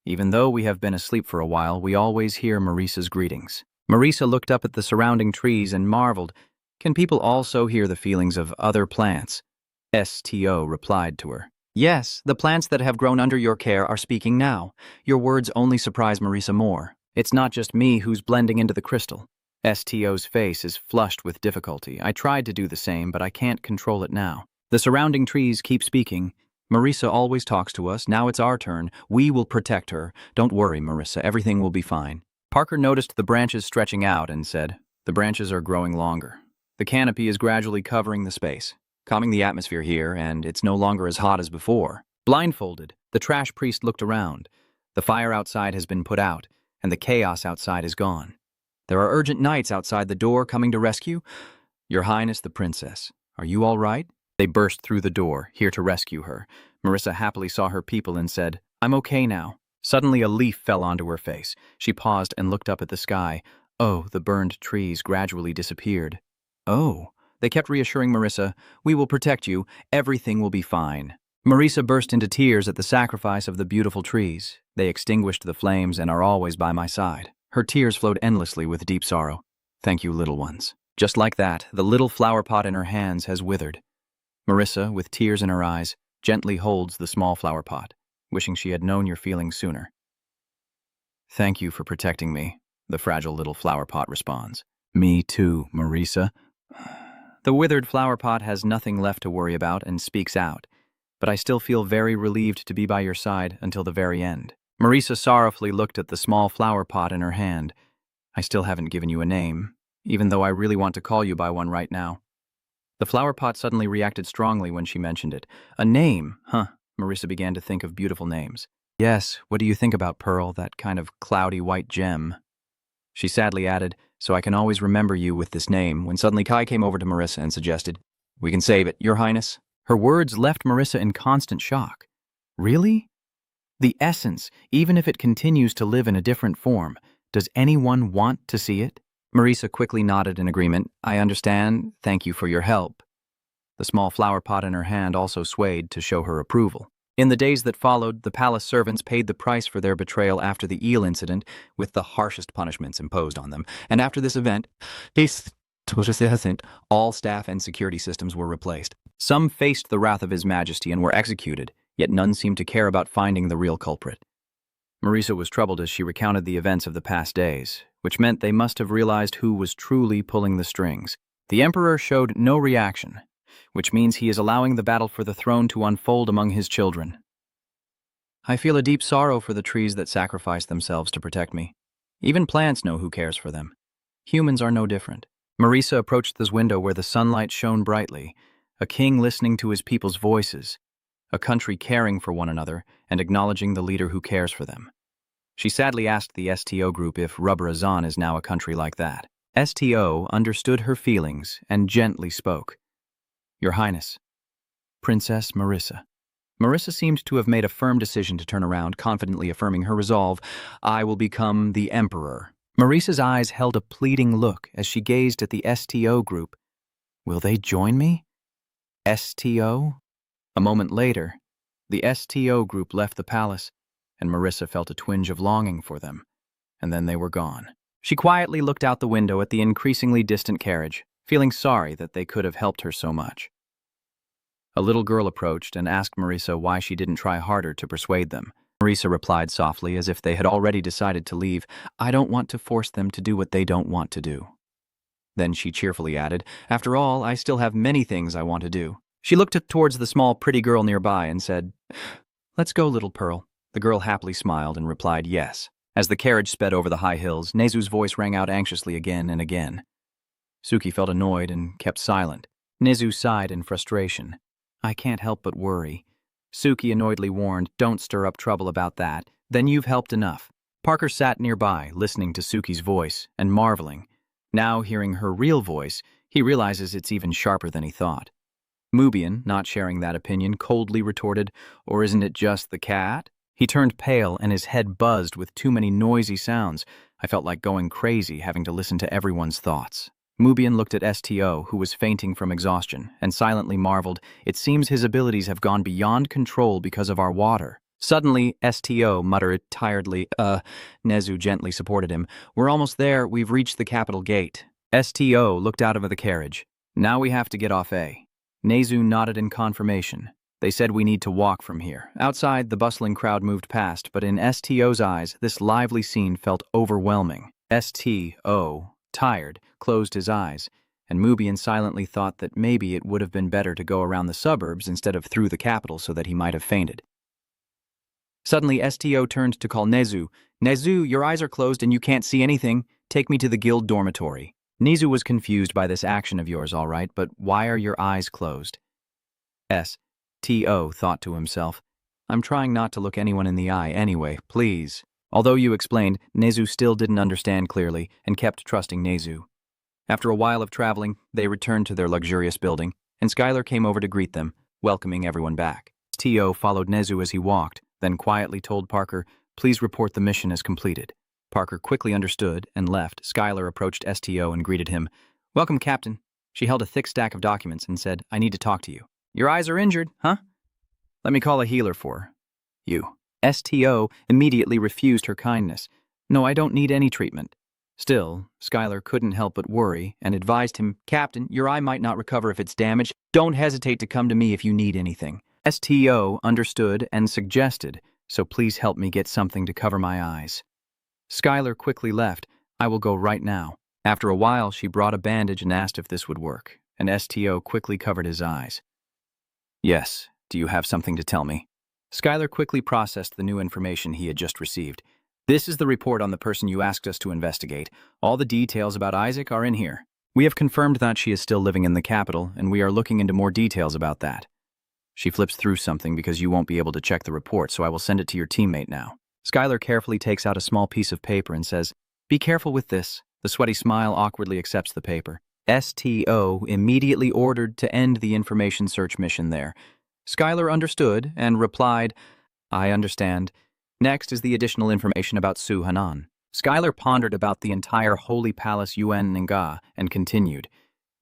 Even though we have been asleep for a while, we always hear Marisa's greetings. Marisa looked up at the surrounding trees and marveled, Can people also hear the feelings of other plants? STO replied to her. Yes, the plants that have grown under your care are speaking now. Your words only surprise Marisa more. It's not just me who's blending into the crystal. STO's face is flushed with difficulty. I tried to do the same, but I can't control it now. The surrounding trees keep speaking. Marisa always talks to us. Now it's our turn. We will protect her. Don't worry, Marisa. Everything will be fine. Parker noticed the branches stretching out and said, "The branches are growing longer. The canopy is gradually covering the space, Calming the atmosphere here, and it's no longer as hot as before. Blindfolded, the trash priest looked around. The fire outside has been put out, and the chaos outside is gone. There are urgent knights outside the door coming to rescue. Your Highness the Princess, are you all right? They burst through the door, here to rescue her. Marisa happily saw her people and said, "I'm okay now." Suddenly a leaf fell onto her face. She paused and looked up at the sky. Oh, the burned trees gradually disappeared. Oh, they kept reassuring Marisa, "We will protect you. Everything will be fine." Marisa burst into tears at the sacrifice of the beautiful trees. They extinguished the flames and are always by my side. Her tears flowed endlessly with deep sorrow. "Thank you, little ones." Just like that, the little flower pot in her hands has withered. Marisa, with tears in her eyes, gently holds the small flower pot, wishing she had known your feelings sooner. "Thank you for protecting me," the fragile little flower pot responds. "Me too, Marisa." The withered flower pot has nothing left to worry about and speaks out, but I still feel very relieved to be by your side until the very end. Marisa sorrowfully looked at the small flower pot in her hand. "I still haven't given you a name, even though I really want to call you by one right now." The flower pot suddenly reacted strongly when she mentioned it. "A name, huh?" Marisa began to think of beautiful names. "Yes, what do you think about Pearl, that kind of cloudy white gem?" She sadly added, "So I can always remember you with this name," when suddenly Kai came over to Marisa and suggested, "We can save it, Your Highness." Her words left Marisa in constant shock. Really? The essence, even if it continues to live in a different form, does anyone want to see it? Marisa quickly nodded in agreement. "I understand. Thank you for your help." The small flower pot in her hand also swayed to show her approval. In the days that followed, the palace servants paid the price for their betrayal after the eel incident, with the harshest punishments imposed on them. And after this event, all staff and security systems were replaced. Some faced the wrath of His Majesty and were executed, yet none seemed to care about finding the real culprit. Marisa was troubled as she recounted the events of the past days, which meant they must have realized who was truly pulling the strings. The Emperor showed no reaction, which means he is allowing the battle for the throne to unfold among his children. I feel a deep sorrow for the trees that sacrifice themselves to protect me. Even plants know who cares for them. Humans are no different. Marisa approached this window where the sunlight shone brightly, a king listening to his people's voices, a country caring for one another and acknowledging the leader who cares for them. She sadly asked the STO group if Rubberazan is now a country like that. STO understood her feelings and gently spoke. "Your Highness, Princess Marisa." Marisa seemed to have made a firm decision to turn around, confidently affirming her resolve. "I will become the Emperor." Marisa's eyes held a pleading look as she gazed at the STO group. Will they join me? STO? A moment later, the STO group left the palace, and Marisa felt a twinge of longing for them, and then they were gone. She quietly looked out the window at the increasingly distant carriage, feeling sorry that they could have helped her so much. A little girl approached and asked Marisa why she didn't try harder to persuade them. Marisa replied softly, as if they had already decided to leave, "I don't want to force them to do what they don't want to do." Then she cheerfully added, "After all, I still have many things I want to do." She looked towards the small, pretty girl nearby and said, "Let's go, little Pearl." The girl happily smiled and replied yes. As the carriage sped over the high hills, Nezu's voice rang out anxiously again and again. Suki felt annoyed and kept silent. Nezu sighed in frustration. "I can't help but worry." Suki annoyedly warned, "Don't stir up trouble about that. Then you've helped enough." Parker sat nearby, listening to Suki's voice and marveling. Now, hearing her real voice, he realizes it's even sharper than he thought. Mubian, not sharing that opinion, coldly retorted, "Or isn't it just the cat?" He turned pale and his head buzzed with too many noisy sounds. I felt like going crazy having to listen to everyone's thoughts. Mubian looked at STO, who was fainting from exhaustion, and silently marveled, "It seems his abilities have gone beyond control because of our water." Suddenly, STO muttered tiredly, Nezu gently supported him. "We're almost there. We've reached the capital gate." STO looked out of the carriage. "Now we have to get off A." Nezu nodded in confirmation. They said we need to walk from here. Outside, the bustling crowd moved past, but in STO's eyes, this lively scene felt overwhelming. STO, tired, closed his eyes, and Mubian silently thought that maybe it would have been better to go around the suburbs instead of through the capital so that he might have fainted. Suddenly, STO turned to call Nezu. Nezu, your eyes are closed and you can't see anything. Take me to the guild dormitory. Nezu was confused by this action of yours, all right, but why are your eyes closed? STO thought to himself. I'm trying not to look anyone in the eye anyway, please. Although you explained, Nezu still didn't understand clearly and kept trusting Nezu. After a while of traveling, they returned to their luxurious building, and Skylar came over to greet them, welcoming everyone back. STO followed Nezu as he walked, then quietly told Parker, please report the mission as completed. Parker quickly understood and left. Skylar approached STO and greeted him. Welcome, Captain. She held a thick stack of documents and said, I need to talk to you. Your eyes are injured, huh? Let me call a healer for you. STO immediately refused her kindness. No, I don't need any treatment. Still, Skylar couldn't help but worry and advised him, Captain, your eye might not recover if it's damaged. Don't hesitate to come to me if you need anything. STO understood and suggested, so please help me get something to cover my eyes. Skylar quickly left. I will go right now. After a while, she brought a bandage and asked if this would work, and STO quickly covered his eyes. Yes, do you have something to tell me? Skylar quickly processed the new information he had just received. This is the report on the person you asked us to investigate. All the details about Isaac are in here. We have confirmed that she is still living in the capital, and we are looking into more details about that. She flips through something because you won't be able to check the report, so I will send it to your teammate now. Skylar carefully takes out a small piece of paper and says, Be careful with this. The sweaty smile awkwardly accepts the paper. STO immediately ordered to end the information search mission there. Skylar understood and replied, I understand. Next is the additional information about Su Hanan. Skylar pondered about the entire Holy Palace UN Nga and continued.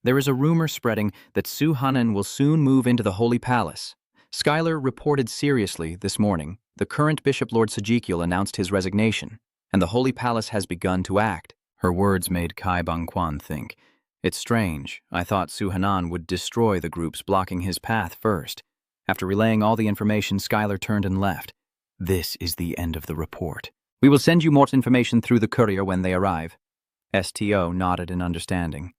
There is a rumor spreading that Su Hanan will soon move into the Holy Palace. Skylar reported seriously this morning. The current Bishop Lord Sajikul announced his resignation, and the Holy Palace has begun to act. Her words made Kai Bangquan think. It's strange. I thought Su Hanan would destroy the groups blocking his path first. After relaying all the information, Skylar turned and left. This is the end of the report. We will send you more information through the courier when they arrive. STO nodded in understanding.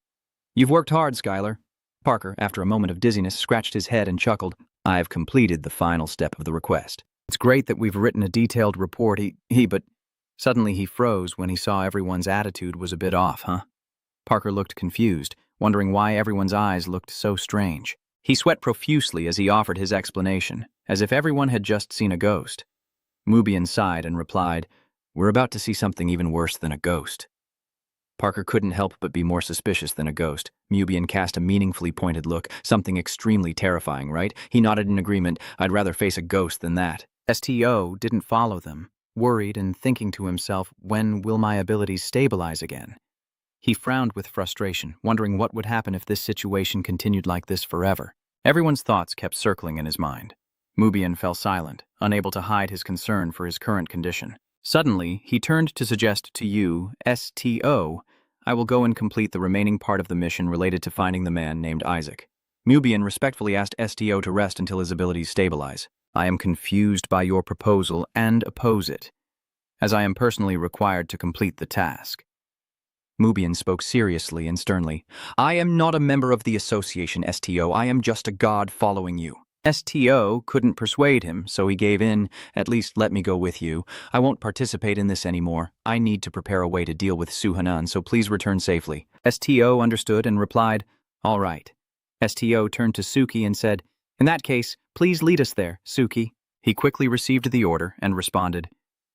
You've worked hard, Skylar. Parker, after a moment of dizziness, scratched his head and chuckled. I've completed the final step of the request. It's great that we've written a detailed report, but suddenly he froze when he saw everyone's attitude was a bit off, huh? Parker looked confused, wondering why everyone's eyes looked so strange. He sweat profusely as he offered his explanation, as if everyone had just seen a ghost. Mubian sighed and replied, We're about to see something even worse than a ghost. Parker couldn't help but be more suspicious than a ghost. Mubian cast a meaningfully pointed look, something extremely terrifying, right? He nodded in agreement. I'd rather face a ghost than that. STO didn't follow them, worried and thinking to himself, when will my abilities stabilize again? He frowned with frustration, wondering what would happen if this situation continued like this forever. Everyone's thoughts kept circling in his mind. Mubian fell silent, unable to hide his concern for his current condition. Suddenly, he turned to suggest to you, STO, I will go and complete the remaining part of the mission related to finding the man named Isaac. Mubian respectfully asked STO to rest until his abilities stabilize. I am confused by your proposal and oppose it, as I am personally required to complete the task. Mubian spoke seriously and sternly. I am not a member of the association, STO. I am just a god following you. STO couldn't persuade him, so he gave in. At least let me go with you. I won't participate in this anymore. I need to prepare a way to deal with Su Hanan, so please return safely. STO understood and replied, All right. STO turned to Suki and said, In that case, please lead us there, Suki. He quickly received the order and responded,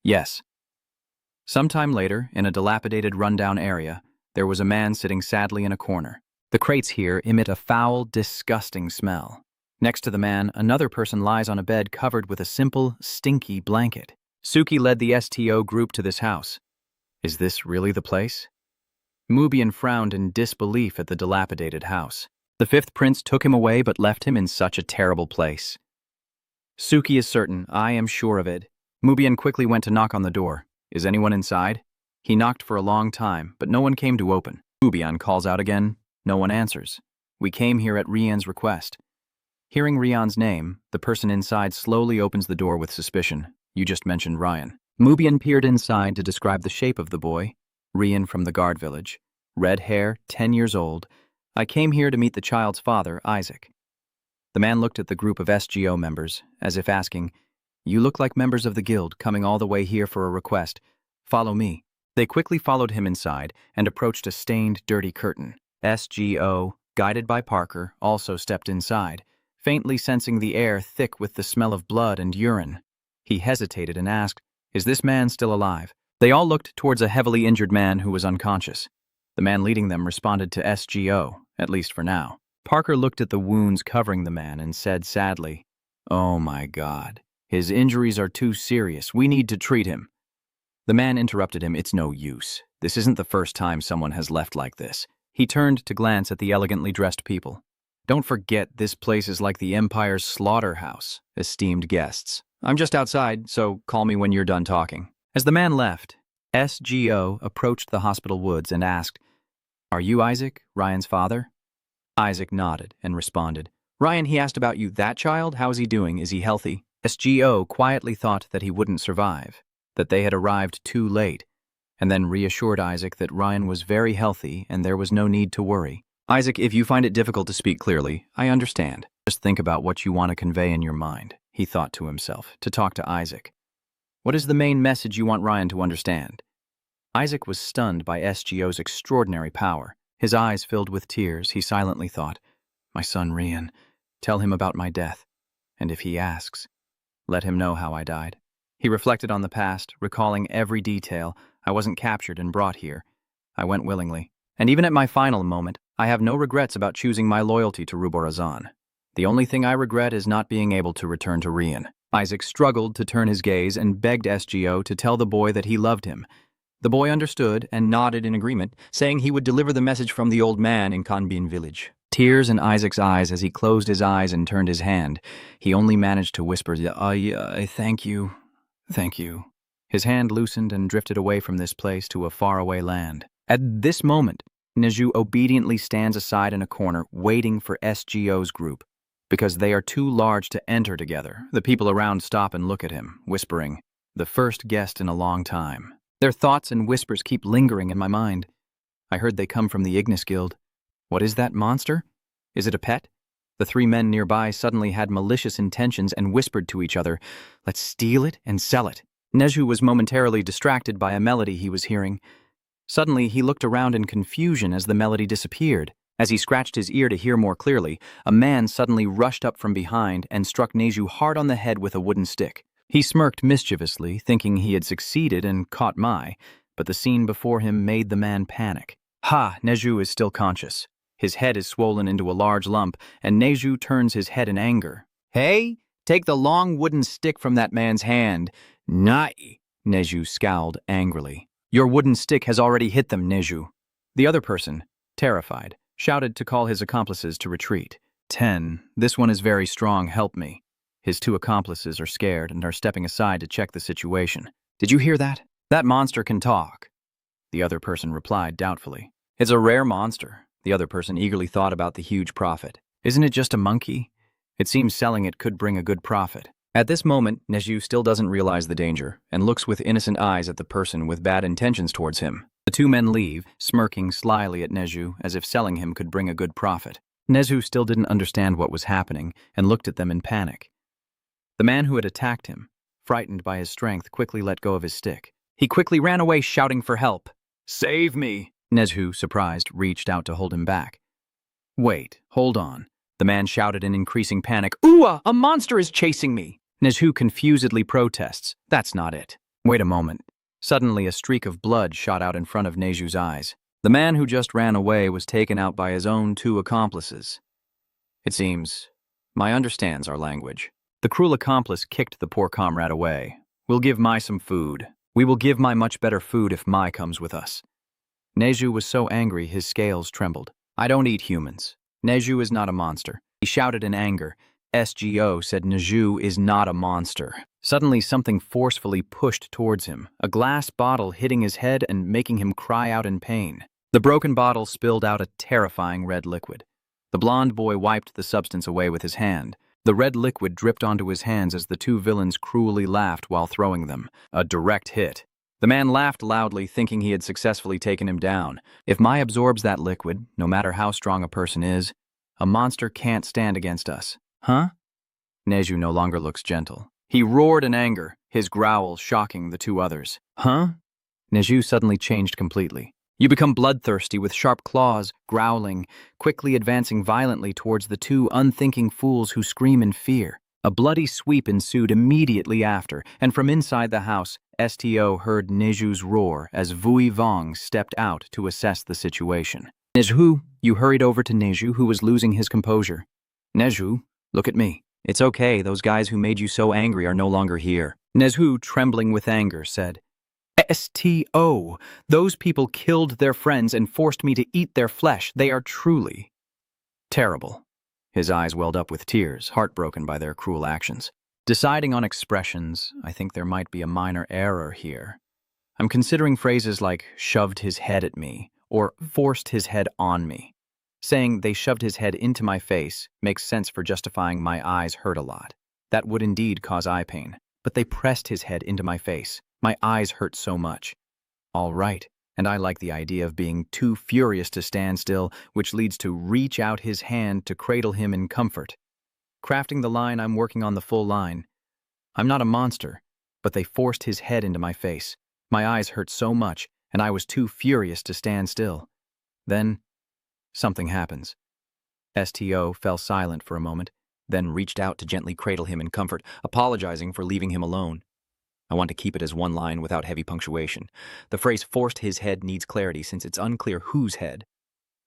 Yes. Sometime later, in a dilapidated rundown area, there was a man sitting sadly in a corner. The crates here emit a foul, disgusting smell. Next to the man, another person lies on a bed covered with a simple, stinky blanket. Suki led the STO group to this house. Is this really the place? Mubian frowned in disbelief at the dilapidated house. The fifth prince took him away but left him in such a terrible place. Suki is certain, I am sure of it. Mubian quickly went to knock on the door. Is anyone inside? He knocked for a long time, but no one came to open. Mubian calls out again. No one answers. We came here at Rian's request. Hearing Rian's name, the person inside slowly opens the door with suspicion. You just mentioned Ryan. Mubian peered inside to describe the shape of the boy. Rian from the guard village. Red hair, 10 years old. I came here to meet the child's father, Isaac. The man looked at the group of SGO members, as if asking, "You look like members of the guild coming all the way here for a request. Follow me." They quickly followed him inside and approached a stained, dirty curtain. SGO, guided by Parker, also stepped inside, faintly sensing the air thick with the smell of blood and urine. He hesitated and asked, "Is this man still alive?" They all looked towards a heavily injured man who was unconscious. The man leading them responded to SGO, at least for now. Parker looked at the wounds covering the man and said sadly, "Oh my God, his injuries are too serious. We need to treat him." The man interrupted him. "It's no use. This isn't the first time someone has left like this." He turned to glance at the elegantly dressed people. "Don't forget, this place is like the Empire's slaughterhouse, esteemed guests. I'm just outside, so call me when you're done talking." As the man left, SGO approached the hospital woods and asked, "Are you Isaac, Ryan's father?" Isaac nodded and responded, "Ryan, he asked about you. That child? How is he doing? Is he healthy?" SGO quietly thought that he wouldn't survive, that they had arrived too late, and then reassured Isaac that Ryan was very healthy and there was no need to worry. "Isaac, if you find it difficult to speak clearly, I understand. Just think about what you want to convey in your mind," he thought to himself, to talk to Isaac. "What is the main message you want Ryan to understand?" Isaac was stunned by SGO's extraordinary power. His eyes filled with tears. He silently thought, "My son Ryan, tell him about my death. And if he asks, let him know how I died." He reflected on the past, recalling every detail. "I wasn't captured and brought here. I went willingly. And even at my final moment, I have no regrets about choosing my loyalty to Ruborazan. The only thing I regret is not being able to return to Rian." Isaac struggled to turn his gaze and begged SGO to tell the boy that he loved him. The boy understood and nodded in agreement, saying he would deliver the message from the old man in Kanbin village. Tears in Isaac's eyes as he closed his eyes and turned his hand. He only managed to whisper, Thank you. Thank you." His hand loosened and drifted away from this place to a faraway land. At this moment, Neju obediently stands aside in a corner, waiting for SGO's group. Because they are too large to enter together, the people around stop and look at him, whispering, "The first guest in a long time." Their thoughts and whispers keep lingering in my mind. I heard they come from the Ignis Guild. What is that monster? Is it a pet? The three men nearby suddenly had malicious intentions and whispered to each other, "Let's steal it and sell it." Neju was momentarily distracted by a melody he was hearing. Suddenly, he looked around in confusion as the melody disappeared. As he scratched his ear to hear more clearly, a man suddenly rushed up from behind and struck Neju hard on the head with a wooden stick. He smirked mischievously, thinking he had succeeded and caught Mai, but the scene before him made the man panic. Ha! Neju is still conscious. His head is swollen into a large lump, and Neju turns his head in anger. "Hey, take the long wooden stick from that man's hand." "Nai!" Neju scowled angrily. "Your wooden stick has already hit them, Neju." The other person, terrified, shouted to call his accomplices to retreat. 10. This one is very strong, help me." His two accomplices are scared and are stepping aside to check the situation. "Did you hear that? That monster can talk." The other person replied doubtfully. "It's a rare monster." The other person eagerly thought about the huge profit. "Isn't it just a monkey? It seems selling it could bring a good profit." At this moment, Neju still doesn't realize the danger and looks with innocent eyes at the person with bad intentions towards him. The two men leave, smirking slyly at Neju as if selling him could bring a good profit. Neju still didn't understand what was happening and looked at them in panic. The man who had attacked him, frightened by his strength, quickly let go of his stick. He quickly ran away shouting for help. "Save me!" Neju, surprised, reached out to hold him back. "Wait, hold on." The man shouted in increasing panic. "Ooh, a monster is chasing me!" Neju confusedly protests. "That's not it." "Wait a moment." Suddenly, a streak of blood shot out in front of Neju's eyes. The man who just ran away was taken out by his own two accomplices. It seems Mai understands our language. The cruel accomplice kicked the poor comrade away. "We'll give Mai some food. We will give Mai much better food if Mai comes with us." Neju was so angry his scales trembled. "I don't eat humans. Neju is not a monster." He shouted in anger. SGO said Neju is not a monster. Suddenly something forcefully pushed towards him, a glass bottle hitting his head and making him cry out in pain. The broken bottle spilled out a terrifying red liquid. The blond boy wiped the substance away with his hand. The red liquid dripped onto his hands as the two villains cruelly laughed while throwing them. A direct hit. The man laughed loudly, thinking he had successfully taken him down. If Mai absorbs that liquid, no matter how strong a person is, a monster can't stand against us. Huh? Neju no longer looks gentle. He roared in anger, his growl shocking the two others. Huh? Neju suddenly changed completely. You become bloodthirsty with sharp claws, growling, quickly advancing violently towards the two unthinking fools who scream in fear. A bloody sweep ensued immediately after, and from inside the house, STO heard Neju's roar as Vui Vong stepped out to assess the situation. Neju, you hurried over to Neju, who was losing his composure. Neju, look at me. It's okay, those guys who made you so angry are no longer here. Neju, trembling with anger, said, STO, those people killed their friends and forced me to eat their flesh. They are truly terrible. His eyes welled up with tears, heartbroken by their cruel actions. Deciding on expressions, I think there might be a minor error here. I'm considering phrases like shoved his head at me or forced his head on me. Saying they shoved his head into my face makes sense for justifying my eyes hurt a lot. That would indeed cause eye pain. But they pressed his head into my face. My eyes hurt so much. All right, and I like the idea of being too furious to stand still, which leads to reach out his hand to cradle him in comfort. Crafting the line, I'm working on the full line. I'm not a monster, but they forced his head into my face. My eyes hurt so much, and I was too furious to stand still. Then, something happens. STO fell silent for a moment, then reached out to gently cradle him in comfort, apologizing for leaving him alone. I want to keep it as one line without heavy punctuation. The phrase forced his head needs clarity since it's unclear whose head.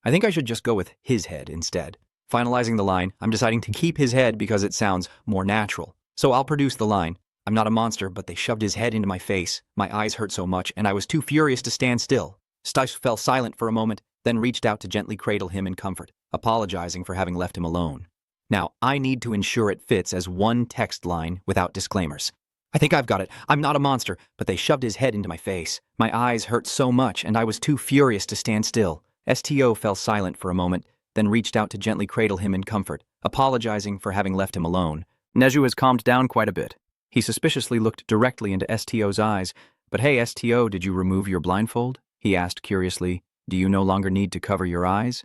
I think I should just go with his head instead. Finalizing the line, I'm deciding to keep his head because it sounds more natural. So I'll produce the line. I'm not a monster, but they shoved his head into my face. My eyes hurt so much, and I was too furious to stand still. Stice fell silent for a moment, then reached out to gently cradle him in comfort, apologizing for having left him alone. Now, I need to ensure it fits as one text line without disclaimers. I think I've got it. I'm not a monster, but they shoved his head into my face. My eyes hurt so much, and I was too furious to stand still. STO fell silent for a moment, then reached out to gently cradle him in comfort, apologizing for having left him alone. Neju has calmed down quite a bit. He suspiciously looked directly into STO's eyes. But hey, STO, did you remove your blindfold? He asked curiously. Do you no longer need to cover your eyes?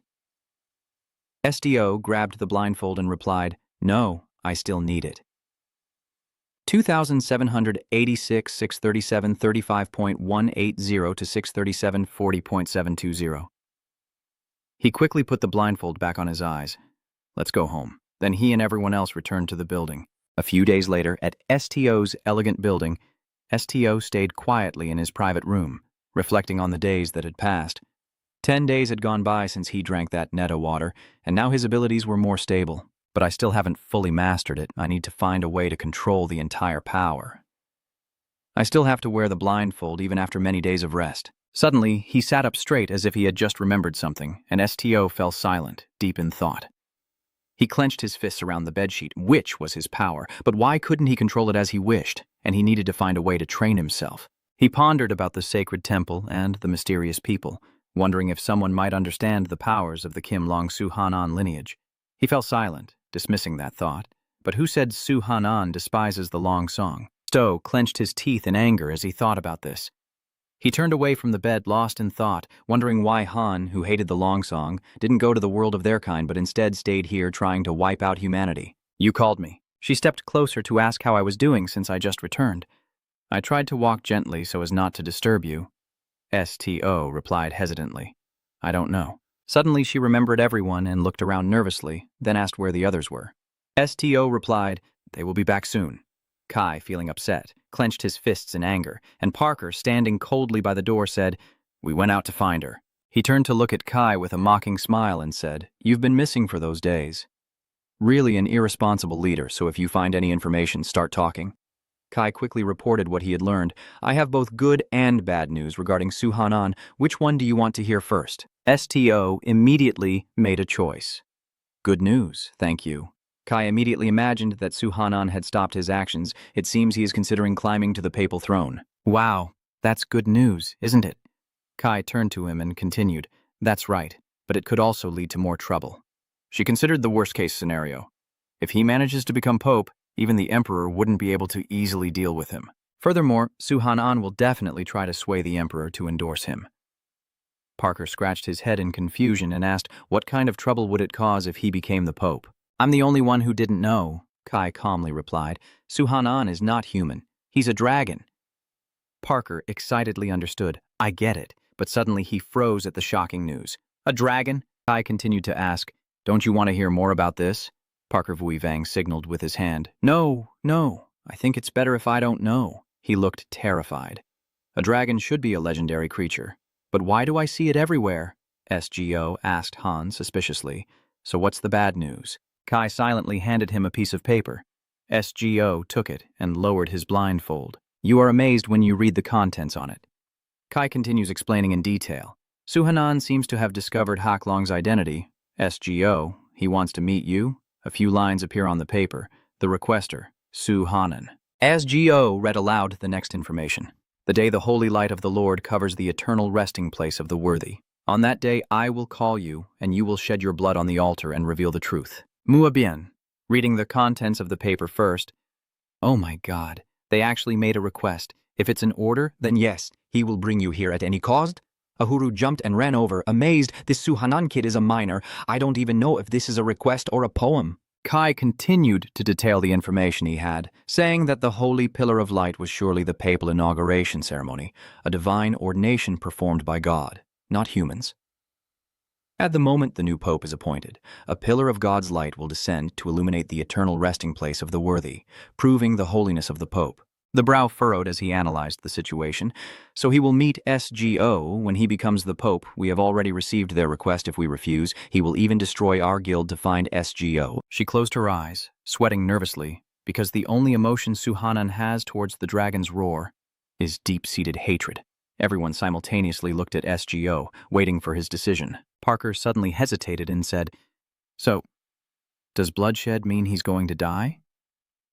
STO grabbed the blindfold and replied, No, I still need it. 2,786, 637, 35.180 to 637, 40.720. He quickly put the blindfold back on his eyes. Let's go home. Then he and everyone else returned to the building. A few days later, at STO's elegant building, STO stayed quietly in his private room, reflecting on the days that had passed. 10 days had gone by since he drank that Netta water, and now his abilities were more stable. But I still haven't fully mastered it. I need to find a way to control the entire power. I still have to wear the blindfold even after many days of rest. Suddenly, he sat up straight as if he had just remembered something, and STO fell silent, deep in thought. He clenched his fists around the bedsheet, which was his power, but why couldn't he control it as he wished? And he needed to find a way to train himself. He pondered about the sacred temple and the mysterious people, wondering if someone might understand the powers of the Kim Long-Su Hanan lineage. He fell silent, dismissing that thought. But who said Su Hanan despises the long song? Stowe clenched his teeth in anger as he thought about this. He turned away from the bed, lost in thought, wondering why Han, who hated the long song, didn't go to the world of their kind but instead stayed here trying to wipe out humanity. You called me. She stepped closer to ask how I was doing since I just returned. I tried to walk gently so as not to disturb you. STO replied hesitantly. I don't know. Suddenly she remembered everyone and looked around nervously, then asked where the others were. STO replied, they will be back soon. Kai, feeling upset, clenched his fists in anger, and Parker, standing coldly by the door, said, we went out to find her. He turned to look at Kai with a mocking smile and said, you've been missing for those days. Really an irresponsible leader, so if you find any information, start talking. Kai quickly reported what he had learned. I have both good and bad news regarding Su Hanan. Which one do you want to hear first? STO immediately made a choice. Good news, thank you. Kai immediately imagined that Su Hanan had stopped his actions. It seems he is considering climbing to the papal throne. Wow, that's good news, isn't it? Kai turned to him and continued, that's right, but it could also lead to more trouble. She considered the worst-case scenario. If he manages to become pope, even the emperor wouldn't be able to easily deal with him. Furthermore, Suhanan will definitely try to sway the Emperor to endorse him. Parker scratched his head in confusion and asked what kind of trouble would it cause if he became the Pope. I'm the only one who didn't know, Kai calmly replied. Suhanan is not human. He's a dragon. Parker excitedly understood. I get it, but suddenly he froze at the shocking news. A dragon? Kai continued to ask, don't you want to hear more about this? Parker Vuivang signaled with his hand. No. I think it's better if I don't know. He looked terrified. A dragon should be a legendary creature. But why do I see it everywhere? SGO asked Han suspiciously. So what's the bad news? Kai silently handed him a piece of paper. SGO took it and lowered his blindfold. You are amazed when you read the contents on it. Kai continues explaining in detail. Suhanan seems to have discovered Haklong's identity. SGO, he wants to meet you. A few lines appear on the paper. The requester, Suhanan. SGO read aloud the next information. The day the holy light of the Lord covers the eternal resting place of the worthy. On that day I will call you, and you will shed your blood on the altar and reveal the truth. Muy bien. Reading the contents of the paper first. Oh my God. They actually made a request. If it's an order, then yes, he will bring you here at any cost. Ahuru jumped and ran over, amazed. This Suhanan kid is a minor. I don't even know if this is a request or a poem. Kai continued to detail the information he had, saying that the holy pillar of light was surely the papal inauguration ceremony, a divine ordination performed by God, not humans. At the moment the new pope is appointed, a pillar of God's light will descend to illuminate the eternal resting place of the worthy, proving the holiness of the pope. The brow furrowed as he analyzed the situation. So he will meet SGO when he becomes the pope. We have already received their request. If we refuse, he will even destroy our guild to find SGO. She closed her eyes, sweating nervously, because the only emotion Suhanan has towards the dragon's roar is deep-seated hatred. Everyone simultaneously looked at SGO, waiting for his decision. Parker suddenly hesitated and said, So, does bloodshed mean he's going to die?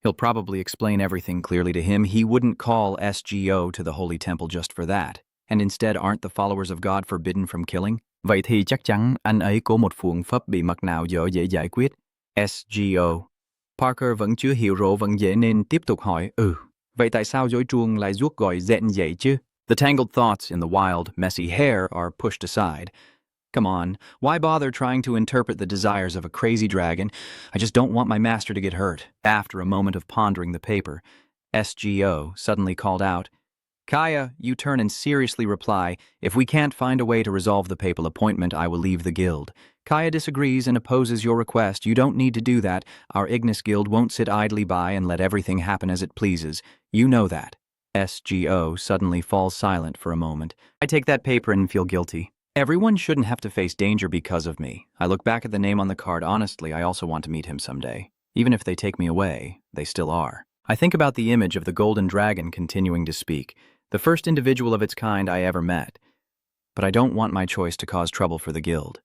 He'll probably explain everything clearly to him. He wouldn't call SGO to the Holy Temple just for that. And instead, aren't the followers of God forbidden from killing? Vậy thì chắc chắn anh ấy có một phương pháp bí mật nào dễ giải quyết. SGO. Parker vẫn chưa hiểu rõ vấn đề nên tiếp tục hỏi, vậy tại sao dối truông lại ruột gọi dẹn vậy chứ? The tangled thoughts in the wild, messy hair are pushed aside. Come on, why bother trying to interpret the desires of a crazy dragon? I just don't want my master to get hurt. After a moment of pondering the paper, SGO suddenly called out, Kaya, you turn and seriously reply, if we can't find a way to resolve the papal appointment, I will leave the guild. Kaya disagrees and opposes your request. You don't need to do that. Our Ignis guild won't sit idly by and let everything happen as it pleases. You know that. SGO suddenly falls silent for a moment. I take that paper and feel guilty. Everyone shouldn't have to face danger because of me. I look back at the name on the card. Honestly, I also want to meet him someday. Even if they take me away, they still are. I think about the image of the golden dragon continuing to speak, the first individual of its kind I ever met. But I don't want my choice to cause trouble for the guild.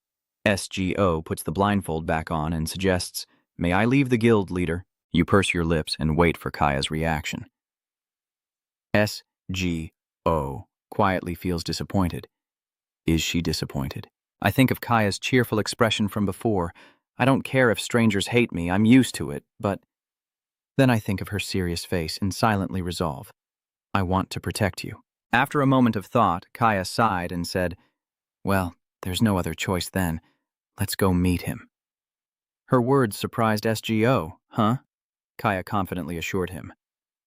SGO puts the blindfold back on and suggests, May I leave the guild, leader? You purse your lips and wait for Kaya's reaction. SGO quietly feels disappointed. Is she disappointed? I think of Kaya's cheerful expression from before. I don't care if strangers hate me, I'm used to it, but... Then I think of her serious face and silently resolve. I want to protect you. After a moment of thought, Kaya sighed and said, Well, there's no other choice then. Let's go meet him. Her words surprised SGO. Huh? Kaya confidently assured him.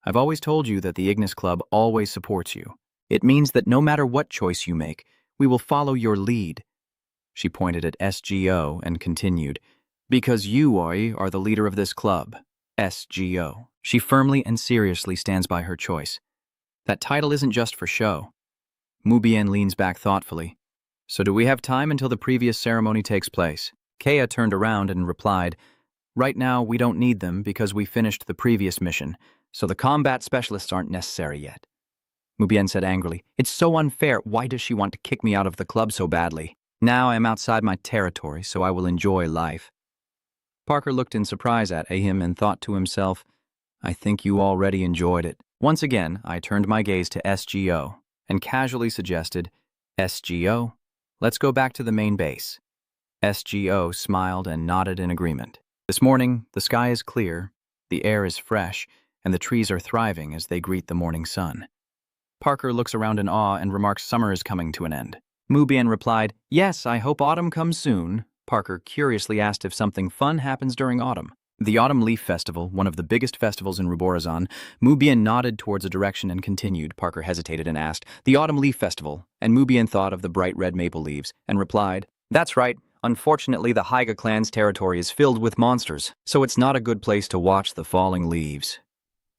I've always told you that the Ignis Club always supports you. It means that no matter what choice you make, we will follow your lead. She pointed at SGO and continued, Because you, are the leader of this club. SGO. She firmly and seriously stands by her choice. That title isn't just for show. Mubien leans back thoughtfully. So do we have time until the previous ceremony takes place? Kaya turned around and replied, Right now we don't need them because we finished the previous mission, so the combat specialists aren't necessary yet. Mubien said angrily, It's so unfair. Why does she want to kick me out of the club so badly? Now I am outside my territory, so I will enjoy life. Parker looked in surprise at him and thought to himself, I think you already enjoyed it. Once again, I turned my gaze to SGO and casually suggested, SGO, let's go back to the main base. SGO smiled and nodded in agreement. This morning, the sky is clear, the air is fresh, and the trees are thriving as they greet the morning sun. Parker looks around in awe and remarks summer is coming to an end. Mubian replied, "Yes, I hope autumn comes soon." Parker curiously asked if something fun happens during autumn. The Autumn Leaf Festival, one of the biggest festivals in Ruborazan. Mubian nodded towards a direction and continued. Parker hesitated and asked, "The Autumn Leaf Festival," and Mubian thought of the bright red maple leaves and replied, "That's right. Unfortunately, the Hyga clan's territory is filled with monsters, so it's not a good place to watch the falling leaves."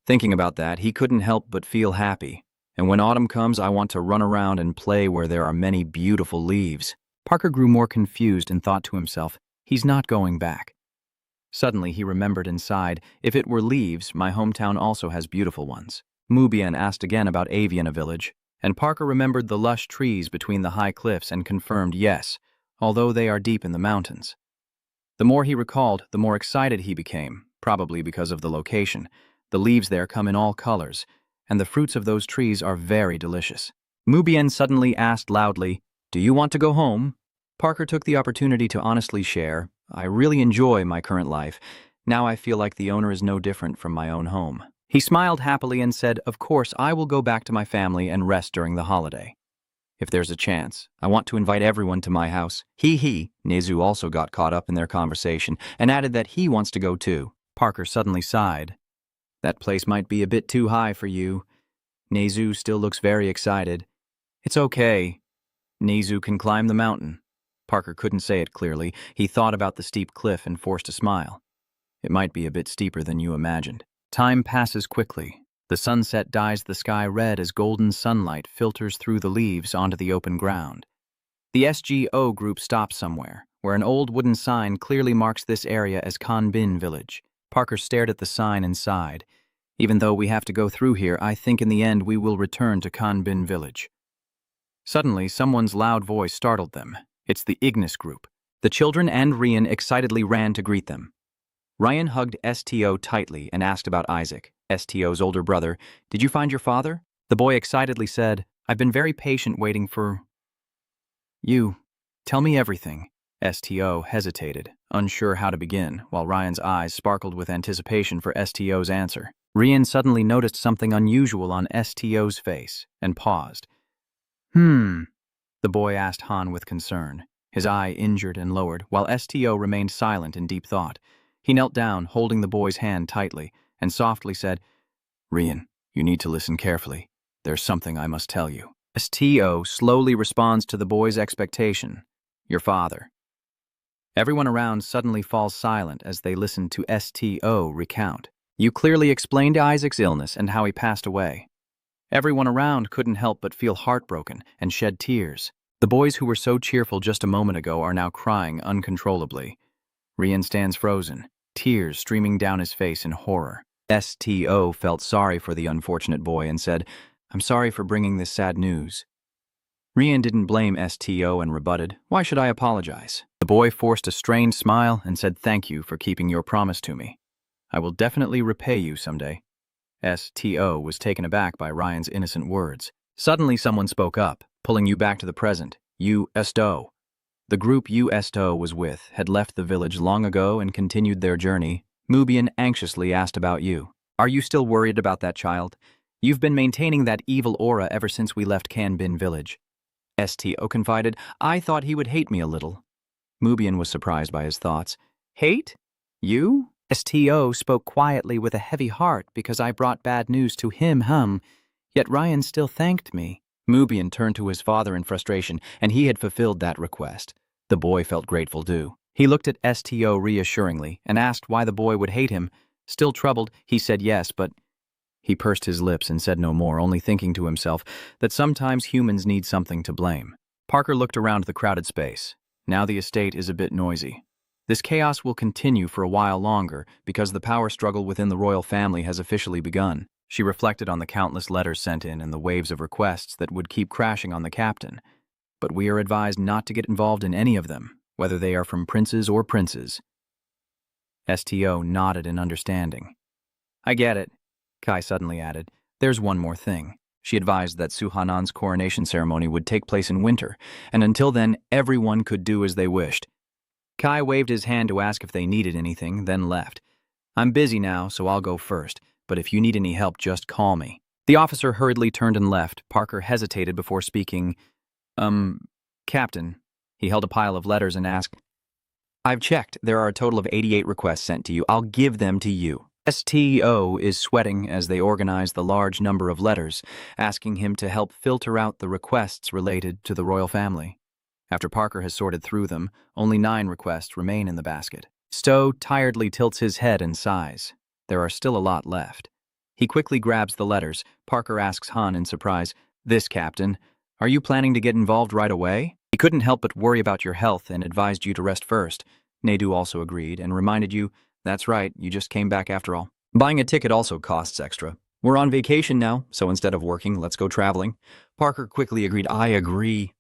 Thinking about that, he couldn't help but feel happy. And when autumn comes, I want to run around and play where there are many beautiful leaves. Parker grew more confused and thought to himself, he's not going back. Suddenly, he remembered and sighed, if it were leaves, my hometown also has beautiful ones. Mubian asked again about Aviana village, and Parker remembered the lush trees between the high cliffs and confirmed yes, although they are deep in the mountains. The more he recalled, the more excited he became, probably because of the location. The leaves there come in all colors, and the fruits of those trees are very delicious. Mubian suddenly asked loudly, "Do you want to go home?" Parker took the opportunity to honestly share, "I really enjoy my current life. Now I feel like the owner is no different from my own home." He smiled happily and said, "Of course, I will go back to my family and rest during the holiday. If there's a chance, I want to invite everyone to my house." Nezu also got caught up in their conversation and added that he wants to go too. Parker suddenly sighed. "That place might be a bit too high for you." Nezu still looks very excited. "It's okay. Nezu can climb the mountain." Parker couldn't say it clearly. He thought about the steep cliff and forced a smile. "It might be a bit steeper than you imagined." Time passes quickly. The sunset dyes the sky red as golden sunlight filters through the leaves onto the open ground. The SGO group stops somewhere, where an old wooden sign clearly marks this area as Kanbin village. Parker stared at the sign and sighed. "Even though we have to go through here, I think in the end we will return to Kanbin village." Suddenly, someone's loud voice startled them. It's the Ignis group. The children and Ryan excitedly ran to greet them. Ryan hugged STO tightly and asked about Isaac, STO's older brother. "Did you find your father?" The boy excitedly said, "I've been very patient waiting for you. Tell me everything." STO hesitated, unsure how to begin, while Ryan's eyes sparkled with anticipation for STO's answer. Ryan suddenly noticed something unusual on STO's face and paused. The boy asked Han with concern, his eye injured and lowered, while STO remained silent in deep thought. He knelt down, holding the boy's hand tightly, and softly said, "Ryan, you need to listen carefully. There's something I must tell you." STO slowly responds to the boy's expectation. "Your father." Everyone around suddenly falls silent as they listen to STO recount. "You clearly explained Isaac's illness and how he passed away." Everyone around couldn't help but feel heartbroken and shed tears. The boys who were so cheerful just a moment ago are now crying uncontrollably. Ryan stands frozen, tears streaming down his face in horror. STO felt sorry for the unfortunate boy and said, "I'm sorry for bringing this sad news." Ryan didn't blame STO and rebutted, "Why should I apologize?" The boy forced a strained smile and said, "Thank you for keeping your promise to me. I will definitely repay you someday." STO was taken aback by Ryan's innocent words. Suddenly someone spoke up, pulling you back to the present. STO. The group STO was with had left the village long ago and continued their journey. Mubian anxiously asked about you. "Are you still worried about that child? You've been maintaining that evil aura ever since we left Kanbin village." STO confided, "I thought he would hate me a little." Mubian was surprised by his thoughts. "Hate? You?" STO spoke quietly with a heavy heart because I brought bad news to him, yet Ryan still thanked me. Mubian turned to his father in frustration, and he had fulfilled that request. The boy felt grateful too. He looked at STO reassuringly and asked why the boy would hate him. Still troubled, he said yes, but he pursed his lips and said no more, only thinking to himself that sometimes humans need something to blame. Parker looked around the crowded space. Now the estate is a bit noisy. This chaos will continue for a while longer because the power struggle within the royal family has officially begun. She reflected on the countless letters sent in and the waves of requests that would keep crashing on the captain. But we are advised not to get involved in any of them, whether they are from princes or princes. STO nodded in understanding. "I get it," Kai suddenly added. "There's one more thing." She advised that Suhanan's coronation ceremony would take place in winter, and until then, everyone could do as they wished. Kai waved his hand to ask if they needed anything, then left. "I'm busy now, so I'll go first. but if you need any help, just call me." The officer hurriedly turned and left. Parker hesitated before speaking. Captain." He held a pile of letters and asked, "I've checked. There are a total of 88 requests sent to you. I'll give them to you." STO is sweating as they organize the large number of letters, asking him to help filter out the requests related to the royal family. After Parker has sorted through them, only 9 requests remain in the basket. Stowe tiredly tilts his head and sighs. There are still a lot left. He quickly grabs the letters. Parker asks Han in surprise, "This, Captain, are you planning to get involved right away? He couldn't help but worry about your health and advised you to rest first." Nadu also agreed and reminded you, "That's right, you just came back after all." Buying a ticket also costs extra. "We're on vacation now, so instead of working, let's go traveling." Parker quickly agreed, "I agree."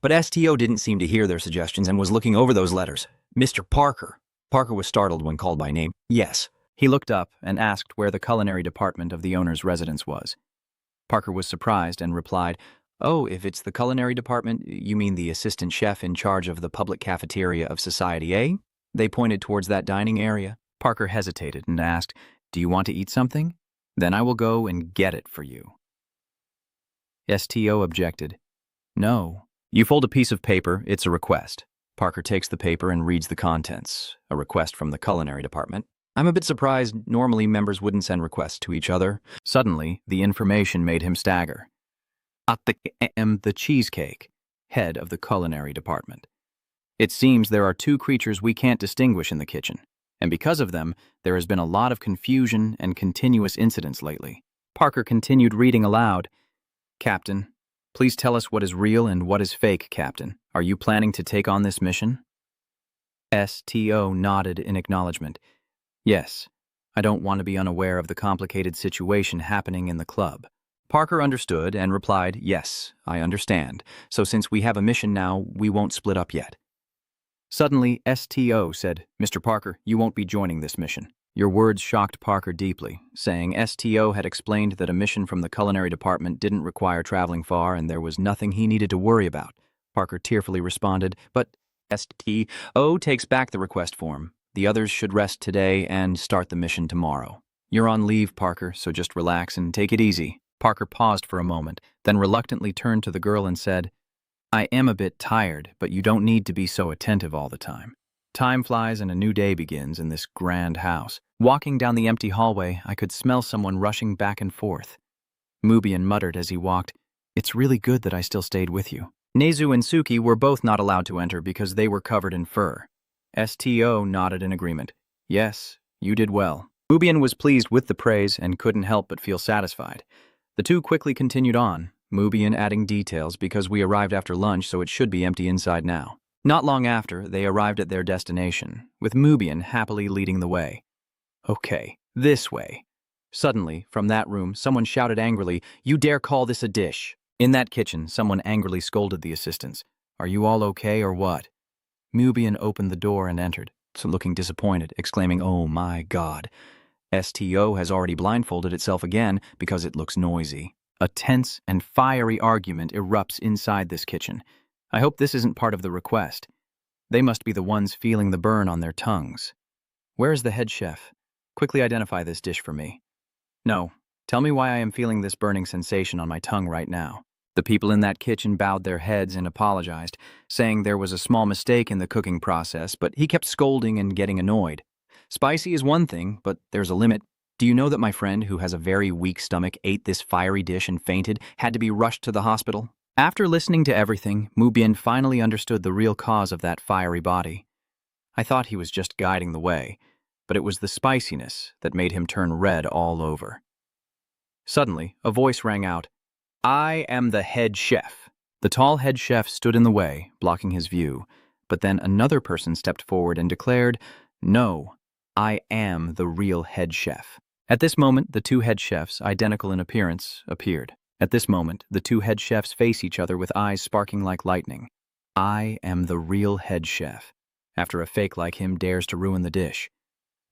But STO didn't seem to hear their suggestions and was looking over those letters. "Mr. Parker." Parker was startled when called by name. "Yes." He looked up and asked where the culinary department of the owner's residence was. Parker was surprised and replied, "Oh, if it's the culinary department, you mean the assistant chef in charge of the public cafeteria of Society A?" They pointed towards that dining area. Parker hesitated and asked, "Do you want to eat something? Then I will go and get it for you." STO objected. "No." You fold a piece of paper, it's a request. Parker takes the paper and reads the contents. A request from the culinary department. I'm a bit surprised. Normally members wouldn't send requests to each other. Suddenly, the information made him stagger. The cheesecake, head of the culinary department. It seems there are 2 creatures we can't distinguish in the kitchen, and because of them, there has been a lot of confusion and continuous incidents lately. Parker continued reading aloud. "Captain, please tell us what is real and what is fake, Captain. Are you planning to take on this mission?" STO nodded in acknowledgement. "Yes, I don't want to be unaware of the complicated situation happening in the club." Parker understood and replied, "Yes, I understand. So since we have a mission now, we won't split up yet." Suddenly, STO said, "Mr. Parker, you won't be joining this mission." Your words shocked Parker deeply, saying STO had explained that a mission from the culinary department didn't require traveling far and there was nothing he needed to worry about. Parker tearfully responded, "But STO takes back the request form. The others should rest today and start the mission tomorrow. You're on leave, Parker, so just relax and take it easy." Parker paused for a moment, then reluctantly turned to the girl and said, "I am a bit tired, but you don't need to be so attentive all the time. Time flies and a new day begins in this grand house." Walking down the empty hallway, I could smell someone rushing back and forth. Mubian muttered as he walked, "It's really good that I still stayed with you." Nezu and Suki were both not allowed to enter because they were covered in fur. STO nodded in agreement. "Yes, you did well." Mubian was pleased with the praise and couldn't help but feel satisfied. The 2 quickly continued on, Mubian adding details because we arrived after lunch, so it should be empty inside now. Not long after, they arrived at their destination, with Mubian happily leading the way. "Okay, this way." Suddenly, from that room, someone shouted angrily, "You dare call this a dish?" In that kitchen, someone angrily scolded the assistants. "Are you all okay or what?" Mubian opened the door and entered, looking disappointed, exclaiming, "Oh my God." STO has already blindfolded itself again because it looks noisy. A tense and fiery argument erupts inside this kitchen. I hope this isn't part of the request. They must be the ones feeling the burn on their tongues. Where is the head chef? Quickly identify this dish for me. No, tell me why I am feeling this burning sensation on my tongue right now. The people in that kitchen bowed their heads and apologized, saying there was a small mistake in the cooking process, but he kept scolding and getting annoyed. Spicy is one thing, but there's a limit. Do you know that my friend, who has a very weak stomach, ate this fiery dish and fainted, had to be rushed to the hospital? After listening to everything, Mubian finally understood the real cause of that fiery body. I thought he was just guiding the way, but it was the spiciness that made him turn red all over. Suddenly, a voice rang out, "I am the head chef." The tall head chef stood in the way, blocking his view, but then another person stepped forward and declared, "No, I am the real head chef." At this moment, the 2 head chefs, identical in appearance, appeared. At this moment, the 2 head chefs face each other with eyes sparking like lightning. I am the real head chef. After a fake like him dares to ruin the dish.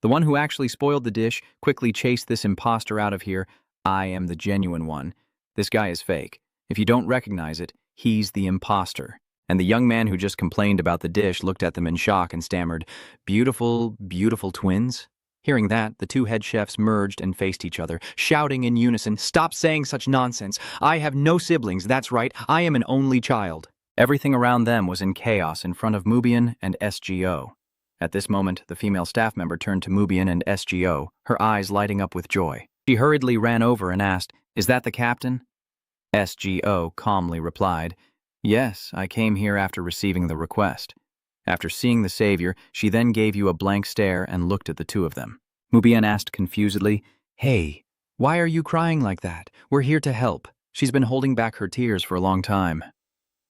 The one who actually spoiled the dish quickly chased this imposter out of here. I am the genuine one. This guy is fake. If you don't recognize it, he's the imposter. And the young man who just complained about the dish looked at them in shock and stammered, "Beautiful, beautiful twins?" Hearing that, the two head chefs merged and faced each other, shouting in unison, "Stop saying such nonsense! I have no siblings, that's right, I am an only child." Everything around them was in chaos in front of Mubian and SGO. At this moment, the female staff member turned to Mubian and SGO, her eyes lighting up with joy. She hurriedly ran over and asked, "Is that the captain?" SGO calmly replied, "Yes, I came here after receiving the request." After seeing the savior, she then gave you a blank stare and looked at the two of them. Mubian asked confusedly, "Hey, why are you crying like that? We're here to help." She's been holding back her tears for a long time.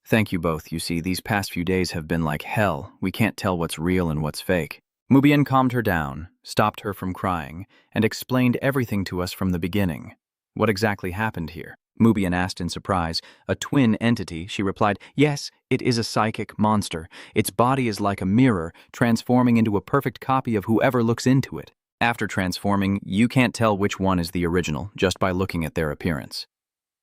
"Thank you both. You see, these past few days have been like hell. We can't tell what's real and what's fake." Mubian calmed her down, stopped her from crying, and explained everything to us from the beginning. What exactly happened here? Mubian asked in surprise. "A twin entity," she replied. "Yes, it is a psychic monster. Its body is like a mirror, transforming into a perfect copy of whoever looks into it. After transforming, you can't tell which one is the original, just by looking at their appearance.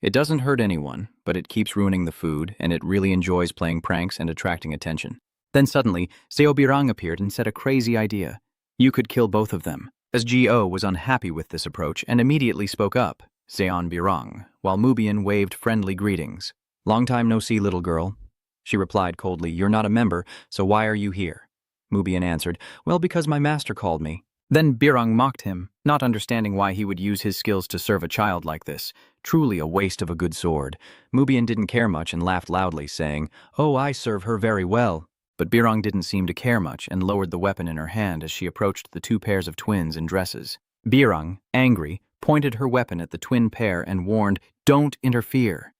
It doesn't hurt anyone, but it keeps ruining the food, and it really enjoys playing pranks and attracting attention." Then suddenly, Seobirang appeared and said a crazy idea. You could kill both of them. SGO was unhappy with this approach and immediately spoke up. Seon Birang, while Mubian waved friendly greetings. "Long time no see, little girl." She replied coldly, "You're not a member, so why are you here?" Mubian answered, "Well, because my master called me." Then Birang mocked him, not understanding why he would use his skills to serve a child like this. Truly a waste of a good sword. Mubian didn't care much and laughed loudly, saying, "Oh, I serve her very well." But Birang didn't seem to care much and lowered the weapon in her hand as she approached the two pairs of twins in dresses. Birang, angry, pointed her weapon at the twin pair and warned, "Don't interfere.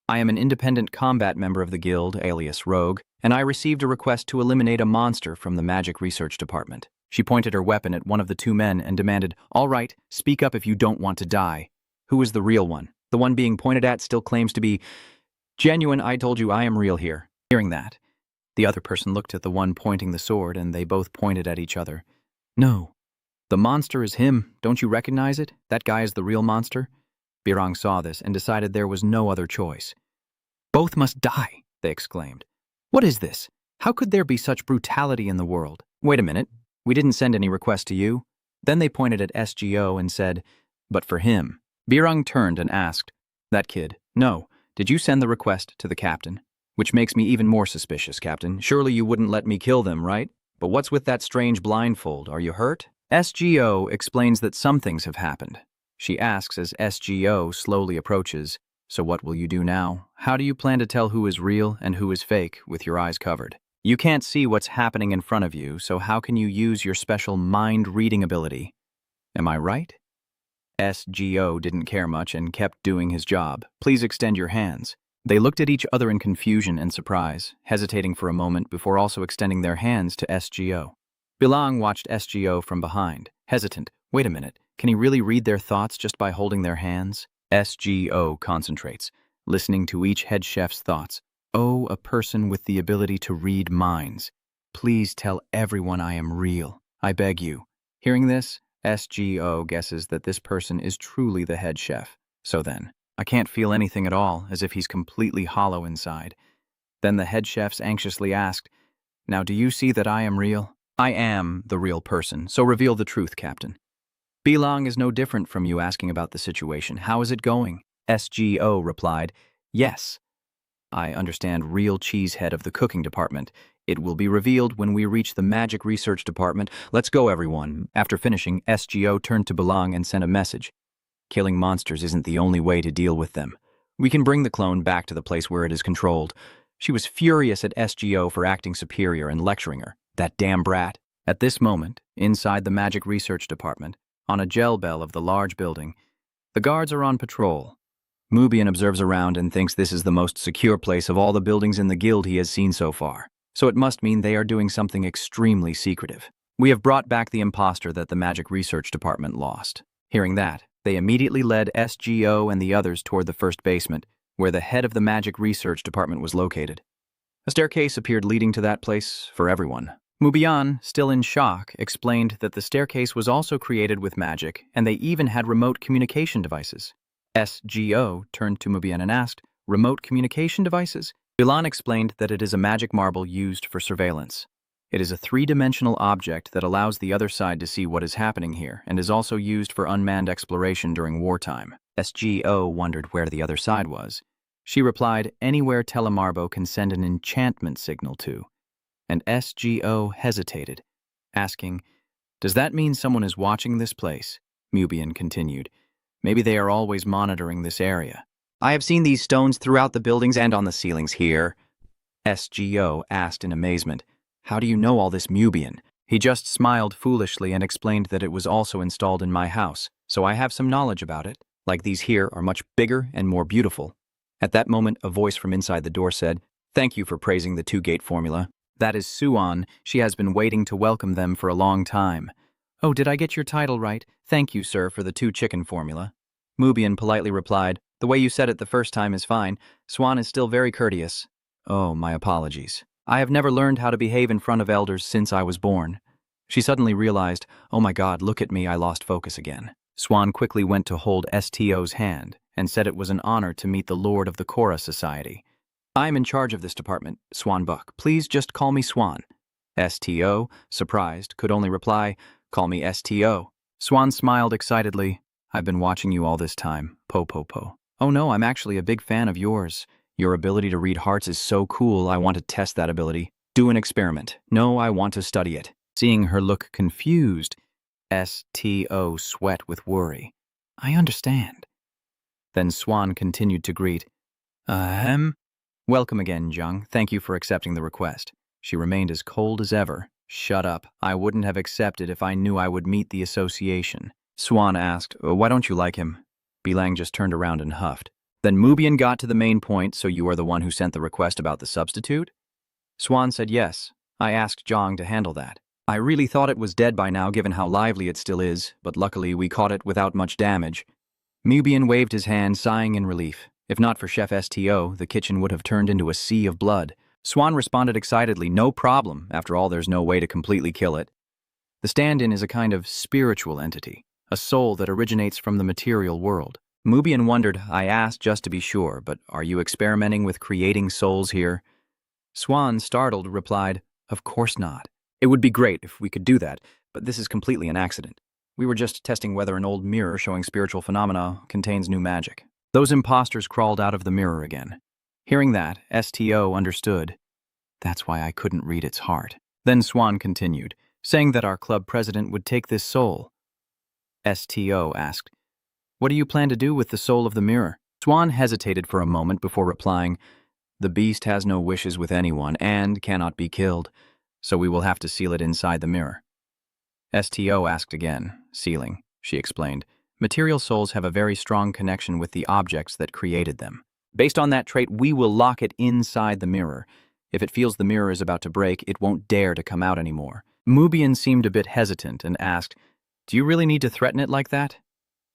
I am an independent combat member of the guild, alias Rogue, and I received a request to eliminate a monster from the Magic Research Department." She pointed her weapon at one of the two men and demanded, "All right, speak up if you don't want to die." "Who is the real one? The one being pointed at still claims to be genuine. I told you I am real here." Hearing that, the other person looked at the one pointing the sword and they both pointed at each other. "No. The monster is him. Don't you recognize it? That guy is the real monster." Birang saw this and decided there was no other choice. "Both must die," they exclaimed. "What is this? How could there be such brutality in the world? Wait a minute. We didn't send any request to you." Then they pointed at SGO and said, "But for him." Birang turned and asked, "That kid, no, did you send the request to the captain? Which makes me even more suspicious, Captain. Surely you wouldn't let me kill them, right? But what's with that strange blindfold? Are you hurt?" SGO explains that some things have happened. She asks as SGO slowly approaches, "So what will you do now? How do you plan to tell who is real and who is fake with your eyes covered? You can't see what's happening in front of you, so how can you use your special mind-reading ability? Am I right?" SGO didn't care much and kept doing his job. "Please extend your hands." They looked at each other in confusion and surprise, hesitating for a moment before also extending their hands to SGO. Bilang watched SGO from behind, hesitant. Wait a minute, can he really read their thoughts just by holding their hands? SGO concentrates, listening to each head chef's thoughts. "Oh, a person with the ability to read minds. Please tell everyone I am real. I beg you." Hearing this, SGO guesses that this person is truly the head chef. So then, "I can't feel anything at all, as if he's completely hollow inside." Then the head chefs anxiously asked, "Now do you see that I am real?" "I am the real person, so reveal the truth, Captain." "Bilang is no different from you asking about the situation. How is it going?" SGO replied, "Yes. I understand real cheesehead of the cooking department. It will be revealed when we reach the Magic Research Department. Let's go, everyone." After finishing, SGO turned to Bilang and sent a message. "Killing monsters isn't the only way to deal with them. We can bring the clone back to the place where it is controlled." She was furious at SGO for acting superior and lecturing her. That damn brat. At this moment, inside the Magic Research Department, on a gel bell of the large building, the guards are on patrol. Mubian observes around and thinks this is the most secure place of all the buildings in the guild he has seen so far. So it must mean they are doing something extremely secretive. "We have brought back the imposter that the Magic Research Department lost." Hearing that, they immediately led SGO and the others toward the first basement, where the head of the Magic Research Department was located. A staircase appeared leading to that place for everyone. Mubian, still in shock, explained that the staircase was also created with magic, and they even had remote communication devices. SGO turned to Mubian and asked, "Remote communication devices?" Bilan explained that it is a magic marble used for surveillance. It is a three-dimensional object that allows the other side to see what is happening here and is also used for unmanned exploration during wartime. SGO wondered where the other side was. She replied, anywhere Telemarbo can send an enchantment signal to. And SGO hesitated, asking, does that mean someone is watching this place? Mubian continued. Maybe they are always monitoring this area. I have seen these stones throughout the buildings and on the ceilings here. SGO asked in amazement. How do you know all this, Mubian? He just smiled foolishly and explained that it was also installed in my house, so I have some knowledge about it. Like these here are much bigger and more beautiful. At that moment, a voice from inside the door said, thank you for praising the two-gate formula. That is Suan. She has been waiting to welcome them for a long time. Oh, did I get your title right? Thank you, sir, for the two-chicken formula. Mubian politely replied, the way you said it the first time is fine. Swan is still very courteous. Oh, my apologies. I have never learned how to behave in front of elders since I was born. She suddenly realized, oh my God, look at me, I lost focus again. Swan quickly went to hold STO's hand and said it was an honor to meet the Lord of the Korra Society. I am in charge of this department, Swan Buck. Please just call me Swan. STO, surprised, could only reply, call me STO. Swan smiled excitedly. I've been watching you all this time, Po. Oh no, I'm actually a big fan of yours. Your ability to read hearts is so cool, I want to test that ability. Do an experiment. No, I want to study it. Seeing her look confused, STO sweat with worry. I understand. Then Swan continued to greet. Welcome again, Jung. Thank you for accepting the request. She remained as cold as ever. Shut up. I wouldn't have accepted if I knew I would meet the association. Swan asked, why don't you like him? Bilang just turned around and huffed. Then Mubian got to the main point, so you are the one who sent the request about the substitute? Swan said yes. I asked Jong to handle that. I really thought it was dead by now given how lively it still is, but luckily we caught it without much damage. Mubian waved his hand, sighing in relief. If not for Chef STO, the kitchen would have turned into a sea of blood. Swan responded excitedly, no problem. After all, there's no way to completely kill it. The stand-in is a kind of spiritual entity, a soul that originates from the material world. Mubian wondered, I asked just to be sure, but are you experimenting with creating souls here? Swan, startled, replied, of course not. It would be great if we could do that, but this is completely an accident. We were just testing whether an old mirror showing spiritual phenomena contains new magic. Those imposters crawled out of the mirror again. Hearing that, STO understood. That's why I couldn't read its heart. Then Swan continued, saying that our club president would take this soul. STO asked, what do you plan to do with the soul of the mirror? Swan hesitated for a moment before replying, the beast has no wishes with anyone and cannot be killed, so we will have to seal it inside the mirror. STO asked again, sealing, she explained. Material souls have a very strong connection with the objects that created them. Based on that trait, we will lock it inside the mirror. If it feels the mirror is about to break, it won't dare to come out anymore. Mubian seemed a bit hesitant and asked, do you really need to threaten it like that?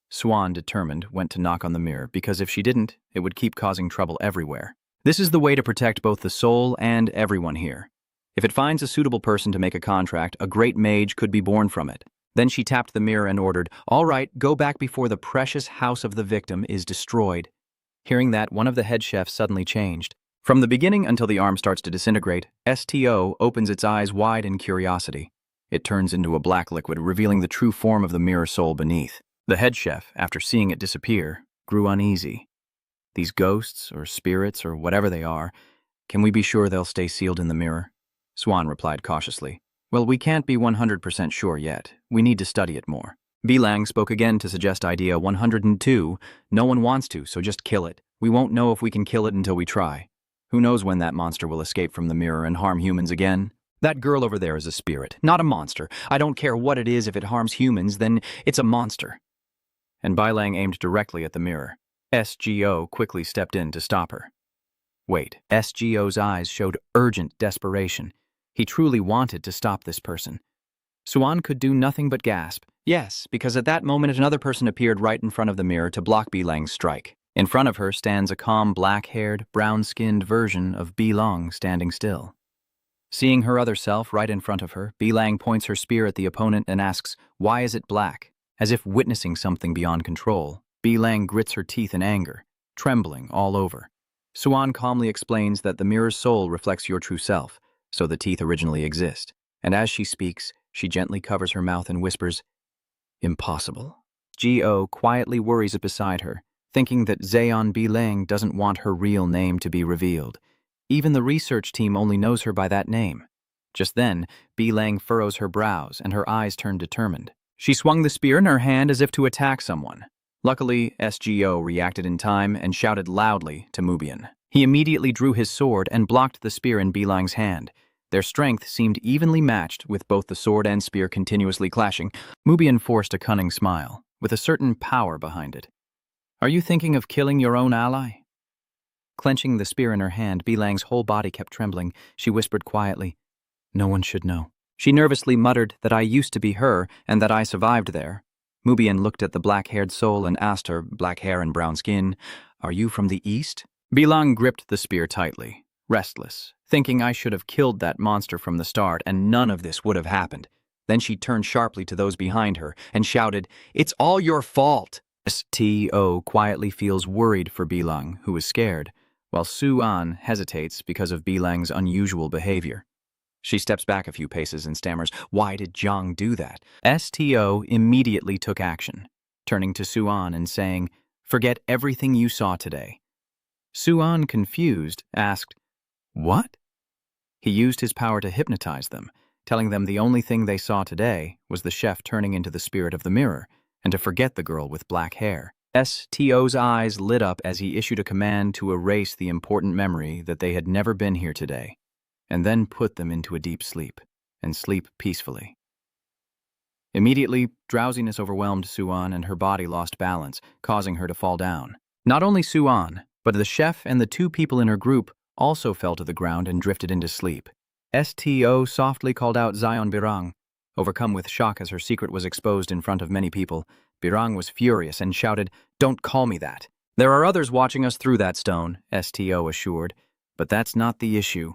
Swan, determined, went to knock on the mirror, because if she didn't, it would keep causing trouble everywhere. This is the way to protect both the soul and everyone here. If it finds a suitable person to make a contract, a great mage could be born from it. Then she tapped the mirror and ordered, all right, go back before the precious house of the victim is destroyed. Hearing that, one of the head chefs suddenly changed. From the beginning until the arm starts to disintegrate, STO opens its eyes wide in curiosity. It turns into a black liquid, revealing the true form of the mirror soul beneath. The head chef, after seeing it disappear, grew uneasy. These ghosts, or spirits, or whatever they are, can we be sure they'll stay sealed in the mirror? Swan replied cautiously. Well, we can't be 100% sure yet. We need to study it more. Bilang spoke again to suggest idea 102. No one wants to, so just kill it. We won't know if we can kill it until we try. Who knows when that monster will escape from the mirror and harm humans again? That girl over there is a spirit, not a monster. I don't care what it is. If it harms humans, then it's a monster. And Bilang aimed directly at the mirror. SGO quickly stepped in to stop her. Wait, SGO's eyes showed urgent desperation. He truly wanted to stop this person. Swan could do nothing but gasp. Yes, because at that moment another person appeared right in front of the mirror to block Bilang's strike. In front of her stands a calm, black-haired, brown-skinned version of Bilang standing still. Seeing her other self right in front of her, Bilang points her spear at the opponent and asks, why is it black? As if witnessing something beyond control, Bilang grits her teeth in anger, trembling all over. Swan calmly explains that the mirror's soul reflects your true self, so the teeth originally exist. And as she speaks, she gently covers her mouth and whispers, "Impossible." Go quietly worries beside her, thinking that Zeon Bilang doesn't want her real name to be revealed. Even the research team only knows her by that name. Just then, Bilang furrows her brows and her eyes turn determined. She swung the spear in her hand as if to attack someone. Luckily, SGO reacted in time and shouted loudly to Mubian. He immediately drew his sword and blocked the spear in Bilang's hand. Their strength seemed evenly matched, with both the sword and spear continuously clashing. Mubian forced a cunning smile, with a certain power behind it. "Are you thinking of killing your own ally?" Clenching the spear in her hand, Bilang's whole body kept trembling. She whispered quietly, "No one should know." She nervously muttered that I used to be her and that I survived there. Mubian looked at the black-haired soul and asked her, black hair and brown skin, "Are you from the east?" Bilang gripped the spear tightly, restless, thinking I should have killed that monster from the start and none of this would have happened. Then she turned sharply to those behind her and shouted, "It's all your fault!" STO quietly feels worried for Bilang, who is scared, while Su-an hesitates because of Bilang's unusual behavior. She steps back a few paces and stammers, "Why did Jiang do that?" STO immediately took action, turning to Su-an and saying, "Forget everything you saw today." Su-an, confused, asked, "What?" He used his power to hypnotize them, telling them the only thing they saw today was the chef turning into the spirit of the mirror, and to forget the girl with black hair. STO's eyes lit up as he issued a command to erase the important memory that they had never been here today, and then put them into a deep sleep, and sleep peacefully. Immediately, drowsiness overwhelmed Su-an and her body lost balance, causing her to fall down. Not only Su-an, but the chef and the two people in her group also fell to the ground and drifted into sleep. STO softly called out Zion Birang. Overcome with shock as her secret was exposed in front of many people, Birang was furious and shouted, "Don't call me that." "There are others watching us through that stone," STO assured, "but that's not the issue."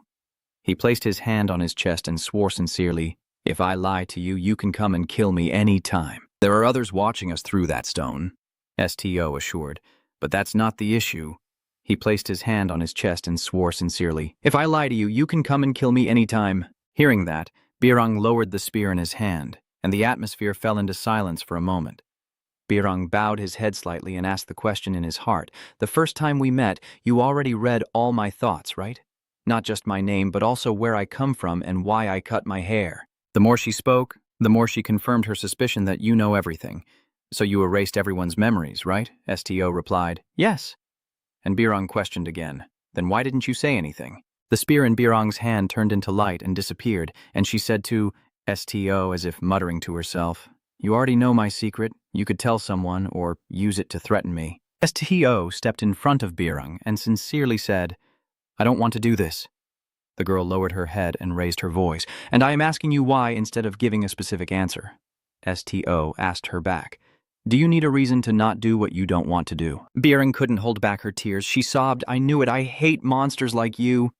He placed his hand on his chest and swore sincerely, "If I lie to you, you can come and kill me any time." "There are others watching us through that stone," STO assured, "but that's not the issue." He placed his hand on his chest and swore sincerely, "If I lie to you, you can come and kill me any time." Hearing that, Birang lowered the spear in his hand, and the atmosphere fell into silence for a moment. Birang bowed his head slightly and asked the question in his heart, "The first time we met, you already read all my thoughts, right? Not just my name, but also where I come from and why I cut my hair." The more she spoke, the more she confirmed her suspicion that you know everything. "So you erased everyone's memories, right?" STO replied, "Yes." And Birang questioned again, "Then why didn't you say anything?" The spear in Birang's hand turned into light and disappeared, and she said to STO, as if muttering to herself, "You already know my secret. You could tell someone or use it to threaten me." STO stepped in front of Birang and sincerely said, "I don't want to do this." The girl lowered her head and raised her voice, "And I am asking you why instead of giving a specific answer." STO asked her back, "Do you need a reason to not do what you don't want to do?" Birang couldn't hold back her tears. She sobbed, "I knew it. I hate monsters like you."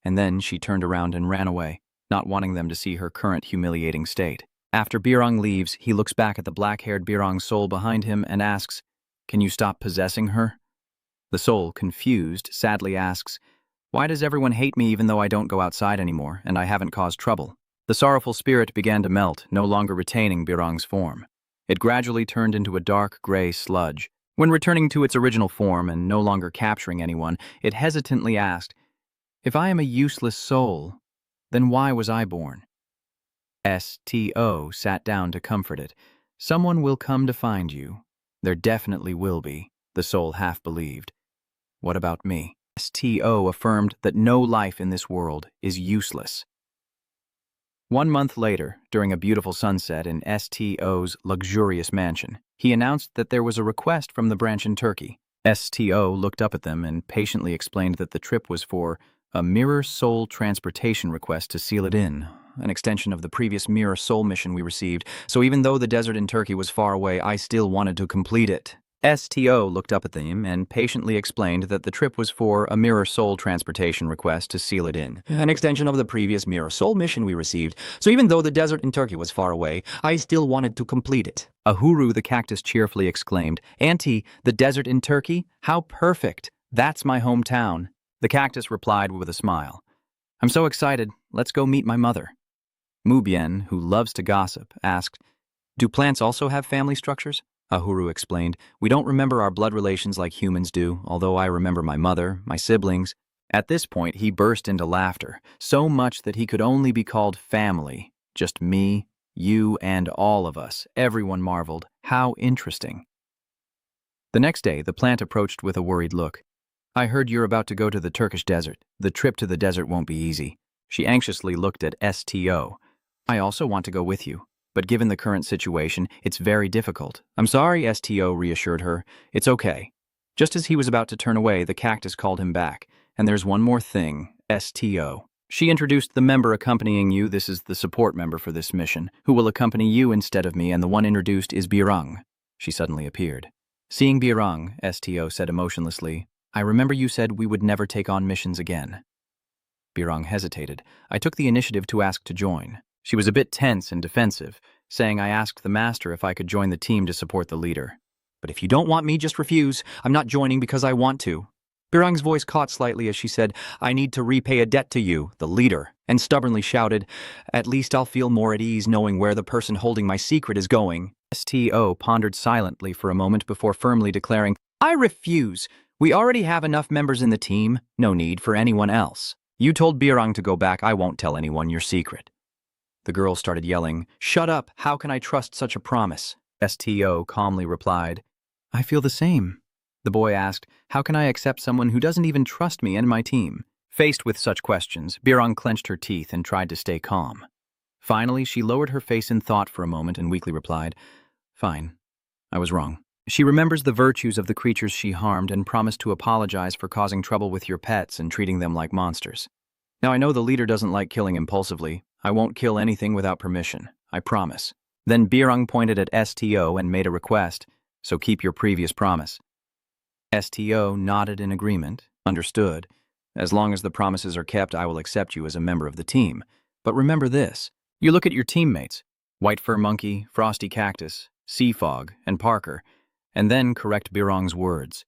And then she turned around and ran away, not wanting them to see her current humiliating state. After Birang leaves, he looks back at the black-haired Birang soul behind him and asks, "Can you stop possessing her?" The soul, confused, sadly asks, "Why does everyone hate me even though I don't go outside anymore and I haven't caused trouble?" The sorrowful spirit began to melt, no longer retaining Birang's form. It gradually turned into a dark gray sludge. When returning to its original form and no longer capturing anyone, it hesitantly asked, "If I am a useless soul, then why was I born?" STO sat down to comfort it. "Someone will come to find you. There definitely will be," the soul half believed. "What about me?" STO affirmed that no life in this world is useless. 1 month later, during a beautiful sunset in STO's luxurious mansion, he announced that there was a request from the branch in Turkey. STO looked up at them and patiently explained that the trip was for a mirror soul transportation request to seal it in, an extension of the previous mirror soul mission we received, so even though the desert in Turkey was far away, I still wanted to complete it. STO looked up at them and patiently explained that the trip was for a mirror soul transportation request to seal it in, an extension of the previous mirror soul mission we received, so even though the desert in Turkey was far away, I still wanted to complete it. Ahuru the cactus cheerfully exclaimed, "Auntie, the desert in Turkey? How perfect! That's my hometown." The cactus replied with a smile, "I'm so excited, let's go meet my mother." Mubian, who loves to gossip, asked, "Do plants also have family structures?" Ahuru explained, "We don't remember our blood relations like humans do, although I remember my mother, my siblings." At this point, he burst into laughter, so much that he could only be called family. Just me, you, and all of us. Everyone marveled. How interesting. The next day, the plant approached with a worried look. "I heard you're about to go to the Turkish desert. The trip to the desert won't be easy." She anxiously looked at STO. "I also want to go with you, but given the current situation, it's very difficult." "I'm sorry," STO reassured her. "It's okay." Just as he was about to turn away, the cactus called him back. "And there's one more thing, STO. She introduced the member accompanying you. This is the support member for this mission, who will accompany you instead of me, and the one introduced is Birang." She suddenly appeared. Seeing Birang, STO said emotionlessly, "I remember you said we would never take on missions again." Birang hesitated. "I took the initiative to ask to join." She was a bit tense and defensive, saying, "I asked the master if I could join the team to support the leader." "But if you don't want me, just refuse. I'm not joining because I want to." Birang's voice caught slightly as she said, "I need to repay a debt to you, the leader," and stubbornly shouted, "At least I'll feel more at ease knowing where the person holding my secret is going." STO pondered silently for a moment before firmly declaring, "I refuse. We already have enough members in the team. No need for anyone else. You told Birang to go back. I won't tell anyone your secret." The girl started yelling, "Shut up. How can I trust such a promise?" STO calmly replied, "I feel the same." The boy asked, "How can I accept someone who doesn't even trust me and my team?" Faced with such questions, Birang clenched her teeth and tried to stay calm. Finally, she lowered her face in thought for a moment and weakly replied, "Fine. I was wrong." She remembers the virtues of the creatures she harmed and promised to apologize for causing trouble with your pets and treating them like monsters. Now, I know the leader doesn't like killing impulsively. I won't kill anything without permission. I promise. Then Birang pointed at STO and made a request, "So keep your previous promise." STO nodded in agreement. "Understood. As long as the promises are kept, I will accept you as a member of the team. But remember this. You look at your teammates, White Fur Monkey, Frosty Cactus, Sea Fog, and Parker, and then correct Birang's words.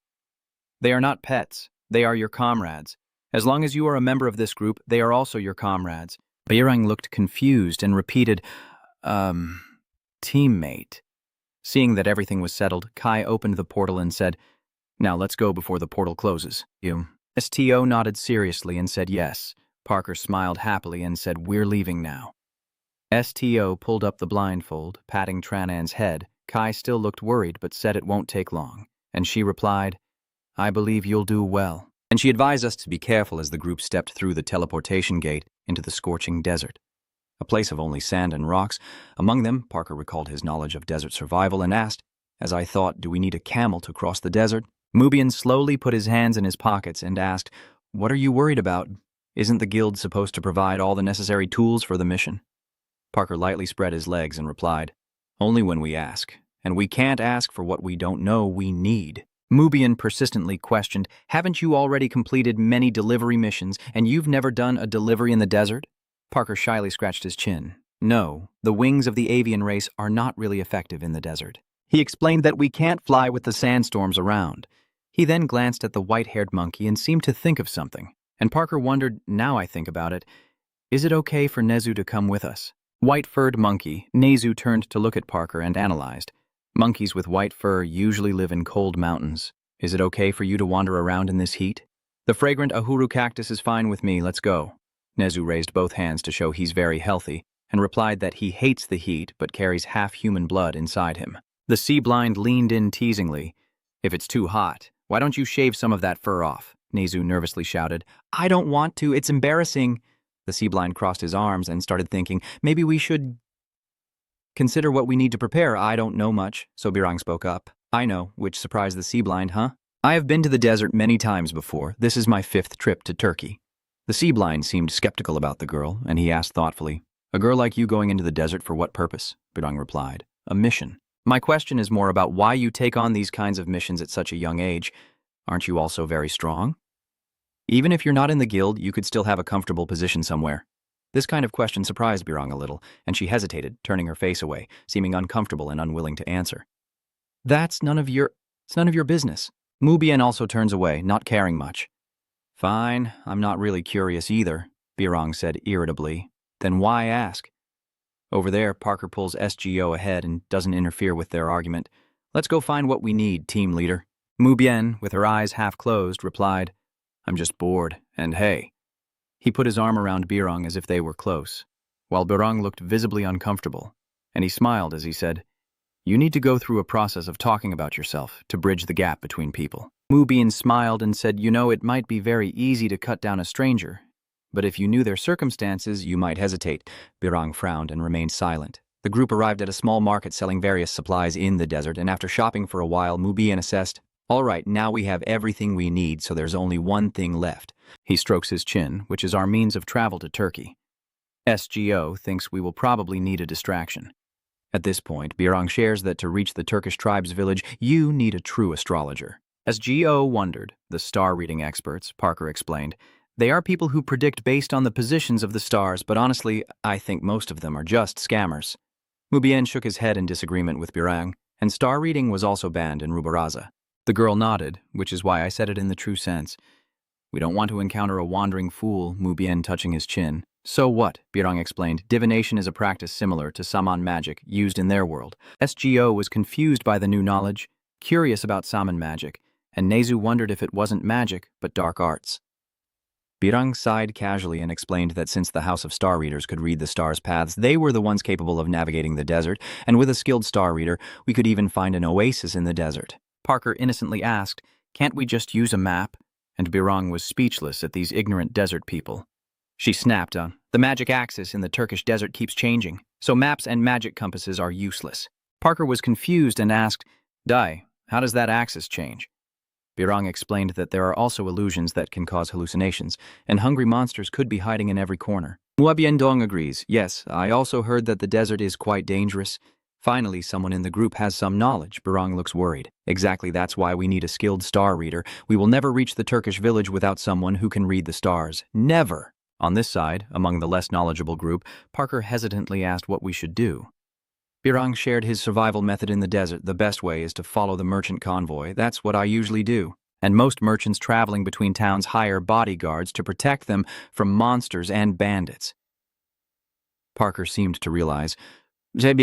They are not pets. They are your comrades. As long as you are a member of this group, they are also your comrades." Birang looked confused and repeated, teammate. Seeing that everything was settled, Kai opened the portal and said, "Now let's go before the portal closes." STO nodded seriously and said yes. Parker smiled happily and said, "We're leaving now." STO pulled up the blindfold, patting Tranan's head. Kai still looked worried but said it won't take long, and she replied, "I believe you'll do well." And she advised us to be careful as the group stepped through the teleportation gate into the scorching desert. A place of only sand and rocks. Among them, Parker recalled his knowledge of desert survival and asked, "As I thought, do we need a camel to cross the desert?" Mubian slowly put his hands in his pockets and asked, "What are you worried about? Isn't the guild supposed to provide all the necessary tools for the mission?" Parker lightly spread his legs and replied, "Only when we ask. And we can't ask for what we don't know we need." Mubian persistently questioned, "Haven't you already completed many delivery missions and you've never done a delivery in the desert?" Parker shyly scratched his chin. "No, the wings of the avian race are not really effective in the desert." He explained that we can't fly with the sandstorms around. He then glanced at the white-haired monkey and seemed to think of something. And Parker wondered, now I think about it, is it okay for Nezu to come with us? White-furred monkey, Nezu turned to look at Parker and analyzed. Monkeys with white fur usually live in cold mountains. Is it okay for you to wander around in this heat? The fragrant Ahuru cactus is fine with me, let's go. Nezu raised both hands to show he's very healthy and replied that he hates the heat but carries half human blood inside him. The sea blind leaned in teasingly. "If it's too hot, why don't you shave some of that fur off?" Nezu nervously shouted. "I don't want to, it's embarrassing." The sea blind crossed his arms and started thinking, "Maybe we should consider what we need to prepare." "I don't know much," so Birang spoke up. "I know," which surprised the sea blind, "huh? I have been to the desert many times before. This is my 5th trip to Turkey." The sea blind seemed skeptical about the girl, and he asked thoughtfully, "A girl like you going into the desert for what purpose?" Birang replied, "A mission." "My question is more about why you take on these kinds of missions at such a young age. Aren't you also very strong? Even if you're not in the guild, you could still have a comfortable position somewhere." This kind of question surprised Birang a little, and she hesitated, turning her face away, seeming uncomfortable and unwilling to answer. It's none of your business." Mubian also turns away, not caring much. "Fine, I'm not really curious either," Birang said irritably. "Then why ask?" Over there, Parker pulls SGO ahead and doesn't interfere with their argument. Let's go find what we need, team leader. Mu Bian, with her eyes half closed, replied, I'm just bored, and hey. He put his arm around Birong as if they were close, while Birong looked visibly uncomfortable, and he smiled as he said, You need to go through a process of talking about yourself to bridge the gap between people. Mu Bian smiled and said, it might be very easy to cut down a stranger, but if you knew their circumstances, You might hesitate. Birong frowned and remained silent. The group arrived at a small market selling various supplies in the desert, and after shopping for a while, Mu Bian assessed, All right, now we have everything we need, so there's only one thing left. He strokes his chin, which is our means of travel to Turkey. SGO thinks we will probably need a distraction. At this point, Birong shares that to reach the Turkish tribe's village, you need a true astrologer. SGO wondered, the star-reading experts, Parker explained. They are people who predict based on the positions of the stars, but honestly, I think most of them are just scammers. Mu Bian shook his head in disagreement with Birong, and star reading was also banned in Rubaraza. The girl nodded, which is why I said it in the true sense. We don't want to encounter a wandering fool, Mu Bian touching his chin. So what? Birong explained. Divination is a practice similar to Saman magic used in their world. SGO was confused by the new knowledge, curious about Saman magic, and Nezu wondered if it wasn't magic, but dark arts. Birong sighed casually and explained that since the House of Star Readers could read the stars' paths, they were the ones capable of navigating the desert, and with a skilled star reader, we could even find an oasis in the desert. Parker innocently asked, Can't we just use a map? And Birong was speechless at these ignorant desert people. She snapped on, The magic axis in the Turkish desert keeps changing, so maps and magic compasses are useless. Parker was confused and asked, Dai, how does that axis change? Birong explained that there are also illusions that can cause hallucinations, and hungry monsters could be hiding in every corner. Mua Biendong agrees. Yes, I also heard that the desert is quite dangerous. Finally, someone in the group has some knowledge. Birong looks worried. Exactly, that's why we need a skilled star reader. We will never reach the Turkish village without someone who can read the stars. Never! On this side, among the less knowledgeable group, Parker hesitantly asked what we should do. Birong shared his survival method in the desert. The best way is to follow the merchant convoy. That's what I usually do. And most merchants traveling between towns hire bodyguards to protect them from monsters and bandits. Parker seemed to realize, so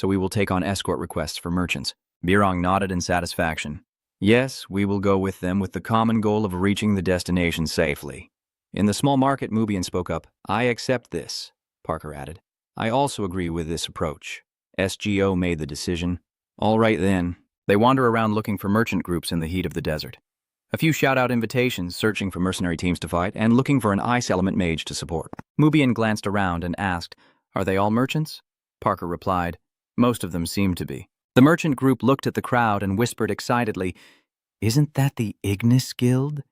we will take on escort requests for merchants. Birong nodded in satisfaction. Yes, we will go with them with the common goal of reaching the destination safely. In the small market, Mu Bian spoke up. I accept this, Parker added. I also agree with this approach. SGO made the decision. All right then. They wander around looking for merchant groups in the heat of the desert. A few shout-out invitations, searching for mercenary teams to fight, and looking for an ice element mage to support. Mu Bian glanced around and asked, Are they all merchants? Parker replied, Most of them seem to be. The merchant group looked at the crowd and whispered excitedly, Isn't that the Ignis Guild?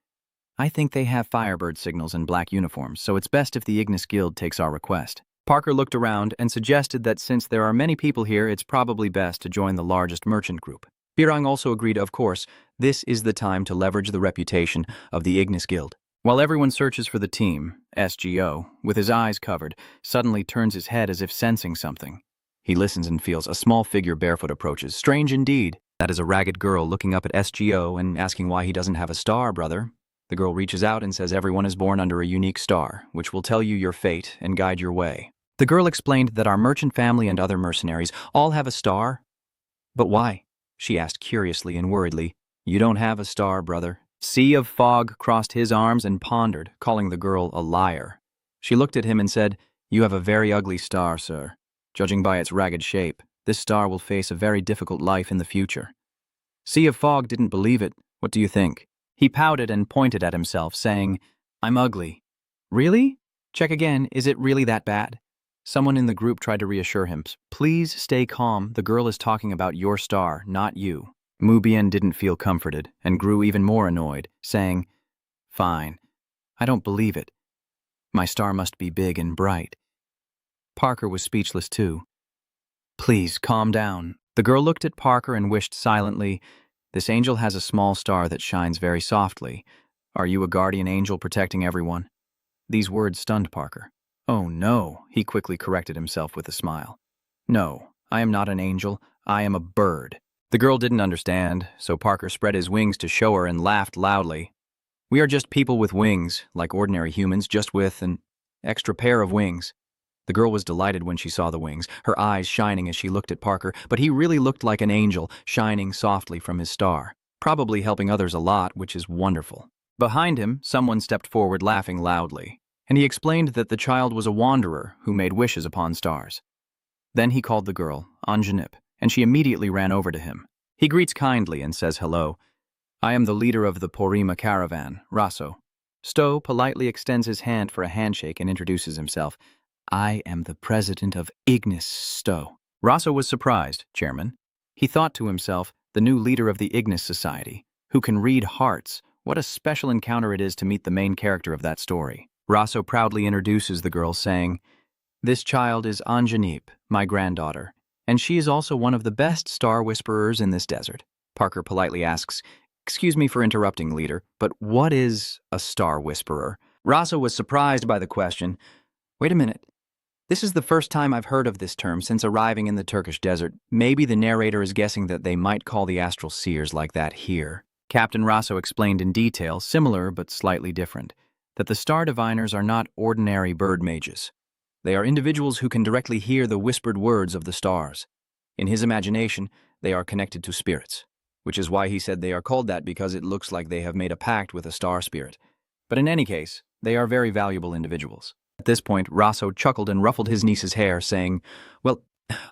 I think they have Firebird signals and black uniforms, so it's best if the Ignis Guild takes our request. Parker looked around and suggested that since there are many people here, it's probably best to join the largest merchant group. Birong also agreed, of course, this is the time to leverage the reputation of the Ignis Guild. While everyone searches for the team, SGO, with his eyes covered, suddenly turns his head as if sensing something. He listens and feels a small figure barefoot approaches. Strange indeed. That is a ragged girl looking up at SGO and asking why he doesn't have a star, brother. The girl reaches out and says everyone is born under a unique star, which will tell you your fate and guide your way. The girl explained that our merchant family and other mercenaries all have a star. But why? She asked curiously and worriedly. You don't have a star, brother. Sea of Fog crossed his arms and pondered, calling the girl a liar. She looked at him and said, You have a very ugly star, sir. Judging by its ragged shape, this star will face a very difficult life in the future. Sea of Fog didn't believe it. What do you think? He pouted and pointed at himself, saying, I'm ugly. Really? Check again. Is it really that bad? Someone in the group tried to reassure him. Please stay calm. The girl is talking about your star, not you. Mu Bian didn't feel comforted and grew even more annoyed, saying, Fine. I don't believe it. My star must be big and bright. Parker was speechless too. Please, calm down. The girl looked at Parker and wished silently, This angel has a small star that shines very softly. Are you a guardian angel protecting everyone? These words stunned Parker. Oh no, he quickly corrected himself with a smile. No, I am not an angel. I am a bird. The girl didn't understand, so Parker spread his wings to show her and laughed loudly. We are just people with wings, like ordinary humans, just with an extra pair of wings. The girl was delighted when she saw the wings, her eyes shining as she looked at Parker, but he really looked like an angel, shining softly from his star, probably helping others a lot, which is wonderful. Behind him, someone stepped forward laughing loudly, and he explained that the child was a wanderer who made wishes upon stars. Then he called the girl, Anjanip, and she immediately ran over to him. He greets kindly and says hello. I am the leader of the Porima caravan, Raso. Stowe politely extends his hand for a handshake and introduces himself. I am the president of Ignis, Stowe. Raso was surprised, Chairman. He thought to himself, the new leader of the Ignis Society, who can read hearts. What a special encounter it is to meet the main character of that story. Raso proudly introduces the girl, saying, This child is Anjanip, my granddaughter, and she is also one of the best star whisperers in this desert. Parker politely asks, Excuse me for interrupting, leader, but what is a star whisperer? Raso was surprised by the question. Wait a minute. This is the first time I've heard of this term since arriving in the Turkish desert. Maybe the narrator is guessing that they might call the astral seers like that here. Captain Raso explained in detail, similar but slightly different, that the star diviners are not ordinary bird mages. They are individuals who can directly hear the whispered words of the stars. In his imagination, they are connected to spirits, which is why he said they are called that because it looks like they have made a pact with a star spirit. But in any case, they are very valuable individuals. At this point, Raso chuckled and ruffled his niece's hair, saying, Well,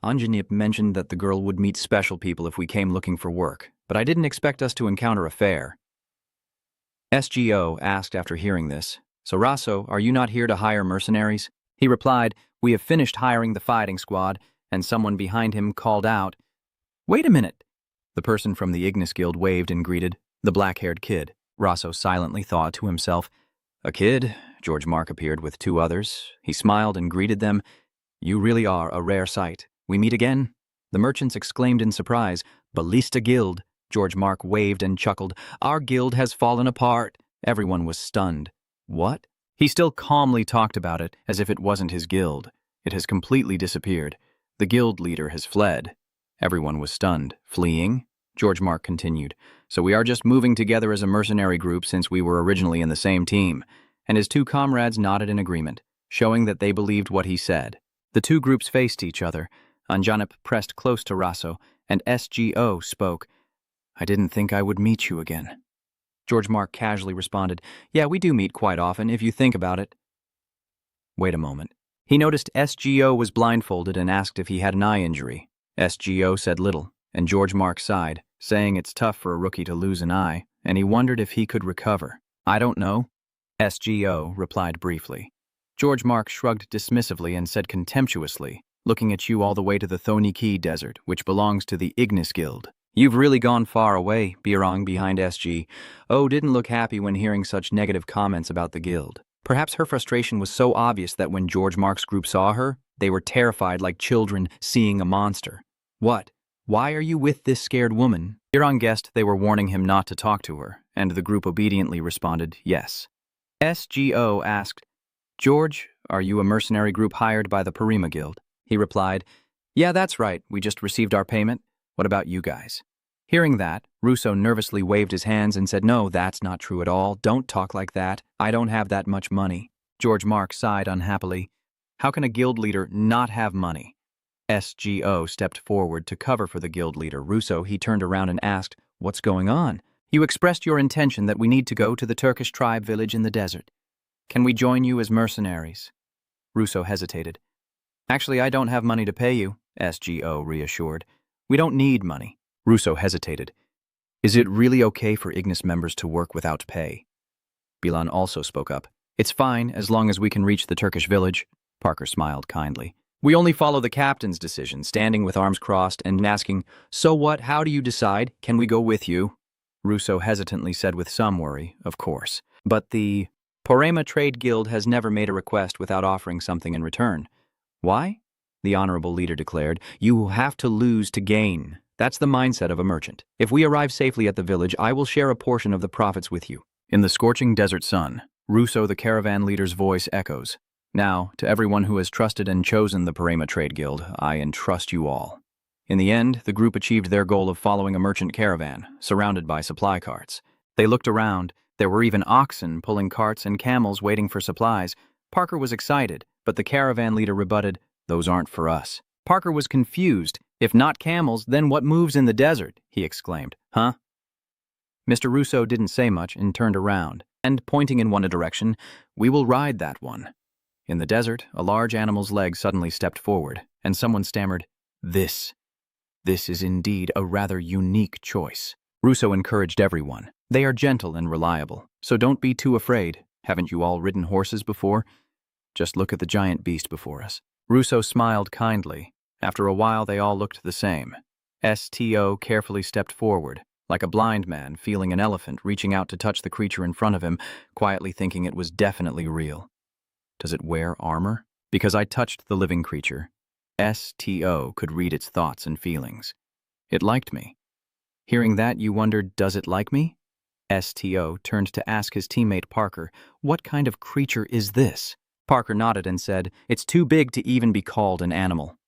Anjanip mentioned that the girl would meet special people if we came looking for work, but I didn't expect us to encounter a fair. SGO asked after hearing this, So Raso, are you not here to hire mercenaries? He replied, We have finished hiring the fighting squad, and someone behind him called out, Wait a minute! The person from the Ignis Guild waved and greeted, the black-haired kid. Raso silently thought to himself, A kid? George Mark appeared with two others. He smiled and greeted them. You really are a rare sight. We meet again? The merchants exclaimed in surprise. Ballista Guild. George Mark waved and chuckled. Our guild has fallen apart. Everyone was stunned. What? He still calmly talked about it as if it wasn't his guild. It has completely disappeared. The guild leader has fled. Everyone was stunned. Fleeing? George Mark continued. So we are just moving together as a mercenary group since we were originally in the same team. And his two comrades nodded in agreement, showing that they believed what he said. The two groups faced each other. Anjanip pressed close to Raso, and SGO spoke. I didn't think I would meet you again. George Mark casually responded, Yeah, we do meet quite often, if you think about it. Wait a moment. He noticed SGO was blindfolded and asked if he had an eye injury. SGO said little, and George Mark sighed, saying it's tough for a rookie to lose an eye, and he wondered if he could recover. I don't know. SGO replied briefly. George Mark shrugged dismissively and said contemptuously, looking at you all the way to the Thoniki Desert, which belongs to the Ignis Guild. You've really gone far away, Birong behind SG. Oh, didn't look happy when hearing such negative comments about the guild. Perhaps her frustration was so obvious that when George Mark's group saw her, they were terrified like children seeing a monster. What? Why are you with this scared woman? Birong guessed they were warning him not to talk to her, and the group obediently responded, yes. SGO asked, George, are you a mercenary group hired by the Porima Guild? He replied, Yeah, that's right. We just received our payment. What about you guys? Hearing that, Russo nervously waved his hands and said, No, that's not true at all. Don't talk like that. I don't have that much money. George Mark sighed unhappily. How can a guild leader not have money? SGO stepped forward to cover for the guild leader. Russo, he turned around and asked, What's going on? You expressed your intention that we need to go to the Turkish tribe village in the desert. Can we join you as mercenaries? Russo hesitated. Actually, I don't have money to pay you, SGO reassured. We don't need money. Russo hesitated. Is it really okay for Ignis members to work without pay? Bilan also spoke up. It's fine as long as we can reach the Turkish village. Parker smiled kindly. We only follow the captain's decision, standing with arms crossed and asking, So what? How do you decide? Can we go with you? Russo hesitantly said with some worry, of course. But the Porema Trade Guild has never made a request without offering something in return. Why? The honorable leader declared. You have to lose to gain. That's the mindset of a merchant. If we arrive safely at the village, I will share a portion of the profits with you. In the scorching desert sun, Russo the caravan leader's voice echoes. Now, to everyone who has trusted and chosen the Porema Trade Guild, I entrust you all. In the end, the group achieved their goal of following a merchant caravan, surrounded by supply carts. They looked around. There were even oxen pulling carts and camels waiting for supplies. Parker was excited, but the caravan leader rebutted, "Those aren't for us." Parker was confused. "If not camels, then what moves in the desert?" he exclaimed. "Huh?" Mr. Russo didn't say much and turned around, and pointing in one direction, "We will ride that one." In the desert, a large animal's leg suddenly stepped forward, and someone stammered, This is indeed a rather unique choice." Russo encouraged everyone. "They are gentle and reliable, so don't be too afraid. Haven't you all ridden horses before? Just look at the giant beast before us." Russo smiled kindly. After a while, they all looked the same. STO carefully stepped forward, like a blind man feeling an elephant reaching out to touch the creature in front of him, quietly thinking it was definitely real. Does it wear armor? Because I touched the living creature. STO could read its thoughts and feelings. It liked me. Hearing that, you wondered, does it like me? STO turned to ask his teammate Parker, "What kind of creature is this?" Parker nodded and said, "It's too big to even be called an animal."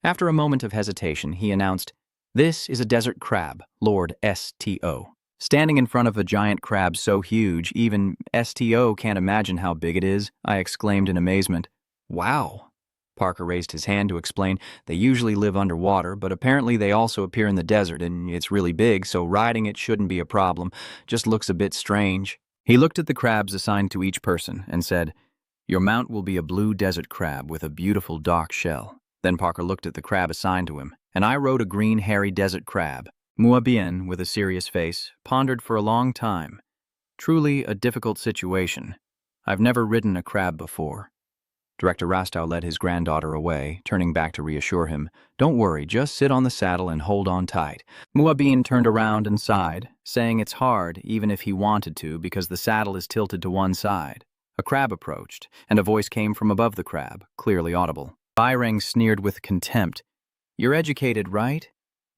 After a moment of hesitation, he announced, "This is a desert crab, Lord STO." Standing in front of a giant crab so huge, even STO can't imagine how big it is, I exclaimed in amazement. "Wow." Parker raised his hand to explain, "They usually live underwater, but apparently they also appear in the desert, and it's really big, so riding it shouldn't be a problem. Just looks a bit strange." He looked at the crabs assigned to each person and said, "Your mount will be a blue desert crab with a beautiful dark shell." Then Parker looked at the crab assigned to him, and I rode a green hairy desert crab. Muabien, with a serious face, pondered for a long time. Truly a difficult situation. I've never ridden a crab before. Director Rastow led his granddaughter away, turning back to reassure him. "Don't worry, just sit on the saddle and hold on tight." Muabien turned around and sighed, saying it's hard, even if he wanted to, because the saddle is tilted to one side. A crab approached, and a voice came from above the crab, clearly audible. Bairang sneered with contempt. "You're educated, right?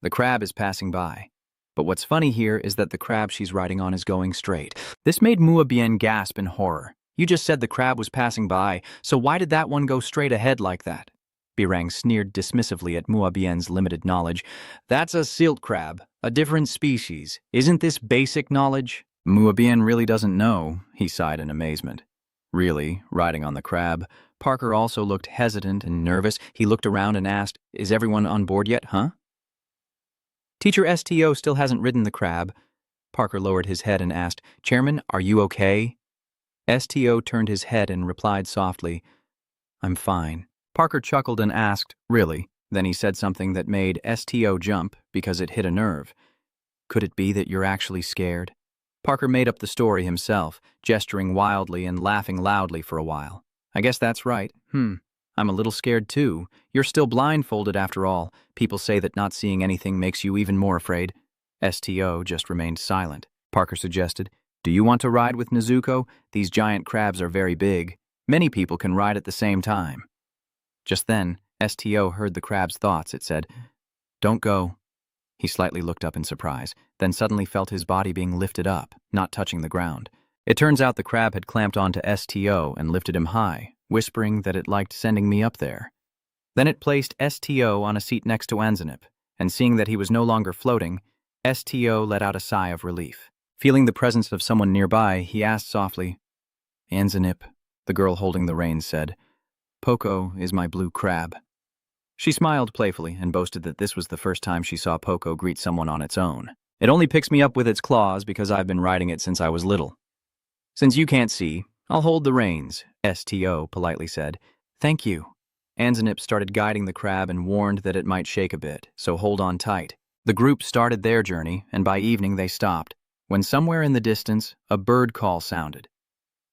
The crab is passing by. But what's funny here is that the crab she's riding on is going straight." This made Muabien gasp in horror. "You just said the crab was passing by, so why did that one go straight ahead like that?" Bairang sneered dismissively at Muabien's limited knowledge. "That's a silt crab, a different species. Isn't this basic knowledge?" Muabien really doesn't know, he sighed in amazement. Really, riding on the crab. Parker also looked hesitant and nervous. He looked around and asked, "Is everyone on board yet, huh?" "Teacher STO still hasn't ridden the crab." Parker lowered his head and asked, "Chairman, are you okay?" STO turned his head and replied softly, "I'm fine." Parker chuckled and asked, "Really?" Then he said something that made STO jump because it hit a nerve. "Could it be that you're actually scared?" Parker made up the story himself, gesturing wildly and laughing loudly for a while. "I guess that's right. I'm a little scared too. You're still blindfolded after all. People say that not seeing anything makes you even more afraid." STO just remained silent. Parker suggested, "Do you want to ride with Nezuko? These giant crabs are very big. Many people can ride at the same time." Just then, STO heard the crab's thoughts. It said, "Don't go." He slightly looked up in surprise, then suddenly felt his body being lifted up, not touching the ground. It turns out the crab had clamped onto STO and lifted him high, whispering that it liked sending me up there. Then it placed STO on a seat next to Anzanip, and seeing that he was no longer floating, STO let out a sigh of relief. Feeling the presence of someone nearby, he asked softly, "Anzanip," the girl holding the reins said, "Poco is my blue crab." She smiled playfully and boasted that this was the first time she saw Poco greet someone on its own. "It only picks me up with its claws because I've been riding it since I was little." "Since you can't see, I'll hold the reins," STO politely said. "Thank you." Anzanip started guiding the crab and warned that it might shake a bit, so hold on tight. The group started their journey, and by evening they stopped, when somewhere in the distance, a bird call sounded.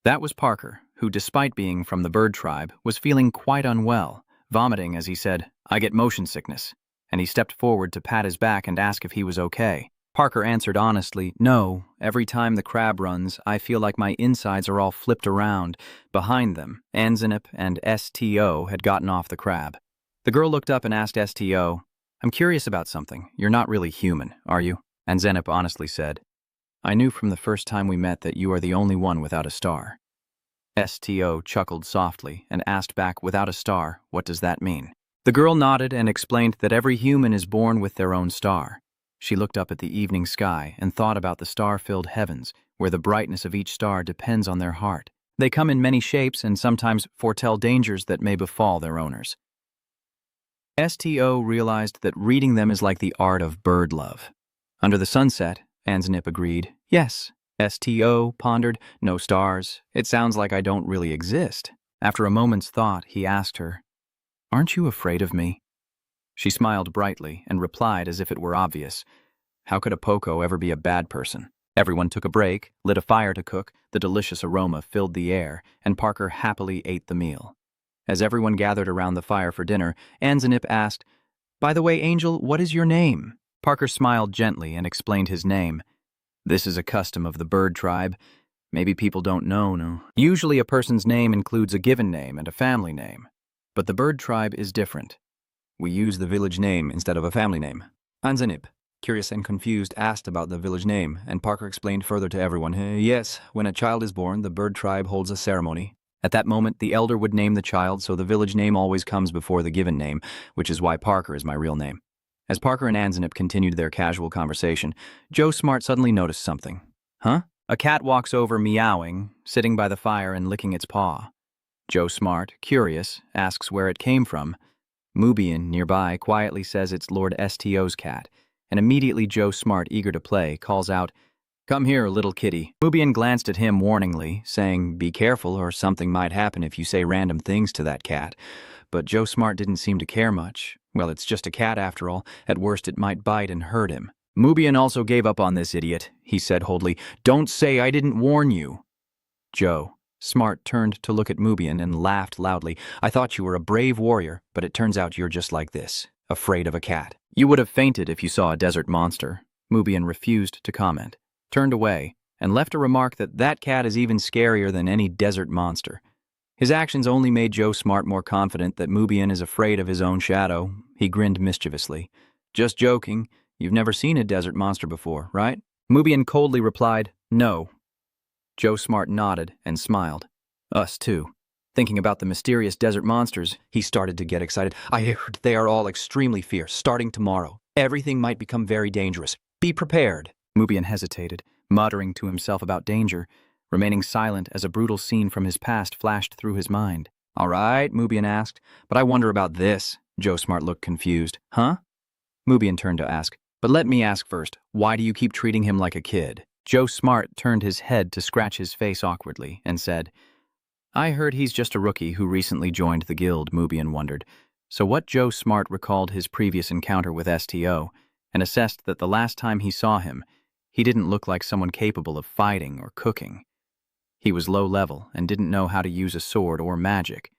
That was Parker, who, despite being from the bird tribe, was feeling quite unwell, vomiting as he said, "I get motion sickness," and he stepped forward to pat his back and ask if he was okay. Parker answered honestly, "No, every time the crab runs, I feel like my insides are all flipped around." Behind them, Anzanip and STO had gotten off the crab. The girl looked up and asked STO, "I'm curious about something. You're not really human, are you?" Anzanip honestly said, "I knew from the first time we met that you are the only one without a star." STO chuckled softly and asked back, "Without a star, what does that mean?" The girl nodded and explained that every human is born with their own star. She looked up at the evening sky and thought about the star-filled heavens, where the brightness of each star depends on their heart. They come in many shapes and sometimes foretell dangers that may befall their owners. STO realized that reading them is like the art of bird love. Under the sunset, Anzanip agreed. Yes. STO pondered. No stars. It sounds like I don't really exist. After a moment's thought, he asked her, "Aren't you afraid of me?" She smiled brightly and replied as if it were obvious. How could a Poco ever be a bad person? Everyone took a break, lit a fire to cook, the delicious aroma filled the air, and Parker happily ate the meal. As everyone gathered around the fire for dinner, Anzanip asked, "By the way, Angel, what is your name?" Parker smiled gently and explained his name. This is a custom of the bird tribe. Maybe people don't know, no. Usually a person's name includes a given name and a family name. But the bird tribe is different. We use the village name instead of a family name. Anzanip, curious and confused, asked about the village name, and Parker explained further to everyone. Yes, when a child is born, the bird tribe holds a ceremony. At that moment, the elder would name the child, so the village name always comes before the given name, which is why Parker is my real name. As Parker and Anzanip continued their casual conversation, Joe Smart suddenly noticed something. Huh? A cat walks over meowing, sitting by the fire and licking its paw. Joe Smart, curious, asks where it came from. Mubian, nearby, quietly says it's Lord STO's cat, and immediately Joe Smart, eager to play, calls out, "Come here, little kitty." Mubian glanced at him warningly, saying, "Be careful or something might happen if you say random things to that cat." But Joe Smart didn't seem to care much. Well, it's just a cat after all. At worst, it might bite and hurt him. Mubian also gave up on this idiot, he said holdly. "Don't say I didn't warn you." Joe Smart turned to look at Mubian and laughed loudly. "I thought you were a brave warrior, but it turns out you're just like this, afraid of a cat." "You would have fainted if you saw a desert monster." Mubian refused to comment, turned away, and left a remark that that cat is even scarier than any desert monster. His actions only made Joe Smart more confident that Mubian is afraid of his own shadow. He grinned mischievously. "Just joking. You've never seen a desert monster before, right?" Mubian coldly replied, "No." Joe Smart nodded and smiled. "Us too." Thinking about the mysterious desert monsters, he started to get excited. "I heard they are all extremely fierce, starting tomorrow. Everything might become very dangerous. Be prepared." Mubian hesitated, muttering to himself about danger, remaining silent as a brutal scene from his past flashed through his mind. "All right," Mubian asked, "but I wonder about this." Joe Smart looked confused. "Huh?" Mubian turned to ask, "But let me ask first, why do you keep treating him like a kid?" Joe Smart turned his head to scratch his face awkwardly and said, "I heard he's just a rookie who recently joined the guild," Mubian wondered. So what Joe Smart recalled his previous encounter with STO and assessed that the last time he saw him, he didn't look like someone capable of fighting or cooking. He was low level and didn't know how to use a sword or magic,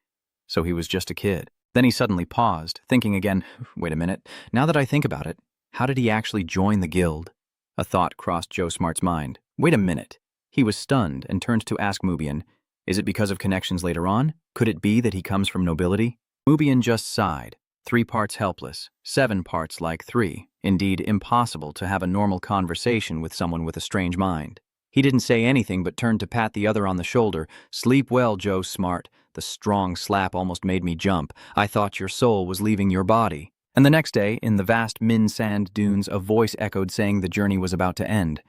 so he was just a kid. Then he suddenly paused, thinking again, wait a minute, now that I think about it, how did he actually join the guild? A thought crossed Joe Smart's mind. Wait a minute. He was stunned and turned to ask Mubian, is it because of connections later on? Could it be that he comes from nobility? Mubian just sighed. 3 parts helpless, 7 parts like 3. Indeed, impossible to have a normal conversation with someone with a strange mind. He didn't say anything but turned to pat the other on the shoulder. "Sleep well, Joe Smart." The strong slap almost made me jump. "I thought your soul was leaving your body." And the next day, in the vast Min sand dunes, a voice echoed saying the journey was about to end.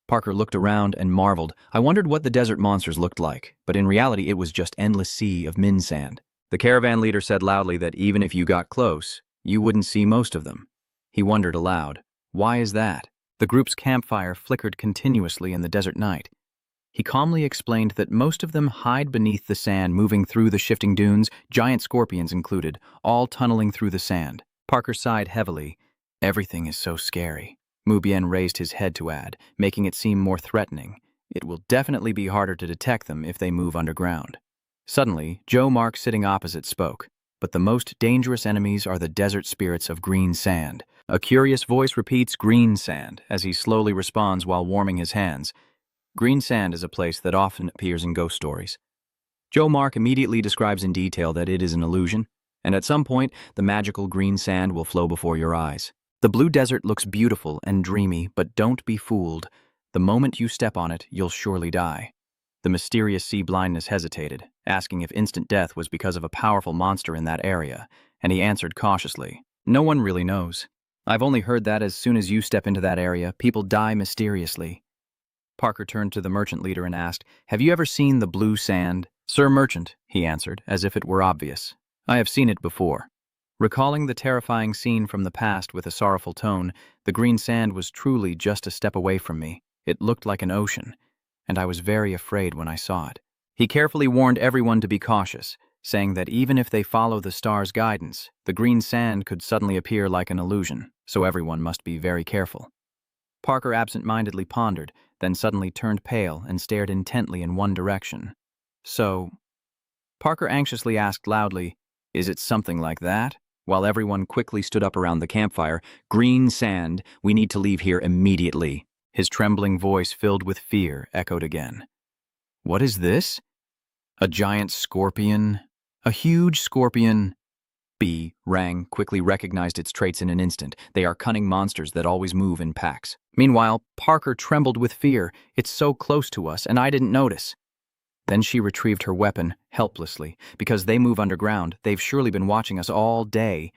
Parker looked around and marveled. I wondered what the desert monsters looked like, but in reality it was just endless sea of Min sand. The caravan leader said loudly that even if you got close, you wouldn't see most of them. He wondered aloud, why is that? The group's campfire flickered continuously in the desert night. He calmly explained that most of them hide beneath the sand, moving through the shifting dunes, giant scorpions included, all tunneling through the sand. Parker sighed heavily. Everything is so scary. Mubian raised his head to add, making it seem more threatening. It will definitely be harder to detect them if they move underground. Suddenly, Joe Mark sitting opposite spoke. But the most dangerous enemies are the desert spirits of green sand. A curious voice repeats green sand as he slowly responds while warming his hands. Green sand is a place that often appears in ghost stories. Joe Mark immediately describes in detail that it is an illusion, and at some point, the magical green sand will flow before your eyes. The blue desert looks beautiful and dreamy, but don't be fooled. The moment you step on it, you'll surely die. The mysterious sea blindness hesitated, asking if instant death was because of a powerful monster in that area, and he answered cautiously, "No one really knows. I've only heard that as soon as you step into that area, people die mysteriously." Parker turned to the merchant leader and asked, "Have you ever seen the blue sand?" "Sir Merchant," he answered, as if it were obvious. "I have seen it before." Recalling the terrifying scene from the past with a sorrowful tone, the green sand was truly just a step away from me. It looked like an ocean, and I was very afraid when I saw it. He carefully warned everyone to be cautious, saying that even if they follow the star's guidance, the green sand could suddenly appear like an illusion, so everyone must be very careful. Parker absent-mindedly pondered, then suddenly turned pale and stared intently in one direction. "So," Parker anxiously asked loudly, "is it something like that?" While everyone quickly stood up around the campfire. "Green sand, we need to leave here immediately." His trembling voice, filled with fear, echoed again. "What is this? A giant scorpion? A huge scorpion?" B. Rang quickly recognized its traits in an instant. They are cunning monsters that always move in packs. Meanwhile, Parker trembled with fear. "It's so close to us, and I didn't notice." Then she retrieved her weapon, helplessly. "Because they move underground, they've surely been watching us all day,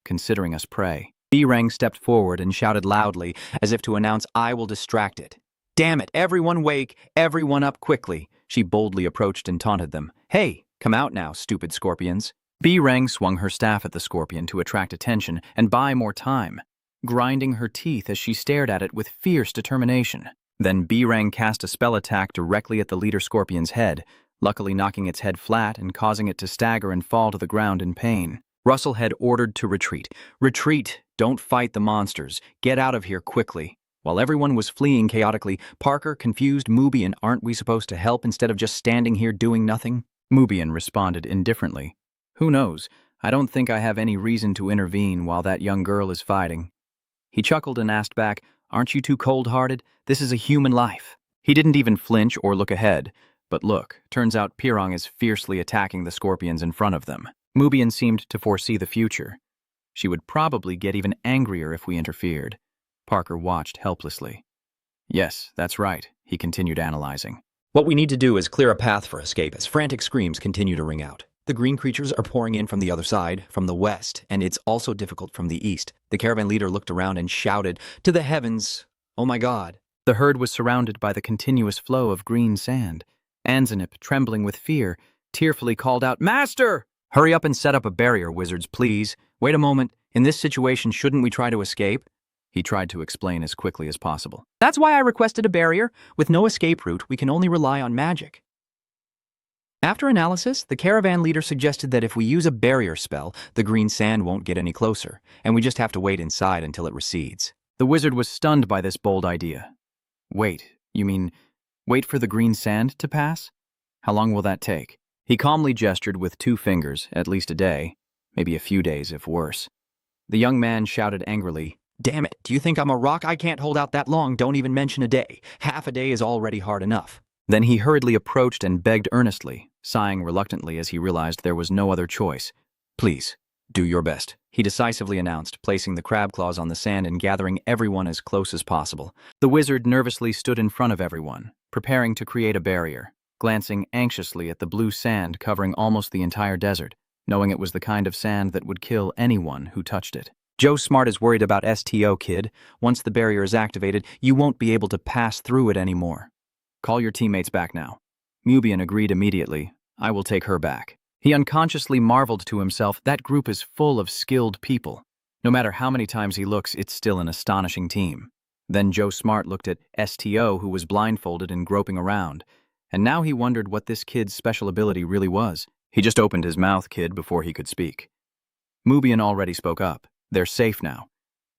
considering us prey." B-Rang stepped forward and shouted loudly, as if to announce, "I will distract it." "Damn it, everyone wake, everyone up quickly." She boldly approached and taunted them. "Hey, come out now, stupid scorpions." B-Rang swung her staff at the scorpion to attract attention and buy more time, grinding her teeth as she stared at it with fierce determination. Then B-Rang cast a spell attack directly at the leader scorpion's head, luckily knocking its head flat and causing it to stagger and fall to the ground in pain. Russell had ordered to retreat. "Retreat! Don't fight the monsters. Get out of here quickly." While everyone was fleeing chaotically, Parker, confused, Mubian, "Aren't we supposed to help instead of just standing here doing nothing?" Mubian responded indifferently, "Who knows? I don't think I have any reason to intervene while that young girl is fighting." He chuckled and asked back, "Aren't you too cold-hearted? This is a human life." He didn't even flinch or look ahead. But look, turns out Pirong is fiercely attacking the scorpions in front of them. Mubian seemed to foresee the future. She would probably get even angrier if we interfered. Parker watched helplessly. "Yes, that's right," he continued analyzing. "What we need to do is clear a path for escape as frantic screams continue to ring out. The green creatures are pouring in from the other side, from the west, and it's also difficult from the east." The caravan leader looked around and shouted, "To the heavens! Oh my God!" The herd was surrounded by the continuous flow of green sand. Anzanip, trembling with fear, tearfully called out, "Master!" "Hurry up and set up a barrier, wizards, please. Wait a moment. In this situation, shouldn't we try to escape?" He tried to explain as quickly as possible. "That's why I requested a barrier. With no escape route, we can only rely on magic." After analysis, the caravan leader suggested that if we use a barrier spell, the green sand won't get any closer, and we just have to wait inside until it recedes. The wizard was stunned by this bold idea. "Wait, you mean wait for the green sand to pass? How long will that take?" He calmly gestured with 2 fingers, "At least a day, maybe a few days if worse." The young man shouted angrily, "Damn it, do you think I'm a rock? I can't hold out that long, don't even mention a day. Half a day is already hard enough." Then he hurriedly approached and begged earnestly, sighing reluctantly as he realized there was no other choice. "Please, do your best," he decisively announced, placing the crab claws on the sand and gathering everyone as close as possible. The wizard nervously stood in front of everyone, preparing to create a barrier, glancing anxiously at the blue sand covering almost the entire desert, knowing it was the kind of sand that would kill anyone who touched it. "Joe Smart is worried about STO, kid. Once the barrier is activated, you won't be able to pass through it anymore." "Call your teammates back now." Mubian agreed immediately. "I will take her back." He unconsciously marveled to himself, that group is full of skilled people. No matter how many times he looks, it's still an astonishing team. Then Joe Smart looked at STO, who was blindfolded and groping around, and now he wondered what this kid's special ability really was. He just opened his mouth, kid, before he could speak. Mubian already spoke up. "They're safe now."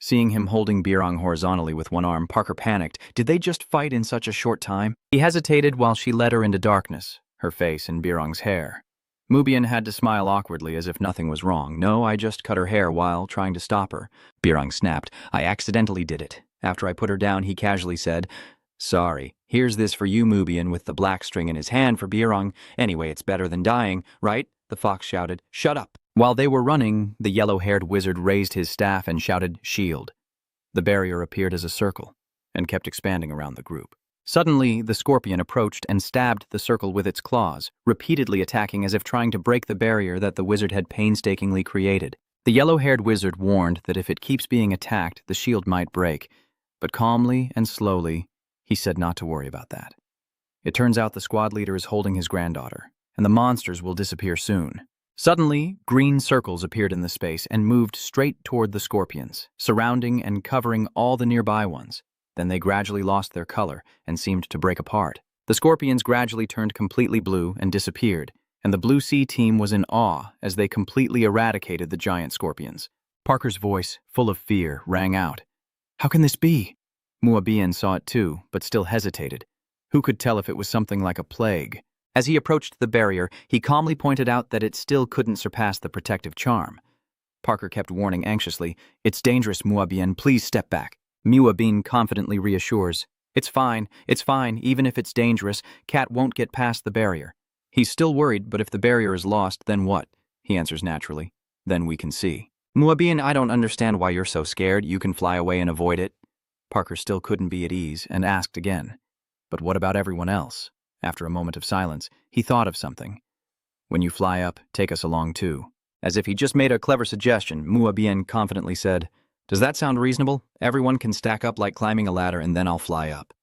Seeing him holding Birong horizontally with one arm, Parker panicked. Did they just fight in such a short time? He hesitated while she led her into darkness, her face in Birong's hair. Mubian had to smile awkwardly as if nothing was wrong. "No, I just cut her hair while trying to stop her." Birong snapped. "I accidentally did it." After I put her down, he casually said, "Sorry, here's this for you, Mubian," with the black string in his hand for Birong. "Anyway, it's better than dying, right?" The fox shouted. "Shut up." While they were running, the yellow-haired wizard raised his staff and shouted, "Shield." The barrier appeared as a circle and kept expanding around the group. Suddenly, the scorpion approached and stabbed the circle with its claws, repeatedly attacking as if trying to break the barrier that the wizard had painstakingly created. The yellow-haired wizard warned that if it keeps being attacked, the shield might break, but calmly and slowly, He said not to worry about that. It turns out the squad leader is holding his granddaughter, and the monsters will disappear soon. Suddenly, green circles appeared in the space and moved straight toward the scorpions, surrounding and covering all the nearby ones. Then they gradually lost their color and seemed to break apart. The scorpions gradually turned completely blue and disappeared, and the Blue Sea team was in awe as they completely eradicated the giant scorpions. Parker's voice, full of fear, rang out. How can this be? Muabian saw it too, but still hesitated. Who could tell if it was something like a plague? As he approached the barrier, he calmly pointed out that it still couldn't surpass the protective charm. Parker kept warning anxiously, It's dangerous, Muabian, please step back. Muabian confidently reassures, It's fine, even if it's dangerous, Cat won't get past the barrier. He's still worried, but if the barrier is lost, then what? He answers naturally. Then we can see. Muabian, I don't understand why you're so scared. You can fly away and avoid it. Parker still couldn't be at ease and asked again. But what about everyone else? After a moment of silence, he thought of something. When you fly up, take us along too. As if he just made a clever suggestion, Muabian confidently said, Does that sound reasonable? Everyone can stack up like climbing a ladder and then I'll fly up.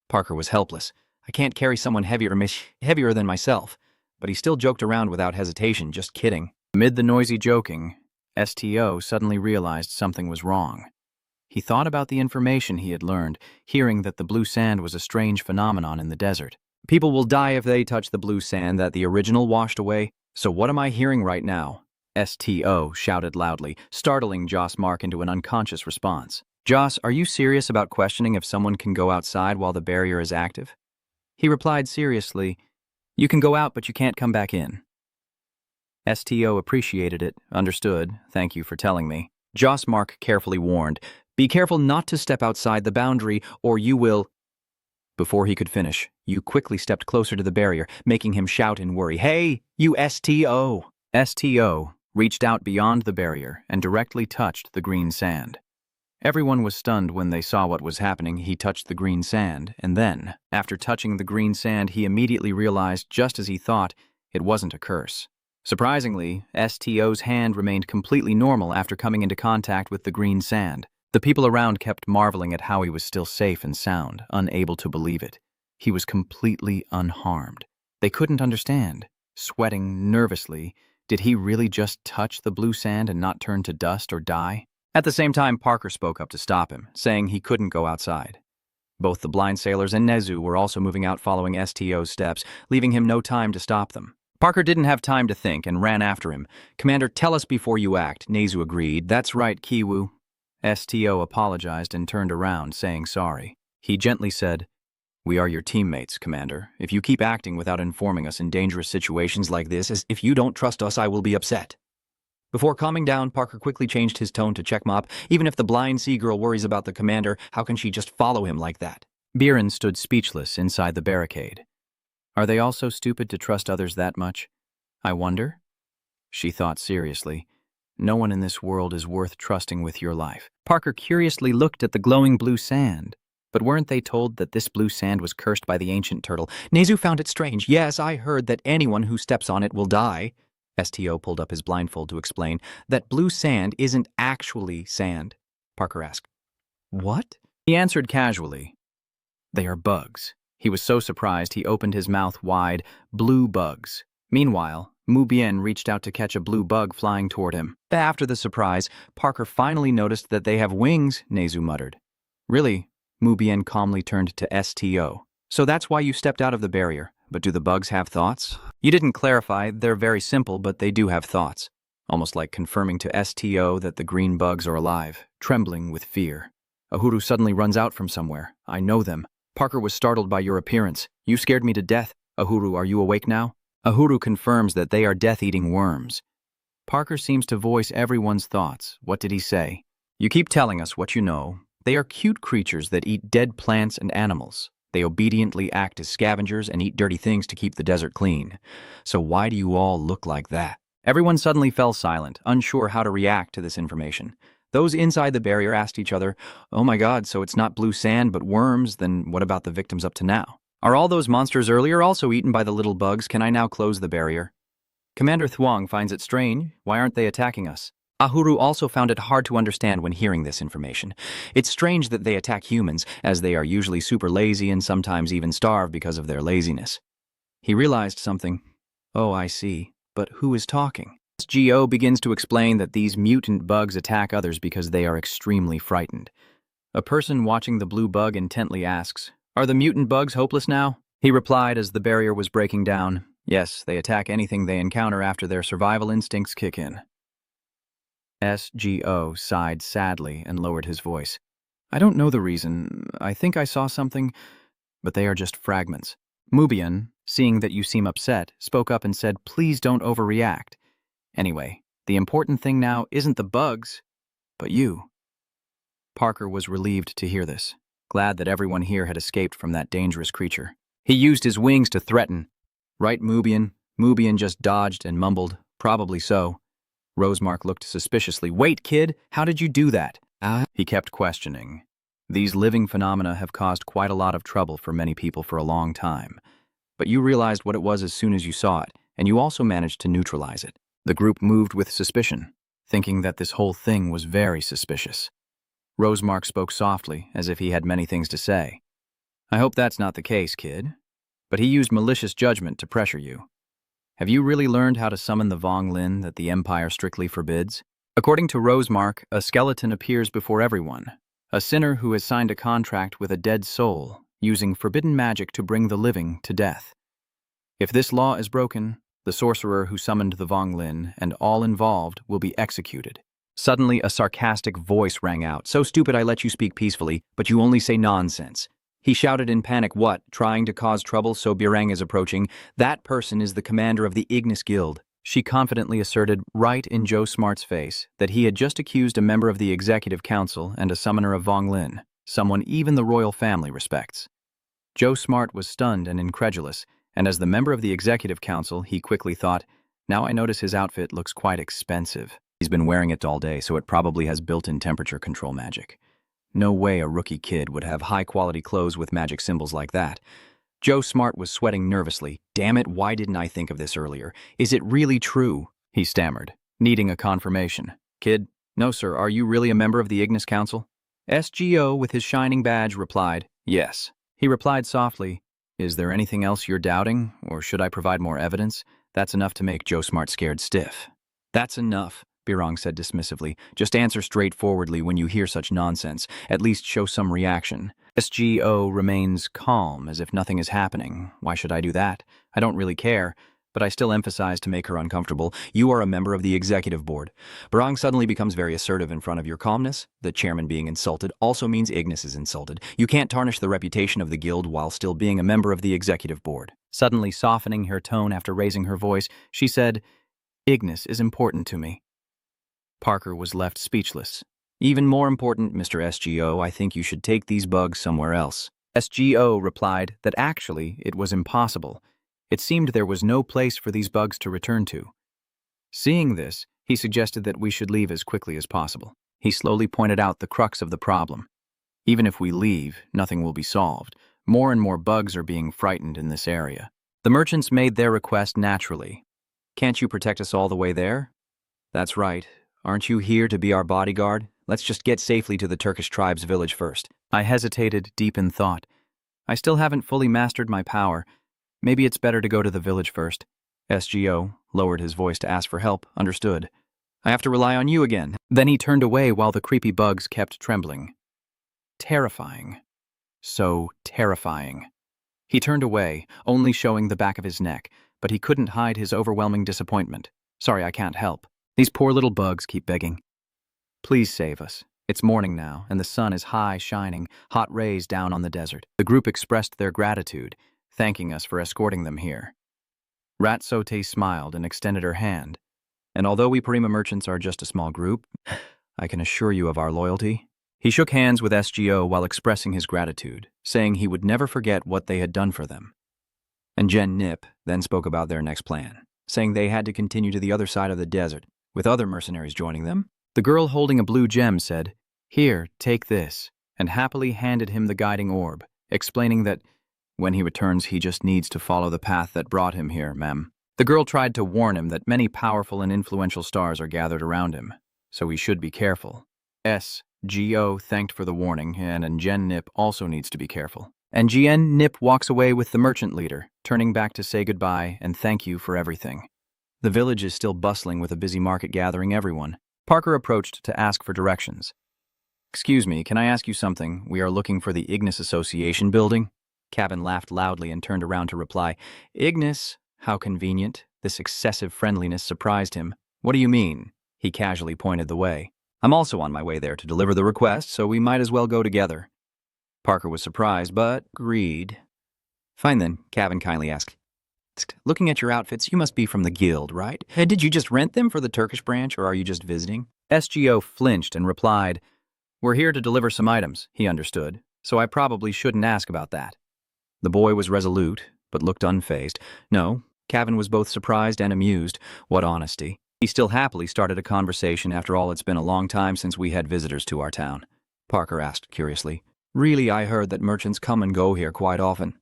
Parker was helpless. I can't carry someone heavier than myself. But he still joked around without hesitation, just kidding. Amid the noisy joking, STO suddenly realized something was wrong. He thought about the information he had learned, hearing that the blue sand was a strange phenomenon in the desert. People will die if they touch the blue sand that the original washed away. So what am I hearing right now? STO shouted loudly, startling Joss Mark into an unconscious response. Joss, are you serious about questioning if someone can go outside while the barrier is active? He replied seriously, You can go out, but you can't come back in. STO appreciated it, understood, thank you for telling me. Joss Mark carefully warned, Be careful not to step outside the boundary, or you will... Before he could finish, you quickly stepped closer to the barrier, making him shout in worry, Hey, you STO! STO reached out beyond the barrier and directly touched the green sand. Everyone was stunned when they saw what was happening. He touched the green sand, and then, after touching the green sand, he immediately realized, just as he thought, it wasn't a curse. Surprisingly, STO's hand remained completely normal after coming into contact with the green sand. The people around kept marveling at how he was still safe and sound, unable to believe it. He was completely unharmed. They couldn't understand. Sweating nervously, did he really just touch the blue sand and not turn to dust or die? At the same time, Parker spoke up to stop him, saying he couldn't go outside. Both the blind sailors and Nezu were also moving out following STO's steps, leaving him no time to stop them. Parker didn't have time to think and ran after him. Commander, tell us before you act. Nezu agreed. That's right, Kiwu. STO apologized and turned around, saying sorry. He gently said, We are your teammates, Commander. If you keep acting without informing us in dangerous situations like this, as if you don't trust us, I will be upset. Before calming down, Parker quickly changed his tone to check Mop. Even if the blind sea girl worries about the commander, how can she just follow him like that? Biren stood speechless inside the barricade. Are they all so stupid to trust others that much? I wonder? She thought seriously. No one in this world is worth trusting with your life. Parker curiously looked at the glowing blue sand. But weren't they told that this blue sand was cursed by the ancient turtle? Nezu found it strange. Yes, I heard that anyone who steps on it will die. STO pulled up his blindfold to explain that blue sand isn't actually sand. Parker asked, What? He answered casually, They are bugs. He was so surprised he opened his mouth wide. Blue bugs. Meanwhile, Mubian reached out to catch a blue bug flying toward him. After the surprise, Parker finally noticed that they have wings, Nezu muttered. Really? Mubian calmly turned to STO. So that's why you stepped out of the barrier. But do the bugs have thoughts? You didn't clarify. They're very simple, but they do have thoughts. Almost like confirming to STO that the green bugs are alive, trembling with fear. Uhuru suddenly runs out from somewhere. I know them. Parker was startled by your appearance. You scared me to death. Uhuru, are you awake now? Uhuru confirms that they are death-eating worms. Parker seems to voice everyone's thoughts. What did he say? You keep telling us what you know. They are cute creatures that eat dead plants and animals. They obediently act as scavengers and eat dirty things to keep the desert clean. So why do you all look like that? Everyone suddenly fell silent, unsure how to react to this information. Those inside the barrier asked each other, Oh my God, so it's not blue sand but worms, then what about the victims up to now? Are all those monsters earlier also eaten by the little bugs? Can I now close the barrier? Commander Thuong finds it strange. Why aren't they attacking us? Ahuru also found it hard to understand when hearing this information. It's strange that they attack humans, as they are usually super lazy and sometimes even starve because of their laziness. He realized something. Oh, I see. But who is talking? SGO begins to explain that these mutant bugs attack others because they are extremely frightened. A person watching the blue bug intently asks, "Are the mutant bugs hopeless now?" He replied as the barrier was breaking down, "Yes, they attack anything they encounter after their survival instincts kick in." SGO sighed sadly and lowered his voice. "I don't know the reason. I think I saw something, but they are just fragments." Mubian, seeing that you seem upset, spoke up and said, "Please don't overreact. Anyway, the important thing now isn't the bugs, but you." Parker was relieved to hear this, glad that everyone here had escaped from that dangerous creature. He used his wings to threaten. "Right, Mubian?" Mubian just dodged and mumbled, "Probably so." Rosemark looked suspiciously. "Wait, kid, how did you do that?" He kept questioning. These living phenomena have caused quite a lot of trouble for many people for a long time. But you realized what it was as soon as you saw it, and you also managed to neutralize it. The group moved with suspicion, thinking that this whole thing was very suspicious. Rosemark spoke softly, as if he had many things to say. "I hope that's not the case, kid. But he used malicious judgment to pressure you. Have you really learned how to summon the Vong Lin that the Empire strictly forbids?" According to Rosemark, a skeleton appears before everyone, a sinner who has signed a contract with a dead soul, using forbidden magic to bring the living to death. If this law is broken, the sorcerer who summoned the Vong Lin and all involved will be executed. Suddenly, a sarcastic voice rang out. "So stupid I let you speak peacefully, but you only say nonsense." He shouted in panic, "What? Trying to cause trouble so Birang is approaching? That person is the commander of the Ignis Guild." She confidently asserted right in Joe Smart's face that he had just accused a member of the Executive Council and a summoner of Vong Lin, someone even the royal family respects. Joe Smart was stunned and incredulous, and as the member of the Executive Council, he quickly thought, "Now I notice his outfit looks quite expensive. He's been wearing it all day, so it probably has built-in temperature control magic. No way a rookie kid would have high-quality clothes with magic symbols like that." Joe Smart was sweating nervously. "Damn it, why didn't I think of this earlier? Is it really true?" he stammered, needing a confirmation. "Kid, no sir, are you really a member of the Ignis Council?" SGO, with his shining badge, replied, "Yes." He replied softly, "Is there anything else you're doubting, or should I provide more evidence?" That's enough to make Joe Smart scared stiff. "That's enough," Birang said dismissively. "Just answer straightforwardly when you hear such nonsense. At least show some reaction." SGO remains calm, as if nothing is happening. "Why should I do that? I don't really care." But I still emphasize to make her uncomfortable. "You are a member of the executive board." Birang suddenly becomes very assertive in front of your calmness. The chairman being insulted also means Ignis is insulted. You can't tarnish the reputation of the guild while still being a member of the executive board. Suddenly softening her tone after raising her voice, she said, "Ignis is important to me." Parker was left speechless. "Even more important, Mr. SGO, I think you should take these bugs somewhere else." SGO replied that actually it was impossible. It seemed there was no place for these bugs to return to. Seeing this, he suggested that we should leave as quickly as possible. He slowly pointed out the crux of the problem. Even if we leave, nothing will be solved. More and more bugs are being frightened in this area. The merchants made their request naturally. "Can't you protect us all the way there?" "That's right. Aren't you here to be our bodyguard? Let's just get safely to the Turkish tribe's village first." I hesitated, deep in thought. I still haven't fully mastered my power. Maybe it's better to go to the village first. SGO lowered his voice to ask for help. "Understood. I have to rely on you again." Then he turned away while the creepy bugs kept trembling. Terrifying. So terrifying. He turned away, only showing the back of his neck, but he couldn't hide his overwhelming disappointment. "Sorry, I can't help. These poor little bugs keep begging. Please save us. It's morning now, and the sun is high shining, hot rays down on the desert." The group expressed their gratitude, thanking us for escorting them here. Rat Sote smiled and extended her hand. "And although we Prima merchants are just a small group, I can assure you of our loyalty." He shook hands with SGO while expressing his gratitude, saying he would never forget what they had done for them. And Jen Nip then spoke about their next plan, saying they had to continue to the other side of the desert, with other mercenaries joining them. The girl holding a blue gem said, "Here, take this," and happily handed him the guiding orb, explaining that when he returns he just needs to follow the path that brought him here, ma'am. The girl tried to warn him that many powerful and influential stars are gathered around him, so he should be careful. SGO thanked for the warning, and Ngen Nip also needs to be careful. And Ngen Nip walks away with the merchant leader, turning back to say goodbye and thank you for everything. The village is still bustling with a busy market gathering everyone. Parker approached to ask for directions. "Excuse me, can I ask you something? We are looking for the Ignis Association building." Cavan laughed loudly and turned around to reply, "Ignis? How convenient." This excessive friendliness surprised him. "What do you mean?" He casually pointed the way. "I'm also on my way there to deliver the request, so we might as well go together." Parker was surprised, but agreed. "Fine then," Cavan kindly asked. "Looking at your outfits, you must be from the guild, right? Did you just rent them for the Turkish branch, or are you just visiting?" SGO flinched and replied, "We're here to deliver some items," he understood, "so I probably shouldn't ask about that." The boy was resolute, but looked unfazed. No, Cavan was both surprised and amused. What honesty. He still happily started a conversation. "After all, it's been a long time since we had visitors to our town." Parker asked curiously. "Really, I heard that merchants come and go here quite often."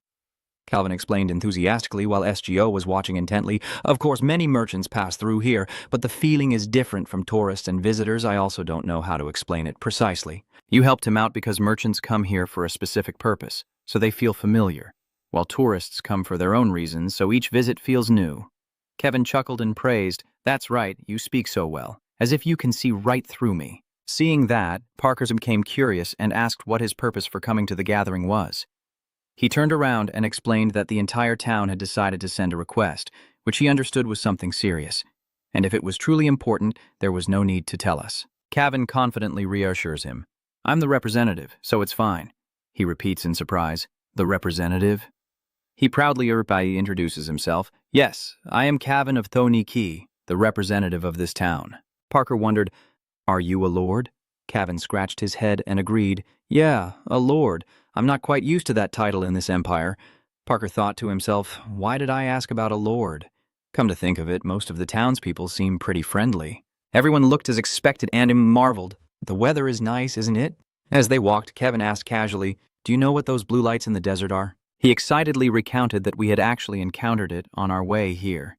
Calvin explained enthusiastically while SGO was watching intently. "Of course, many merchants pass through here, but the feeling is different from tourists and visitors. I also don't know how to explain it precisely." You helped him out because merchants come here for a specific purpose, so they feel familiar, while tourists come for their own reasons, so each visit feels new. Kevin chuckled and praised, "That's right, you speak so well, as if you can see right through me." Seeing that, Parker became curious and asked what his purpose for coming to the gathering was. He turned around and explained that the entire town had decided to send a request, which he understood was something serious. And if it was truly important, there was no need to tell us. Cavan confidently reassures him. "I'm the representative, so it's fine." He repeats in surprise, "The representative?" He proudly introduces himself. "Yes, I am Cavan of Thoni Key, the representative of this town." Parker wondered, "Are you a lord?" Cavan scratched his head and agreed, "Yeah, a lord. I'm not quite used to that title in this empire." Parker thought to himself, why did I ask about a lord? Come to think of it, most of the townspeople seem pretty friendly. Everyone looked as expected and marveled. "The weather is nice, isn't it?" As they walked, Kevin asked casually, "Do you know what those blue lights in the desert are?" He excitedly recounted that we had actually encountered it on our way here.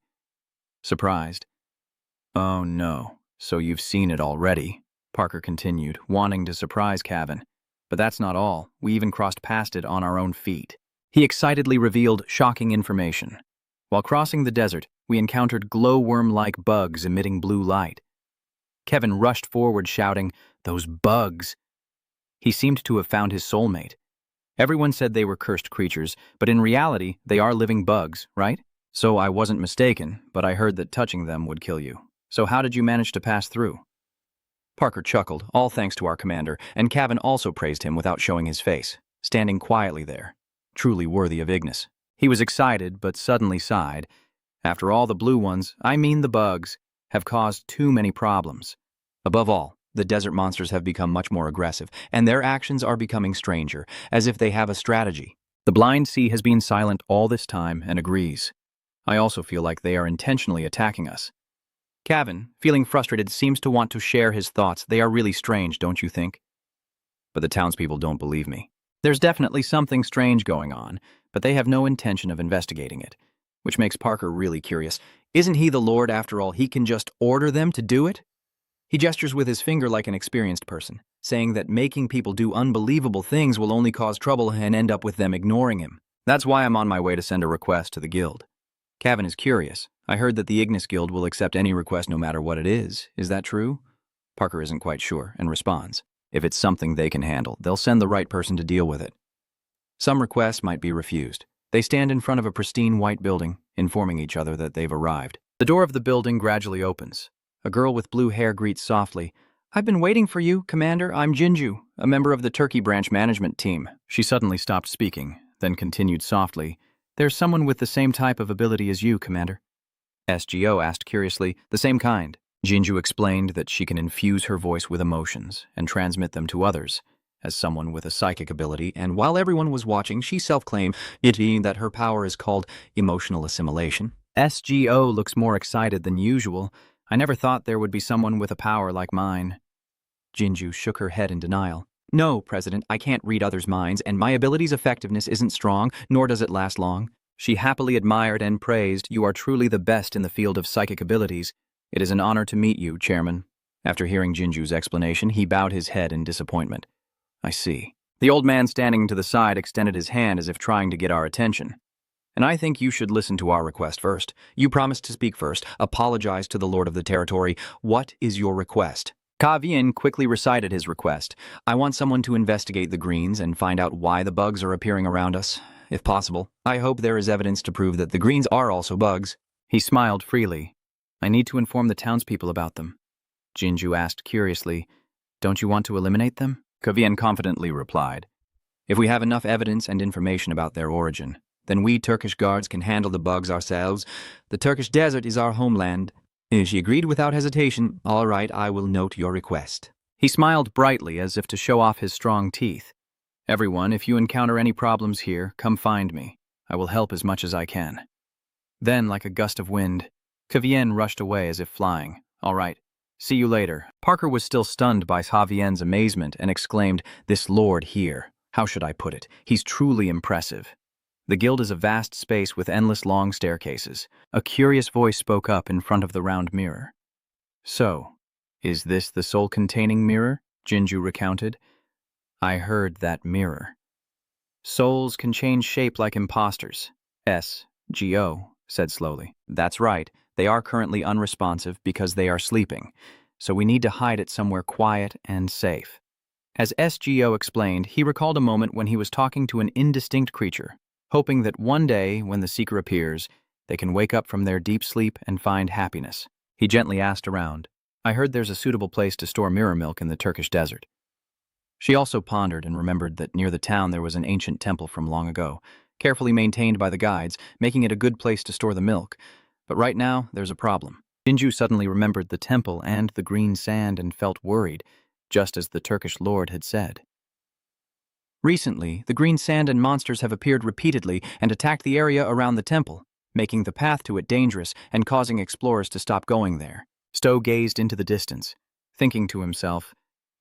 Surprised. "Oh no, so you've seen it already," Parker continued, wanting to surprise Cavan. "But that's not all. We even crossed past it on our own feet." He excitedly revealed shocking information. While crossing the desert, we encountered glowworm-like bugs emitting blue light. Kevin rushed forward shouting, "Those bugs!" He seemed to have found his soulmate. Everyone said they were cursed creatures, but in reality, they are living bugs, right? So I wasn't mistaken, but I heard that touching them would kill you. So how did you manage to pass through? Parker chuckled, all thanks to our commander, and Cavan also praised him without showing his face, standing quietly there, truly worthy of Ignis. He was excited, but suddenly sighed. After all, the blue ones, I mean the bugs, have caused too many problems. Above all, the desert monsters have become much more aggressive, and their actions are becoming stranger, as if they have a strategy. The blind sea has been silent all this time and agrees. I also feel like they are intentionally attacking us. Cavan, feeling frustrated, seems to want to share his thoughts. They are really strange, don't you think? But the townspeople don't believe me. There's definitely something strange going on, but they have no intention of investigating it, which makes Parker really curious. Isn't he the Lord after all? He can just order them to do it? He gestures with his finger like an experienced person, saying that making people do unbelievable things will only cause trouble and end up with them ignoring him. That's why I'm on my way to send a request to the guild. Cavan is curious. I heard that the Ignis Guild will accept any request no matter what it is. Is that true? Parker isn't quite sure and responds, if it's something they can handle, they'll send the right person to deal with it. Some requests might be refused. They stand in front of a pristine white building, informing each other that they've arrived. The door of the building gradually opens. A girl with blue hair greets softly. I've been waiting for you, Commander. I'm Jinju, a member of the Turkey branch management team. She suddenly stopped speaking, then continued softly. There's someone with the same type of ability as you, Commander. SGO asked curiously, the same kind. Jinju explained that she can infuse her voice with emotions and transmit them to others, as someone with a psychic ability, and while everyone was watching, she self-claimed it that her power is called emotional assimilation. SGO looks more excited than usual. I never thought there would be someone with a power like mine. Jinju shook her head in denial. No, President, I can't read others' minds, and my ability's effectiveness isn't strong, nor does it last long. She happily admired and praised, you are truly the best in the field of psychic abilities. It is an honor to meet you, Chairman. After hearing Jinju's explanation, he bowed his head in disappointment. I see. The old man standing to the side extended his hand as if trying to get our attention. And I think you should listen to our request first. You promised to speak first. Apologize to the lord of the territory. What is your request? Kavian quickly recited his request. I want someone to investigate the greens and find out why the bugs are appearing around us. If possible, I hope there is evidence to prove that the greens are also bugs. He smiled freely. I need to inform the townspeople about them. Jinju asked curiously, don't you want to eliminate them? Kavian confidently replied, if we have enough evidence and information about their origin, then we Turkish guards can handle the bugs ourselves. The Turkish desert is our homeland. She agreed without hesitation. All right, I will note your request. He smiled brightly as if to show off his strong teeth. Everyone, if you encounter any problems here, come find me. I will help as much as I can. Then, like a gust of wind, Kavian rushed away as if flying. All right, see you later. Parker was still stunned by Javien's amazement and exclaimed, this lord here, how should I put it? He's truly impressive. The guild is a vast space with endless long staircases. A curious voice spoke up in front of the round mirror. So, is this the soul-containing mirror? Jinju recounted. I heard that mirror. Souls can change shape like imposters. S.G.O. said slowly. That's right. They are currently unresponsive because they are sleeping. So we need to hide it somewhere quiet and safe. As S.G.O. explained, he recalled a moment when he was talking to an indistinct creature, hoping that one day, when the seeker appears, they can wake up from their deep sleep and find happiness. He gently asked around, I heard there's a suitable place to store mirror milk in the Turkish desert. She also pondered and remembered that near the town there was an ancient temple from long ago, carefully maintained by the guides, making it a good place to store the milk. But right now, there's a problem. Jinju suddenly remembered the temple and the green sand and felt worried, just as the Turkish lord had said. Recently, the green sand and monsters have appeared repeatedly and attacked the area around the temple, making the path to it dangerous and causing explorers to stop going there. Stowe gazed into the distance, thinking to himself,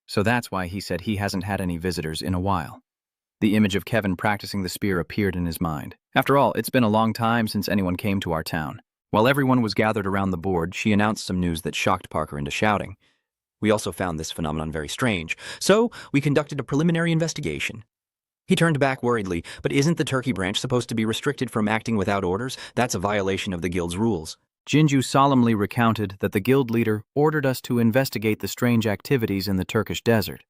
so that's why he said he hasn't had any visitors in a while. The image of Kevin practicing the spear appeared in his mind. After all, it's been a long time since anyone came to our town. While everyone was gathered around the board, she announced some news that shocked Parker into shouting. We also found this phenomenon very strange, so we conducted a preliminary investigation. He turned back worriedly, but isn't the Turkey branch supposed to be restricted from acting without orders? That's a violation of the guild's rules. Jinju solemnly recounted that the guild leader ordered us to investigate the strange activities in the Turkish desert.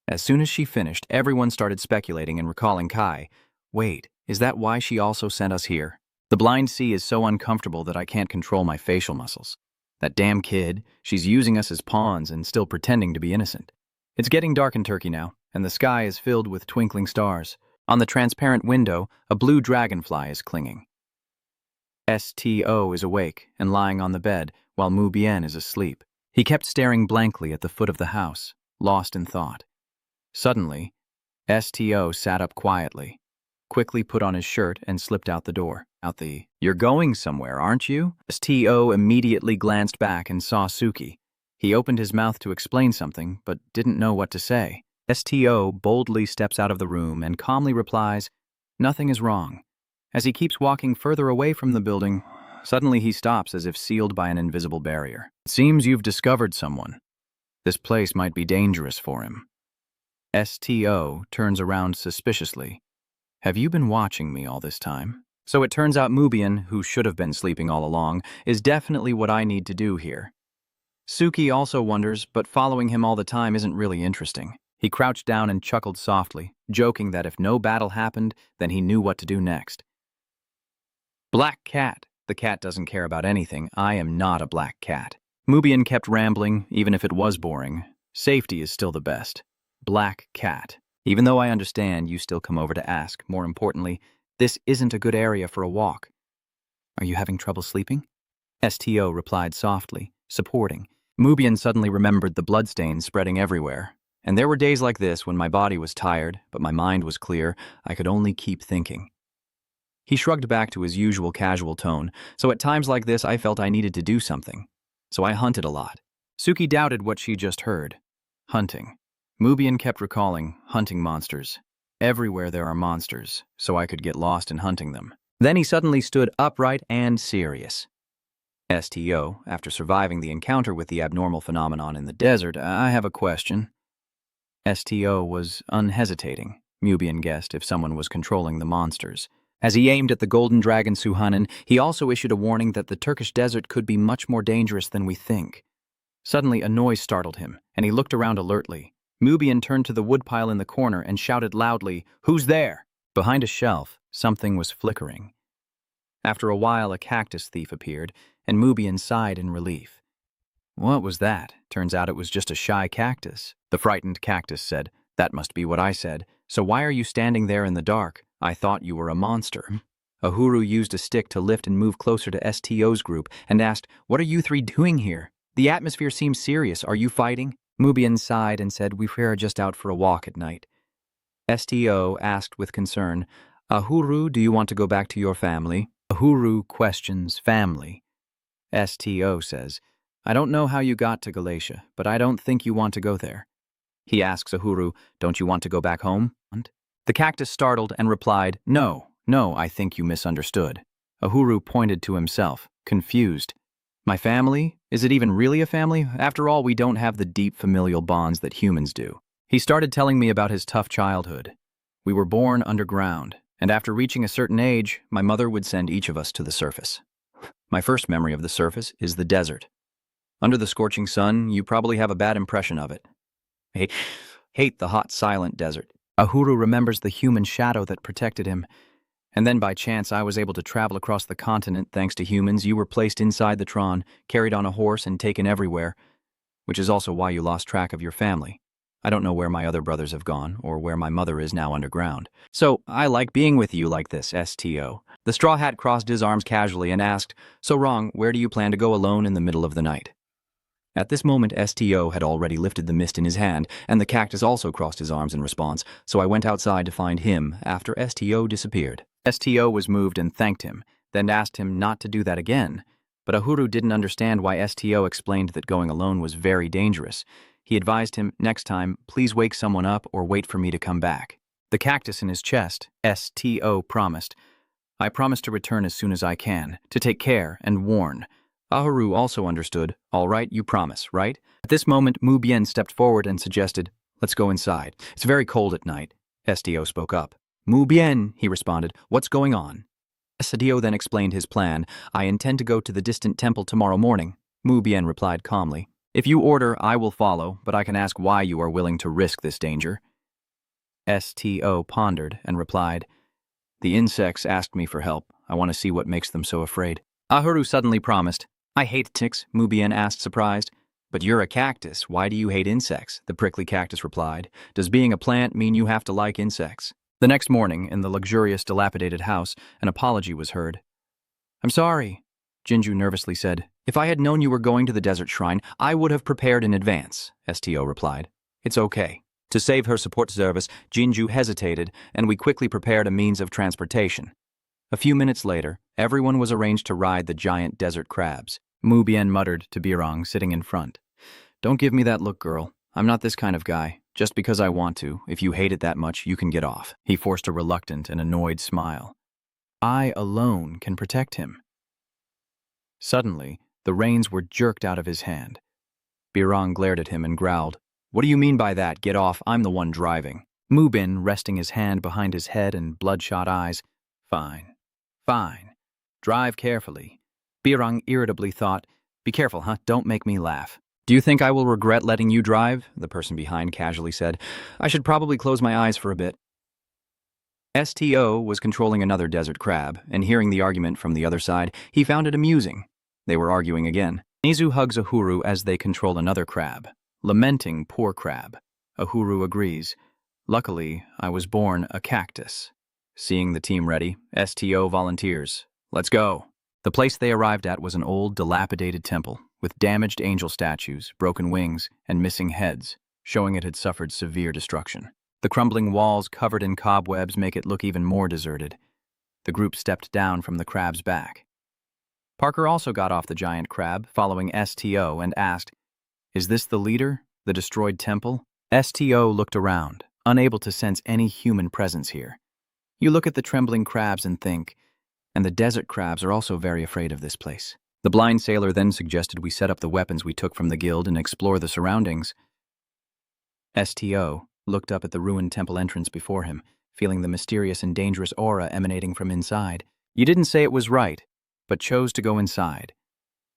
As soon as she finished, everyone started speculating and recalling Kai. Wait, is that why she also sent us here? The blind sea is so uncomfortable that I can't control my facial muscles. That damn kid, she's using us as pawns and still pretending to be innocent. It's getting dark in Turkey now, and the sky is filled with twinkling stars. On the transparent window, a blue dragonfly is clinging. STO is awake and lying on the bed, while Mu Bien is asleep. He kept staring blankly at the foot of the house, lost in thought. Suddenly, STO sat up quietly, quickly put on his shirt and slipped out the door. You're going somewhere, aren't you? STO immediately glanced back and saw Suki. He opened his mouth to explain something, but didn't know what to say. STO boldly steps out of the room and calmly replies, nothing is wrong. As he keeps walking further away from the building, suddenly he stops as if sealed by an invisible barrier. It seems you've discovered someone. This place might be dangerous for him. STO turns around suspiciously. Have you been watching me all this time? So it turns out Mubian, who should have been sleeping all along, is definitely what I need to do here. Suki also wonders, but following him all the time isn't really interesting. He crouched down and chuckled softly, joking that if no battle happened, then he knew what to do next. Black cat. The cat doesn't care about anything. I am not a black cat. Mubian kept rambling, even if it was boring. Safety is still the best. Black cat. Even though I understand, you still come over to ask. More importantly, this isn't a good area for a walk. Are you having trouble sleeping? STO replied softly, supporting. Mubian suddenly remembered the bloodstains spreading everywhere. And there were days like this when my body was tired, but my mind was clear. I could only keep thinking. He shrugged back to his usual casual tone, so at times like this I felt I needed to do something. So I hunted a lot. Suki doubted what she just heard. Hunting. Mubian kept recalling hunting monsters. Everywhere there are monsters, so I could get lost in hunting them. Then he suddenly stood upright and serious. STO, after surviving the encounter with the abnormal phenomenon in the desert. I have a question. STO was unhesitating. Mubian guessed if someone was controlling the monsters. As he aimed at the golden dragon Suhanan, he also issued a warning that the Turkish desert could be much more dangerous than we think. Suddenly, a noise startled him, and he looked around alertly. Mubian turned to the woodpile in the corner and shouted loudly, "Who's there?" Behind a shelf, something was flickering. After a while, a cactus thief appeared, and Mubian sighed in relief. What was that? Turns out it was just a shy cactus. The frightened cactus said, "That must be what I said. So why are you standing there in the dark? I thought you were a monster." Uhuru used a stick to lift and move closer to STO's group and asked, "What are you three doing here? The atmosphere seems serious. Are you fighting?" Mubian sighed and said, "We are just out for a walk at night." STO asked with concern, "Uhuru, do you want to go back to your family?" Uhuru questions family. STO says, "I don't know how you got to Galatia, but I don't think you want to go there." He asks Uhuru, "Don't you want to go back home?" The cactus startled and replied, No, I think you misunderstood." Uhuru pointed to himself, confused. "My family? Is it even really a family? After all, we don't have the deep familial bonds that humans do." He started telling me about his tough childhood. We were born underground, and after reaching a certain age, my mother would send each of us to the surface. My first memory of the surface is the desert. Under the scorching sun, you probably have a bad impression of it. I hate the hot, silent desert. Uhuru remembers the human shadow that protected him. And then by chance, I was able to travel across the continent thanks to humans. You were placed inside the Tron, carried on a horse, and taken everywhere, which is also why you lost track of your family. I don't know where my other brothers have gone, or where my mother is now underground. So I like being with you like this, STO. The straw hat crossed his arms casually and asked, "So Wrong, where do you plan to go alone in the middle of the night?" At this moment, STO had already lifted the mist in his hand, and the cactus also crossed his arms in response, so I went outside to find him after STO disappeared. STO was moved and thanked him, then asked him not to do that again. But Uhuru didn't understand why STO explained that going alone was very dangerous. He advised him, "Next time, please wake someone up or wait for me to come back." The cactus in his chest, STO promised, "I promise to return as soon as I can, to take care and warn." Uhuru also understood. "All right, you promise, right?" At this moment, Mubian stepped forward and suggested, "Let's go inside. It's very cold at night." STO spoke up. "Mubian," he responded, "what's going on?" STO then explained his plan. "I intend to go to the distant temple tomorrow morning." Mubian replied calmly, "If you order, I will follow, but I can ask why you are willing to risk this danger." STO pondered and replied, "The insects asked me for help. I want to see what makes them so afraid." Uhuru suddenly promised, "I hate ticks," Mubian asked, surprised. "But you're a cactus. Why do you hate insects?" The prickly cactus replied. "Does being a plant mean you have to like insects?" The next morning, in the luxurious, dilapidated house, an apology was heard. "I'm sorry," Jinju nervously said. "If I had known you were going to the desert shrine, I would have prepared in advance," STO replied. "It's okay." To save her support service, Jinju hesitated, and we quickly prepared a means of transportation. A few minutes later, everyone was arranged to ride the giant desert crabs. Mubian muttered to Birong, sitting in front, "Don't give me that look, girl. I'm not this kind of guy. Just because I want to, if you hate it that much, you can get off." He forced a reluctant and annoyed smile. "I alone can protect him." Suddenly, the reins were jerked out of his hand. Birong glared at him and growled, "What do you mean by that? Get off, I'm the one driving." Mubin, resting his hand behind his head and bloodshot eyes, "Fine. Drive carefully." Birong irritably thought, "Be careful, huh? Don't make me laugh." "Do you think I will regret letting you drive?" the person behind casually said. "I should probably close my eyes for a bit." STO was controlling another desert crab, and hearing the argument from the other side, he found it amusing. They were arguing again. Nizu hugs Uhuru as they control another crab, lamenting poor crab. Uhuru agrees. "Luckily, I was born a cactus." Seeing the team ready, STO volunteers. "Let's go." The place they arrived at was an old, dilapidated temple, with damaged angel statues, broken wings, and missing heads, showing it had suffered severe destruction. The crumbling walls covered in cobwebs make it look even more deserted. The group stepped down from the crab's back. Parker also got off the giant crab, following STO, and asked, "Is this the leader, the destroyed temple?" STO looked around, unable to sense any human presence here. You look at the trembling crabs and think, and the desert crabs are also very afraid of this place. The blind sailor then suggested we set up the weapons we took from the guild and explore the surroundings. STO looked up at the ruined temple entrance before him, feeling the mysterious and dangerous aura emanating from inside. You didn't say it was right, but chose to go inside.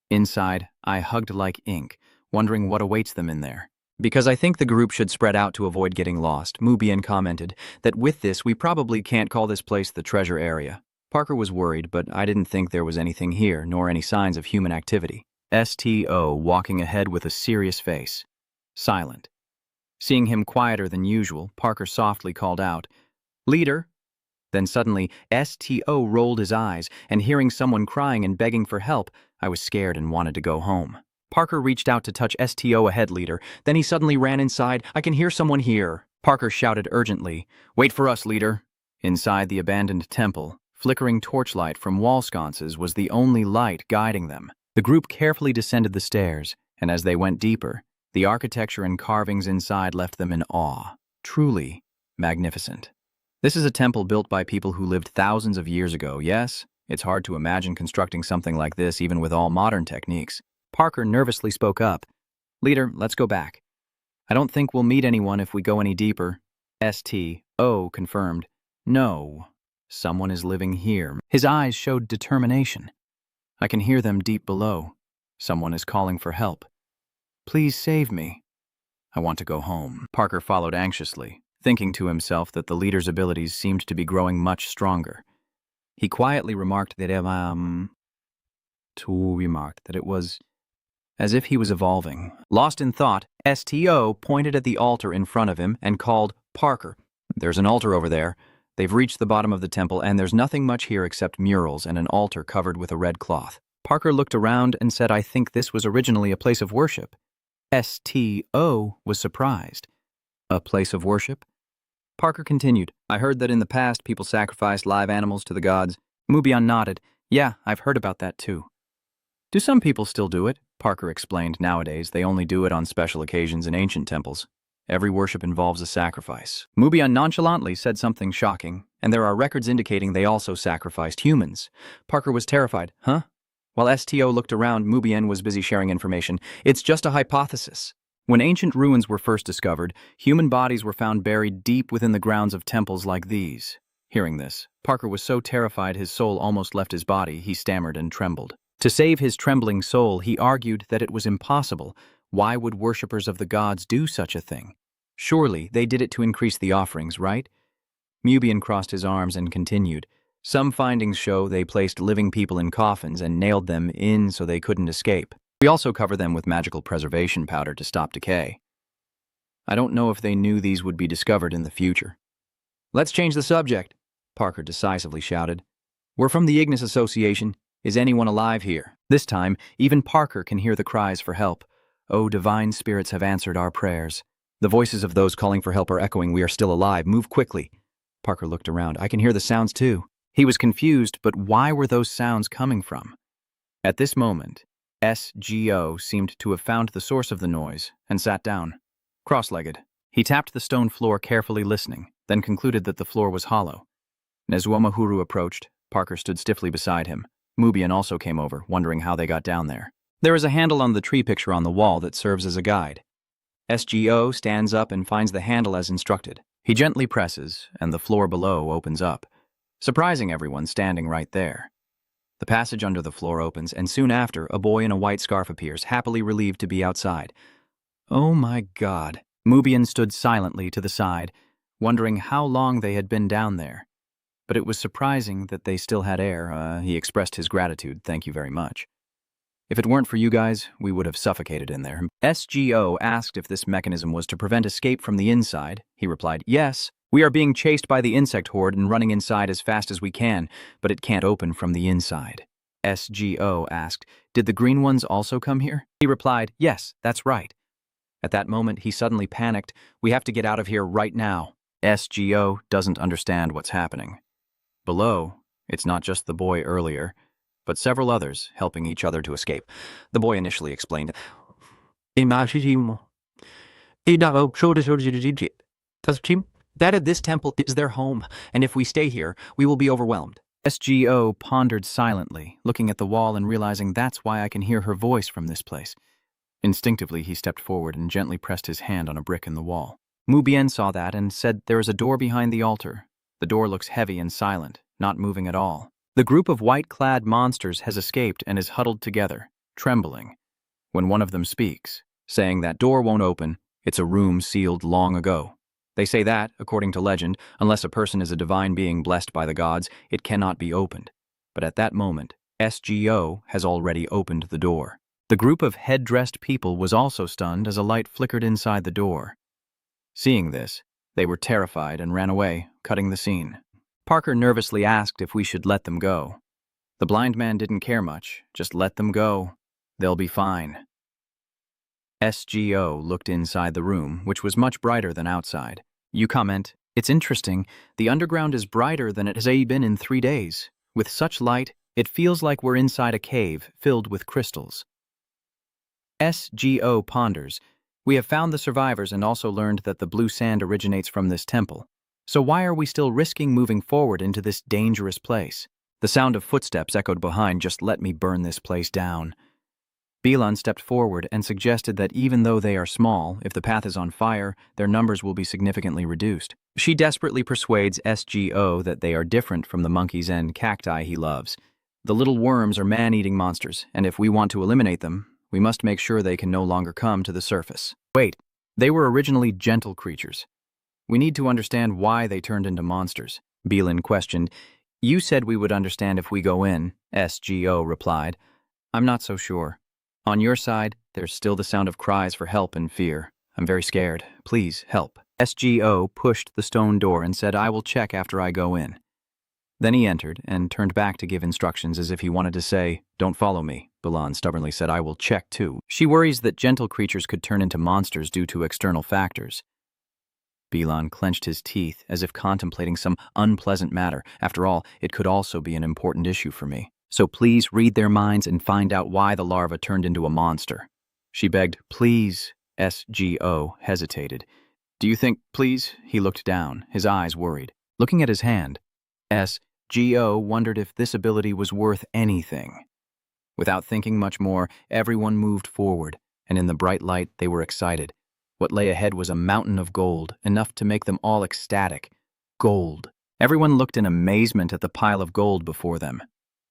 Inside, I hugged like ink, wondering what awaits them in there. Because I think the group should spread out to avoid getting lost, Mubian commented that with this we probably can't call this place the treasure area. Parker was worried, but I didn't think there was anything here, nor any signs of human activity. STO walking ahead with a serious face. Silent. Seeing him quieter than usual, Parker softly called out, "Leader!" Then suddenly, STO rolled his eyes, and hearing someone crying and begging for help, I was scared and wanted to go home. Parker reached out to touch STO ahead, leader. Then he suddenly ran inside. "I can hear someone here." Parker shouted urgently, "Wait for us, leader." Inside the abandoned temple, flickering torchlight from wall sconces was the only light guiding them. The group carefully descended the stairs, and as they went deeper, the architecture and carvings inside left them in awe. Truly magnificent. This is a temple built by people who lived thousands of years ago, yes? It's hard to imagine constructing something like this even with all modern techniques. Parker nervously spoke up. "Leader, let's go back. I don't think we'll meet anyone if we go any deeper." STO confirmed. "No, someone is living here." His eyes showed determination. "I can hear them deep below. Someone is calling for help. Please save me. I want to go home." Parker followed anxiously, thinking to himself that the leader's abilities seemed to be growing much stronger. He quietly remarked that it was as if he was evolving. Lost in thought, STO pointed at the altar in front of him and called, "Parker, there's an altar over there. They've reached the bottom of the temple, and there's nothing much here except murals and an altar covered with a red cloth." Parker looked around and said, "I think this was originally a place of worship." STO was surprised. "A place of worship?" Parker continued, "I heard that in the past people sacrificed live animals to the gods." Mubian nodded. "Yeah, I've heard about that too." "Do some people still do it?" Parker explained. "Nowadays, they only do it on special occasions in ancient temples. Every worship involves a sacrifice." Mubian nonchalantly said something shocking, "And there are records indicating they also sacrificed humans." Parker was terrified. "Huh?" While STO looked around, Mubian was busy sharing information. "It's just a hypothesis. When ancient ruins were first discovered, human bodies were found buried deep within the grounds of temples like these." Hearing this, Parker was so terrified his soul almost left his body, he stammered and trembled. To save his trembling soul, he argued that it was impossible. Why would worshippers of the gods do such a thing? Surely they did it to increase the offerings, right? Mubian crossed his arms and continued. "Some findings show they placed living people in coffins and nailed them in so they couldn't escape. We also cover them with magical preservation powder to stop decay. I don't know if they knew these would be discovered in the future." "Let's change the subject," Parker decisively shouted. "We're from the Ignis Association. Is anyone alive here?" This time, even Parker can hear the cries for help. "Oh, divine spirits have answered our prayers." The voices of those calling for help are echoing. "We are still alive. Move quickly." Parker looked around. "I can hear the sounds too." He was confused, but why were those sounds coming from? At this moment, SGO seemed to have found the source of the noise and sat down, cross-legged. He tapped the stone floor carefully listening, then concluded that the floor was hollow. Nezwamahuru approached. Parker stood stiffly beside him. Mubian also came over, wondering how they got down there. There is a handle on the tree picture on the wall that serves as a guide. SGO stands up and finds the handle as instructed. He gently presses, and the floor below opens up, surprising everyone standing right there. The passage under the floor opens, and soon after, a boy in a white scarf appears, happily relieved to be outside. "Oh my God." Mubian stood silently to the side, wondering how long they had been down there. But it was surprising that they still had air. He expressed his gratitude. "Thank you very much. If it weren't for you guys, we would have suffocated in there." SGO asked if this mechanism was to prevent escape from the inside. He replied, "Yes. We are being chased by the insect horde and running inside as fast as we can, but it can't open from the inside." SGO asked, "Did the green ones also come here?" He replied, "Yes, that's right." At that moment, he suddenly panicked. "We have to get out of here right now." SGO doesn't understand what's happening. Below, it's not just the boy earlier, but several others helping each other to escape. The boy initially explained, "That this temple is their home, and if we stay here, we will be overwhelmed. SGO pondered silently, looking at the wall and realizing that's why I can hear her voice from this place. Instinctively, he stepped forward and gently pressed his hand on a brick in the wall. Mubien saw that and said, "There is a door behind the altar. The door looks heavy and silent, not moving at all. The group of white-clad monsters has escaped and is huddled together, trembling, when one of them speaks, saying that door won't open, it's a room sealed long ago. They say that, according to legend, unless a person is a divine being blessed by the gods, it cannot be opened. But at that moment, SGO has already opened the door." The group of head-dressed people was also stunned as a light flickered inside the door. Seeing this, they were terrified and ran away, cutting the scene. Parker nervously asked if we should let them go. The blind man didn't care much. Just let them go. They'll be fine. SGO looked inside the room, which was much brighter than outside. You comment, "It's interesting. The underground is brighter than it has been in 3 days. With such light, it feels like we're inside a cave filled with crystals." SGO ponders, "We have found the survivors and also learned that the blue sand originates from this temple. So why are we still risking moving forward into this dangerous place?" The sound of footsteps echoed behind. "Just let me burn this place down." Bilan stepped forward and suggested that even though they are small, if the path is on fire, their numbers will be significantly reduced. She desperately persuades SGO that they are different from the monkeys and cacti he loves. The little worms are man-eating monsters, and if we want to eliminate them, we must make sure they can no longer come to the surface. Wait, they were originally gentle creatures. We need to understand why they turned into monsters. Bilan questioned. "You said we would understand if we go in," SGO replied. "I'm not so sure. On your side, there's still the sound of cries for help and fear. I'm very scared. Please, help." SGO pushed the stone door and said, "I will check after I go in." Then he entered and turned back to give instructions as if he wanted to say, "Don't follow me." Bilan stubbornly said, "I will check too." She worries that gentle creatures could turn into monsters due to external factors. Bilan clenched his teeth as if contemplating some unpleasant matter. After all, it could also be an important issue for me. "So please read their minds and find out why the larva turned into a monster." She begged. "Please." SGO hesitated. "Do you think, please?" He looked down, his eyes worried. Looking at his hand, SGO wondered if this ability was worth anything. Without thinking much more, everyone moved forward, and in the bright light they were excited. What lay ahead was a mountain of gold, enough to make them all ecstatic. Gold. Everyone looked in amazement at the pile of gold before them.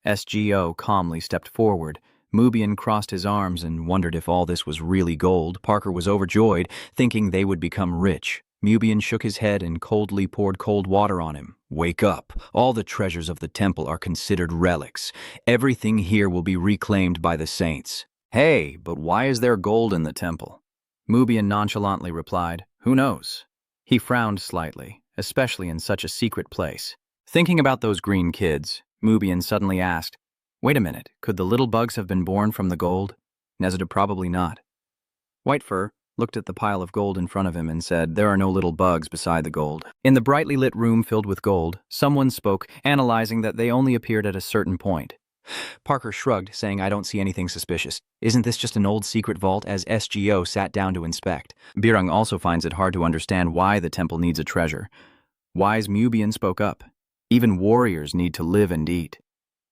SGO calmly stepped forward. Mubien crossed his arms and wondered if all this was really gold. Parker was overjoyed, thinking they would become rich. Mubien shook his head and coldly poured cold water on him. "Wake up. All the treasures of the temple are considered relics. Everything here will be reclaimed by the saints." "Hey, but why is there gold in the temple?" Mubien nonchalantly replied, "Who knows?" He frowned slightly, especially in such a secret place. Thinking about those green kids, Mubien suddenly asked, "Wait a minute, could the little bugs have been born from the gold?" Nazura, "Probably not." Whitefur looked at the pile of gold in front of him and said, "There are no little bugs beside the gold." In the brightly lit room filled with gold, someone spoke, analyzing that they only appeared at a certain point. Parker shrugged, saying, "I don't see anything suspicious. Isn't this just an old secret vault?" As SGO sat down to inspect. Birung also finds it hard to understand why the temple needs a treasure. Wise Mubien spoke up. "Even warriors need to live and eat."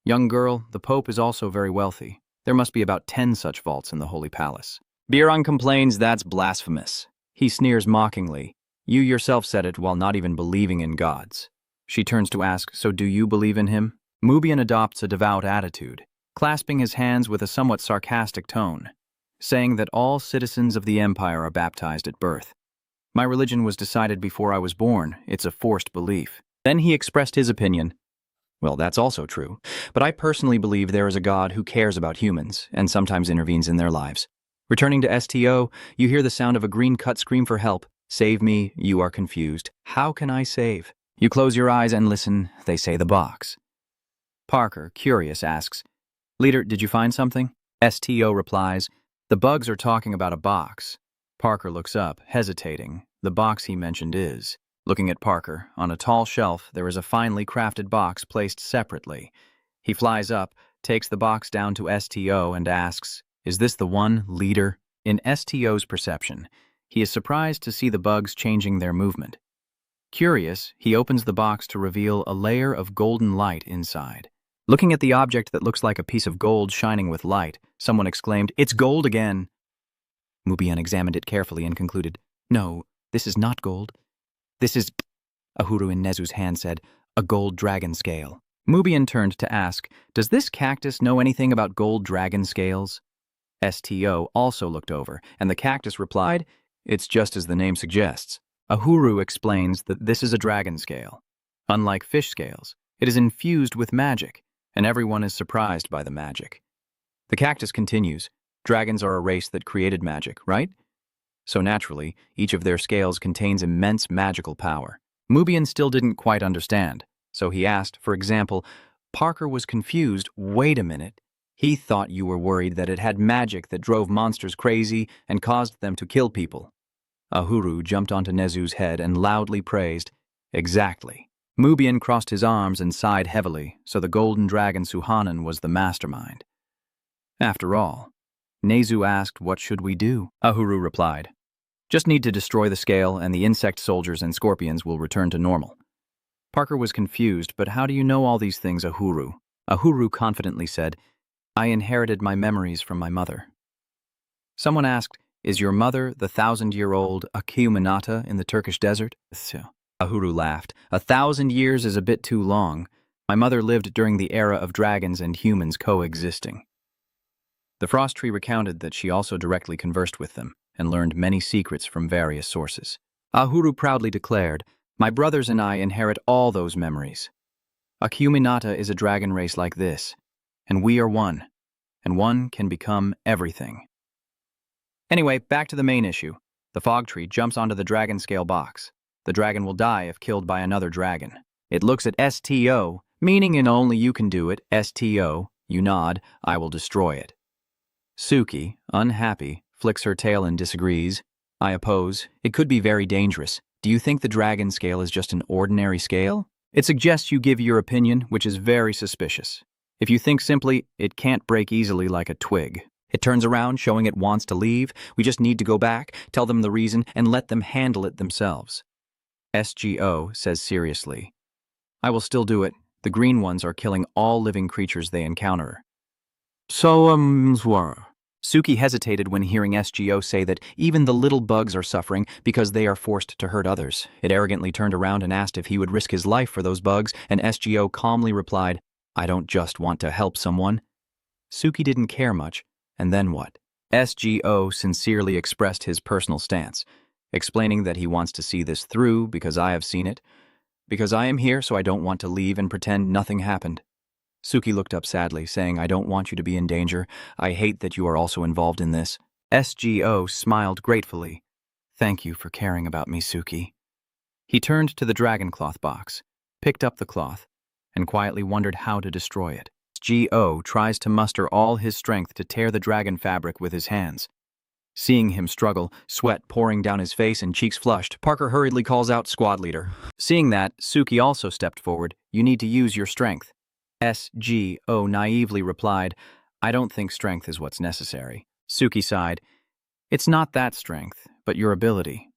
"Young girl, the Pope is also very wealthy. There must be about 10 such vaults in the Holy Palace." Birung complains that's blasphemous. He sneers mockingly. "You yourself said it while not even believing in gods." She turns to ask, "So do you believe in him?" Mubien adopts a devout attitude, clasping his hands with a somewhat sarcastic tone, saying that all citizens of the Empire are baptized at birth. "My religion was decided before I was born. It's a forced belief." Then he expressed his opinion. "Well, that's also true. But I personally believe there is a God who cares about humans and sometimes intervenes in their lives." Returning to STO, you hear the sound of a green cut scream for help. "Save me." You are confused. "How can I save?" You close your eyes and listen. They say the box. Parker, curious, asks, "Leader, did you find something?" STO replies, "The bugs are talking about a box." Parker looks up, hesitating. The box he mentioned is. Looking at Parker, on a tall shelf, there is a finely crafted box placed separately. He flies up, takes the box down to STO and asks, "Is this the one, Leader?" In STO's perception, he is surprised to see the bugs changing their movement. Curious, he opens the box to reveal a layer of golden light inside. Looking at the object that looks like a piece of gold shining with light, someone exclaimed, "It's gold again!" Mubian examined it carefully and concluded, "No, this is not gold. This is," Ahuru in Nezu's hand said, "a gold dragon scale." Mubian turned to ask, "Does this cactus know anything about gold dragon scales?" STO also looked over, and the cactus replied, "It's just as the name suggests." Ahuru explains that this is a dragon scale. Unlike fish scales, it is infused with magic, and everyone is surprised by the magic. The cactus continues, "Dragons are a race that created magic, right? So naturally, each of their scales contains immense magical power." Mubian still didn't quite understand, so he asked, for example, Parker was confused, "Wait a minute. He thought you were worried that it had magic that drove monsters crazy and caused them to kill people." Ahuru jumped onto Nezu's head and loudly praised, "Exactly." Mubian crossed his arms and sighed heavily, so the golden dragon Suhanan was the mastermind. After all, Nezu asked, "What should we do?" Ahuru replied, "Just need to destroy the scale and the insect soldiers and scorpions will return to normal." Parker was confused, "But how do you know all these things, Ahuru?" Ahuru confidently said, "I inherited my memories from my mother." Someone asked, "Is your mother the 1,000-year-old Akyuminata in the Turkish desert?" Ahuru laughed. "1,000 years is a bit too long. My mother lived during the era of dragons and humans coexisting." The frost tree recounted that she also directly conversed with them and learned many secrets from various sources. Ahuru proudly declared, "My brothers and I inherit all those memories. Akyuminata is a dragon race like this, and we are one, and one can become everything." Anyway, back to the main issue. The fog tree jumps onto the dragon scale box. The dragon will die if killed by another dragon. It looks at STO, meaning in only you can do it. STO, you nod, I will destroy it. Suki, unhappy, flicks her tail and disagrees. I oppose. It could be very dangerous. Do you think the dragon scale is just an ordinary scale? It suggests you give your opinion, which is very suspicious. If you think simply, it can't break easily like a twig. It turns around, showing it wants to leave. We just need to go back, tell them the reason, and let them handle it themselves. SGO says seriously, I will still do it. The green ones are killing all living creatures they encounter. Suki hesitated when hearing SGO say that even the little bugs are suffering because they are forced to hurt others. It arrogantly turned around and asked if he would risk his life for those bugs, and SGO calmly replied, I don't just want to help someone. Suki didn't care much, and then what? SGO sincerely expressed his personal stance, explaining that he wants to see this through because I have seen it, because I am here so I don't want to leave and pretend nothing happened. Suki looked up sadly, saying, I don't want you to be in danger. I hate that you are also involved in this. SGO smiled gratefully. Thank you for caring about me, Suki. He turned to the dragon cloth box, picked up the cloth, and quietly wondered how to destroy it. SGO tries to muster all his strength to tear the dragon fabric with his hands. Seeing him struggle, sweat pouring down his face and cheeks flushed, Parker hurriedly calls out squad leader. Seeing that, Suki also stepped forward. You need to use your strength. SGO naively replied, I don't think strength is what's necessary. Suki sighed, It's not that strength, but your ability.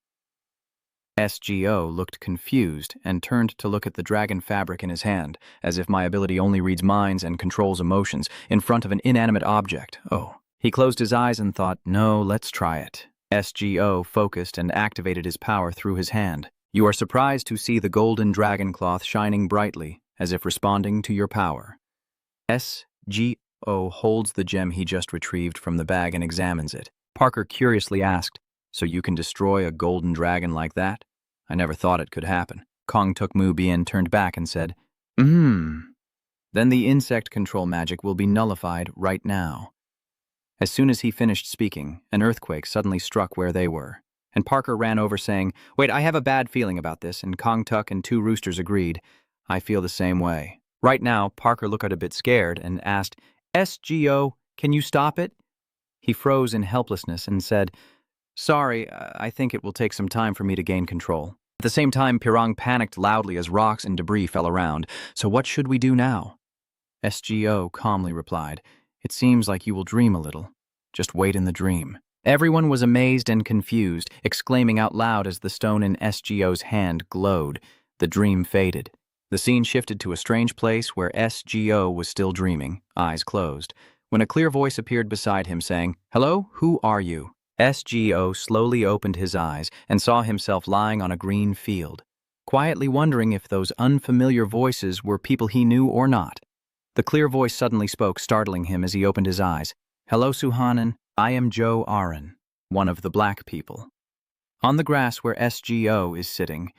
SGO looked confused and turned to look at the dragon fabric in his hand, as if my ability only reads minds and controls emotions, in front of an inanimate object. Oh. He closed his eyes and thought, no, let's try it. SGO focused and activated his power through his hand. You are surprised to see the golden dragon cloth shining brightly, as if responding to your power. SGO holds the gem he just retrieved from the bag and examines it. Parker curiously asked, so you can destroy a golden dragon like that? I never thought it could happen. Kong took Mubian, turned back and said, Then the insect control magic will be nullified right now. As soon as he finished speaking, an earthquake suddenly struck where they were, and Parker ran over saying, Wait, I have a bad feeling about this, and Kong Tuk and two roosters agreed. I feel the same way. Right now, Parker looked a bit scared and asked, SGO, can you stop it? He froze in helplessness and said, Sorry, I think it will take some time for me to gain control. At the same time, Pirang panicked loudly as rocks and debris fell around. So what should we do now? SGO calmly replied, It seems like you will dream a little. Just wait in the dream. Everyone was amazed and confused, exclaiming out loud as the stone in SGO's hand glowed. The dream faded. The scene shifted to a strange place where SGO was still dreaming, eyes closed, when a clear voice appeared beside him saying, "Hello, who are you?" SGO slowly opened his eyes and saw himself lying on a green field, quietly wondering if those unfamiliar voices were people he knew or not. The clear voice suddenly spoke, startling him as he opened his eyes. "Hello, Suhanan. I am Joe Aran, one of the black people." On the grass where SGO is sitting,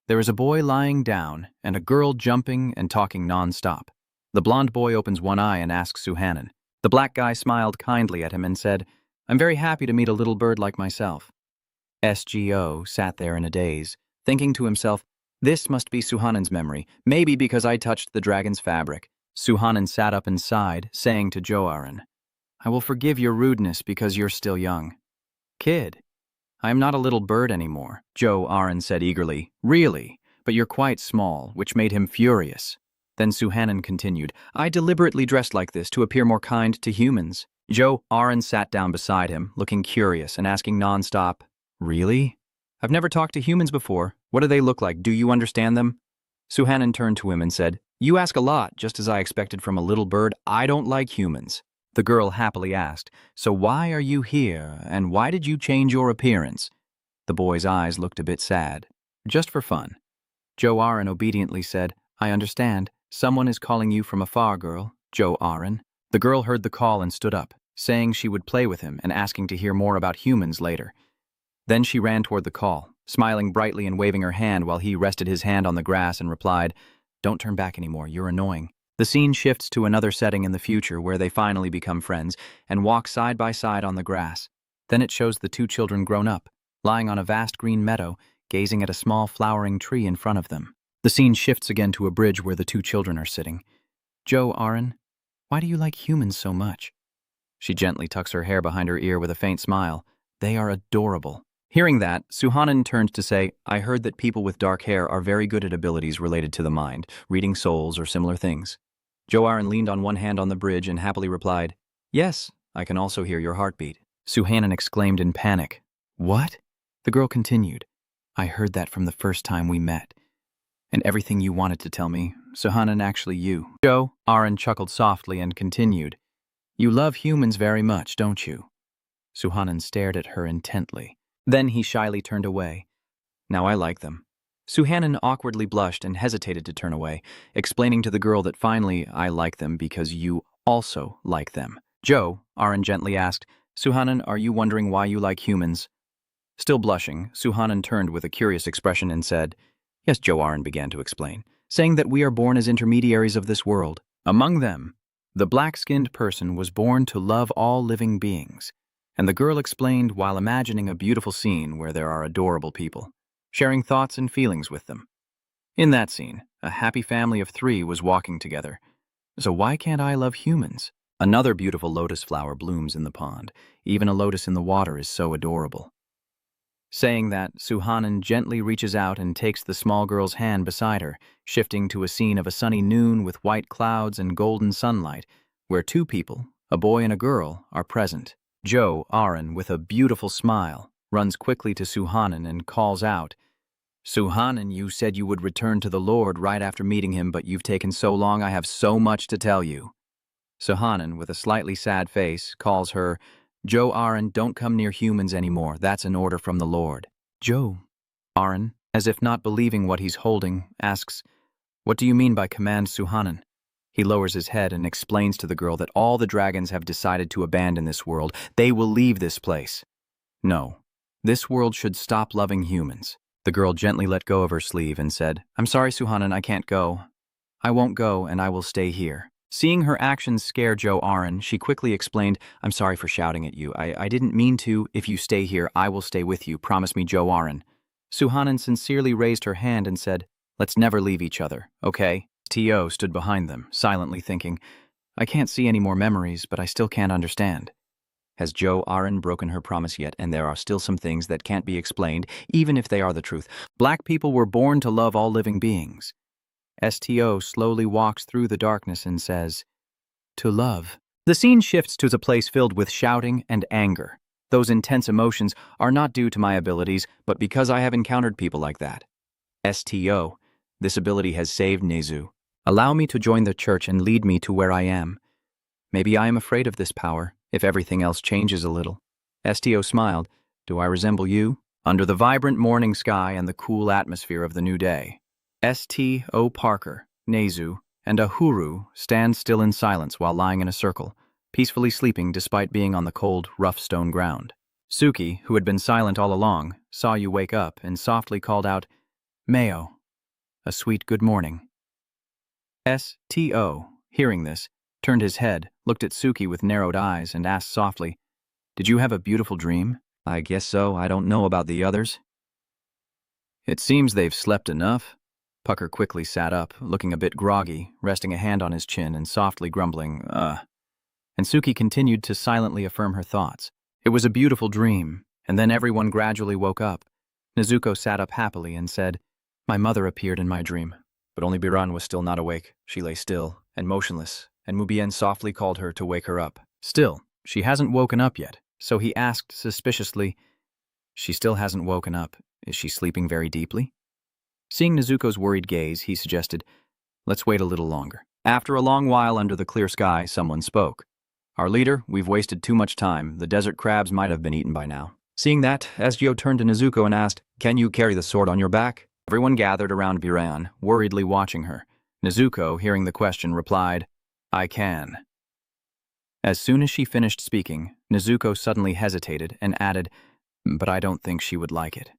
there is a boy lying down and a girl jumping and talking non-stop. The blonde boy opens one eye and asks Suhanan. The black guy smiled kindly at him and said, "I'm very happy to meet a little bird like myself." SGO sat there in a daze, thinking to himself, "This must be Suhanan's memory, maybe because I touched the dragon's fabric." Suhanan sat up and sighed, saying to Joe Aran, "I will forgive your rudeness because you're still young." "Kid, I am not a little bird anymore," Joe Aran said eagerly. "Really? But you're quite small," which made him furious. Then Suhanan continued, "I deliberately dressed like this to appear more kind to humans." Joe Aran sat down beside him, looking curious and asking nonstop, "Really? I've never talked to humans before. What do they look like? Do you understand them?" Suhanan turned to him and said, "You ask a lot, just as I expected from a little bird. I don't like humans." The girl happily asked, "So why are you here, and why did you change your appearance?" The boy's eyes looked a bit sad. "Just for fun." Joe Aran obediently said, "I understand. Someone is calling you from afar, girl, Joe Aran." The girl heard the call and stood up, saying she would play with him and asking to hear more about humans later. Then she ran toward the call, smiling brightly and waving her hand while he rested his hand on the grass and replied, "Don't turn back anymore, you're annoying." The scene shifts to another setting in the future where they finally become friends and walk side by side on the grass. Then it shows the two children grown up, lying on a vast green meadow, gazing at a small flowering tree in front of them. The scene shifts again to a bridge where the two children are sitting. "Joe Aran, why do you like humans so much?" She gently tucks her hair behind her ear with a faint smile. "They are adorable." Hearing that, Suhanan turned to say, "I heard that people with dark hair are very good at abilities related to the mind, reading souls or similar things." Joe Aran leaned on one hand on the bridge and happily replied, "Yes, I can also hear your heartbeat." Suhanan exclaimed in panic, "What?" The girl continued, "I heard that from the first time we met. And everything you wanted to tell me, Suhanan, actually you." Joe Aran chuckled softly and continued, "You love humans very much, don't you?" Suhanan stared at her intently. Then he shyly turned away. "Now I like them." Suhanan awkwardly blushed and hesitated to turn away, explaining to the girl that finally, "I like them because you also like them." Joe Aran gently asked, "Suhanan, are you wondering why you like humans?" Still blushing, Suhanan turned with a curious expression and said, "Yes," Joe Aran began to explain, saying that we are born as intermediaries of this world. Among them, the black-skinned person was born to love all living beings. And the girl explained while imagining a beautiful scene where there are adorable people, sharing thoughts and feelings with them. In that scene, a happy family of 3 was walking together. So why can't I love humans? Another beautiful lotus flower blooms in the pond. Even a lotus in the water is so adorable. Saying that, Suhanan gently reaches out and takes the small girl's hand beside her, shifting to a scene of a sunny noon with white clouds and golden sunlight, where 2 people, a boy and a girl, are present. Joe Aran, with a beautiful smile, runs quickly to Suhanan and calls out, "Suhanan, you said you would return to the Lord right after meeting him, but you've taken so long. I have so much to tell you." Suhanan, with a slightly sad face, calls her, "Joe Aran, don't come near humans anymore. That's an order from the Lord." Joe Aran, as if not believing what he's holding, asks, "What do you mean by command, Suhanan?" He lowers his head and explains to the girl that all the dragons have decided to abandon this world. They will leave this place. No, this world should stop loving humans. The girl gently let go of her sleeve and said, "I'm sorry, Suhanan, I can't go. I won't go, and I will stay here." Seeing her actions scare Joe Aran, she quickly explained, "I'm sorry for shouting at you. I didn't mean to. If you stay here, I will stay with you. Promise me, Joe Aran." Suhanan sincerely raised her hand and said, "Let's never leave each other, okay?" T.O. stood behind them, silently thinking, "I can't see any more memories, but I still can't understand." Has Joe Aran broken her promise yet? And there are still some things that can't be explained, even if they are the truth. Black people were born to love all living beings. STO slowly walks through the darkness and says, "To love." The scene shifts to a place filled with shouting and anger. Those intense emotions are not due to my abilities, but because I have encountered people like that. STO. This ability has saved Nezu. Allow me to join the church and lead me to where I am. Maybe I am afraid of this power, if everything else changes a little. STO smiled. Do I resemble you? Under the vibrant morning sky and the cool atmosphere of the new day, STO Parker, Nezu, and Ahuru stand still in silence while lying in a circle, peacefully sleeping despite being on the cold, rough stone ground. Suki, who had been silent all along, saw you wake up and softly called out, Mayo, a sweet good morning. STO, hearing this, turned his head, looked at Suki with narrowed eyes, and asked softly, Did you have a beautiful dream? I guess so. I don't know about the others. It seems they've slept enough. Pucker quickly sat up, looking a bit groggy, resting a hand on his chin and softly grumbling, And Suki continued to silently affirm her thoughts. It was a beautiful dream, and then everyone gradually woke up. Nezuko sat up happily and said, My mother appeared in my dream. But only Biran was still not awake. She lay still and motionless, and Mubien softly called her to wake her up. Still, she hasn't woken up yet, so he asked suspiciously, She still hasn't woken up. Is she sleeping very deeply? Seeing Nezuko's worried gaze, he suggested, Let's wait a little longer. After a long while under the clear sky, someone spoke. Our leader, we've wasted too much time. The desert crabs might have been eaten by now. Seeing that, SGO turned to Nezuko and asked, Can you carry the sword on your back? Everyone gathered around Biran, worriedly watching her. Nezuko, hearing the question, replied, I can. As soon as she finished speaking, Nezuko suddenly hesitated and added, But I don't think she would like it.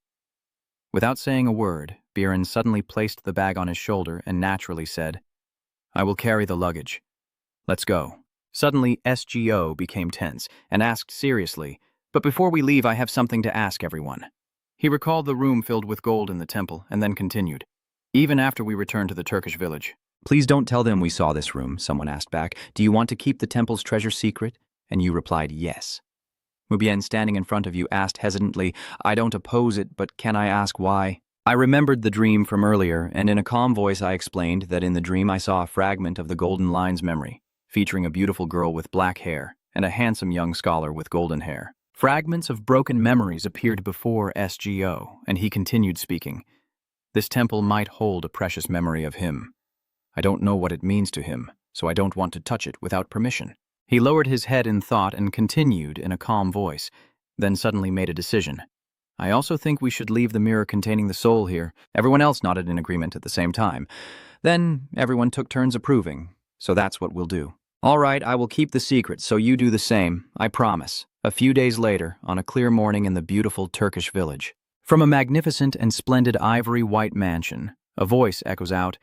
Without saying a word, Biran suddenly placed the bag on his shoulder and naturally said, I will carry the luggage. Let's go. Suddenly, SGO became tense and asked seriously, But before we leave, I have something to ask everyone. He recalled the room filled with gold in the temple and then continued, Even after we return to the Turkish village. Please don't tell them we saw this room, someone asked back. Do you want to keep the temple's treasure secret? And you replied, yes. Mubien, standing in front of you, asked hesitantly, I don't oppose it, but can I ask why? I remembered the dream from earlier, and in a calm voice I explained that in the dream I saw a fragment of the Golden Line's memory, featuring a beautiful girl with black hair and a handsome young scholar with golden hair. Fragments of broken memories appeared before SGO, and he continued speaking. This temple might hold a precious memory of him. I don't know what it means to him, so I don't want to touch it without permission. He lowered his head in thought and continued in a calm voice, then suddenly made a decision. I also think we should leave the mirror containing the soul here. Everyone else nodded in agreement at the same time. Then everyone took turns approving, so that's what we'll do. All right, I will keep the secret, so you do the same, I promise. A few days later, on a clear morning in the beautiful Turkish village. From a magnificent and splendid ivory white mansion, a voice echoes out,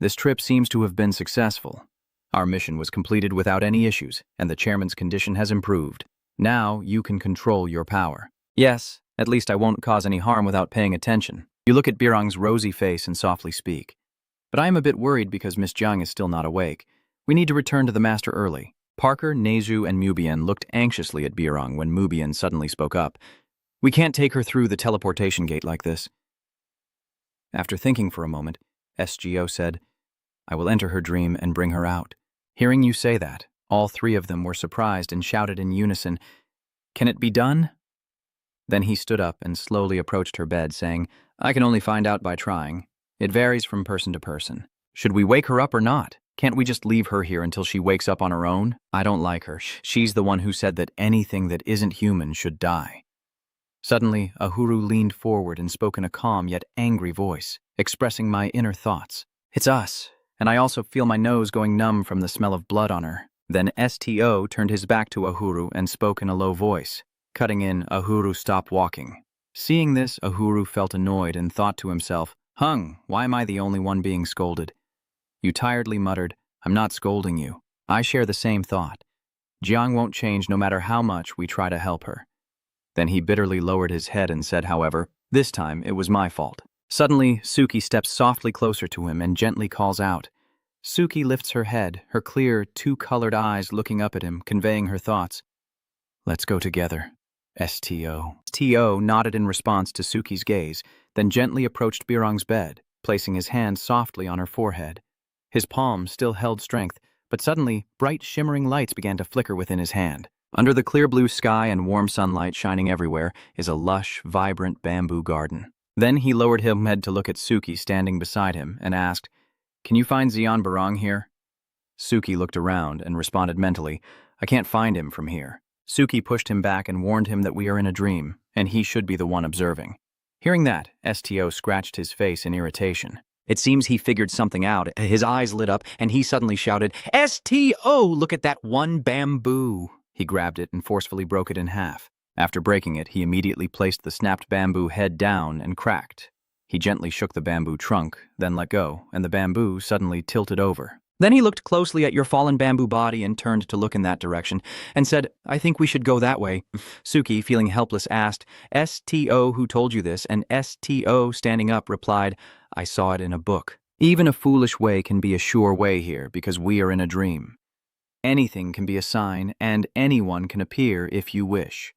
This trip seems to have been successful. Our mission was completed without any issues, and the chairman's condition has improved. Now you can control your power. Yes, at least I won't cause any harm without paying attention. You look at Birang's rosy face and softly speak. But I am a bit worried because Miss Jiang is still not awake. We need to return to the master early. Parker, Nezu, and Mubien looked anxiously at Birang when Mubien suddenly spoke up. We can't take her through the teleportation gate like this. After thinking for a moment, SGO said, I will enter her dream and bring her out. Hearing you say that, all three of them were surprised and shouted in unison, Can it be done? Then he stood up and slowly approached her bed, saying, I can only find out by trying. It varies from person to person. Should we wake her up or not? Can't we just leave her here until she wakes up on her own? I don't like her. She's the one who said that anything that isn't human should die. Suddenly, Ahuru leaned forward and spoke in a calm yet angry voice, expressing my inner thoughts. It's us, and I also feel my nose going numb from the smell of blood on her. Then STO turned his back to Ahuru and spoke in a low voice. Cutting in, Ahuru stopped walking. Seeing this, Ahuru felt annoyed and thought to himself, Hung, why am I the only one being scolded? You tiredly muttered, I'm not scolding you. I share the same thought. Jiang won't change no matter how much we try to help her. Then he bitterly lowered his head and said, however, this time it was my fault. Suddenly, Suki steps softly closer to him and gently calls out. Suki lifts her head, her clear, two-colored eyes looking up at him, conveying her thoughts. Let's go together. STO. STO nodded in response to Suki's gaze, then gently approached Birang's bed, placing his hand softly on her forehead. His palm still held strength, but suddenly, bright shimmering lights began to flicker within his hand. Under the clear blue sky and warm sunlight shining everywhere is a lush, vibrant bamboo garden. Then he lowered his head to look at Suki standing beside him and asked, "Can you find Xian Barong here?" Suki looked around and responded mentally, "I can't find him from here." Suki pushed him back and warned him that we are in a dream, and he should be the one observing. Hearing that, STO scratched his face in irritation. It seems he figured something out. His eyes lit up, and he suddenly shouted, "STO, look at that one bamboo." He grabbed it and forcefully broke it in half. After breaking it, he immediately placed the snapped bamboo head down and cracked. He gently shook the bamboo trunk, then let go, and the bamboo suddenly tilted over. Then he looked closely at your fallen bamboo body and turned to look in that direction and said, "I think we should go that way." Suki, feeling helpless, asked, "STO, who told you this?" And STO, standing up, replied, "I saw it in a book." Even a foolish way can be a sure way here because we are in a dream. Anything can be a sign, and anyone can appear if you wish.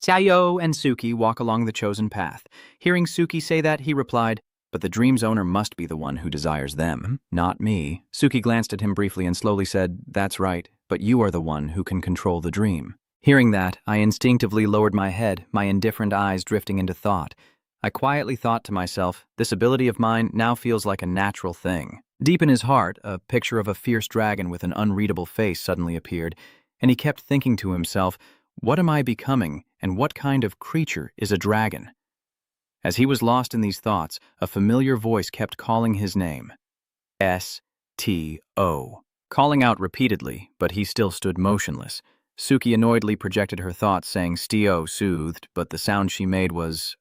Xiaoyo and Suki walk along the chosen path. Hearing Suki say that, he replied, "But the dream's owner must be the one who desires them, not me." Suki glanced at him briefly and slowly said, "That's right, but you are the one who can control the dream." Hearing that, I instinctively lowered my head, my indifferent eyes drifting into thought. I quietly thought to myself, this ability of mine now feels like a natural thing. Deep in his heart, a picture of a fierce dragon with an unreadable face suddenly appeared, and he kept thinking to himself, what am I becoming, and what kind of creature is a dragon? As he was lost in these thoughts, a familiar voice kept calling his name. STO. Calling out repeatedly, but he still stood motionless. Suki annoyedly projected her thoughts, saying STO soothed, but the sound she made was,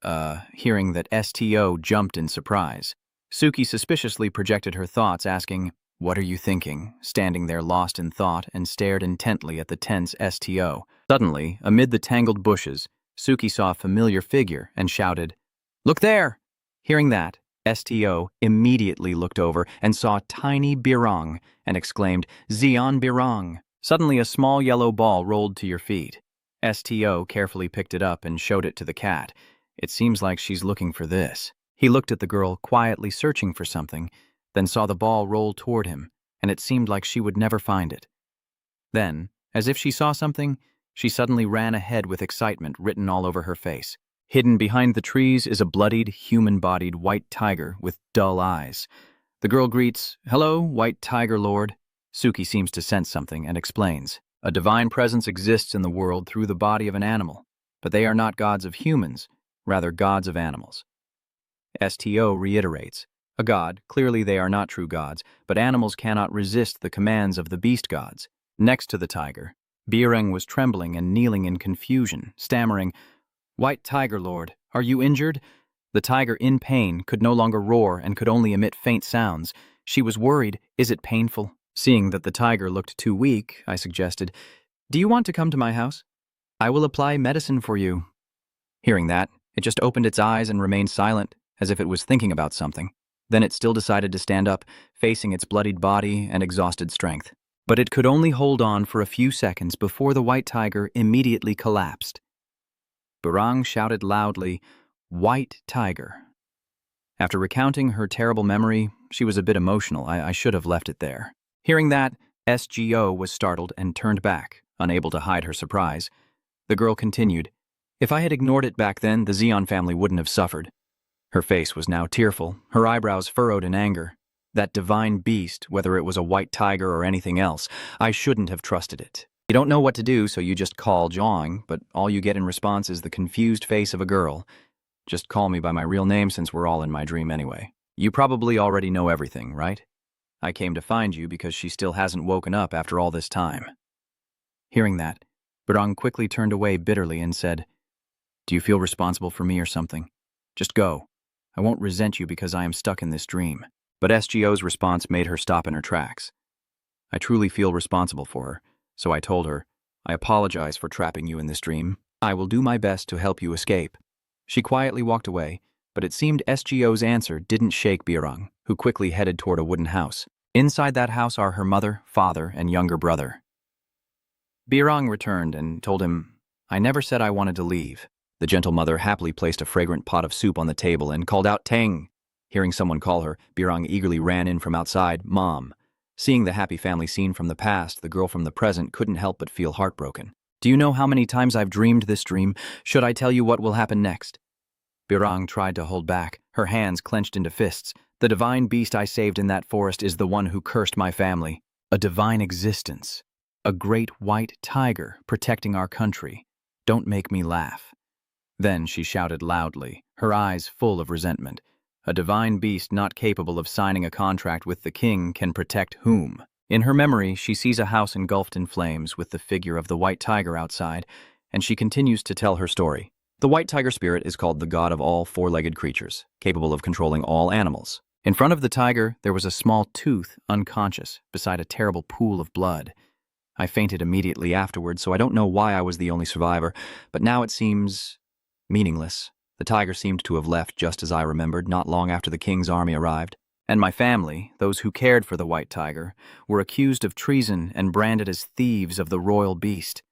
hearing that STO jumped in surprise. Suki suspiciously projected her thoughts, asking, "What are you thinking?" standing there lost in thought and stared intently at the tense STO. Suddenly, amid the tangled bushes, Suki saw a familiar figure and shouted, "Look there!" Hearing that, STO immediately looked over and saw tiny Birong and exclaimed, "Xian Birong." Suddenly, a small yellow ball rolled to your feet. STO carefully picked it up and showed it to the cat. "It seems like she's looking for this." He looked at the girl, quietly searching for something, then saw the ball roll toward him, and it seemed like she would never find it. Then, as if she saw something, she suddenly ran ahead with excitement written all over her face. Hidden behind the trees is a bloodied, human-bodied white tiger with dull eyes. The girl greets, "Hello, white tiger lord." Suki seems to sense something and explains, "A divine presence exists in the world through the body of an animal, but they are not gods of humans, rather gods of animals." STO reiterates, "A god, clearly they are not true gods, but animals cannot resist the commands of the beast gods." Next to the tiger, Bireng was trembling and kneeling in confusion, stammering, "White tiger lord, are you injured?" The tiger, in pain, could no longer roar and could only emit faint sounds. She was worried, "Is it painful?" Seeing that the tiger looked too weak, I suggested, "Do you want to come to my house? I will apply medicine for you." Hearing that, it just opened its eyes and remained silent, as if it was thinking about something. Then it still decided to stand up, facing its bloodied body and exhausted strength. But it could only hold on for a few seconds before the white tiger immediately collapsed. Birong shouted loudly, "White tiger." After recounting her terrible memory, she was a bit emotional. I should have left it there. Hearing that, SGO was startled and turned back, unable to hide her surprise. The girl continued, "If I had ignored it back then, the Xian family wouldn't have suffered." Her face was now tearful, her eyebrows furrowed in anger. That divine beast, whether it was a white tiger or anything else, I shouldn't have trusted it. You don't know what to do, so you just call jawing, but all you get in response is the confused face of a girl. Just call me by my real name since we're all in my dream anyway. You probably already know everything, right? I came to find you because she still hasn't woken up after all this time. Hearing that, Birong quickly turned away bitterly and said, "Do you feel responsible for me or something? Just go. I won't resent you because I am stuck in this dream." But SGO's response made her stop in her tracks. I truly feel responsible for her, so I told her, "I apologize for trapping you in this dream. I will do my best to help you escape." She quietly walked away, but it seemed SGO's answer didn't shake Birong, who quickly headed toward a wooden house. Inside that house are her mother, father, and younger brother. Birong returned and told him, "I never said I wanted to leave." The gentle mother happily placed a fragrant pot of soup on the table and called out, "Tang!" Hearing someone call her, Birong eagerly ran in from outside, "Mom." Seeing the happy family scene from the past, the girl from the present couldn't help but feel heartbroken. Do you know how many times I've dreamed this dream? Should I tell you what will happen next? Birang tried to hold back, her hands clenched into fists. The divine beast I saved in that forest is the one who cursed my family. A divine existence. A great white tiger protecting our country. Don't make me laugh. Then she shouted loudly, her eyes full of resentment. A divine beast not capable of signing a contract with the king can protect whom? In her memory, she sees a house engulfed in flames with the figure of the white tiger outside, and she continues to tell her story. The white tiger spirit is called the god of all four-legged creatures, capable of controlling all animals. In front of the tiger, there was a small tooth, unconscious, beside a terrible pool of blood. I fainted immediately afterward, so I don't know why I was the only survivor, but now it seems meaningless. The tiger seemed to have left just as I remembered, not long after the king's army arrived. And my family, those who cared for the white tiger, were accused of treason and branded as thieves of the royal beast.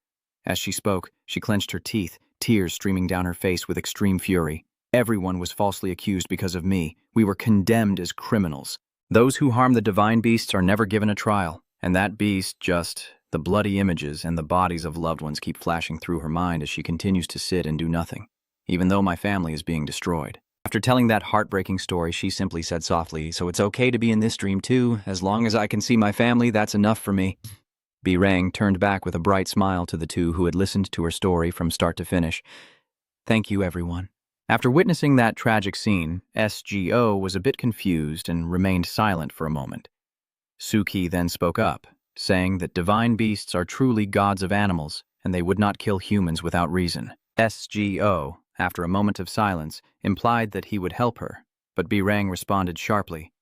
As she spoke, she clenched her teeth, tears streaming down her face with extreme fury. Everyone was falsely accused because of me. We were condemned as criminals. Those who harm the divine beasts are never given a trial, and that beast just... The bloody images and the bodies of loved ones keep flashing through her mind as she continues to sit and do nothing, even though my family is being destroyed. After telling that heartbreaking story, she simply said softly, "So it's okay to be in this dream too. As long as I can see my family, that's enough for me." Birang turned back with a bright smile to the two who had listened to her story from start to finish. "Thank you, everyone." After witnessing that tragic scene, SGO was a bit confused and remained silent for a moment. Suki then spoke up, saying that divine beasts are truly gods of animals, and they would not kill humans without reason. SGO, after a moment of silence, implied that he would help her, but Birang responded sharply.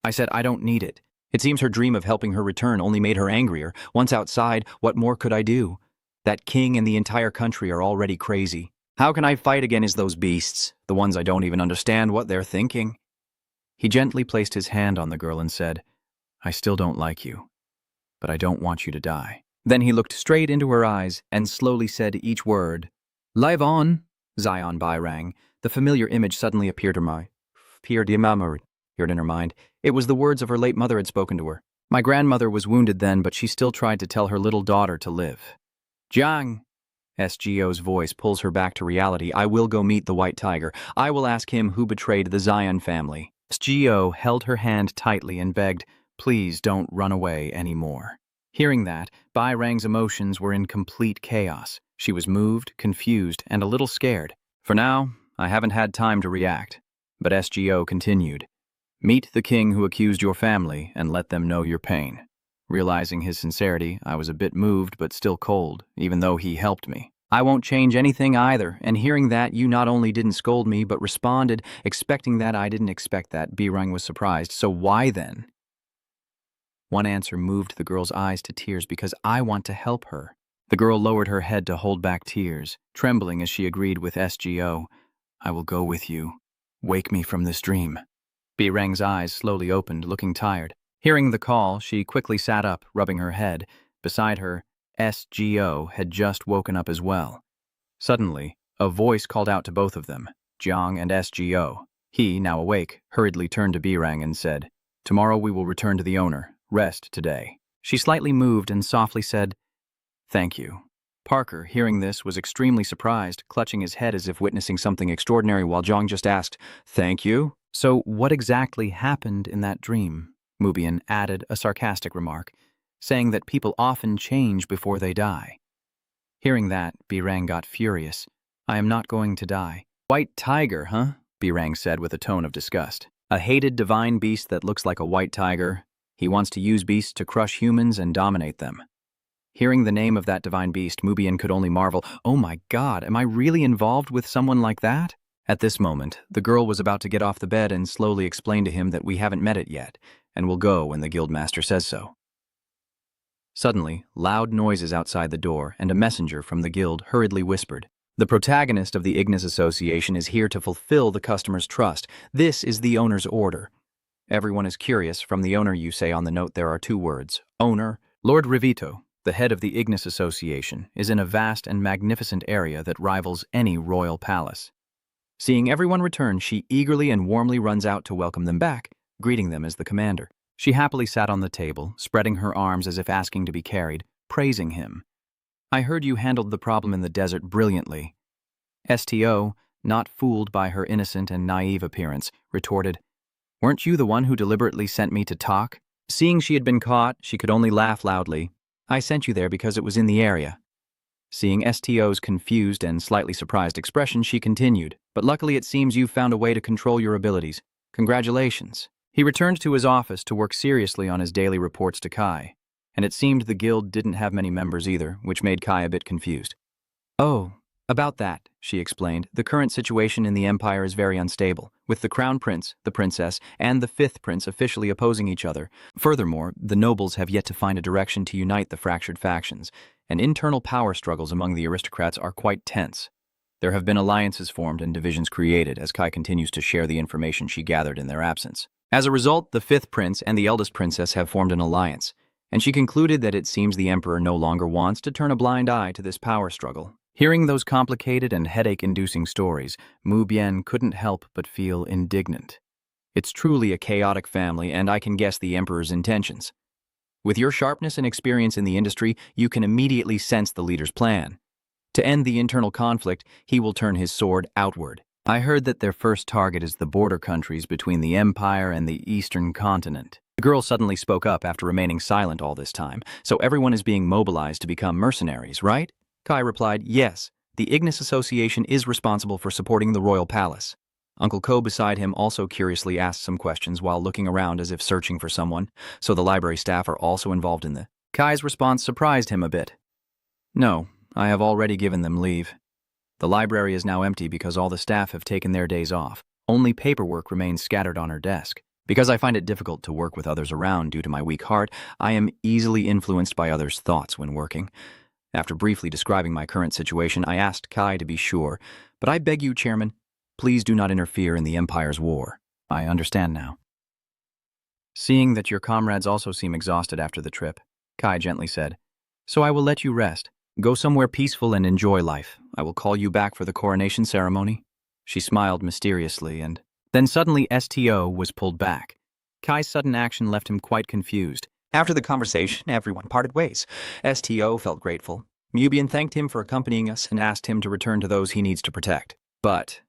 "I said I don't need it." It seems her dream of helping her return only made her angrier. Once outside, what more could I do? That king and the entire country are already crazy. How can I fight against those beasts, the ones I don't even understand what they're thinking? He gently placed his hand on the girl and said, "I still don't like you, but I don't want you to die." Then he looked straight into her eyes and slowly said each word. "Live on, Zion Birang." The familiar image suddenly appeared in her mind. It was the words of her late mother had spoken to her. My grandmother was wounded then, but she still tried to tell her little daughter to live. "Jiang," SGO's voice pulls her back to reality. "I will go meet the white tiger. I will ask him who betrayed the Zion family." SGO held her hand tightly and begged, "Please don't run away anymore." Hearing that, Birang's emotions were in complete chaos. She was moved, confused, and a little scared. For now, I haven't had time to react. But SGO continued. "Meet the king who accused your family and let them know your pain." Realizing his sincerity, I was a bit moved but still cold, even though he helped me. "I won't change anything either, and hearing that, you not only didn't scold me but responded, expecting that. I didn't expect that." Birang was surprised. "So why then?" One answer moved the girl's eyes to tears because I want to help her. The girl lowered her head to hold back tears, trembling as she agreed with SGO. "I will go with you. Wake me from this dream." Birang's eyes slowly opened, looking tired. Hearing the call, she quickly sat up, rubbing her head. Beside her, SGO had just woken up as well. Suddenly, a voice called out to both of them, Jiang and SGO. He, now awake, hurriedly turned to Birang and said, "Tomorrow we will return to the owner. Rest today." She slightly moved and softly said, "Thank you." Parker, hearing this, was extremely surprised, clutching his head as if witnessing something extraordinary, while Jiang just asked, "Thank you?" "So what exactly happened in that dream?" Mubian added a sarcastic remark, saying that people often change before they die. Hearing that, Birang got furious. "I am not going to die." "White tiger, huh?" Birang said with a tone of disgust. "A hated divine beast that looks like a white tiger. He wants to use beasts to crush humans and dominate them." Hearing the name of that divine beast, Mubian could only marvel, "Oh my God, am I really involved with someone like that?" At this moment, the girl was about to get off the bed and slowly explain to him that we haven't met it yet, and will go when the guildmaster says so. Suddenly, loud noises outside the door, and a messenger from the guild hurriedly whispered, "The protagonist of the Ignis Association is here to fulfill the customer's trust. This is the owner's order." Everyone is curious. From the owner, you say on the note there are two words, owner. Lord Rivito, the head of the Ignis Association, is in a vast and magnificent area that rivals any royal palace. Seeing everyone return, she eagerly and warmly runs out to welcome them back, greeting them as the commander. She happily sat on the table, spreading her arms as if asking to be carried, praising him. I heard you handled the problem in the desert brilliantly. STO, not fooled by her innocent and naive appearance, retorted, "Weren't you the one who deliberately sent me to talk?" Seeing she had been caught, she could only laugh loudly. "I sent you there because it was in the area." Seeing STO's confused and slightly surprised expression, she continued, "But luckily it seems you've found a way to control your abilities. Congratulations." He returned to his office to work seriously on his daily reports to Kai, and it seemed the guild didn't have many members either, which made Kai a bit confused. "Oh, about that," she explained, "the current situation in the Empire is very unstable, with the Crown Prince, the Princess, and the Fifth Prince officially opposing each other. Furthermore, the nobles have yet to find a direction to unite the fractured factions, and internal power struggles among the aristocrats are quite tense. There have been alliances formed and divisions created as Kai continues to share the information she gathered in their absence. As a result, the Fifth Prince and the eldest Princess have formed an alliance, and she concluded that it seems the Emperor no longer wants to turn a blind eye to this power struggle." Hearing those complicated and headache-inducing stories, Mu Bian couldn't help but feel indignant. It's truly a chaotic family, and I can guess the Emperor's intentions. With your sharpness and experience in the industry, you can immediately sense the leader's plan. To end the internal conflict, he will turn his sword outward. I heard that their first target is the border countries between the Empire and the Eastern continent. The girl suddenly spoke up after remaining silent all this time. "So everyone is being mobilized to become mercenaries, right?" Kai replied, "Yes, the Ignis Association is responsible for supporting the royal palace." Uncle Ko beside him also curiously asked some questions while looking around as if searching for someone. "So the library staff are also involved in the—" Kai's response surprised him a bit. "No, I have already given them leave. The library is now empty because all the staff have taken their days off. Only paperwork remains scattered on her desk. Because I find it difficult to work with others around due to my weak heart, I am easily influenced by others' thoughts when working." After briefly describing my current situation, I asked Kai to be sure, "But I beg you, Chairman, please do not interfere in the Empire's war." "I understand now." Seeing that your comrades also seem exhausted after the trip, Kai gently said, "So I will let you rest. Go somewhere peaceful and enjoy life. I will call you back for the coronation ceremony." She smiled mysteriously, and then suddenly STO was pulled back. Kai's sudden action left him quite confused. After the conversation, everyone parted ways. STO felt grateful. Mubian thanked him for accompanying us and asked him to return to those he needs to protect. But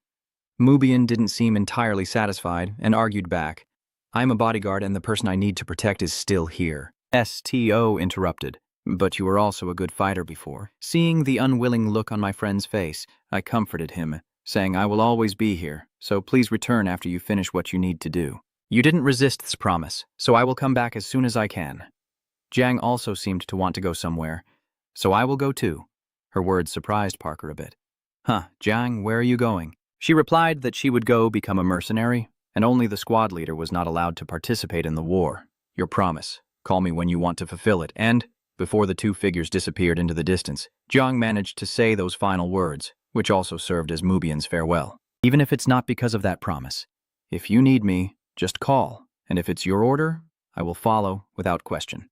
Mubian didn't seem entirely satisfied and argued back, "I'm a bodyguard and the person I need to protect is still here." STO interrupted, "But you were also a good fighter before." Seeing the unwilling look on my friend's face, I comforted him, saying, "I will always be here, so please return after you finish what you need to do." You didn't resist this promise, so I will come back as soon as I can. Jiang also seemed to want to go somewhere, so I will go too. Her words surprised Parker a bit. "Huh, Jiang, where are you going?" She replied that she would go become a mercenary, and only the squad leader was not allowed to participate in the war. "Your promise. Call me when you want to fulfill it." And, before the two figures disappeared into the distance, Jiang managed to say those final words, which also served as Mubian's farewell. "Even if it's not because of that promise, if you need me, just call, and if it's your order, I will follow without question."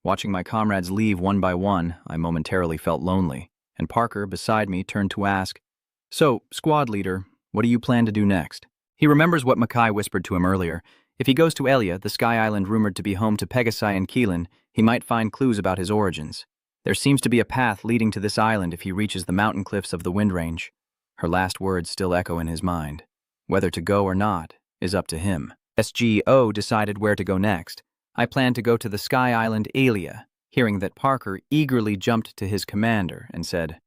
Watching my comrades leave one by one, I momentarily felt lonely, and Parker, beside me, turned to ask, "So, squad leader, what do you plan to do next?" He remembers what Makai whispered to him earlier. If he goes to Elia, the sky island rumored to be home to Pegasi and Keelan, he might find clues about his origins. There seems to be a path leading to this island if he reaches the mountain cliffs of the Wind Range. Her last words still echo in his mind. Whether to go or not is up to him. SGO decided where to go next. I planned to go to the sky island Alia, hearing that Parker eagerly jumped to his commander and said,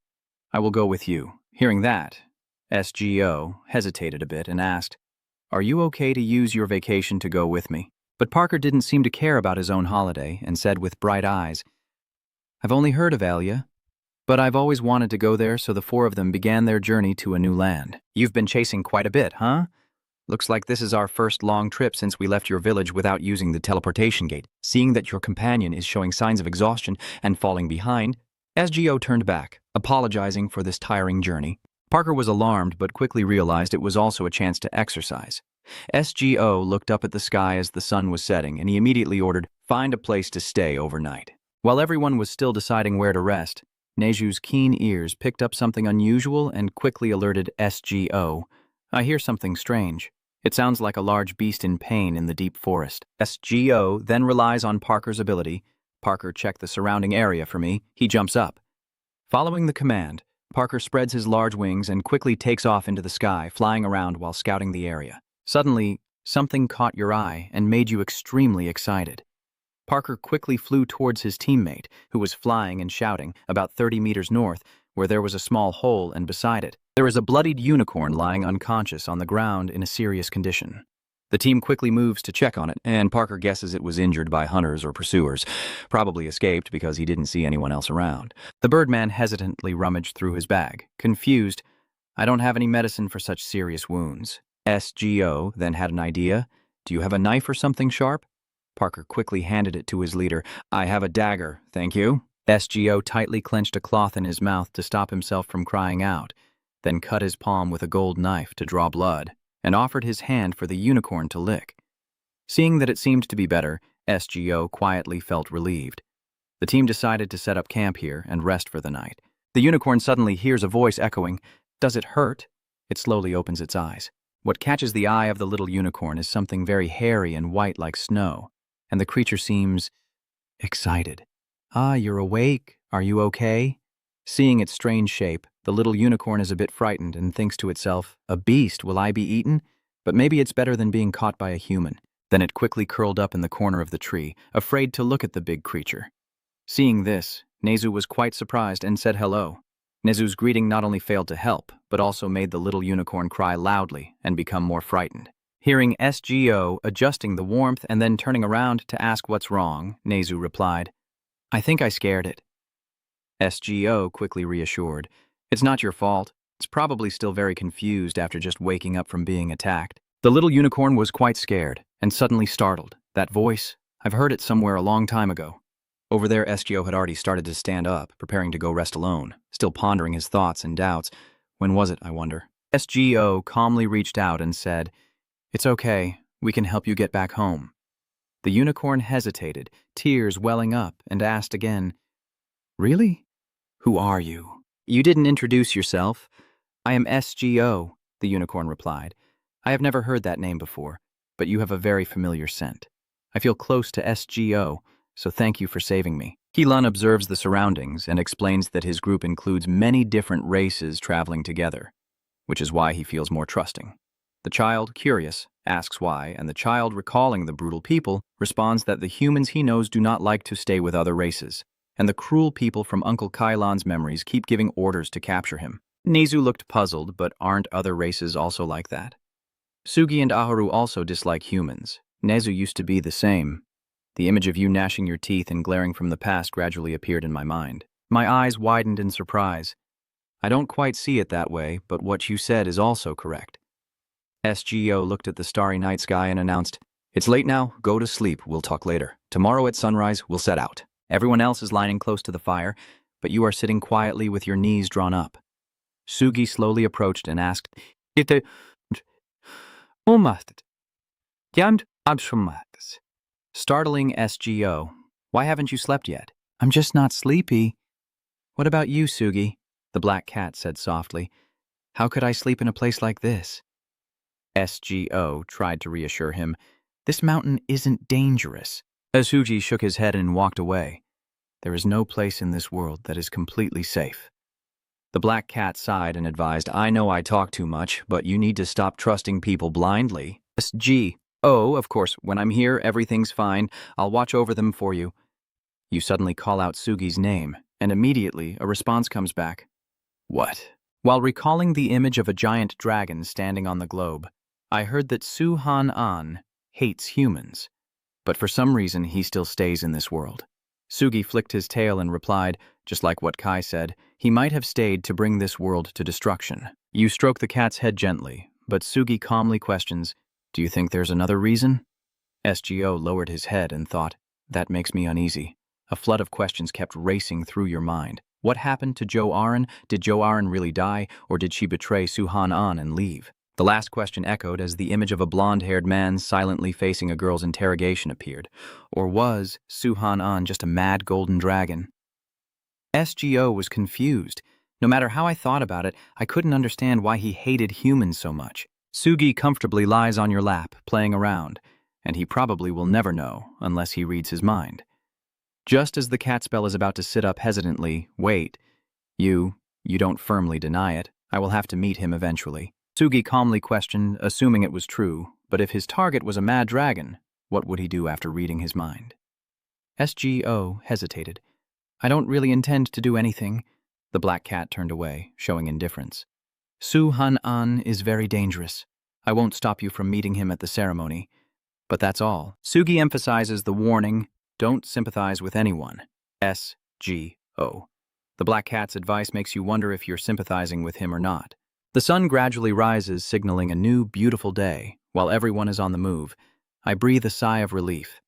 "I will go with you." Hearing that, SGO hesitated a bit and asked, "Are you okay to use your vacation to go with me?" But Parker didn't seem to care about his own holiday and said with bright eyes, "I've only heard of Alia, but I've always wanted to go there, so the four of them began their journey to a new land." "You've been chasing quite a bit, huh? Looks like this is our first long trip since we left your village without using the teleportation gate." Seeing that your companion is showing signs of exhaustion and falling behind, SGO turned back, apologizing for this tiring journey. Parker was alarmed but quickly realized it was also a chance to exercise. SGO looked up at the sky as the sun was setting, and he immediately ordered, "Find a place to stay overnight." While everyone was still deciding where to rest, Neju's keen ears picked up something unusual and quickly alerted SGO. "I hear something strange. It sounds like a large beast in pain in the deep forest." SGO then relies on Parker's ability. "Parker, check the surrounding area for me." He jumps up. Following the command, Parker spreads his large wings and quickly takes off into the sky, flying around while scouting the area. Suddenly, something caught your eye and made you extremely excited. Parker quickly flew towards his teammate, who was flying and shouting, about 30 meters north, where there was a small hole, and beside it, there is a bloodied unicorn lying unconscious on the ground in a serious condition. The team quickly moves to check on it, and Parker guesses it was injured by hunters or pursuers, probably escaped because he didn't see anyone else around. The Birdman hesitantly rummaged through his bag, confused. I don't have any medicine for such serious wounds. SGO then had an idea. Do you have a knife or something sharp? Parker quickly handed it to his leader. I have a dagger, thank you. SGO tightly clenched a cloth in his mouth to stop himself from crying out, then cut his palm with a gold knife to draw blood, and offered his hand for the unicorn to lick. Seeing that it seemed to be better, SGO quietly felt relieved. The team decided to set up camp here and rest for the night. The unicorn suddenly hears a voice echoing, "Does it hurt?" It slowly opens its eyes. What catches the eye of the little unicorn is something very hairy and white like snow, and the creature seems excited. "Ah, you're awake. Are you okay?" Seeing its strange shape, the little unicorn is a bit frightened and thinks to itself, "A beast, will I be eaten? But maybe it's better than being caught by a human." Then it quickly curled up in the corner of the tree, afraid to look at the big creature. Seeing this, Nezu was quite surprised and said hello. Nezu's greeting not only failed to help, but also made the little unicorn cry loudly and become more frightened. Hearing SGO adjusting the warmth and then turning around to ask what's wrong, Nezu replied, "I think I scared it." SGO quickly reassured, "It's not your fault. It's probably still very confused after just waking up from being attacked." The little unicorn was quite scared and suddenly startled. That voice, I've heard it somewhere a long time ago. Over there, SGO had already started to stand up, preparing to go rest alone, still pondering his thoughts and doubts. When was it, I wonder? SGO calmly reached out and said, "It's okay. We can help you get back home." The unicorn hesitated, tears welling up, and asked again, "Really? Who are you?" "You didn't introduce yourself." "I am SGO," the unicorn replied. "I have never heard that name before, but you have a very familiar scent. I feel close to SGO, so thank you for saving me." Keelan observes the surroundings and explains that his group includes many different races traveling together, which is why he feels more trusting. The child, curious, asks why, and the child, recalling the brutal people, responds that the humans he knows do not like to stay with other races, and the cruel people from Uncle Kailan's memories keep giving orders to capture him. Nezu looked puzzled, but aren't other races also like that? Sugi and Aharu also dislike humans. Nezu used to be the same. The image of you gnashing your teeth and glaring from the past gradually appeared in my mind. My eyes widened in surprise. I don't quite see it that way, but what you said is also correct. SGO looked at the starry night sky and announced, "It's late now, go to sleep, we'll talk later. Tomorrow at sunrise, we'll set out." Everyone else is lining close to the fire, but you are sitting quietly with your knees drawn up. Sugi slowly approached and asked, startling SGO, "Why haven't you slept yet?" "I'm just not sleepy." "What about you, Sugi?" the black cat said softly. "How could I sleep in a place like this?" SGO tried to reassure him, "This mountain isn't dangerous." Sugi shook his head and walked away. "There is no place in this world that is completely safe." The black cat sighed and advised, "I know I talk too much, but you need to stop trusting people blindly." SGO, of course, when I'm here, everything's fine. I'll watch over them for you." You suddenly call out Sugi's name, and immediately a response comes back. "What?" While recalling the image of a giant dragon standing on the globe, I heard that Suhan-an hates humans, but for some reason he still stays in this world. Sugi flicked his tail and replied, just like what Kai said, he might have stayed to bring this world to destruction. You stroke the cat's head gently, but Sugi calmly questions, "Do you think there's another reason?" SGO lowered his head and thought, "That makes me uneasy." A flood of questions kept racing through your mind. What happened to Jo Arin? Did Jo Arin really die, or did she betray Suhan-an and leave? The last question echoed as the image of a blonde-haired man silently facing a girl's interrogation appeared. Or was Suhan-an just a mad golden dragon? SGO was confused. No matter how I thought about it, I couldn't understand why he hated humans so much. Sugi comfortably lies on your lap, playing around, and he probably will never know unless he reads his mind. Just as the cat spell is about to sit up hesitantly, wait, You don't firmly deny it. I will have to meet him eventually. Sugi calmly questioned, assuming it was true, but if his target was a mad dragon, what would he do after reading his mind? SGO hesitated. I don't really intend to do anything. The black cat turned away, showing indifference. Su-Han-an is very dangerous. I won't stop you from meeting him at the ceremony. But that's all. Sugi emphasizes the warning, don't sympathize with anyone. SGO. The black cat's advice makes you wonder if you're sympathizing with him or not. The sun gradually rises, signaling a new, beautiful day. While everyone is on the move, I breathe a sigh of relief.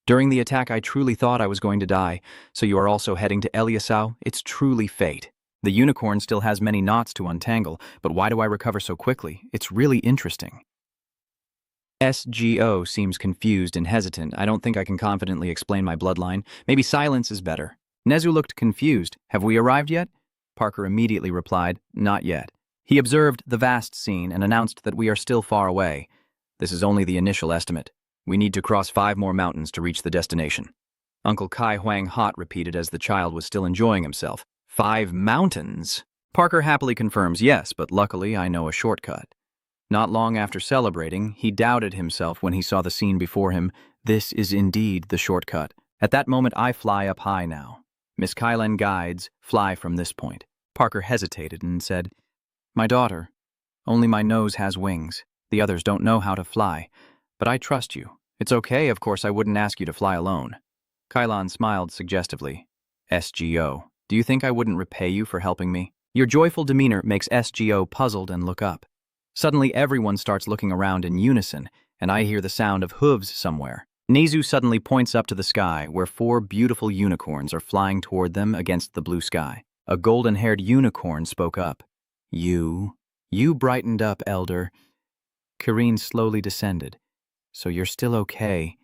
During the attack, I truly thought I was going to die, so you are also heading to Eliasau? It's truly fate. The unicorn still has many knots to untangle, but why do I recover so quickly? It's really interesting. SGO seems confused and hesitant. I don't think I can confidently explain my bloodline. Maybe silence is better. Nezu looked confused. Have we arrived yet? Parker immediately replied, not yet. He observed the vast scene and announced that we are still far away. This is only the initial estimate. We need to cross 5 more mountains to reach the destination. Uncle Kai Huang Hot repeated as the child was still enjoying himself. 5 mountains? Parker happily confirms yes, but luckily I know a shortcut. Not long after celebrating, he doubted himself when he saw the scene before him. This is indeed the shortcut. At that moment, I fly up high now. Miss Kylan guides, fly from this point. Parker hesitated and said, My daughter, only my nose has wings. The others don't know how to fly. But I trust you. It's okay, of course I wouldn't ask you to fly alone. Kylan smiled suggestively. SGO, do you think I wouldn't repay you for helping me? Your joyful demeanor makes SGO puzzled and look up. Suddenly everyone starts looking around in unison, and I hear the sound of hooves somewhere. Nezu suddenly points up to the sky, where 4 beautiful unicorns are flying toward them against the blue sky. A golden-haired unicorn spoke up. You brightened up, Elder. Kirin slowly descended. So you're still okay.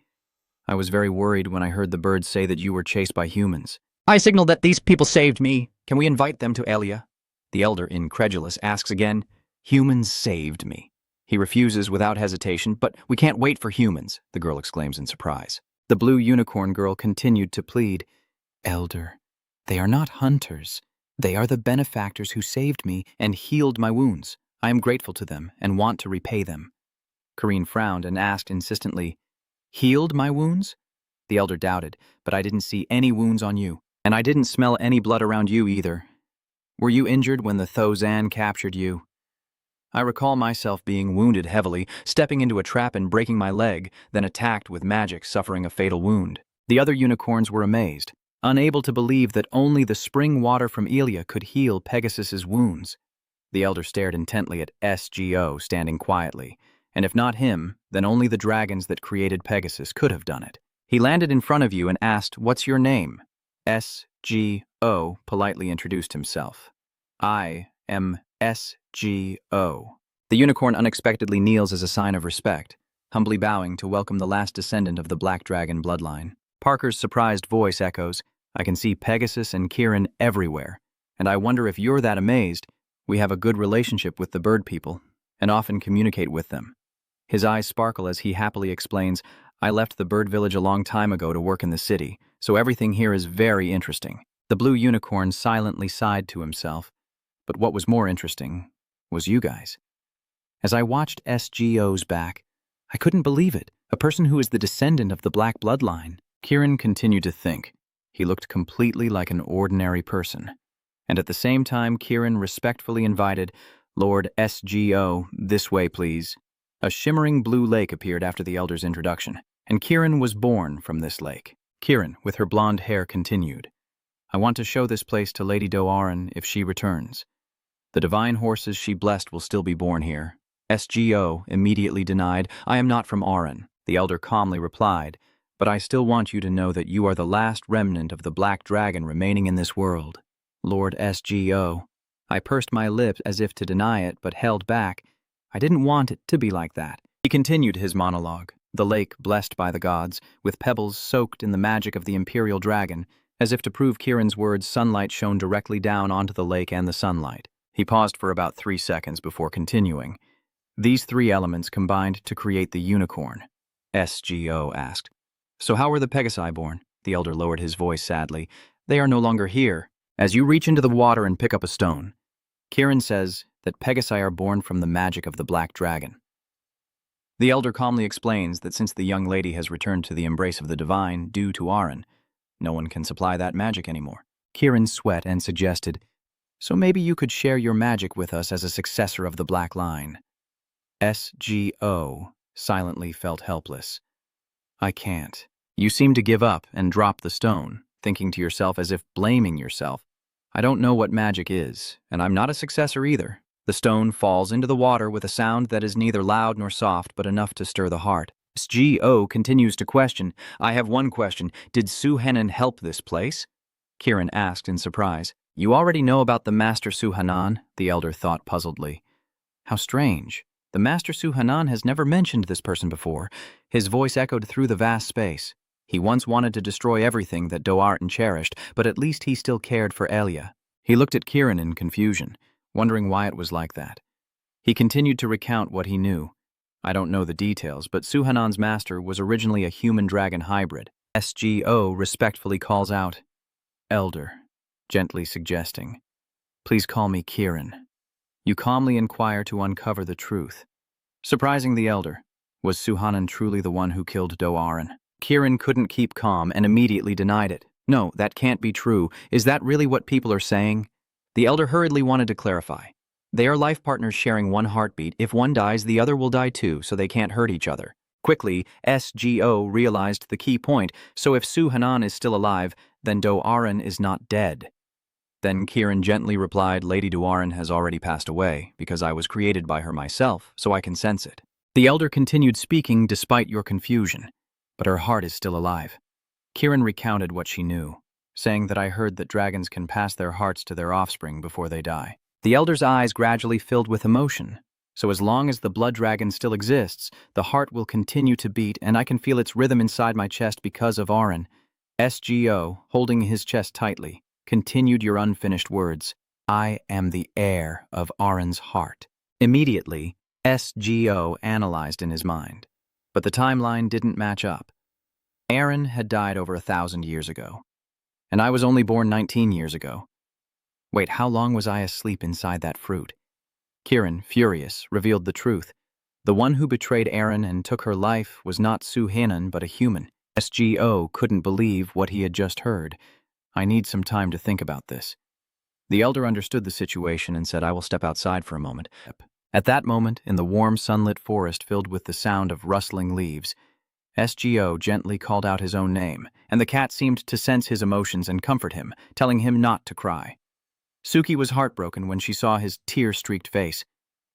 I was very worried when I heard the birds say that you were chased by humans. I signaled that these people saved me. Can we invite them to Elia? The elder, incredulous, asks again. Humans saved me. He refuses without hesitation, but we can't wait for humans, the girl exclaims in surprise. The blue unicorn girl continued to plead. Elder, they are not hunters. They are the benefactors who saved me and healed my wounds. I am grateful to them and want to repay them. Kirin frowned and asked insistently, Healed my wounds? The elder doubted, but I didn't see any wounds on you, and I didn't smell any blood around you either. Were you injured when the Thozan captured you? I recall myself being wounded heavily, stepping into a trap and breaking my leg, then attacked with magic, suffering a fatal wound. The other unicorns were amazed, unable to believe that only the spring water from Elia could heal Pegasus's wounds. The elder stared intently at SGO standing quietly, and if not him, then only the dragons that created Pegasus could have done it. He landed in front of you and asked, What's your name? SGO politely introduced himself. I am SGO. The unicorn unexpectedly kneels as a sign of respect, humbly bowing to welcome the last descendant of the Black Dragon bloodline. Parker's surprised voice echoes, I can see Pegasus and Kirin everywhere, and I wonder if you're that amazed. We have a good relationship with the bird people, and often communicate with them. His eyes sparkle as he happily explains, I left the bird village a long time ago to work in the city, so everything here is very interesting. The blue unicorn silently sighed to himself, but what was more interesting was you guys. As I watched SGO's back, I couldn't believe it. A person who is the descendant of the black bloodline. Kirin continued to think. He looked completely like an ordinary person. And at the same time, Kirin respectfully invited, Lord SGO, this way please. A shimmering blue lake appeared after the elder's introduction, and Kirin was born from this lake. Kirin, with her blonde hair, continued. I want to show this place to Lady Do'Aran if she returns. The divine horses she blessed will still be born here. SGO immediately denied, I am not from Aran. The elder calmly replied, but I still want you to know that you are the last remnant of the black dragon remaining in this world. Lord SGO. I pursed my lips as if to deny it, but held back. I didn't want it to be like that. He continued his monologue, the lake blessed by the gods, with pebbles soaked in the magic of the imperial dragon. As if to prove Kirin's words, sunlight shone directly down onto the lake and the sunlight. He paused for about 3 seconds before continuing. These 3 elements combined to create the unicorn. SGO asked. So how were the Pegasi born? The elder lowered his voice sadly. They are no longer here. As you reach into the water and pick up a stone, Kirin says that Pegasi are born from the magic of the black dragon. The elder calmly explains that since the young lady has returned to the embrace of the divine due to Aren, no one can supply that magic anymore. Kirin sweat and suggested, "So maybe you could share your magic with us as a successor of the Black Line." SGO silently felt helpless. "I can't." You seem to give up and drop the stone, thinking to yourself as if blaming yourself. "I don't know what magic is, and I'm not a successor either." The stone falls into the water with a sound that is neither loud nor soft, but enough to stir the heart. SGO continues to question. "I have one question. Did Suhanan help this place?" Kirin asked in surprise. "You already know about the Master Suhanan," the elder thought puzzledly. How strange. The Master Suhanan has never mentioned this person before. His voice echoed through the vast space. He once wanted to destroy everything that Do'Arton cherished, but at least he still cared for Elia. He looked at Kirin in confusion, wondering why it was like that. He continued to recount what he knew. "I don't know the details, but Suhanan's master was originally a human-dragon hybrid." SGO respectfully calls out, "Elder," gently suggesting, "Please call me Kirin." You calmly inquire to uncover the truth. Surprising the elder, was Suhanan truly the one who killed Do'Arton? Kirin couldn't keep calm and immediately denied it. "No, that can't be true. Is that really what people are saying?" The elder hurriedly wanted to clarify. "They are life partners sharing one heartbeat. If one dies, the other will die too, so they can't hurt each other." Quickly, SGO realized the key point. So if Suhanan is still alive, then Do'Arton is not dead. Then Kirin gently replied, "Lady Do'Arton has already passed away, because I was created by her myself, so I can sense it." The elder continued speaking despite your confusion, but her heart is still alive. Kirin recounted what she knew, saying that "I heard that dragons can pass their hearts to their offspring before they die." The elder's eyes gradually filled with emotion. "So as long as the blood dragon still exists, the heart will continue to beat, and I can feel its rhythm inside my chest because of Aren." SGO, holding his chest tightly, continued your unfinished words. "I am the heir of Aren's heart." Immediately, SGO analyzed in his mind. But the timeline didn't match up. Aren had died over 1,000 years ago, and I was only born 19 years ago. Wait, how long was I asleep inside that fruit? Kirin, furious, revealed the truth. The one who betrayed Aren and took her life was not Suhanan, but a human. SGO couldn't believe what he had just heard. "I need some time to think about this." The elder understood the situation and said, "I will step outside for a moment." At that moment, in the warm sunlit forest filled with the sound of rustling leaves, SGO gently called out his own name, and the cat seemed to sense his emotions and comfort him, telling him not to cry. Suki was heartbroken when she saw his tear-streaked face.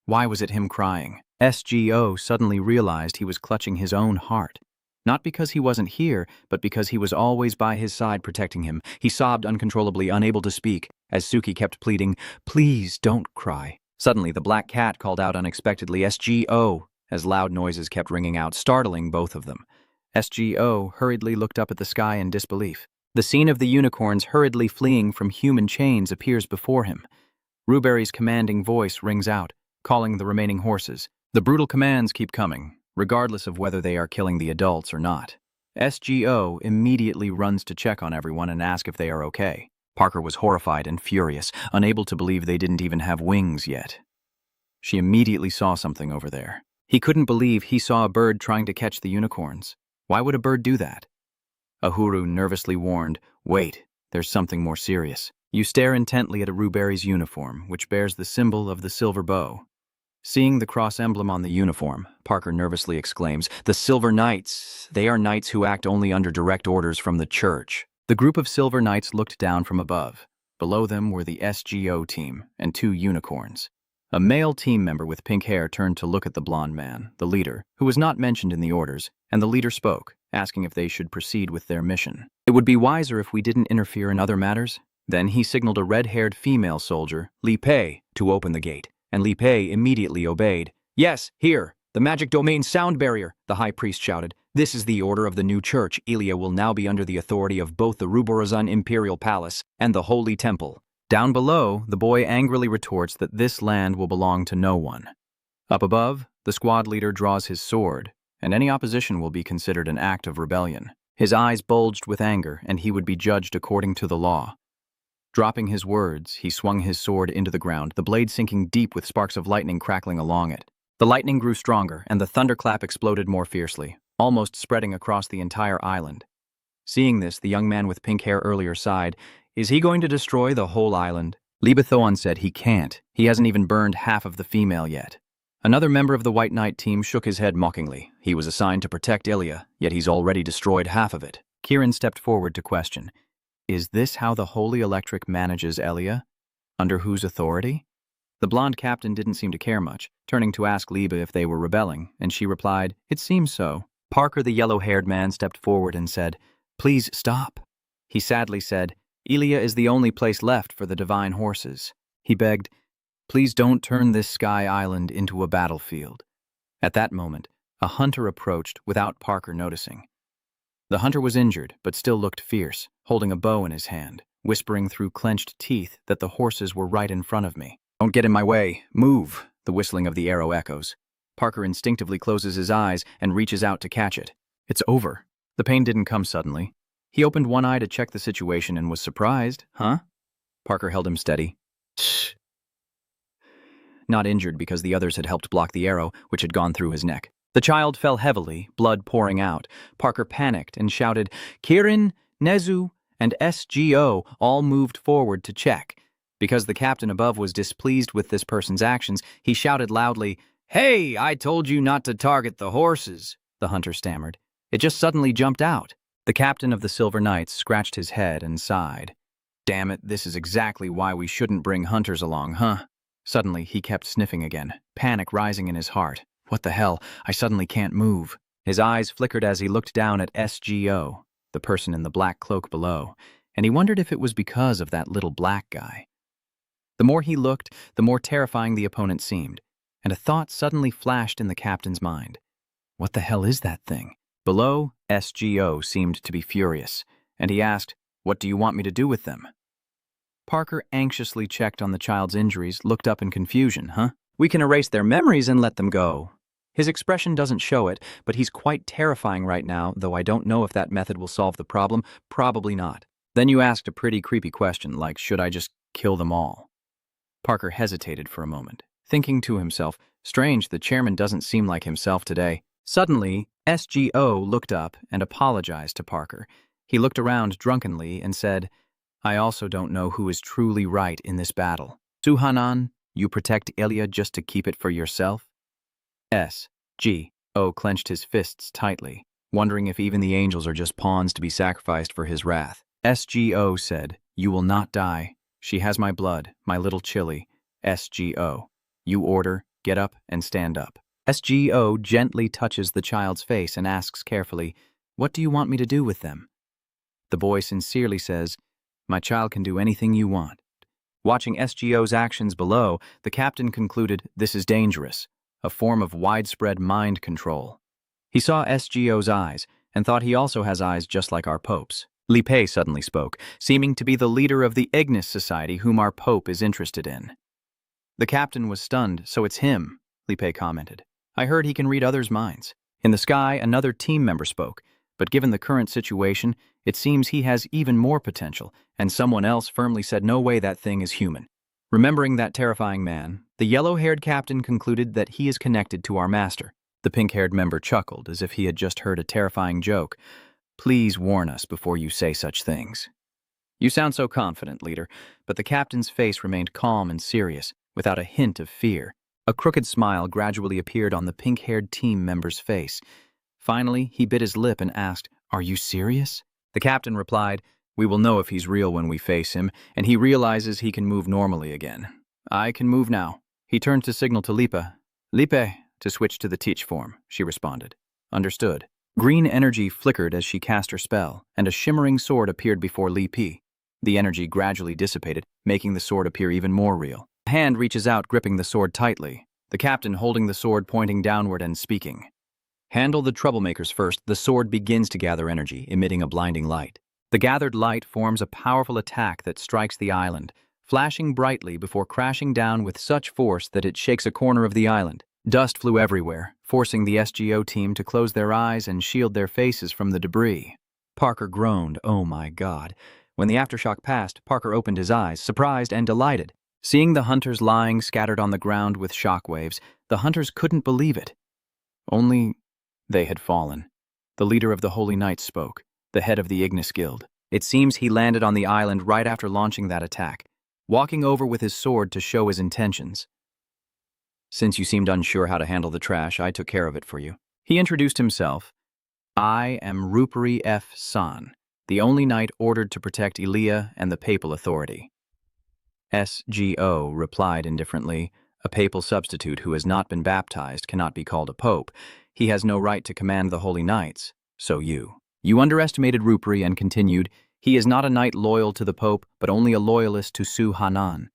Why was it him crying? SGO suddenly realized he was clutching his own heart. Not because he wasn't here, but because he was always by his side protecting him. He sobbed uncontrollably, unable to speak, as Suki kept pleading, "Please don't cry." Suddenly, the black cat called out unexpectedly, "SGO," as loud noises kept ringing out, startling both of them. SGO hurriedly looked up at the sky in disbelief. The scene of the unicorns hurriedly fleeing from human chains appears before him. Ruberry's commanding voice rings out, calling the remaining horses. The brutal commands keep coming, regardless of whether they are killing the adults or not. SGO immediately runs to check on everyone and ask if they are okay. Parker was horrified and furious, unable to believe they didn't even have wings yet. She immediately saw something over there. He couldn't believe he saw a bird trying to catch the unicorns. Why would a bird do that? Ahuru nervously warned, "Wait, there's something more serious." You stare intently at Ruberry's uniform, which bears the symbol of the silver bow. Seeing the cross emblem on the uniform, Parker nervously exclaims, "The Silver Knights! They are knights who act only under direct orders from the church." The group of Silver Knights looked down from above. Below them were the SGO team and 2 unicorns. A male team member with pink hair turned to look at the blonde man, the leader, who was not mentioned in the orders, and the leader spoke, asking if they should proceed with their mission. "It would be wiser if we didn't interfere in other matters." Then he signaled a red-haired female soldier, Li Pei, to open the gate, and Li Pei immediately obeyed. "Yes, here, the magic domain sound barrier," the high priest shouted. "This is the order of the new church. Elia will now be under the authority of both the Ruborazan Imperial Palace and the Holy Temple." Down below, the boy angrily retorts that this land will belong to no one. Up above, the squad leader draws his sword, and any opposition will be considered an act of rebellion. His eyes bulged with anger, and he would be judged according to the law. Dropping his words, he swung his sword into the ground, the blade sinking deep with sparks of lightning crackling along it. The lightning grew stronger, and the thunderclap exploded more fiercely, almost spreading across the entire island. Seeing this, the young man with pink hair earlier sighed. Is he going to destroy the whole island? Libethoan said he can't. He hasn't even burned half of the female yet. Another member of the White Knight team shook his head mockingly. He was assigned to protect Ilya, yet he's already destroyed half of it. Kieran stepped forward to question. Is this how the Holy Electric manages Ilya? Under whose authority? The blonde captain didn't seem to care much, turning to ask Liba if they were rebelling, and she replied, It seems so. Parker, the yellow-haired man, stepped forward and said, Please stop. He sadly said, Ilya is the only place left for the divine horses. He begged, Please don't turn this sky island into a battlefield. At that moment, a hunter approached without Parker noticing. The hunter was injured, but still looked fierce, holding a bow in his hand, whispering through clenched teeth that the horses were right in front of me. Don't get in my way. Move, the whistling of the arrow echoes. Parker instinctively closes his eyes and reaches out to catch it. It's over. The pain didn't come suddenly. He opened one eye to check the situation and was surprised. Huh? Parker held him steady. Shh. Not injured because the others had helped block the arrow, which had gone through his neck. The child fell heavily, blood pouring out. Parker panicked and shouted, Kieran, Nezu, and SGO all moved forward to check. Because the captain above was displeased with this person's actions, he shouted loudly, Hey, I told you not to target the horses, the hunter stammered. It just suddenly jumped out. The captain of the Silver Knights scratched his head and sighed. Damn it, this is exactly why we shouldn't bring hunters along, huh? Suddenly, he kept sniffing again, panic rising in his heart. What the hell? I suddenly can't move. His eyes flickered as he looked down at SGO, the person in the black cloak below, and he wondered if it was because of that little black guy. The more he looked, the more terrifying the opponent seemed, and a thought suddenly flashed in the captain's mind. What the hell is that thing? Below, SGO seemed to be furious, and he asked, What do you want me to do with them? Parker anxiously checked on the child's injuries, looked up in confusion, huh? We can erase their memories and let them go. His expression doesn't show it, but he's quite terrifying right now, though I don't know if that method will solve the problem. Probably not. Then you asked a pretty creepy question, like, should I just kill them all? Parker hesitated for a moment, thinking to himself, strange, the chairman doesn't seem like himself today. Suddenly, SGO looked up and apologized to Parker. He looked around drunkenly and said, I also don't know who is truly right in this battle. Suhanan, you protect Ilya just to keep it for yourself? SGO clenched his fists tightly, wondering if even the angels are just pawns to be sacrificed for his wrath. SGO said, You will not die. She has my blood, my little chili. SGO. You order, get up and stand up. SGO gently touches the child's face and asks carefully, What do you want me to do with them? The boy sincerely says, My child can do anything you want. Watching SGO's actions below, the captain concluded this is dangerous, a form of widespread mind control. He saw SGO's eyes and thought he also has eyes just like our popes. Li Pei suddenly spoke, seeming to be the leader of the Ignis society whom our pope is interested in. The captain was stunned, so it's him, Li Pei commented. I heard he can read others' minds. In the sky, another team member spoke, but given the current situation, it seems he has even more potential, and someone else firmly said no way that thing is human. Remembering that terrifying man, the yellow-haired captain concluded that he is connected to our master. The pink-haired member chuckled as if he had just heard a terrifying joke. Please warn us before you say such things. You sound so confident, leader, but the captain's face remained calm and serious, without a hint of fear. A crooked smile gradually appeared on the pink-haired team member's face. Finally, he bit his lip and asked, Are you serious? The captain replied, We will know if he's real when we face him, and he realizes he can move normally again. I can move now. He turned to signal to Lipa. Lipe, to switch to the teach form, she responded. Understood. Green energy flickered as she cast her spell, and a shimmering sword appeared before Li Pi. The energy gradually dissipated, making the sword appear even more real. A hand reaches out, gripping the sword tightly, the captain holding the sword pointing downward and speaking. Handle the troublemakers first. The sword begins to gather energy, emitting a blinding light. The gathered light forms a powerful attack that strikes the island, flashing brightly before crashing down with such force that it shakes a corner of the island. Dust flew everywhere, forcing the SGO team to close their eyes and shield their faces from the debris. Parker groaned, Oh my God. When the aftershock passed, Parker opened his eyes, surprised and delighted. Seeing the hunters lying scattered on the ground with shockwaves, the hunters couldn't believe it. Only they had fallen. The leader of the Holy Knights spoke, the head of the Ignis Guild. It seems he landed on the island right after launching that attack, walking over with his sword to show his intentions. Since you seemed unsure how to handle the trash, I took care of it for you. He introduced himself. I am Rupari F. San, the only knight ordered to protect Elia and the papal authority. SGO replied indifferently, a papal substitute who has not been baptized cannot be called a pope. He has no right to command the Holy Knights, so you. You underestimated Rupari and continued, he is not a knight loyal to the pope, but only a loyalist to Su Hanan.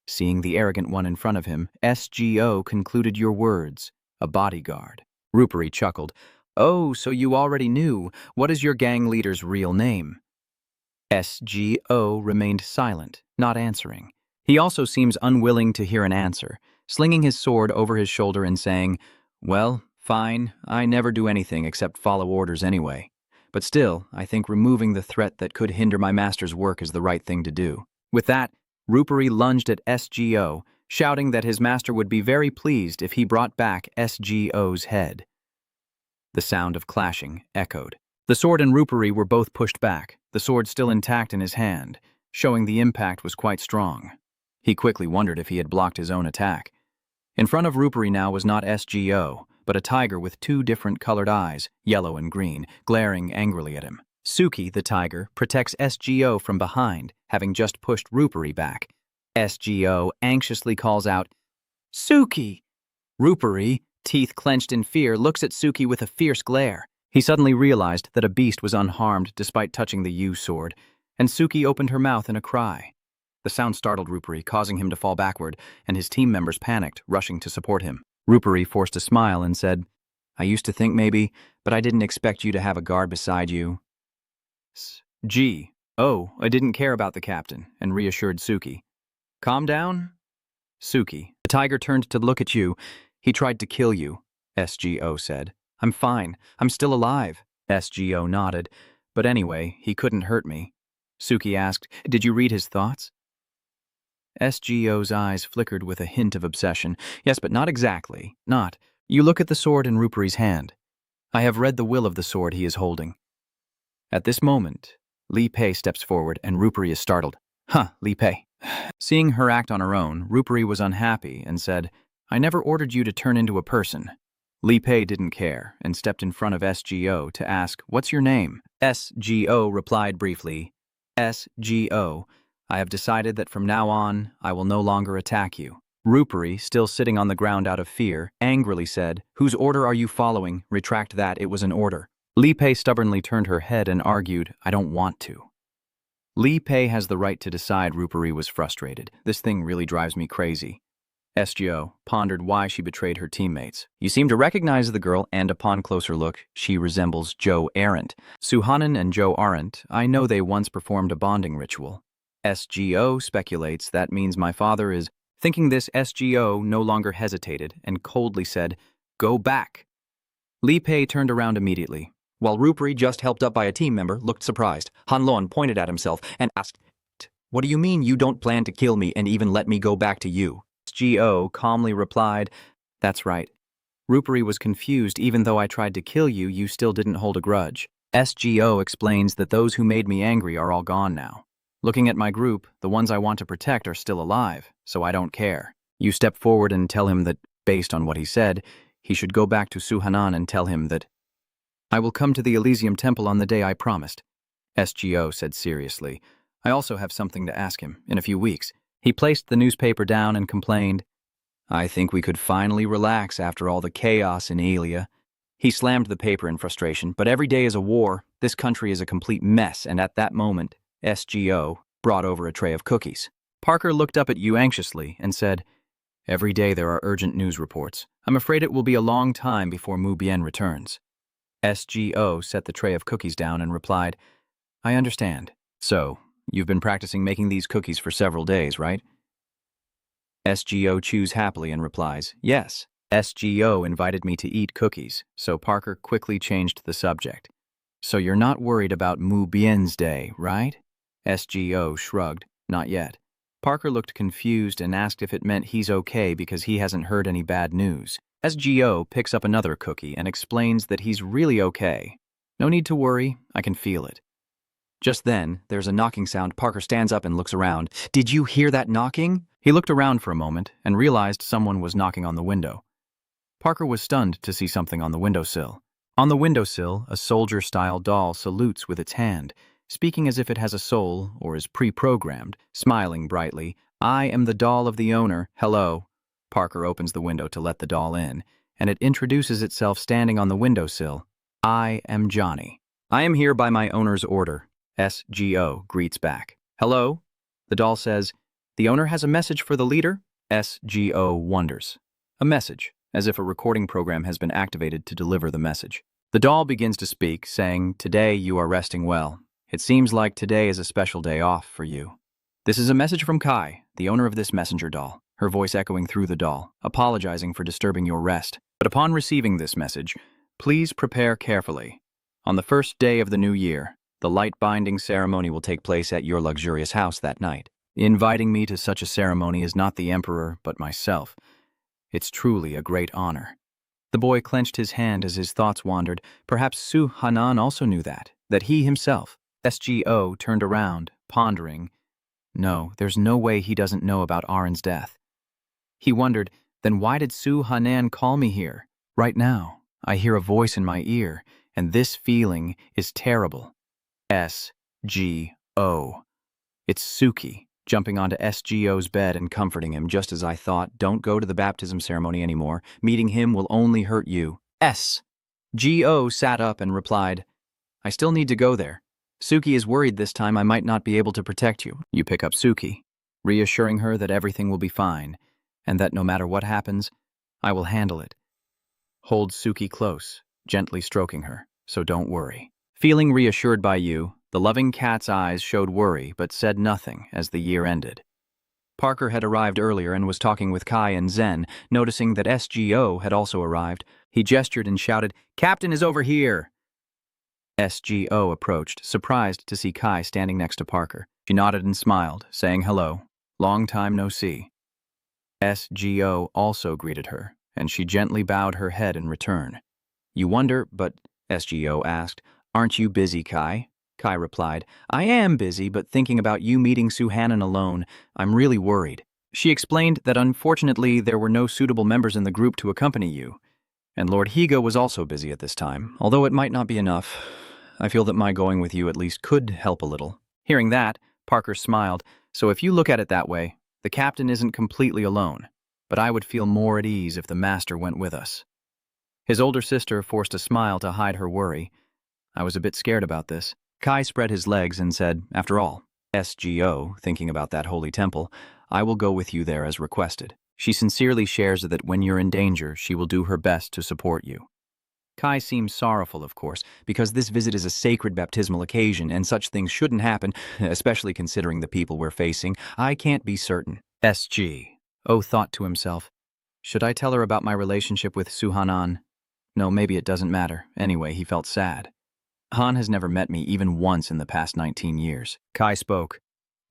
Seeing the arrogant one in front of him, SGO concluded your words, a bodyguard. Rupari chuckled. Oh, so you already knew. What is your gang leader's real name? SGO remained silent, not answering. He also seems unwilling to hear an answer, slinging his sword over his shoulder and saying, well, fine, I never do anything except follow orders anyway. But still, I think removing the threat that could hinder my master's work is the right thing to do. With that, Rupari lunged at SGO, shouting that his master would be very pleased if he brought back SGO's head. The sound of clashing echoed. The sword and Rupari were both pushed back, the sword still intact in his hand, showing the impact was quite strong. He quickly wondered if he had blocked his own attack. In front of Rupari now was not SGO, but a tiger with two different colored eyes, yellow and green, glaring angrily at him. Suki, the tiger, protects SGO from behind, having just pushed Rupari back. SGO anxiously calls out, Suki! Rupari, teeth clenched in fear, looks at Suki with a fierce glare. He suddenly realized that a beast was unharmed despite touching the yew sword, and Suki opened her mouth in a cry. The sound startled Rupari, causing him to fall backward, and his team members panicked, rushing to support him. Rupari forced a smile and said, I used to think maybe, but I didn't expect you to have a guard beside you. I didn't care about the captain, and reassured Suki. Calm down? Suki, the tiger turned to look at you. He tried to kill you, SGO said. I'm fine. I'm still alive. SGO nodded. But anyway, he couldn't hurt me. Suki asked, did you read his thoughts? SGO's eyes flickered with a hint of obsession. Yes, but not exactly. Not. You look at the sword in Rupari's hand. I have read the will of the sword he is holding. At this moment, Li Pei steps forward and Rupari is startled. Li Pei. Seeing her act on her own, Rupari was unhappy and said, I never ordered you to turn into a person. Li Pei didn't care and stepped in front of SGO to ask, what's your name? SGO replied briefly, SGO. I have decided that from now on, I will no longer attack you. Rupari, still sitting on the ground out of fear, angrily said, whose order are you following? Retract that, it was an order. Li Pei stubbornly turned her head and argued, I don't want to. Li Pei has the right to decide. Rupari was frustrated. This thing really drives me crazy. SGO pondered why she betrayed her teammates. You seem to recognize the girl, and upon closer look, she resembles Joe Arendt. Suhanan and Joe Arendt, I know they once performed a bonding ritual. SGO speculates that means my father is. Thinking this, SGO no longer hesitated and coldly said, go back. Li Pei turned around immediately. While Rupari, just helped up by a team member, looked surprised, Han Lon pointed at himself and asked, what do you mean you don't plan to kill me and even let me go back to you? SGO calmly replied, that's right. Rupari was confused. Even though I tried to kill you, you still didn't hold a grudge. SGO explains that those who made me angry are all gone now. Looking at my group, the ones I want to protect are still alive, so I don't care. You step forward and tell him that, based on what he said, he should go back to Suhanan and tell him that I will come to the Elysium Temple on the day I promised. SGO said seriously. I also have something to ask him, in a few weeks. He placed the newspaper down and complained, I think we could finally relax after all the chaos in Elia. He slammed the paper in frustration, but every day is a war. This country is a complete mess, and at that moment, SGO brought over a tray of cookies. Parker looked up at you anxiously and said, every day there are urgent news reports. I'm afraid it will be a long time before Mu Bien returns. SGO set the tray of cookies down and replied, I understand. So, you've been practicing making these cookies for several days, right? SGO chews happily and replies, yes. SGO invited me to eat cookies, so Parker quickly changed the subject. So you're not worried about Mu Bien's day, right? SGO shrugged. Not yet. Parker looked confused and asked if it meant he's okay because he hasn't heard any bad news. SGO picks up another cookie and explains that he's really okay. No need to worry, I can feel it. Just then, there's a knocking sound. Parker stands up and looks around. Did you hear that knocking? He looked around for a moment and realized someone was knocking on the window. Parker was stunned to see something on the windowsill. On the windowsill, a soldier-style doll salutes with its hand, speaking as if it has a soul or is pre-programmed, smiling brightly. I am the doll of the owner. Hello. Parker opens the window to let the doll in, and it introduces itself standing on the windowsill. I am Johnny. I am here by my owner's order. SGO greets back. Hello? The doll says, the owner has a message for the leader? SGO wonders. A message, as if a recording program has been activated to deliver the message. The doll begins to speak, saying, today you are resting well. It seems like today is a special day off for you. This is a message from Kai, the owner of this messenger doll, her voice echoing through the doll, apologizing for disturbing your rest. But upon receiving this message, please prepare carefully. On the first day of the new year, the light binding ceremony will take place at your luxurious house that night. Inviting me to such a ceremony is not the Emperor, but myself. It's truly a great honor. The boy clenched his hand as his thoughts wandered. Perhaps Su Hanan also knew that he himself. SGO turned around, pondering. No, there's no way he doesn't know about Arin's death. He wondered, then why did Su Hanan call me here? Right now, I hear a voice in my ear, and this feeling is terrible. SGO. It's Suki, jumping onto SGO's bed and comforting him, just as I thought. Don't go to the baptism ceremony anymore. Meeting him will only hurt you. SGO sat up and replied, I still need to go there. Suki is worried this time I might not be able to protect you. You pick up Suki, reassuring her that everything will be fine, and that no matter what happens, I will handle it. Hold Suki close, gently stroking her, so don't worry. Feeling reassured by you, the loving cat's eyes showed worry but said nothing as the year ended. Parker had arrived earlier and was talking with Kai and Zen, noticing that SGO had also arrived. He gestured and shouted, Captain is over here! SGO approached, surprised to see Kai standing next to Parker. She nodded and smiled, saying hello. Long time no see. SGO also greeted her, and she gently bowed her head in return. You wonder, but SGO asked, aren't you busy, Kai? Kai replied, I am busy, but thinking about you meeting Su Hanan alone, I'm really worried. She explained that unfortunately there were no suitable members in the group to accompany you, and Lord Higo was also busy at this time. Although it might not be enough, I feel that my going with you at least could help a little. Hearing that, Parker smiled. So if you look at it that way, the captain isn't completely alone, but I would feel more at ease if the master went with us. His older sister forced a smile to hide her worry. I was a bit scared about this. Kai spread his legs and said, after all, SGO, thinking about that holy temple, I will go with you there as requested. She sincerely shares that when you're in danger, she will do her best to support you. Kai seems sorrowful, of course, because this visit is a sacred baptismal occasion and such things shouldn't happen, especially considering the people we're facing. I can't be certain. SGO thought to himself, should I tell her about my relationship with Su Hanan? No, maybe it doesn't matter. Anyway, he felt sad. Han has never met me even once in the past 19 years. Kai spoke.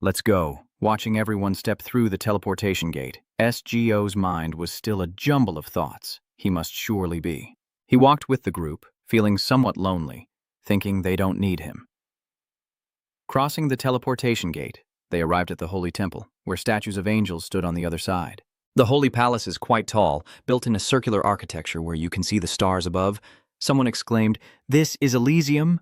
Let's go. Watching everyone step through the teleportation gate, SGO's mind was still a jumble of thoughts. He must surely be. He walked with the group, feeling somewhat lonely, thinking they don't need him. Crossing the teleportation gate, they arrived at the Holy Temple, where statues of angels stood on the other side. The Holy Palace is quite tall, built in a circular architecture where you can see the stars above. Someone exclaimed, "This is Elysium?"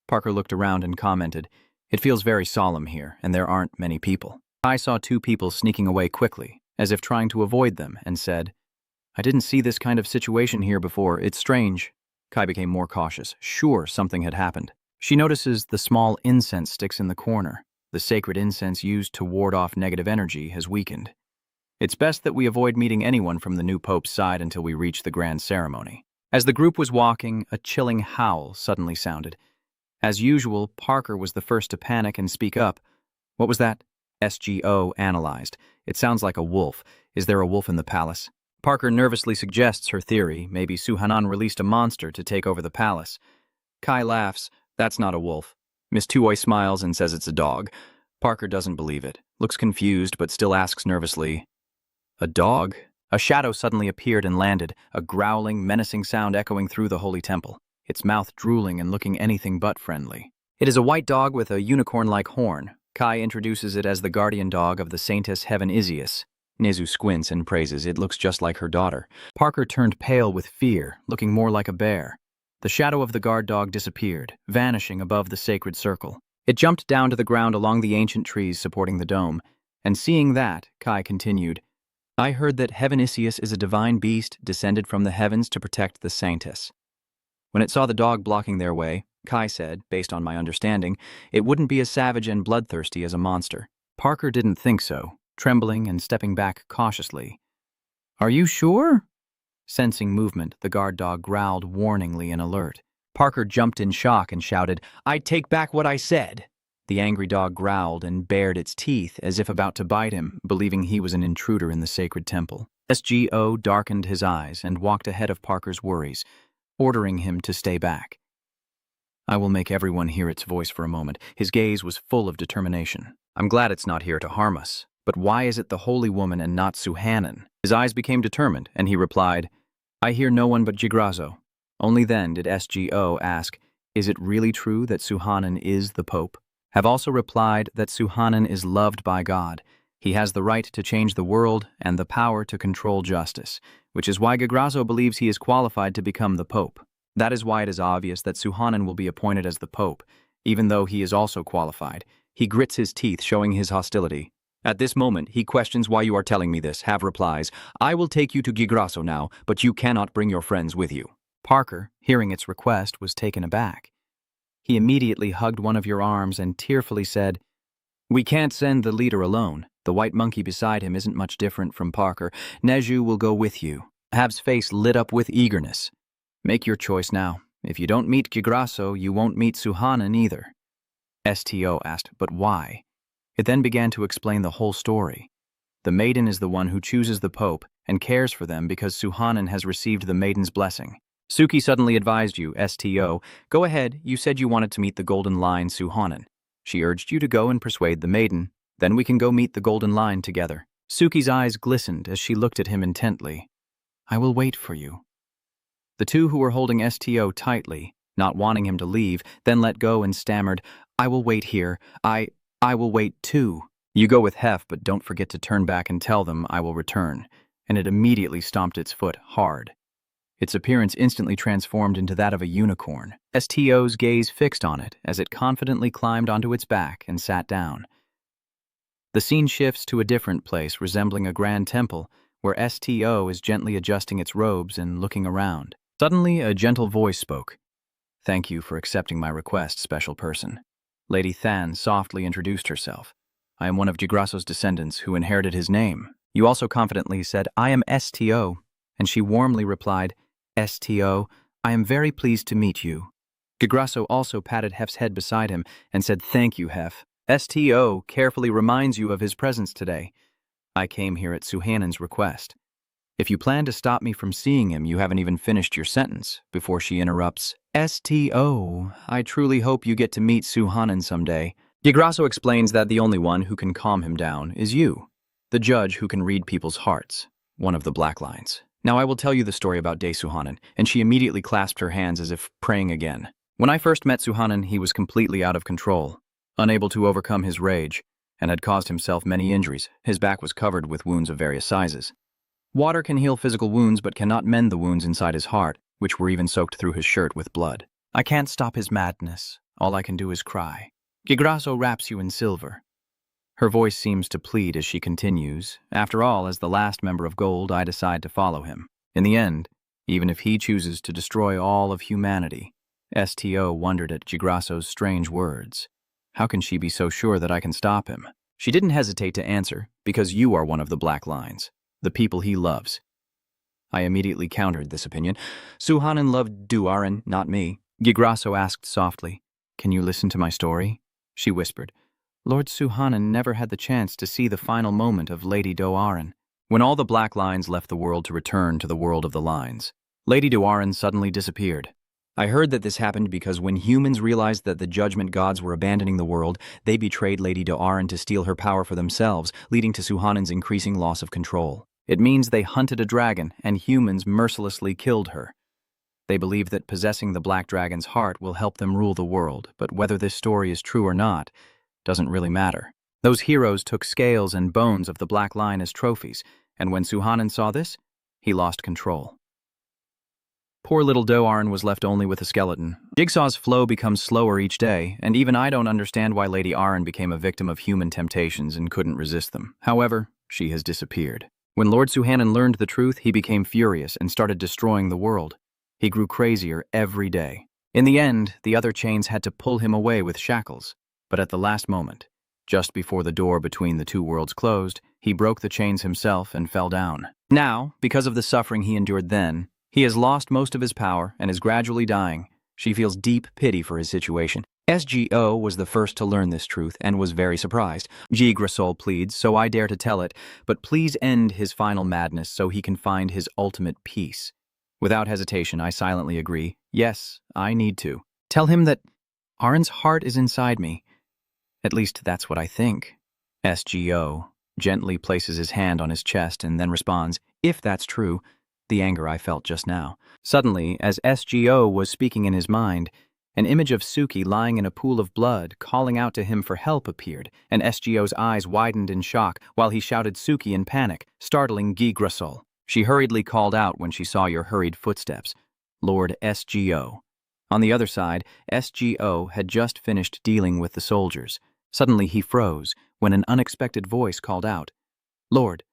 Parker looked around and commented, "It feels very solemn here, and there aren't many people." I saw two people sneaking away quickly, as if trying to avoid them, and said, "I didn't see this kind of situation here before. It's strange." Kai became more cautious, sure something had happened. She notices the small incense sticks in the corner. The sacred incense used to ward off negative energy has weakened. It's best that we avoid meeting anyone from the new pope's side until we reach the grand ceremony. As the group was walking, a chilling howl suddenly sounded. As usual, Parker was the first to panic and speak up. "What was that?" SGO analyzed. "It sounds like a wolf. Is there a wolf in the palace?" Parker nervously suggests her theory. Maybe Su Hanan released a monster to take over the palace. Kai laughs. "That's not a wolf." Miss Tuoy smiles and says it's a dog. Parker doesn't believe it, looks confused but still asks nervously, "A dog?" A shadow suddenly appeared and landed, a growling, menacing sound echoing through the holy temple, its mouth drooling and looking anything but friendly. It is a white dog with a unicorn-like horn. Kai introduces it as the guardian dog of the saintess Heaven Isius. Nezu squints and praises it looks just like her daughter. Parker turned pale with fear, looking more like a bear. The shadow of the guard dog disappeared, vanishing above the sacred circle. It jumped down to the ground along the ancient trees supporting the dome, and seeing that, Kai continued, "I heard that Heaven Isius is a divine beast descended from the heavens to protect the saintess." When it saw the dog blocking their way, Kai said, based on my understanding, it wouldn't be as savage and bloodthirsty as a monster. Parker didn't think so, trembling and stepping back cautiously. "Are you sure?" Sensing movement, the guard dog growled warningly in alert. Parker jumped in shock and shouted, "I take back what I said." The angry dog growled and bared its teeth as if about to bite him, believing he was an intruder in the sacred temple. SGO darkened his eyes and walked ahead of Parker's worries, ordering him to stay back. "I will make everyone hear its voice for a moment." His gaze was full of determination. "I'm glad it's not here to harm us, but why is it the holy woman and not Suhanan?" His eyes became determined, and he replied, "I hear no one but Jigrazo." Only then did SGO ask, "Is it really true that Suhanan is the Pope?" Have also replied that Suhanan is loved by God. He has the right to change the world and the power to control justice, which is why Jigrazo believes he is qualified to become the Pope. That is why it is obvious that Suhanan will be appointed as the Pope, even though he is also qualified. He grits his teeth, showing his hostility. At this moment, he questions why you are telling me this. Have replies, "I will take you to Jigrazo now, but you cannot bring your friends with you." Parker, hearing its request, was taken aback. He immediately hugged one of your arms and tearfully said, "We can't send the leader alone. The white monkey beside him isn't much different from Parker. Neju will go with you." Hab's face lit up with eagerness. "Make your choice now. If you don't meet Jigrazo, you won't meet Suhanan either." STO asked, "But why?" It then began to explain the whole story. The maiden is the one who chooses the Pope and cares for them because Suhanan has received the maiden's blessing. Suki suddenly advised you, STO, "Go ahead, you said you wanted to meet the Golden Line Suhanan. She urged you to go and persuade the maiden. Then we can go meet the Golden Line together." Suki's eyes glistened as she looked at him intently. "I will wait for you." The two who were holding STO tightly, not wanting him to leave, then let go and stammered, "I will wait here. I will wait too." "You go with Hef, but don't forget to turn back and tell them I will return." And it immediately stomped its foot hard. Its appearance instantly transformed into that of a unicorn. STO's gaze fixed on it as it confidently climbed onto its back and sat down. The scene shifts to a different place resembling a grand temple where STO is gently adjusting its robes and looking around. Suddenly, a gentle voice spoke. "Thank you for accepting my request, special person." Lady Than softly introduced herself. "I am one of Jigraso's descendants who inherited his name." You also confidently said, "I am STO," and she warmly replied, "STO, I am very pleased to meet you." Jigraso also patted Hef's head beside him and said, "Thank you, Hef. STO carefully reminds you of his presence today. I came here at Suhanan's request. If you plan to stop me from seeing him, you haven't even finished your sentence," before she interrupts, "STO, I truly hope you get to meet Suhanan someday." Jigraso explains that the only one who can calm him down is you, the judge who can read people's hearts, one of the black lines. "Now I will tell you the story about Day Suhanan," and she immediately clasped her hands as if praying again. "When I first met Suhanan, he was completely out of control, unable to overcome his rage, and had caused himself many injuries. His back was covered with wounds of various sizes. Water can heal physical wounds but cannot mend the wounds inside his heart, which were even soaked through his shirt with blood. I can't stop his madness. All I can do is cry. Jigraso wraps you in silver." Her voice seems to plead as she continues, "After all, as the last member of Gold, I decide to follow him. In the end, even if he chooses to destroy all of humanity." STO wondered at Jigraso's strange words. How can she be so sure that I can stop him? She didn't hesitate to answer, "Because you are one of the black lines, the people he loves." I immediately countered this opinion. "Suhanan loved Duaran, not me." Jigraso asked softly, "Can you listen to my story?" She whispered, "Lord Suhanan never had the chance to see the final moment of Lady Doaran." When all the black lines left the world to return to the world of the lines, Lady Doaran suddenly disappeared. I heard that this happened because when humans realized that the judgment gods were abandoning the world, they betrayed Lady Do'Aran to steal her power for themselves, leading to Suhanen's increasing loss of control. It means they hunted a dragon, and humans mercilessly killed her. They believe that possessing the Black Dragon's heart will help them rule the world, but whether this story is true or not doesn't really matter. Those heroes took scales and bones of the Black Lion as trophies, and when Suhanen saw this, he lost control. Poor little Do'Aran was left only with a skeleton. Jigsaw's flow becomes slower each day, and even I don't understand why Lady Aran became a victim of human temptations and couldn't resist them. However, she has disappeared. When Lord Suhanen learned the truth, he became furious and started destroying the world. He grew crazier every day. In the end, the other chains had to pull him away with shackles. But at the last moment, just before the door between the two worlds closed, he broke the chains himself and fell down. Now, because of the suffering he endured then, he has lost most of his power and is gradually dying. She feels deep pity for his situation. SGO was the first to learn this truth and was very surprised. Yggdrasil pleads, so I dare to tell it, but please end his final madness so he can find his ultimate peace. Without hesitation, I silently agree. Yes, I need to. Tell him that Aran's heart is inside me. At least that's what I think. SGO gently places his hand on his chest and then responds, if that's true, the anger I felt just now. Suddenly, as SGO was speaking in his mind, an image of Suki lying in a pool of blood, calling out to him for help appeared, and SGO's eyes widened in shock while he shouted Suki in panic, startling Yggdrasil. She hurriedly called out when she saw your hurried footsteps. Lord SGO. On the other side, SGO had just finished dealing with the soldiers. Suddenly he froze when an unexpected voice called out, Lord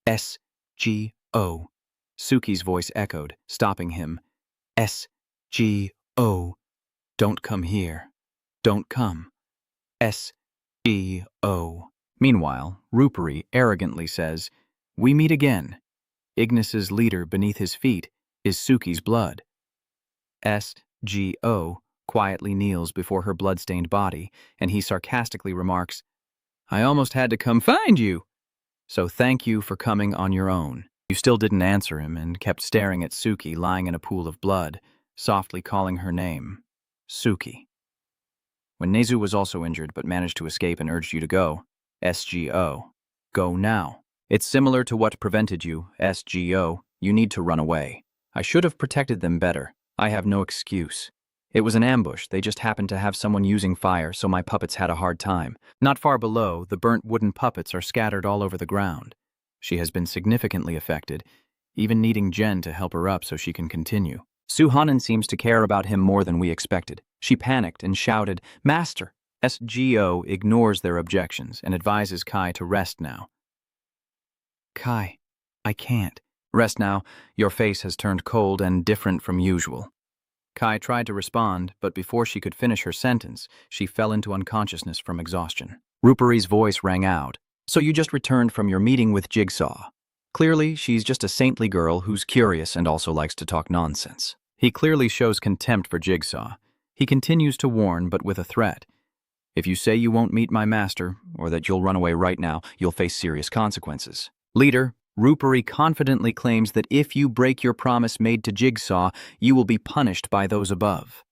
SGO. Suki's voice echoed, stopping him. SGO. Don't come here. Don't come. SGO. Meanwhile, Rupari arrogantly says, we meet again. Ignis's leader beneath his feet is Suki's blood. SGO quietly kneels before her blood-stained body, and he sarcastically remarks, I almost had to come find you. So thank you for coming on your own. You still didn't answer him and kept staring at Suki lying in a pool of blood, softly calling her name, Suki. When Nezu was also injured but managed to escape and urged you to go, SGO, go now. It's similar to what prevented you, SGO. You need to run away. I should have protected them better. I have no excuse. It was an ambush. They just happened to have someone using fire, so my puppets had a hard time. Not far below, the burnt wooden puppets are scattered all over the ground. She has been significantly affected, even needing Jen to help her up so she can continue. Suhanen seems to care about him more than we expected. She panicked and shouted, Master! SGO ignores their objections and advises Kai to rest now. Kai, I can't. Rest now. Your face has turned cold and different from usual. Kai tried to respond, but before she could finish her sentence, she fell into unconsciousness from exhaustion. Rupari's voice rang out. So you just returned from your meeting with Jigsaw. Clearly, she's just a saintly girl who's curious and also likes to talk nonsense. He clearly shows contempt for Jigsaw. He continues to warn, but with a threat. If you say you won't meet my master, or that you'll run away right now, you'll face serious consequences. Leader, Rupari confidently claims that if you break your promise made to Jigsaw, you will be punished by those above.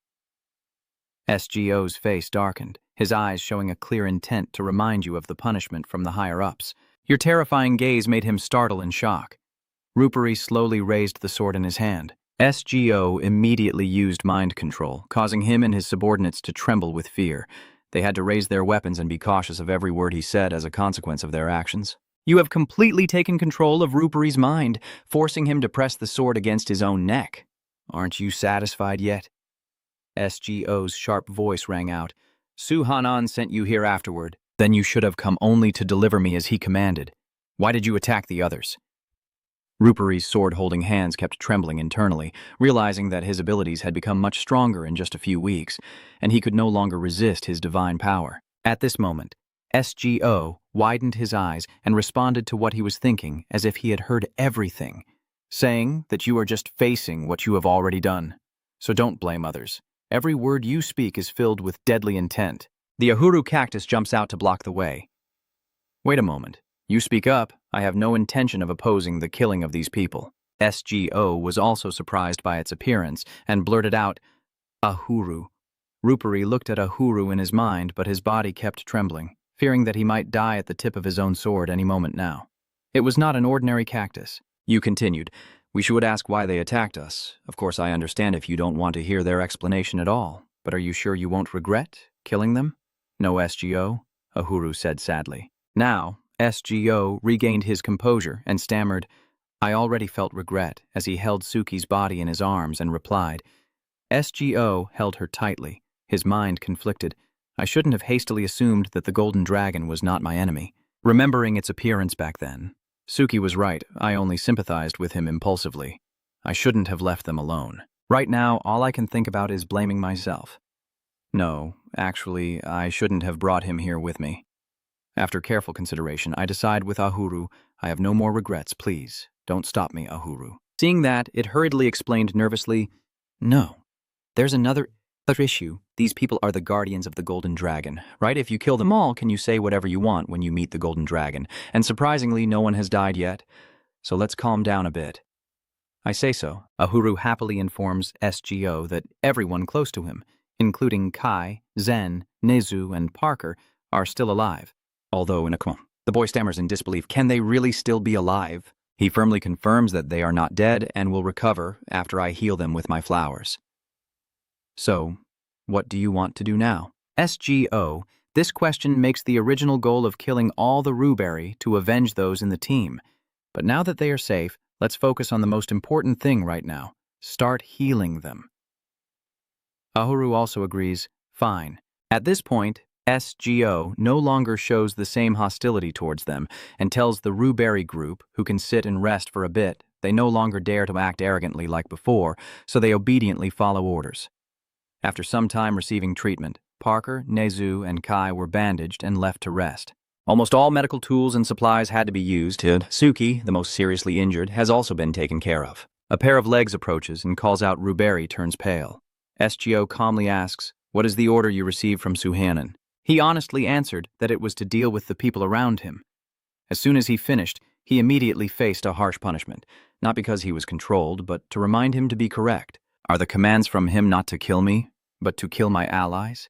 SGO's face darkened, his eyes showing a clear intent to remind you of the punishment from the higher-ups. Your terrifying gaze made him startle in shock. Rupari slowly raised the sword in his hand. SGO immediately used mind control, causing him and his subordinates to tremble with fear. They had to raise their weapons and be cautious of every word he said as a consequence of their actions. You have completely taken control of Rupari's mind, forcing him to press the sword against his own neck. Aren't you satisfied yet? SGO's sharp voice rang out. Suhanen sent you here afterward. Then you should have come only to deliver me as he commanded. Why did you attack the others? Rupari's sword-holding hands kept trembling internally, realizing that his abilities had become much stronger in just a few weeks, and he could no longer resist his divine power. At this moment, SGO widened his eyes and responded to what he was thinking as if he had heard everything, saying that you are just facing what you have already done. So don't blame others. Every word you speak is filled with deadly intent. The Ahuru cactus jumps out to block the way. Wait a moment. You speak up. I have no intention of opposing the killing of these people. SGO was also surprised by its appearance and blurted out, Ahuru. Rupari looked at Ahuru in his mind, but his body kept trembling, fearing that he might die at the tip of his own sword any moment now. It was not an ordinary cactus. You continued. We should ask why they attacked us. Of course, I understand if you don't want to hear their explanation at all. But are you sure you won't regret killing them? No, SGO, Ahuru said sadly. Now, SGO regained his composure and stammered, I already felt regret, as he held Suki's body in his arms and replied. SGO held her tightly, his mind conflicted. I shouldn't have hastily assumed that the golden dragon was not my enemy. Remembering its appearance back then, Suki was right. I only sympathized with him impulsively. I shouldn't have left them alone. Right now, all I can think about is blaming myself. No, actually, I shouldn't have brought him here with me. After careful consideration, I decide with Ahuru, I have no more regrets, please. Don't stop me, Ahuru. Seeing that, it hurriedly explained nervously, No, there's another issue. These people are the guardians of the golden dragon, right? If you kill them all, can you say whatever you want when you meet the golden dragon? And surprisingly, no one has died yet. So let's calm down a bit. I say so. Ahuru happily informs SGO that everyone close to him, including Kai, Zen, Nezu, and Parker, are still alive. Although in a the boy stammers in disbelief. Can they really still be alive? He firmly confirms that they are not dead and will recover after I heal them with my flowers. So, what do you want to do now? SGO, this question makes the original goal of killing all the Ruberry to avenge those in the team. But now that they are safe, let's focus on the most important thing right now. Start healing them. Ahuru also agrees, fine. At this point, SGO no longer shows the same hostility towards them and tells the Ruberry group, who can sit and rest for a bit, they no longer dare to act arrogantly like before, so they obediently follow orders. After some time receiving treatment, Parker, Nezu, and Kai were bandaged and left to rest. Almost all medical tools and supplies had to be used. Suki, the most seriously injured, has also been taken care of. A pair of legs approaches and calls out Ruberry turns pale. SGO calmly asks, What is the order you received from Suhanan? He honestly answered that it was to deal with the people around him. As soon as he finished, he immediately faced a harsh punishment, not because he was controlled, but to remind him to be correct. Are the commands from him not to kill me, but to kill my allies?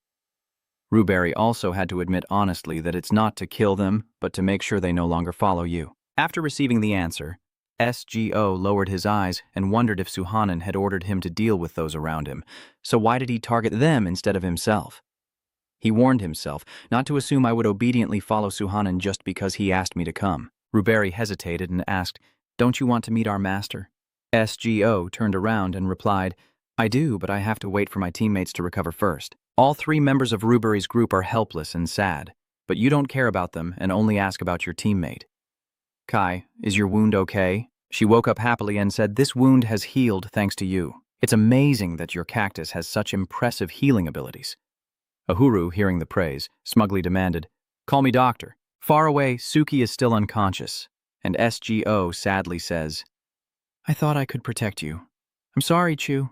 Ruberry also had to admit honestly that it's not to kill them, but to make sure they no longer follow you. After receiving the answer, SGO lowered his eyes and wondered if Suhanan had ordered him to deal with those around him. So why did he target them instead of himself? He warned himself not to assume I would obediently follow Suhanan just because he asked me to come. Ruberry hesitated and asked, Don't you want to meet our master? SGO turned around and replied, I do, but I have to wait for my teammates to recover first. All 3 members of Ruberry's group are helpless and sad, but you don't care about them and only ask about your teammate. Kai, is your wound okay? She woke up happily and said, This wound has healed thanks to you. It's amazing that your cactus has such impressive healing abilities. Ahuru, hearing the praise, smugly demanded, Call me doctor. Far away, Suki is still unconscious, and SGO sadly says, I thought I could protect you. I'm sorry, Chu.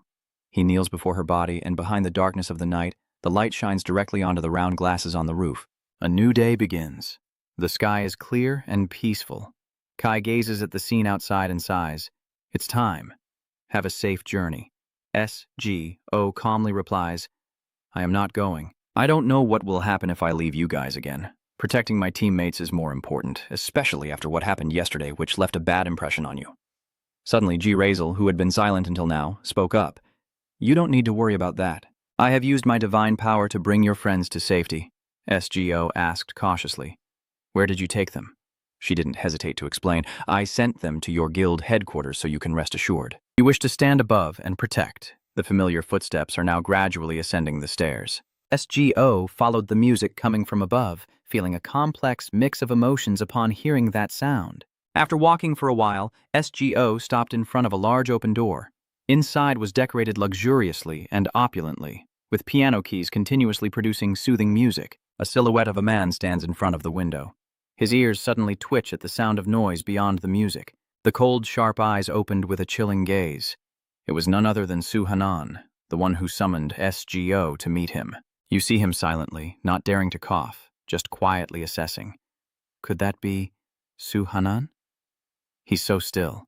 He kneels before her body, and behind the darkness of the night, the light shines directly onto the round glasses on the roof. A new day begins. The sky is clear and peaceful. Kai gazes at the scene outside and sighs. It's time. Have a safe journey. SGO calmly replies, I am not going. I don't know what will happen if I leave you guys again. Protecting my teammates is more important, especially after what happened yesterday, which left a bad impression on you. Suddenly, G. Razel, who had been silent until now, spoke up. You don't need to worry about that. I have used my divine power to bring your friends to safety. SGO asked cautiously. Where did you take them? She didn't hesitate to explain. I sent them to your guild headquarters so you can rest assured. You wish to stand above and protect. The familiar footsteps are now gradually ascending the stairs. SGO followed the music coming from above, feeling a complex mix of emotions upon hearing that sound. After walking for a while, SGO stopped in front of a large open door. Inside was decorated luxuriously and opulently, with piano keys continuously producing soothing music. A silhouette of a man stands in front of the window. His ears suddenly twitch at the sound of noise beyond the music. The cold, sharp eyes opened with a chilling gaze. It was none other than Suhanan, the one who summoned SGO to meet him. You see him silently, not daring to cough, just quietly assessing. Could that be Suhanan? He's so still.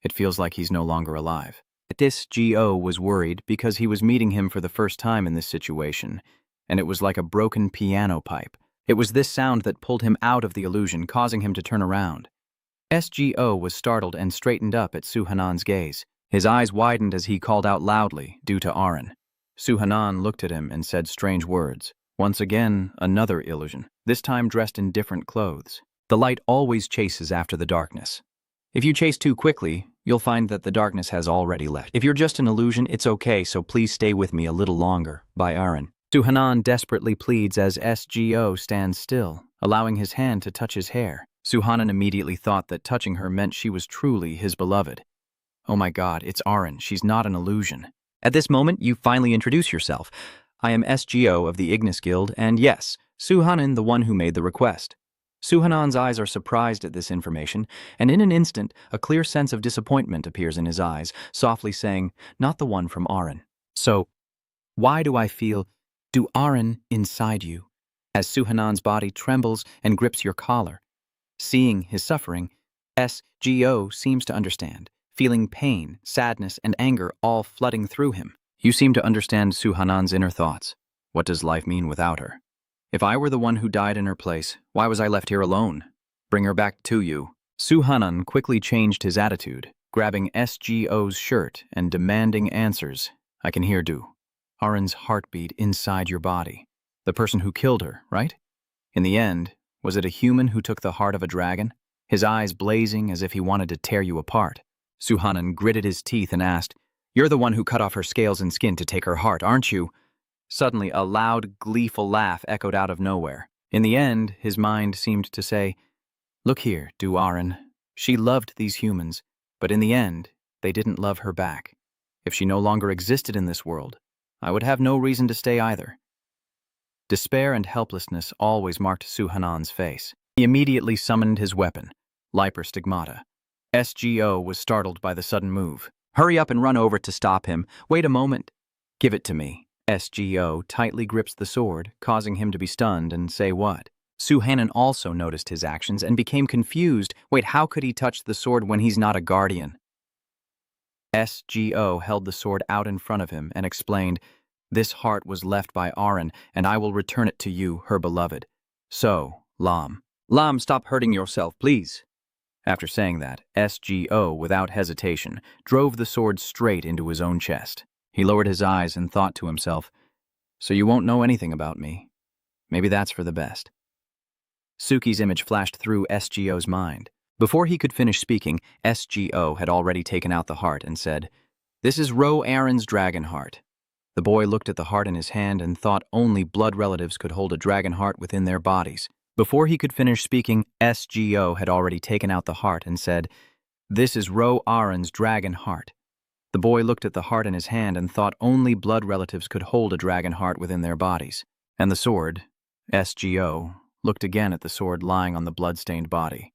It feels like he's no longer alive. SGO was worried because he was meeting him for the first time in this situation, and it was like a broken piano pipe. It was this sound that pulled him out of the illusion, causing him to turn around. SGO was startled and straightened up at Suhanan's gaze. His eyes widened as he called out loudly, due to Aaron. Suhanan looked at him and said strange words. Once again, another illusion, this time dressed in different clothes. The light always chases after the darkness. If you chase too quickly, you'll find that the darkness has already left. If you're just an illusion, it's okay, so please stay with me a little longer. By Aaron. Suhanan desperately pleads as SGO stands still, allowing his hand to touch his hair. Suhanan immediately thought that touching her meant she was truly his beloved. Oh my god, it's Aaron, she's not an illusion. At this moment, you finally introduce yourself. I am SGO of the Ignis Guild, and yes, Suhanan, the one who made the request. Suhanan's eyes are surprised at this information, and in an instant, a clear sense of disappointment appears in his eyes, softly saying, not the one from Aaron. So, why do I feel Aaron inside you, as Suhanan's body trembles and grips your collar? Seeing his suffering, SGO seems to understand, feeling pain, sadness, and anger all flooding through him. You seem to understand Suhanan's inner thoughts. What does life mean without her? If I were the one who died in her place, why was I left here alone? Bring her back to you. Suhanan quickly changed his attitude, grabbing SGO's shirt and demanding answers. I can hear Aaron's heartbeat inside your body. The person who killed her, right? In the end, was it a human who took the heart of a dragon? His eyes blazing as if he wanted to tear you apart. Suhanan gritted his teeth and asked, You're the one who cut off her scales and skin to take her heart, aren't you? Suddenly, a loud, gleeful laugh echoed out of nowhere. In the end, his mind seemed to say, Look here, Aaron. She loved these humans, but in the end, they didn't love her back. If she no longer existed in this world, I would have no reason to stay either. Despair and helplessness always marked Suhanan's face. He immediately summoned his weapon, Liper Stigmata. SGO was startled by the sudden move. Hurry up and run over to stop him. Wait a moment. Give it to me. SGO tightly grips the sword, causing him to be stunned and say what? Suhanan also noticed his actions and became confused. Wait, how could he touch the sword when he's not a guardian? SGO held the sword out in front of him and explained, This heart was left by Aaron, and I will return it to you, her beloved. So, Lam, stop hurting yourself, please. After saying that, SGO, without hesitation, drove the sword straight into his own chest. He lowered his eyes and thought to himself, So you won't know anything about me. Maybe that's for the best. Suki's image flashed through SGO's mind. Before he could finish speaking, SGO had already taken out the heart and said, This is Aaron's dragon heart. The boy looked at the heart in his hand and thought only blood relatives could hold a dragon heart within their bodies. Before he could finish speaking, SGO had already taken out the heart and said, This is Aaron's dragon heart. The boy looked at the heart in his hand and thought only blood relatives could hold a dragon heart within their bodies. And the sword, SGO, looked again at the sword lying on the blood-stained body.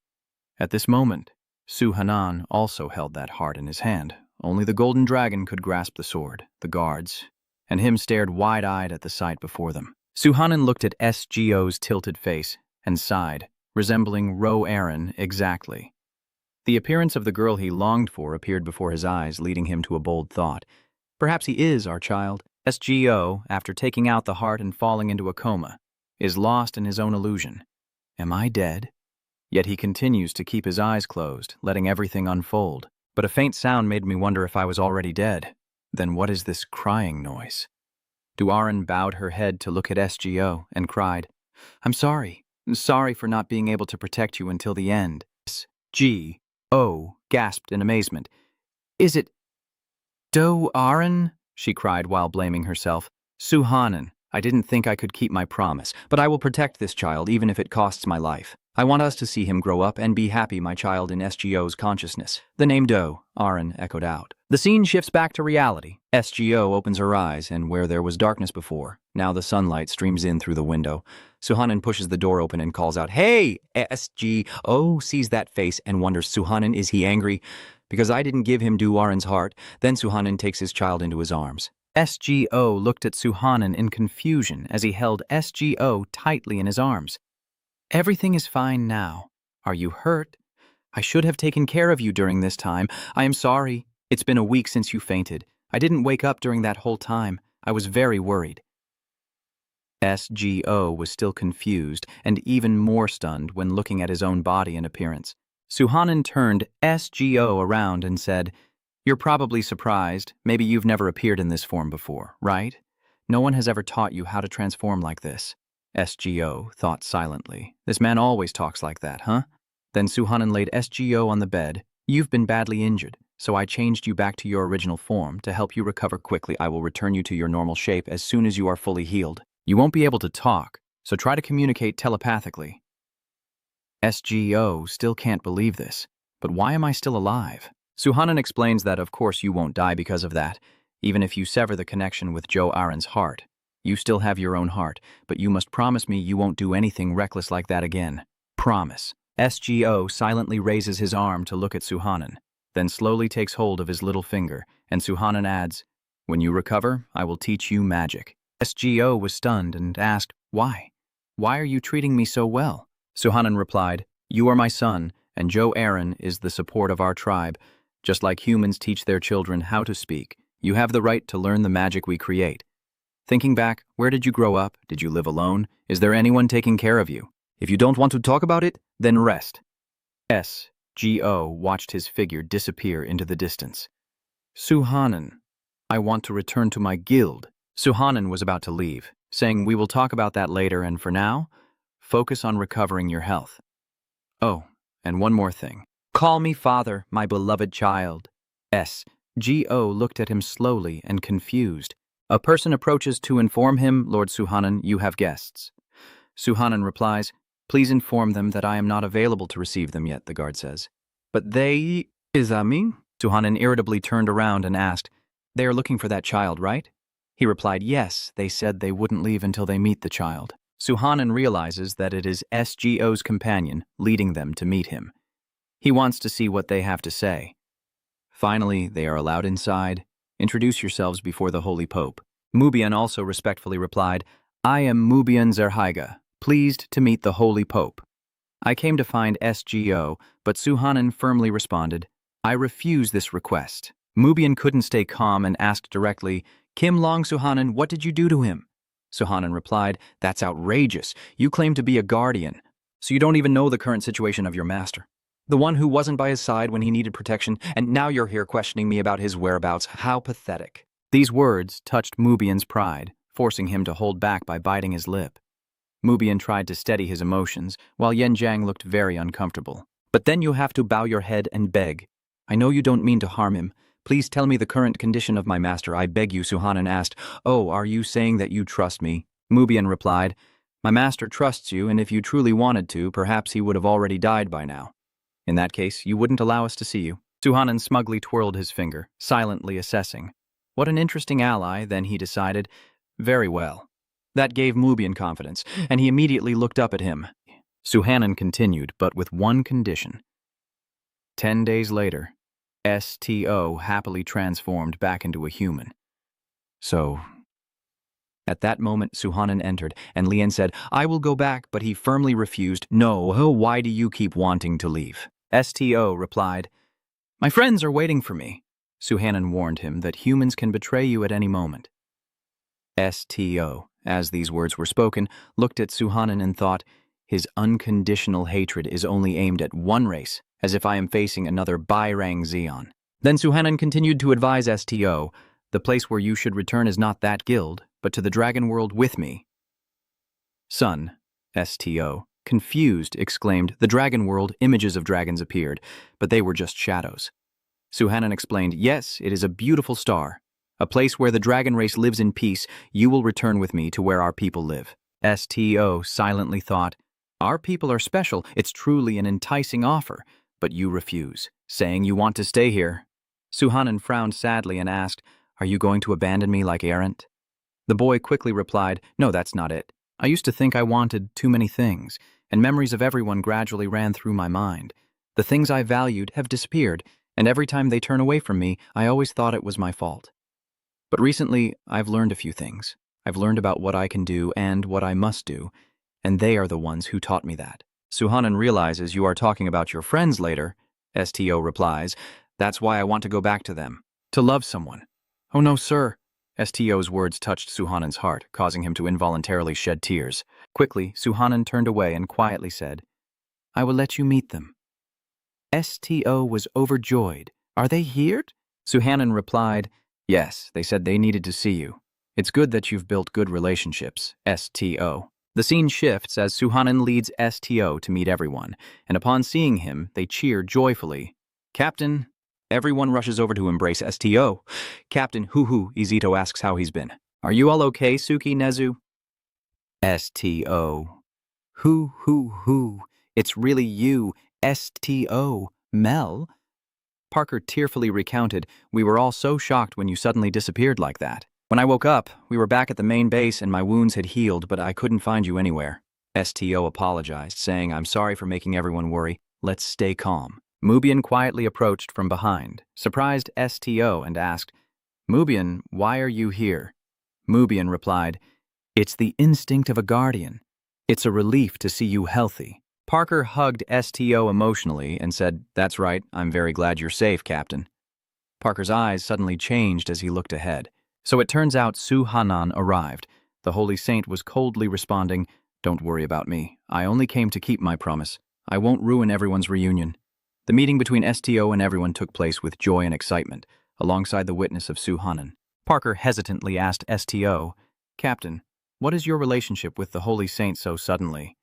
At this moment, Suhanan also held that heart in his hand. Only the golden dragon could grasp the sword, the guards, and him stared wide-eyed at the sight before them. Suhanan looked at SGO's tilted face and sighed, resembling Aaron exactly. The appearance of the girl he longed for appeared before his eyes, leading him to a bold thought. Perhaps he is our child. SGO, after taking out the heart and falling into a coma, is lost in his own illusion. Am I dead? Yet he continues to keep his eyes closed, letting everything unfold. But a faint sound made me wonder if I was already dead. Then what is this crying noise? Aaron bowed her head to look at SGO and cried, I'm sorry for not being able to protect you until the end. SGO gasped in amazement. Is it Aaron? She cried while blaming herself. Suhanan, I didn't think I could keep my promise, but I will protect this child even if it costs my life. I want us to see him grow up and be happy, my child, in SGO's consciousness. The name Aaron echoed out. The scene shifts back to reality. SGO opens her eyes, and where there was darkness before, now the sunlight streams in through the window. Suhanan pushes the door open and calls out, Hey! SGO sees that face and wonders, Suhanan, is he angry? Because I didn't give him Aaron's heart. Then Suhanan takes his child into his arms. SGO looked at Suhanan in confusion as he held SGO tightly in his arms. Everything is fine now. Are you hurt? I should have taken care of you during this time. I am sorry. It's been a week since you fainted. I didn't wake up during that whole time. I was very worried. SGO was still confused and even more stunned when looking at his own body and appearance. Suhanan turned SGO around and said, "You're probably surprised. Maybe you've never appeared in this form before, right? No one has ever taught you how to transform like this." SGO thought silently. This man always talks like that, huh? Then Suhanan laid SGO on the bed. "You've been badly injured, so I changed you back to your original form. To help you recover quickly, I will return you to your normal shape as soon as you are fully healed. You won't be able to talk, so try to communicate telepathically." SGO still can't believe this. But why am I still alive? Suhanan explains that of course you won't die because of that. Even if you sever the connection with Joe Aaron's heart. You still have your own heart, but you must promise me you won't do anything reckless like that again. Promise. SGO silently raises his arm to look at Suhanan, then slowly takes hold of his little finger, and Suhanan adds, "When you recover, I will teach you magic." SGO was stunned and asked, "Why? Why are you treating me so well?" Suhanan replied, "You are my son, and Joe Aaron is the support of our tribe. Just like humans teach their children how to speak, you have the right to learn the magic we create. Thinking back, where did you grow up? Did you live alone? Is there anyone taking care of you? If you don't want to talk about it, then rest." SGO watched his figure disappear into the distance. "Suhanan, I want to return to my guild." Suhanan was about to leave, saying, "We will talk about that later, and for now, focus on recovering your health. Oh, and one more thing. Call me father, my beloved child." SGO looked at him slowly and confused. A person approaches to inform him, "Lord Suhanan, you have guests." Suhanan replies, "Please inform them that I am not available to receive them yet," the guard says. "But they... is that me?" Suhanan irritably turned around and asked, "They are looking for that child, right?" He replied, "Yes, they said they wouldn't leave until they meet the child." Suhanan realizes that it is SGO's companion leading them to meet him. He wants to see what they have to say. Finally, they are allowed inside. "Introduce yourselves before the Holy Pope." Mubian also respectfully replied, "I am Mubian Zerhaiga, pleased to meet the Holy Pope." I came to find SGO, but Suhanan firmly responded, "I refuse this request." Mubian couldn't stay calm and asked directly, "Kim Long Suhanan, what did you do to him?" Suhanan replied, "That's outrageous. You claim to be a guardian, so you don't even know the current situation of your master. The one who wasn't by his side when he needed protection, and now you're here questioning me about his whereabouts. How pathetic." These words touched Mubian's pride, forcing him to hold back by biting his lip. Mubian tried to steady his emotions, while Yenjiang looked very uncomfortable. "But then you have to bow your head and beg. I know you don't mean to harm him. Please tell me the current condition of my master, I beg you," Suhanan asked. "Oh, are you saying that you trust me?" Mubian replied, "My master trusts you, and if you truly wanted to, perhaps he would have already died by now. In that case, you wouldn't allow us to see you." Suhanan smugly twirled his finger, silently assessing. What an interesting ally, then he decided. Very well. That gave Mubian confidence, and he immediately looked up at him. Suhanan continued, but with one condition. 10 days later, STO happily transformed back into a human. So... At that moment, Suhanan entered, and Lian said, "I will go back," but he firmly refused. "No, why do you keep wanting to leave?" STO replied, "My friends are waiting for me." Suhanan warned him that humans can betray you at any moment. STO, as these words were spoken, looked at Suhanan and thought, his unconditional hatred is only aimed at one race, as if I am facing another Bairang Zeon. Then Suhanan continued to advise STO, "The place where you should return is not that guild, but to the dragon world with me." "Son," STO, confused, exclaimed, "The dragon world, images of dragons appeared, but they were just shadows." Suhanan explained, "Yes, it is a beautiful star. A place where the dragon race lives in peace. You will return with me to where our people live." STO silently thought, "Our people are special. It's truly an enticing offer, but you refuse, saying you want to stay here." Suhanan frowned sadly and asked, "Are you going to abandon me like Arendt?" The boy quickly replied, "No, that's not it. I used to think I wanted too many things, and memories of everyone gradually ran through my mind. The things I valued have disappeared, and every time they turn away from me, I always thought it was my fault. But recently, I've learned a few things. I've learned about what I can do and what I must do, and they are the ones who taught me that." Suhanan realizes you are talking about your friends later. STO replies, That's why I want to go back to them. To love someone. Oh no, sir. STO's words touched Suhanan's heart, causing him to involuntarily shed tears. Quickly, Suhanan turned away and quietly said, I will let you meet them. STO was overjoyed. Are they here? Suhanan replied, Yes, they said they needed to see you. It's good that you've built good relationships, STO. The scene shifts as Suhanan leads STO to meet everyone, and upon seeing him, they cheer joyfully. Captain, everyone rushes over to embrace STO. Captain Hoo Izito asks how he's been. Are you all okay, Suki Nezu? STO. Hoo. It's really you, STO. Mel? Parker tearfully recounted, We were all so shocked when you suddenly disappeared like that. When I woke up, we were back at the main base and my wounds had healed, but I couldn't find you anywhere. STO apologized, saying, I'm sorry for making everyone worry. Let's stay calm. Mubian quietly approached from behind, surprised STO, and asked, Mubian, why are you here? Mubian replied, It's the instinct of a guardian. It's a relief to see you healthy. Parker hugged STO emotionally and said, That's right, I'm very glad you're safe, Captain. Parker's eyes suddenly changed as he looked ahead. So it turns out Suhanan arrived. The Holy Saint was coldly responding, Don't worry about me. I only came to keep my promise. I won't ruin everyone's reunion. The meeting between STO and everyone took place with joy and excitement, alongside the witness of Suhanan. Parker hesitantly asked STO, Captain, what is your relationship with the Holy Saint so suddenly?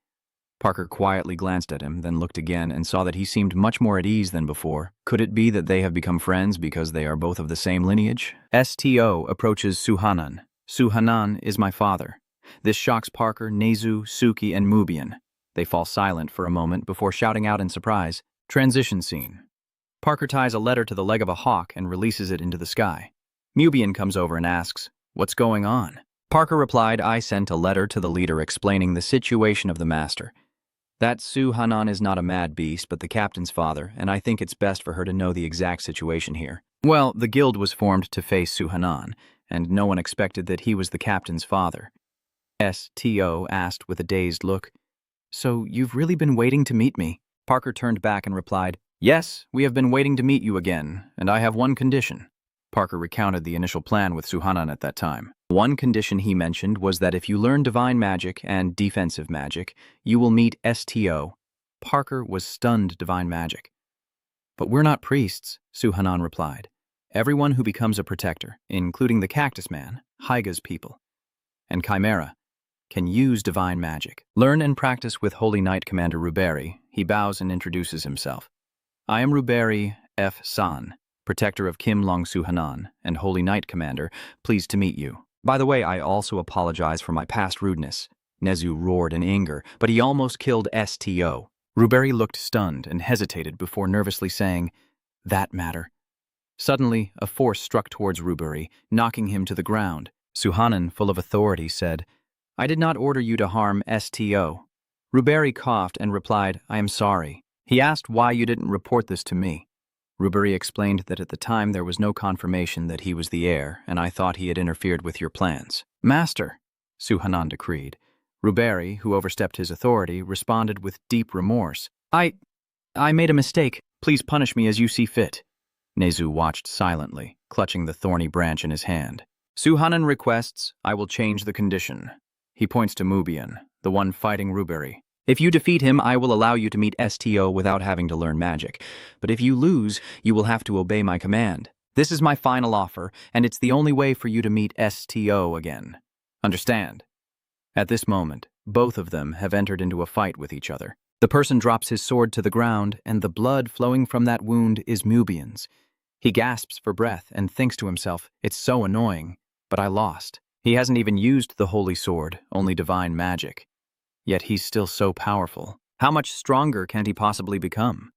Parker quietly glanced at him, then looked again and saw that he seemed much more at ease than before. Could it be that they have become friends because they are both of the same lineage? STO approaches Suhanan. Suhanan is my father. This shocks Parker, Nezu, Suki, and Mubian. They fall silent for a moment before shouting out in surprise. Transition scene. Parker ties a letter to the leg of a hawk and releases it into the sky. Mubian comes over and asks, What's going on? Parker replied, I sent a letter to the leader explaining the situation of the master. That Suhanan is not a mad beast, but the captain's father, and I think it's best for her to know the exact situation here. Well, the guild was formed to face Suhanan, and no one expected that he was the captain's father. STO asked with a dazed look, So you've really been waiting to meet me? Parker turned back and replied, Yes, we have been waiting to meet you again, and I have one condition. Parker recounted the initial plan with Suhanan at that time. One condition he mentioned was that if you learn divine magic and defensive magic, you will meet STO. Parker was stunned divine magic. But we're not priests, Suhanan replied. Everyone who becomes a protector, including the Cactus Man, Hyga's people, and Chimera, can use divine magic. Learn and practice with Holy Knight Commander Ruberi. He bows and introduces himself. I am Ruberi F. San, protector of Kim Long Suhanan, and Holy Knight Commander, pleased to meet you. By the way, I also apologize for my past rudeness. Nezu roared in anger, but he almost killed STO. Ruberi looked stunned and hesitated before nervously saying, That matter. Suddenly, a force struck towards Ruberi, knocking him to the ground. Suhanan, full of authority, said, I did not order you to harm STO. Ruberi coughed and replied, I am sorry. He asked why you didn't report this to me. Ruberi explained that at the time there was no confirmation that he was the heir, and I thought he had interfered with your plans. Master, Suhanan decreed. Ruberi, who overstepped his authority, responded with deep remorse. I made a mistake. Please punish me as you see fit. Nezu watched silently, clutching the thorny branch in his hand. Suhanan requests, I will change the condition. He points to Mubian, the one fighting Ruberi. If you defeat him, I will allow you to meet STO without having to learn magic. But if you lose, you will have to obey my command. This is my final offer, and it's the only way for you to meet STO again. Understand? At this moment, both of them have entered into a fight with each other. The person drops his sword to the ground, and the blood flowing from that wound is Mubian's. He gasps for breath and thinks to himself, It's so annoying, but I lost. He hasn't even used the holy sword, only divine magic. Yet he's still so powerful. How much stronger can he possibly become?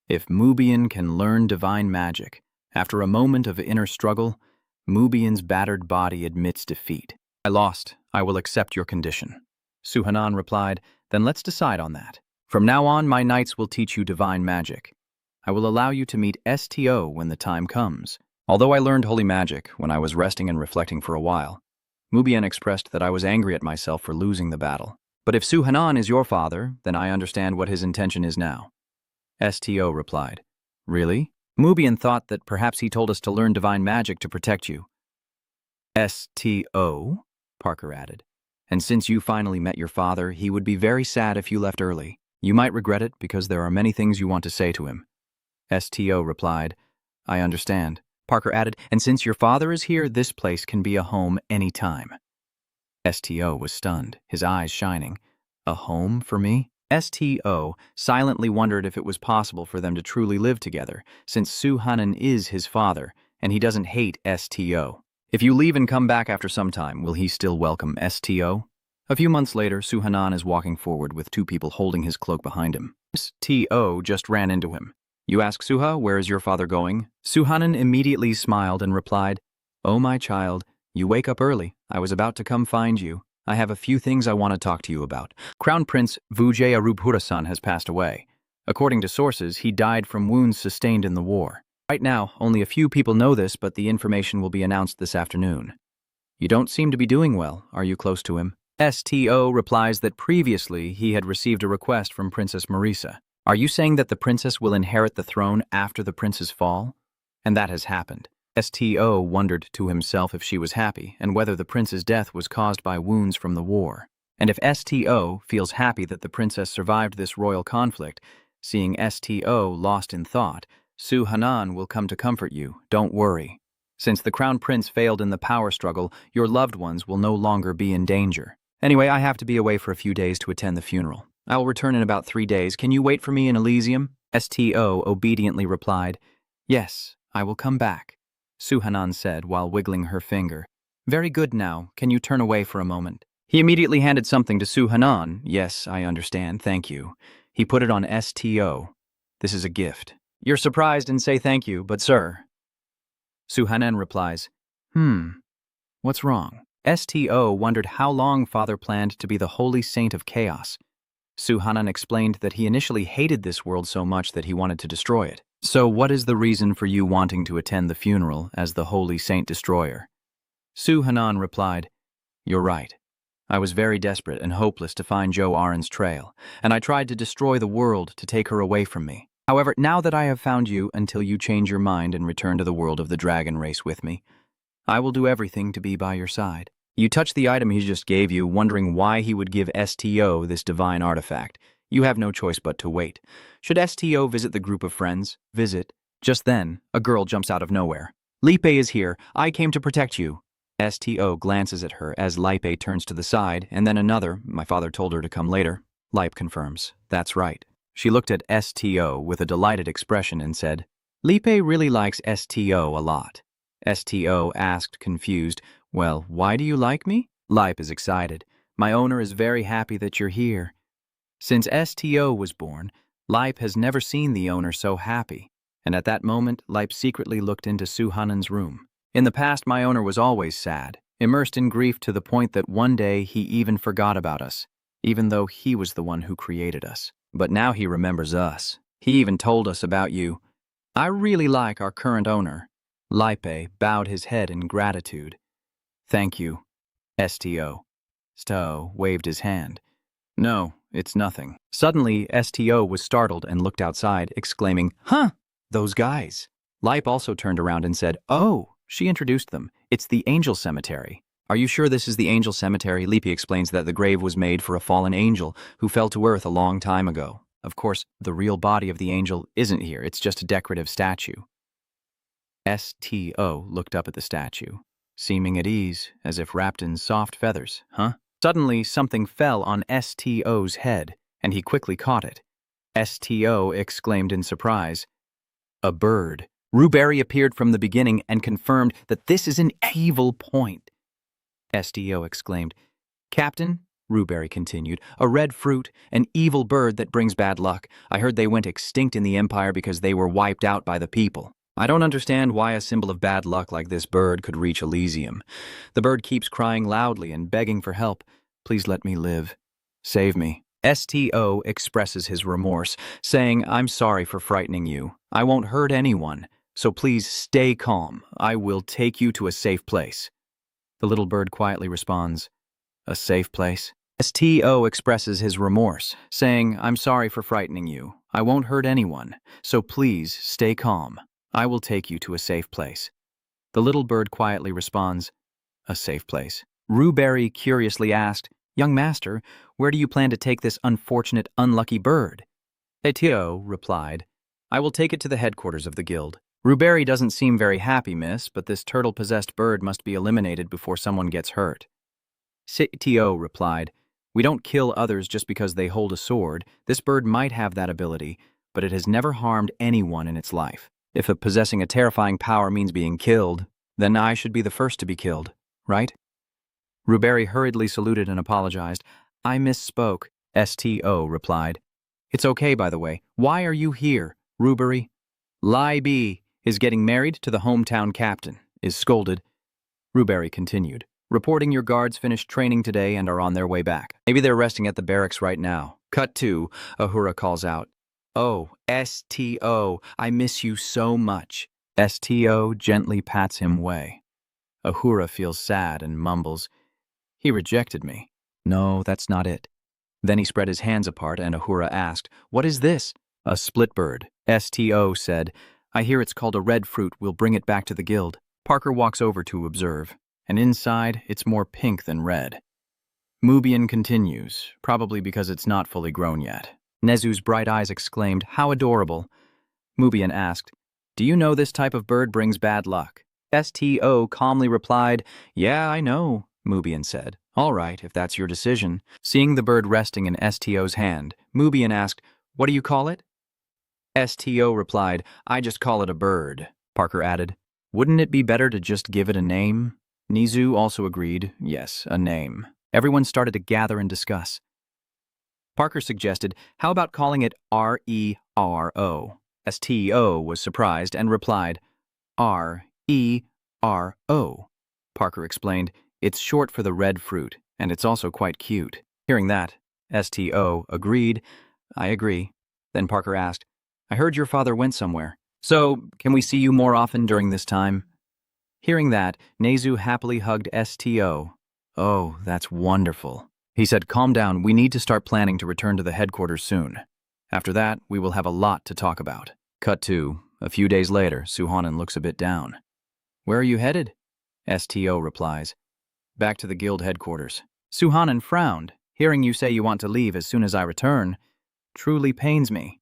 If Mubian can learn divine magic, after a moment of inner struggle, Mubian's battered body admits defeat. I lost. I will accept your condition. Suhanan replied, Then let's decide on that. From now on, my knights will teach you divine magic. I will allow you to meet STO when the time comes. Although I learned holy magic when I was resting and reflecting for a while, Mubian expressed that I was angry at myself for losing the battle. But if Suhanan is your father, then I understand what his intention is now. STO replied, Really? Mubian thought that perhaps he told us to learn divine magic to protect you. STO? Parker added. And since you finally met your father, he would be very sad if you left early. You might regret it because there are many things you want to say to him. STO replied, I understand. Parker added, and since your father is here, this place can be a home any time. STO was stunned, his eyes shining. A home for me? STO silently wondered if it was possible for them to truly live together, since Soo-hanan is his father, and he doesn't hate STO. If you leave and come back after some time, will he still welcome STO? A few months later, Soo-hanan is walking forward with two people holding his cloak behind him. STO just ran into him. You ask Suha, where is your father going? Soo-hanan immediately smiled and replied, Oh, my child, you wake up early. I was about to come find you. I have a few things I want to talk to you about. Crown Prince Vujay Arubhurasan has passed away. According to sources, he died from wounds sustained in the war. Right now, only a few people know this, but the information will be announced this afternoon. You don't seem to be doing well. Are you close to him? STO replies that previously he had received a request from Princess Marisa. Are you saying that the princess will inherit the throne after the prince's fall? And that has happened. STO wondered to himself if she was happy and whether the prince's death was caused by wounds from the war. And if STO feels happy that the princess survived this royal conflict, seeing STO lost in thought, Soo-hanan will come to comfort you. Don't worry. Since the crown prince failed in the power struggle, your loved ones will no longer be in danger. Anyway, I have to be away for a few days to attend the funeral. I will return in about 3 days. Can you wait for me in Elysium? STO obediently replied, Yes, I will come back. Soo-hanan said while wiggling her finger. Very good now. Can you turn away for a moment? He immediately handed something to Soo-hanan. Yes, I understand. Thank you. He put it on STO. This is a gift. You're surprised and say thank you, but sir. Soo-hanan replies, What's wrong? STO wondered how long father planned to be the holy saint of chaos. Soo-hanan explained that he initially hated this world so much that he wanted to destroy it. So what is the reason for you wanting to attend the funeral as the holy saint destroyer? Soo-hanan replied, You're right. I was very desperate and hopeless to find Jo Arin's trail, and I tried to destroy the world to take her away from me. However, now that I have found you until you change your mind and return to the world of the dragon race with me, I will do everything to be by your side. You touch the item he just gave you, wondering why he would give STO this divine artifact. You have no choice but to wait. Should STO visit the group of friends? Visit. Just then, a girl jumps out of nowhere. Lipe is here. I came to protect you. STO glances at her as Lipe turns to the side, and then another. My father told her to come later. Lipe confirms. That's right. She looked at STO with a delighted expression and said, Lipe really likes STO a lot. STO asked, confused, Well, why do you like me? Lipe is excited. My owner is very happy that you're here. Since STO was born, Lipe has never seen the owner so happy, and at that moment, Lipe secretly looked into Soo-hanan's room. In the past, my owner was always sad, immersed in grief to the point that one day he even forgot about us, even though he was the one who created us. But now he remembers us. He even told us about you. I really like our current owner. Lipe bowed his head in gratitude. Thank you, STO. Sto waved his hand. No, it's nothing. Suddenly, STO was startled and looked outside, exclaiming, Huh, those guys. Lipe also turned around and said, Oh, she introduced them. It's the angel cemetery. Are you sure this is the angel cemetery? Lipe explains that the grave was made for a fallen angel who fell to earth a long time ago. Of course, the real body of the angel isn't here. It's just a decorative statue. STO looked up at the statue, seeming at ease, as if wrapped in soft feathers. Huh? Suddenly, something fell on STO's head, and he quickly caught it. STO exclaimed in surprise, A bird. Ruberry appeared from the beginning and confirmed that this is an evil point. STO exclaimed, Captain, Ruberry continued, a red fruit, an evil bird that brings bad luck. I heard they went extinct in the Empire because they were wiped out by the people. I don't understand why a symbol of bad luck like this bird could reach Elysium. The bird keeps crying loudly and begging for help. Please let me live. Save me. STO expresses his remorse, saying, I'm sorry for frightening you. I won't hurt anyone, so please stay calm. I will take you to a safe place. The little bird quietly responds, A safe place? STO expresses his remorse, saying, I'm sorry for frightening you. I won't hurt anyone, so please stay calm. I will take you to a safe place. The little bird quietly responds, a safe place. Ruberry curiously asked, Young master, where do you plan to take this unfortunate, unlucky bird? Etio replied, I will take it to the headquarters of the guild. Ruberry doesn't seem very happy, miss, but this turtle-possessed bird must be eliminated before someone gets hurt. Etio replied, We don't kill others just because they hold a sword. This bird might have that ability, but it has never harmed anyone in its life. If possessing a terrifying power means being killed, then I should be the first to be killed, right? Ruberry hurriedly saluted and apologized. I misspoke, STO replied. It's okay, by the way. Why are you here, Ruberry? Libby is getting married to the hometown captain, is scolded. Ruberry continued. Reporting your guards finished training today and are on their way back. Maybe they're resting at the barracks right now. Cut 2, Ahura calls out. Oh, STO, I miss you so much. STO gently pats him away. Ahura feels sad and mumbles, He rejected me. No, that's not it. Then he spread his hands apart and Ahura asked, What is this? A split bird. STO said, I hear it's called a red fruit. We'll bring it back to the guild. Parker walks over to observe, and inside it's more pink than red. Mubian continues, probably because it's not fully grown yet. Nezu's bright eyes exclaimed, How adorable. Mubian asked, Do you know this type of bird brings bad luck? STO calmly replied, Yeah, I know, Mubian said. All right, if that's your decision. Seeing the bird resting in STO's hand, Mubian asked, What do you call it? STO replied, I just call it a bird. Parker added, Wouldn't it be better to just give it a name? Nezu also agreed, yes, a name. Everyone started to gather and discuss. Parker suggested, How about calling it RERO? STO was surprised and replied, RERO. Parker explained, It's short for the red fruit, and it's also quite cute. Hearing that, STO agreed, I agree. Then Parker asked, I heard your father went somewhere. So, can we see you more often during this time? Hearing that, Nezu happily hugged STO. Oh, that's wonderful. He said, Calm down, we need to start planning to return to the headquarters soon. After that, we will have a lot to talk about. Cut 2. A few days later, Suhanan looks a bit down. Where are you headed? STO replies. Back to the guild headquarters. Suhanan frowned. Hearing you say you want to leave as soon as I return truly pains me.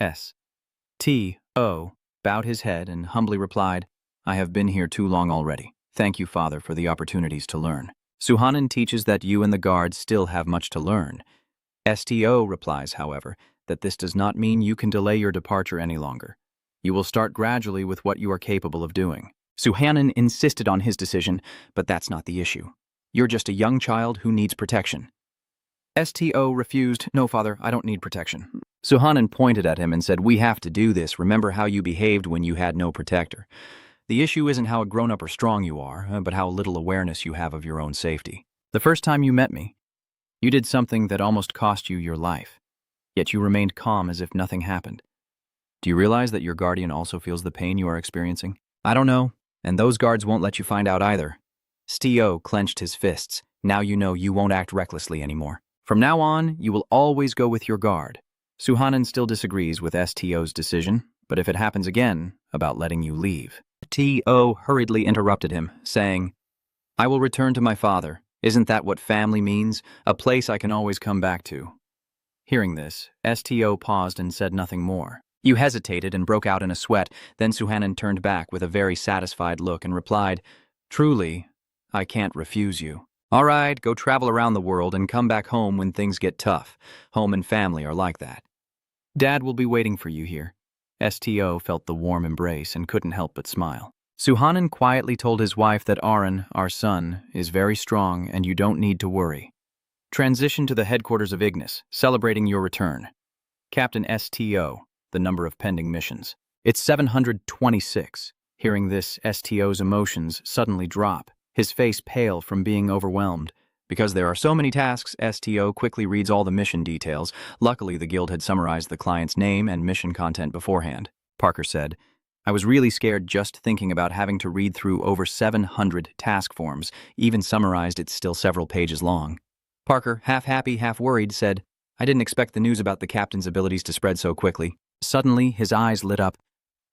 STO bowed his head and humbly replied, I have been here too long already. Thank you, Father, for the opportunities to learn. Suhanan teaches that you and the guards still have much to learn. STO replies, however, that this does not mean you can delay your departure any longer. You will start gradually with what you are capable of doing. Suhanan insisted on his decision, but that's not the issue. You're just a young child who needs protection. STO refused, No, Father, I don't need protection. Suhanan pointed at him and said, We have to do this. Remember how you behaved when you had no protector. The issue isn't how grown-up or strong you are, but how little awareness you have of your own safety. The first time you met me, you did something that almost cost you your life, yet you remained calm as if nothing happened. Do you realize that your guardian also feels the pain you are experiencing? I don't know, and those guards won't let you find out either. STO clenched his fists. Now you know you won't act recklessly anymore. From now on, you will always go with your guard. Suhanan still disagrees with STO's decision, but if it happens again, about letting you leave. TO hurriedly interrupted him, saying, I will return to my father. Isn't that what family means? A place I can always come back to. Hearing this, STO paused and said nothing more. You hesitated and broke out in a sweat. Then Suhanan turned back with a very satisfied look and replied, Truly, I can't refuse you. All right, go travel around the world and come back home when things get tough. Home and family are like that. Dad will be waiting for you here. STO felt the warm embrace and couldn't help but smile. Suhanan quietly told his wife that Aaron, our son, is very strong and you don't need to worry. Transition to the headquarters of Ignis, celebrating your return. Captain STO, the number of pending missions. It's 726. Hearing this, STO's emotions suddenly drop, his face pale from being overwhelmed. Because there are so many tasks, STO quickly reads all the mission details. Luckily, the guild had summarized the client's name and mission content beforehand. Parker said, I was really scared just thinking about having to read through over 700 task forms. Even summarized, it's still several pages long. Parker, half happy, half worried, said, I didn't expect the news about the captain's abilities to spread so quickly. Suddenly, his eyes lit up.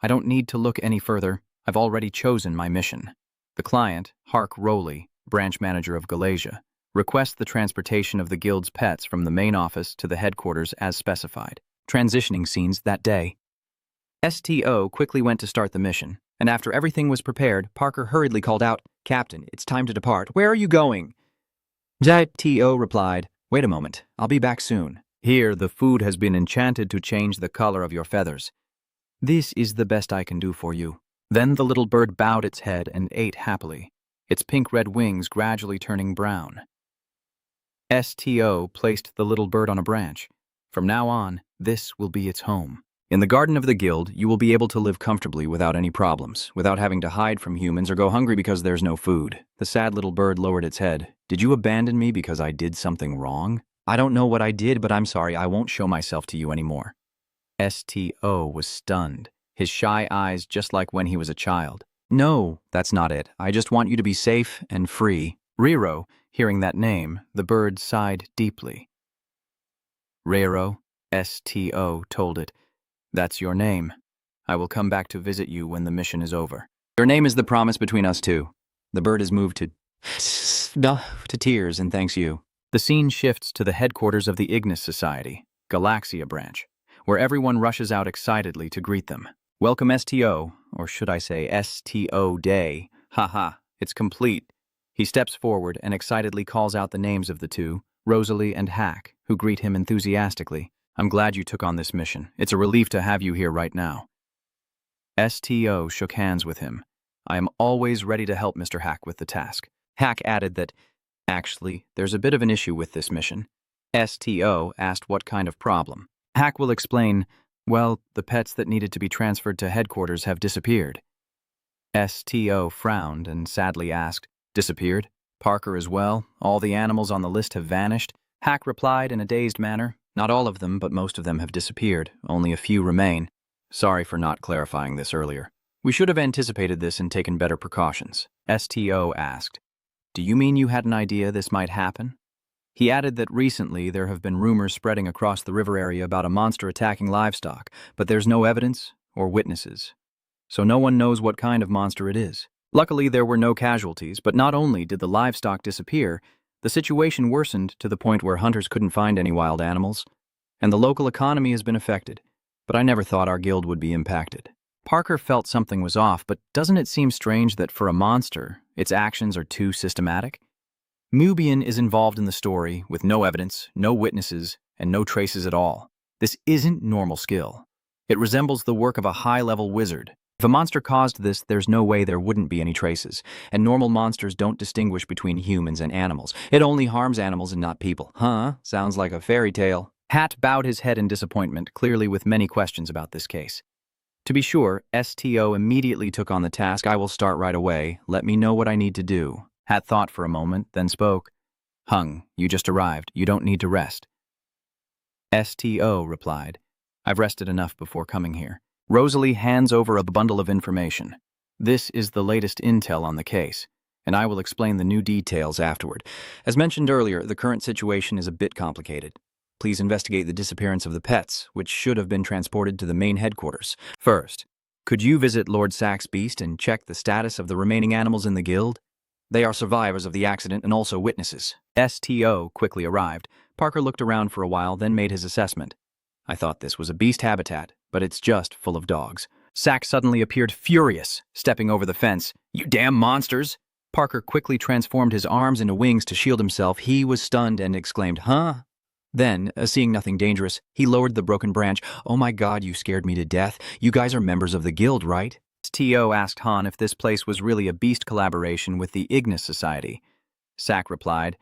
I don't need to look any further. I've already chosen my mission. The client, Hark Rowley, branch manager of Galatia, requests the transportation of the guild's pets from the main office to the headquarters as specified. Transitioning scenes that day. STO quickly went to start the mission, and after everything was prepared, Parker hurriedly called out, "Captain, it's time to depart. Where are you going?" STO replied, "Wait a moment. I'll be back soon. Here, the food has been enchanted to change the color of your feathers. This is the best I can do for you." Then the little bird bowed its head and ate happily, its pink-red wings gradually turning brown. STO placed the little bird on a branch. From now on, this will be its home. In the garden of the guild, you will be able to live comfortably without any problems, without having to hide from humans or go hungry because there's no food. The sad little bird lowered its head. "Did you abandon me because I did something wrong?" "I don't know what I did, but I'm sorry. I won't show myself to you anymore." STO was stunned, his shy eyes just like when he was a child. "No, that's not it. I just want you to be safe and free." Riro, hearing that name, the bird sighed deeply. "Riro," STO told it, "that's your name. I will come back to visit you when the mission is over." "Your name is the promise between us two." The bird is moved to tears and thanks you. The scene shifts to the headquarters of the Ignis Society, Galaxia branch, where everyone rushes out excitedly to greet them. "Welcome STO, or should I say STO Day. Haha, it's complete." He steps forward and excitedly calls out the names of the two, Rosalie and Hack, who greet him enthusiastically. "I'm glad you took on this mission. It's a relief to have you here right now." STO shook hands with him. "I am always ready to help Mr. Hack with the task." Hack added that, "Actually, there's a bit of an issue with this mission." STO asked what kind of problem. Hack will explain, "Well, the pets that needed to be transferred to headquarters have disappeared." STO frowned and sadly asked, "Disappeared? Parker as well? All the animals on the list have vanished?" Hack replied in a dazed manner, "Not all of them, but most of them have disappeared. Only a few remain. Sorry for not clarifying this earlier. We should have anticipated this and taken better precautions." STO asked, "Do you mean you had an idea this might happen?" He added that recently there have been rumors spreading across the river area about a monster attacking livestock, but there's no evidence or witnesses. So no one knows what kind of monster it is. Luckily, there were no casualties, but not only did the livestock disappear, the situation worsened to the point where hunters couldn't find any wild animals, and the local economy has been affected. But I never thought our guild would be impacted. Parker felt something was off, but doesn't it seem strange that for a monster, its actions are too systematic? Mubian is involved in the story with no evidence, no witnesses, and no traces at all. This isn't normal skill. It resembles the work of a high-level wizard. If a monster caused this, there's no way there wouldn't be any traces, and normal monsters don't distinguish between humans and animals. It only harms animals and not people. Huh? Sounds like a fairy tale. Hat bowed his head in disappointment, clearly with many questions about this case. To be sure, STO immediately took on the task. "I will start right away. Let me know what I need to do." Hat thought for a moment, then spoke. "Hung, you just arrived. You don't need to rest." STO replied, "I've rested enough before coming here." Rosalie hands over a bundle of information. "This is the latest intel on the case, and I will explain the new details afterward. As mentioned earlier, the current situation is a bit complicated. Please investigate the disappearance of the pets, which should have been transported to the main headquarters. First, could you visit Lord Sack's beast and check the status of the remaining animals in the guild? They are survivors of the accident and also witnesses." STO quickly arrived. Parker looked around for a while, then made his assessment. "I thought this was a beast habitat, but it's just full of dogs." Sack suddenly appeared furious, stepping over the fence. "You damn monsters!" Parker quickly transformed his arms into wings to shield himself. He was stunned and exclaimed, "Huh?" Then, seeing nothing dangerous, he lowered the broken branch. "Oh my God, you scared me to death. You guys are members of the guild, right?" STO asked Han if this place was really a beast collaboration with the Ignis Society. Sack replied,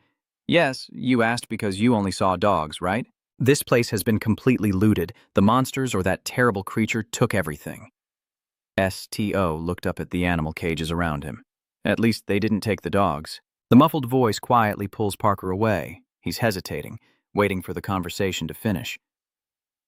"Yes, you asked because you only saw dogs, right? This place has been completely looted. The monsters or that terrible creature took everything." STO looked up at the animal cages around him. "At least they didn't take the dogs." The muffled voice quietly pulls Parker away. He's hesitating, waiting for the conversation to finish.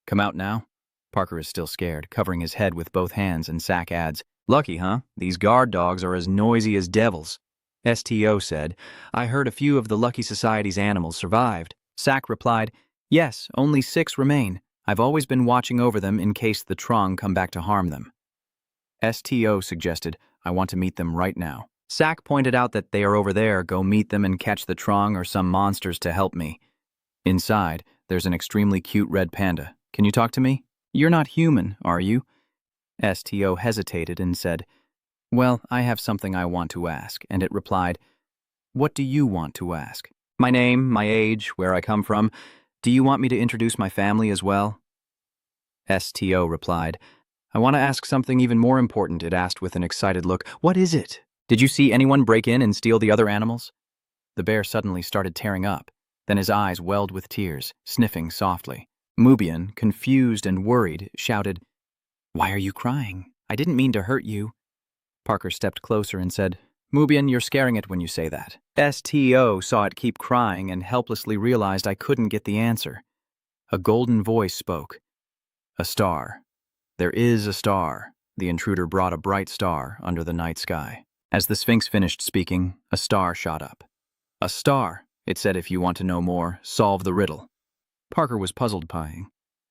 "Come out now?" Parker is still scared, covering his head with both hands, and Sack adds, "Lucky, huh? These guard dogs are as noisy as devils." STO said, "I heard a few of the Lucky Society's animals survived." Sack replied, "Yes, only 6 remain. I've always been watching over them in case the Trong come back to harm them." STO suggested, I want to meet them right now. Sack pointed out that they are over there. Go meet them and catch the Trong or some monsters to help me. Inside, there's an extremely cute red panda. Can you talk to me? You're not human, are you? STO hesitated and said, well, I have something I want to ask, and it replied, what do you want to ask? My name, my age, where I come from. Do you want me to introduce my family as well? STO replied, I want to ask something even more important, it asked with an excited look. What is it? Did you see anyone break in and steal the other animals? The bear suddenly started tearing up. Then his eyes welled with tears, sniffing softly. Mubian, confused and worried, shouted, why are you crying? I didn't mean to hurt you. Parker stepped closer and said, Mubian, you're scaring it when you say that. STO saw it keep crying and helplessly realized I couldn't get the answer. A golden voice spoke. A star. There is a star. The intruder brought a bright star under the night sky. As the Sphinx finished speaking, a star shot up. A star, it said, if you want to know more, solve the riddle. Parker was puzzled by,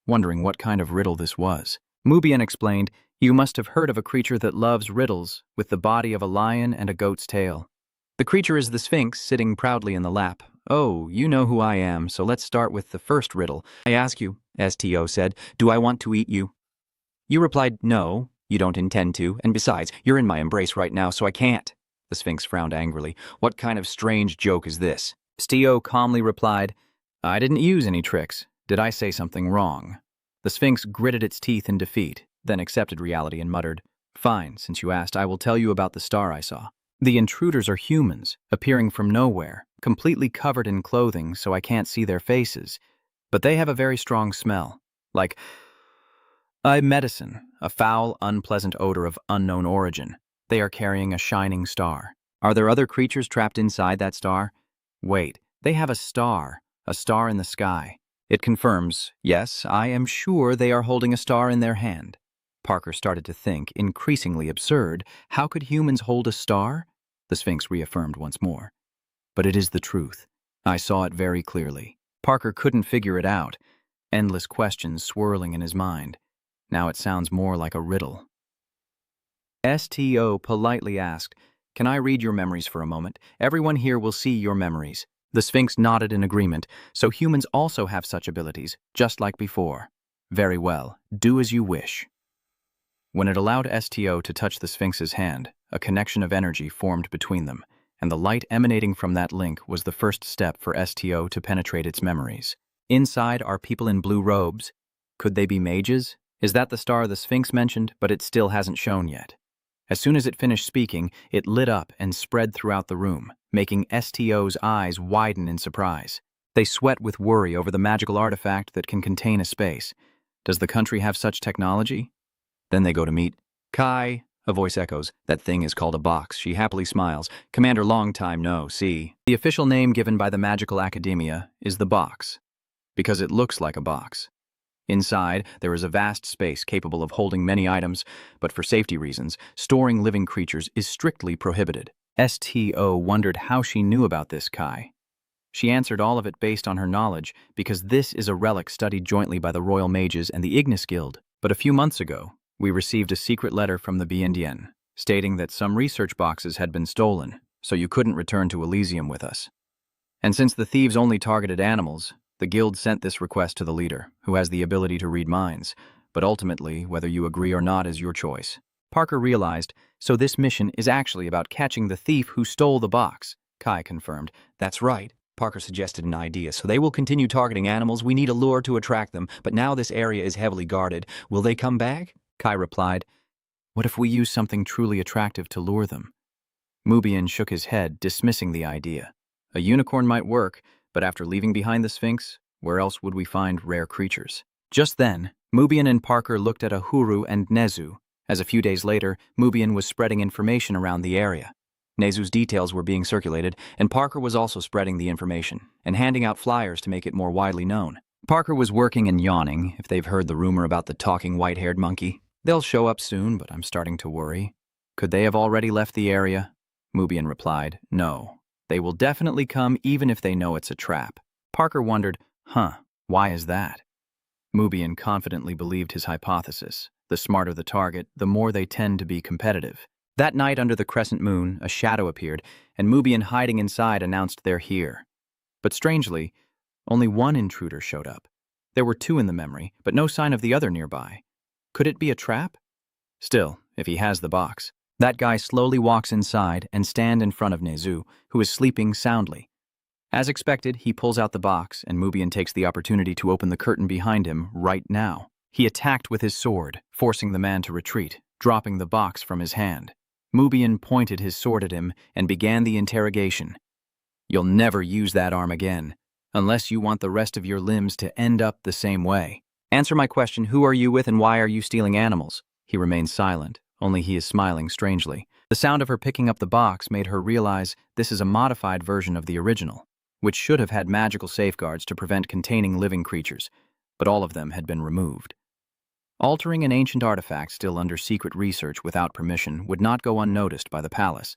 wondering what kind of riddle this was. Mubian explained, you must have heard of a creature that loves riddles, with the body of a lion and a goat's tail. The creature is the Sphinx, sitting proudly in the lap. Oh, you know who I am, so let's start with the first riddle. I ask you, STO said, do I want to eat you? You replied, no, you don't intend to, and besides, you're in my embrace right now, so I can't. The Sphinx frowned angrily. What kind of strange joke is this? STO calmly replied, I didn't use any tricks. Did I say something wrong? The Sphinx gritted its teeth in defeat, then accepted reality and muttered, fine, since you asked, I will tell you about the star I saw. The intruders are humans, appearing from nowhere, completely covered in clothing so I can't see their faces, but they have a very strong smell, like medicine, a foul, unpleasant odor of unknown origin. They are carrying a shining star. Are there other creatures trapped inside that star? Wait, they have a star in the sky. It confirms, yes, I am sure they are holding a star in their hand. Parker started to think, increasingly absurd, how could humans hold a star? The Sphinx reaffirmed once more. But it is the truth. I saw it very clearly. Parker couldn't figure it out. Endless questions swirling in his mind. Now it sounds more like a riddle. STO politely asked, can I read your memories for a moment? Everyone here will see your memories. The Sphinx nodded in agreement, so humans also have such abilities, just like before. Very well, do as you wish. When it allowed STO to touch the Sphinx's hand, a connection of energy formed between them, and the light emanating from that link was the first step for STO to penetrate its memories. Inside are people in blue robes. Could they be mages? Is that the star the Sphinx mentioned, but it still hasn't shown yet? As soon as it finished speaking, it lit up and spread throughout the room, making STO's eyes widen in surprise. They sweat with worry over the magical artifact that can contain a space. Does the country have such technology? Then they go to meet Kai. A voice echoes. That thing is called a box. She happily smiles. Commander, long time no see. The official name given by the Magical Academia is the box, because it looks like a box. Inside, there is a vast space capable of holding many items, but for safety reasons, storing living creatures is strictly prohibited. STO wondered how she knew about this Kai. She answered all of it based on her knowledge, because this is a relic studied jointly by the Royal Mages and the Ignis Guild. But a few months ago, we received a secret letter from the Biendian, stating that some research boxes had been stolen, so you couldn't return to Elysium with us. And since the thieves only targeted animals, the guild sent this request to the leader, who has the ability to read minds, but ultimately, whether you agree or not is your choice. Parker realized, so this mission is actually about catching the thief who stole the box. Kai confirmed. That's right. Parker suggested an idea, so they will continue targeting animals. We need a lure to attract them, but now this area is heavily guarded. Will they come back? Kai replied, what if we use something truly attractive to lure them? Mubian shook his head, dismissing the idea. A unicorn might work, but after leaving behind the Sphinx, where else would we find rare creatures? Just then, Mubian and Parker looked at Uhuru and Nezu, as a few days later, Mubian was spreading information around the area. Nezu's details were being circulated, and Parker was also spreading the information, and handing out flyers to make it more widely known. Parker was working and yawning if they've heard the rumor about the talking white-haired monkey. They'll show up soon, but I'm starting to worry. Could they have already left the area? Mubian replied, no. They will definitely come even if they know it's a trap. Parker wondered, why is that? Mubian confidently believed his hypothesis. The smarter the target, the more they tend to be competitive. That night under the crescent moon, a shadow appeared, and Mubian hiding inside announced they're here. But strangely, only one intruder showed up. There were two in the memory, but no sign of the other nearby. Could it be a trap? Still, if he has the box. That guy slowly walks inside and stands in front of Nezu, who is sleeping soundly. As expected, he pulls out the box, and Mubian takes the opportunity to open the curtain behind him right now. He attacked with his sword, forcing the man to retreat, dropping the box from his hand. Mubian pointed his sword at him and began the interrogation. You'll never use that arm again, unless you want the rest of your limbs to end up the same way. Answer my question, who are you with and why are you stealing animals? He remains silent, only he is smiling strangely. The sound of her picking up the box made her realize this is a modified version of the original, which should have had magical safeguards to prevent containing living creatures, but all of them had been removed. Altering an ancient artifact still under secret research without permission would not go unnoticed by the palace,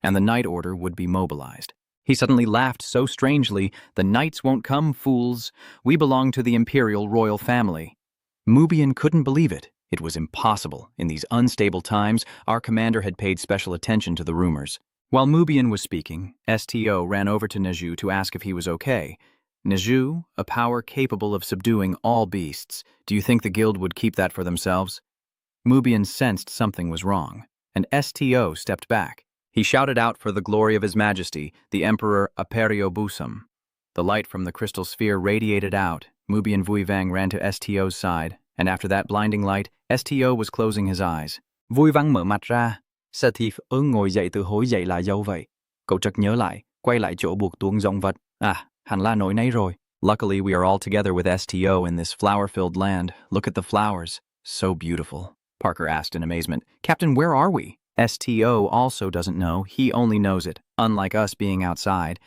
and the Night Order would be mobilized. He suddenly laughed so strangely, "The knights won't come, fools. We belong to the imperial royal family." Mubian couldn't believe it. It was impossible. In these unstable times, our commander had paid special attention to the rumors. While Mubian was speaking, STO ran over to Nezu to ask if he was okay. Nezu, a power capable of subduing all beasts, do you think the guild would keep that for themselves? Mubian sensed something was wrong, and STO stepped back. He shouted out for the glory of His Majesty, the Emperor Aperio Busum. The light from the crystal sphere radiated out. Mubian Vuivang ran to STO's side, and after that blinding light, STO was closing his eyes. Vuivang mở mặt ra. Sa Thief ngồi dậy từ hồi dậy là dâu vậy. Cậu chợt nhớ lại, quay lại chỗ buộc tuông rong vật. À, hẳn là nỗi nấy rồi. Luckily, we are all together with STO in this flower-filled land. Look at the flowers. So beautiful. Parker asked in amazement. Captain, where are we? STO also doesn't know. He only knows it, unlike us being outside.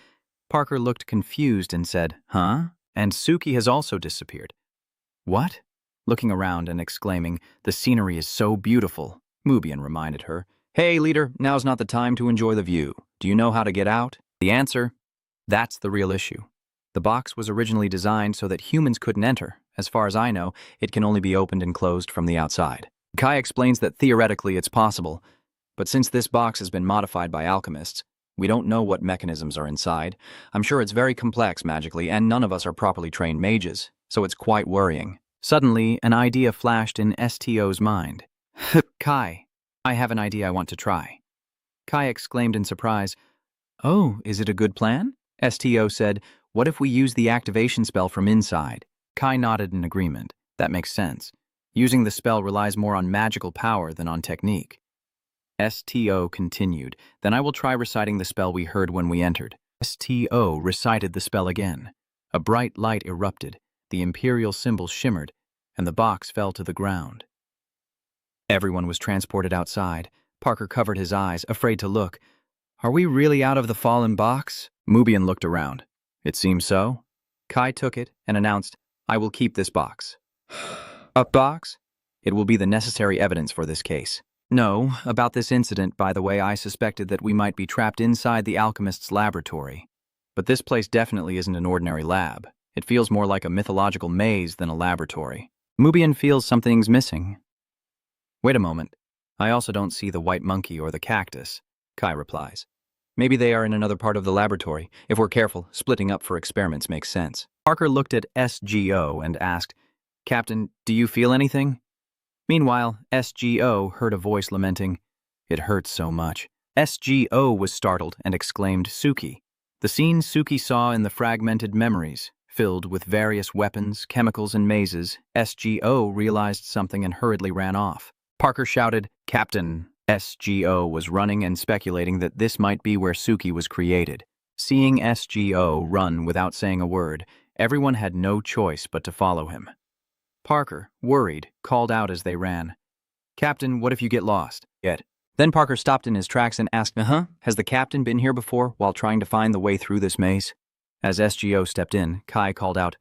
Parker looked confused and said, huh? And Suki has also disappeared. What? Looking around and exclaiming, the scenery is so beautiful, Mubian reminded her. Hey, leader, now's not the time to enjoy the view. Do you know how to get out? The answer? That's the real issue. The box was originally designed so that humans couldn't enter. As far as I know, it can only be opened and closed from the outside. Kai explains that theoretically it's possible, but since this box has been modified by alchemists, we don't know what mechanisms are inside. I'm sure it's very complex magically, and none of us are properly trained mages, so it's quite worrying. Suddenly, an idea flashed in STO's mind. Kai, I have an idea I want to try. Kai exclaimed in surprise, oh, is it a good plan? STO said, what if we use the activation spell from inside? Kai nodded in agreement. That makes sense. Using the spell relies more on magical power than on technique. STO continued, then I will try reciting the spell we heard when we entered. STO recited the spell again. A bright light erupted, the imperial symbol shimmered, and the box fell to the ground. Everyone was transported outside. Parker covered his eyes, afraid to look. Are we really out of the fallen box? Mubian looked around. It seems so. Kai took it and announced, I will keep this box. A box? It will be the necessary evidence for this case. No, about this incident, by the way, I suspected that we might be trapped inside the alchemist's laboratory. But this place definitely isn't an ordinary lab. It feels more like a mythological maze than a laboratory. Mubian feels something's missing. Wait a moment. I also don't see the white monkey or the cactus, Kai replies. Maybe they are in another part of the laboratory. If we're careful, splitting up for experiments makes sense. Parker looked at SGO and asked, Captain, do you feel anything? Meanwhile, SGO heard a voice lamenting, it hurts so much. SGO was startled and exclaimed, Suki. The scene Suki saw in the fragmented memories, filled with various weapons, chemicals, and mazes, SGO realized something and hurriedly ran off. Parker shouted, Captain. SGO was running and speculating that this might be where Suki was created. Seeing SGO run without saying a word, everyone had no choice but to follow him. Parker, worried, called out as they ran, Captain, what if you get lost? Yet. Then Parker stopped in his tracks and asked, has the captain been here before while trying to find the way through this maze? As SGO stepped in, Kai called out,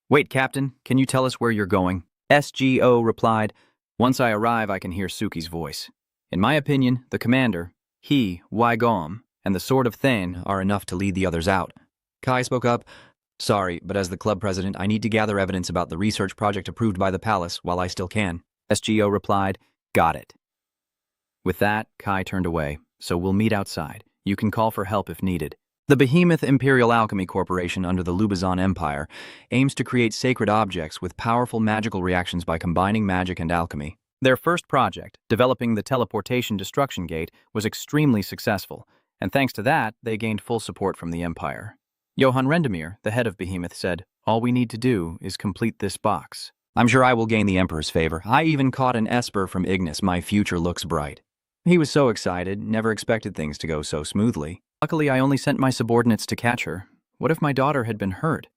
Wait, Captain, can you tell us where you're going? SGO replied, Once I arrive, I can hear Suki's voice. In my opinion, the commander, he, Waigom, and the Sword of Thane are enough to lead the others out. Kai spoke up, Sorry, but as the club president, I need to gather evidence about the research project approved by the palace while I still can. SGO replied, "Got it." With that, Kai turned away, "So we'll meet outside. You can call for help if needed." The behemoth Imperial Alchemy Corporation under the Lubazan Empire aims to create sacred objects with powerful magical reactions by combining magic and alchemy. Their first project, developing the teleportation destruction gate, was extremely successful, and thanks to that, they gained full support from the Empire. Johann Rendemir, the head of Behemoth, said, "All we need to do is complete this box." I'm sure I will gain the Emperor's favor. I even caught an Esper from Ignis. My future looks bright. He was so excited, never expected things to go so smoothly. Luckily, I only sent my subordinates to catch her. What if my daughter had been hurt?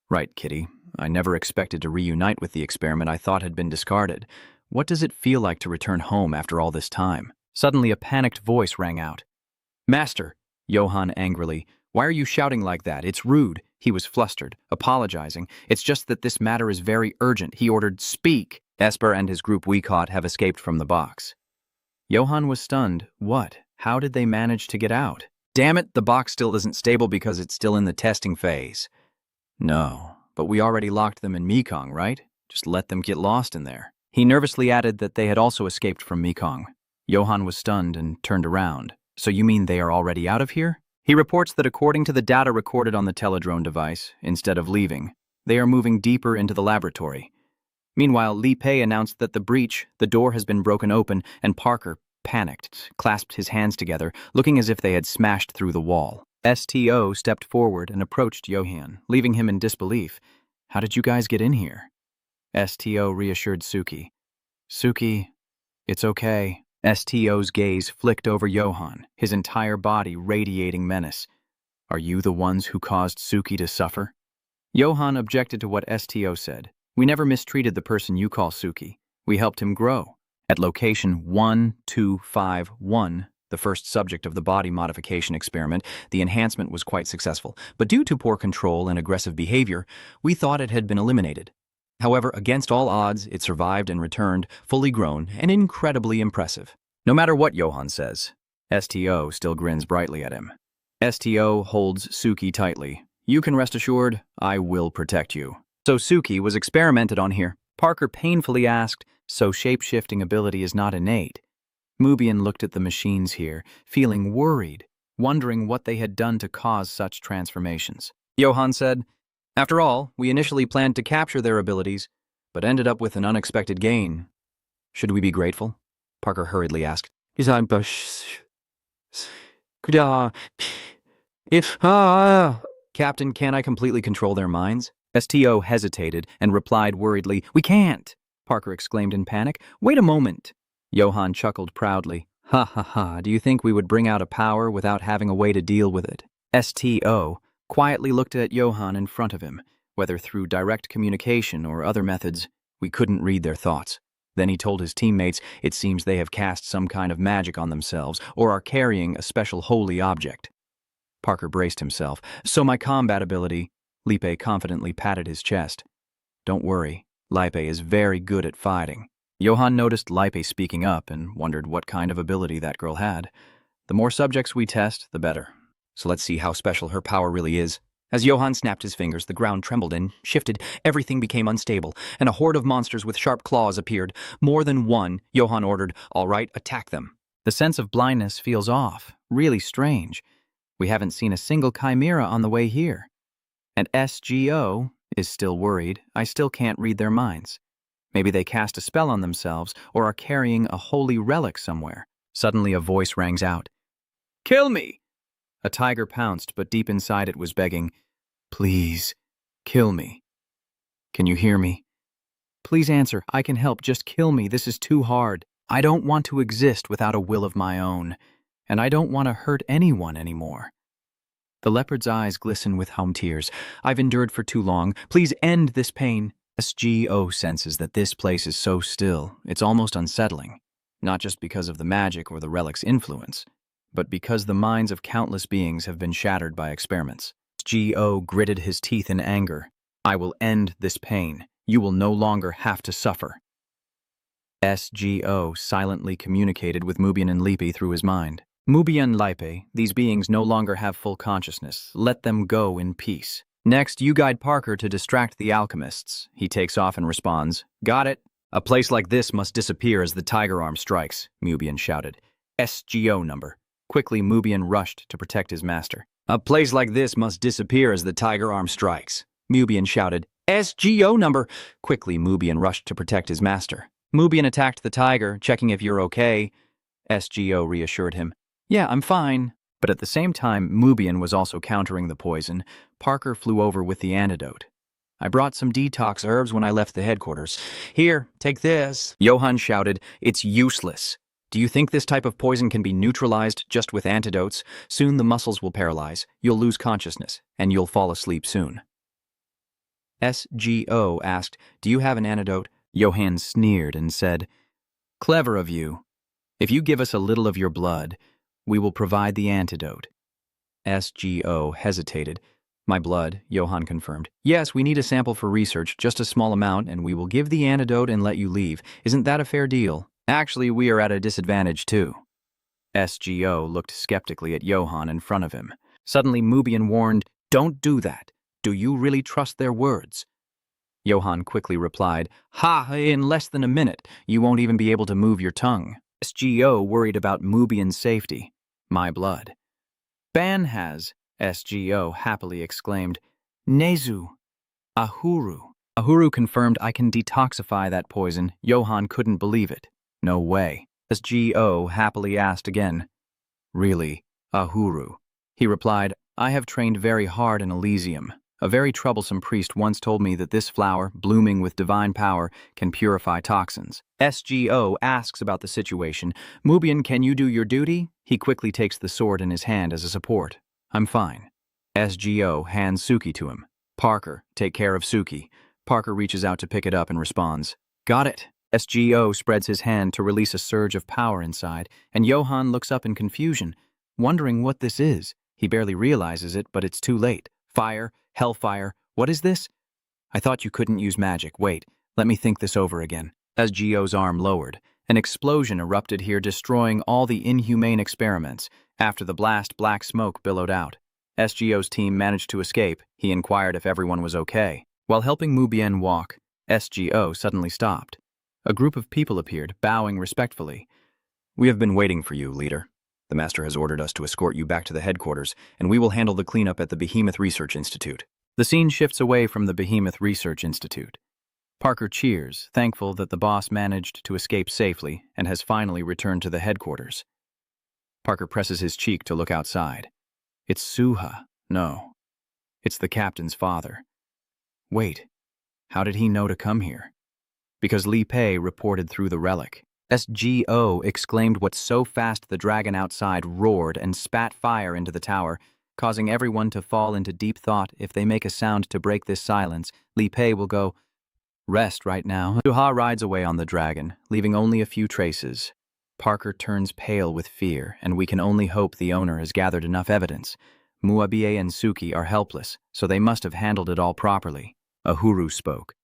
Right, Kitty. I never expected to reunite with the experiment I thought had been discarded. What does it feel like to return home after all this time? Suddenly, a panicked voice rang out. "Master," Johann angrily, "why are you shouting like that? It's rude." He was flustered, apologizing. "It's just that this matter is very urgent." He ordered, "Speak!" Esper and his group we caught have escaped from the box. Johann was stunned. What? How did they manage to get out? Damn it, the box still isn't stable because it's still in the testing phase. No, but we already locked them in Mekong, right? Just let them get lost in there. He nervously added that they had also escaped from Mekong. Johann was stunned and turned around. "So you mean they are already out of here?" He reports that according to the data recorded on the teledrone device, instead of leaving, they are moving deeper into the laboratory. Meanwhile, Li Pei announced that the door has been broken open, and Parker, panicked, clasped his hands together, looking as if they had smashed through the wall. STO stepped forward and approached Johann, leaving him in disbelief. "How did you guys get in here?" STO reassured Suki. "Suki, it's okay." STO's gaze flicked over Johann, his entire body radiating menace. "Are you the ones who caused Suki to suffer?" Johann objected to what STO said. "We never mistreated the person you call Suki. We helped him grow." At location 1251, the first subject of the body modification experiment, the enhancement was quite successful, but due to poor control and aggressive behavior, we thought it had been eliminated. However, against all odds, it survived and returned, fully grown and incredibly impressive. No matter what Johann says, STO still grins brightly at him. STO holds Suki tightly. "You can rest assured, I will protect you." "So Suki was experimented on here?" Parker painfully asked. "So shape-shifting ability is not innate." Mubian looked at the machines here, feeling worried, wondering what they had done to cause such transformations. Johann said, "After all, we initially planned to capture their abilities, but ended up with an unexpected gain. Should we be grateful?" Parker hurriedly asked. Captain, can I completely control their minds?" STO hesitated and replied worriedly, "We can't!" Parker exclaimed in panic. "Wait a moment!" Johann chuckled proudly. "Ha ha ha, do you think we would bring out a power without having a way to deal with it?" STO quietly looked at Johann in front of him. Whether through direct communication or other methods, we couldn't read their thoughts. Then he told his teammates it seems they have cast some kind of magic on themselves or are carrying a special holy object. Parker braced himself. "So my combat ability," Lipe confidently patted his chest. "Don't worry, Lipe is very good at fighting." Johann noticed Lipe speaking up and wondered what kind of ability that girl had. The more subjects we test, the better. So let's see how special her power really is. As Johann snapped his fingers, the ground trembled and shifted, everything became unstable, and a horde of monsters with sharp claws appeared. More than one, Johann ordered, "All right, attack them." The sense of blindness feels off, really strange. We haven't seen a single chimera on the way here. And SGO is still worried. I still can't read their minds. Maybe they cast a spell on themselves or are carrying a holy relic somewhere. Suddenly a voice rings out. "Kill me!" A tiger pounced, but deep inside it was begging, "Please, kill me. Can you hear me? Please answer. I can help. Just kill me. This is too hard. I don't want to exist without a will of my own, and I don't want to hurt anyone anymore." The leopard's eyes glisten with home tears. "I've endured for too long. Please end this pain." SGO senses that this place is so still, it's almost unsettling, not just because of the magic or the relic's influence, but because the minds of countless beings have been shattered by experiments. SGO gritted his teeth in anger. "I will end this pain. You will no longer have to suffer." SGO silently communicated with Mubian and Lipe through his mind. "Mubian, Lipe, these beings no longer have full consciousness. Let them go in peace. Next, you guide Parker to distract the alchemists." He takes off and responds, "Got it." A place like this must disappear as the tiger arm strikes, Mubian shouted. SGO number. Quickly, Mubian rushed to protect his master. A place like this must disappear as the tiger arm strikes, Mubian shouted. SGO number. Quickly, Mubian rushed to protect his master. Mubian attacked the tiger, checking if you're okay. SGO reassured him. Yeah, I'm fine. But at the same time, Mubian was also countering the poison. Parker flew over with the antidote. I brought some detox herbs when I left the headquarters. Here, take this. Johann shouted, it's useless. Do you think this type of poison can be neutralized just with antidotes? Soon the muscles will paralyze, you'll lose consciousness, and you'll fall asleep soon. SGO asked, do you have an antidote? Johann sneered and said, clever of you. If you give us a little of your blood, we will provide the antidote. SGO hesitated. My blood, Johann confirmed. Yes, we need a sample for research, just a small amount, and we will give the antidote and let you leave. Isn't that a fair deal? Actually, we are at a disadvantage too. SGO looked skeptically at Johann in front of him. Suddenly, Mubian warned, don't do that. Do you really trust their words? Johann quickly replied, ha, in less than a minute. You won't even be able to move your tongue. SGO worried about Mubian's safety. My blood. Ban has, SGO happily exclaimed. Nezu. Ahuru. Ahuru confirmed I can detoxify that poison. Johann couldn't believe it. No way. SGO happily asked again. Really, Ahuru? He replied, I have trained very hard in Elysium. A very troublesome priest once told me that this flower, blooming with divine power, can purify toxins. SGO asks about the situation. Mubian, can you do your duty? He quickly takes the sword in his hand as a support. I'm fine. SGO hands Suki to him. Parker, take care of Suki. Parker reaches out to pick it up and responds. Got it. SGO spreads his hand to release a surge of power inside, and Johann looks up in confusion, wondering what this is. He barely realizes it, but it's too late. Fire, hellfire, what is this? I thought you couldn't use magic. Wait, let me think this over again. SGO's arm lowered. An explosion erupted here, destroying all the inhumane experiments. After the blast, black smoke billowed out. SGO's team managed to escape. He inquired if everyone was okay. While helping Mubian walk, SGO suddenly stopped. A group of people appeared, bowing respectfully. We have been waiting for you, leader. The master has ordered us to escort you back to the headquarters, and we will handle the cleanup at the Behemoth Research Institute. The scene shifts away from the Behemoth Research Institute. Parker cheers, thankful that the boss managed to escape safely and has finally returned to the headquarters. Parker presses his cheek to look outside. It's Suha. No. It's the captain's father. Wait, how did he know to come here? Because Li Pei reported through the relic. SGO exclaimed what so fast the dragon outside roared and spat fire into the tower, causing everyone to fall into deep thought. If they make a sound to break this silence, Li Pei will go, rest right now. Suha rides away on the dragon, leaving only a few traces. Parker turns pale with fear, and we can only hope the owner has gathered enough evidence. Muabie and Suki are helpless, so they must have handled it all properly. Ahuru spoke.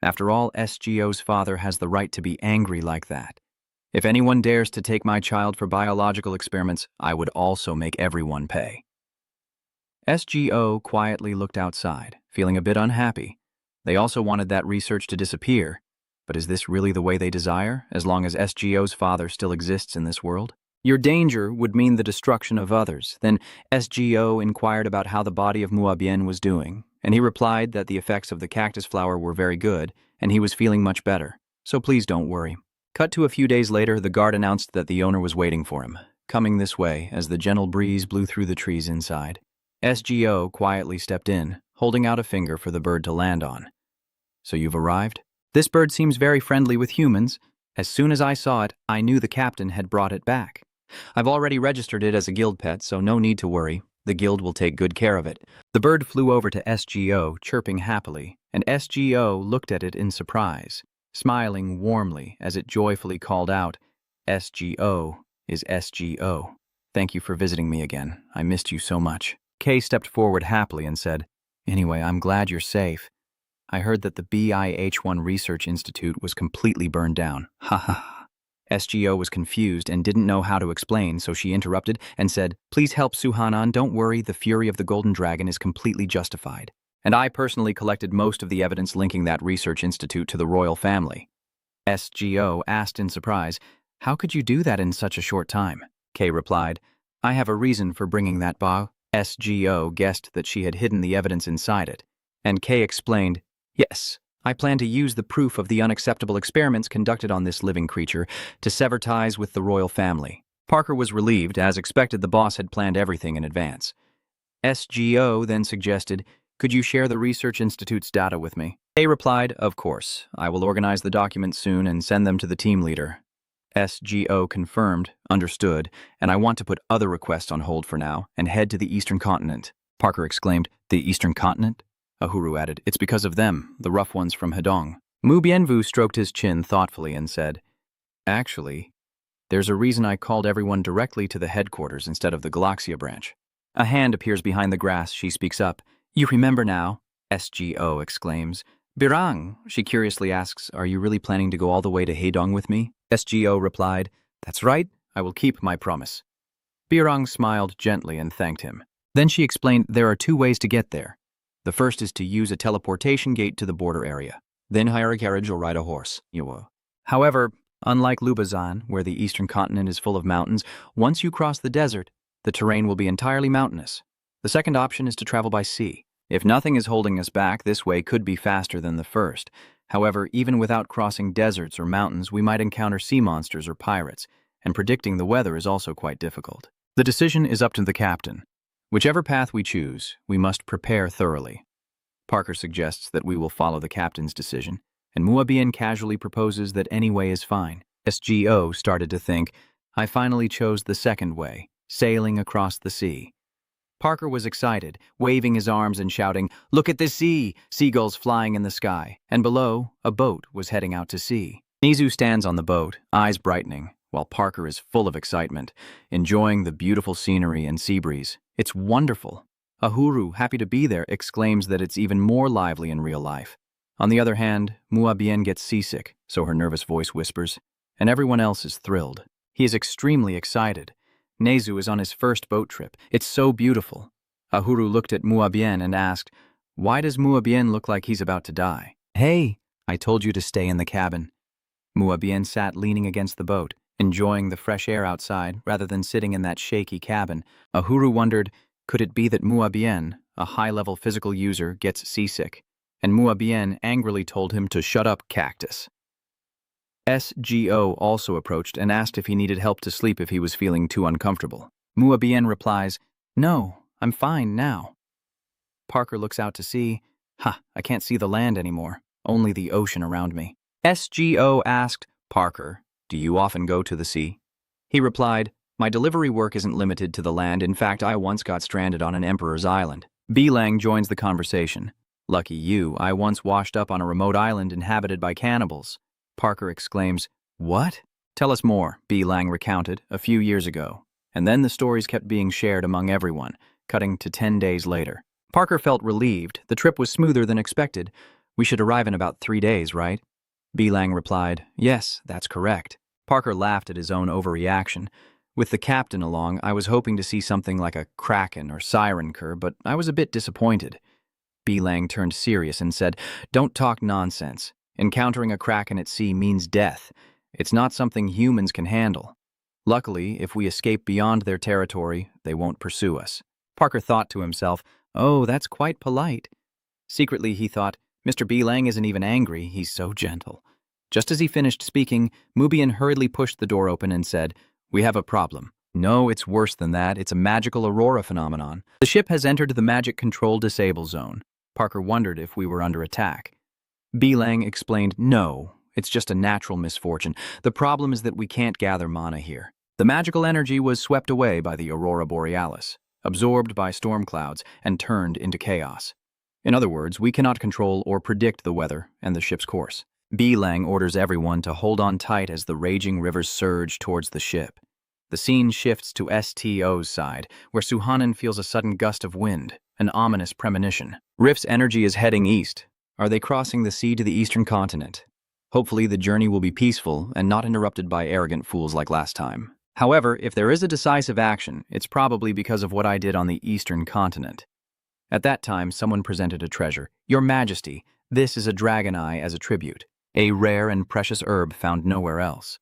After all, SGO's father has the right to be angry like that. If anyone dares to take my child for biological experiments, I would also make everyone pay. SGO quietly looked outside, feeling a bit unhappy. They also wanted that research to disappear. But is this really the way they desire, as long as SGO's father still exists in this world? Your danger would mean the destruction of others. Then SGO inquired about how the body of Muabien was doing, and he replied that the effects of the cactus flower were very good, and he was feeling much better. So please don't worry. Cut to a few days later, the guard announced that the owner was waiting for him, coming this way as the gentle breeze blew through the trees inside. SGO quietly stepped in, holding out a finger for the bird to land on. So you've arrived? This bird seems very friendly with humans. As soon as I saw it, I knew the captain had brought it back. I've already registered it as a guild pet, so no need to worry. The guild will take good care of it. The bird flew over to SGO, chirping happily, and SGO looked at it in surprise, smiling warmly as it joyfully called out, SGO is SGO. Thank you for visiting me again. I missed you so much. Kay stepped forward happily and said, Anyway, I'm glad you're safe. I heard that the BIH1 Research Institute was completely burned down. Ha ha ha. SGO was confused and didn't know how to explain, so she interrupted and said, Please help Suhanan, don't worry, the fury of the Golden Dragon is completely justified. And I personally collected most of the evidence linking that research institute to the royal family. SGO asked in surprise, "How could you do that in such a short time?" K replied, "I have a reason for bringing that bog." SGO guessed that she had hidden the evidence inside it, and K explained, "Yes, I plan to use the proof of the unacceptable experiments conducted on this living creature to sever ties with the royal family." Parker was relieved. As expected, the boss had planned everything in advance. SGO then suggested, "Could you share the Research Institute's data with me?" K replied, "Of course. I will organize the documents soon and send them to the team leader." SGO confirmed, "Understood, and I want to put other requests on hold for now and head to the Eastern Continent." Parker exclaimed, "The Eastern Continent?" Ahuru added, "It's because of them, the rough ones from Hedong." Mu Bienvu stroked his chin thoughtfully and said, "Actually, there's a reason I called everyone directly to the headquarters instead of the Galaxia branch." A hand appears behind the grass. She speaks up. "You remember now?" SGO exclaims. "Birang," she curiously asks, "Are you really planning to go all the way to Hedong with me?" SGO replied, "That's right, I will keep my promise." Birang smiled gently and thanked him. Then she explained there are 2 ways to get there. The first is to use a teleportation gate to the border area. Then hire a carriage or ride a horse. However, unlike Lubazan, where the Eastern Continent is full of mountains, once you cross the desert, the terrain will be entirely mountainous. The second option is to travel by sea. If nothing is holding us back, this way could be faster than the first. However, even without crossing deserts or mountains, we might encounter sea monsters or pirates, and predicting the weather is also quite difficult. The decision is up to the captain. Whichever path we choose, we must prepare thoroughly. Parker suggests that we will follow the captain's decision, and Muabian casually proposes that any way is fine. SGO started to think, "I finally chose the second way, sailing across the sea." Parker was excited, waving his arms and shouting, "Look at the sea!" Seagulls flying in the sky, and below, a boat was heading out to sea. Nizu stands on the boat, eyes brightening, while Parker is full of excitement, enjoying the beautiful scenery and sea breeze. "It's wonderful." Ahuru, happy to be there, exclaims that it's even more lively in real life. On the other hand, Muabien gets seasick, so her nervous voice whispers, and everyone else is thrilled. He is extremely excited. Nezu is on his first boat trip. It's so beautiful. Ahuru looked at Muabien and asked, "Why does Muabien look like he's about to die?" "Hey, I told you to stay in the cabin." Muabien sat leaning against the boat, enjoying the fresh air outside rather than sitting in that shaky cabin. Ahuru wondered, could it be that Muabien, a high-level physical user, gets seasick? And Muabien angrily told him to shut up, cactus. SGO also approached and asked if he needed help to sleep if he was feeling too uncomfortable. Muabien replies, "No, I'm fine now." Parker looks out to sea. I can't see the land anymore, only the ocean around me. SGO asked, "Parker, do you often go to the sea?" He replied, "My delivery work isn't limited to the land. In fact, I once got stranded on an emperor's island." Bilang joins the conversation. "Lucky you, I once washed up on a remote island inhabited by cannibals." Parker exclaims, "What?" "Tell us more," Bilang recounted, "a few years ago." And then the stories kept being shared among everyone, cutting to 10 days later. Parker felt relieved. The trip was smoother than expected. "We should arrive in about 3 days, right?" Bilang replied, "Yes, that's correct." Parker laughed at his own overreaction. With the captain along, I was hoping to see something like a kraken or siren cur, but I was a bit disappointed. Bilang turned serious and said, "Don't talk nonsense. Encountering a kraken at sea means death. It's not something humans can handle. Luckily, if we escape beyond their territory, they won't pursue us." Parker thought to himself, "Oh, that's quite polite." Secretly, he thought, Mr. Bilang isn't even angry, he's so gentle. Just as he finished speaking, Mubian hurriedly pushed the door open and said, "We have a problem." "No, it's worse than that. It's a magical aurora phenomenon. The ship has entered the magic control disable zone." Parker wondered if we were under attack. Bilang explained, "No, it's just a natural misfortune. The problem is that we can't gather mana here. The magical energy was swept away by the aurora borealis, absorbed by storm clouds, and turned into chaos. In other words, we cannot control or predict the weather and the ship's course." Bilang orders everyone to hold on tight as the raging rivers surge towards the ship. The scene shifts to STO's side, where Suhanan feels a sudden gust of wind, an ominous premonition. Rift's energy is heading east. Are they crossing the sea to the eastern continent? Hopefully the journey will be peaceful and not interrupted by arrogant fools like last time. However, if there is a decisive action, it's probably because of what I did on the eastern continent. At that time, someone presented a treasure. "Your Majesty, this is a dragon eye as a tribute." a rare and precious herb found nowhere else.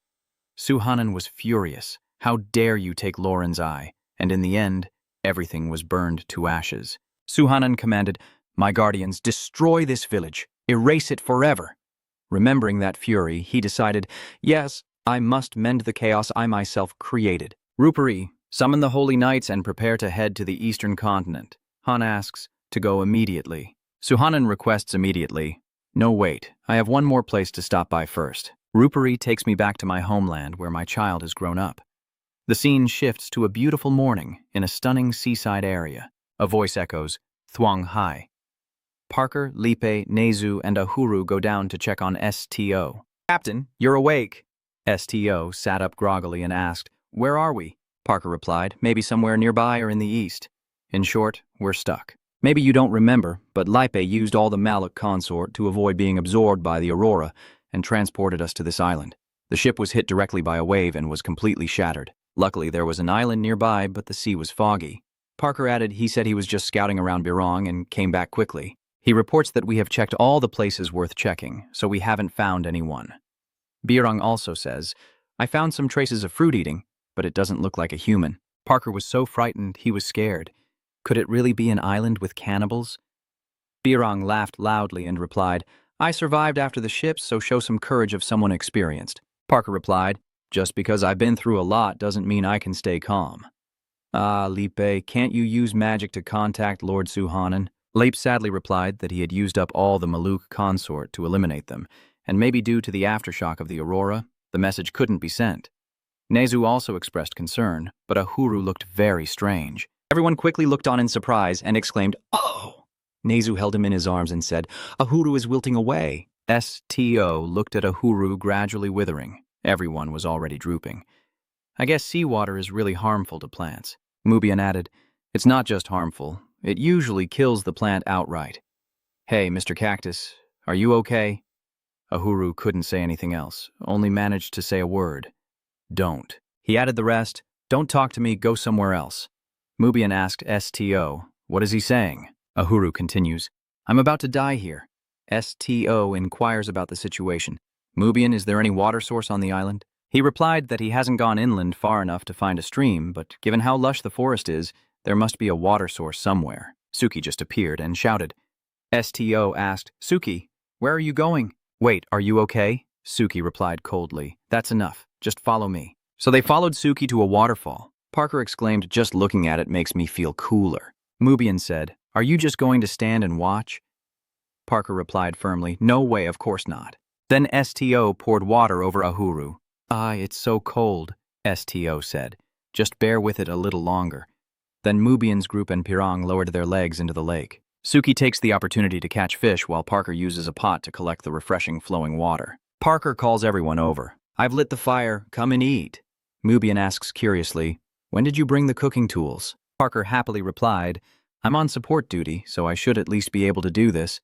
Suhanan was furious. How dare you take Lauren's eye? And in the end, everything was burned to ashes. Suhanan commanded, "My guardians, destroy this village. Erase it forever." Remembering that fury, he decided, yes, I must mend the chaos I myself created. Rupari, summon the holy knights and prepare to head to the eastern continent. Han asks to go immediately. Suhanan requests immediately. No, wait, I have one more place to stop by first. Rupari takes me back to my homeland where my child has grown up. The scene shifts to a beautiful morning in a stunning seaside area. A voice echoes, Thuong Hai. Parker, Lipe, Nezu, and Ahuru go down to check on STO. Captain, you're awake. STO sat up groggily and asked, Where are we? Parker replied, maybe somewhere nearby or in the east. In short, we're stuck. Maybe you don't remember, but Lipe used all the Maluk consort to avoid being absorbed by the Aurora and transported us to this island. The ship was hit directly by a wave and was completely shattered. Luckily, there was an island nearby, but the sea was foggy. Parker added he said he was just scouting around Birong and came back quickly. He reports that we have checked all the places worth checking, so we haven't found anyone. Birong also says, I found some traces of fruit eating, but it doesn't look like a human. Parker was so frightened he was scared. Could it really be an island with cannibals? Birong laughed loudly and replied, I survived after the ship, so show some courage of someone experienced. Parker replied, just because I've been through a lot doesn't mean I can stay calm. Ah, Lipe, can't you use magic to contact Lord Suhanan? Lipe sadly replied that he had used up all the Maluk consort to eliminate them, and maybe due to the aftershock of the Aurora, the message couldn't be sent. Nezu also expressed concern, but Ahuru looked very strange. Everyone quickly looked on in surprise and exclaimed, Oh! Nezu held him in his arms and said, Ahuru is wilting away. STO looked at Ahuru gradually withering. Everyone was already drooping. I guess seawater is really harmful to plants. Mubian added, It's not just harmful. It usually kills the plant outright. Hey, Mr. Cactus, are you okay? Ahuru couldn't say anything else, only managed to say a word. Don't. He added the rest, Don't talk to me, go somewhere else. Mubian asked STO, What is he saying? Ahuru continues, I'm about to die here. STO inquires about the situation. Mubian, is there any water source on the island? He replied that he hasn't gone inland far enough to find a stream, but given how lush the forest is, there must be a water source somewhere. Suki just appeared and shouted. STO asked, Suki, where are you going? Wait, are you okay? Suki replied coldly, That's enough, just follow me. So they followed Suki to a waterfall. Parker exclaimed, Just looking at it makes me feel cooler. Mubian said, Are you just going to stand and watch? Parker replied firmly, No way, of course not. Then STO poured water over Ahuru. It's so cold, STO said. Just bear with it a little longer. Then Mubian's group and Pirang lowered their legs into the lake. Suki takes the opportunity to catch fish while Parker uses a pot to collect the refreshing flowing water. Parker calls everyone over. I've lit the fire, come and eat. Mubian asks curiously, When did you bring the cooking tools? Parker happily replied, I'm on support duty, so I should at least be able to do this.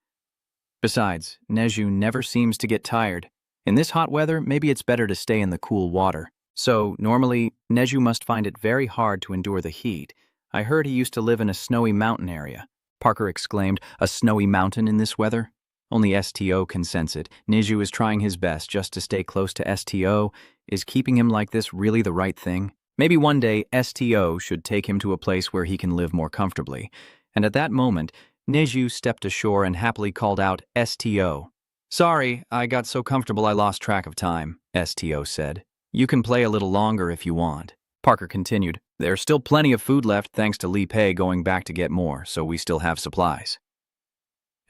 Besides, Neju never seems to get tired. In this hot weather, maybe it's better to stay in the cool water. So, normally, Neju must find it very hard to endure the heat. I heard he used to live in a snowy mountain area. Parker exclaimed, A snowy mountain in this weather? Only STO can sense it. Neju is trying his best just to stay close to STO. Is keeping him like this really the right thing? Maybe one day, STO should take him to a place where he can live more comfortably. And at that moment, Neju stepped ashore and happily called out, STO. Sorry, I got so comfortable I lost track of time, STO said. You can play a little longer if you want. Parker continued, There's still plenty of food left thanks to Li Pei going back to get more, so we still have supplies.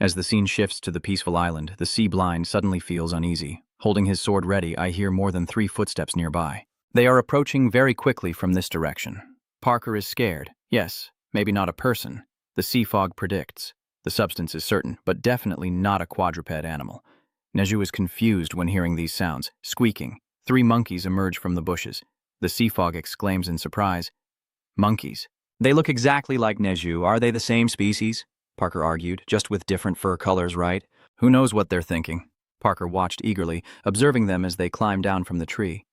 As the scene shifts to the peaceful island, the sea blind suddenly feels uneasy. Holding his sword ready, I hear more than 3 footsteps nearby. They are approaching very quickly from this direction. Parker is scared. Yes, maybe not a person. The sea fog predicts. The substance is certain, but definitely not a quadruped animal. Neju is confused when hearing these sounds. Squeaking. 3 monkeys emerge from the bushes. The sea fog exclaims in surprise, Monkeys. They look exactly like Neju. Are they the same species? Parker argued, just with different fur colors, right? Who knows what they're thinking? Parker watched eagerly, observing them as they climbed down from the tree.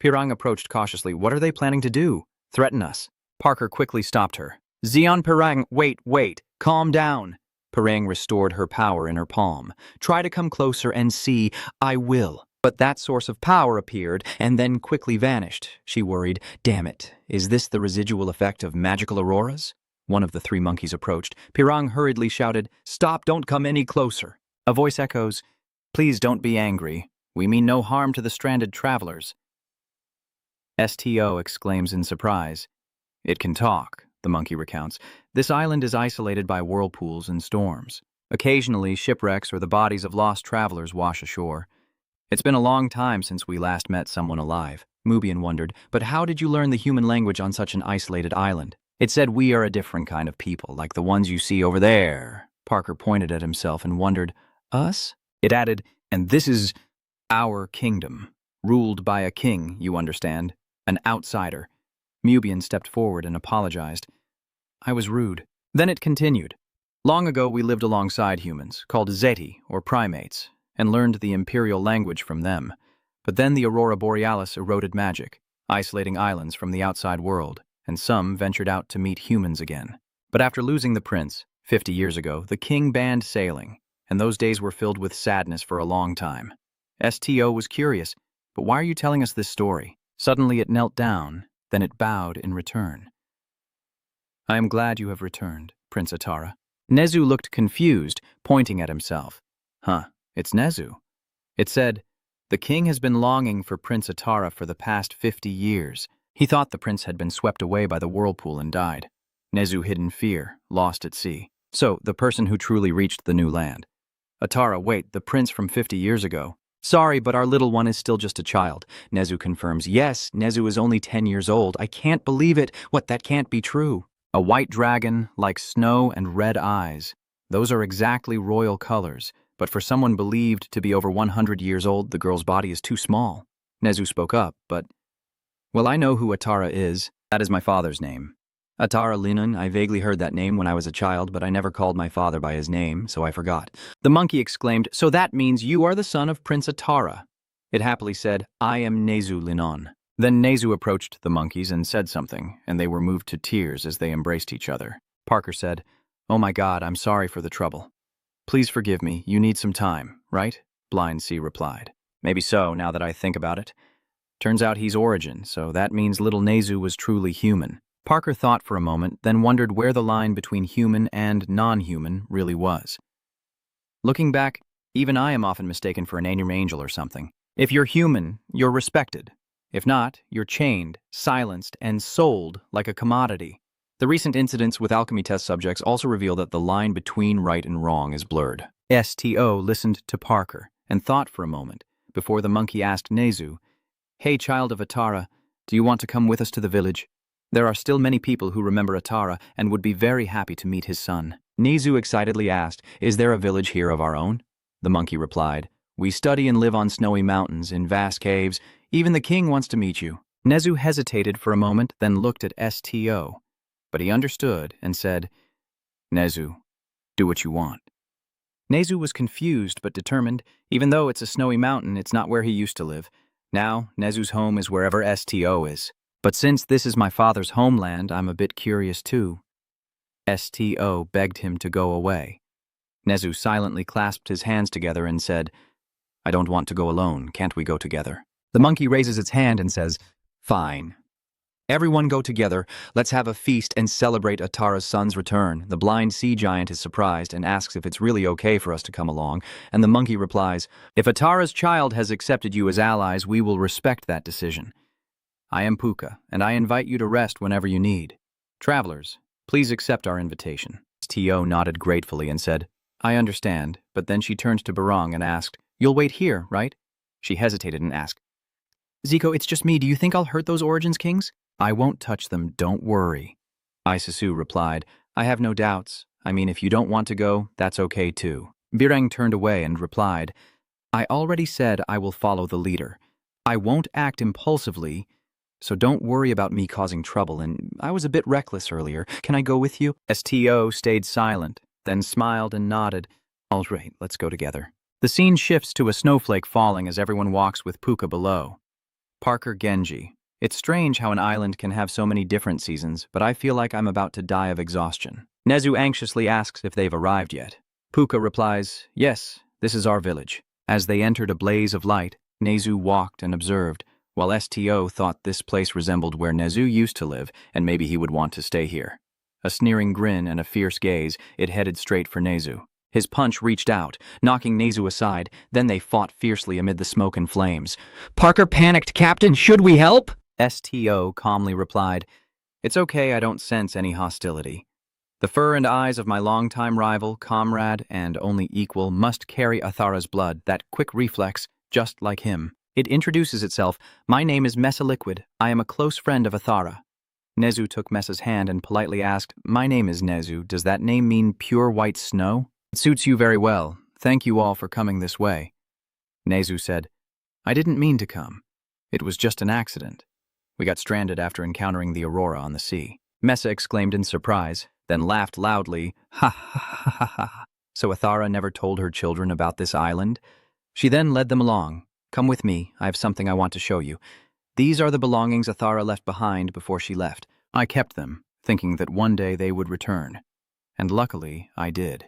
Pirang approached cautiously. What are they planning to do? Threaten us. Parker quickly stopped her. Xian Pirang, wait, calm down. Parang restored her power in her palm. Try to come closer and see. I will. But that source of power appeared and then quickly vanished. She worried, damn it, is this the residual effect of magical auroras? One of the three monkeys approached. Pirang hurriedly shouted, stop, don't come any closer. A voice echoes, please don't be angry. We mean no harm to the stranded travelers. STO exclaims in surprise. It can talk, the monkey recounts. This island is isolated by whirlpools and storms. Occasionally, shipwrecks or the bodies of lost travelers wash ashore. It's been a long time since we last met someone alive. Mubian wondered, but how did you learn the human language on such an isolated island? It said we are a different kind of people, like the ones you see over there. Parker pointed at himself and wondered, us? It added, and this is our kingdom, ruled by a king, you understand, an outsider. Mubian stepped forward and apologized. I was rude. Then it continued. Long ago we lived alongside humans, called Zeti, or primates, and learned the imperial language from them. But then the aurora borealis eroded magic, isolating islands from the outside world, and some ventured out to meet humans again. But after losing the prince, 50 years ago, the king banned sailing, and those days were filled with sadness for a long time. STO was curious, but why are you telling us this story? Suddenly it knelt down, then it bowed in return. I am glad you have returned, Prince Atara. Nezu looked confused, pointing at himself. Huh, it's Nezu. It said, the king has been longing for Prince Atara for the past 50 years. He thought the prince had been swept away by the whirlpool and died. Nezu hid in fear, lost at sea. So, the person who truly reached the new land. Atara, wait, the prince from 50 years ago. Sorry, but our little one is still just a child. Nezu confirms, yes, Nezu is only 10 years old. I can't believe it. What, that can't be true. A white dragon, like snow and red eyes. Those are exactly royal colors, but for someone believed to be over 100 years old, the girl's body is too small. Nezu spoke up, but... Well, I know who Atara is. That is my father's name. Atara Linan, I vaguely heard that name when I was a child, but I never called my father by his name, so I forgot. The monkey exclaimed, so that means you are the son of Prince Atara. It happily said, I am Nezu Linan. Then Nezu approached the monkeys and said something, and they were moved to tears as they embraced each other. Parker said, oh my God, I'm sorry for the trouble. Please forgive me, you need some time, right? Blind C replied. Maybe so, now that I think about it. Turns out he's Origin, so that means little Nezu was truly human. Parker thought for a moment, then wondered where the line between human and non-human really was. Looking back, even I am often mistaken for an angel or something. If you're human, you're respected. If not, you're chained, silenced, and sold like a commodity. The recent incidents with alchemy test subjects also reveal that the line between right and wrong is blurred. STO listened to Parker and thought for a moment before the monkey asked Nezu, hey, child of Atara, do you want to come with us to the village? There are still many people who remember Atara and would be very happy to meet his son. Nezu excitedly asked, is there a village here of our own? The monkey replied, we study and live on snowy mountains, in vast caves. Even the king wants to meet you. Nezu hesitated for a moment, then looked at STO. But he understood and said, Nezu, do what you want. Nezu was confused but determined. Even though it's a snowy mountain, it's not where he used to live. Now, Nezu's home is wherever STO is. But since this is my father's homeland, I'm a bit curious too. STO begged him to go away. Nezu silently clasped his hands together and said, I don't want to go alone. Can't we go together? The monkey raises its hand and says, fine. Everyone go together. Let's have a feast and celebrate Atara's son's return. The blind sea giant is surprised and asks if it's really okay for us to come along, and the monkey replies, if Atara's child has accepted you as allies, we will respect that decision. I am Puka, and I invite you to rest whenever you need. Travelers, please accept our invitation. STO nodded gratefully and said, I understand, but then she turned to Barong and asked, you'll wait here, right? She hesitated and asked, Zico, it's just me. Do you think I'll hurt those Origins Kings? I won't touch them, don't worry. Isisu replied, I have no doubts. I mean, if you don't want to go, that's okay too. Birang turned away and replied, I already said I will follow the leader. I won't act impulsively, so don't worry about me causing trouble, and I was a bit reckless earlier. Can I go with you? STO stayed silent, then smiled and nodded. All right, let's go together. The scene shifts to a snowflake falling as everyone walks with Puka below. Parker Genji. It's strange how an island can have so many different seasons, but I feel like I'm about to die of exhaustion. Nezu anxiously asks if they've arrived yet. Puka replies, yes, this is our village. As they entered a blaze of light, Nezu walked and observed, while STO thought this place resembled where Nezu used to live and maybe he would want to stay here. A sneering grin and a fierce gaze, it headed straight for Nezu. His punch reached out, knocking Nezu aside, then they fought fiercely amid the smoke and flames. Parker panicked, Captain. Should we help? STO calmly replied, it's okay, I don't sense any hostility. The fur and eyes of my longtime rival, comrade, and only equal must carry Athara's blood, that quick reflex, just like him. It introduces itself. My name is Mesa Liquid. I am a close friend of Athara. Nezu took Mesa's hand and politely asked, my name is Nezu. Does that name mean pure white snow? It suits you very well. Thank you all for coming this way. Nezu said, I didn't mean to come. It was just an accident. We got stranded after encountering the aurora on the sea. Mesa exclaimed in surprise, then laughed loudly, ha ha ha ha ha. So Athara never told her children about this island? She then led them along. Come with me, I have something I want to show you. These are the belongings Athara left behind before she left. I kept them, thinking that one day they would return. And luckily, I did.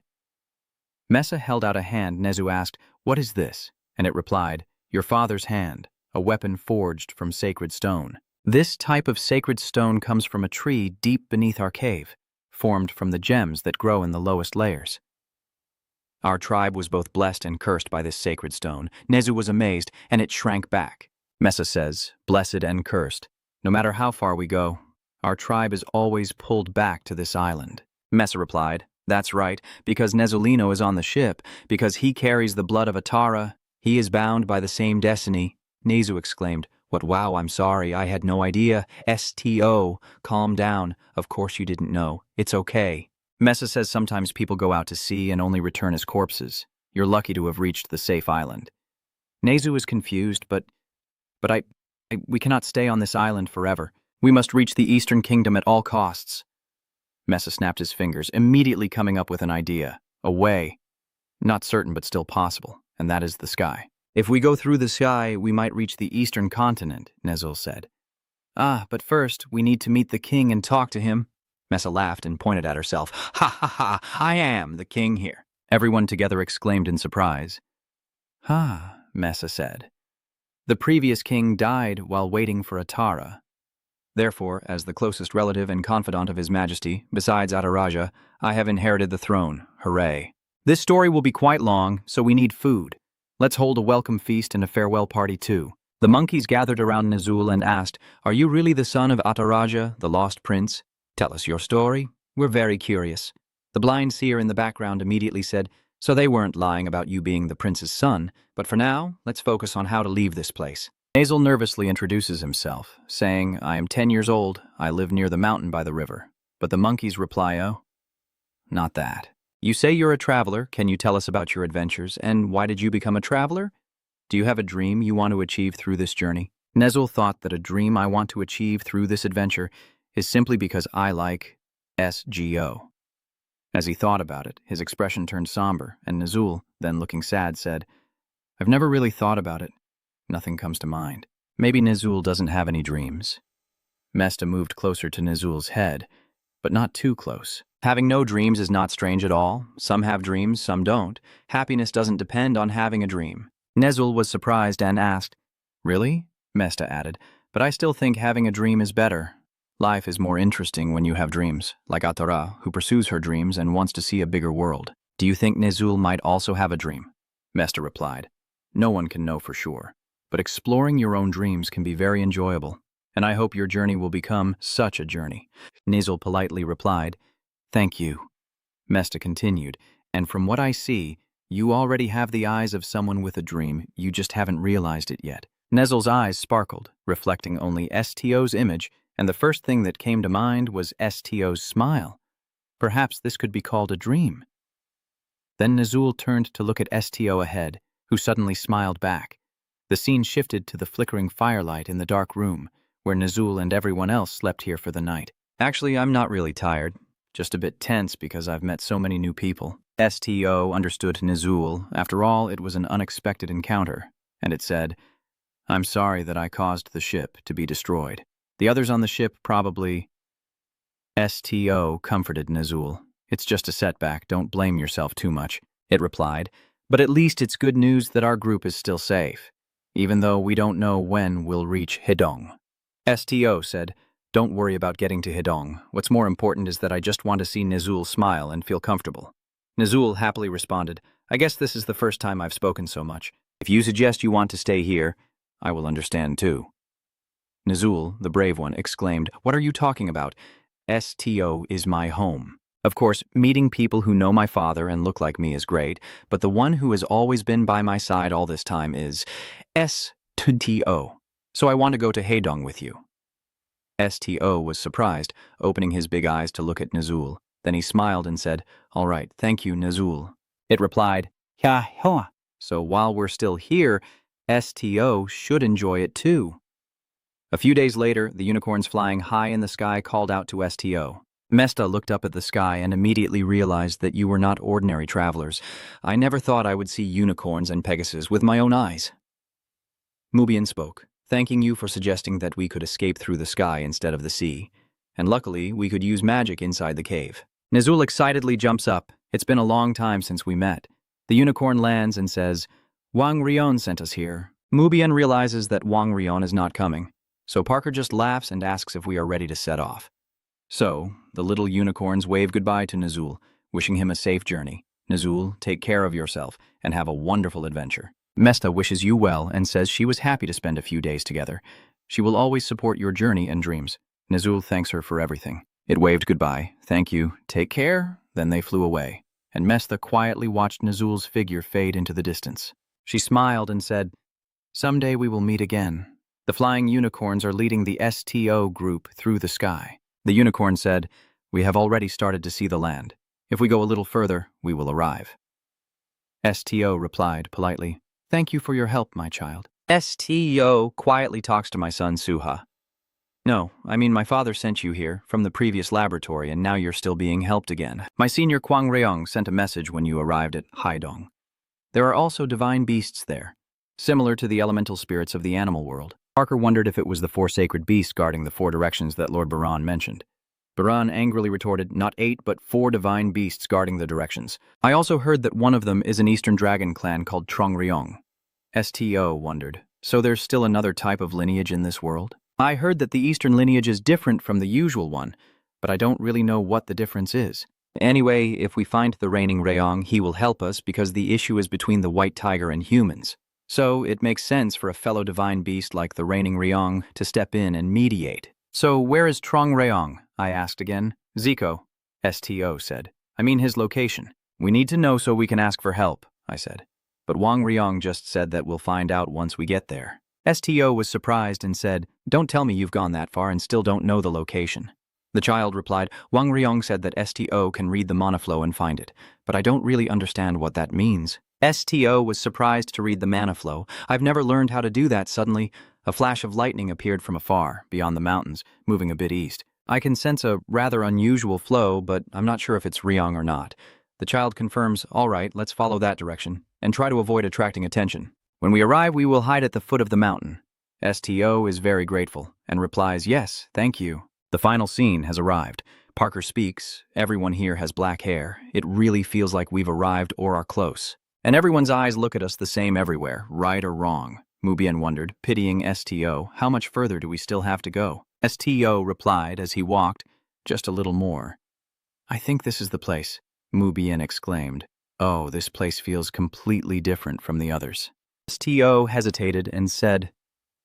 Mesa held out a hand. Nezu asked, what is this? And it replied, your father's hand, a weapon forged from sacred stone. This type of sacred stone comes from a tree deep beneath our cave, formed from the gems that grow in the lowest layers. Our tribe was both blessed and cursed by this sacred stone. Nezu was amazed, and it shrank back. Mesa says, blessed and cursed. No matter how far we go, our tribe is always pulled back to this island. Mesa replied, that's right, because Nezulino is on the ship, because he carries the blood of Atara, he is bound by the same destiny. Nezu exclaimed, what, wow, I'm sorry, I had no idea. STO, calm down. Of course you didn't know. It's okay. Mesa says sometimes people go out to sea and only return as corpses. You're lucky to have reached the safe island. Nezu is confused, but we cannot stay on this island forever. We must reach the Eastern Kingdom at all costs. Mesa snapped his fingers, immediately coming up with an idea. A way. Not certain, but still possible, and that is the sky. If we go through the sky, we might reach the eastern continent, Nezul said. Ah, but first, we need to meet the king and talk to him. Mesa laughed and pointed at herself. Ha ha ha, I am the king here. Everyone together exclaimed in surprise. Ha, Mesa said. The previous king died while waiting for Atara. Therefore, as the closest relative and confidant of His Majesty, besides Ataraja, I have inherited the throne. Hooray. This story will be quite long, so we need food. Let's hold a welcome feast and a farewell party too. The monkeys gathered around Nezul and asked, are you really the son of Ataraja, the lost prince? Tell us your story. We're very curious. The blind seer in the background immediately said, so they weren't lying about you being the prince's son, but for now, let's focus on how to leave this place. Nezul nervously introduces himself, saying, I am 10 years old, I live near the mountain by the river. But the monkeys reply, oh, not that. You say you're a traveler. Can you tell us about your adventures, and why did you become a traveler? Do you have a dream you want to achieve through this journey? Nezul thought that a dream I want to achieve through this adventure is simply because I like SGO. As he thought about it, his expression turned somber, and Nezul, then looking sad, said, I've never really thought about it. Nothing comes to mind. Maybe Nezul doesn't have any dreams. Mesta moved closer to Nezul's head, but not too close. Having no dreams is not strange at all. Some have dreams, some don't. Happiness doesn't depend on having a dream. Nezul was surprised and asked, Really? Mesta added, but I still think having a dream is better. Life is more interesting when you have dreams, like Atara, who pursues her dreams and wants to see a bigger world. Do you think Nezul might also have a dream? Mesta replied, No one can know for sure, but exploring your own dreams can be very enjoyable, and I hope your journey will become such a journey. Nezul politely replied, Thank you. Mesta continued, and from what I see, you already have the eyes of someone with a dream, you just haven't realized it yet. Nezul's eyes sparkled, reflecting only STO's image, and the first thing that came to mind was STO's smile. Perhaps this could be called a dream. Then Nezul turned to look at STO ahead, who suddenly smiled back. The scene shifted to the flickering firelight in the dark room, where Nezul and everyone else slept here for the night. Actually, I'm not really tired. Just a bit tense because I've met so many new people. STO understood Nezul. After all, it was an unexpected encounter, and it said, I'm sorry that I caused the ship to be destroyed. The others on the ship probably... STO comforted Nezul. It's just a setback, don't blame yourself too much. it replied, but at least it's good news that our group is still safe, even though we don't know when we'll reach Hedong. STO said, don't worry about getting to Hedong. What's more important is that I just want to see Nazul smile and feel comfortable. Nazul happily responded, I guess this is the first time I've spoken so much. If you suggest you want to stay here, I will understand too. Nazul, the brave one, exclaimed, what are you talking about? STO is my home. Of course, meeting people who know my father and look like me is great, but the one who has always been by my side all this time is STO. So I want to go to Hedong with you. STO was surprised, opening his big eyes to look at Nazul. Then he smiled and said, all right, thank you, Nazul. It replied, yeah, so while we're still here, STO should enjoy it too. A few days later, the unicorns flying high in the sky called out to STO. Mesta looked up at the sky and immediately realized that you were not ordinary travelers. I never thought I would see unicorns and Pegasus with my own eyes. Mubian spoke, thanking you for suggesting that we could escape through the sky instead of the sea. And luckily, we could use magic inside the cave. Nazul excitedly jumps up. It's been a long time since we met. The unicorn lands and says, Wang Rion sent us here. Mubian realizes that Wang Rion is not coming. So Parker just laughs and asks if we are ready to set off. So, the little unicorns wave goodbye to Nazul, wishing him a safe journey. Nazul, take care of yourself and have a wonderful adventure. Mesta wishes you well and says she was happy to spend a few days together. She will always support your journey and dreams. Nazul thanks her for everything. It waved goodbye. Thank you. Take care. Then they flew away. And Mesta quietly watched Nazul's figure fade into the distance. She smiled and said, someday we will meet again. The flying unicorns are leading the STO group through the sky. The unicorn said, we have already started to see the land. If we go a little further, we will arrive. STO replied politely, thank you for your help, my child. STO quietly talks to my son Suha. No, I mean my father sent you here from the previous laboratory and now you're still being helped again. My senior Kwang Reong sent a message when you arrived at Haidong. There are also divine beasts there, similar to the elemental spirits of the animal world. Parker wondered if it was the 4 sacred beasts guarding the 4 directions that Lord Baran mentioned. Baran angrily retorted, not 8, but 4 divine beasts guarding the directions. I also heard that one of them is an Eastern Dragon clan called Trongryong. STO wondered, so there's still another type of lineage in this world? I heard that the Eastern lineage is different from the usual one, but I don't really know what the difference is. Anyway, if we find the reigning Rayong, he will help us because the issue is between the White Tiger and humans. So it makes sense for a fellow divine beast like the reigning Ryong to step in and mediate. So where is Trong Rayong? I asked again. Zico, STO said. I mean his location. We need to know so we can ask for help, I said. But Wang Ryong just said that we'll find out once we get there. STO was surprised and said, don't tell me you've gone that far and still don't know the location. The child replied, Wang Ryong said that STO can read the monoflow and find it, but I don't really understand what that means. STO was surprised to read the mana flow. I've never learned how to do that. Suddenly, a flash of lightning appeared from afar, beyond the mountains, moving a bit east. I can sense a rather unusual flow, but I'm not sure if it's Ryong or not. The child confirms, all right, let's follow that direction, and try to avoid attracting attention. When we arrive, we will hide at the foot of the mountain. STO is very grateful, and replies, yes, thank you. The final scene has arrived. Parker speaks. Everyone here has black hair. It really feels like we've arrived or are close. And everyone's eyes look at us the same everywhere, right or wrong. Mubian wondered, pitying STO, how much further do we still have to go? STO replied as he walked, just a little more. I think this is the place, Mubian exclaimed. Oh, this place feels completely different from the others. STO hesitated and said,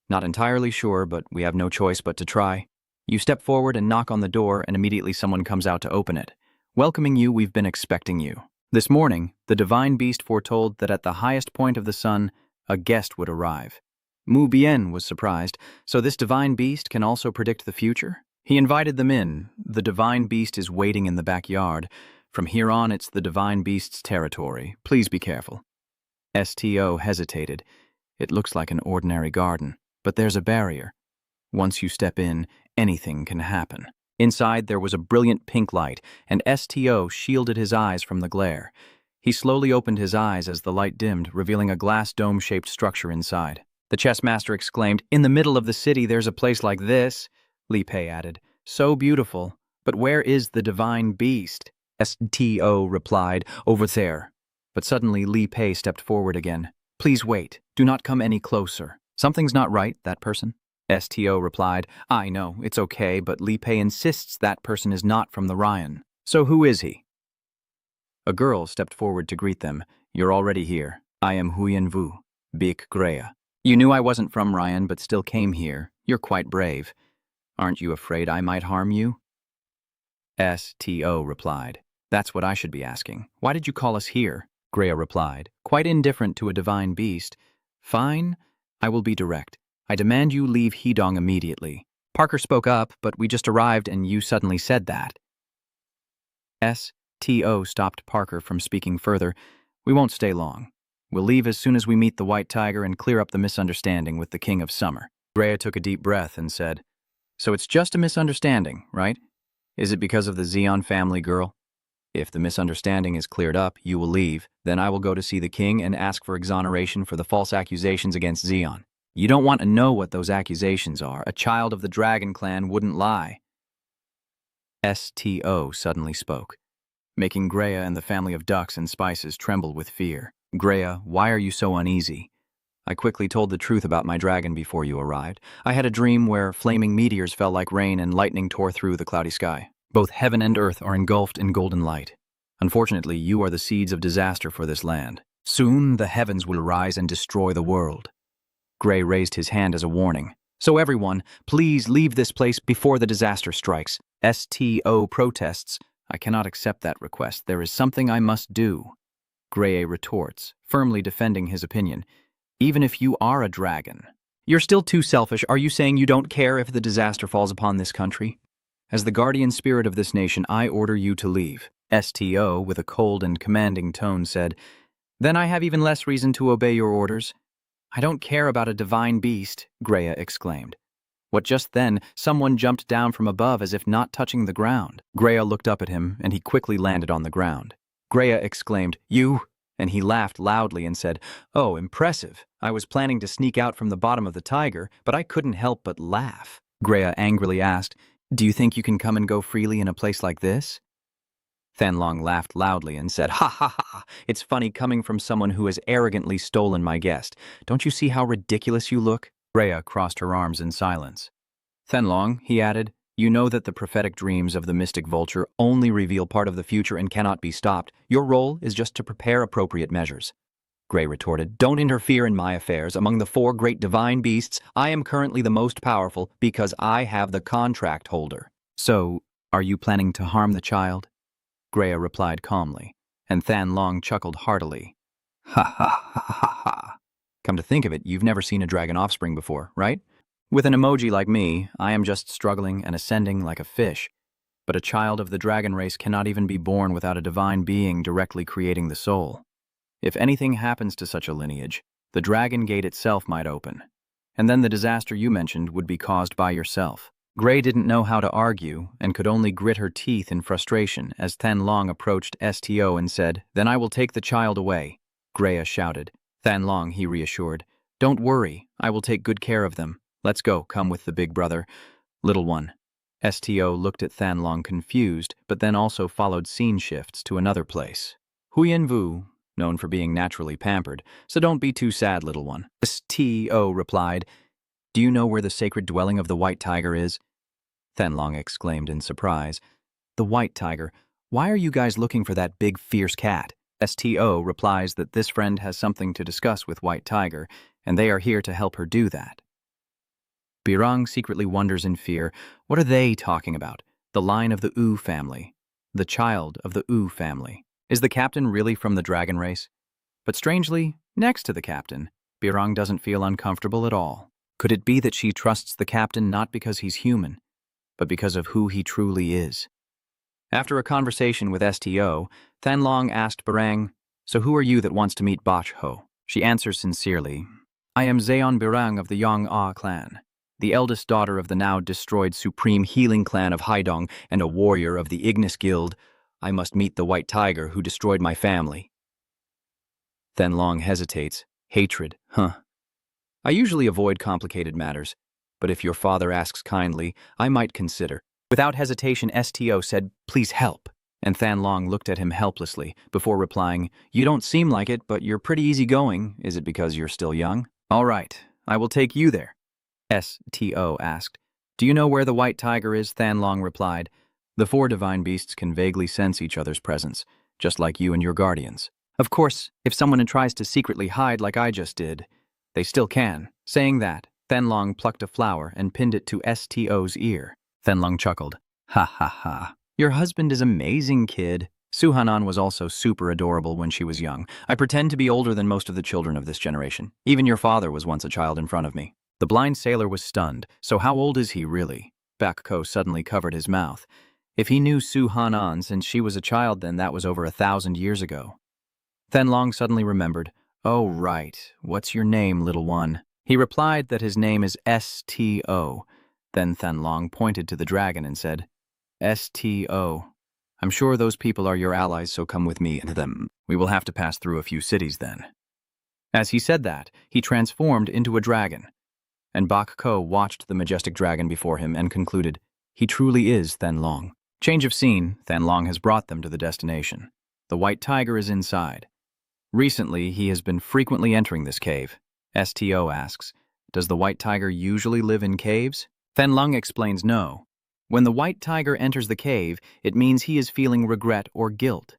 not entirely sure, but we have no choice but to try. You step forward and knock on the door, and immediately someone comes out to open it. Welcoming you, we've been expecting you. This morning, the divine beast foretold that at the highest point of the sun, a guest would arrive. Mu Bien was surprised, so this divine beast can also predict the future? He invited them in. The divine beast is waiting in the backyard. From here on, it's the divine beast's territory. Please be careful. STO hesitated. It looks like an ordinary garden, but there's a barrier. Once you step in, anything can happen. Inside, there was a brilliant pink light, and STO shielded his eyes from the glare. He slowly opened his eyes as the light dimmed, revealing a glass dome-shaped structure inside. The chess master exclaimed, in the middle of the city there's a place like this. Li Pei added, so beautiful. But where is the divine beast? STO replied, over there. But suddenly Li Pei stepped forward again. Please wait. Do not come any closer. Something's not right, that person. STO replied, I know, it's okay, but Li Pei insists that person is not from the Ryan. So who is he? A girl stepped forward to greet them. You're already here. I am Huyen Vu, Big Greya. You knew I wasn't from Ryan, but still came here. You're quite brave. Aren't you afraid I might harm you? STO replied, That's what I should be asking. Why did you call us here? Greya replied, quite indifferent to a divine beast. Fine, I will be direct. I demand you leave Hedong immediately. Parker spoke up, but we just arrived and you suddenly said that. STO stopped Parker from speaking further. We won't stay long. We'll leave as soon as we meet the White Tiger and clear up the misunderstanding with the King of Summer. Greya took a deep breath and said, So it's just a misunderstanding, right? Is it because of the Zeon family girl? If the misunderstanding is cleared up, you will leave. Then I will go to see the king and ask for exoneration for the false accusations against Zeon. You don't want to know what those accusations are. A child of the Dragon Clan wouldn't lie. STO suddenly spoke, making Greya and the family of ducks and spices tremble with fear. Greya, why are you so uneasy? I quickly told the truth about my dragon before you arrived. I had a dream where flaming meteors fell like rain and lightning tore through the cloudy sky. Both heaven and earth are engulfed in golden light. Unfortunately, you are the seeds of disaster for this land. Soon the heavens will rise and destroy the world. Gray raised his hand as a warning. So everyone, please leave this place before the disaster strikes. STO protests. I cannot accept that request. There is something I must do. Gray retorts, firmly defending his opinion. Even if you are a dragon. You're still too selfish. Are you saying you don't care if the disaster falls upon this country? As the guardian spirit of this nation, I order you to leave. STO, with a cold and commanding tone, said, Then I have even less reason to obey your orders. I don't care about a divine beast, Greya exclaimed. What just then, someone jumped down from above as if not touching the ground. Greya looked up at him, and he quickly landed on the ground. Greya exclaimed, You? And he laughed loudly and said, Oh, impressive. I was planning to sneak out from the bottom of the tiger, but I couldn't help but laugh. Greya angrily asked, Do you think you can come and go freely in a place like this? Thanlong laughed loudly and said, Ha ha ha, it's funny coming from someone who has arrogantly stolen my guest. Don't you see how ridiculous you look? Greya crossed her arms in silence. Thanlong, he added, you know that the prophetic dreams of the mystic vulture only reveal part of the future and cannot be stopped. Your role is just to prepare appropriate measures. Gray retorted, Don't interfere in my affairs. Among the 4 great divine beasts, I am currently the most powerful because I have the contract holder. So, are you planning to harm the child? Greya replied calmly, and Thanlong chuckled heartily. Ha ha ha ha ha. Come to think of it, you've never seen a dragon offspring before, right? With an emoji like me, I am just struggling and ascending like a fish. But a child of the dragon race cannot even be born without a divine being directly creating the soul. If anything happens to such a lineage, the dragon gate itself might open. And then the disaster you mentioned would be caused by yourself. Gray didn't know how to argue and could only grit her teeth in frustration as Thanlong approached STO and said, Then I will take the child away. Greya shouted. Thanlong, he reassured. Don't worry, I will take good care of them. Let's go, come with the big brother. Little one. STO looked at Thanlong confused, but then also followed scene shifts to another place. Huyen Vu, known for being naturally pampered, so don't be too sad, little one. STO replied, Do you know where the sacred dwelling of the White Tiger is? Thanlong exclaimed in surprise. The White Tiger? Why are you guys looking for that big fierce cat? STO replies that this friend has something to discuss with White Tiger, and they are here to help her do that. Birang secretly wonders in fear, what are they talking about? The line of the U family. The child of the U family. Is the captain really from the dragon race? But strangely, next to the captain, Birang doesn't feel uncomfortable at all. Could it be that she trusts the captain not because he's human, but because of who he truly is? After a conversation with STO, Thanlong asked Birang, So who are you that wants to meet Bach Ho? She answers sincerely, I am Zeon Birang of the Yong-Ah clan, the eldest daughter of the now destroyed supreme healing clan of Haidong and a warrior of the Ignis guild. I must meet the White Tiger who destroyed my family. Thanlong hesitates. Hatred, huh? I usually avoid complicated matters, but if your father asks kindly, I might consider. Without hesitation, STO said, Please help. And Than Long looked at him helplessly before replying, "You don't seem like it, but you're pretty easygoing. Is it because you're still young?" "All right, I will take you there," STO asked. "Do you know where the white tiger is?" Than Long replied. "The four divine beasts can vaguely sense each other's presence, just like you and your guardians. Of course, if someone tries to secretly hide like I just did, they still can." Saying that, Than Long plucked a flower and pinned it to STO's ear. Than Long chuckled. "Ha ha ha. Your husband is amazing, kid." Suhanan was also super adorable when she was young. "I pretend to be older than most of the children of this generation. Even your father was once a child in front of me." The blind sailor was stunned. "So how old is he really?" Bakko suddenly covered his mouth. If he knew Suhanan since she was a child, then that was over 1,000 years ago. Than Long suddenly remembered. "Oh, right. What's your name, little one?" He replied that his name is STO. Then Than Long pointed to the dragon and said, "STO. I'm sure those people are your allies, so come with me and them. We will have to pass through a few cities then." As he said that, he transformed into a dragon. And Bakko watched the majestic dragon before him and concluded, "He truly is Than Long." Change of scene, Than Long has brought them to the destination. The white tiger is inside. Recently, he has been frequently entering this cave. STO asks, "Does the white tiger usually live in caves?" Than Long explains no. When the white tiger enters the cave, it means he is feeling regret or guilt.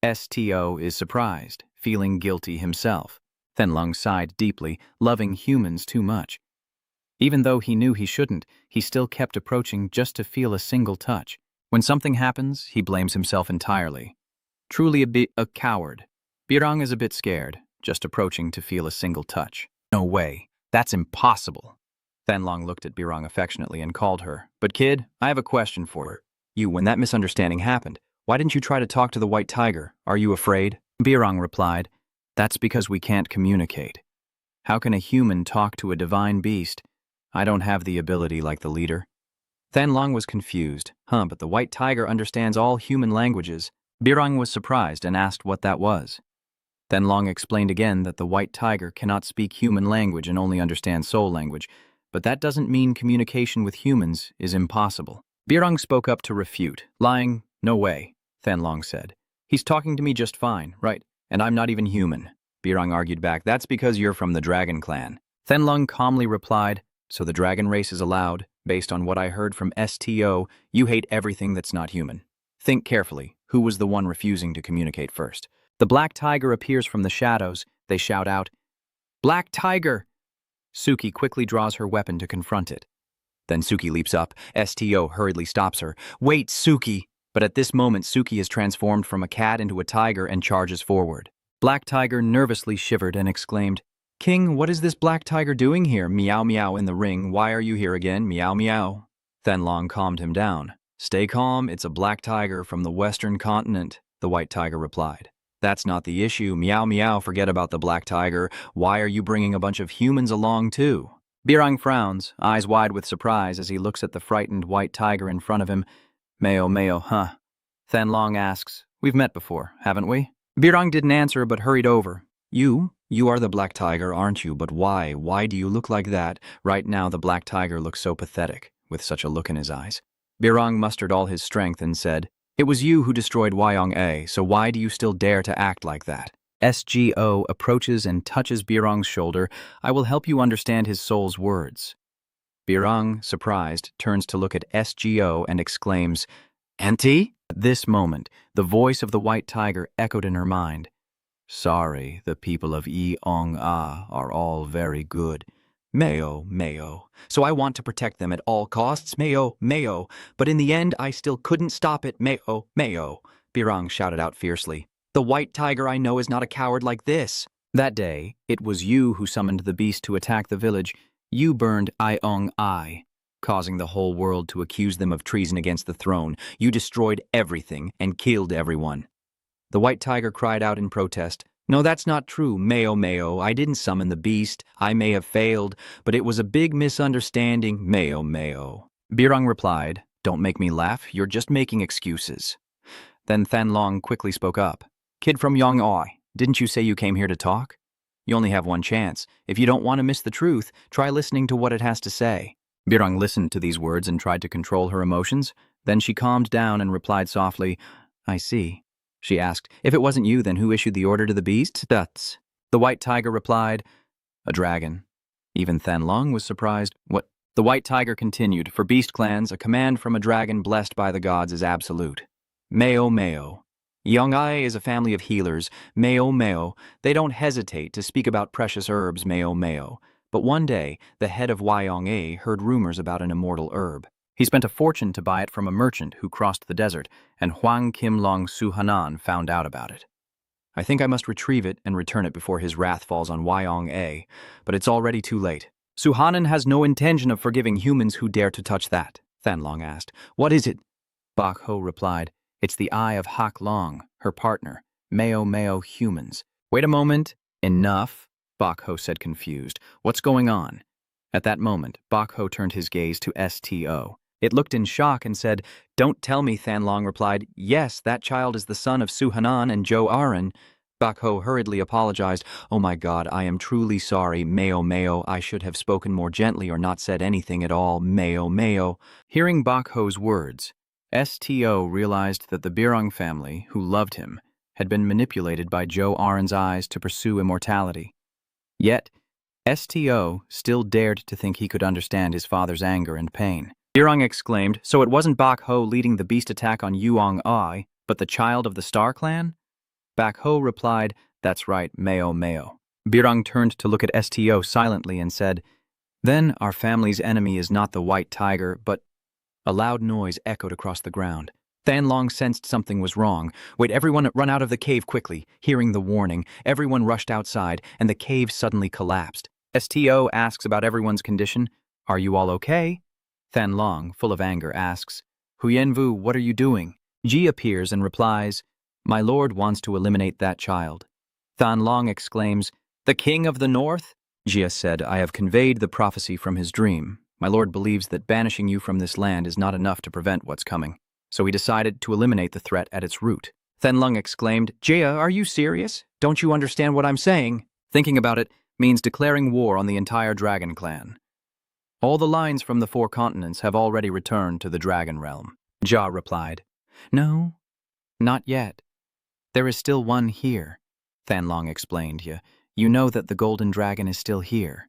STO is surprised, feeling guilty himself. Than Long sighed deeply, loving humans too much. Even though he knew he shouldn't, he still kept approaching just to feel a single touch. When something happens, he blames himself entirely. Truly a coward. Birang is a bit scared, just approaching to feel a single touch. "No way. That's impossible." Than Long looked at Birang affectionately and called her. "But kid, I have a question for you. When that misunderstanding happened, why didn't you try to talk to the white tiger? Are you afraid?" Birang replied, "That's because we can't communicate. How can a human talk to a divine beast? I don't have the ability like the leader." Than Long was confused. But the white tiger understands all human languages. Birang was surprised and asked what that was. Than Long explained again that the white tiger cannot speak human language and only understands soul language, but that doesn't mean communication with humans is impossible. Birang spoke up to refute. "Lying? No way," Than Long said. "He's talking to me just fine, right? And I'm not even human." Birang argued back, "That's because you're from the dragon clan." Than Long calmly replied, "So the dragon race is allowed? Based on what I heard from STO, you hate everything that's not human. Think carefully. Who was the one refusing to communicate first?" The black tiger appears from the shadows. They shout out, "Black tiger!" Suki quickly draws her weapon to confront it. Then Suki leaps up. STO hurriedly stops her. "Wait, Suki!" But at this moment, Suki is transformed from a cat into a tiger and charges forward. Black Tiger nervously shivered and exclaimed, "King, what is this black tiger doing here? Meow meow in the ring. Why are you here again? Meow meow." Than Long calmed him down. "Stay calm, it's a black tiger from the western continent," the white tiger replied. "That's not the issue. Meow meow, forget about the black tiger. Why are you bringing a bunch of humans along too?" Birang frowns, eyes wide with surprise as he looks at the frightened white tiger in front of him. "Mayo, mayo, huh?" Than Long asks, "We've met before, haven't we?" Birang didn't answer but hurried over. You are the black tiger, aren't you? But why? Why do you look like that?" Right now the black tiger looks so pathetic, with such a look in his eyes. Birang mustered all his strength and said, "It was you who destroyed Wyong-A, so why do you still dare to act like that?" SGO approaches and touches Birang's shoulder. "I will help you understand his soul's words." Birang, surprised, turns to look at SGO and exclaims, "Auntie?" At this moment, the voice of the white tiger echoed in her mind. "Sorry, the people of Yeong-A are all very good. Mayo, mayo. So I want to protect them at all costs, mayo, mayo. But in the end, I still couldn't stop it, mayo, mayo." Birang shouted out fiercely. "The white tiger I know is not a coward like this." That day, it was you who summoned the beast to attack the village. You burned Yeong-A, causing the whole world to accuse them of treason against the throne. You destroyed everything and killed everyone. The white tiger cried out in protest. "No, that's not true, mayo, mayo. I didn't summon the beast. I may have failed, but it was a big misunderstanding, mayo, mayo." Birang replied, "Don't make me laugh. You're just making excuses." Then Than Long quickly spoke up. "Kid from Yong-A, didn't you say you came here to talk? You only have one chance. If you don't want to miss the truth, try listening to what it has to say." Birang listened to these words and tried to control her emotions. Then she calmed down and replied softly, I see. She asked, if it wasn't you, then who issued the order to the beasts? That's. The white tiger replied, a dragon. Even Thanlong was surprised. What? The white tiger continued, for beast clans, a command from a dragon blessed by the gods is absolute. Meo Meo. Yong'ai is a family of healers. Meo Meo. They don't hesitate to speak about precious herbs, Meo Meo. But one day, the head of Wyong-A heard rumors about an immortal herb. He spent a fortune to buy it from a merchant who crossed the desert, and Huang Kim Long Su Hanan found out about it. I think I must retrieve it and return it before his wrath falls on Wyong-A, but it's already too late. Suhanan has no intention of forgiving humans who dare to touch that, Thanlong asked. What is it? Bak Ho replied, it's the eye of Hak Long, her partner, Meo Meo humans. Wait a moment. Enough, Bak Ho said confused. What's going on? At that moment, Bak Ho turned his gaze to STO. It looked in shock and said, don't tell me, Thanlong replied. Yes, that child is the son of Suhanan and Jo Aran. Bak Ho hurriedly apologized. Oh my God, I am truly sorry, Meo Meo. I should have spoken more gently or not said anything at all, Meo Meo. Hearing Bak Ho's words, STO realized that the Birong family, who loved him, had been manipulated by Jo Aran's eyes to pursue immortality. Yet, STO still dared to think he could understand his father's anger and pain. Birong exclaimed, so it wasn't Bak Ho leading the beast attack on Yuong-Ai, but the child of the Star Clan? Bak Ho replied, that's right, Meo Meo. Birong turned to look at STO silently and said, then our family's enemy is not the white tiger, but... A loud noise echoed across the ground. Thanlong sensed something was wrong. Wait, everyone run out of the cave quickly. Hearing the warning, everyone rushed outside, and the cave suddenly collapsed. STO asks about everyone's condition. Are you all okay? Thanlong, full of anger, asks, Huyenvu, what are you doing? Ji appears and replies, my lord wants to eliminate that child. Thanlong exclaims, the king of the north? Jia said, I have conveyed the prophecy from his dream. My lord believes that banishing you from this land is not enough to prevent what's coming. So he decided to eliminate the threat at its root. Thanlong exclaimed, Jia, are you serious? Don't you understand what I'm saying? Thinking about it means declaring war on the entire dragon clan. All the lines from the 4 continents have already returned to the dragon realm. Jia replied, no, not yet. There is still one here. Thanlong explained, you know that the golden dragon is still here.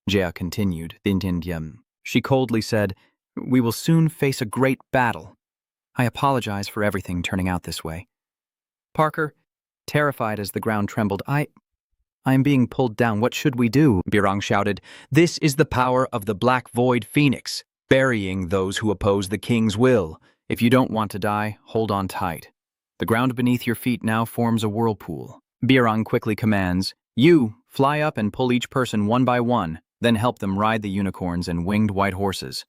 Jia continued, she coldly said, we will soon face a great battle. I apologize for everything turning out this way. Parker, terrified as the ground trembled, I am being pulled down. What should we do? Birong shouted, this is the power of the Black Void Phoenix, burying those who oppose the king's will. If you don't want to die, hold on tight. The ground beneath your feet now forms a whirlpool. Birong quickly commands, you, fly up and pull each person one by one, then help them ride the unicorns and winged white horses.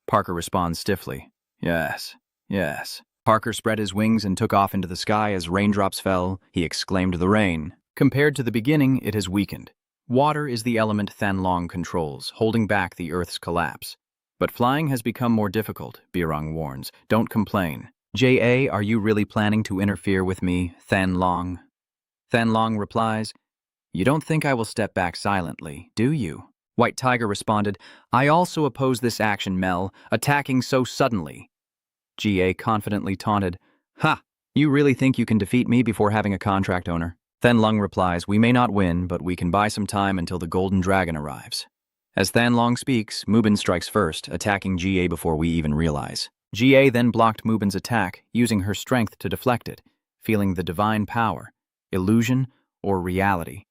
Parker responds stiffly, yes, yes. Parker spread his wings and took off into the sky as raindrops fell. He exclaimed the rain. Compared to the beginning, it has weakened. Water is the element Thanlong controls, holding back the Earth's collapse. But flying has become more difficult, Birong warns. Don't complain. J.A., are you really planning to interfere with me, Thanlong? Thanlong replies, you don't think I will step back silently, do you? White Tiger responded, I also oppose this action, Mel, attacking so suddenly. G.A. confidently taunted, ha, you really think you can defeat me before having a contract owner? Thanlong replies, we may not win, but we can buy some time until the golden dragon arrives. As Thanlong speaks, Mubin strikes first, attacking G.A. before we even realize. G.A. then blocked Mubin's attack, using her strength to deflect it, feeling the divine power, illusion, or reality.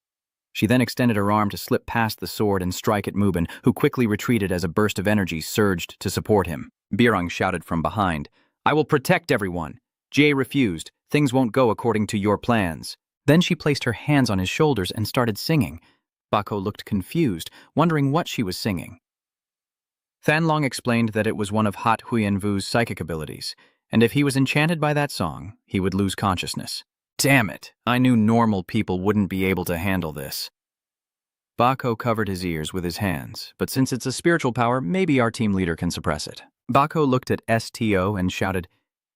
She then extended her arm to slip past the sword and strike at Mubin, who quickly retreated as a burst of energy surged to support him. Birong shouted from behind, I will protect everyone. G.A. refused. Things won't go according to your plans. Then she placed her hands on his shoulders and started singing. Bako looked confused, wondering what she was singing. Thanlong explained that it was one of Hat Huyenvu's psychic abilities, and if he was enchanted by that song, he would lose consciousness. Damn it, I knew normal people wouldn't be able to handle this. Bako covered his ears with his hands, but since it's a spiritual power, maybe our team leader can suppress it. Bako looked at STO and shouted,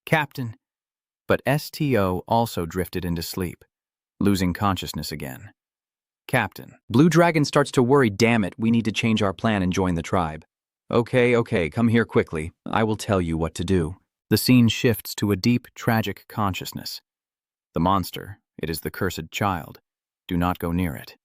Captain. But STO also drifted into sleep, losing consciousness again. Captain. Blue Dragon starts to worry, damn it, we need to change our plan and join the tribe. Okay, come here quickly. I will tell you what to do. The scene shifts to a deep, tragic consciousness. The monster, it is the cursed child. Do not go near it.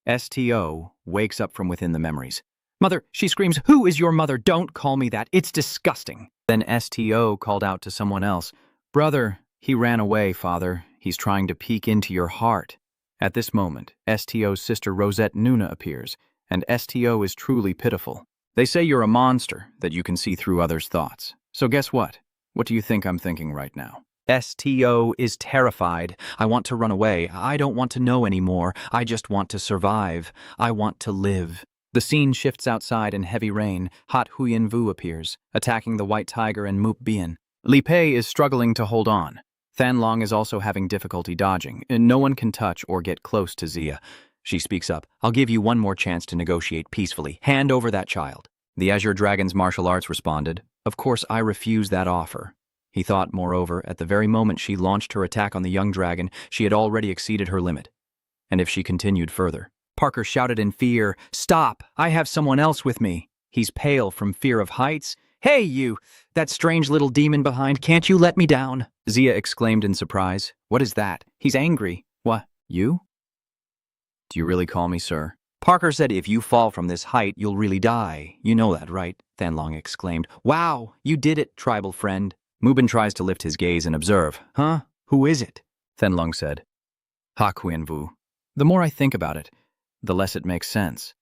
STO wakes up from within the memories. Mother, she screams, "Who is your mother? Don't call me that. It's disgusting." Then STO called out to someone else. Brother, he ran away, father. He's trying to peek into your heart. At this moment, STO's sister Rosette Nuna appears, and STO is truly pitiful. They say you're a monster, that you can see through others' thoughts. So guess what? What do you think I'm thinking right now? STO is terrified. I want to run away. I don't want to know anymore. I just want to survive. I want to live. The scene shifts outside in heavy rain. Hot Huyen Vu appears, attacking the white tiger and Moop Bien. Li Pei is struggling to hold on. Than Long is also having difficulty dodging. No one can touch or get close to Zia. She speaks up. I'll give you one more chance to negotiate peacefully. Hand over that child. The Azure Dragon's martial arts responded. Of course, I refuse that offer. He thought, moreover, at the very moment she launched her attack on the young dragon, she had already exceeded her limit. And if she continued further... Parker shouted in fear, "Stop! I have someone else with me." He's pale from fear of heights. "Hey, you! That strange little demon behind, can't you let me down?" Zia exclaimed in surprise. What is that? He's angry. What, you? Do you really call me sir? Parker said if you fall from this height, you'll really die. You know that, right? Than Long exclaimed. Wow, you did it, tribal friend. Mubin tries to lift his gaze and observe. Huh? Who is it? Than Long said. Ha Huyen Vu. The more I think about it, the less it makes sense.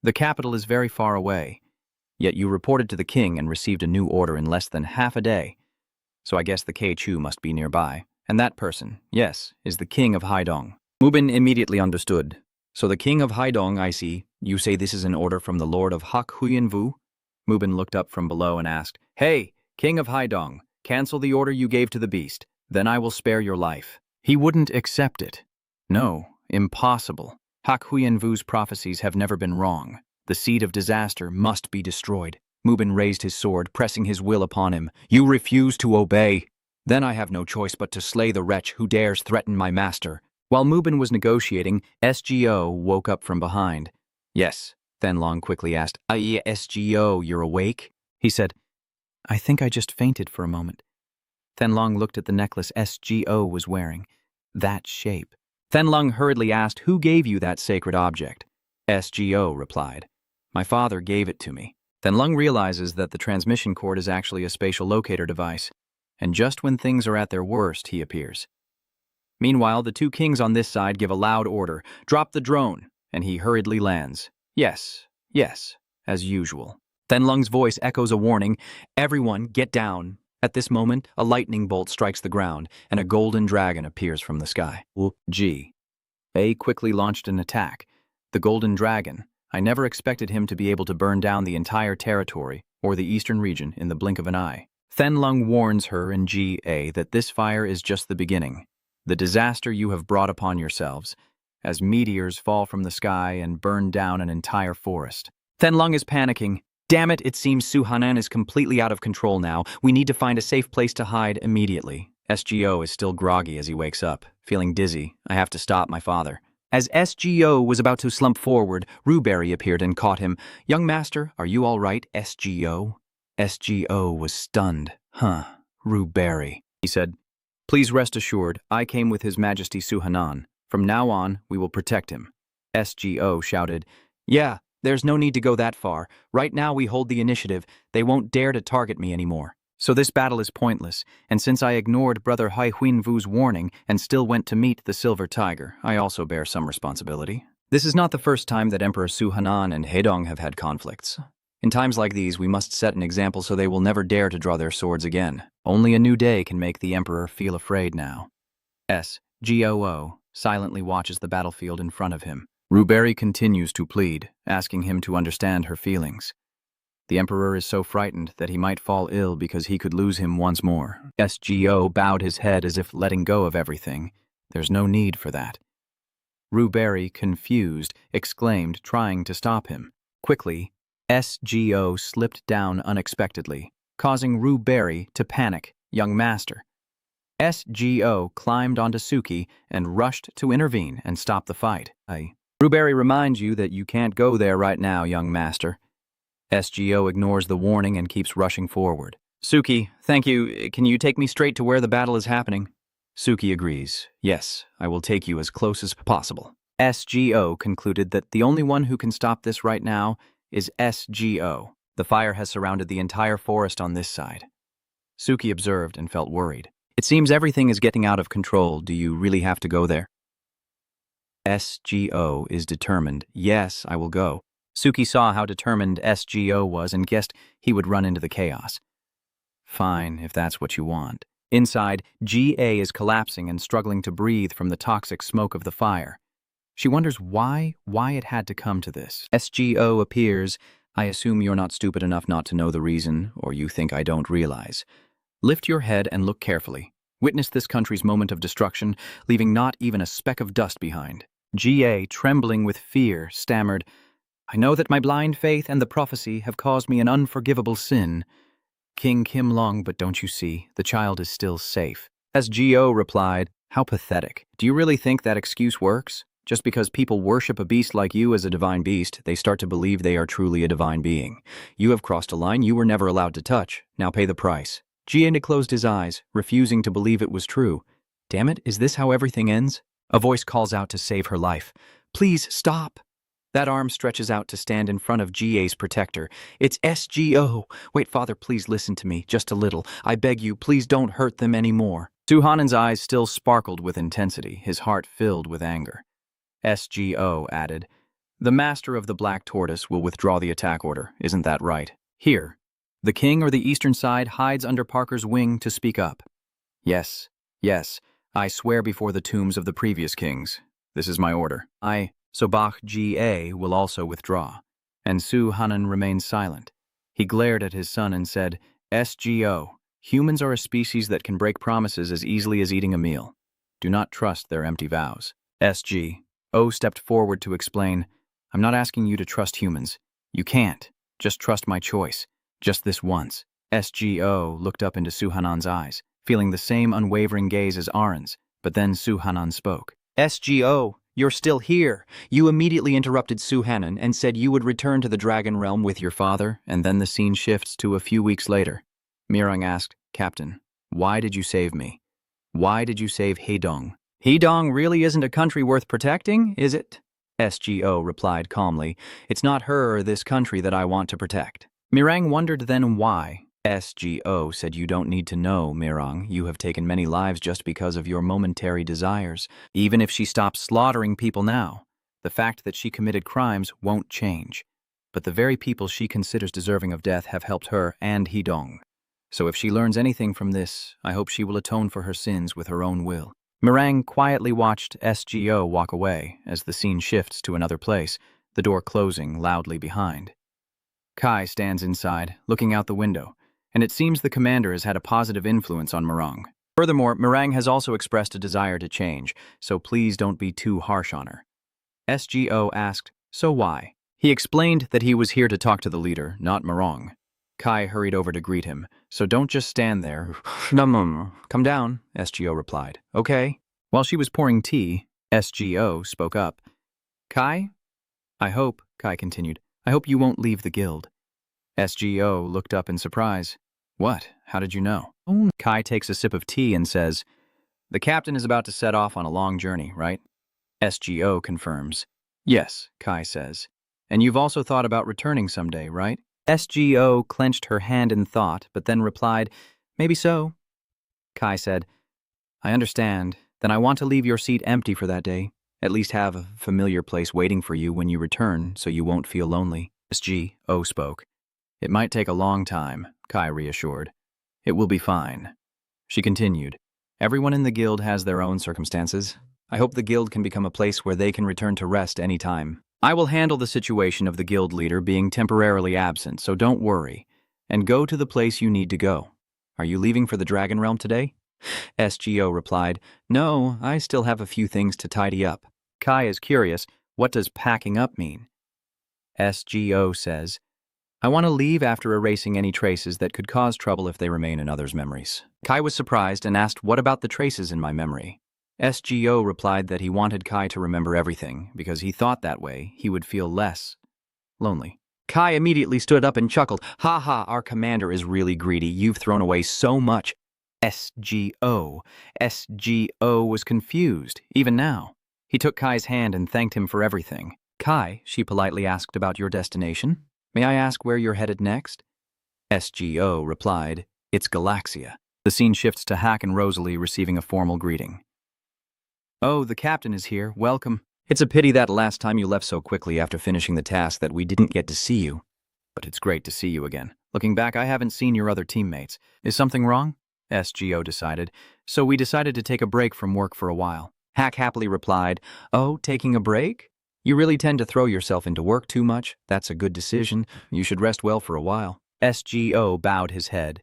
The capital is very far away, yet you reported to the king and received a new order in less than half a day. So I guess the K-Chu must be nearby, and that person, yes, is the king of Haidong. Mubin immediately understood. So the king of Haidong, I see. You say this is an order from the lord of Hak Huyen Vu? Mubin looked up from below and asked, Hey, king of Haidong, cancel the order you gave to the beast, then I will spare your life. He wouldn't accept it. No, impossible. Hak Huyen Vu's prophecies have never been wrong. The seed of disaster must be destroyed. Mubin raised his sword, pressing his will upon him. You refuse to obey. Then I have no choice but to slay the wretch who dares threaten my master. While Mubin was negotiating, SGO woke up from behind. Yes, Than Long quickly asked. SGO, you're awake? He said, I think I just fainted for a moment. Than Long looked at the necklace SGO was wearing. That shape. Than Long hurriedly asked, Who gave you that sacred object? SGO replied, My father gave it to me. Than Long realizes that the transmission cord is actually a spatial locator device, and just when things are at their worst, he appears. Meanwhile, the two kings on this side give a loud order, drop the drone, and he hurriedly lands. Yes, yes, as usual. Than Long's voice echoes a warning, everyone get down. At this moment, a lightning bolt strikes the ground, and a golden dragon appears from the sky. G. A quickly launched an attack. The golden dragon. I never expected him to be able to burn down the entire territory, or the eastern region, in the blink of an eye. Than Long warns her in GA that this fire is just the beginning. The disaster you have brought upon yourselves, as meteors fall from the sky and burn down an entire forest. Than Long is panicking. Damn it, it seems Su Hanan is completely out of control now. We need to find a safe place to hide immediately. SGO is still groggy as he wakes up, feeling dizzy. I have to stop my father. As SGO was about to slump forward, Ruberry appeared and caught him. Young master, are you all right, SGO? SGO was stunned. Ruberry, he said. Please rest assured, I came with His Majesty Su Hanan. From now on, we will protect him. SGO shouted. Yeah, there's no need to go that far. Right now we hold the initiative. They won't dare to target me anymore. So this battle is pointless, and since I ignored Brother Hai Huyen Vu's warning and still went to meet the Silver Tiger, I also bear some responsibility. This is not the first time that Emperor Su Hanan and Haidong have had conflicts. In times like these, we must set an example so they will never dare to draw their swords again. Only a new day can make the Emperor feel afraid now. SGOO silently watches the battlefield in front of him. Ruberry continues to plead, asking him to understand her feelings. The Emperor is so frightened that he might fall ill because he could lose him once more. SGO bowed his head as if letting go of everything. There's no need for that. Ruberry, confused, exclaimed, trying to stop him. Quickly, SGO slipped down unexpectedly, causing Ruberry to panic. Young master. SGO climbed onto Suki and rushed to intervene and stop the fight. Ruberry reminds you that you can't go there right now, young master. SGO ignores the warning and keeps rushing forward. Suki, thank you. Can you take me straight to where the battle is happening? Suki agrees. Yes, I will take you as close as possible. SGO concluded that the only one who can stop this right now is SGO. The fire has surrounded the entire forest on this side. Suki observed and felt worried. It seems everything is getting out of control. Do you really have to go there? SGO is determined. Yes, I will go. Suki saw how determined SGO was and guessed he would run into the chaos. Fine, if that's what you want. Inside, GA is collapsing and struggling to breathe from the toxic smoke of the fire. She wonders why it had to come to this. SGO appears. I assume you're not stupid enough not to know the reason, or you think I don't realize. Lift your head and look carefully. Witness this country's moment of destruction, leaving not even a speck of dust behind. GA, trembling with fear, stammered, I know that my blind faith and the prophecy have caused me an unforgivable sin. King Kim Long, but don't you see, the child is still safe. SGO replied, how pathetic. Do you really think that excuse works? Just because people worship a beast like you as a divine beast, they start to believe they are truly a divine being. You have crossed a line you were never allowed to touch. Now pay the price. GA closed his eyes, refusing to believe it was true. Damn it, is this how everything ends? A voice calls out to save her life. Please stop. That arm stretches out to stand in front of GA's protector. It's SGO. Wait, father, please listen to me, just a little. I beg you, please don't hurt them anymore. Suhanen's eyes still sparkled with intensity, his heart filled with anger. SGO added, the master of the Black Tortoise will withdraw the attack order, isn't that right? Here, the king or the eastern side hides under Parker's wing to speak up. Yes, I swear before the tombs of the previous kings. This is my order. Sobach GA will also withdraw. And Su Hanan remained silent. He glared at his son and said, SGO, humans are a species that can break promises as easily as eating a meal. Do not trust their empty vows. SGO stepped forward to explain, I'm not asking you to trust humans. You can't. Just trust my choice. Just this once. SGO looked up into Suhanan's eyes, feeling the same unwavering gaze as Arin's, but then Suhanan spoke. SGO, you're still here. You immediately interrupted Suhanan and said you would return to the Dragon Realm with your father, and then the scene shifts to a few weeks later. Mirang asked, Captain, why did you save me? Why did you save Hedong? Hedong really isn't a country worth protecting, is it? SGO replied calmly. It's not her or this country that I want to protect. Mirang wondered then why. SGO said you don't need to know, Mirang. You have taken many lives just because of your momentary desires. Even if she stops slaughtering people now, the fact that she committed crimes won't change. But the very people she considers deserving of death have helped her and Hedong. So if she learns anything from this, I hope she will atone for her sins with her own will. Mirang quietly watched SGO walk away as the scene shifts to another place, the door closing loudly behind. Kai stands inside, looking out the window, and it seems the commander has had a positive influence on Mirang. Furthermore, Mirang has also expressed a desire to change, so please don't be too harsh on her. SGO asked, so why? He explained that he was here to talk to the leader, not Mirang. Kai hurried over to greet him, so don't just stand there. Come down, SGO replied. Okay. While she was pouring tea, SGO spoke up. Kai? Kai continued, I hope you won't leave the guild. SGO looked up in surprise. What? How did you know? Kai takes a sip of tea and says, the captain is about to set off on a long journey, right? SGO confirms. Yes, Kai says. And you've also thought about returning someday, right? SGO clenched her hand in thought, but then replied, maybe so. Kai said, I understand. Then I want to leave your seat empty for that day. At least have a familiar place waiting for you when you return so you won't feel lonely. SGO spoke. It might take a long time, Kai reassured. It will be fine. She continued, everyone in the guild has their own circumstances. I hope the guild can become a place where they can return to rest any time. I will handle the situation of the guild leader being temporarily absent, so don't worry, and go to the place you need to go. Are you leaving for the Dragon Realm today? SGO replied, no, I still have a few things to tidy up. Kai is curious, what does packing up mean? SGO says, I want to leave after erasing any traces that could cause trouble if they remain in others' memories. Kai was surprised and asked, what about the traces in my memory? SGO replied that he wanted Kai to remember everything because he thought that way he would feel less lonely. Kai immediately stood up and chuckled. Ha ha, our commander is really greedy. You've thrown away so much. SGO. SGO was confused, even now. He took Kai's hand and thanked him for everything. Kai, she politely asked about your destination. May I ask where you're headed next? SGO replied, It's Galaxia. The scene shifts to Hack and Rosalie receiving a formal greeting. Oh, the captain is here. Welcome. It's a pity that last time you left so quickly after finishing the task that we didn't get to see you. But it's great to see you again. Looking back, I haven't seen your other teammates. Is something wrong? SGO decided. So we decided to take a break from work for a while. Hack happily replied, Oh, taking a break? You really tend to throw yourself into work too much. That's a good decision. You should rest well for a while. SGO bowed his head.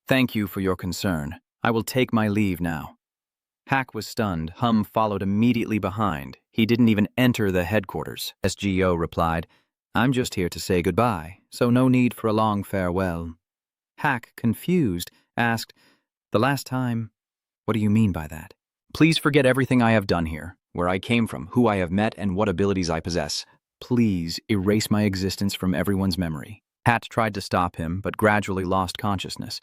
Thank you for your concern. I will take my leave now. Hack was stunned. Hum followed immediately behind. He didn't even enter the headquarters. SGO replied, I'm just here to say goodbye, so no need for a long farewell. Hack, confused, asked, The last time? What do you mean by that? Please forget everything I have done here, where I came from, who I have met, and what abilities I possess. Please erase my existence from everyone's memory. Hat tried to stop him, but gradually lost consciousness.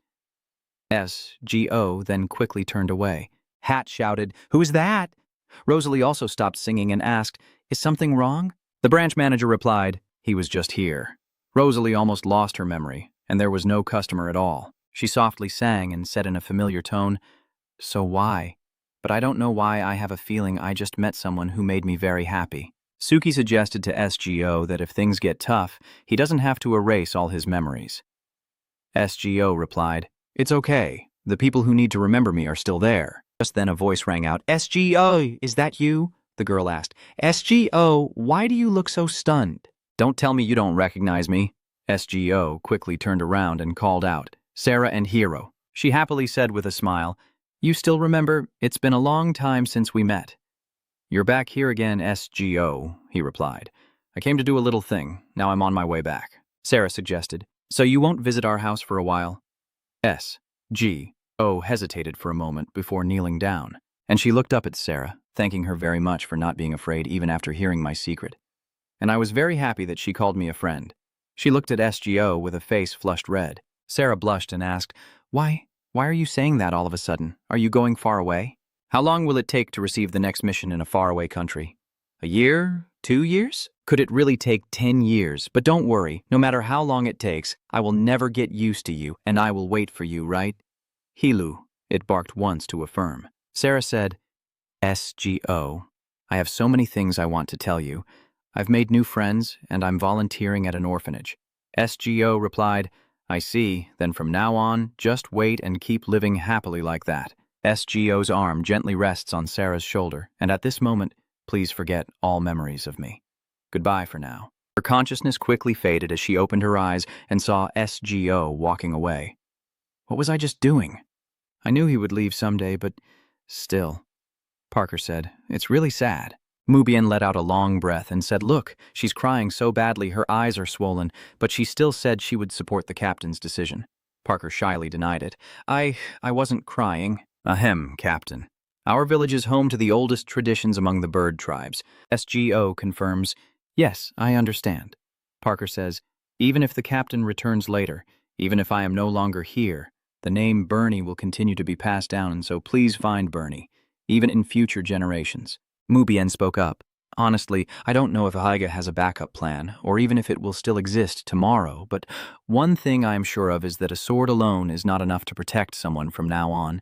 SGO then quickly turned away. Hat shouted, Who's that? Rosalie also stopped singing and asked, Is something wrong? The branch manager replied, He was just here. Rosalie almost lost her memory, and there was no customer at all. She softly sang and said in a familiar tone, So why? But I don't know why I have a feeling I just met someone who made me very happy. Suki suggested to SGO that if things get tough, he doesn't have to erase all his memories. SGO replied, It's okay. The people who need to remember me are still there. Just then a voice rang out. SGO, is that you? The girl asked. SGO, why do you look so stunned? Don't tell me you don't recognize me. SGO quickly turned around and called out, Sarah and Hiro. She happily said with a smile, You still remember? It's been a long time since we met. You're back here again, SGO, he replied. I came to do a little thing. Now I'm on my way back. Sarah suggested, So you won't visit our house for a while? SGO hesitated for a moment before kneeling down, and she looked up at Sarah, thanking her very much for not being afraid even after hearing my secret. And I was very happy that she called me a friend. She looked at SGO with a face flushed red. Sarah blushed and asked, Why are you saying that all of a sudden? Are you going far away? How long will it take to receive the next mission in a faraway country? A year? 2 years? Could it really take 10 years? But don't worry, no matter how long it takes, I will never get used to you, and I will wait for you, right? Hilu, it barked once to affirm. Sarah said, SGO, I have so many things I want to tell you. I've made new friends, and I'm volunteering at an orphanage. SGO replied, I see, then from now on, just wait and keep living happily like that. SGO's arm gently rests on Sarah's shoulder, and at this moment, please forget all memories of me. Goodbye for now. Her consciousness quickly faded as she opened her eyes and saw SGO walking away. What was I just doing? I knew he would leave someday, but still. Parker said, It's really sad. Mubian let out a long breath and said, Look, she's crying so badly her eyes are swollen, but she still said she would support the captain's decision. Parker shyly denied it. I wasn't crying. Ahem, Captain. Our village is home to the oldest traditions among the bird tribes. SGO confirms, Yes, I understand. Parker says, Even if the captain returns later, even if I am no longer here, the name Bernie will continue to be passed down, and so please find Bernie, even in future generations. Mubian spoke up. Honestly, I don't know if Haiga has a backup plan, or even if it will still exist tomorrow, but one thing I am sure of is that a sword alone is not enough to protect someone from now on.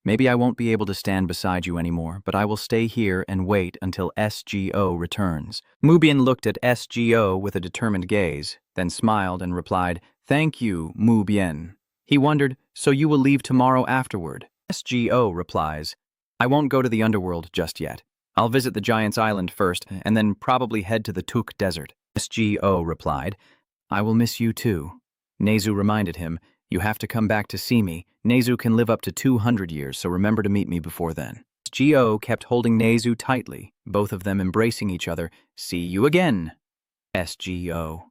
Maybe I won't be able to stand beside you anymore, but I will stay here and wait until SGO returns. Mubian looked at SGO with a determined gaze, then smiled and replied, Thank you, Mubian. He wondered, So you will leave tomorrow afterward? SGO replies, I won't go to the underworld just yet. I'll visit the Giant's Island first, and then probably head to the Tuk Desert. SGO replied, I will miss you too. Nezu reminded him, You have to come back to see me. Nezu can live up to 200 years, so remember to meet me before then. SGO kept holding Nezu tightly, both of them embracing each other. See you again. SGO.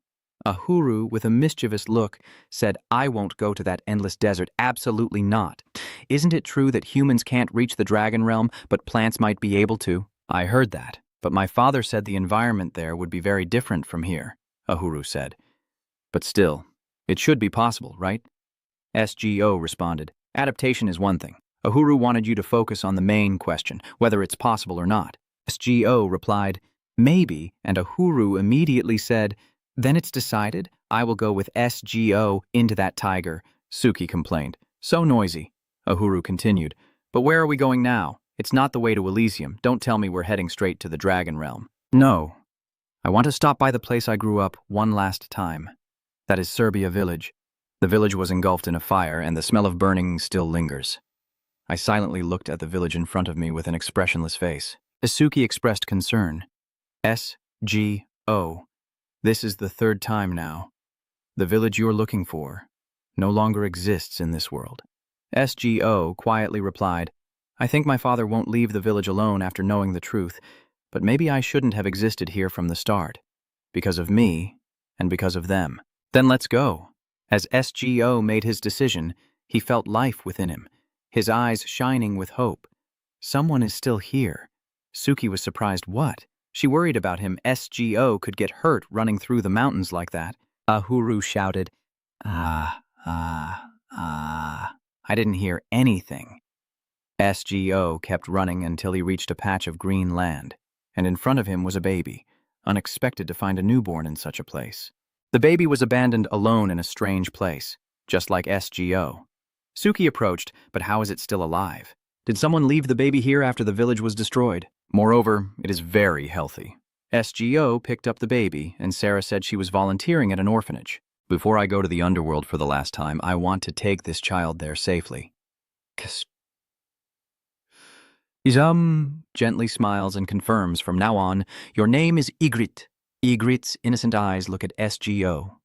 Ahuru, with a mischievous look, said, I won't go to that endless desert, absolutely not. Isn't it true that humans can't reach the dragon realm, but plants might be able to? I heard that, but my father said the environment there would be very different from here. Ahuru said. But still, it should be possible, right? SGO responded. Adaptation is one thing. Ahuru wanted you to focus on the main question, whether it's possible or not. SGO replied, maybe, and Ahuru immediately said, then it's decided. I will go with SGO into that tiger, Suki complained. So noisy. Ahuru continued, but where are we going now? It's not the way to Elysium. Don't tell me we're heading straight to the Dragon Realm. No. I want to stop by the place I grew up one last time. That is Serbia Village. The village was engulfed in a fire, and the smell of burning still lingers. I silently looked at the village in front of me with an expressionless face. Isuki expressed concern. SGO. This is the third time now. The village you're looking for no longer exists in this world. SGO quietly replied, I think my father won't leave the village alone after knowing the truth, but maybe I shouldn't have existed here from the start. Because of me, and because of them. Then let's go. As SGO made his decision, he felt life within him, his eyes shining with hope. Someone is still here. Suki was surprised. What? She worried about him. SGO could get hurt running through the mountains like that. Ahuru shouted, I didn't hear anything. SGO kept running until he reached a patch of green land, and in front of him was a baby, unexpected to find a newborn in such a place. The baby was abandoned alone in a strange place, just like SGO. Suki approached, but how is it still alive? Did someone leave the baby here after the village was destroyed? Moreover, it is very healthy. SGO picked up the baby, and Sarah said she was volunteering at an orphanage. Before I go to the underworld for the last time, I want to take this child there safely. Izam gently smiles and confirms from now on, your name is Ygritte. Ygritte's innocent eyes look at SGO,